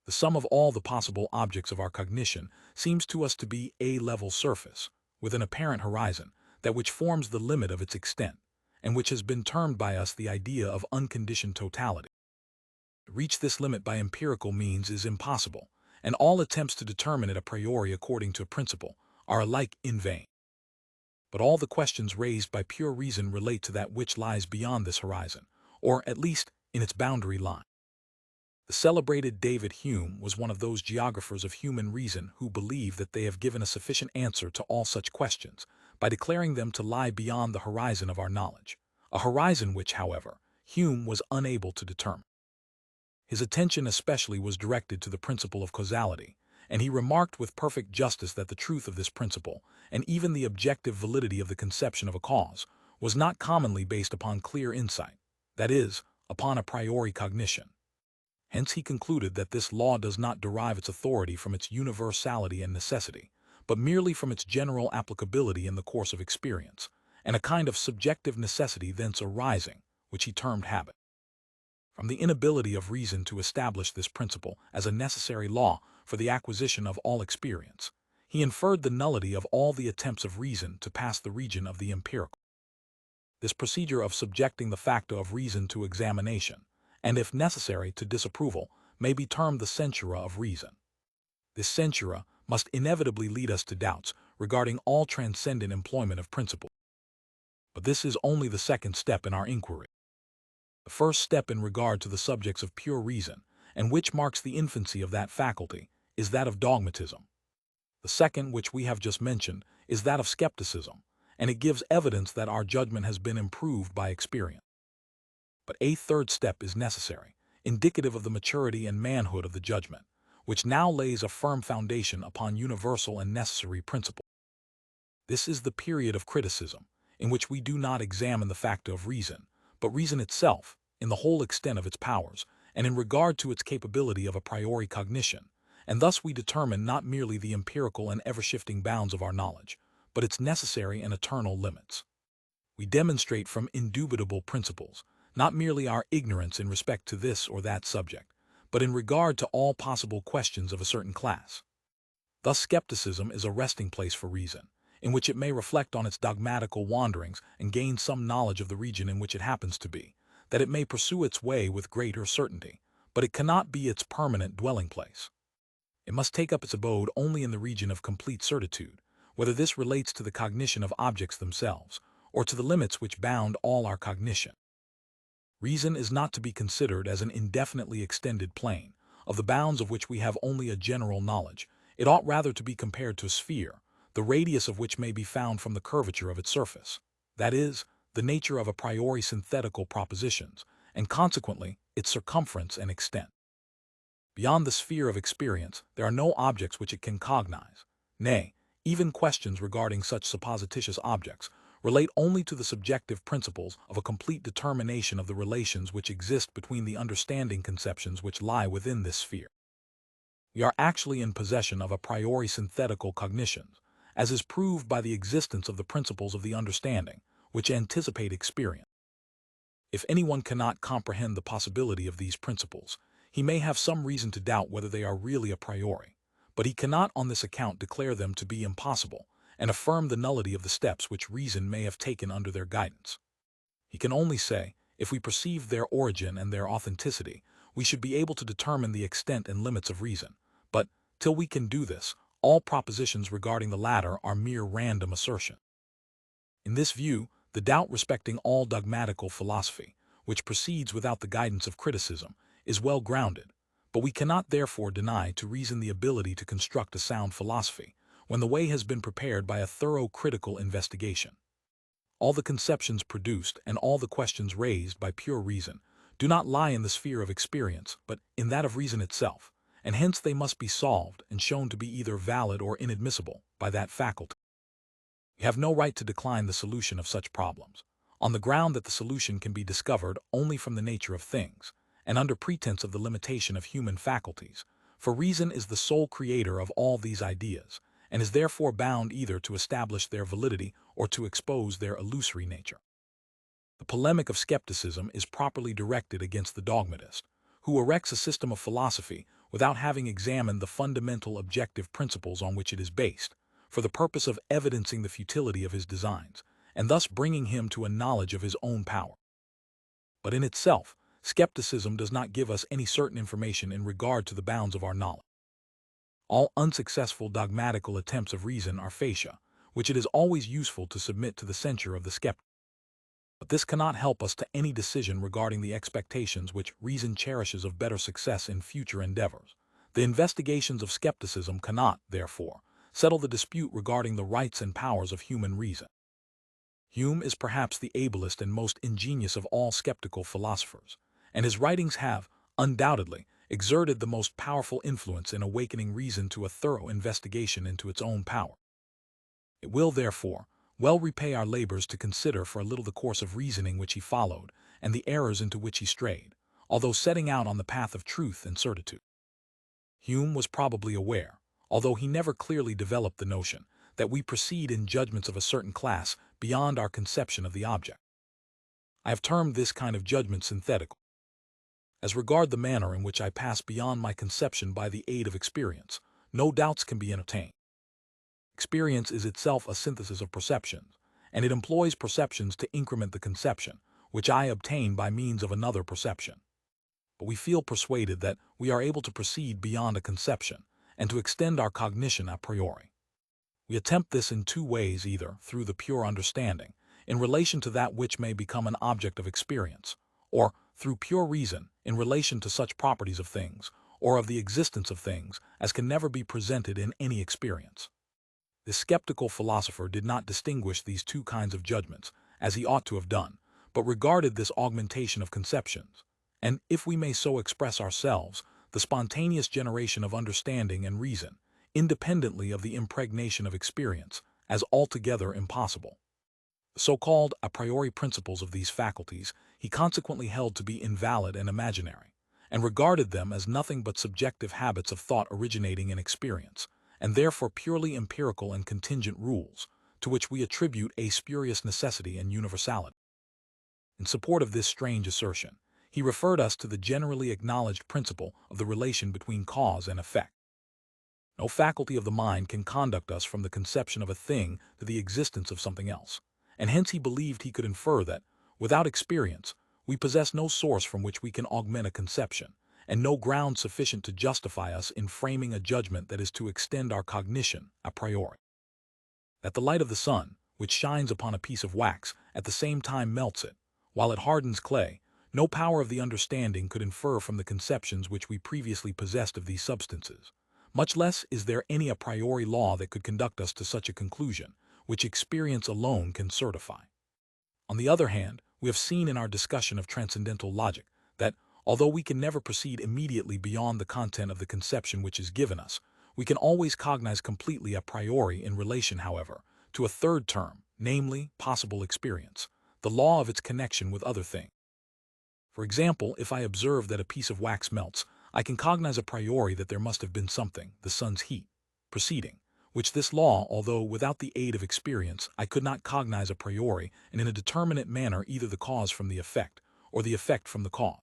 The sum of all the possible objects of our cognition seems to us to be a level surface, with an apparent horizon, that which forms the limit of its extent, and which has been termed by us the idea of unconditioned totality. To reach this limit by empirical means is impossible, and all attempts to determine it a priori according to a principle are alike in vain. But all the questions raised by pure reason relate to that which lies beyond this horizon, or at least in its boundary line. The celebrated David Hume was one of those geographers of human reason who believe that they have given a sufficient answer to all such questions by declaring them to lie beyond the horizon of our knowledge, a horizon which, however, Hume was unable to determine. His attention especially was directed to the principle of causality, and he remarked with perfect justice that the truth of this principle, and even the objective validity of the conception of a cause, was not commonly based upon clear insight, that is, upon a priori cognition. Hence he concluded that this law does not derive its authority from its universality and necessity, but merely from its general applicability in the course of experience, and a kind of subjective necessity thence arising, which he termed habit. From the inability of reason to establish this principle as a necessary law for the acquisition of all experience, he inferred the nullity of all the attempts of reason to pass the region of the empirical. This procedure of subjecting the facta of reason to examination, and if necessary to disapproval, may be termed the censura of reason. This censura must inevitably lead us to doubts regarding all transcendent employment of principle. But this is only the second step in our inquiry. The first step in regard to the subjects of pure reason, and which marks the infancy of that faculty, is that of dogmatism. The second, which we have just mentioned, is that of skepticism, and it gives evidence that our judgment has been improved by experience. But a third step is necessary, indicative of the maturity and manhood of the judgment, which now lays a firm foundation upon universal and necessary principles. This is the period of criticism, in which we do not examine the facta of reason, but reason itself, in the whole extent of its powers, and in regard to its capability of a priori cognition, and thus we determine not merely the empirical and ever-shifting bounds of our knowledge, but its necessary and eternal limits. We demonstrate from indubitable principles, not merely our ignorance in respect to this or that subject, but in regard to all possible questions of a certain class. Thus skepticism is a resting place for reason, in which it may reflect on its dogmatical wanderings and gain some knowledge of the region in which it happens to be, that it may pursue its way with greater certainty, but it cannot be its permanent dwelling place. It must take up its abode only in the region of complete certitude, whether this relates to the cognition of objects themselves, or to the limits which bound all our cognition. Reason is not to be considered as an indefinitely extended plane, of the bounds of which we have only a general knowledge. It ought rather to be compared to a sphere, the radius of which may be found from the curvature of its surface, that is, the nature of a priori synthetical propositions, and consequently its circumference and extent. Beyond the sphere of experience, there are no objects which it can cognize. Nay, even questions regarding such supposititious objects relate only to the subjective principles of a complete determination of the relations which exist between the understanding conceptions which lie within this sphere. We are actually in possession of a priori synthetical cognitions, as is proved by the existence of the principles of the understanding, which anticipate experience. If anyone cannot comprehend the possibility of these principles, he may have some reason to doubt whether they are really a priori, but he cannot on this account declare them to be impossible, and affirm the nullity of the steps which reason may have taken under their guidance. He can only say, if we perceive their origin and their authenticity, we should be able to determine the extent and limits of reason, but, till we can do this, all propositions regarding the latter are mere random assertion. In this view, the doubt respecting all dogmatical philosophy, which proceeds without the guidance of criticism, is well grounded, But we cannot therefore deny to reason the ability to construct a sound philosophy, when the way has been prepared by a thorough critical investigation. All the conceptions produced and all the questions raised by pure reason do not lie in the sphere of experience, but in that of reason itself, and hence they must be solved and shown to be either valid or inadmissible by that faculty. We have no right to decline the solution of such problems, on the ground that the solution can be discovered only from the nature of things, and under pretense of the limitation of human faculties, for reason is the sole creator of all these ideas, and is therefore bound either to establish their validity or to expose their illusory nature. The polemic of skepticism is properly directed against the dogmatist, who erects a system of philosophy without having examined the fundamental objective principles on which it is based, for the purpose of evidencing the futility of his designs, and thus bringing him to a knowledge of his own power. But in itself, skepticism does not give us any certain information in regard to the bounds of our knowledge. All unsuccessful dogmatical attempts of reason are facia, which it is always useful to submit to the censure of the skeptic. But this cannot help us to any decision regarding the expectations which reason cherishes of better success in future endeavors. The investigations of skepticism cannot, therefore, settle the dispute regarding the rights and powers of human reason. Hume is perhaps the ablest and most ingenious of all skeptical philosophers, and his writings have, undoubtedly, exerted the most powerful influence in awakening reason to a thorough investigation into its own power. It will, therefore, well repay our labors to consider for a little the course of reasoning which he followed, and the errors into which he strayed, although setting out on the path of truth and certitude. Hume was probably aware, although he never clearly developed the notion, that we proceed in judgments of a certain class beyond our conception of the object. I have termed this kind of judgment synthetical. As regard the manner in which I pass beyond my conception by the aid of experience, no doubts can be entertained. Experience is itself a synthesis of perceptions, and it employs perceptions to increment the conception, which I obtain by means of another perception. But we feel persuaded that we are able to proceed beyond a conception, and to extend our cognition a priori. We attempt this in two ways, either through the pure understanding, in relation to that which may become an object of experience, or through pure reason, in relation to such properties of things, or of the existence of things, as can never be presented in any experience. The skeptical philosopher did not distinguish these two kinds of judgments, as he ought to have done, but regarded this augmentation of conceptions, and, if we may so express ourselves, the spontaneous generation of understanding and reason, independently of the impregnation of experience, as altogether impossible. The so-called a priori principles of these faculties he consequently held to be invalid and imaginary, and regarded them as nothing but subjective habits of thought originating in experience, and therefore purely empirical and contingent rules, to which we attribute a spurious necessity and universality. In support of this strange assertion, he referred us to the generally acknowledged principle of the relation between cause and effect. No faculty of the mind can conduct us from the conception of a thing to the existence of something else, and hence he believed he could infer that, without experience, we possess no source from which we can augment a conception, and no ground sufficient to justify us in framing a judgment that is to extend our cognition a priori. That the light of the sun, which shines upon a piece of wax, at the same time melts it, while it hardens clay, no power of the understanding could infer from the conceptions which we previously possessed of these substances. Much less is there any a priori law that could conduct us to such a conclusion, which experience alone can certify. On the other hand, we have seen in our discussion of transcendental logic that, although we can never proceed immediately beyond the content of the conception which is given us, we can always cognize completely a priori in relation, however, to a third term, namely, possible experience, the law of its connection with other things. For example, if I observe that a piece of wax melts, I can cognize a priori that there must have been something, the sun's heat, preceding, which this law, although without the aid of experience, I could not cognize a priori and in a determinate manner either the cause from the effect, or the effect from the cause.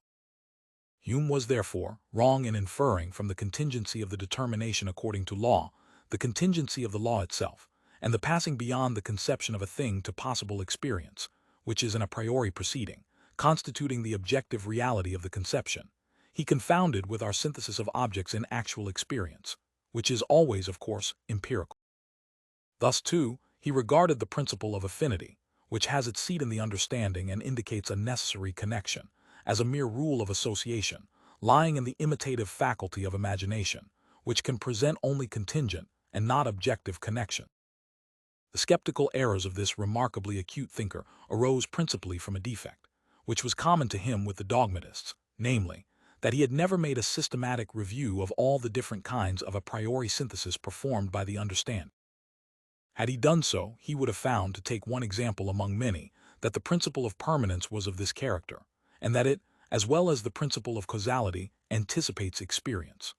Hume was therefore wrong in inferring from the contingency of the determination according to law, the contingency of the law itself, and the passing beyond the conception of a thing to possible experience, which is an a priori proceeding, constituting the objective reality of the conception. He confounded with our synthesis of objects in actual experience, which is always, of course, empirical. Thus, too, he regarded the principle of affinity, which has its seat in the understanding and indicates a necessary connection, as a mere rule of association, lying in the imitative faculty of imagination, which can present only contingent and not objective connection. The skeptical errors of this remarkably acute thinker arose principally from a defect, which was common to him with the dogmatists, namely, that he had never made a systematic review of all the different kinds of a priori synthesis performed by the understanding. Had he done so, he would have found, to take one example among many, that the principle of permanence was of this character, and that it, as well as the principle of causality, anticipates experience.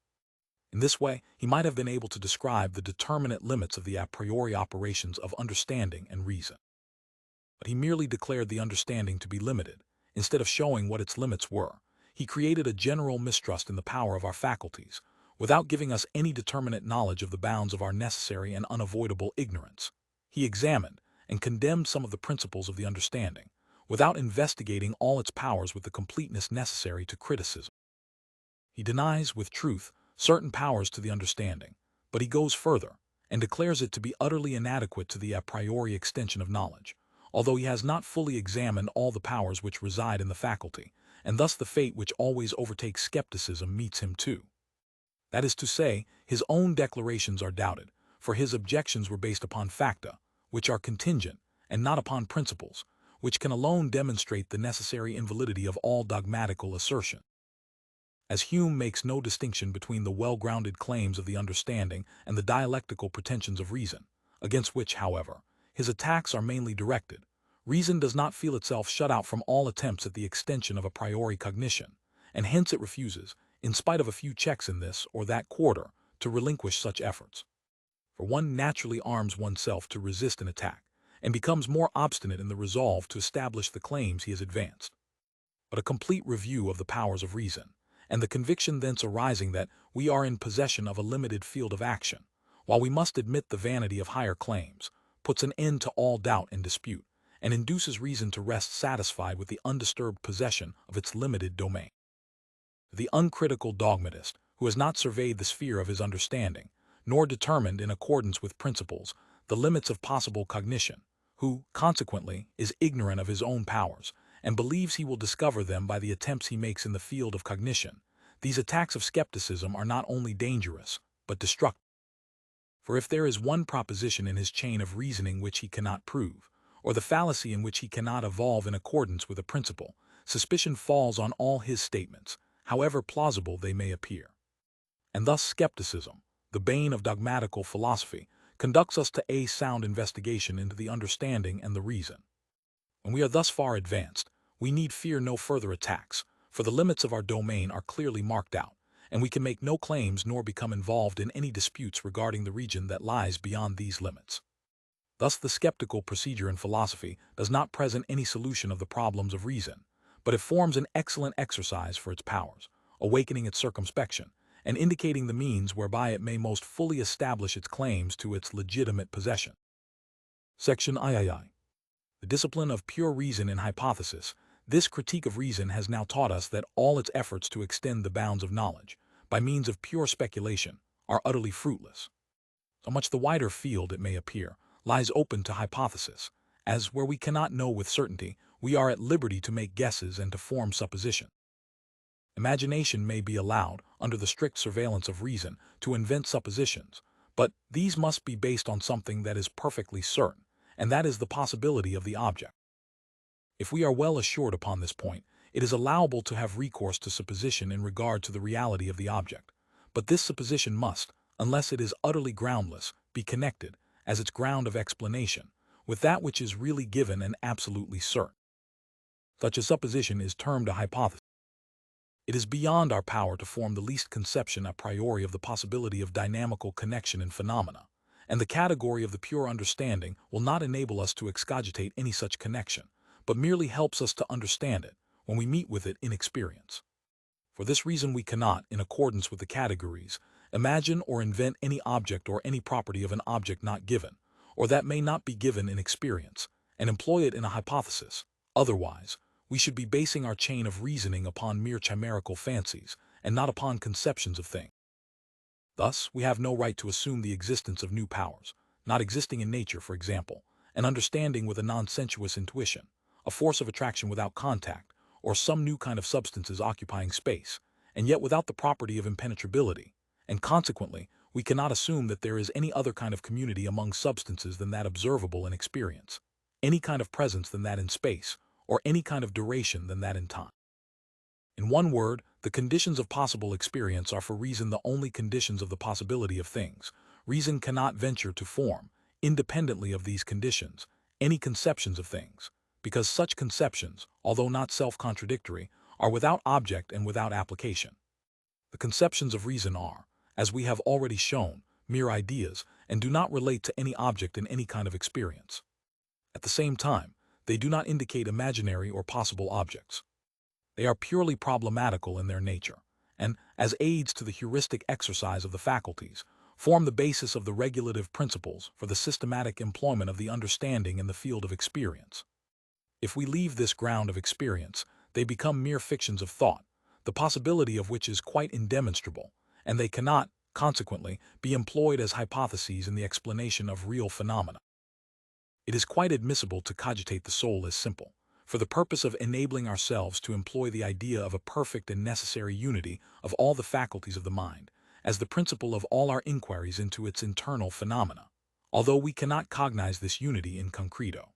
In this way, he might have been able to describe the determinate limits of the a priori operations of understanding and reason. But he merely declared the understanding to be limited, instead of showing what its limits were. He created a general mistrust in the power of our faculties, without giving us any determinate knowledge of the bounds of our necessary and unavoidable ignorance. He examined and condemned some of the principles of the understanding, without investigating all its powers with the completeness necessary to criticism. He denies, with truth, certain powers to the understanding, but he goes further, and declares it to be utterly inadequate to the a priori extension of knowledge, although he has not fully examined all the powers which reside in the faculty, and thus the fate which always overtakes skepticism meets him too. That is to say, his own declarations are doubted, for his objections were based upon facta, which are contingent, and not upon principles, which can alone demonstrate the necessary invalidity of all dogmatical assertion. As Hume makes no distinction between the well-grounded claims of the understanding and the dialectical pretensions of reason, against which, however, his attacks are mainly directed, reason does not feel itself shut out from all attempts at the extension of a priori cognition, and hence it refuses, in spite of a few checks in this or that quarter, to relinquish such efforts. For one naturally arms oneself to resist an attack, and becomes more obstinate in the resolve to establish the claims he has advanced. But a complete review of the powers of reason, and the conviction thence arising that we are in possession of a limited field of action, while we must admit the vanity of higher claims, puts an end to all doubt and dispute, and induces reason to rest satisfied with the undisturbed possession of its limited domain. The uncritical dogmatist, who has not surveyed the sphere of his understanding, nor determined, in accordance with principles, the limits of possible cognition, who, consequently, is ignorant of his own powers, and believes he will discover them by the attempts he makes in the field of cognition, these attacks of skepticism are not only dangerous, but destructive. For if there is one proposition in his chain of reasoning which he cannot prove, or the fallacy in which he cannot evolve in accordance with a principle, suspicion falls on all his statements, however plausible they may appear. And thus skepticism, the bane of dogmatical philosophy, conducts us to a sound investigation into the understanding and the reason. When we are thus far advanced, we need fear no further attacks, for the limits of our domain are clearly marked out, and we can make no claims nor become involved in any disputes regarding the region that lies beyond these limits. Thus the skeptical procedure in philosophy does not present any solution of the problems of reason, but it forms an excellent exercise for its powers, awakening its circumspection, and indicating the means whereby it may most fully establish its claims to its legitimate possession. Section III. The discipline of pure reason in hypothesis. This critique of reason has now taught us that all its efforts to extend the bounds of knowledge, by means of pure speculation, are utterly fruitless. So much the wider field, it may appear, lies open to hypothesis, as where we cannot know with certainty, we are at liberty to make guesses and to form suppositions. Imagination may be allowed, under the strict surveillance of reason, to invent suppositions, but these must be based on something that is perfectly certain, and that is the possibility of the object. If we are well assured upon this point, it is allowable to have recourse to supposition in regard to the reality of the object, but this supposition must, unless it is utterly groundless, be connected, as its ground of explanation, with that which is really given and absolutely certain. Such a supposition is termed a hypothesis. It is beyond our power to form the least conception a priori of the possibility of dynamical connection in phenomena, and the category of the pure understanding will not enable us to excogitate any such connection, but merely helps us to understand it when we meet with it in experience. For this reason we cannot, in accordance with the categories, imagine or invent any object or any property of an object not given, or that may not be given in experience, and employ it in a hypothesis. Otherwise, we should be basing our chain of reasoning upon mere chimerical fancies, and not upon conceptions of things. Thus, we have no right to assume the existence of new powers, not existing in nature, for example, an understanding with a non-sensuous intuition, a force of attraction without contact, or some new kind of substances occupying space, and yet without the property of impenetrability, and consequently, we cannot assume that there is any other kind of community among substances than that observable in experience, any kind of presence than that in space, or any kind of duration than that in time. In one word, the conditions of possible experience are for reason the only conditions of the possibility of things. Reason cannot venture to form, independently of these conditions, any conceptions of things, because such conceptions, although not self-contradictory, are without object and without application. The conceptions of reason are, as we have already shown, mere ideas, and do not relate to any object in any kind of experience. At the same time, they do not indicate imaginary or possible objects. They are purely problematical in their nature, and, as aids to the heuristic exercise of the faculties, form the basis of the regulative principles for the systematic employment of the understanding in the field of experience. If we leave this ground of experience, they become mere fictions of thought, the possibility of which is quite indemonstrable, and they cannot, consequently, be employed as hypotheses in the explanation of real phenomena. It is quite admissible to cogitate the soul as simple, for the purpose of enabling ourselves to employ the idea of a perfect and necessary unity of all the faculties of the mind, as the principle of all our inquiries into its internal phenomena, although we cannot cognize this unity in concreto.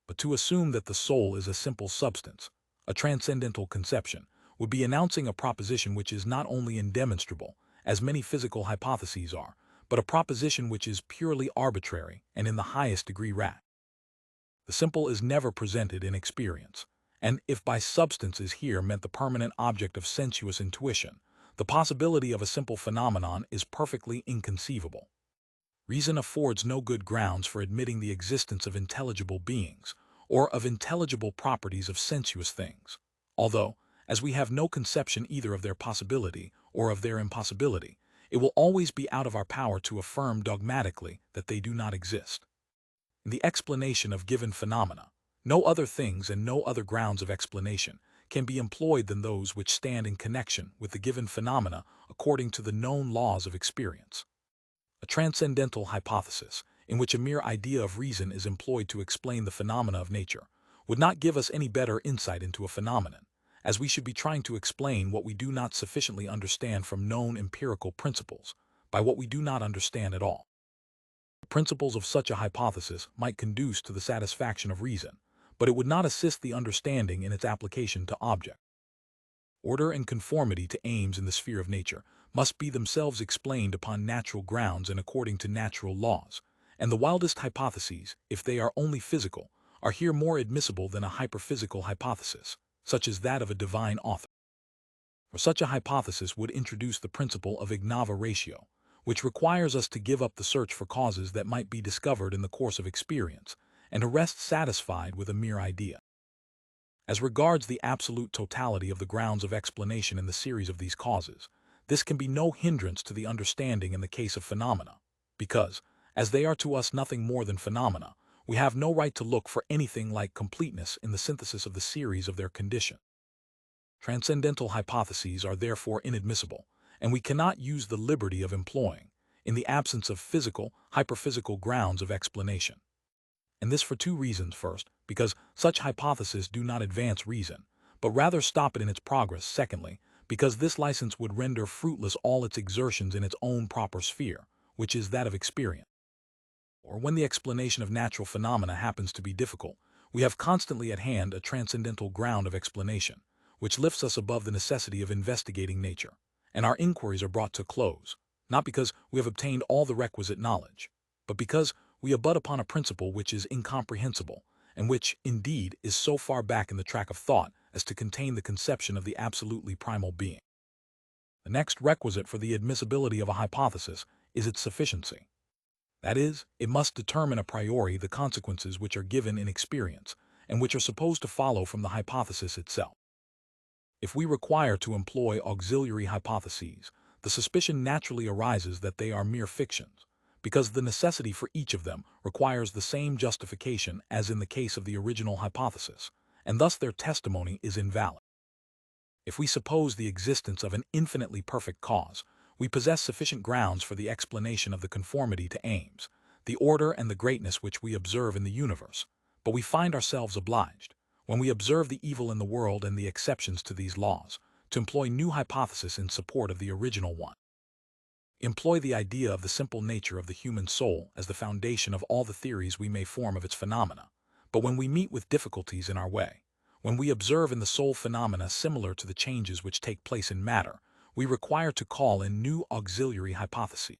But to assume that the soul is a simple substance, a transcendental conception, would be announcing a proposition which is not only indemonstrable, as many physical hypotheses are, but a proposition which is purely arbitrary and in the highest degree rational. The simple is never presented in experience, and if by substance is here meant the permanent object of sensuous intuition, the possibility of a simple phenomenon is perfectly inconceivable. Reason affords no good grounds for admitting the existence of intelligible beings, or of intelligible properties of sensuous things, although, as we have no conception either of their possibility or of their impossibility, it will always be out of our power to affirm dogmatically that they do not exist. In the explanation of given phenomena, no other things and no other grounds of explanation can be employed than those which stand in connection with the given phenomena according to the known laws of experience. A transcendental hypothesis, in which a mere idea of reason is employed to explain the phenomena of nature, would not give us any better insight into a phenomenon, as we should be trying to explain what we do not sufficiently understand from known empirical principles, by what we do not understand at all. The principles of such a hypothesis might conduce to the satisfaction of reason, but it would not assist the understanding in its application to object. Order and conformity to aims in the sphere of nature must be themselves explained upon natural grounds and according to natural laws, and the wildest hypotheses, if they are only physical, are here more admissible than a hyperphysical hypothesis, such as that of a divine author. For such a hypothesis would introduce the principle of ignava ratio, which requires us to give up the search for causes that might be discovered in the course of experience, and to rest satisfied with a mere idea. As regards the absolute totality of the grounds of explanation in the series of these causes, this can be no hindrance to the understanding in the case of phenomena, because, as they are to us nothing more than phenomena, we have no right to look for anything like completeness in the synthesis of the series of their conditions. Transcendental hypotheses are therefore inadmissible, and we cannot use the liberty of employing, in the absence of physical, hyperphysical grounds of explanation. And this for two reasons. First, because such hypotheses do not advance reason, but rather stop it in its progress. Secondly, because this license would render fruitless all its exertions in its own proper sphere, which is that of experience. Or when the explanation of natural phenomena happens to be difficult, we have constantly at hand a transcendental ground of explanation, which lifts us above the necessity of investigating nature, and our inquiries are brought to close, not because we have obtained all the requisite knowledge, but because we abut upon a principle which is incomprehensible, and which, indeed, is so far back in the track of thought as to contain the conception of the absolutely primal being. The next requisite for the admissibility of a hypothesis is its sufficiency. That is, it must determine a priori the consequences which are given in experience, and which are supposed to follow from the hypothesis itself. If we require to employ auxiliary hypotheses, the suspicion naturally arises that they are mere fictions, because the necessity for each of them requires the same justification as in the case of the original hypothesis, and thus their testimony is invalid. If we suppose the existence of an infinitely perfect cause, we possess sufficient grounds for the explanation of the conformity to aims, the order and the greatness which we observe in the universe, but we find ourselves obliged, when we observe the evil in the world and the exceptions to these laws, to employ new hypothesis in support of the original one. Employ the idea of the simple nature of the human soul as the foundation of all the theories we may form of its phenomena. But when we meet with difficulties in our way, when we observe in the soul phenomena similar to the changes which take place in matter, we require to call in new auxiliary hypotheses.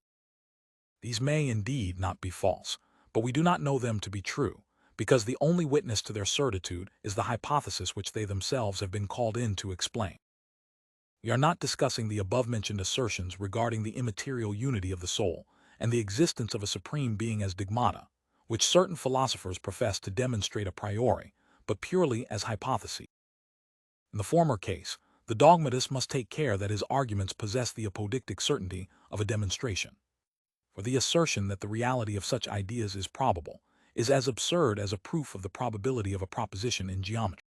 These may indeed not be false, but we do not know them to be true, because the only witness to their certitude is the hypothesis which they themselves have been called in to explain. We are not discussing the above-mentioned assertions regarding the immaterial unity of the soul and the existence of a supreme being as stigmata, which certain philosophers profess to demonstrate a priori, but purely as hypotheses. In the former case, the dogmatist must take care that his arguments possess the apodictic certainty of a demonstration. For the assertion that the reality of such ideas is probable is as absurd as a proof of the probability of a proposition in geometry.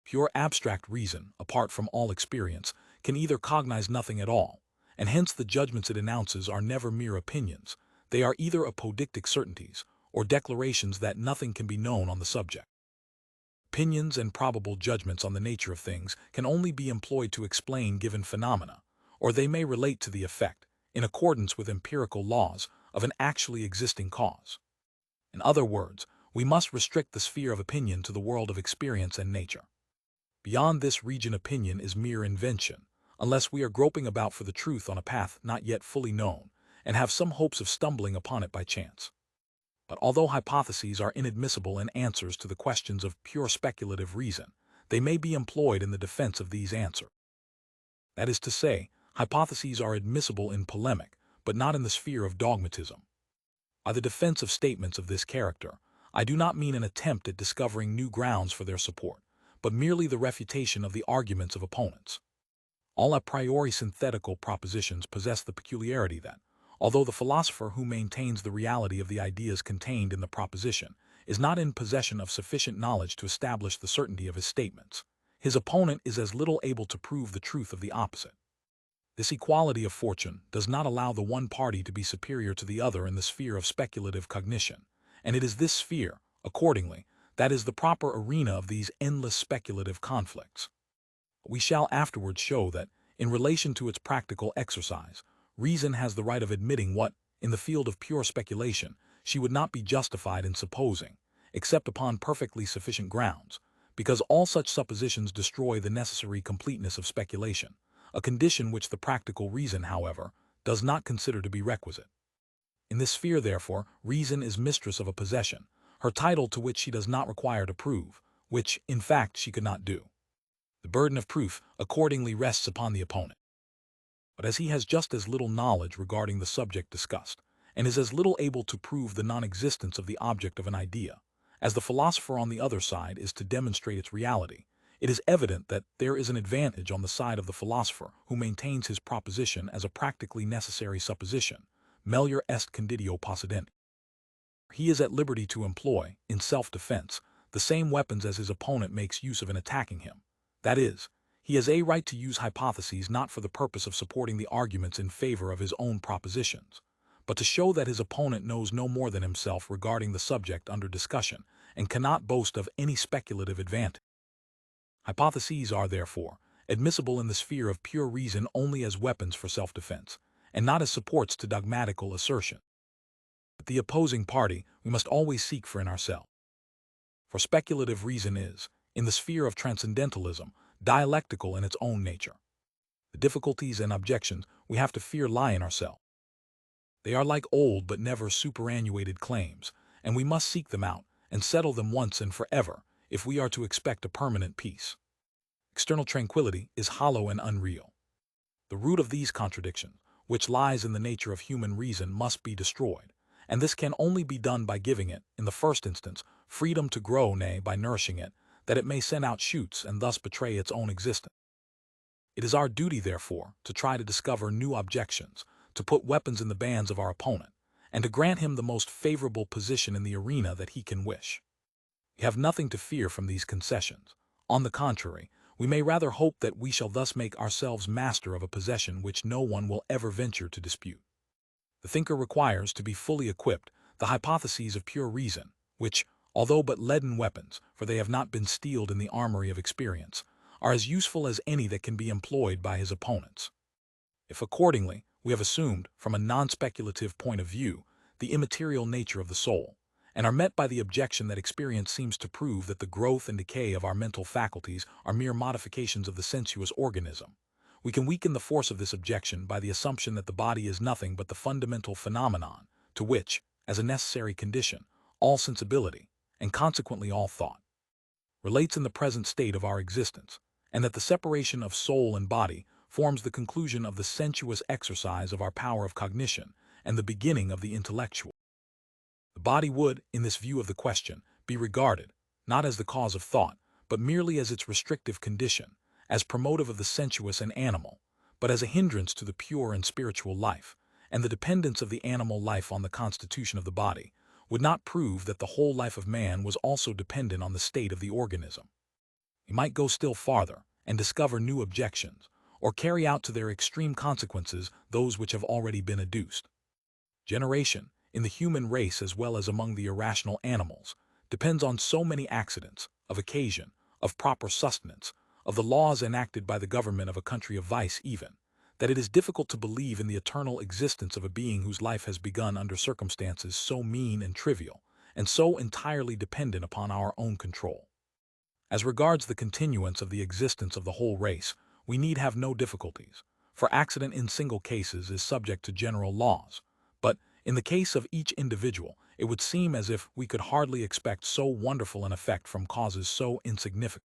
Pure abstract reason, apart from all experience, can either cognize nothing at all, and hence the judgments it announces are never mere opinions. They are either apodictic certainties or declarations that nothing can be known on the subject. Opinions and probable judgments on the nature of things can only be employed to explain given phenomena, or they may relate to the effect, in accordance with empirical laws, of an actually existing cause. In other words, we must restrict the sphere of opinion to the world of experience and nature. Beyond this region opinion is mere invention, unless we are groping about for the truth on a path not yet fully known, and have some hopes of stumbling upon it by chance. But although hypotheses are inadmissible in answers to the questions of pure speculative reason, they may be employed in the defense of these answers. That is to say, hypotheses are admissible in polemic, but not in the sphere of dogmatism. By the defense of statements of this character, I do not mean an attempt at discovering new grounds for their support, but merely the refutation of the arguments of opponents. All a priori synthetical propositions possess the peculiarity that, although the philosopher who maintains the reality of the ideas contained in the proposition is not in possession of sufficient knowledge to establish the certainty of his statements, his opponent is as little able to prove the truth of the opposite. This equality of fortune does not allow the one party to be superior to the other in the sphere of speculative cognition, and it is this sphere, accordingly, that is the proper arena of these endless speculative conflicts. We shall afterwards show that, in relation to its practical exercise, reason has the right of admitting what, in the field of pure speculation, she would not be justified in supposing, except upon perfectly sufficient grounds, because all such suppositions destroy the necessary completeness of speculation, a condition which the practical reason, however, does not consider to be requisite. In this sphere, therefore, reason is mistress of a possession, her title to which she does not require to prove, which, in fact, she could not do. The burden of proof, accordingly, rests upon the opponent. But as he has just as little knowledge regarding the subject discussed, and is as little able to prove the non-existence of the object of an idea, as the philosopher on the other side is to demonstrate its reality, it is evident that there is an advantage on the side of the philosopher who maintains his proposition as a practically necessary supposition, melior est conditio possidendi. He is at liberty to employ, in self-defense, the same weapons as his opponent makes use of in attacking him. That is, he has a right to use hypotheses not for the purpose of supporting the arguments in favor of his own propositions, but to show that his opponent knows no more than himself regarding the subject under discussion and cannot boast of any speculative advantage. Hypotheses are, therefore, admissible in the sphere of pure reason only as weapons for self-defense, and not as supports to dogmatical assertion. But the opposing party we must always seek for in ourselves. For speculative reason is, in the sphere of transcendentalism, dialectical in its own nature. The difficulties and objections we have to fear lie in ourselves. They are like old but never superannuated claims, and we must seek them out and settle them once and forever if we are to expect a permanent peace. External tranquility is hollow and unreal. The root of these contradictions, which lies in the nature of human reason, must be destroyed, and this can only be done by giving it, in the first instance, freedom to grow, nay, by nourishing it, that it may send out shoots and thus betray its own existence. It is our duty, therefore, to try to discover new objections, to put weapons in the bands of our opponent, and to grant him the most favorable position in the arena that he can wish. We have nothing to fear from these concessions. On the contrary, we may rather hope that we shall thus make ourselves master of a possession which no one will ever venture to dispute. The thinker requires to be fully equipped the hypotheses of pure reason, which, although but leaden weapons, for they have not been steeled in the armory of experience, are as useful as any that can be employed by his opponents. If accordingly, we have assumed, from a non-speculative point of view, the immaterial nature of the soul, and are met by the objection that experience seems to prove that the growth and decay of our mental faculties are mere modifications of the sensuous organism, we can weaken the force of this objection by the assumption that the body is nothing but the fundamental phenomenon to which, as a necessary condition, all sensibility, and consequently all thought, relates in the present state of our existence, and that the separation of soul and body forms the conclusion of the sensuous exercise of our power of cognition and the beginning of the intellectual. The body would, in this view of the question, be regarded, not as the cause of thought, but merely as its restrictive condition, as promotive of the sensuous and animal, but as a hindrance to the pure and spiritual life, and the dependence of the animal life on the constitution of the body would not prove that the whole life of man was also dependent on the state of the organism. We might go still farther and discover new objections, or carry out to their extreme consequences those which have already been adduced. Generation, in the human race as well as among the irrational animals, depends on so many accidents, of occasion, of proper sustenance, of the laws enacted by the government of a country of vice even, that it is difficult to believe in the eternal existence of a being whose life has begun under circumstances so mean and trivial, and so entirely dependent upon our own control. As regards the continuance of the existence of the whole race, we need have no difficulties, for accident in single cases is subject to general laws, but in the case of each individual, it would seem as if we could hardly expect so wonderful an effect from causes so insignificant.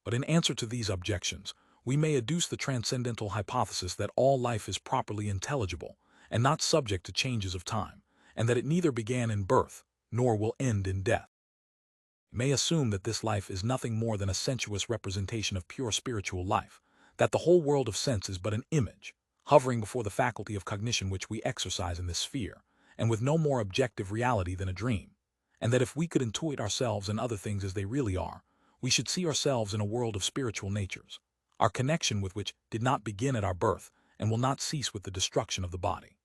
But in answer to these objections, we may adduce the transcendental hypothesis that all life is properly intelligible and not subject to changes of time, and that it neither began in birth nor will end in death. We may assume that this life is nothing more than a sensuous representation of pure spiritual life, that the whole world of sense is but an image, hovering before the faculty of cognition which we exercise in this sphere, and with no more objective reality than a dream, and that if we could intuit ourselves and other things as they really are, we should see ourselves in a world of spiritual natures, our connection with which did not begin at our birth and will not cease with the destruction of the body.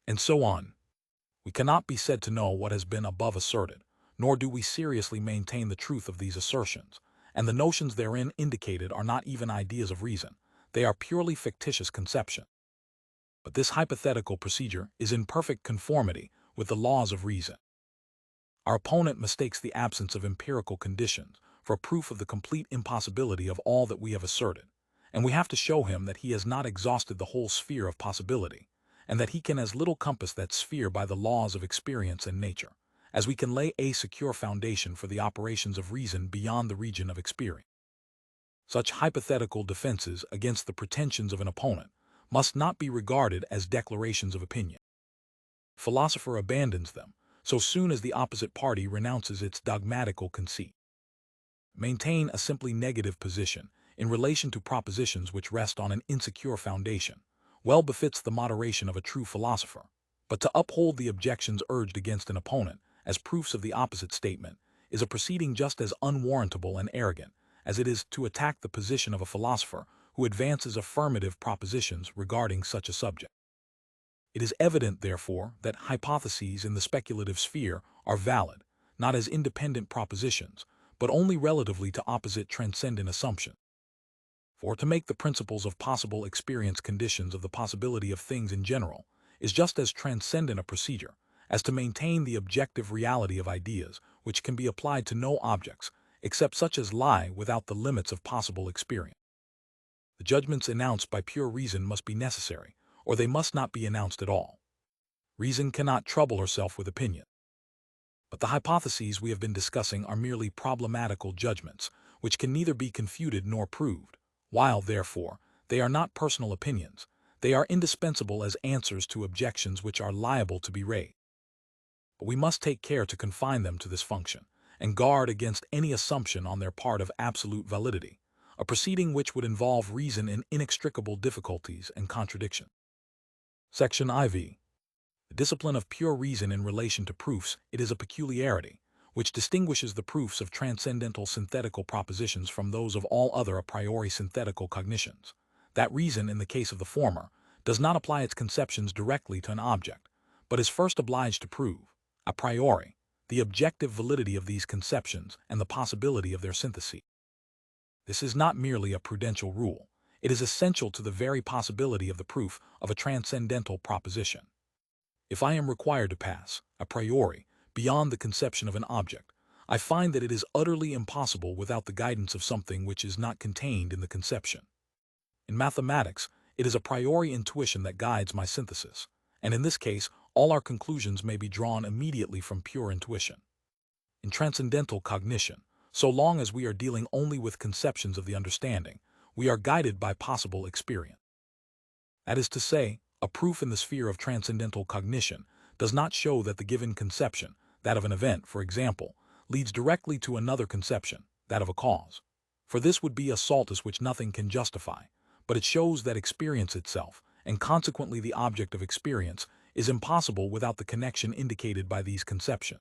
And so on. We cannot be said to know what has been above asserted, nor do we seriously maintain the truth of these assertions, and the notions therein indicated are not even ideas of reason, they are purely fictitious conceptions. But this hypothetical procedure is in perfect conformity with the laws of reason. Our opponent mistakes the absence of empirical conditions for proof of the complete impossibility of all that we have asserted, and we have to show him that he has not exhausted the whole sphere of possibility, and that he can as little compass that sphere by the laws of experience and nature, as we can lay a secure foundation for the operations of reason beyond the region of experience. Such hypothetical defenses against the pretensions of an opponent must not be regarded as declarations of opinion. The philosopher abandons them so soon as the opposite party renounces its dogmatical conceit. Maintain a simply negative position in relation to propositions which rest on an insecure foundation well befits the moderation of a true philosopher, but to uphold the objections urged against an opponent as proofs of the opposite statement is a proceeding just as unwarrantable and arrogant as it is to attack the position of a philosopher who advances affirmative propositions regarding such a subject. It is evident, therefore, that hypotheses in the speculative sphere are valid, not as independent propositions, but only relatively to opposite transcendent assumptions. For to make the principles of possible experience conditions of the possibility of things in general is just as transcendent a procedure as to maintain the objective reality of ideas which can be applied to no objects except such as lie without the limits of possible experience. The judgments announced by pure reason must be necessary, or they must not be announced at all. Reason cannot trouble herself with opinion. But the hypotheses we have been discussing are merely problematical judgments, which can neither be confuted nor proved. While, therefore, they are not personal opinions, they are indispensable as answers to objections which are liable to be raised. But we must take care to confine them to this function, and guard against any assumption on their part of absolute validity, a proceeding which would involve reason in inextricable difficulties and contradiction. Section IV. The discipline of pure reason in relation to proofs, it is a peculiarity, which distinguishes the proofs of transcendental synthetical propositions from those of all other a priori synthetical cognitions, that reason, in the case of the former, does not apply its conceptions directly to an object, but is first obliged to prove, a priori, the objective validity of these conceptions and the possibility of their synthesis. This is not merely a prudential rule. It is essential to the very possibility of the proof of a transcendental proposition. If I am required to pass, a priori, beyond the conception of an object, I find that it is utterly impossible without the guidance of something which is not contained in the conception. In mathematics, it is a priori intuition that guides my synthesis, and in this case, all our conclusions may be drawn immediately from pure intuition. In transcendental cognition, so long as we are dealing only with conceptions of the understanding, we are guided by possible experience. That is to say, a proof in the sphere of transcendental cognition does not show that the given conception, that of an event, for example, leads directly to another conception, that of a cause. For this would be a saltus which nothing can justify, but it shows that experience itself, and consequently the object of experience, is impossible without the connection indicated by these conceptions.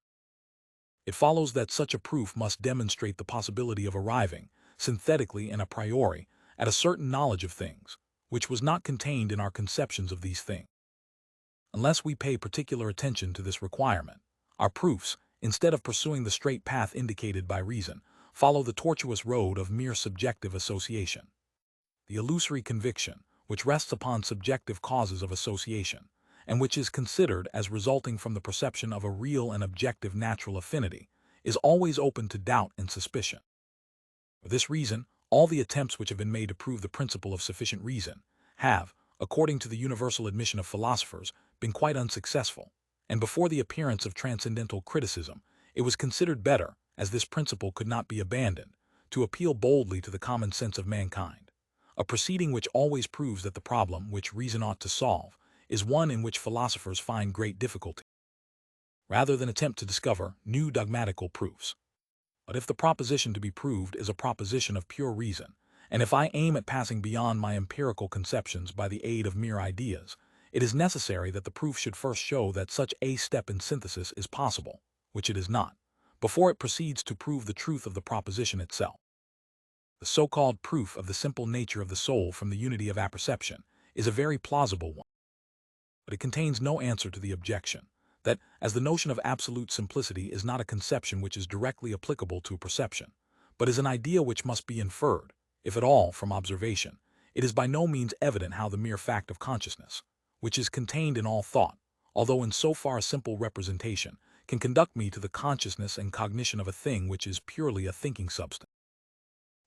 It follows that such a proof must demonstrate the possibility of arriving, synthetically and a priori, at a certain knowledge of things, which was not contained in our conceptions of these things. Unless we pay particular attention to this requirement, our proofs, instead of pursuing the straight path indicated by reason, follow the tortuous road of mere subjective association. The illusory conviction, which rests upon subjective causes of association, and which is considered as resulting from the perception of a real and objective natural affinity, is always open to doubt and suspicion. For this reason, all the attempts which have been made to prove the principle of sufficient reason have, according to the universal admission of philosophers, been quite unsuccessful, and before the appearance of transcendental criticism, it was considered better, as this principle could not be abandoned, to appeal boldly to the common sense of mankind, a proceeding which always proves that the problem which reason ought to solve is one in which philosophers find great difficulty, rather than attempt to discover new dogmatical proofs. But if the proposition to be proved is a proposition of pure reason, and if I aim at passing beyond my empirical conceptions by the aid of mere ideas, it is necessary that the proof should first show that such a step in synthesis is possible, which it is not, before it proceeds to prove the truth of the proposition itself. The so-called proof of the simple nature of the soul from the unity of apperception is a very plausible one, but it contains no answer to the objection that, as the notion of absolute simplicity is not a conception which is directly applicable to perception, but is an idea which must be inferred, if at all, from observation, it is by no means evident how the mere fact of consciousness, which is contained in all thought, although in so far a simple representation, can conduct me to the consciousness and cognition of a thing which is purely a thinking substance.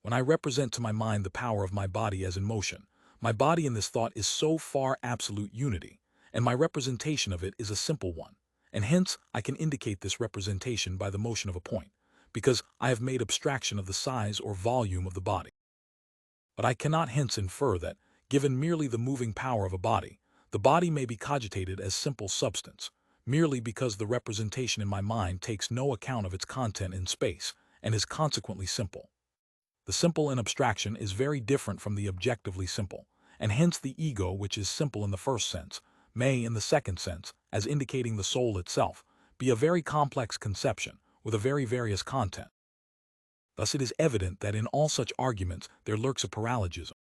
When I represent to my mind the power of my body as in motion, my body in this thought is so far absolute unity, and my representation of it is a simple one, and hence I can indicate this representation by the motion of a point, because I have made abstraction of the size or volume of the body. But I cannot hence infer that, given merely the moving power of a body, the body may be cogitated as simple substance, merely because the representation in my mind takes no account of its content in space, and is consequently simple. The simple in abstraction is very different from the objectively simple, and hence the ego, which is simple in the first sense, may, in the second sense, as indicating the soul itself, be a very complex conception, with a very various content. Thus it is evident that in all such arguments there lurks a paralogism.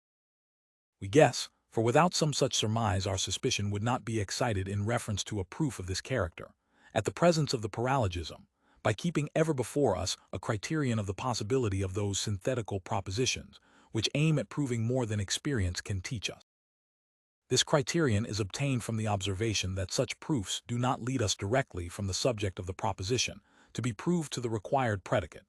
We guess, for without some such surmise our suspicion would not be excited in reference to a proof of this character, at the presence of the paralogism, by keeping ever before us a criterion of the possibility of those synthetical propositions, which aim at proving more than experience can teach us. This criterion is obtained from the observation that such proofs do not lead us directly from the subject of the proposition to be proved to the required predicate,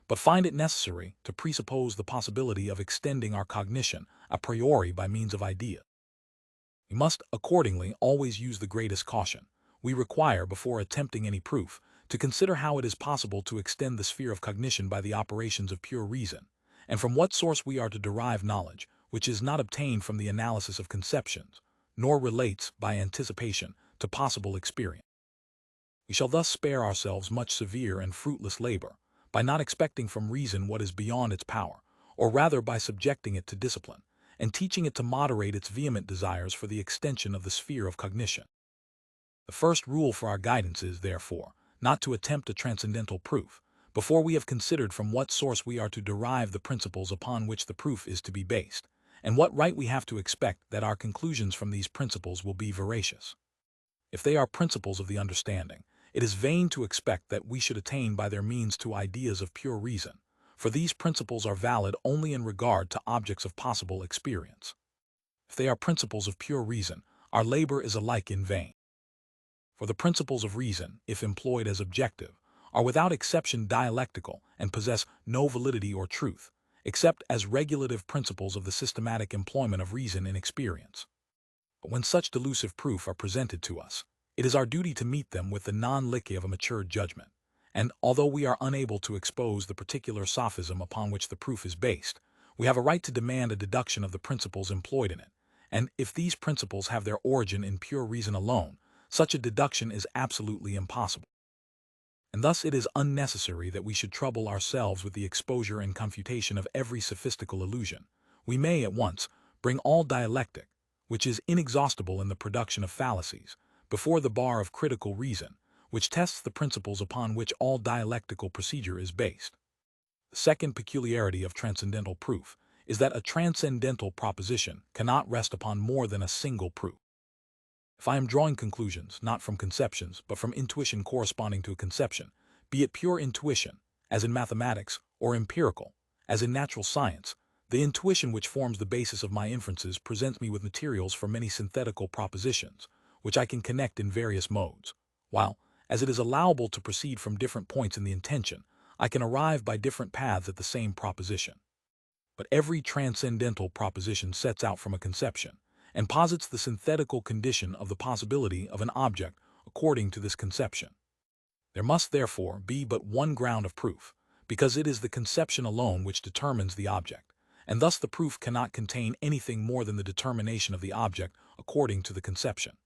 but find it necessary to presuppose the possibility of extending our cognition a priori by means of ideas. We must, accordingly, always use the greatest caution. We require, before attempting any proof, to consider how it is possible to extend the sphere of cognition by the operations of pure reason, and from what source we are to derive knowledge, which is not obtained from the analysis of conceptions, nor relates, by anticipation, to possible experience. We shall thus spare ourselves much severe and fruitless labor, by not expecting from reason what is beyond its power, or rather by subjecting it to discipline, and teaching it to moderate its vehement desires for the extension of the sphere of cognition. The first rule for our guidance is, therefore, not to attempt a transcendental proof, before we have considered from what source we are to derive the principles upon which the proof is to be based, and what right we have to expect that our conclusions from these principles will be veracious. If they are principles of the understanding, it is vain to expect that we should attain by their means to ideas of pure reason, for these principles are valid only in regard to objects of possible experience. If they are principles of pure reason, our labor is alike in vain. For the principles of reason, if employed as objective, are without exception dialectical and possess no validity or truth, except as regulative principles of the systematic employment of reason in experience. But when such delusive proof are presented to us, it is our duty to meet them with the non-liquor of a matured judgment, and although we are unable to expose the particular sophism upon which the proof is based, we have a right to demand a deduction of the principles employed in it, and if these principles have their origin in pure reason alone, such a deduction is absolutely impossible. And thus it is unnecessary that we should trouble ourselves with the exposure and confutation of every sophistical illusion. We may at once bring all dialectic, which is inexhaustible in the production of fallacies, before the bar of critical reason, which tests the principles upon which all dialectical procedure is based. The second peculiarity of transcendental proof is that a transcendental proposition cannot rest upon more than a single proof. If I am drawing conclusions not from conceptions but from intuition corresponding to a conception, be it pure intuition, as in mathematics, or empirical, as in natural science, the intuition which forms the basis of my inferences presents me with materials for many synthetical propositions, which I can connect in various modes, while, as it is allowable to proceed from different points in the intention, I can arrive by different paths at the same proposition. But every transcendental proposition sets out from a conception, and posits the synthetical condition of the possibility of an object according to this conception. There must therefore be but one ground of proof, because it is the conception alone which determines the object, and thus the proof cannot contain anything more than the determination of the object according to the conception.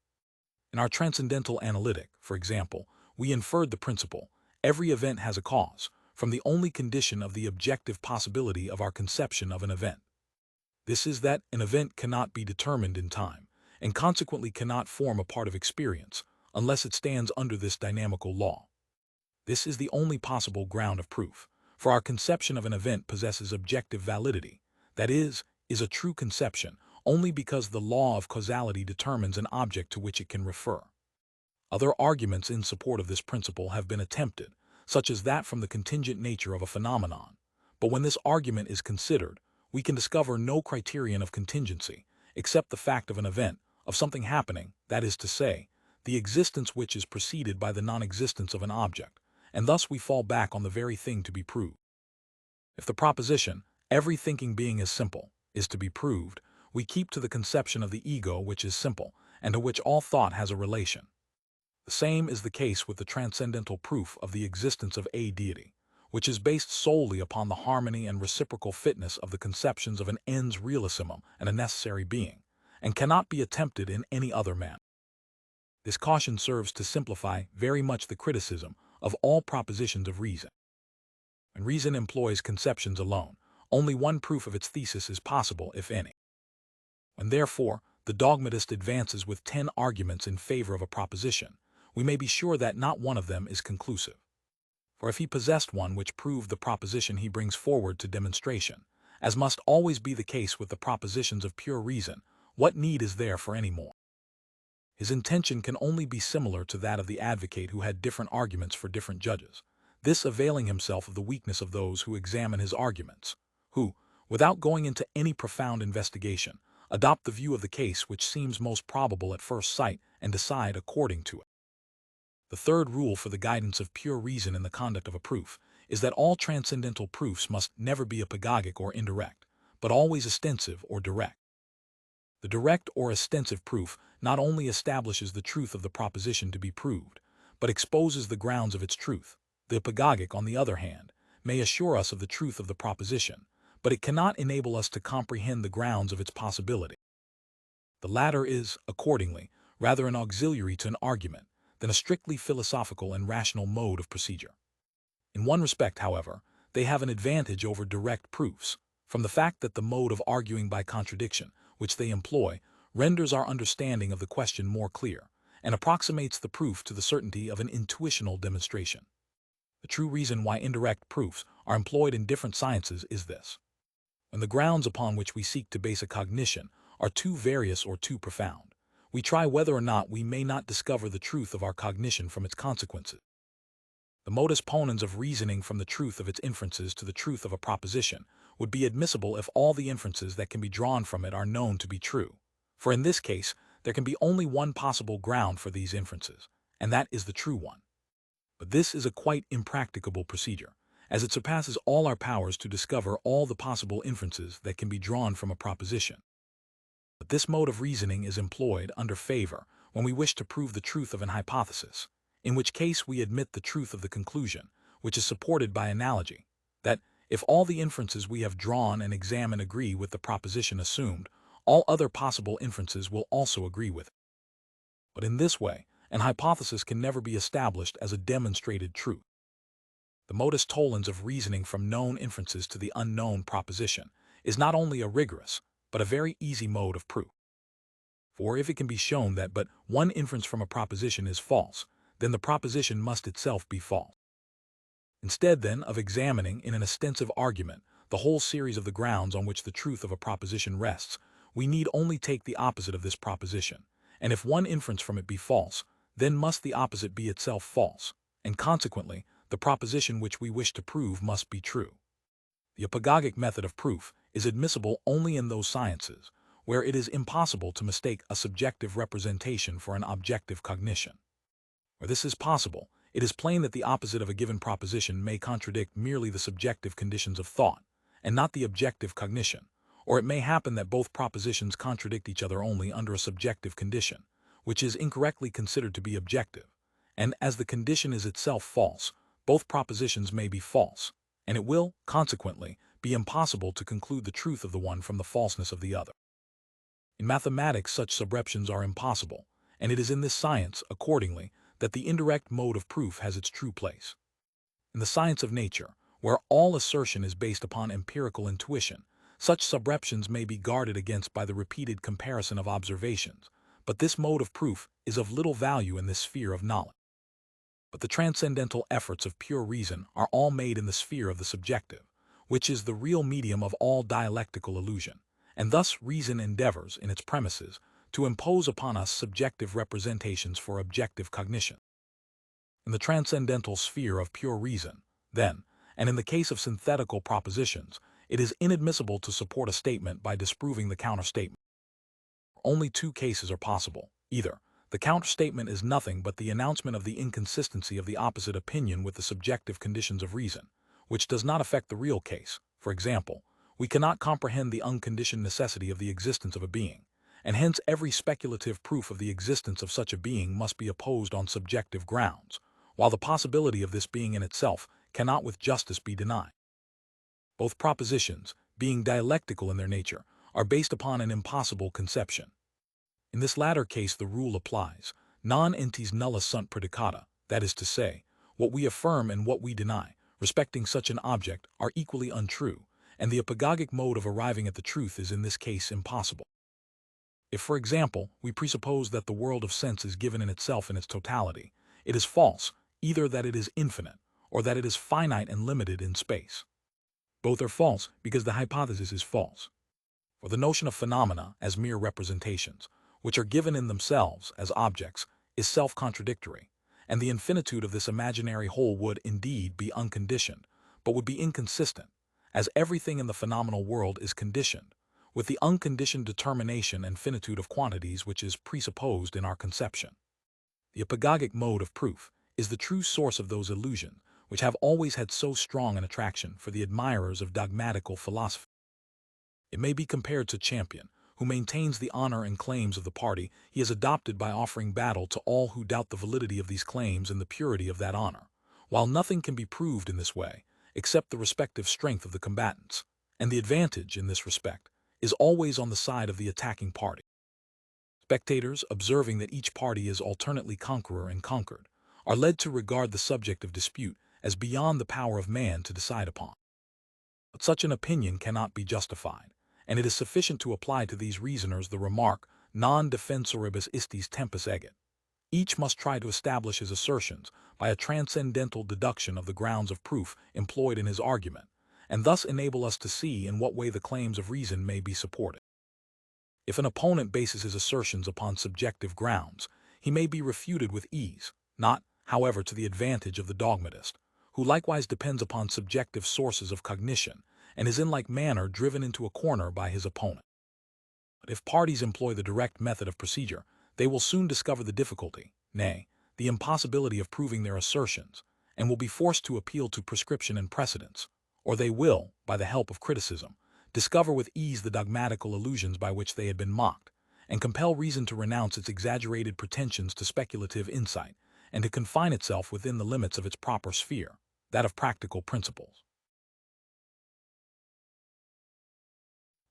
In our transcendental analytic, for example, we inferred the principle, every event has a cause, from the only condition of the objective possibility of our conception of an event. This is that an event cannot be determined in time, and consequently cannot form a part of experience, unless it stands under this dynamical law. This is the only possible ground of proof, for our conception of an event possesses objective validity, that is a true conception, only because the law of causality determines an object to which it can refer. Other arguments in support of this principle have been attempted, such as that from the contingent nature of a phenomenon, but when this argument is considered, we can discover no criterion of contingency, except the fact of an event, of something happening, that is to say, the existence which is preceded by the non-existence of an object, and thus we fall back on the very thing to be proved. If the proposition, every thinking being is simple, is to be proved, we keep to the conception of the ego which is simple, and to which all thought has a relation. The same is the case with the transcendental proof of the existence of a deity, which is based solely upon the harmony and reciprocal fitness of the conceptions of an ens realissimum and a necessary being, and cannot be attempted in any other manner. This caution serves to simplify very much the criticism of all propositions of reason. When reason employs conceptions alone, only one proof of its thesis is possible, if any. When, therefore, the dogmatist advances with 10 arguments in favor of a proposition, we may be sure that not one of them is conclusive. For if he possessed one which proved the proposition he brings forward to demonstration, as must always be the case with the propositions of pure reason, what need is there for any more? His intention can only be similar to that of the advocate who had different arguments for different judges, this availing himself of the weakness of those who examine his arguments, who, without going into any profound investigation, adopt the view of the case which seems most probable at first sight and decide according to it. The third rule for the guidance of pure reason in the conduct of a proof is that all transcendental proofs must never be apagogic or indirect, but always ostensive or direct. The direct or ostensive proof not only establishes the truth of the proposition to be proved, but exposes the grounds of its truth. The apagogic, on the other hand, may assure us of the truth of the proposition, but it cannot enable us to comprehend the grounds of its possibility. The latter is, accordingly, rather an auxiliary to an argument than a strictly philosophical and rational mode of procedure. In one respect, however, they have an advantage over direct proofs, from the fact that the mode of arguing by contradiction, which they employ, renders our understanding of the question more clear, and approximates the proof to the certainty of an intuitional demonstration. The true reason why indirect proofs are employed in different sciences is this. When the grounds upon which we seek to base a cognition are too various or too profound, we try whether or not we may not discover the truth of our cognition from its consequences. The modus ponens of reasoning from the truth of its inferences to the truth of a proposition would be admissible if all the inferences that can be drawn from it are known to be true. For in this case, there can be only one possible ground for these inferences, and that is the true one. But this is a quite impracticable procedure, as it surpasses all our powers to discover all the possible inferences that can be drawn from a proposition. But this mode of reasoning is employed under favor when we wish to prove the truth of an hypothesis, in which case we admit the truth of the conclusion, which is supported by analogy, that if all the inferences we have drawn and examined agree with the proposition assumed, all other possible inferences will also agree with it. But in this way, an hypothesis can never be established as a demonstrated truth. The modus tollens of reasoning from known inferences to the unknown proposition is not only a rigorous, but a very easy mode of proof. For if it can be shown that but one inference from a proposition is false, then the proposition must itself be false. Instead, then, of examining in an extensive argument the whole series of the grounds on which the truth of a proposition rests, we need only take the opposite of this proposition, and if one inference from it be false, then must the opposite be itself false, and consequently, the proposition which we wish to prove must be true. The apagogic method of proof is admissible only in those sciences where it is impossible to mistake a subjective representation for an objective cognition. Where this is possible, it is plain that the opposite of a given proposition may contradict merely the subjective conditions of thought, and not the objective cognition, or it may happen that both propositions contradict each other only under a subjective condition, which is incorrectly considered to be objective, and as the condition is itself false, both propositions may be false, and it will, consequently, be impossible to conclude the truth of the one from the falseness of the other. In mathematics, such subreptions are impossible, and it is in this science, accordingly, that the indirect mode of proof has its true place. In the science of nature, where all assertion is based upon empirical intuition, such subreptions may be guarded against by the repeated comparison of observations, but this mode of proof is of little value in this sphere of knowledge. But the transcendental efforts of pure reason are all made in the sphere of the subjective, which is the real medium of all dialectical illusion, and thus reason endeavors, in its premises, to impose upon us subjective representations for objective cognition. In the transcendental sphere of pure reason, then, and in the case of synthetical propositions, it is inadmissible to support a statement by disproving the counterstatement. Only two cases are possible. Either the counterstatement is nothing but the announcement of the inconsistency of the opposite opinion with the subjective conditions of reason, which does not affect the real case. For example, we cannot comprehend the unconditioned necessity of the existence of a being, and hence every speculative proof of the existence of such a being must be opposed on subjective grounds, while the possibility of this being in itself cannot with justice be denied. Both propositions, being dialectical in their nature, are based upon an impossible conception. In this latter case the rule applies, non entes nulla sunt predicata, that is to say, what we affirm and what we deny, respecting such an object, are equally untrue, and the apagogic mode of arriving at the truth is in this case impossible. If, for example, we presuppose that the world of sense is given in itself in its totality, it is false, either that it is infinite, or that it is finite and limited in space. Both are false because the hypothesis is false. For the notion of phenomena as mere representations, which are given in themselves as objects, is self-contradictory, and the infinitude of this imaginary whole would, indeed, be unconditioned, but would be inconsistent, as everything in the phenomenal world is conditioned, with the unconditioned determination and finitude of quantities which is presupposed in our conception. The apagogic mode of proof is the true source of those illusions which have always had so strong an attraction for the admirers of dogmatical philosophy. It may be compared to Champion, who maintains the honor and claims of the party he has adopted by offering battle to all who doubt the validity of these claims and the purity of that honor, while nothing can be proved in this way except the respective strength of the combatants, and the advantage, in this respect, is always on the side of the attacking party. Spectators, observing that each party is alternately conqueror and conquered, are led to regard the subject of dispute as beyond the power of man to decide upon. But such an opinion cannot be justified, and it is sufficient to apply to these reasoners the remark, non defensoribus istis tempus eget. Each must try to establish his assertions by a transcendental deduction of the grounds of proof employed in his argument, and thus enable us to see in what way the claims of reason may be supported. If an opponent bases his assertions upon subjective grounds, he may be refuted with ease, not, however, to the advantage of the dogmatist, who likewise depends upon subjective sources of cognition and is in like manner driven into a corner by his opponent. But if parties employ the direct method of procedure, they will soon discover the difficulty, nay, the impossibility of proving their assertions, and will be forced to appeal to prescription and precedents, or they will, by the help of criticism, discover with ease the dogmatical illusions by which they had been mocked, and compel reason to renounce its exaggerated pretensions to speculative insight, and to confine itself within the limits of its proper sphere, that of practical principles.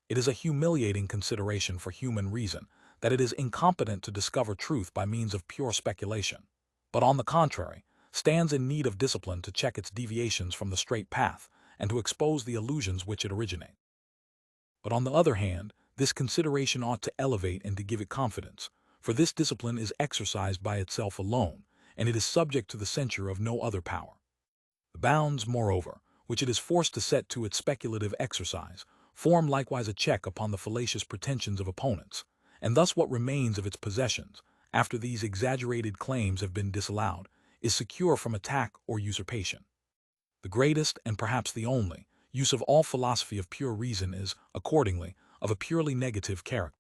It is a humiliating consideration for human reason that it is incompetent to discover truth by means of pure speculation, but on the contrary, stands in need of discipline to check its deviations from the straight path and to expose the illusions which it originates. But on the other hand, this consideration ought to elevate and to give it confidence, for this discipline is exercised by itself alone, and it is subject to the censure of no other power. The bounds, moreover, which it is forced to set to its speculative exercise, form likewise a check upon the fallacious pretensions of opponents, and thus what remains of its possessions, after these exaggerated claims have been disallowed, is secure from attack or usurpation. The greatest, and perhaps the only, use of all philosophy of pure reason is, accordingly, of a purely negative character.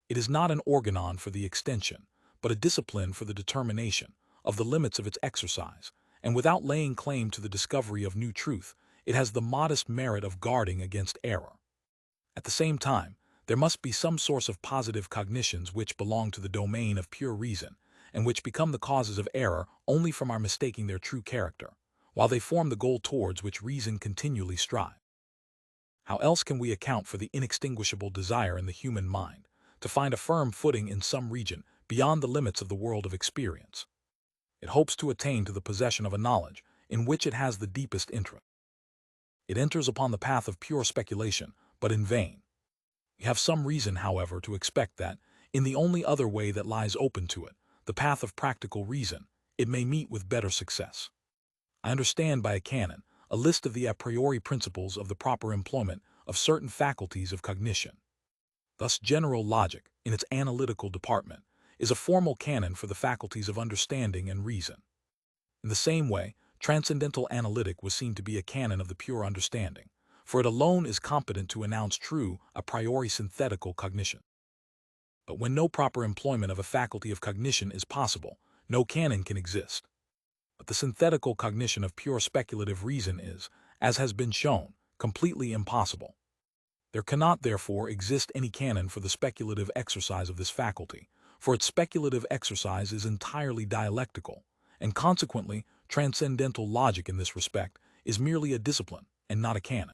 It is not an organon for the extension, but a discipline for the determination, of the limits of its exercise, and without laying claim to the discovery of new truth, it has the modest merit of guarding against error. At the same time, there must be some source of positive cognitions which belong to the domain of pure reason, and which become the causes of error only from our mistaking their true character, while they form the goal towards which reason continually strives. How else can we account for the inextinguishable desire in the human mind to find a firm footing in some region beyond the limits of the world of experience? It hopes to attain to the possession of a knowledge in which it has the deepest interest. It enters upon the path of pure speculation, but in vain. We have some reason, however, to expect that, in the only other way that lies open to it, the path of practical reason, it may meet with better success. I understand by a canon a list of the a priori principles of the proper employment of certain faculties of cognition. Thus, general logic, in its analytical department, is a formal canon for the faculties of understanding and reason. In the same way, transcendental analytic was seen to be a canon of the pure understanding, for it alone is competent to announce true, a priori synthetical cognition. But when no proper employment of a faculty of cognition is possible, no canon can exist. But the synthetical cognition of pure speculative reason is, as has been shown, completely impossible. There cannot, therefore, exist any canon for the speculative exercise of this faculty, for its speculative exercise is entirely dialectical, and consequently, transcendental logic in this respect is merely a discipline and not a canon.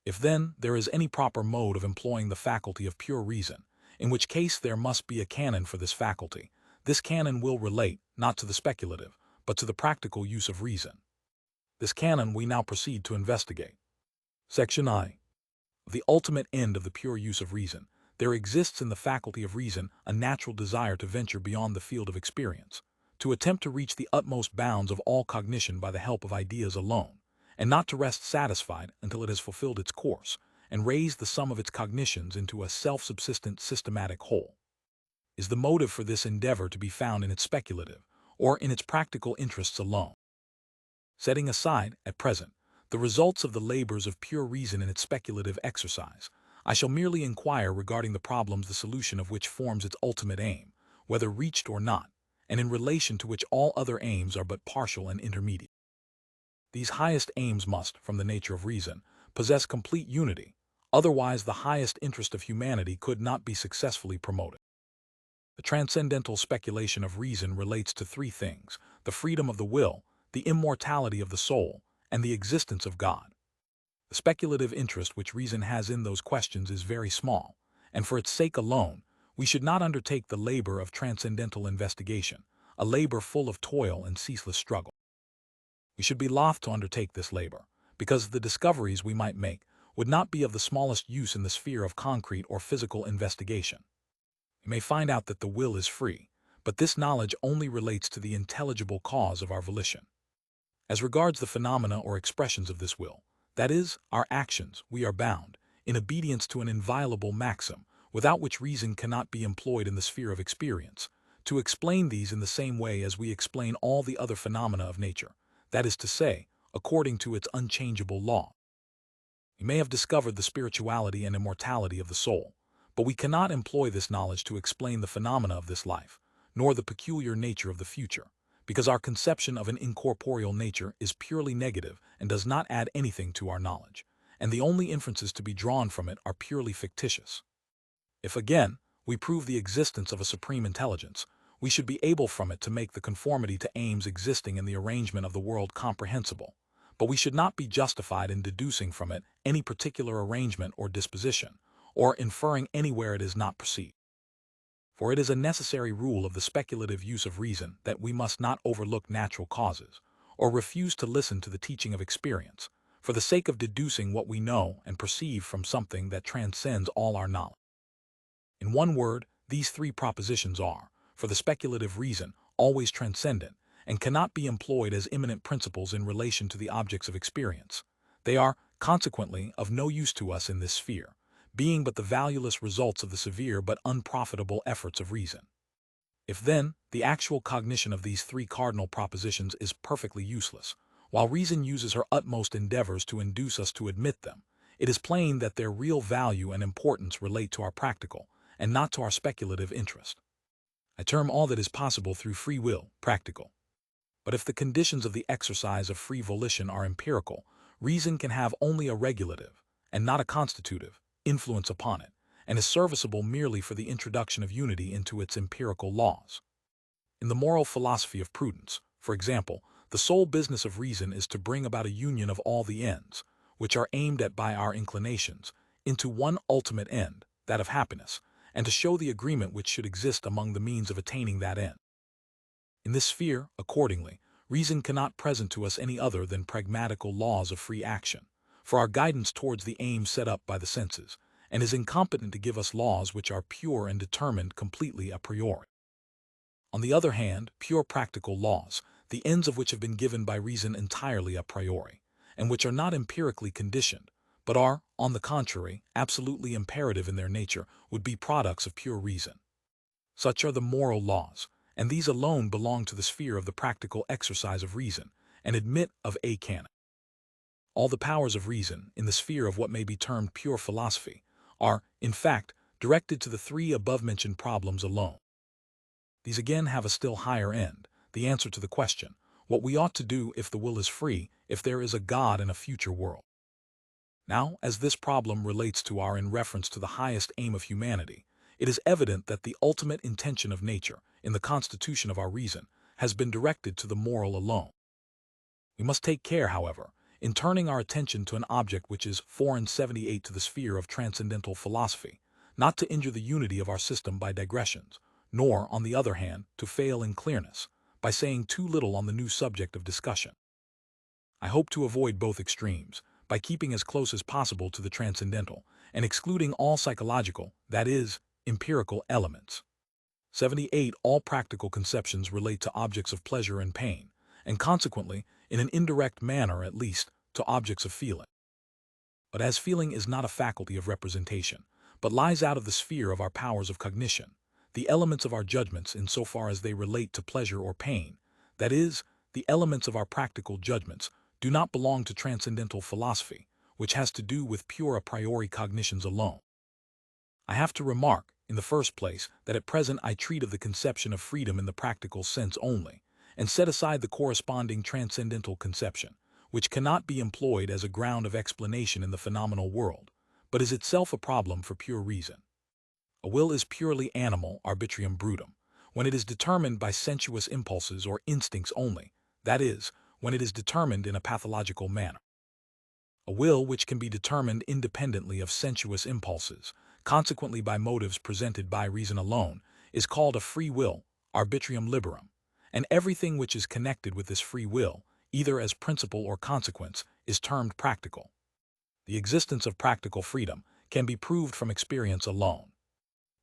If then there is any proper mode of employing the faculty of pure reason, in which case there must be a canon for this faculty, this canon will relate, not to the speculative, but to the practical use of reason. This canon we now proceed to investigate. Section I. The ultimate end of the pure use of reason, there exists in the faculty of reason a natural desire to venture beyond the field of experience, to attempt to reach the utmost bounds of all cognition by the help of ideas alone, and not to rest satisfied until it has fulfilled its course, and raised the sum of its cognitions into a self-subsistent systematic whole. Is the motive for this endeavor to be found in its speculative, or in its practical interests alone? Setting aside, at present, the results of the labors of pure reason in its speculative exercise, I shall merely inquire regarding the problems the solution of which forms its ultimate aim, whether reached or not, and in relation to which all other aims are but partial and intermediate. These highest aims must, from the nature of reason, possess complete unity, otherwise the highest interest of humanity could not be successfully promoted. The transcendental speculation of reason relates to three things: the freedom of the will, the immortality of the soul, and the existence of God. The speculative interest which reason has in those questions is very small, and for its sake alone, we should not undertake the labor of transcendental investigation, a labor full of toil and ceaseless struggle. We should be loth to undertake this labor, because the discoveries we might make would not be of the smallest use in the sphere of concrete or physical investigation. We may find out that the will is free, but this knowledge only relates to the intelligible cause of our volition. As regards the phenomena or expressions of this will, that is, our actions, we are bound, in obedience to an inviolable maxim, without which reason cannot be employed in the sphere of experience, to explain these in the same way as we explain all the other phenomena of nature, that is to say, according to its unchangeable law. We may have discovered the spirituality and immortality of the soul, but we cannot employ this knowledge to explain the phenomena of this life, nor the peculiar nature of the future, because our conception of an incorporeal nature is purely negative and does not add anything to our knowledge, and the only inferences to be drawn from it are purely fictitious. If again, we prove the existence of a supreme intelligence, we should be able from it to make the conformity to aims existing in the arrangement of the world comprehensible, but we should not be justified in deducing from it any particular arrangement or disposition, or inferring anywhere it is not perceived. For it is a necessary rule of the speculative use of reason that we must not overlook natural causes, or refuse to listen to the teaching of experience, for the sake of deducing what we know and perceive from something that transcends all our knowledge. In one word, these three propositions are, for the speculative reason, always transcendent, and cannot be employed as immanent principles in relation to the objects of experience. They are, consequently, of no use to us in this sphere, being but the valueless results of the severe but unprofitable efforts of reason. If then, the actual cognition of these three cardinal propositions is perfectly useless, while reason uses her utmost endeavors to induce us to admit them, it is plain that their real value and importance relate to our practical, and not to our speculative interest. I term all that is possible through free will practical. But if the conditions of the exercise of free volition are empirical, reason can have only a regulative, and not a constitutive, influence upon it, and is serviceable merely for the introduction of unity into its empirical laws. In the moral philosophy of prudence, for example, the sole business of reason is to bring about a union of all the ends, which are aimed at by our inclinations, into one ultimate end, that of happiness, and to show the agreement which should exist among the means of attaining that end. In this sphere, accordingly, reason cannot present to us any other than pragmatical laws of free action, for our guidance towards the aim set up by the senses, and is incompetent to give us laws which are pure and determined completely a priori. On the other hand, pure practical laws, the ends of which have been given by reason entirely a priori, and which are not empirically conditioned, but are, on the contrary, absolutely imperative in their nature, would be products of pure reason. Such are the moral laws, and these alone belong to the sphere of the practical exercise of reason, and admit of a canon. All the powers of reason, in the sphere of what may be termed pure philosophy, are, in fact, directed to the three above-mentioned problems alone. These again have a still higher end, the answer to the question, what we ought to do if the will is free, if there is a God in a future world. Now, as this problem relates to our in reference to the highest aim of humanity, it is evident that the ultimate intention of nature, in the constitution of our reason, has been directed to the moral alone. We must take care, however, in turning our attention to an object which is 478 to the sphere of transcendental philosophy, not to injure the unity of our system by digressions, nor, on the other hand, to fail in clearness, by saying too little on the new subject of discussion. I hope to avoid both extremes, by keeping as close as possible to the transcendental, and excluding all psychological, that is, empirical elements. 78. All practical conceptions relate to objects of pleasure and pain, and consequently, in an indirect manner at least, to objects of feeling. But as feeling is not a faculty of representation, but lies out of the sphere of our powers of cognition, the elements of our judgments in so far as they relate to pleasure or pain, that is, the elements of our practical judgments, do not belong to transcendental philosophy, which has to do with pure a priori cognitions alone. I have to remark, in the first place, that at present I treat of the conception of freedom in the practical sense only, and set aside the corresponding transcendental conception, which cannot be employed as a ground of explanation in the phenomenal world, but is itself a problem for pure reason. A will is purely animal arbitrium brutum, when it is determined by sensuous impulses or instincts only, that is, when it is determined in a pathological manner. A will which can be determined independently of sensuous impulses, consequently by motives presented by reason alone, is called a free will, arbitrium liberum, and everything which is connected with this free will, either as principle or consequence, is termed practical. The existence of practical freedom can be proved from experience alone.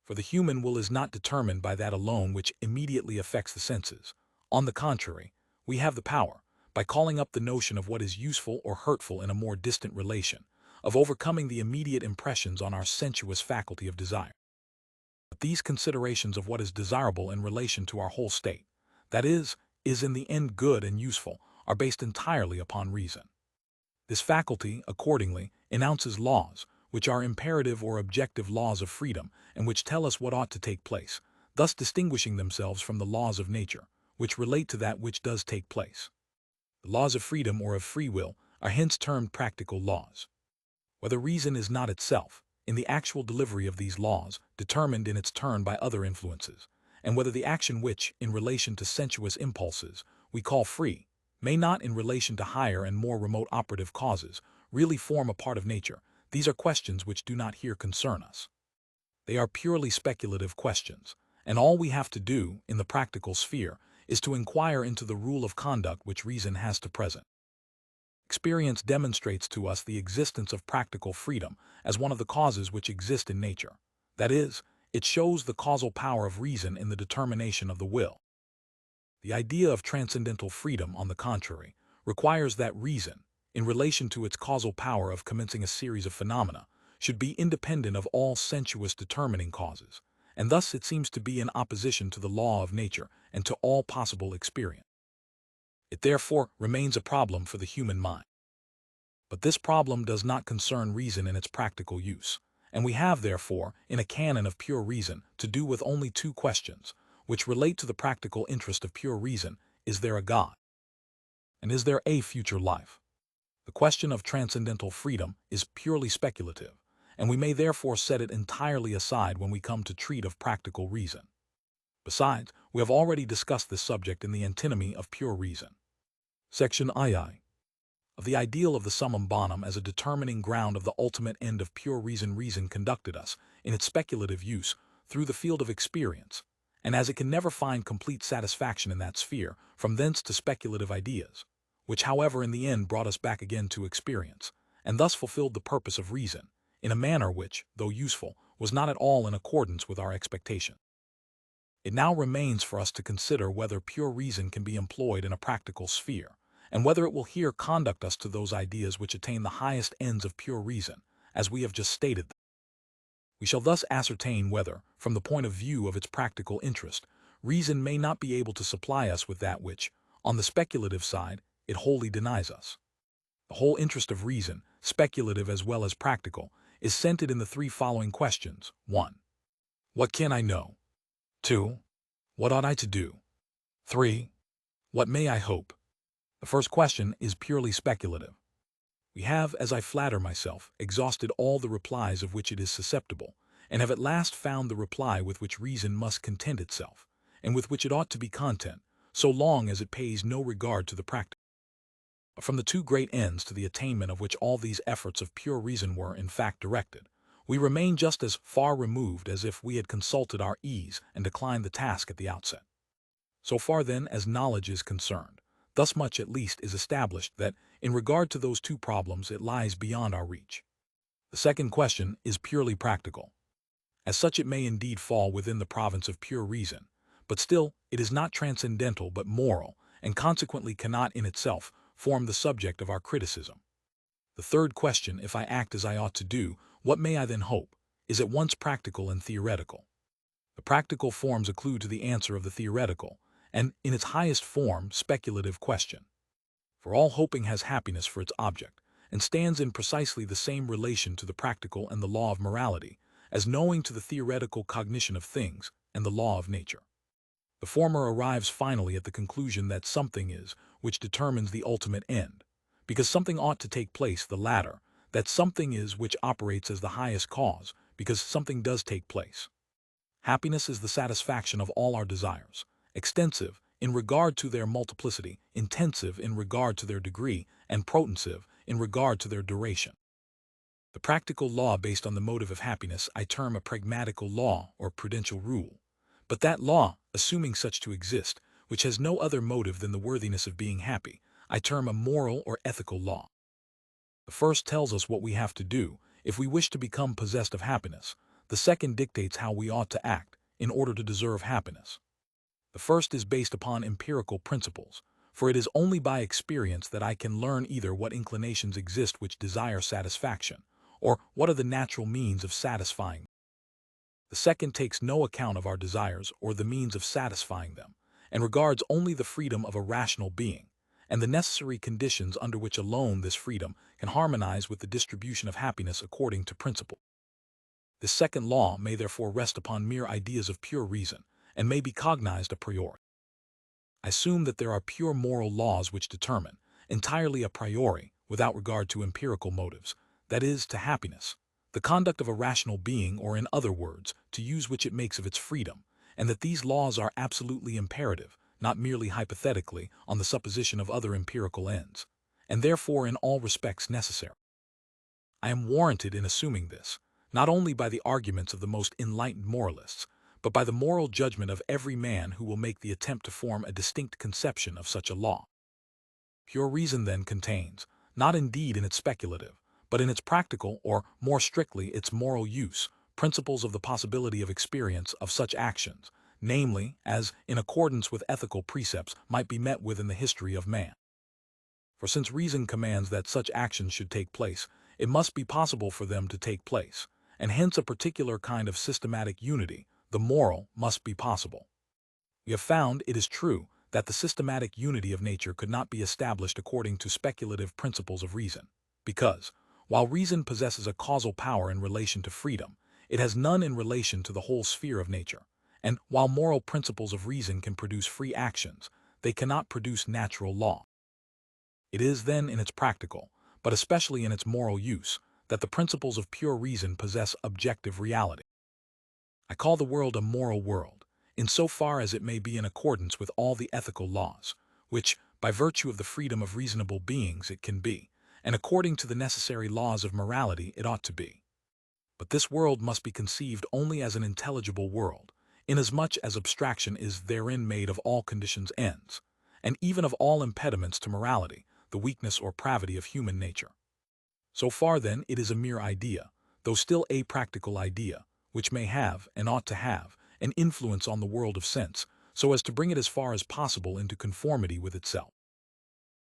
For the human will is not determined by that alone which immediately affects the senses. On the contrary, we have the power, by calling up the notion of what is useful or hurtful in a more distant relation, of overcoming the immediate impressions on our sensuous faculty of desire. but these considerations of what is desirable in relation to our whole state, that is in the end good and useful, are based entirely upon reason. This faculty, accordingly, announces laws, which are imperative or objective laws of freedom, and which tell us what ought to take place, thus distinguishing themselves from the laws of nature, which relate to that which does take place. The laws of freedom or of free will are hence termed practical laws. Whether reason is not itself, in the actual delivery of these laws, determined in its turn by other influences, and whether the action which, in relation to sensuous impulses, we call free, may not in relation to higher and more remote operative causes, really form a part of nature, these are questions which do not here concern us. They are purely speculative questions, and all we have to do, in the practical sphere, is to inquire into the rule of conduct which reason has to present. Experience demonstrates to us the existence of practical freedom as one of the causes which exist in nature. That is, it shows the causal power of reason in the determination of the will. The idea of transcendental freedom, on the contrary, requires that reason, in relation to its causal power of commencing a series of phenomena, should be independent of all sensuous determining causes, and thus it seems to be in opposition to the law of nature and to all possible experience. It therefore remains a problem for the human mind. But this problem does not concern reason in its practical use, and we have therefore, in a canon of pure reason, to do with only two questions, which relate to the practical interest of pure reason: is there a God? And is there a future life? The question of transcendental freedom is purely speculative, and we may therefore set it entirely aside when we come to treat of practical reason. Besides, we have already discussed this subject in the antinomy of pure reason. Section II. Of the ideal of the summum bonum as a determining ground of the ultimate end of pure reason. Reason conducted us, in its speculative use, through the field of experience, and as it can never find complete satisfaction in that sphere, from thence to speculative ideas, which however in the end brought us back again to experience, and thus fulfilled the purpose of reason, in a manner which, though useful, was not at all in accordance with our expectation. It now remains for us to consider whether pure reason can be employed in a practical sphere, and whether it will here conduct us to those ideas which attain the highest ends of pure reason, as we have just stated them. We shall thus ascertain whether, from the point of view of its practical interest, reason may not be able to supply us with that which, on the speculative side, it wholly denies us. The whole interest of reason, speculative as well as practical, is centered in the three following questions. 1. What can I know? 2. What ought I to do? 3. What may I hope? The first question is purely speculative. We have, as I flatter myself, exhausted all the replies of which it is susceptible, and have at last found the reply with which reason must content itself, and with which it ought to be content, so long as it pays no regard to the practice. From the two great ends to the attainment of which all these efforts of pure reason were, in fact, directed, we remain just as far removed as if we had consulted our ease and declined the task at the outset. So far, then, as knowledge is concerned, thus much at least is established that, in regard to those two problems, it lies beyond our reach. The second question is purely practical. As such, it may indeed fall within the province of pure reason, but still it is not transcendental but moral, and consequently cannot in itself form the subject of our criticism. The third question, if I act as I ought to do, what may I then hope, is at once practical and theoretical. The practical forms a clue to the answer of the theoretical, and, in its highest form, speculative question. For all hoping has happiness for its object, and stands in precisely the same relation to the practical and the law of morality, as knowing to the theoretical cognition of things and the law of nature. The former arrives finally at the conclusion that something is, which determines the ultimate end, because something ought to take place; the latter, that something is which operates as the highest cause, because something does take place. Happiness is the satisfaction of all our desires, extensive in regard to their multiplicity, intensive in regard to their degree, and potensive in regard to their duration. The practical law based on the motive of happiness I term a pragmatical law or prudential rule, but that law, assuming such to exist, which has no other motive than the worthiness of being happy, I term a moral or ethical law. The first tells us what we have to do if we wish to become possessed of happiness. The second dictates how we ought to act in order to deserve happiness. The first is based upon empirical principles, for it is only by experience that I can learn either what inclinations exist which desire satisfaction, or what are the natural means of satisfying. The second takes no account of our desires or the means of satisfying them, and regards only the freedom of a rational being, and the necessary conditions under which alone this freedom can harmonize with the distribution of happiness according to principle. This second law may therefore rest upon mere ideas of pure reason, and may be cognized a priori. I assume that there are pure moral laws which determine, entirely a priori, without regard to empirical motives, that is, to happiness, the conduct of a rational being, or in other words, to use which it makes of its freedom, and that these laws are absolutely imperative, not merely hypothetically on the supposition of other empirical ends, and therefore in all respects necessary. I am warranted in assuming this, not only by the arguments of the most enlightened moralists, but by the moral judgment of every man who will make the attempt to form a distinct conception of such a law. Pure reason then contains, not indeed in its speculative, but in its practical, or more strictly its moral use, principles of the possibility of experience of such actions, namely, as, in accordance with ethical precepts, might be met with in the history of man. For since reason commands that such actions should take place, it must be possible for them to take place, and hence a particular kind of systematic unity, the moral, must be possible. We have found, it is true, that the systematic unity of nature could not be established according to speculative principles of reason, because, while reason possesses a causal power in relation to freedom, it has none in relation to the whole sphere of nature, and while moral principles of reason can produce free actions, they cannot produce natural law. It is then in its practical, but especially in its moral use, that the principles of pure reason possess objective reality. I call the world a moral world, in so far as it may be in accordance with all the ethical laws, which, by virtue of the freedom of reasonable beings, it can be, and according to the necessary laws of morality it ought to be. But this world must be conceived only as an intelligible world, inasmuch as abstraction is therein made of all conditions ends, and even of all impediments to morality, the weakness or pravity of human nature. So far then it is a mere idea, though still a practical idea, which may have, and ought to have, an influence on the world of sense, so as to bring it as far as possible into conformity with itself.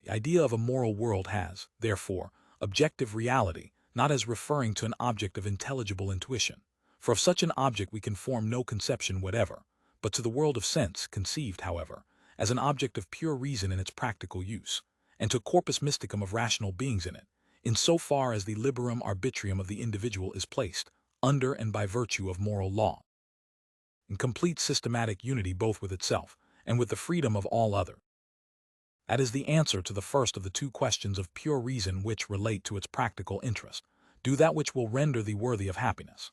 The idea of a moral world has, therefore, objective reality, not as referring to an object of intelligible intuition, for of such an object we can form no conception whatever, but to the world of sense, conceived, however, as an object of pure reason in its practical use, and to corpus mysticum of rational beings in it, in so far as the liberum arbitrium of the individual is placed, under and by virtue of moral law, in complete systematic unity both with itself, and with the freedom of all others. That is the answer to the first of the two questions of pure reason which relate to its practical interest. Do that which will render thee worthy of happiness.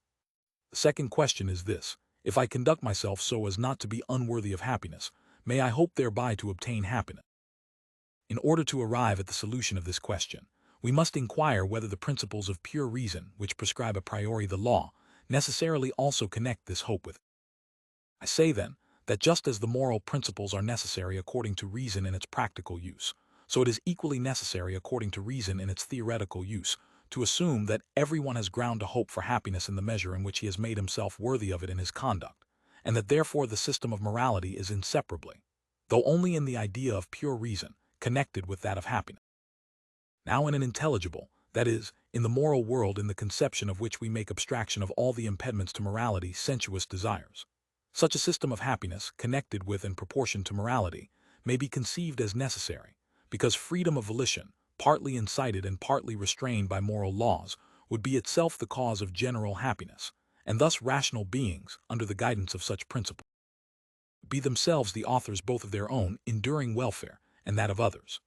The second question is this: if I conduct myself so as not to be unworthy of happiness, may I hope thereby to obtain happiness? In order to arrive at the solution of this question, we must inquire whether the principles of pure reason, which prescribe a priori the law, necessarily also connect this hope with it. I say, then, that just as the moral principles are necessary according to reason in its practical use, so it is equally necessary according to reason in its theoretical use to assume that everyone has ground to hope for happiness in the measure in which he has made himself worthy of it in his conduct, and that therefore the system of morality is inseparably, though only in the idea of pure reason, connected with that of happiness. Now in an intelligible, that is, in the moral world in the conception of which we make abstraction of all the impediments to morality, sensuous desires, such a system of happiness, connected with and proportioned to morality, may be conceived as necessary, because freedom of volition, partly incited and partly restrained by moral laws, would be itself the cause of general happiness, and thus rational beings, under the guidance of such principles, be themselves the authors both of their own enduring welfare and that of others.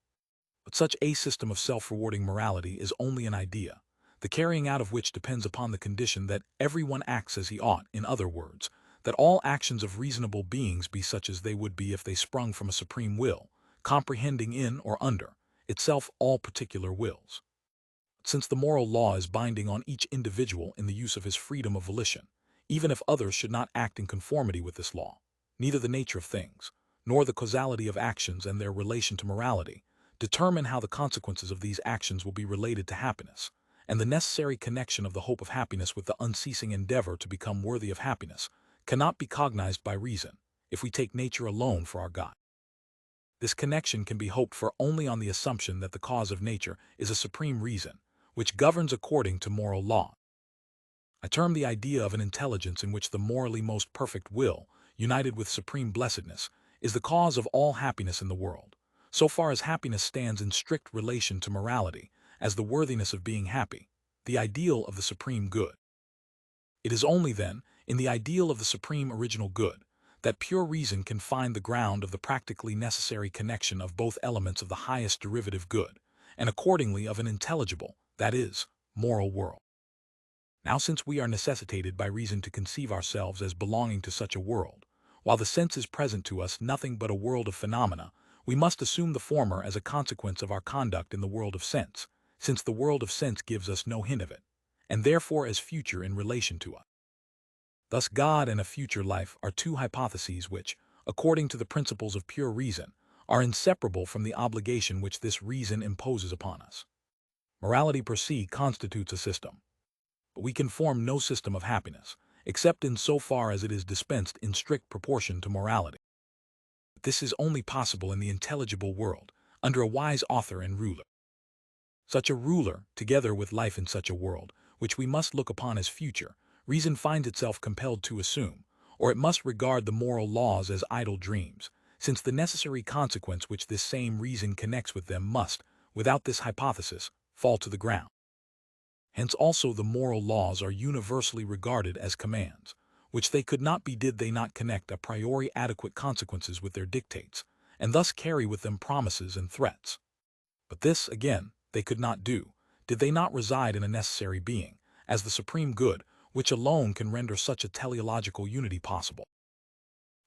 But such a system of self-rewarding morality is only an idea, the carrying out of which depends upon the condition that everyone acts as he ought, in other words, that all actions of reasonable beings be such as they would be if they sprung from a supreme will, comprehending in or under itself all particular wills. Since the moral law is binding on each individual in the use of his freedom of volition, even if others should not act in conformity with this law, neither the nature of things, nor the causality of actions and their relation to morality, determine how the consequences of these actions will be related to happiness, and the necessary connection of the hope of happiness with the unceasing endeavor to become worthy of happiness cannot be cognized by reason, if we take nature alone for our guide. This connection can be hoped for only on the assumption that the cause of nature is a supreme reason, which governs according to moral law. I term the idea of an intelligence in which the morally most perfect will, united with supreme blessedness, is the cause of all happiness in the world, so far as happiness stands in strict relation to morality, as the worthiness of being happy, the ideal of the supreme good. It is only then, in the ideal of the supreme original good, that pure reason can find the ground of the practically necessary connection of both elements of the highest derivative good, and accordingly of an intelligible, that is, moral world. Now since we are necessitated by reason to conceive ourselves as belonging to such a world, while the sense is present to us nothing but a world of phenomena, we must assume the former as a consequence of our conduct in the world of sense, since the world of sense gives us no hint of it, and therefore as future in relation to us. Thus God and a future life are two hypotheses which, according to the principles of pure reason, are inseparable from the obligation which this reason imposes upon us. Morality per se constitutes a system, but we can form no system of happiness, except in so far as it is dispensed in strict proportion to morality. This is only possible in the intelligible world, under a wise author and ruler. Such a ruler, together with life in such a world, which we must look upon as future, reason finds itself compelled to assume, or it must regard the moral laws as idle dreams, since the necessary consequence which this same reason connects with them must, without this hypothesis, fall to the ground. Hence also the moral laws are universally regarded as commands, which they could not be did they not connect a priori adequate consequences with their dictates, and thus carry with them promises and threats. But this, again, they could not do, did they not reside in a necessary being, as the supreme good, which alone can render such a teleological unity possible.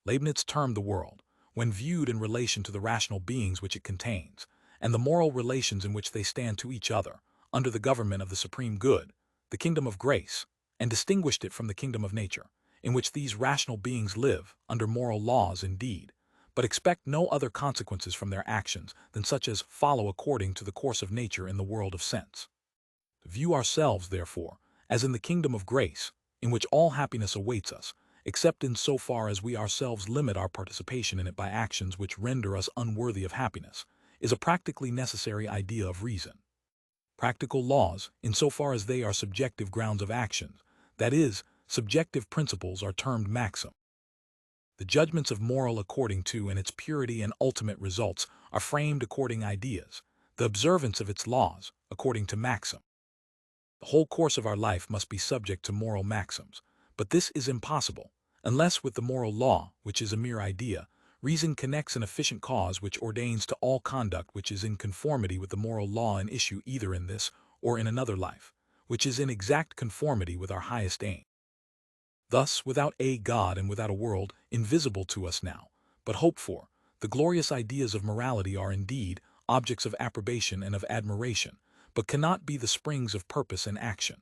Leibniz termed the world, when viewed in relation to the rational beings which it contains, and the moral relations in which they stand to each other, under the government of the supreme good, the kingdom of grace, and distinguished it from the kingdom of nature, in which these rational beings live, under moral laws indeed, but expect no other consequences from their actions than such as follow according to the course of nature in the world of sense. To view ourselves, therefore, as in the kingdom of grace, in which all happiness awaits us, except in so far as we ourselves limit our participation in it by actions which render us unworthy of happiness, is a practically necessary idea of reason. Practical laws, in so far as they are subjective grounds of actions, that is, subjective principles, are termed maxims. The judgments of moral according to and its purity and ultimate results are framed according ideas, the observance of its laws according to maxims. The whole course of our life must be subject to moral maxims, but this is impossible, unless with the moral law, which is a mere idea, reason connects an efficient cause which ordains to all conduct which is in conformity with the moral law in issue either in this or in another life, which is in exact conformity with our highest aim. Thus, without a God and without a world invisible to us now, but hoped for, the glorious ideas of morality are indeed objects of approbation and of admiration, but cannot be the springs of purpose and action.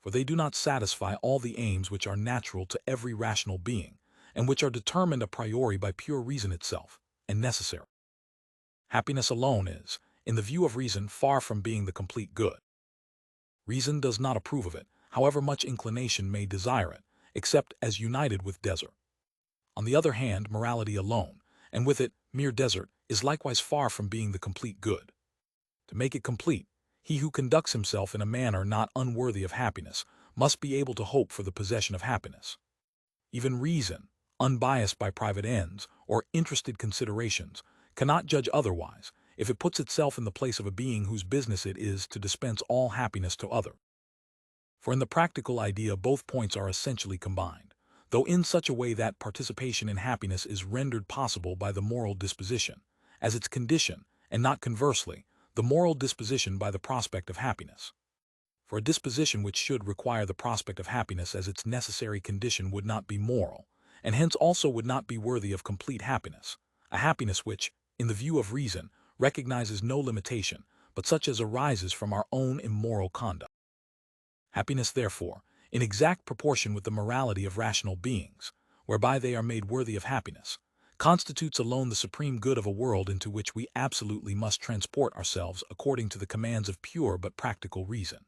For they do not satisfy all the aims which are natural to every rational being, and which are determined a priori by pure reason itself, and necessary. Happiness alone is, in the view of reason, far from being the complete good. Reason does not approve of it, however much inclination may desire it, except as united with desert. On the other hand, morality alone, and with it mere desert, is likewise far from being the complete good. To make it complete, he who conducts himself in a manner not unworthy of happiness must be able to hope for the possession of happiness. Even reason, unbiased by private ends or interested considerations, cannot judge otherwise if it puts itself in the place of a being whose business it is to dispense all happiness to others. For in the practical idea both points are essentially combined, though in such a way that participation in happiness is rendered possible by the moral disposition, as its condition, and not conversely, the moral disposition by the prospect of happiness. For a disposition which should require the prospect of happiness as its necessary condition would not be moral, and hence also would not be worthy of complete happiness, a happiness which, in the view of reason, recognizes no limitation, but such as arises from our own immoral conduct. Happiness, therefore, in exact proportion with the morality of rational beings, whereby they are made worthy of happiness, constitutes alone the supreme good of a world into which we absolutely must transport ourselves according to the commands of pure but practical reason.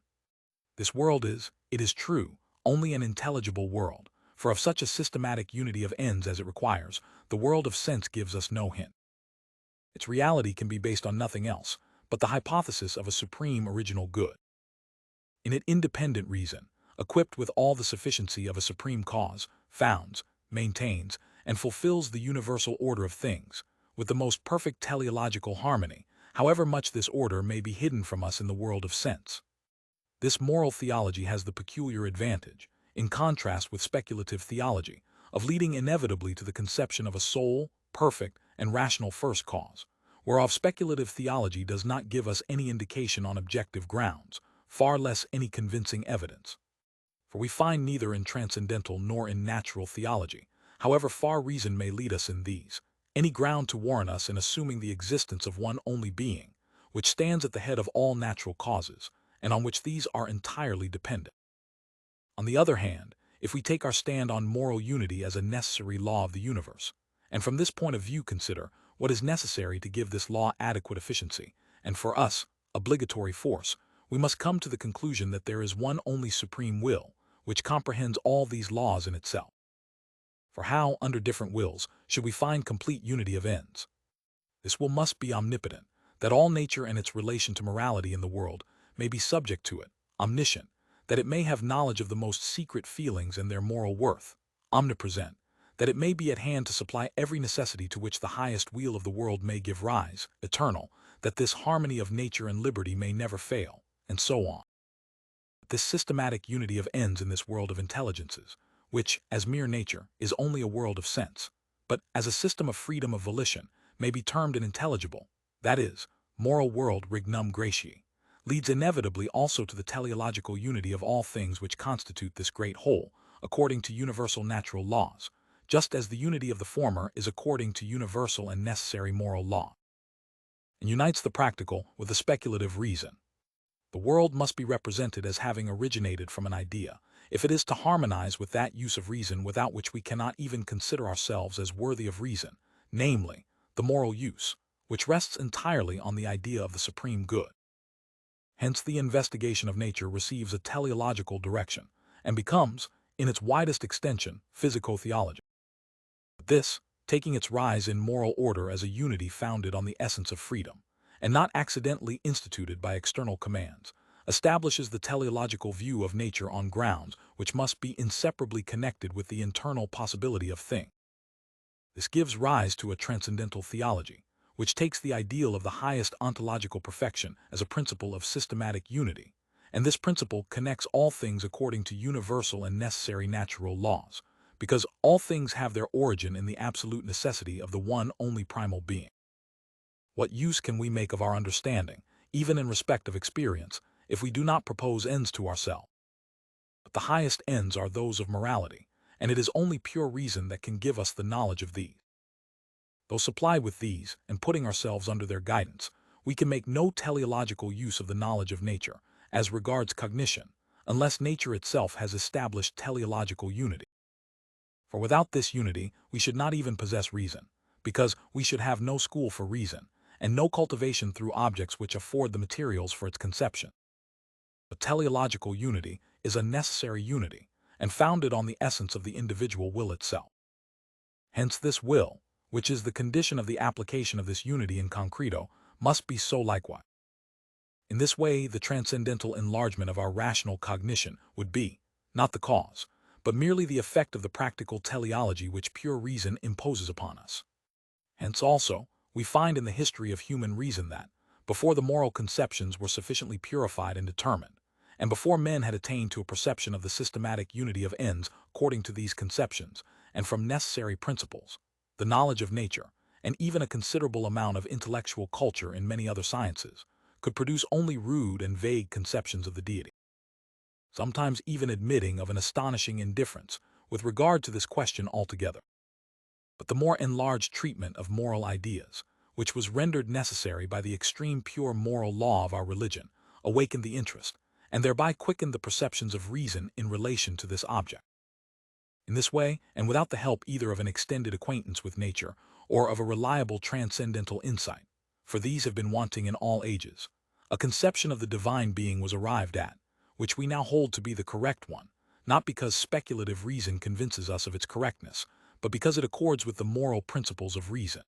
This world is, it is true, only an intelligible world, for of such a systematic unity of ends as it requires, the world of sense gives us no hint. Its reality can be based on nothing else but the hypothesis of a supreme original good. In it independent reason, equipped with all the sufficiency of a supreme cause, founds, maintains, and fulfills the universal order of things, with the most perfect teleological harmony, however much this order may be hidden from us in the world of sense. This moral theology has the peculiar advantage, in contrast with speculative theology, of leading inevitably to the conception of a sole, perfect, and rational first cause, whereof speculative theology does not give us any indication on objective grounds, far less any convincing evidence. For we find neither in transcendental nor in natural theology, however far reason may lead us in these, any ground to warrant us in assuming the existence of one only being, which stands at the head of all natural causes, and on which these are entirely dependent. On the other hand, if we take our stand on moral unity as a necessary law of the universe, and from this point of view consider what is necessary to give this law adequate efficiency, and for us, obligatory force, we must come to the conclusion that there is one only supreme will, which comprehends all these laws in itself. For how, under different wills, should we find complete unity of ends? This will must be omnipotent, that all nature and its relation to morality in the world may be subject to it, omniscient, that it may have knowledge of the most secret feelings and their moral worth, omnipresent, that it may be at hand to supply every necessity to which the highest weal of the world may give rise, eternal, that this harmony of nature and liberty may never fail, and so on. This systematic unity of ends in this world of intelligences, which, as mere nature, is only a world of sense, but as a system of freedom of volition, may be termed an intelligible, that is, moral world regnum gratiae, leads inevitably also to the teleological unity of all things which constitute this great whole, according to universal natural laws, just as the unity of the former is according to universal and necessary moral law, and unites the practical with the speculative reason. The world must be represented as having originated from an idea, if it is to harmonize with that use of reason without which we cannot even consider ourselves as worthy of reason, namely, the moral use, which rests entirely on the idea of the supreme good. Hence the investigation of nature receives a teleological direction, and becomes, in its widest extension, physico-theology. This, taking its rise in moral order as a unity founded on the essence of freedom, and not accidentally instituted by external commands, establishes the teleological view of nature on grounds which must be inseparably connected with the internal possibility of things. This gives rise to a transcendental theology, which takes the ideal of the highest ontological perfection as a principle of systematic unity, and this principle connects all things according to universal and necessary natural laws, because all things have their origin in the absolute necessity of the one only primal being. What use can we make of our understanding, even in respect of experience, if we do not propose ends to ourselves? But the highest ends are those of morality, and it is only pure reason that can give us the knowledge of these. Though supplied with these, and putting ourselves under their guidance, we can make no teleological use of the knowledge of nature, as regards cognition, unless nature itself has established teleological unity. For without this unity, we should not even possess reason, because we should have no school for reason, and no cultivation through objects which afford the materials for its conception. But teleological unity is a necessary unity, and founded on the essence of the individual will itself. Hence this will, which is the condition of the application of this unity in concreto, must be so likewise. In this way, the transcendental enlargement of our rational cognition would be, not the cause, but merely the effect of the practical teleology which pure reason imposes upon us. Hence also, we find in the history of human reason that, before the moral conceptions were sufficiently purified and determined, and before men had attained to a perception of the systematic unity of ends according to these conceptions, and from necessary principles, the knowledge of nature, and even a considerable amount of intellectual culture in many other sciences, could produce only rude and vague conceptions of the deity, sometimes even admitting of an astonishing indifference with regard to this question altogether. But the more enlarged treatment of moral ideas, which was rendered necessary by the extreme pure moral law of our religion, awakened the interest, and thereby quickened the perceptions of reason in relation to this object. In this way, and without the help either of an extended acquaintance with nature or of a reliable transcendental insight, for these have been wanting in all ages, a conception of the divine being was arrived at, which we now hold to be the correct one, not because speculative reason convinces us of its correctness, but because it accords with the moral principles of reason.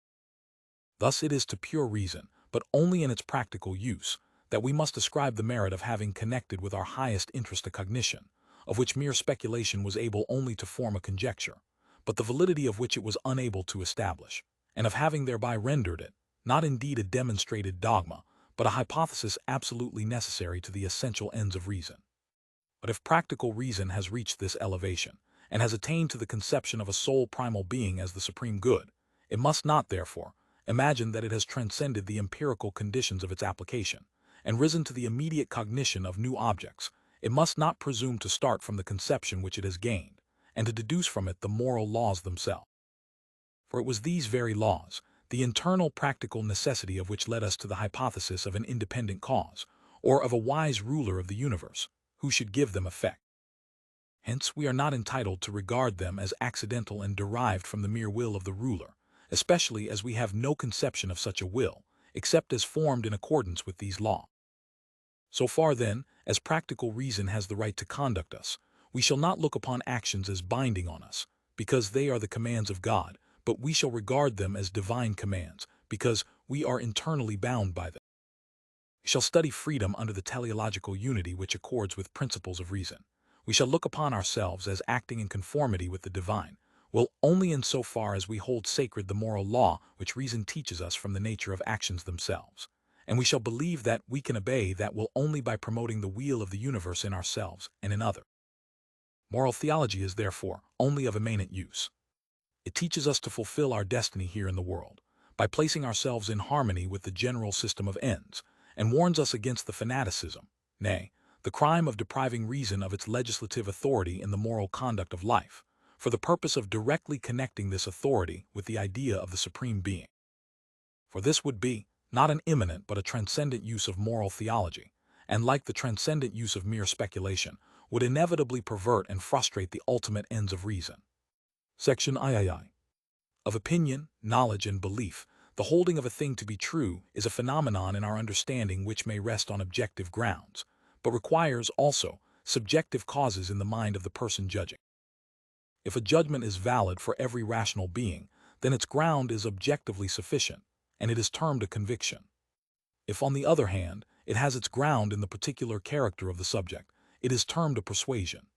Thus it is to pure reason, but only in its practical use, that we must ascribe the merit of having connected with our highest interest a cognition, of which mere speculation was able only to form a conjecture, but the validity of which it was unable to establish, and of having thereby rendered it, not indeed a demonstrated dogma, but a hypothesis absolutely necessary to the essential ends of reason. But if practical reason has reached this elevation, and has attained to the conception of a sole primal being as the supreme good, it must not, therefore, imagine that it has transcended the empirical conditions of its application, and risen to the immediate cognition of new objects. It must not presume to start from the conception which it has gained, and to deduce from it the moral laws themselves. For it was these very laws, the internal practical necessity of which led us to the hypothesis of an independent cause, or of a wise ruler of the universe, who should give them effect. Hence, we are not entitled to regard them as accidental and derived from the mere will of the ruler, especially as we have no conception of such a will, except as formed in accordance with these laws. So far, then, as practical reason has the right to conduct us, we shall not look upon actions as binding on us, because they are the commands of God, but we shall regard them as divine commands, because we are internally bound by them. We shall study freedom under the teleological unity which accords with principles of reason. We shall look upon ourselves as acting in conformity with the divine, will only in so far as we hold sacred the moral law which reason teaches us from the nature of actions themselves. And we shall believe that we can obey that will only by promoting the weal of the universe in ourselves and in others. Moral theology is therefore only of immanent use. It teaches us to fulfill our destiny here in the world, by placing ourselves in harmony with the general system of ends, and warns us against the fanaticism, nay, the crime of depriving reason of its legislative authority in the moral conduct of life, for the purpose of directly connecting this authority with the idea of the Supreme Being. For this would be, not an immanent but a transcendent use of moral theology, and like the transcendent use of mere speculation, would inevitably pervert and frustrate the ultimate ends of reason. Section III. Of opinion, knowledge, and belief, the holding of a thing to be true is a phenomenon in our understanding which may rest on objective grounds, but requires also subjective causes in the mind of the person judging. If a judgment is valid for every rational being, then its ground is objectively sufficient, and it is termed a conviction. If, on the other hand, it has its ground in the particular character of the subject, it is termed a persuasion.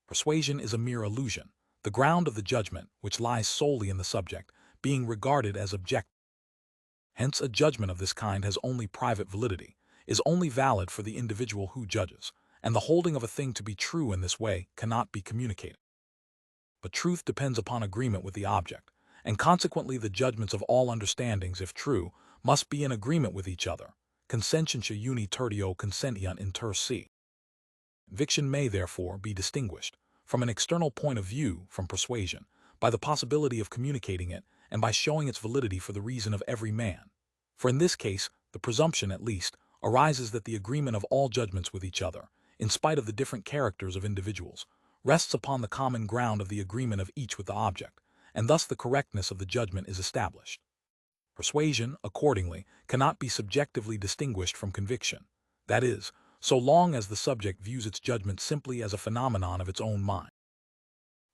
Persuasion is a mere illusion, the ground of the judgment, which lies solely in the subject, being regarded as objective. Hence, a judgment of this kind has only private validity, is only valid for the individual who judges, and the holding of a thing to be true in this way cannot be communicated. But truth depends upon agreement with the object, and consequently the judgments of all understandings, if true, must be in agreement with each other. Consentientia uni tertio consentiunt inter se. Conviction may, therefore, be distinguished, from an external point of view, from persuasion, by the possibility of communicating it, and by showing its validity for the reason of every man. For in this case, the presumption, at least, arises that the agreement of all judgments with each other, in spite of the different characters of individuals, rests upon the common ground of the agreement of each with the object, and thus the correctness of the judgment is established. Persuasion, accordingly, cannot be subjectively distinguished from conviction, that is, so long as the subject views its judgment simply as a phenomenon of its own mind.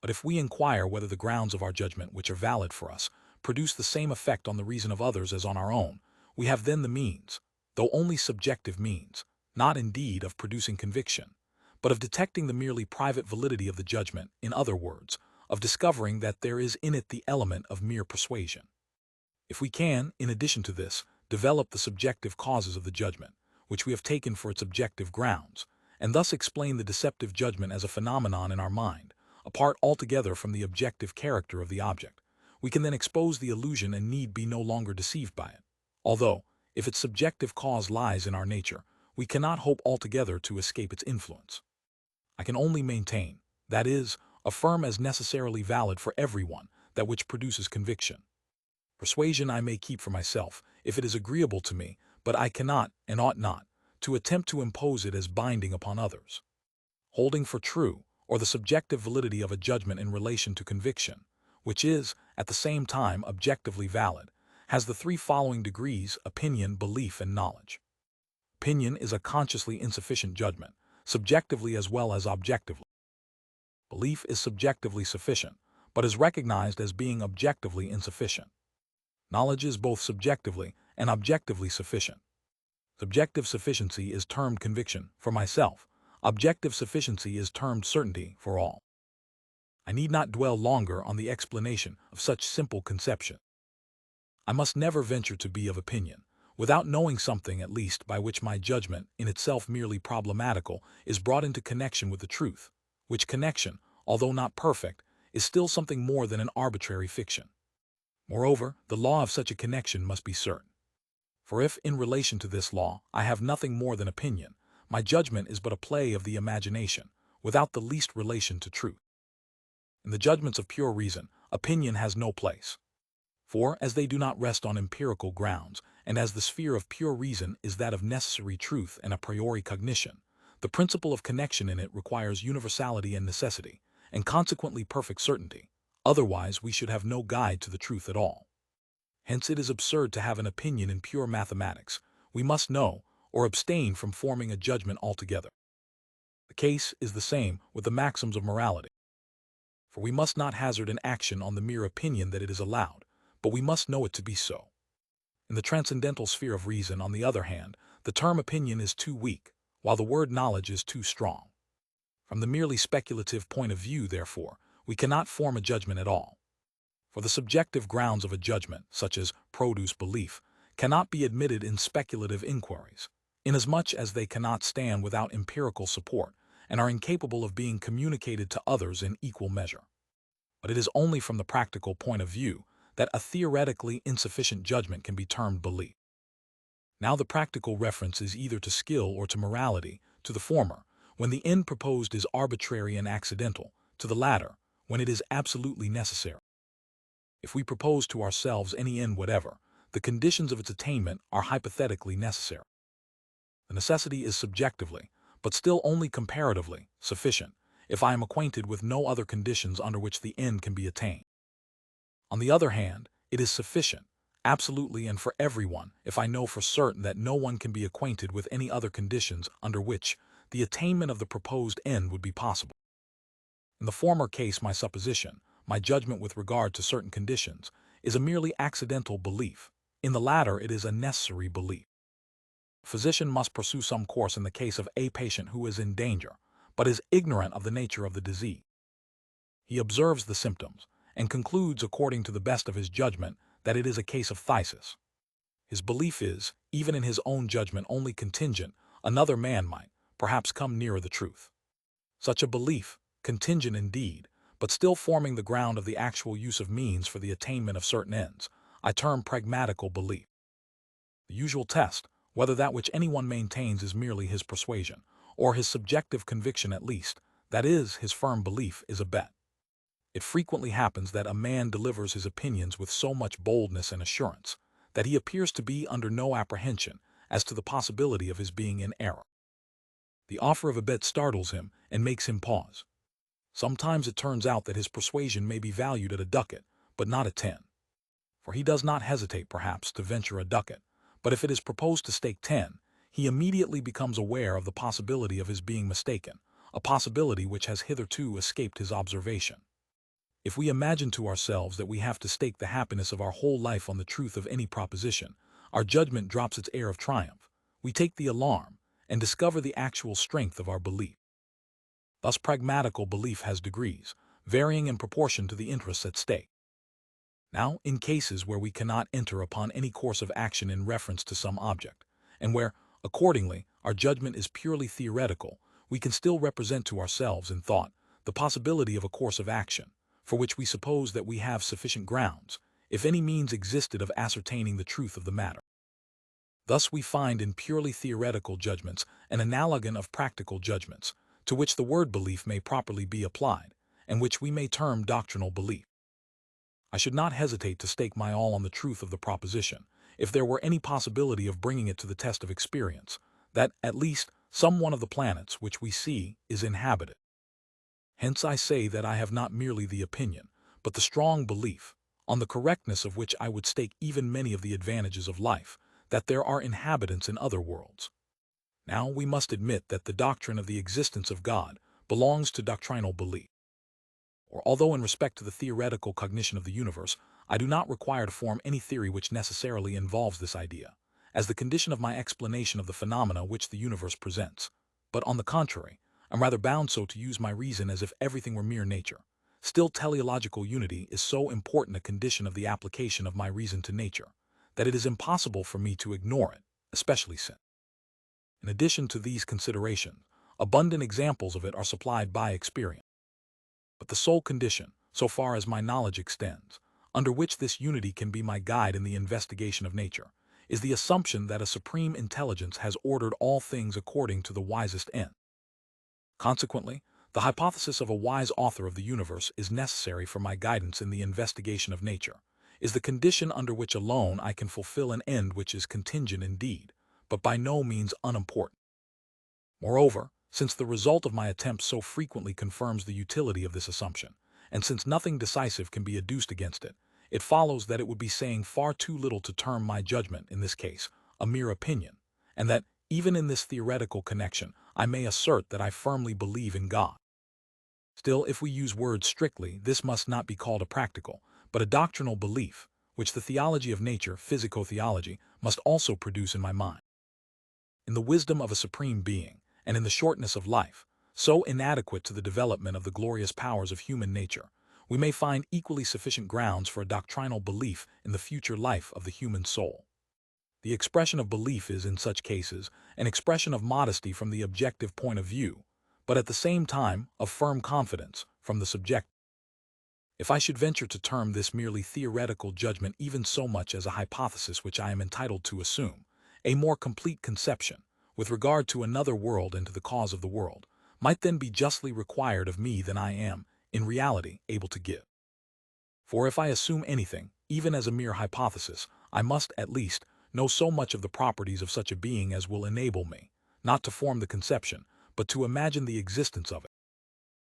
But if we inquire whether the grounds of our judgment which are valid for us produce the same effect on the reason of others as on our own, we have then the means, though only subjective means, not indeed of producing conviction, but of detecting the merely private validity of the judgment, in other words, of discovering that there is in it the element of mere persuasion. If we can, in addition to this, develop the subjective causes of the judgment, which we have taken for its objective grounds, and thus explain the deceptive judgment as a phenomenon in our mind, apart altogether from the objective character of the object, we can then expose the illusion and need be no longer deceived by it, although, if its subjective cause lies in our nature, we cannot hope altogether to escape its influence. I can only maintain, that is, affirm as necessarily valid for everyone, that which produces conviction. Persuasion I may keep for myself, if it is agreeable to me, but I cannot, and ought not, to attempt to impose it as binding upon others. Holding for true, or the subjective validity of a judgment in relation to conviction, which is, at the same time, objectively valid, has the three following degrees: opinion, belief, and knowledge. Opinion is a consciously insufficient judgment, subjectively as well as objectively. Belief is subjectively sufficient, but is recognized as being objectively insufficient. Knowledge is both subjectively and objectively sufficient. Subjective sufficiency is termed conviction, for myself, Objective sufficiency is termed certainty for all. I need not dwell longer on the explanation of such simple conception. I must never venture to be of opinion, without knowing something at least by which my judgment, in itself merely problematical, is brought into connection with the truth, which connection, although not perfect, is still something more than an arbitrary fiction. Moreover, the law of such a connection must be certain. For if, in relation to this law, I have nothing more than opinion, my judgment is but a play of the imagination, without the least relation to truth. In the judgments of pure reason, opinion has no place. For, as they do not rest on empirical grounds, and as the sphere of pure reason is that of necessary truth and a priori cognition, the principle of connection in it requires universality and necessity, and consequently perfect certainty. Otherwise, we should have no guide to the truth at all. Hence it is absurd to have an opinion in pure mathematics. We must know, or abstain from forming a judgment altogether. The case is the same with the maxims of morality. For we must not hazard an action on the mere opinion that it is allowed, but we must know it to be so. In the transcendental sphere of reason, on the other hand, the term opinion is too weak, while the word knowledge is too strong. From the merely speculative point of view, therefore, we cannot form a judgment at all. For the subjective grounds of a judgment, such as produce belief, cannot be admitted in speculative inquiries, inasmuch as they cannot stand without empirical support and are incapable of being communicated to others in equal measure. But it is only from the practical point of view that a theoretically insufficient judgment can be termed belief. Now the practical reference is either to skill or to morality, to the former, when the end proposed is arbitrary and accidental, to the latter, when it is absolutely necessary. If we propose to ourselves any end whatever, the conditions of its attainment are hypothetically necessary. The necessity is subjectively, but still only comparatively, sufficient, if I am acquainted with no other conditions under which the end can be attained. On the other hand, it is sufficient, absolutely and for everyone, if I know for certain that no one can be acquainted with any other conditions under which the attainment of the proposed end would be possible. In the former case, my supposition, my judgment with regard to certain conditions, is a merely accidental belief. In the latter, it is a necessary belief. A physician must pursue some course in the case of a patient who is in danger, but is ignorant of the nature of the disease. He observes the symptoms, and concludes according to the best of his judgment that it is a case of phthisis. His belief is, even in his own judgment, only contingent. Another man might, perhaps, come nearer the truth. Such a belief, contingent indeed, but still forming the ground of the actual use of means for the attainment of certain ends, I term pragmatical belief. The usual test, whether that which anyone maintains is merely his persuasion, or his subjective conviction at least, that is, his firm belief, is a bet. It frequently happens that a man delivers his opinions with so much boldness and assurance that he appears to be under no apprehension as to the possibility of his being in error. The offer of a bet startles him and makes him pause. Sometimes it turns out that his persuasion may be valued at a ducat, but not at 10. For he does not hesitate, perhaps, to venture a ducat, but if it is proposed to stake 10, he immediately becomes aware of the possibility of his being mistaken, a possibility which has hitherto escaped his observation. If we imagine to ourselves that we have to stake the happiness of our whole life on the truth of any proposition, our judgment drops its air of triumph. We take the alarm and discover the actual strength of our belief. Thus pragmatical belief has degrees, varying in proportion to the interests at stake. Now, in cases where we cannot enter upon any course of action in reference to some object, and where, accordingly, our judgment is purely theoretical, we can still represent to ourselves in thought the possibility of a course of action, for which we suppose that we have sufficient grounds, if any means existed, of ascertaining the truth of the matter. Thus we find in purely theoretical judgments an analogon of practical judgments, to which the word belief may properly be applied, and which we may term doctrinal belief. I should not hesitate to stake my all on the truth of the proposition, if there were any possibility of bringing it to the test of experience, that, at least, some one of the planets which we see is inhabited. Hence I say that I have not merely the opinion, but the strong belief, on the correctness of which I would stake even many of the advantages of life, that there are inhabitants in other worlds. Now we must admit that the doctrine of the existence of God belongs to doctrinal belief. Or although in respect to the theoretical cognition of the universe, I do not require to form any theory which necessarily involves this idea, as the condition of my explanation of the phenomena which the universe presents, but on the contrary, I'm rather bound so to use my reason as if everything were mere nature. Still, teleological unity is so important a condition of the application of my reason to nature, that it is impossible for me to ignore it, especially since, in addition to these considerations, abundant examples of it are supplied by experience. But the sole condition, so far as my knowledge extends, under which this unity can be my guide in the investigation of nature, is the assumption that a supreme intelligence has ordered all things according to the wisest end. Consequently, the hypothesis of a wise author of the universe is necessary for my guidance in the investigation of nature, is the condition under which alone I can fulfill an end which is contingent indeed, but by no means unimportant. Moreover, since the result of my attempts so frequently confirms the utility of this assumption, and since nothing decisive can be adduced against it, it follows that it would be saying far too little to term my judgment, in this case, a mere opinion, and that, even in this theoretical connection, I may assert that I firmly believe in God. Still, if we use words strictly, this must not be called a practical, but a doctrinal belief, which the theology of nature, physico-theology, must also produce in my mind. In the wisdom of a supreme being, and in the shortness of life, so inadequate to the development of the glorious powers of human nature, we may find equally sufficient grounds for a doctrinal belief in the future life of the human soul. The expression of belief is, in such cases, an expression of modesty from the objective point of view, but at the same time of firm confidence from the subjective. If I should venture to term this merely theoretical judgment even so much as a hypothesis which I am entitled to assume, a more complete conception, with regard to another world and to the cause of the world, might then be justly required of me than I am, in reality, able to give. For if I assume anything, even as a mere hypothesis, I must, at least, know so much of the properties of such a being as will enable me, not to form the conception, but to imagine the existence of it.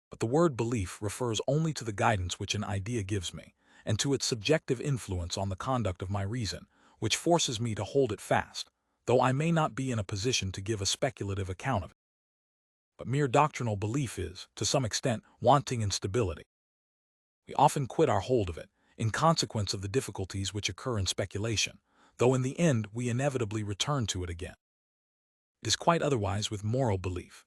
But the word belief refers only to the guidance which an idea gives me, and to its subjective influence on the conduct of my reason, which forces me to hold it fast, though I may not be in a position to give a speculative account of it. But mere doctrinal belief is, to some extent, wanting in stability. We often quit our hold of it, in consequence of the difficulties which occur in speculation, though in the end we inevitably return to it again. It is quite otherwise with moral belief.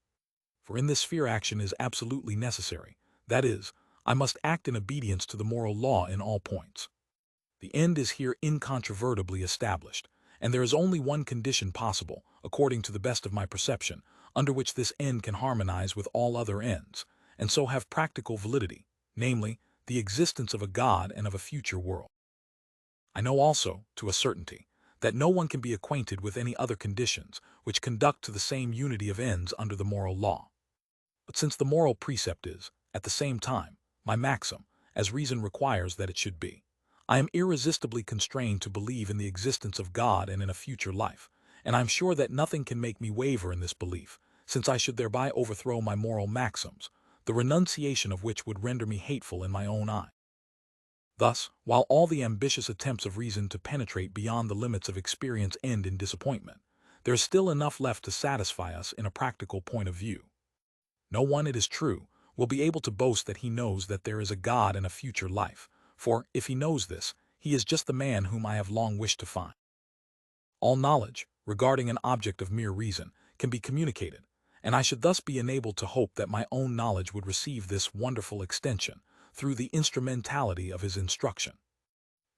For in this sphere action is absolutely necessary, that is, I must act in obedience to the moral law in all points. The end is here incontrovertibly established, and there is only one condition possible, according to the best of my perception, under which this end can harmonize with all other ends, and so have practical validity, namely, the existence of a God and of a future world. I know also, to a certainty, that no one can be acquainted with any other conditions which conduct to the same unity of ends under the moral law. But since the moral precept is, at the same time, my maxim, as reason requires that it should be, I am irresistibly constrained to believe in the existence of God and in a future life, and I am sure that nothing can make me waver in this belief, since I should thereby overthrow my moral maxims, the renunciation of which would render me hateful in my own eye. Thus, while all the ambitious attempts of reason to penetrate beyond the limits of experience end in disappointment, there is still enough left to satisfy us in a practical point of view. No one, it is true, will be able to boast that he knows that there is a God and a future life, for, if he knows this, he is just the man whom I have long wished to find. All knowledge, regarding an object of mere reason, can be communicated, and I should thus be enabled to hope that my own knowledge would receive this wonderful extension through the instrumentality of his instruction.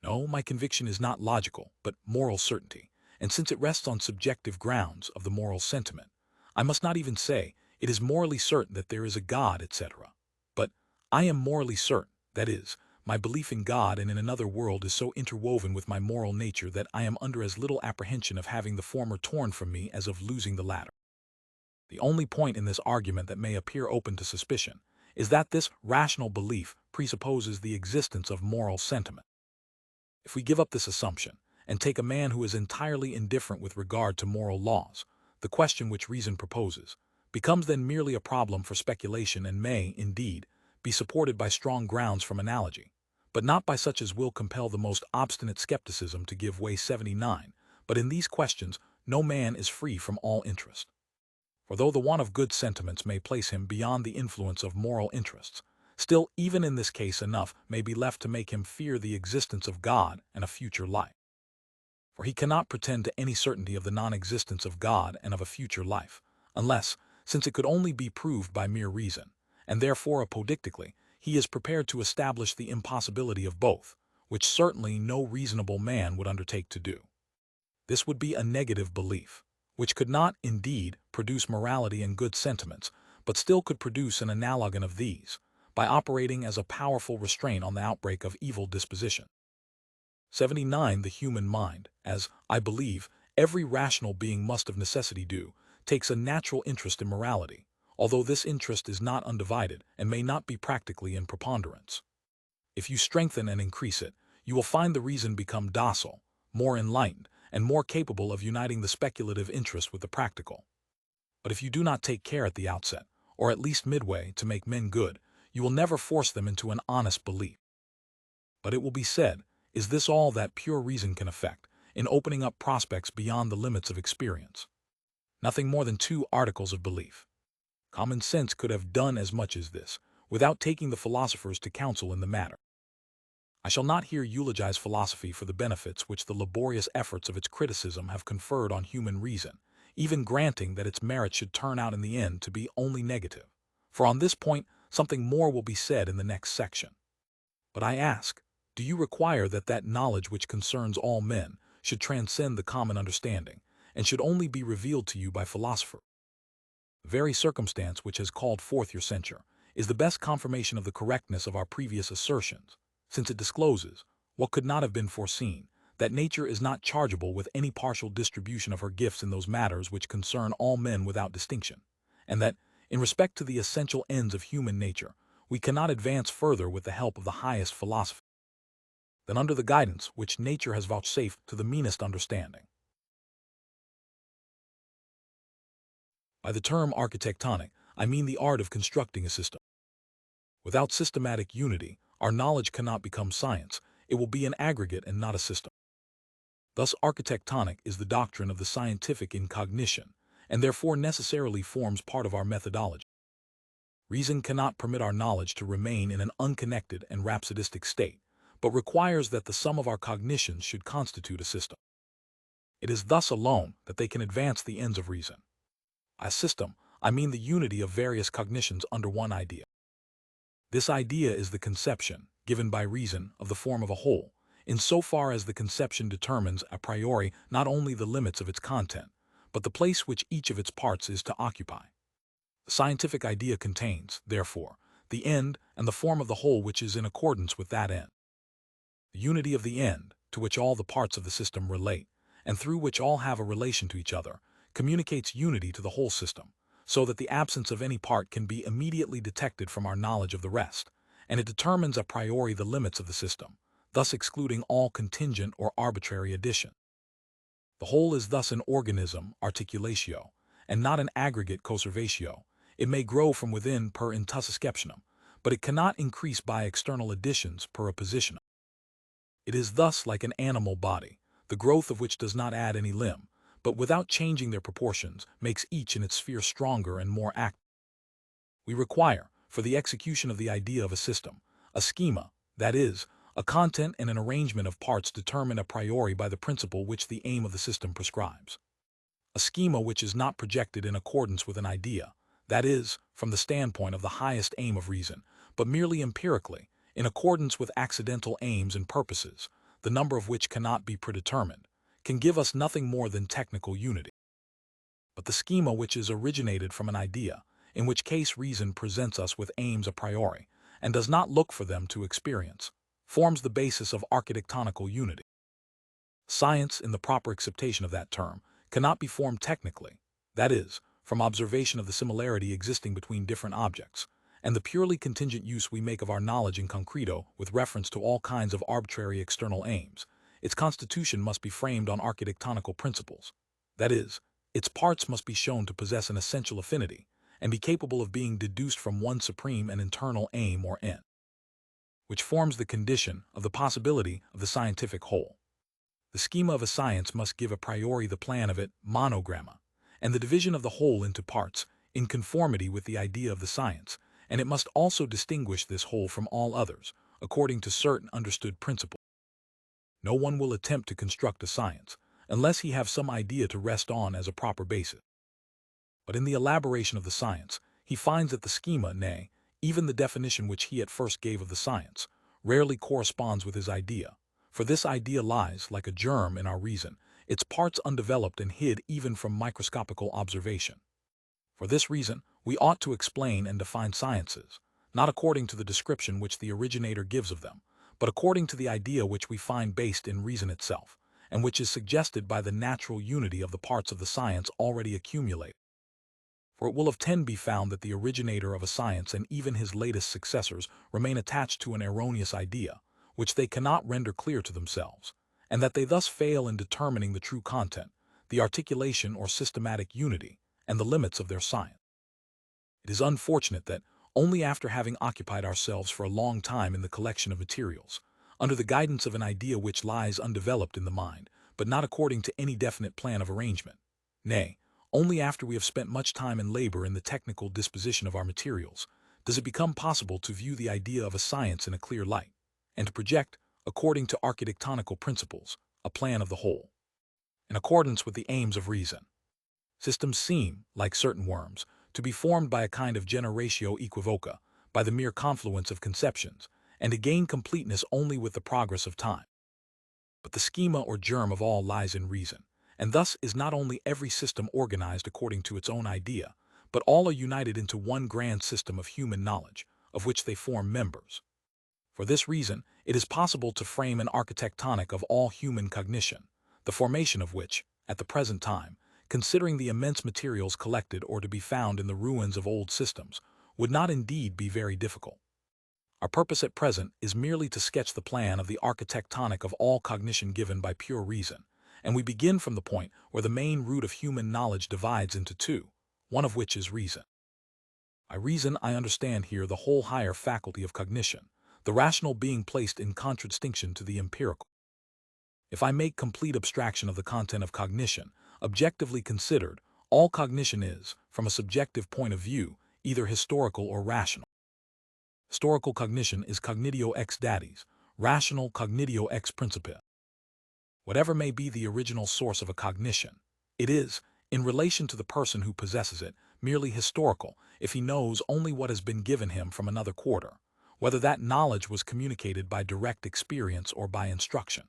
No, my conviction is not logical, but moral certainty, and since it rests on subjective grounds of the moral sentiment, I must not even say, it is morally certain that there is a God, etc. But I am morally certain, that is, my belief in God and in another world is so interwoven with my moral nature that I am under as little apprehension of having the former torn from me as of losing the latter. The only point in this argument that may appear open to suspicion is that this rational belief presupposes the existence of moral sentiment. If we give up this assumption, and take a man who is entirely indifferent with regard to moral laws, the question which reason proposes becomes then merely a problem for speculation and may, indeed, be supported by strong grounds from analogy, but not by such as will compel the most obstinate skepticism to give way. 79. But in these questions no man is free from all interest. For though the want of good sentiments may place him beyond the influence of moral interests, still even in this case enough may be left to make him fear the existence of God and a future life. For he cannot pretend to any certainty of the non-existence of God and of a future life, unless, since it could only be proved by mere reason, and therefore apodictically, he is prepared to establish the impossibility of both, which certainly no reasonable man would undertake to do. This would be a negative belief, which could not, indeed, produce morality and good sentiments, but still could produce an analogon of these, by operating as a powerful restraint on the outbreak of evil disposition. 79. The human mind, as, I believe, every rational being must of necessity do, takes a natural interest in morality, although this interest is not undivided and may not be practically in preponderance. If you strengthen and increase it, you will find the reason become docile, more enlightened, and more capable of uniting the speculative interest with the practical. But if you do not take care at the outset, or at least midway, to make men good, you will never force them into an honest belief. But it will be said, is this all that pure reason can effect, in opening up prospects beyond the limits of experience? Nothing more than 2 articles of belief. Common sense could have done as much as this, without taking the philosophers to counsel in the matter. I shall not here eulogize philosophy for the benefits which the laborious efforts of its criticism have conferred on human reason, even granting that its merit should turn out in the end to be only negative, for on this point something more will be said in the next section. But I ask, do you require that that knowledge which concerns all men should transcend the common understanding, and should only be revealed to you by philosophers? The very circumstance which has called forth your censure is the best confirmation of the correctness of our previous assertions, since it discloses, what could not have been foreseen, that nature is not chargeable with any partial distribution of her gifts in those matters which concern all men without distinction, and that, in respect to the essential ends of human nature, we cannot advance further with the help of the highest philosophy than under the guidance which nature has vouchsafed to the meanest understanding. By the term architectonic, I mean the art of constructing a system. Without systematic unity, our knowledge cannot become science, it will be an aggregate and not a system. Thus architectonic is the doctrine of the scientific in cognition, and therefore necessarily forms part of our methodology. Reason cannot permit our knowledge to remain in an unconnected and rhapsodistic state, but requires that the sum of our cognitions should constitute a system. It is thus alone that they can advance the ends of reason. By system, I mean the unity of various cognitions under one idea. This idea is the conception, given by reason, of the form of a whole, in so far as the conception determines a priori not only the limits of its content, but the place which each of its parts is to occupy. The scientific idea contains, therefore, the end and the form of the whole which is in accordance with that end. The unity of the end, to which all the parts of the system relate, and through which all have a relation to each other, communicates unity to the whole system, so that the absence of any part can be immediately detected from our knowledge of the rest, and it determines a priori the limits of the system, thus excluding all contingent or arbitrary addition. The whole is thus an organism articulatio, and not an aggregate conservatio. It may grow from within per intussusceptionem, but it cannot increase by external additions per appositionem. It is thus like an animal body, the growth of which does not add any limb, but without changing their proportions, makes each in its sphere stronger and more active. We require, for the execution of the idea of a system, a schema, that is, a content and an arrangement of parts determined a priori by the principle which the aim of the system prescribes. A schema which is not projected in accordance with an idea, that is, from the standpoint of the highest aim of reason, but merely empirically, in accordance with accidental aims and purposes, the number of which cannot be predetermined, can give us nothing more than technical unity. But the schema which is originated from an idea, in which case reason presents us with aims a priori, and does not look for them to experience, forms the basis of architectonical unity. Science, in the proper acceptation of that term, cannot be formed technically, that is, from observation of the similarity existing between different objects, and the purely contingent use we make of our knowledge in concreto with reference to all kinds of arbitrary external aims. Its constitution must be framed on architectonical principles. That is, its parts must be shown to possess an essential affinity, and be capable of being deduced from one supreme and internal aim or end, which forms the condition of the possibility of the scientific whole. The schema of a science must give a priori the plan of it, monogramma, and the division of the whole into parts, in conformity with the idea of the science, and it must also distinguish this whole from all others, according to certain understood principles. No one will attempt to construct a science, unless he have some idea to rest on as a proper basis. But in the elaboration of the science, he finds that the schema, nay, even the definition which he at first gave of the science, rarely corresponds with his idea. For this idea lies, like a germ in our reason, its parts undeveloped and hid even from microscopical observation. For this reason, we ought to explain and define sciences, not according to the description which the originator gives of them, but according to the idea which we find based in reason itself, and which is suggested by the natural unity of the parts of the science already accumulated. For it will often be found that the originator of a science and even his latest successors remain attached to an erroneous idea, which they cannot render clear to themselves, and that they thus fail in determining the true content, the articulation or systematic unity, and the limits of their science. It is unfortunate that, only after having occupied ourselves for a long time in the collection of materials, under the guidance of an idea which lies undeveloped in the mind, but not according to any definite plan of arrangement, nay, only after we have spent much time and labor in the technical disposition of our materials, does it become possible to view the idea of a science in a clear light, and to project, according to architectonical principles, a plan of the whole, in accordance with the aims of reason. Systems seem, like certain worms, to be formed by a kind of generatio equivoca, by the mere confluence of conceptions, and to gain completeness only with the progress of time. But the schema or germ of all lies in reason, and thus is not only every system organized according to its own idea, but all are united into one grand system of human knowledge, of which they form members. For this reason, it is possible to frame an architectonic of all human cognition, the formation of which, at the present time, considering the immense materials collected or to be found in the ruins of old systems, would not indeed be very difficult. Our purpose at present is merely to sketch the plan of the architectonic of all cognition given by pure reason, and we begin from the point where the main root of human knowledge divides into two, one of which is reason. By reason I understand here the whole higher faculty of cognition, the rational being placed in contradistinction to the empirical. If I make complete abstraction of the content of cognition, objectively considered, all cognition is, from a subjective point of view, either historical or rational. Historical cognition is cognitio ex datis, rational cognitio ex principia. Whatever may be the original source of a cognition, it is, in relation to the person who possesses it, merely historical if he knows only what has been given him from another quarter, whether that knowledge was communicated by direct experience or by instruction.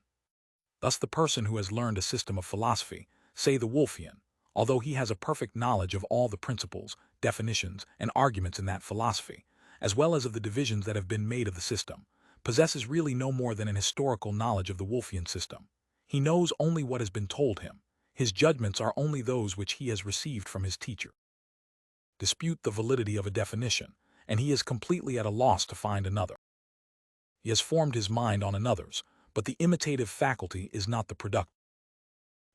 Thus the person who has learned a system of philosophy, say the Wolffian, although he has a perfect knowledge of all the principles, definitions, and arguments in that philosophy, as well as of the divisions that have been made of the system, possesses really no more than an historical knowledge of the Wolffian system. He knows only what has been told him. His judgments are only those which he has received from his teacher. Dispute the validity of a definition, and he is completely at a loss to find another. He has formed his mind on another's, but the imitative faculty is not the productive.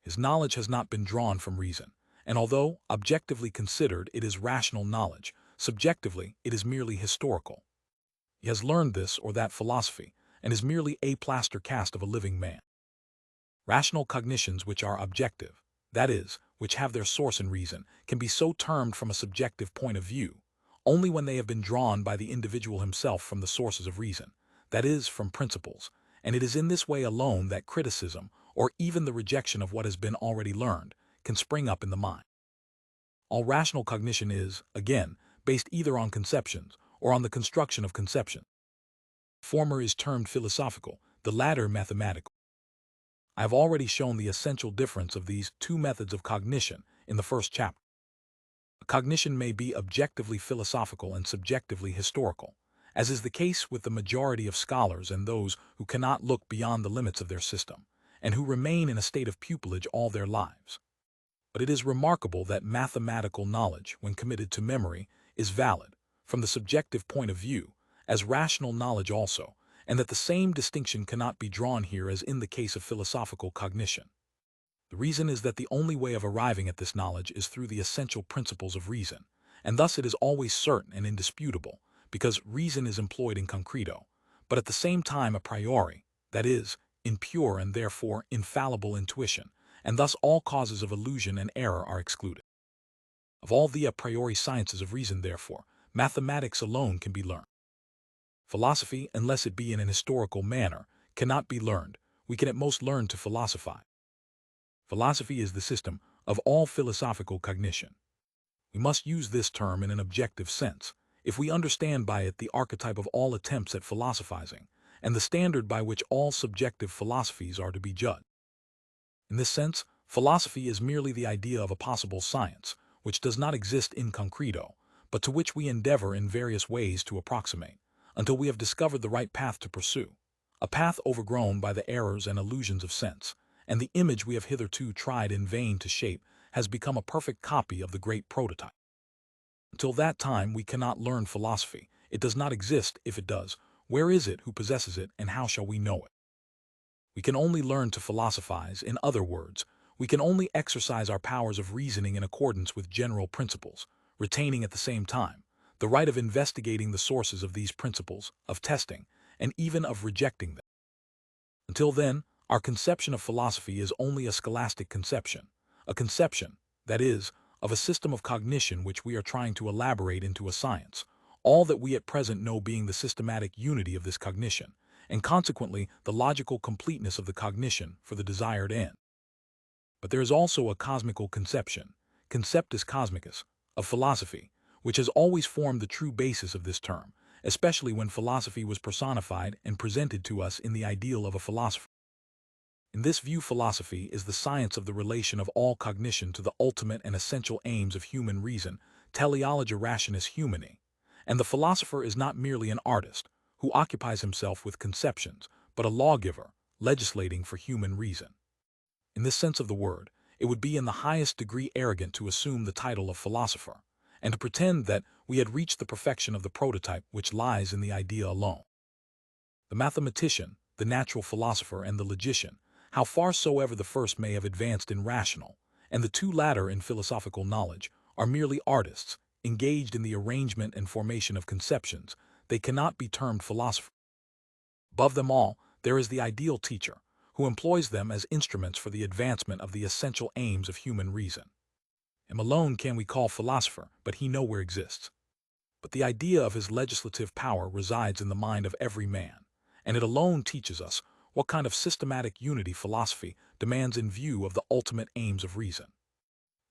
His knowledge has not been drawn from reason, and although, objectively considered, it is rational knowledge, subjectively it is merely historical. He has learned this or that philosophy, and is merely a plaster cast of a living man. Rational cognitions which are objective, that is, which have their source in reason, can be so termed from a subjective point of view, only when they have been drawn by the individual himself from the sources of reason, that is, from principles, and it is in this way alone that criticism, or even the rejection of what has been already learned, can spring up in the mind. All rational cognition is, again, based either on conceptions or on the construction of conceptions. The former is termed philosophical, the latter mathematical. I have already shown the essential difference of these two methods of cognition in the first chapter. A cognition may be objectively philosophical and subjectively historical, as is the case with the majority of scholars and those who cannot look beyond the limits of their system, and who remain in a state of pupillage all their lives. But it is remarkable that mathematical knowledge, when committed to memory, is valid, from the subjective point of view, as rational knowledge also, and that the same distinction cannot be drawn here as in the case of philosophical cognition. The reason is that the only way of arriving at this knowledge is through the essential principles of reason, and thus it is always certain and indisputable, because reason is employed in concreto, but at the same time a priori, that is, in pure and therefore infallible intuition, and thus all causes of illusion and error are excluded. Of all the a priori sciences of reason, therefore, mathematics alone can be learned. Philosophy, unless it be in an historical manner, cannot be learned. We can at most learn to philosophize. Philosophy is the system of all philosophical cognition. We must use this term in an objective sense, if we understand by it the archetype of all attempts at philosophizing, and the standard by which all subjective philosophies are to be judged. In this sense, philosophy is merely the idea of a possible science, which does not exist in concreto, but to which we endeavor in various ways to approximate, until we have discovered the right path to pursue, a path overgrown by the errors and illusions of sense, and the image we have hitherto tried in vain to shape has become a perfect copy of the great prototype. Until that time we cannot learn philosophy. It does not exist. If it does, where is it, who possesses it, and how shall we know it? We can only learn to philosophize. In other words, we can only exercise our powers of reasoning in accordance with general principles, retaining at the same time the right of investigating the sources of these principles, of testing, and even of rejecting them. Until then, our conception of philosophy is only a scholastic conception, a conception, that is, of a system of cognition which we are trying to elaborate into a science, all that we at present know being the systematic unity of this cognition, and consequently the logical completeness of the cognition for the desired end. But there is also a cosmical conception, conceptus cosmicus, of philosophy, which has always formed the true basis of this term, especially when philosophy was personified and presented to us in the ideal of a philosopher. In this view, philosophy is the science of the relation of all cognition to the ultimate and essential aims of human reason, teleologia rationis humani, and the philosopher is not merely an artist who occupies himself with conceptions, but a lawgiver, legislating for human reason. In this sense of the word, it would be in the highest degree arrogant to assume the title of philosopher, and to pretend that we had reached the perfection of the prototype which lies in the idea alone. The mathematician, the natural philosopher, and the logician, how far soever the first may have advanced in rational, and the two latter in philosophical knowledge, are merely artists, engaged in the arrangement and formation of conceptions. They cannot be termed philosophers. Above them all, there is the ideal teacher, who employs them as instruments for the advancement of the essential aims of human reason. Him alone can we call philosopher, but he nowhere exists. But the idea of his legislative power resides in the mind of every man, and it alone teaches us what kind of systematic unity philosophy demands in view of the ultimate aims of reason.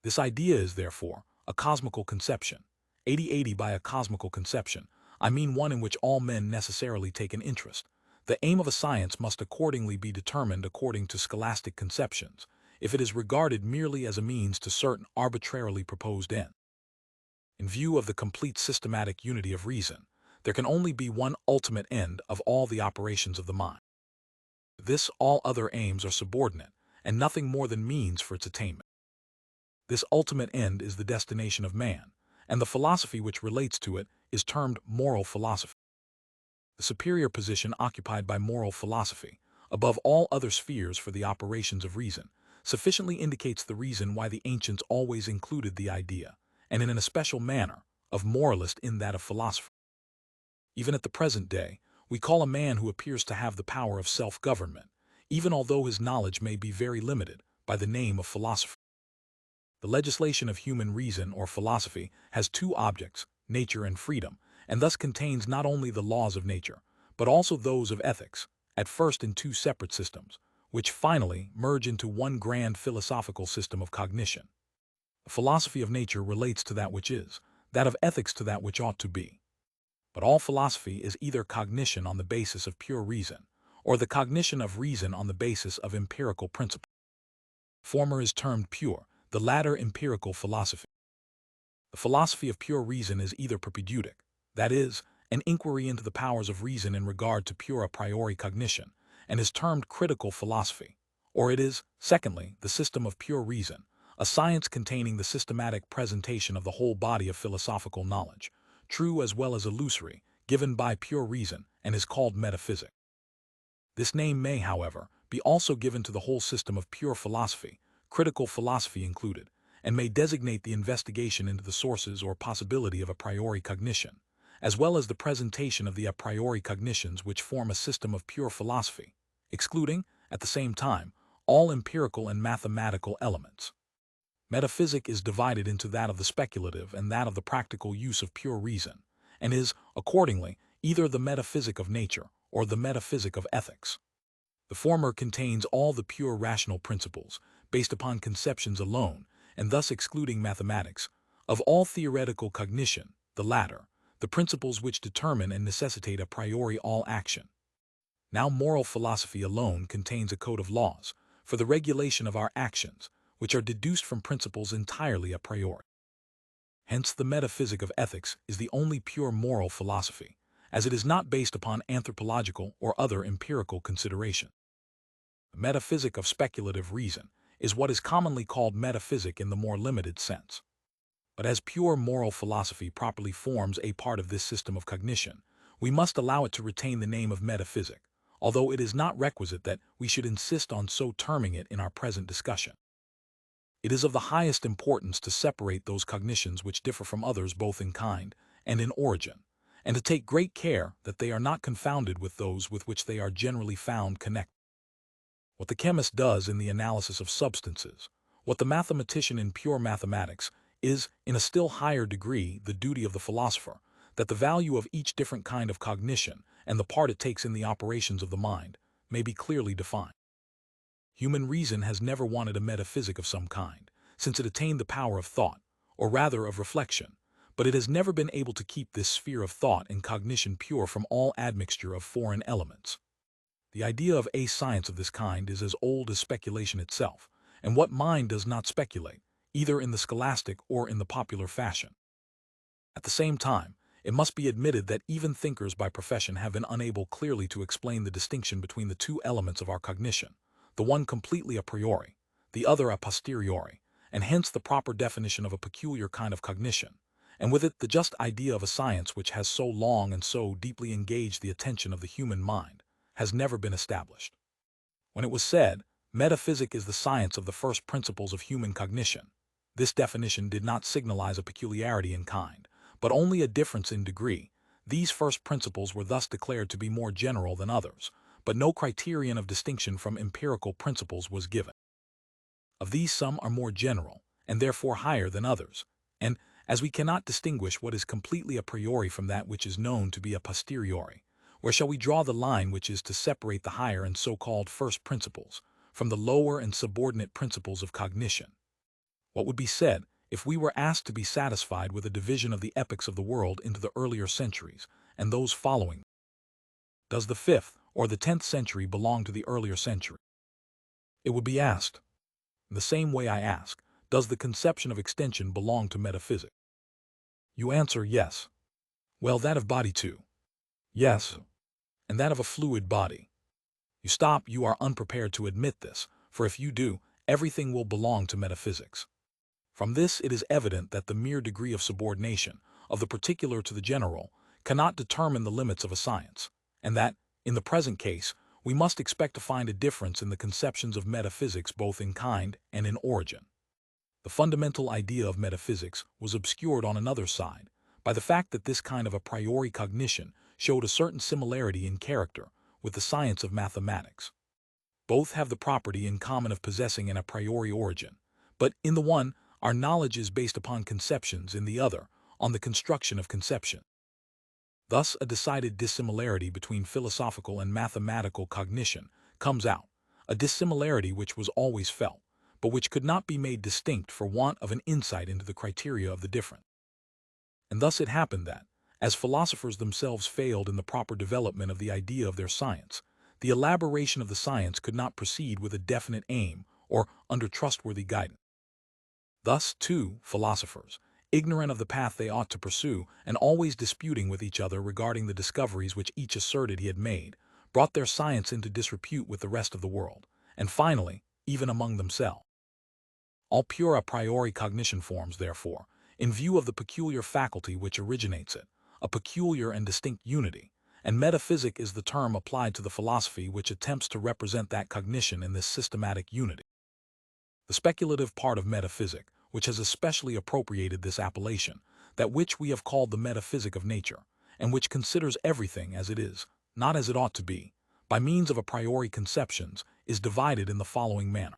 This idea is, therefore, a cosmical conception. 80 by a cosmical conception, I mean one in which all men necessarily take an interest. The aim of a science must accordingly be determined according to scholastic conceptions, if it is regarded merely as a means to certain arbitrarily proposed ends. In view of the complete systematic unity of reason, there can only be one ultimate end of all the operations of the mind. To this, all other aims are subordinate, and nothing more than means for its attainment. This ultimate end is the destination of man, and the philosophy which relates to it is termed moral philosophy. The superior position occupied by moral philosophy, above all other spheres for the operations of reason, sufficiently indicates the reason why the ancients always included the idea, and in an especial manner, of moralist in that of philosopher. Even at the present day, we call a man who appears to have the power of self-government, even although his knowledge may be very limited, by the name of philosopher. The legislation of human reason or philosophy has two objects, nature and freedom, and thus contains not only the laws of nature, but also those of ethics, at first in two separate systems, which finally merge into one grand philosophical system of cognition. The philosophy of nature relates to that which is, that of ethics to that which ought to be. But all philosophy is either cognition on the basis of pure reason, or the cognition of reason on the basis of empirical principles. The former is termed pure, the latter empirical philosophy. The philosophy of pure reason is either propedeutic, that is, an inquiry into the powers of reason in regard to pure a priori cognition, and is termed critical philosophy, or it is, secondly, the system of pure reason, a science containing the systematic presentation of the whole body of philosophical knowledge, true as well as illusory, given by pure reason, and is called metaphysic. This name may, however, be also given to the whole system of pure philosophy, critical philosophy included, and may designate the investigation into the sources or possibility of a priori cognition, as well as the presentation of the a priori cognitions which form a system of pure philosophy, excluding, at the same time, all empirical and mathematical elements. Metaphysic is divided into that of the speculative and that of the practical use of pure reason, and is, accordingly, either the metaphysic of nature or the metaphysic of ethics. The former contains all the pure rational principles, based upon conceptions alone, and thus excluding mathematics, Of all theoretical cognition, the latter, the principles which determine and necessitate a priori all action. Now moral philosophy alone contains a code of laws for the regulation of our actions, which are deduced from principles entirely a priori. Hence the metaphysic of ethics is the only pure moral philosophy, as it is not based upon anthropological or other empirical consideration. The metaphysic of speculative reason is what is commonly called metaphysic in the more limited sense. But as pure moral philosophy properly forms a part of this system of cognition, we must allow it to retain the name of metaphysic, although it is not requisite that we should insist on so terming it in our present discussion. It is of the highest importance to separate those cognitions which differ from others both in kind and in origin, and to take great care that they are not confounded with those with which they are generally found connected. What the chemist does in the analysis of substances, what the mathematician in pure mathematics, is, in a still higher degree, the duty of the philosopher, that the value of each different kind of cognition and the part it takes in the operations of the mind may be clearly defined. Human reason has never wanted a metaphysic of some kind, since it attained the power of thought, or rather of reflection, but it has never been able to keep this sphere of thought and cognition pure from all admixture of foreign elements. The idea of a science of this kind is as old as speculation itself, and what mind does not speculate, either in the scholastic or in the popular fashion? At the same time, it must be admitted that even thinkers by profession have been unable clearly to explain the distinction between the two elements of our cognition, the one completely a priori, the other a posteriori, and hence the proper definition of a peculiar kind of cognition, and with it the just idea of a science which has so long and so deeply engaged the attention of the human mind, has never been established. When it was said, metaphysic is the science of the first principles of human cognition, this definition did not signalize a peculiarity in kind, but only a difference in degree. These first principles were thus declared to be more general than others, but no criterion of distinction from empirical principles was given. Of these some are more general, and therefore higher than others, and, as we cannot distinguish what is completely a priori from that which is known to be a posteriori, where shall we draw the line which is to separate the higher and so-called first principles from the lower and subordinate principles of cognition? What would be said if we were asked to be satisfied with a division of the epochs of the world into the earlier centuries and those following? Does the 5th or the 10th century belong to the earlier century? It would be asked. In the same way I ask, does the conception of extension belong to metaphysics? You answer yes. Well, that of body too. Yes. And that of a fluid body. You stop, you are unprepared to admit this, for if you do, everything will belong to metaphysics. From this it is evident that the mere degree of subordination, of the particular to the general, cannot determine the limits of a science, and that, in the present case, we must expect to find a difference in the conceptions of metaphysics both in kind and in origin. The fundamental idea of metaphysics was obscured on another side by the fact that this kind of a priori cognition showed a certain similarity in character with the science of mathematics. Both have the property in common of possessing an a priori origin, but in the one, our knowledge is based upon conceptions, in the other, on the construction of conception. Thus, a decided dissimilarity between philosophical and mathematical cognition comes out, a dissimilarity which was always felt, but which could not be made distinct for want of an insight into the criteria of the different. And thus it happened that, as philosophers themselves failed in the proper development of the idea of their science, the elaboration of the science could not proceed with a definite aim or under trustworthy guidance. Thus, too, philosophers, ignorant of the path they ought to pursue and always disputing with each other regarding the discoveries which each asserted he had made, brought their science into disrepute with the rest of the world, and finally, even among themselves. All pure a priori cognition forms, therefore, in view of the peculiar faculty which originates it, a peculiar and distinct unity, and metaphysic is the term applied to the philosophy which attempts to represent that cognition in this systematic unity. The speculative part of metaphysic, which has especially appropriated this appellation, that which we have called the metaphysic of nature, and which considers everything as it is, not as it ought to be, by means of a priori conceptions, is divided in the following manner.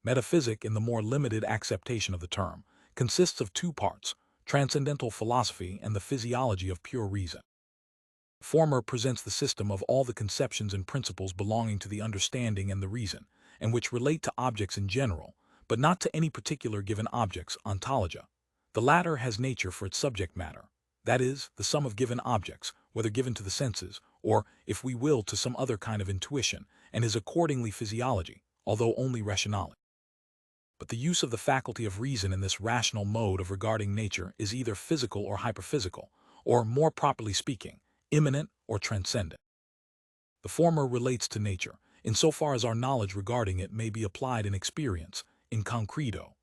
Metaphysic, in the more limited acceptation of the term, consists of two parts, transcendental philosophy and the physiology of pure reason. The former presents the system of all the conceptions and principles belonging to the understanding and the reason, and which relate to objects in general, but not to any particular given objects, ontologia. The latter has nature for its subject matter, that is, the sum of given objects, whether given to the senses, or, if we will, to some other kind of intuition, and is accordingly physiology, although only rationality. But the use of the faculty of reason in this rational mode of regarding nature is either physical or hyperphysical, or, more properly speaking, immanent or transcendent. The former relates to nature, insofar as our knowledge regarding it may be applied in experience, in concreto.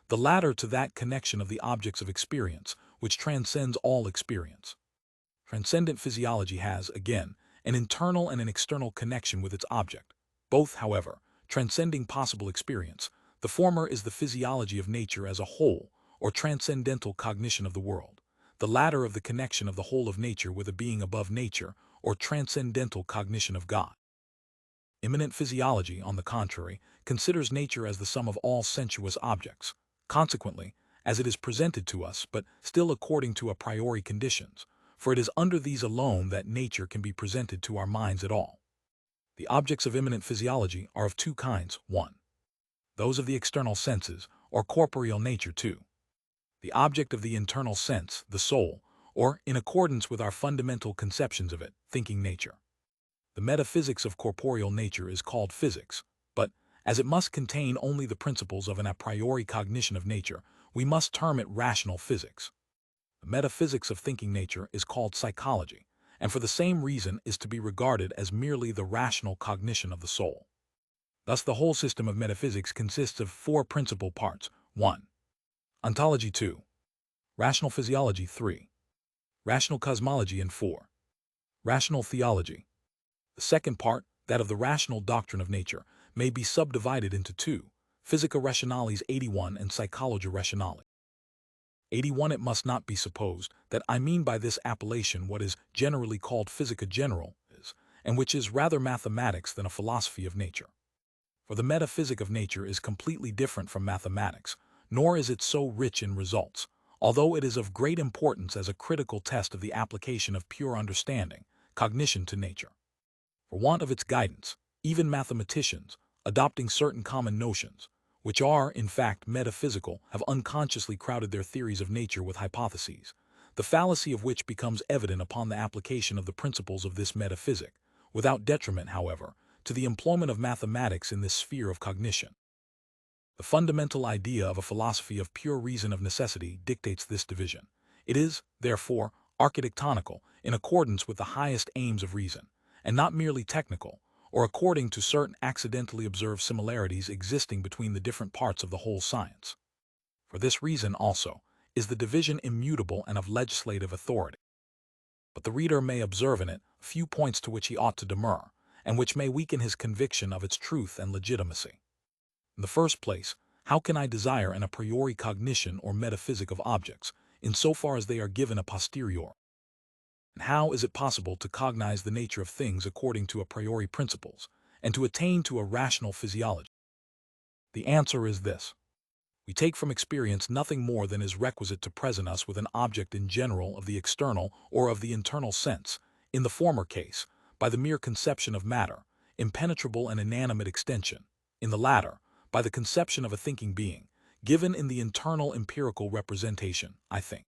The latter to that connection of the objects of experience, which transcends all experience. Transcendent physiology has, again, an internal and an external connection with its object, both, however, transcending possible experience. The former is the physiology of nature as a whole, or transcendental cognition of the world. The latter of the connection of the whole of nature with a being above nature, or transcendental cognition of God. Immanent physiology, on the contrary, considers nature as the sum of all sensuous objects, consequently, as it is presented to us, but still according to a priori conditions, for it is under these alone that nature can be presented to our minds at all. The objects of immanent physiology are of two kinds: 1. Those of the external senses, or corporeal nature; 2. The object of the internal sense, the soul, or, in accordance with our fundamental conceptions of it, thinking nature. The metaphysics of corporeal nature is called physics, but, as it must contain only the principles of an a priori cognition of nature, we must term it rational physics. The metaphysics of thinking nature is called psychology, and for the same reason is to be regarded as merely the rational cognition of the soul. Thus the whole system of metaphysics consists of 4 principal parts: 1. Ontology; 2. Rational physiology; 3. Rational cosmology; and 4. Rational theology. The second part, that of the rational doctrine of nature, may be subdivided into 2, Physica Rationalis 81 and Psychologia Rationalis. 81. It must not be supposed that I mean by this appellation what is generally called physica general is, and which is rather mathematics than a philosophy of nature. For the metaphysic of nature is completely different from mathematics, nor is it so rich in results, although it is of great importance as a critical test of the application of pure understanding, cognition to nature. For want of its guidance, even mathematicians, adopting certain common notions, which are, in fact, metaphysical, have unconsciously crowded their theories of nature with hypotheses, the fallacy of which becomes evident upon the application of the principles of this metaphysic, without detriment, however, to the employment of mathematics in this sphere of cognition. The fundamental idea of a philosophy of pure reason of necessity dictates this division. It is, therefore, architectonical, in accordance with the highest aims of reason, and not merely technical, or according to certain accidentally observed similarities existing between the different parts of the whole science. For this reason, also, is the division immutable and of legislative authority. But the reader may observe in it a few points to which he ought to demur, and which may weaken his conviction of its truth and legitimacy. In the first place, how can I desire an a priori cognition or metaphysic of objects, in so far as they are given a posteriori? And how is it possible to cognize the nature of things according to a priori principles, and to attain to a rational physiology? The answer is this. We take from experience nothing more than is requisite to present us with an object in general of the external or of the internal sense, in the former case, by the mere conception of matter, impenetrable and inanimate extension; in the latter, by the conception of a thinking being, given in the internal empirical representation, I think.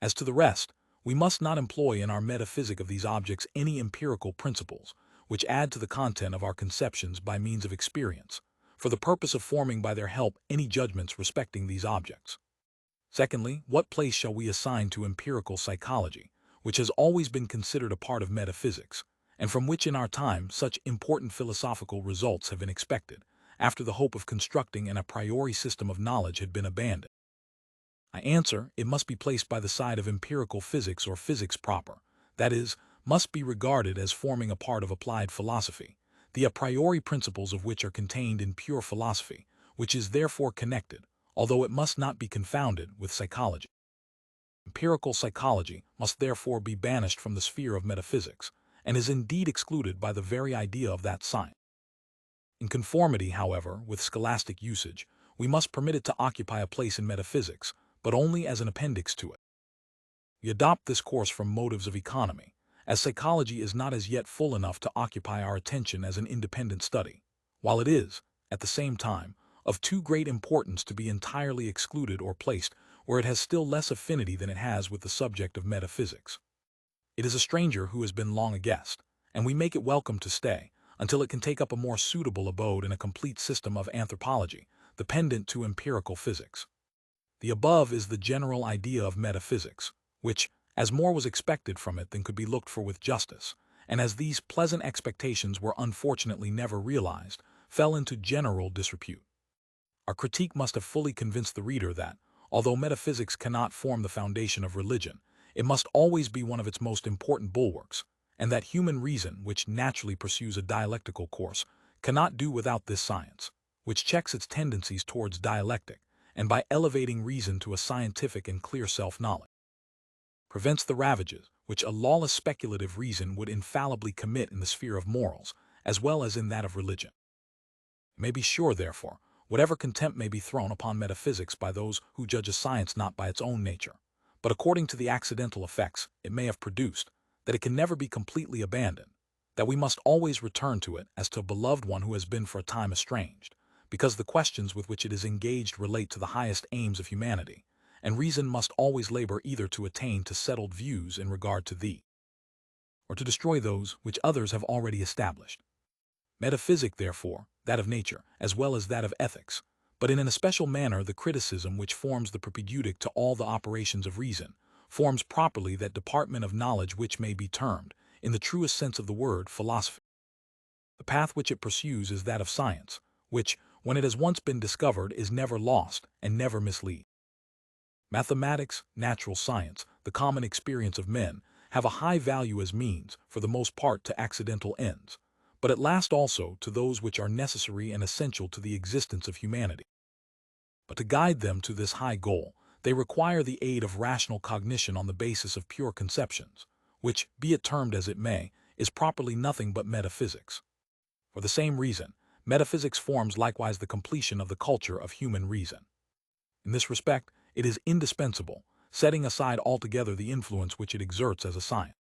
As to the rest, we must not employ in our metaphysic of these objects any empirical principles, which add to the content of our conceptions by means of experience, for the purpose of forming by their help any judgments respecting these objects. Secondly, what place shall we assign to empirical psychology, which has always been considered a part of metaphysics, and from which in our time such important philosophical results have been expected, after the hope of constructing an a priori system of knowledge had been abandoned? I answer, it must be placed by the side of empirical physics or physics proper, that is, must be regarded as forming a part of applied philosophy, the a priori principles of which are contained in pure philosophy, which is therefore connected, although it must not be confounded, with psychology. Empirical psychology must therefore be banished from the sphere of metaphysics, and is indeed excluded by the very idea of that science. In conformity, however, with scholastic usage, we must permit it to occupy a place in metaphysics, but only as an appendix to it. We adopt this course from motives of economy, as psychology is not as yet full enough to occupy our attention as an independent study, while it is, at the same time, of too great importance to be entirely excluded or placed where it has still less affinity than it has with the subject of metaphysics. It is a stranger who has been long a guest, and we make it welcome to stay, until it can take up a more suitable abode in a complete system of anthropology, the pendant to empirical physics. The above is the general idea of metaphysics, which, as more was expected from it than could be looked for with justice, and as these pleasant expectations were unfortunately never realized, fell into general disrepute. Our critique must have fully convinced the reader that, although metaphysics cannot form the foundation of religion, it must always be one of its most important bulwarks, and that human reason, which naturally pursues a dialectical course, cannot do without this science, which checks its tendencies towards dialectic, and by elevating reason to a scientific and clear self-knowledge, prevents the ravages which a lawless speculative reason would infallibly commit in the sphere of morals, as well as in that of religion. You may be sure, therefore, whatever contempt may be thrown upon metaphysics by those who judge a science not by its own nature, but according to the accidental effects it may have produced, that it can never be completely abandoned, that we must always return to it as to a beloved one who has been for a time estranged, because the questions with which it is engaged relate to the highest aims of humanity, and reason must always labor either to attain to settled views in regard to thee, or to destroy those which others have already established. Metaphysic, therefore, that of nature, as well as that of ethics, but in an especial manner the criticism which forms the propedeutic to all the operations of reason, forms properly that department of knowledge which may be termed, in the truest sense of the word, philosophy. The path which it pursues is that of science, which, when it has once been discovered, is never lost and never mislead. Mathematics, natural science, the common experience of men, have a high value as means, for the most part to accidental ends, but at last also to those which are necessary and essential to the existence of humanity. But to guide them to this high goal, they require the aid of rational cognition on the basis of pure conceptions, which, be it termed as it may, is properly nothing but metaphysics. For the same reason, metaphysics forms likewise the completion of the culture of human reason. In this respect, it is indispensable, setting aside altogether the influence which it exerts as a science.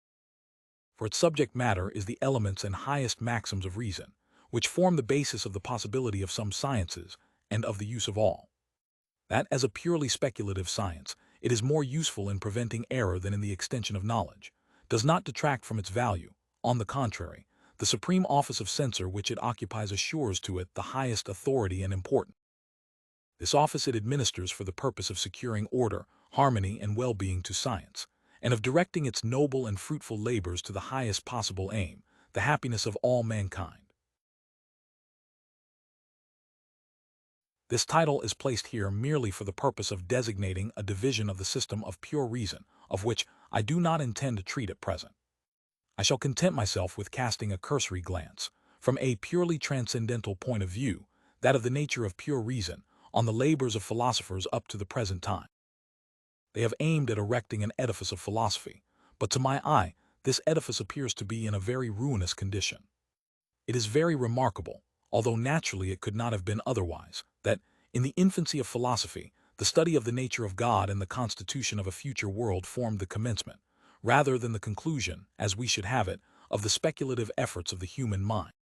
For its subject matter is the elements and highest maxims of reason, which form the basis of the possibility of some sciences and of the use of all. That as a purely speculative science, it is more useful in preventing error than in the extension of knowledge, does not detract from its value. On the contrary, the supreme office of censor which it occupies assures to it the highest authority and importance. This office it administers for the purpose of securing order, harmony, and well-being to science, and of directing its noble and fruitful labors to the highest possible aim, the happiness of all mankind. This title is placed here merely for the purpose of designating a division of the system of pure reason, of which I do not intend to treat at present. I shall content myself with casting a cursory glance, from a purely transcendental point of view, that of the nature of pure reason, on the labors of philosophers up to the present time. They have aimed at erecting an edifice of philosophy, but to my eye this edifice appears to be in a very ruinous condition. It is very remarkable, although naturally it could not have been otherwise, that, in the infancy of philosophy, the study of the nature of God and the constitution of a future world formed the commencement, rather than the conclusion, as we should have it, of the speculative efforts of the human mind.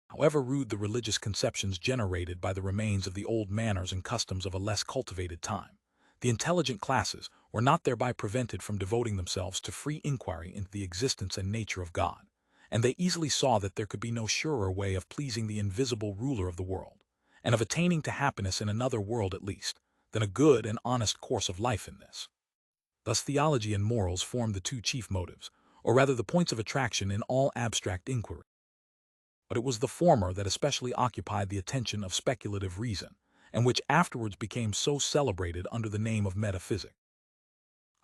However rude the religious conceptions generated by the remains of the old manners and customs of a less cultivated time, the intelligent classes were not thereby prevented from devoting themselves to free inquiry into the existence and nature of God, and they easily saw that there could be no surer way of pleasing the invisible ruler of the world, and of attaining to happiness in another world at least, than a good and honest course of life in this. Thus theology and morals formed the two chief motives, or rather the points of attraction in all abstract inquiry. But it was the former that especially occupied the attention of speculative reason, and which afterwards became so celebrated under the name of metaphysics.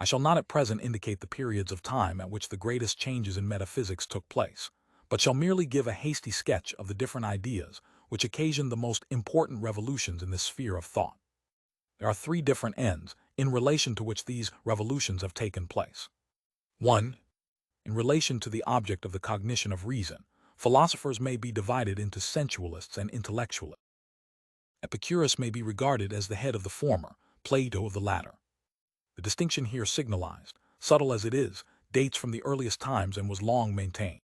I shall not at present indicate the periods of time at which the greatest changes in metaphysics took place, but shall merely give a hasty sketch of the different ideas which occasioned the most important revolutions in this sphere of thought. There are three different ends in relation to which these revolutions have taken place. 1. In relation to the object of the cognition of reason, philosophers may be divided into sensualists and intellectualists. Epicurus may be regarded as the head of the former, Plato of the latter. The distinction here signalized, subtle as it is, dates from the earliest times and was long maintained.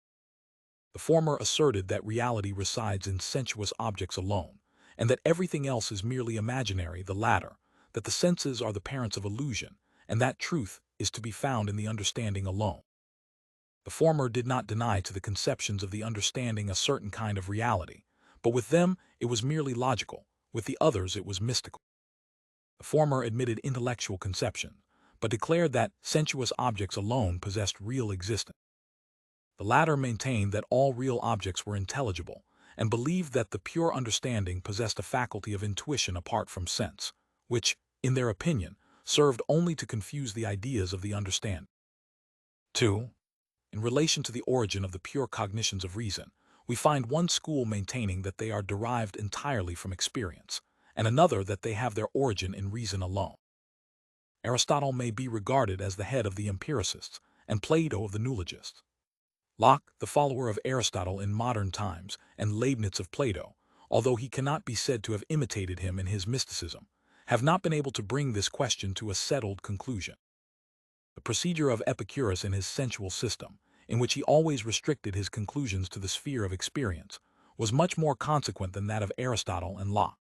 The former asserted that reality resides in sensuous objects alone, and that everything else is merely imaginary. The latter, that the senses are the parents of illusion, and that truth is to be found in the understanding alone. The former did not deny to the conceptions of the understanding a certain kind of reality, but with them it was merely logical, with the others it was mystical. The former admitted intellectual conception, but declared that sensuous objects alone possessed real existence. The latter maintained that all real objects were intelligible, and believed that the pure understanding possessed a faculty of intuition apart from sense, which, in their opinion, served only to confuse the ideas of the understanding. 2. In relation to the origin of the pure cognitions of reason, we find one school maintaining that they are derived entirely from experience, and another that they have their origin in reason alone. Aristotle may be regarded as the head of the empiricists, and Plato of the eulogists. Locke, the follower of Aristotle in modern times, and Leibniz of Plato, although he cannot be said to have imitated him in his mysticism, have not been able to bring this question to a settled conclusion. The procedure of Epicurus in his sensual system, in which he always restricted his conclusions to the sphere of experience, was much more consequent than that of Aristotle and Locke.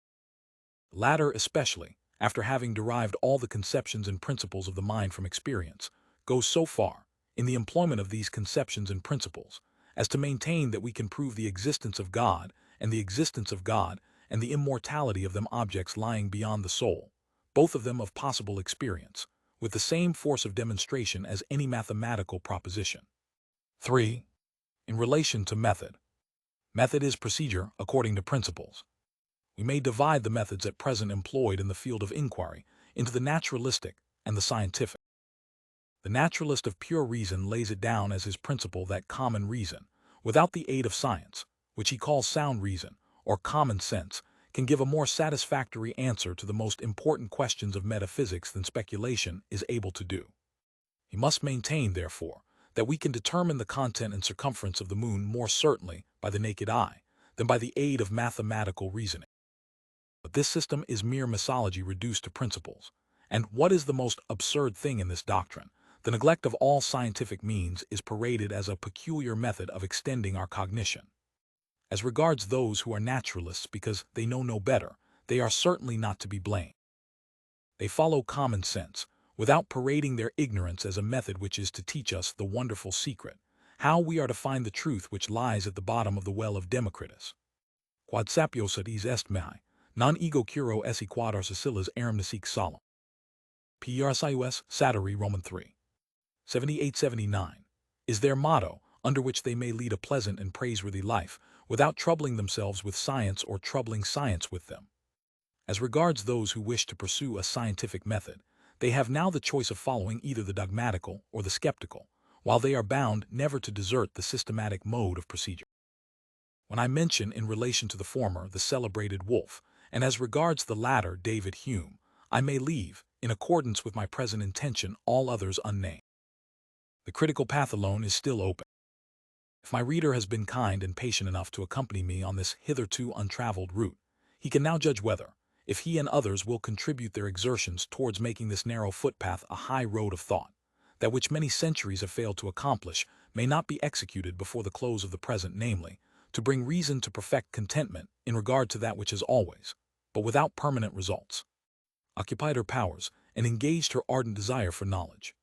The latter especially, after having derived all the conceptions and principles of the mind from experience, goes so far, in the employment of these conceptions and principles, as to maintain that we can prove the existence of God and the immortality of them objects lying beyond the soul, both of them of possible experience, with the same force of demonstration as any mathematical proposition. 3. In relation to method. Method is procedure according to principles. We may divide the methods at present employed in the field of inquiry into the naturalistic and the scientific. The naturalist of pure reason lays it down as his principle that common reason, without the aid of science, which he calls sound reason, or common sense, can give a more satisfactory answer to the most important questions of metaphysics than speculation is able to do. He must maintain, therefore, that we can determine the content and circumference of the moon more certainly by the naked eye than by the aid of mathematical reasoning. But this system is mere mythology reduced to principles, and what is the most absurd thing in this doctrine? The neglect of all scientific means is paraded as a peculiar method of extending our cognition. As regards those who are naturalists because they know no better, they are certainly not to be blamed. They follow common sense, without parading their ignorance as a method which is to teach us the wonderful secret, how we are to find the truth which lies at the bottom of the well of Democritus. Quod sapios ad is est mehi, non ego curo esse quad arcesilas eram nisic solum. Prsius Satiri Roman 3. 78-79, is their motto, under which they may lead a pleasant and praiseworthy life, without troubling themselves with science or troubling science with them. As regards those who wish to pursue a scientific method, they have now the choice of following either the dogmatical or the skeptical, while they are bound never to desert the systematic mode of procedure. When I mention in relation to the former the celebrated Wolff, and as regards the latter David Hume, I may leave, in accordance with my present intention, all others unnamed. The critical path alone is still open. If my reader has been kind and patient enough to accompany me on this hitherto untraveled route, he can now judge whether, if he and others will contribute their exertions towards making this narrow footpath a high road of thought, that which many centuries have failed to accomplish may not be executed before the close of the present, namely, to bring reason to perfect contentment in regard to that which is always, but without permanent results, occupied her powers and engaged her ardent desire for knowledge.